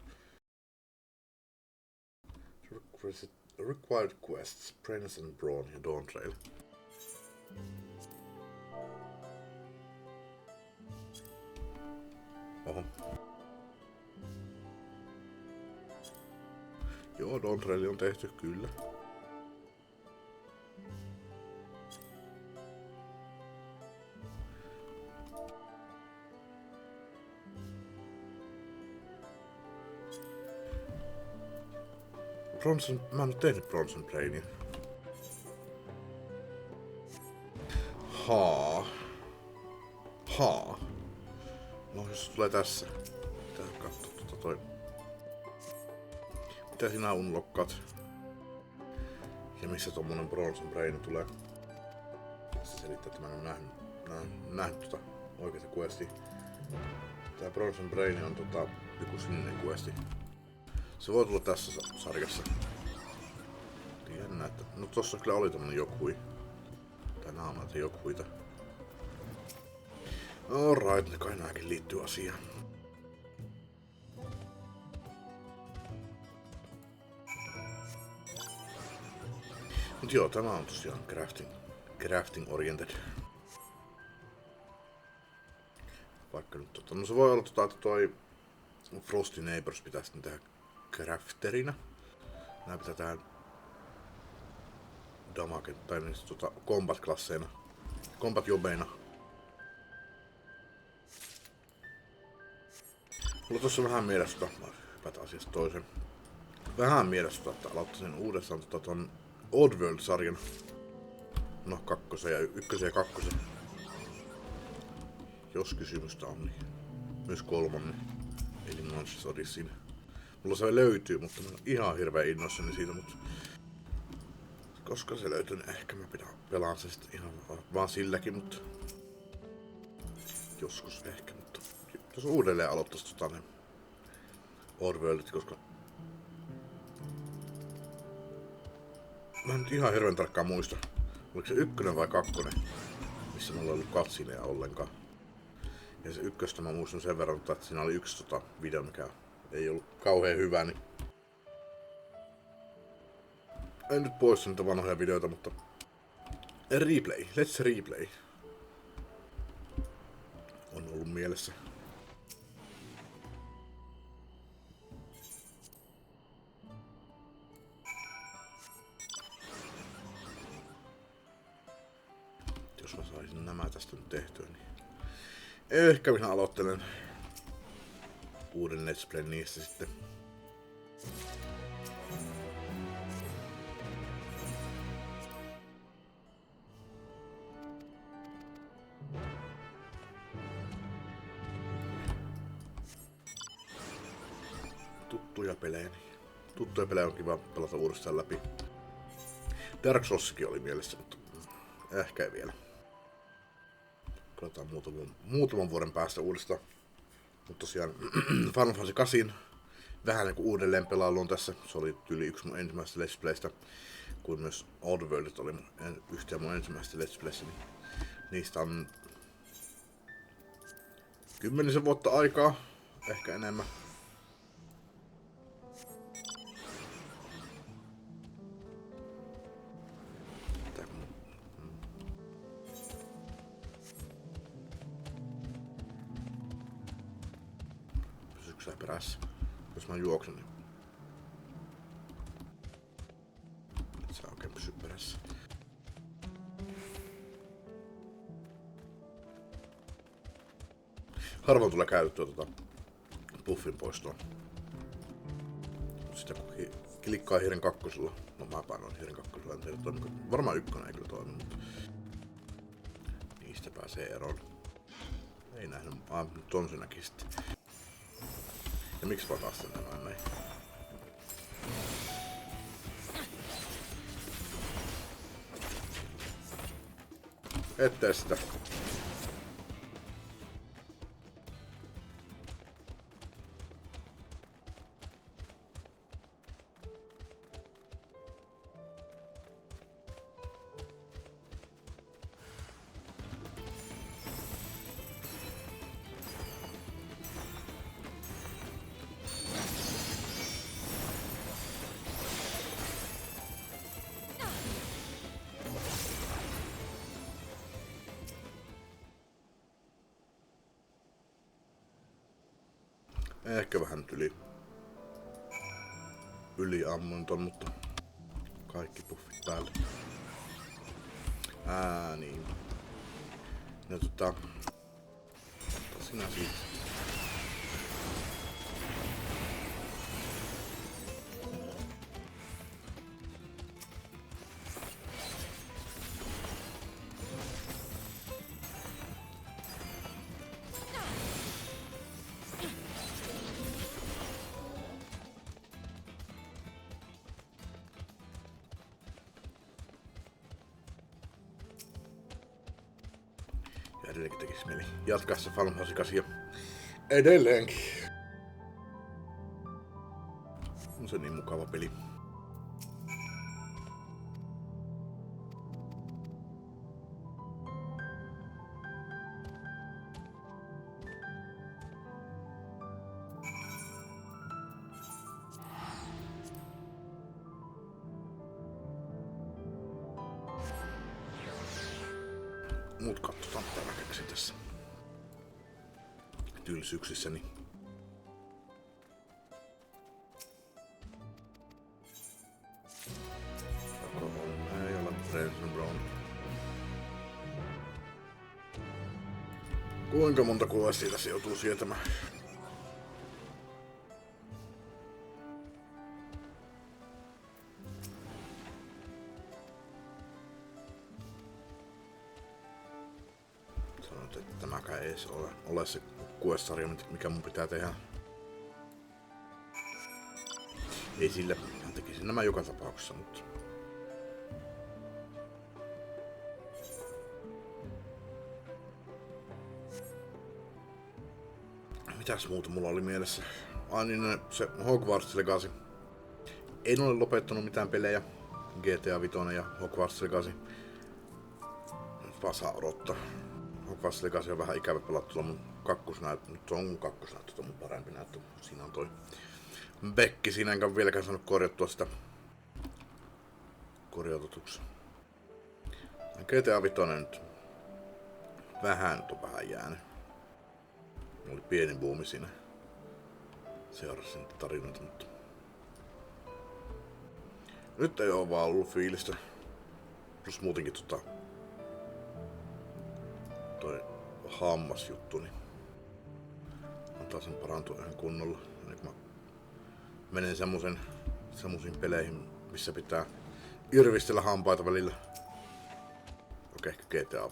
Required quests. Prince and Brawn ja Dawn Trail. Oho. Joo, Dawn Trail on tehty kyllä. Mä en oo tehnyt Bronson Brainia. No jos tulee tässä. Pitää katsoa toi. Mitä sinä unlockkaat? Ja missä tommonen Bronson Brain tulee? Se selittää, että mä en oo nähnyt oikeeta questia. Tää Bronson Brain on joku sininen questi. Se voi tulla tässä sarjassa. Jännä, että... No tossa kyllä oli tämmönen jokui. Tai nää on näitä jokuita. Alright, ne kai nääkin liittyy asiaan. Mut joo, tämä on tosiaan crafting oriented. Vaikka nyt no se voi olla että toi Frosty Neighbors pitää sitten tehdä crafterina. Nää pitää tehdä damage tai niin combat-klasseina. Combat-jobeina. Mulla tossa vähän mielessä hypätä asiasta toiseen. Vähän mielessä että aloittaisin uudestaan ton Oddworld-sarjan. No, 2 ja 1 ja 2. Jos kysymystä on, niin myös 3. Eli Monsters Odysseyn. Mulla se löytyy, mutta mä oon ihan hirveän innoissani siitä, mutta koska se löytyy, niin ehkä mä pelaan se sitten ihan vaan silläkin, mutta joskus ehkä, mutta jos uudelleen aloittais ne Oddworldit, koska mä en nyt ihan hirveän tarkkaan muista, oliko se 1 vai 2, missä mulla ei ollut katsineja ollenkaan. Ja se 1 mä muistan sen verran, että siinä oli yksi video, mikä ei ollut kauhean hyvä, niin en nyt poista niitä vanhoja videoita, mutta replay, let's replay on ollut mielessä. Jos mä saisin nämä tästä nyt tehtyä, niin ehkä minä aloittelen uuden Let's Play niistä sitten. Tuttuja pelejä. Tuttuja pelejä on kiva pelata uudestaan läpi. Dark Soulskin oli mielessä, mutta ehkä ei vielä. Pelataan muutaman vuoden päästä uudestaan. Mutta tosiaan Final Fantasy 8 vähän niinku uudelleen pelailu on tässä. Se oli yli yksi mun ensimmäistä Let's Playstä. Kuin myös Oddworldit oli yhteen mun ensimmäistä Let's Playstä. Niin niistä on 10 vuotta aikaa. Ehkä enemmän. Perässä. Jos mä juoksen, niin et saa oikein pysy perässä. Harvoin tulee käytettyä buffin poistoa. Sitä kun klikkaa hiiren 2, no mä painoin hiiren 2, en tiedä toimiko. Varmaan 1 ei kyllä toimi, mutta niistä pääsee eroon. Ei nähnyt, nyt on se näki sitten. Ja miksi mä taas sen näin? ettei sitä. Ehkä vähän nyt yliammuin ton, mutta kaikki buffit päälle. Niin. No sinä siitä. Ja edelleenkin tekis mieli jatkaa se Farmhouse-kasia edelleenkin. On se niin mukava peli. Mut katsotaan mitä mä keksin tässä tylsyyksissäni. Joko on? Ei olla Branson Brown. Kuinka monta questia tässä joutuu sietämään? Sanoit, että tämäkään ei ole se quest-sarja, mikä mun pitää tehdä. Ei sillä, hän tekisi nämä joka tapauksessa, mutta... Mitäs muuta mulla oli mielessä? Ai niin, se Hogwarts Legacy. En ole lopettanut mitään pelejä. GTA 5 ja Hogwarts Legacy. Nyt vaan saa odottaa. Hogwarts Legacy on vähän ikävä pelata tuolla mun kakkosnäyttö. Nyt on mun kakkosnäyttö, tuo mun parempi näyttö. Siinä on toi Bekki. Siinä enkä vieläkään saanut korjattua sitä korjaututuksi. GTA 5 nyt vähän jäänyt. Oli pieni buumi siinä. Seurasin tarinoita, mutta... Nyt ei oo vaan ollut fiilistä. Plus muutenkin toi hammasjuttu, niin antaa sen parantua ihan kunnolla. Ennen kuin mä menen semmoisiin peleihin, missä pitää irvistellä hampaita välillä. Okei, ehkä GTA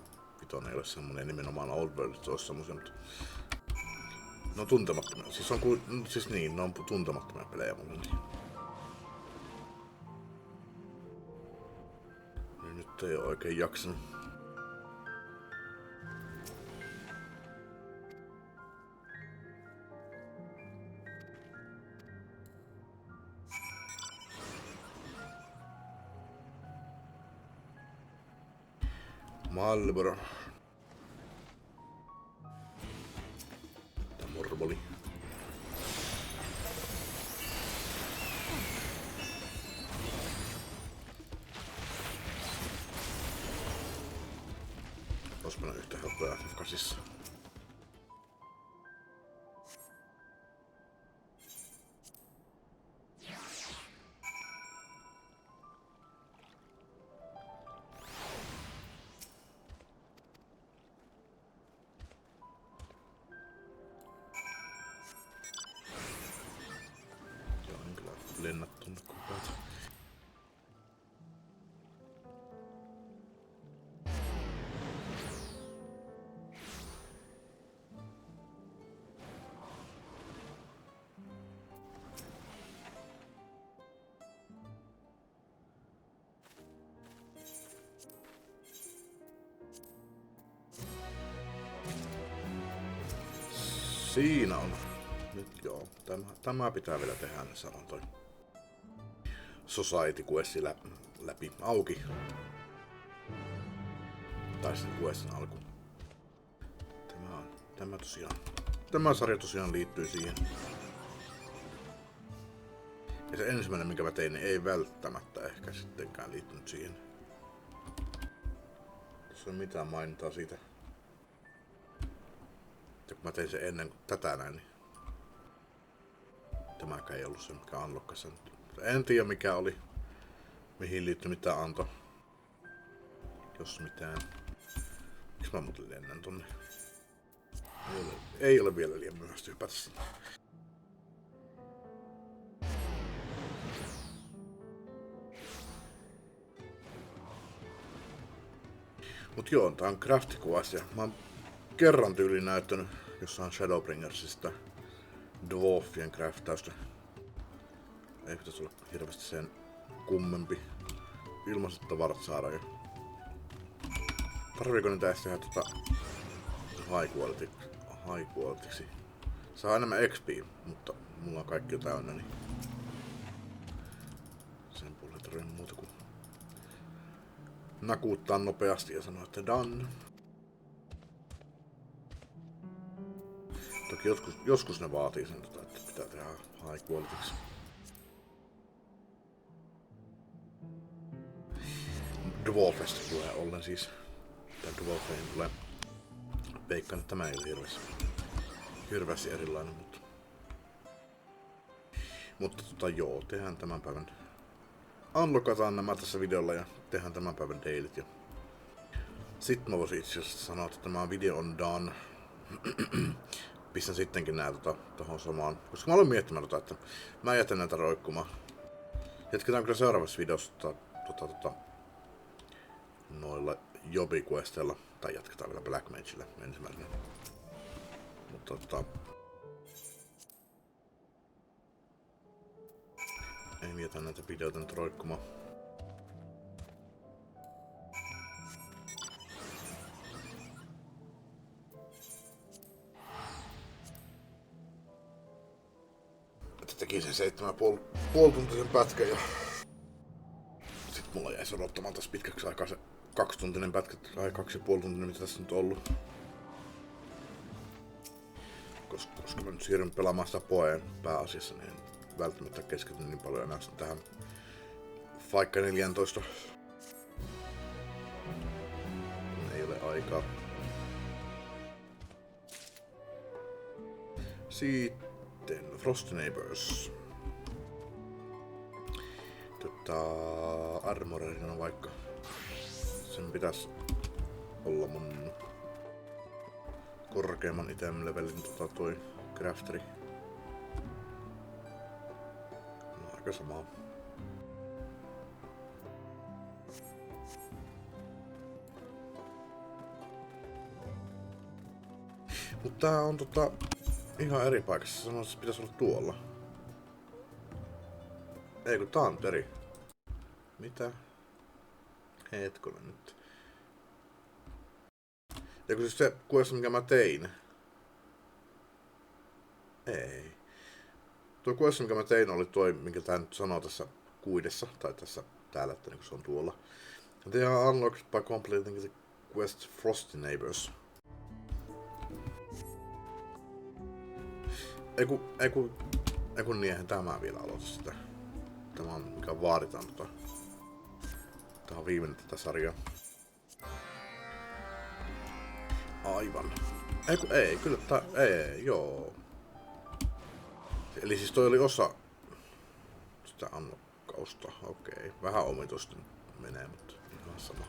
5 ei ole semmonen nimenomaan Old World, se olisi semmosia, mutta... Ne on tuntemattomia. Ne on tuntemattomia pelejä mulle. Niin nyt ei oo oikein jaksanut. Marlboro. Tää morboli. Ois mennä yhtä helppoja FF8. Lennät tonne kumpaat. Siinä on. Nyt joo. Tämä pitää vielä tehdä, niin sanon toi Society Questi läpi auki. Tai sen Questin alku. Tämä sarja tosiaan liittyy siihen. Ja se ensimmäinen, minkä mä tein, niin ei välttämättä ehkä sittenkään liittynyt siihen. Tässä ei ole mitään mainintaa siitä. Ja kun mä tein sen ennen tätä näin, niin tämäkään ei ollut se, mikä unlockasi. En tiedä mikä oli. Mihin liittyi mitään anto. Jos mitään. Miksi mä muuten lennän tonne? Ei ole vielä liian myöhäistä hypätä sinne. Mut joo, tää on craftikuvaasia. Mä oon kerran tyyliin näyttänyt jossain Shadowbringersista dwarfien craftausta. Ei pitäisi olla hirveästi sen kummempi. Ilmaiset tavarat saadaan jo. Tarviiko niitä edes tehdä high qualityksi? Saa enemmän XP, mutta mulla on kaikki jo täynnä, niin sen puolella ei tarvitse muuta kuin nakuuttaa nopeasti ja sanoa, että done. Toki joskus ne vaatii sen, että pitää tehdä high qualityksi. Dwarfesta tulee ollen siis. Tai Dwarfeen tulee. Veikkaan, että tämä ei ole hirveästi erilainen, mutta joo, tehdään tämän päivän. Unlockataan nämä tässä videolla ja tehdään tämän päivän dailyt. Ja sitten mä voisin itse asiassa sanoa, että tämä video on done. Pistän sittenkin nää tohon samaan, koska mä aloin miettimään että mä jätän näitä roikkumaan. Jatketaan kyllä seuraavassa videossa noilla jobi-questeilla, tai jatketaan vielä Black Magella ensimmäisenä. Mutta en jätä näitä videoita nyt roikkumaan. Että tekin sen 7,5 tuntisen pätkän ja sit mulla jäi odottamaan tässä pitkäksi aikaa se 2-tuntinen pätkä tai 2,5 tuntinen, mitä tässä nyt on ollut. Koska mä nyt siirryn pelaamaan sitä poeen pääasiassa, niin en välttämättä keskity niin paljon enää tähän vaikka 14. Ei ole aikaa. Sitten Frosty Neighbors. Armorerina vaikka. Sen pitäisi olla mun korkeamman item levelin toi crafteri. No, aika samaa. Mut tää on ihan eri paikassa. Sanoin, että se pitäisi olla tuolla. Ei kun tää on nyt eri. Mitä? Hetkonen nyt. Ja kun siis se quest, minkä mä tein. Ei. Tuo quest, minkä mä tein, oli toi, minkä tää nyt sanoo tässä kuidessa. Tai tässä täällä, että niin se on tuolla. They are unlocked by completing the quest Frosty Neighbors. Ei kun niin, eihän tämä vielä aloita sitä. Tämä on mikä vaaditaan Tää on viimeinen tätä sarjaa. Aivan. Ei, kyllä ei, joo. Eli siis toi oli osa sitä annokkausta, okei. Vähän omituista menee, mutta ihan sama.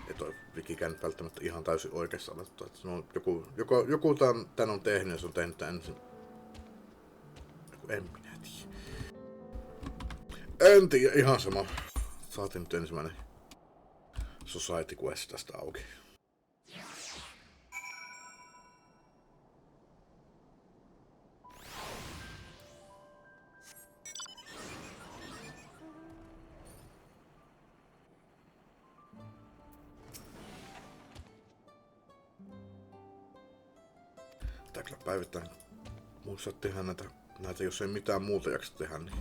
Ei toi wikikään välttämättä ihan täysin oikeassa alettu, että no, joku tän on tehnyt ja se on tehnyt tän ensin. En minä tiedä. En tiedä, ihan sama. Saatiin nyt ensimmäinen Society Quest tästä auki. Tää kyllä päivittäin muistaa tehdä näitä, jos ei mitään muuta jaksa tehdä, niin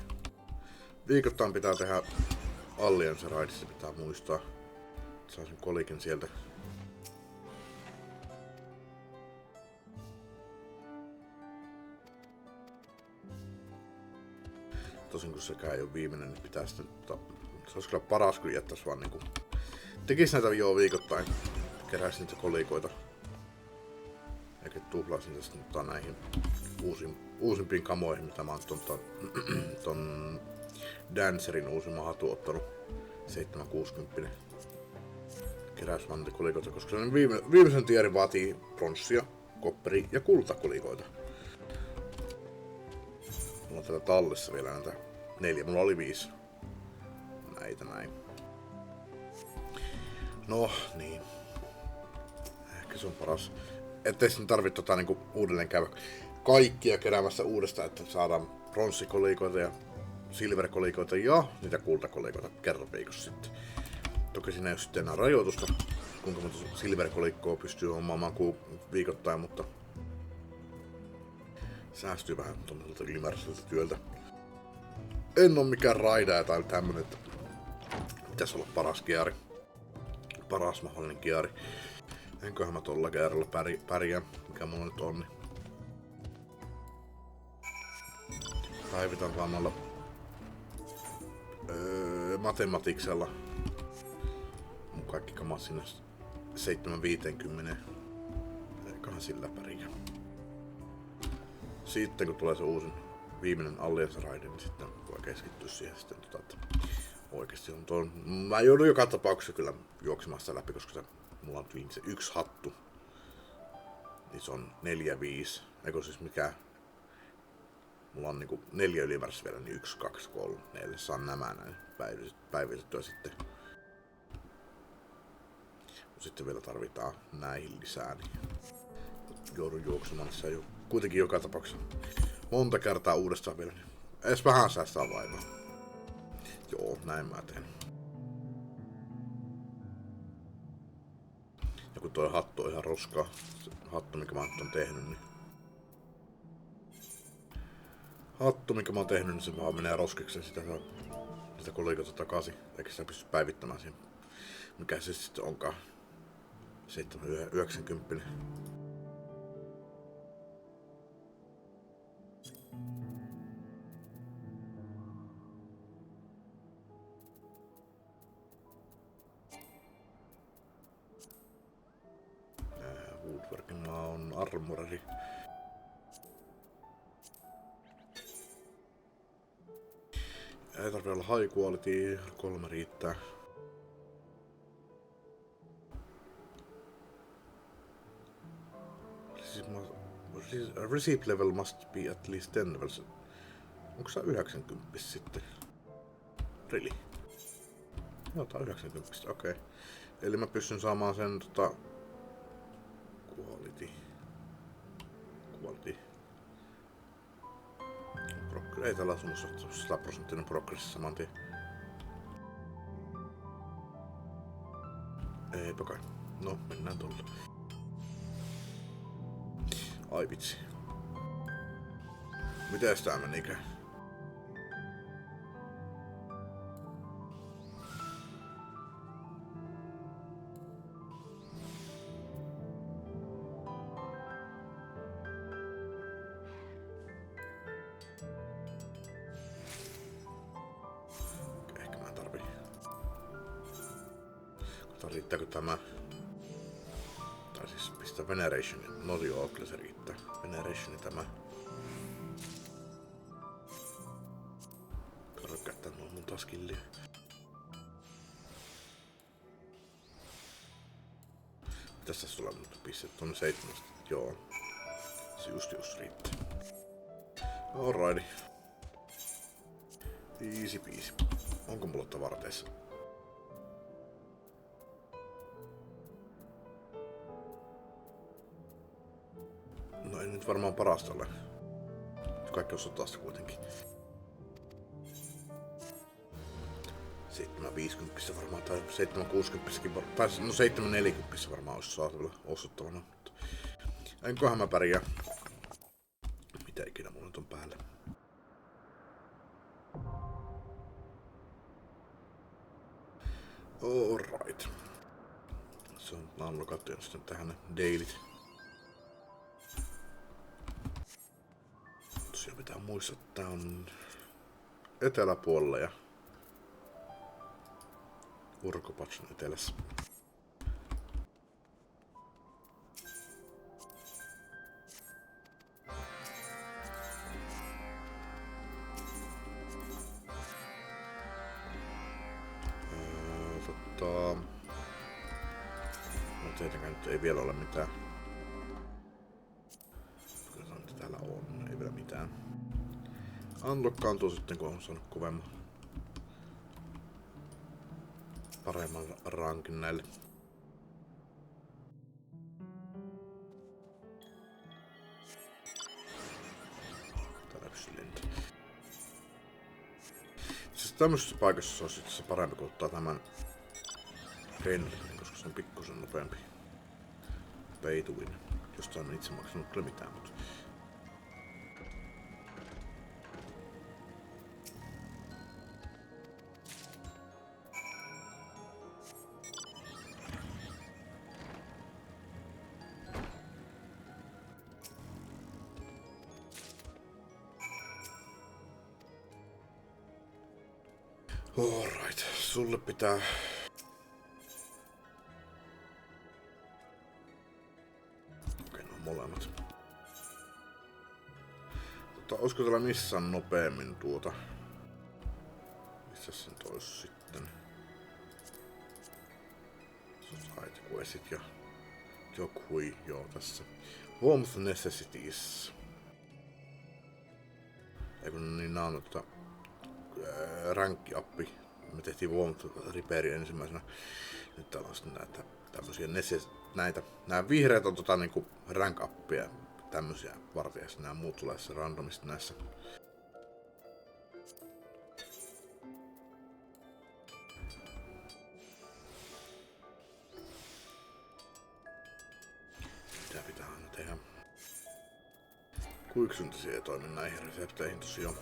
viikoittain pitää tehdä Alliance raidissa, pitää muistaa. Saa sen kolikin sieltä. Tosin kun sekään ei ole viimeinen, niin pitää sitten, se olisi kyllä paras, kun jättäisi vaan niinku, tekis näitä viikoittain, keräisi niitä kolikoita. Eikä tuhlaisi niitä sitten näihin uusimpiin kamoihin, mitä mä oon ton Dancerin uusimman hatu ottanut 760. Keräisi vaan niitä kolikoita, koska se viimeisen tierin vaatii pronssia, kopperi ja kultakolikoita. Mulla on täällä tallessa vielä näitä 4, mulla oli 5. Näitä näin. No niin. Ehkä se on paras. Ettei sitten tarvitse niinku uudelleen käydä kaikkia keräämässä uudestaan, että saadaan pronssikolikoita ja silverkolikoita ja niitä kultakolikoita kerran viikossa sitten. Toki siinä ei ole sitten enää rajoitusta, kuinka monta silverkolikkoa pystyy hommaamaan viikoittain, mutta säästyy vähän tommoselta ylimääräiseltä työltä. En oo mikään raidaaja tai tämmönen, että pitäis olla paras kiari. Paras mahdollinen kiari. Enköhän mä tolla kiarilla pärjää, mikä mulla nyt on. Päivitän vaan noilla matematiksella. Mun kaikki kamat sinne 750. Eiköhän sillä pärjää. Sitten kun tulee se uusin viimeinen Alliance raide, niin sitten voi keskittyä siihen sitten, että oikeesti on tuo. Mä joudun joka tapauksessa kyllä juoksemaan sitä läpi, koska mulla on se yksi hattu. Niin se on 4-5. Eikö siis mikä? Mulla on niinku 4 ylimääräistä vielä, niin 1, 2, 3, 4. Saan nämä näin päivitettyä sitten. Sitten vielä tarvitaan näihin lisää, niin joudun juoksemaan tässä jo kuitenkin joka tapauksessa monta kertaa uudestaan vielä. Niin edes vähän säästää vaivaa. Joo, näin mä teen. Ja kun toi hattu on ihan roskaa, se hattu mikä mä oon tehnyt, niin se vaan menee roskiksi ja sitä kolikoita takaisin, eikä sitä pysty päivittämään siihen. Mikä se sitten onkaan? 790. Woodworking on armoreri. Ei tarvitse olla high quality, 3 riittää. Receipt level must be at least 10 levels. Onko se 90 sitten? Really? Joo, tää on 90, okei. Okay. Eli mä pystyn saamaan sen quality. Ei tällä semmoista 100% progressi saman tien. Eipä kai. No, mennään tuolla. Ai vitsi. Mites tää menikään? Ehkä mä tarvii. Riittääkö tämä? Tai siis pistää Veneration. No joo, kyllä se riittää. Veneration tämä. Katso käyttää mun taskillia. Mitäs tässä tulee mun pisteet? Tuonne 7. Joo. Se just riittää. Alrighty. Easy peasy. Onko mulla tavarateissa? No ei nyt varmaan parasta ole. Kaikki on sotasta kuitenkin. 750 varmaan, tai 760 tai no 740 varmaan olisi saatavilla ostettavana. Enköhän mä pärjää. mitä ikinä mulla nyt on päällä. Alright. Se on unlockattu sitten tähän ne dailit. Tosiaan pitää muistaa, että tää on eteläpuolella ja Urkopatsun etelässä. No tietenkään nyt ei vielä ole mitään. Kyllä mitä täällä on, ei vielä mitään. Unlockkaantuu sitten kun on saanut kovemman paremman rankin näille. Täällä pystyy lentämään. Siis tämmöisessä paikassa se on sitten se parempi kun ottaa tämän Henryn, koska se on pikkusen nopeampi. Peituin. Jostain en itse maksanut kyllä mitään, mutta alright, sulle pitää okei, no molemmat. Olisiko täällä missään nopeammin tuota? Missä sen tois sitten? Society Questit ja Jokui, joo tässä. Warmth Necessities. Eikö niin nää on rankkiappi. Me tehtiin Warmth Repair ensimmäisenä. Nyt täällä on sitten näitä tämmösiä nää vihreät on niinku rank-appia. Tämmösiä varten, ja nämä muut tulee se randomisti näissä. Mitä pitää aina tehdä? Kuiksyntisiä ei toimi näihin resepteihin tosiaan.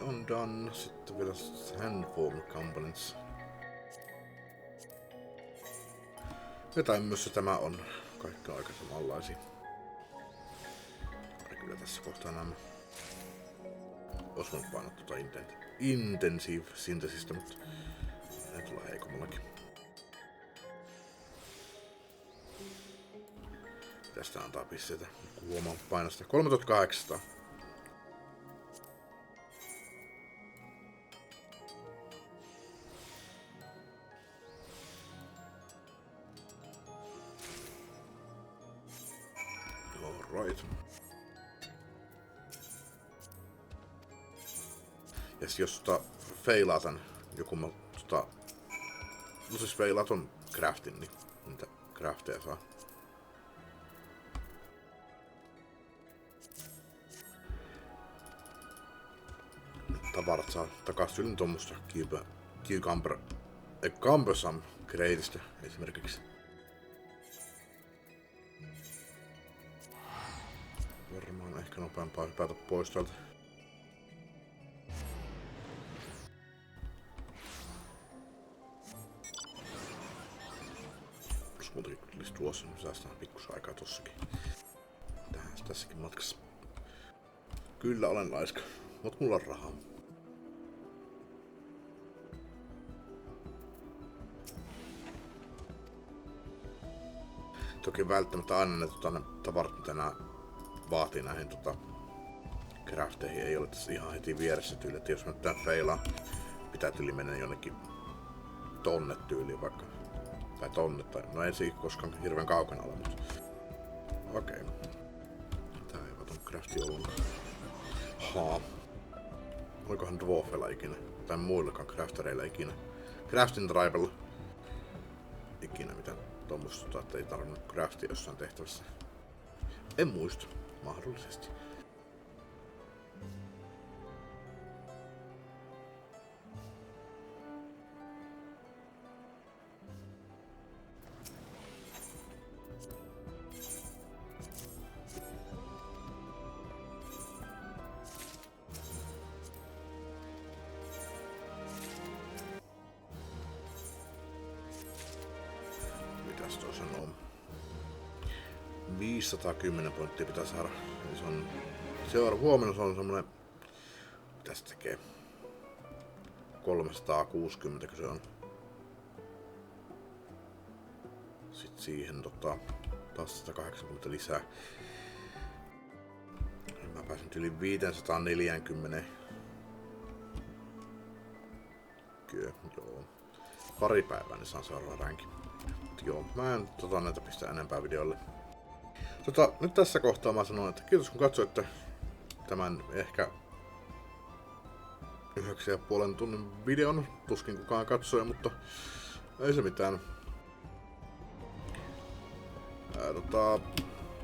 On done. Sitten vielä handform components. Ja tämmössä tämä on. Kaikki aika samanlaisia. Kyllä tässä kohtaa nämä. Ois voinut painaa tuota intensive synthesistä, mutta ne tulee heikommallakin. Tästä antaa pisteitä. Huomaan painosta 3800. Right. Ja jos feilaa tän joku no siis feilaa ton craftin, niin niitä crafteja saa. Tavarat saa takas yllin tommosta cumbersome gradeista esimerkiksi. Varmaan ehkä nopeampaa hypätä pois täältä. Plus muutenkin tulisi tuossa, niin säästään pikkusen aikaa tossakin. Tässäkin matkassa. Kyllä olen laiska, mut mulla on rahaa. Toki välttämättä aina ne tavarat, mitä nää vaatii näihin crafteihin, ei ole tässä ihan heti vieressä tyyli, että jos mä tän feilaan, pitää tyyli mennä jonnekin tonne tyyliin vaikka. Tai tonne, tai no ei siinä koskaan hirveän kaukana ole, mutta okei. Tää ei vaan ton crafti ollenkaan. Haa. Olikohan dwarfilla ikinä, tai muillakaan craftereilla ikinä. Crafting tribella ikinä mitään tommoista, että ei tarvinnut craftia jossain tehtävässä. En muista. Mahdollisesti. Mitäs toi sanoo? 510 pointtia pitää saada. Eli se on huomenna se on semmonen, mitä se tekee? 360 kun se on. Sitten siihen taas 180 lisää. Mä pääsin yli 540. Kyllä, joo. Pari päivää niin saan seuraava ränki. Joo, mä en näitä pistä enempää videolle. Nyt tässä kohtaa mä sanon, että kiitos kun katsoitte tämän ehkä 9,5 tunnin videon. Tuskin kukaan katsoja, mutta ei se mitään.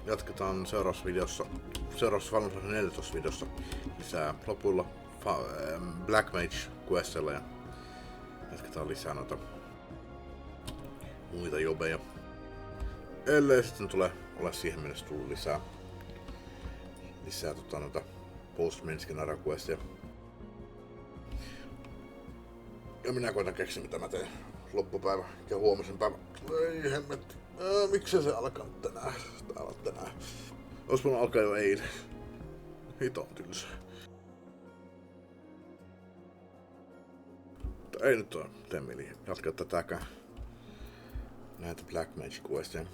Jatketaan seuraavassa videossa, seuraavassa Final Fantasy 14 videossa lisää lopulla Black Mage questilla ja jatketaan lisää noita muita jobeja. Ellei sitten ole siihen mennessä tullut lisää noita post-MSQ questia. Ja minä koitan keksiä mitä mä teen loppupäivä ja huomisen päivä. Ei hemmetti. Miksi se alkanut tänään? Täällä on tänään. Ois mun alkaa jo eilen. Hito on tylsä. Mutta ei nyt oo tee mieli jatkaa tätäkään. Näitä Black Mage questia.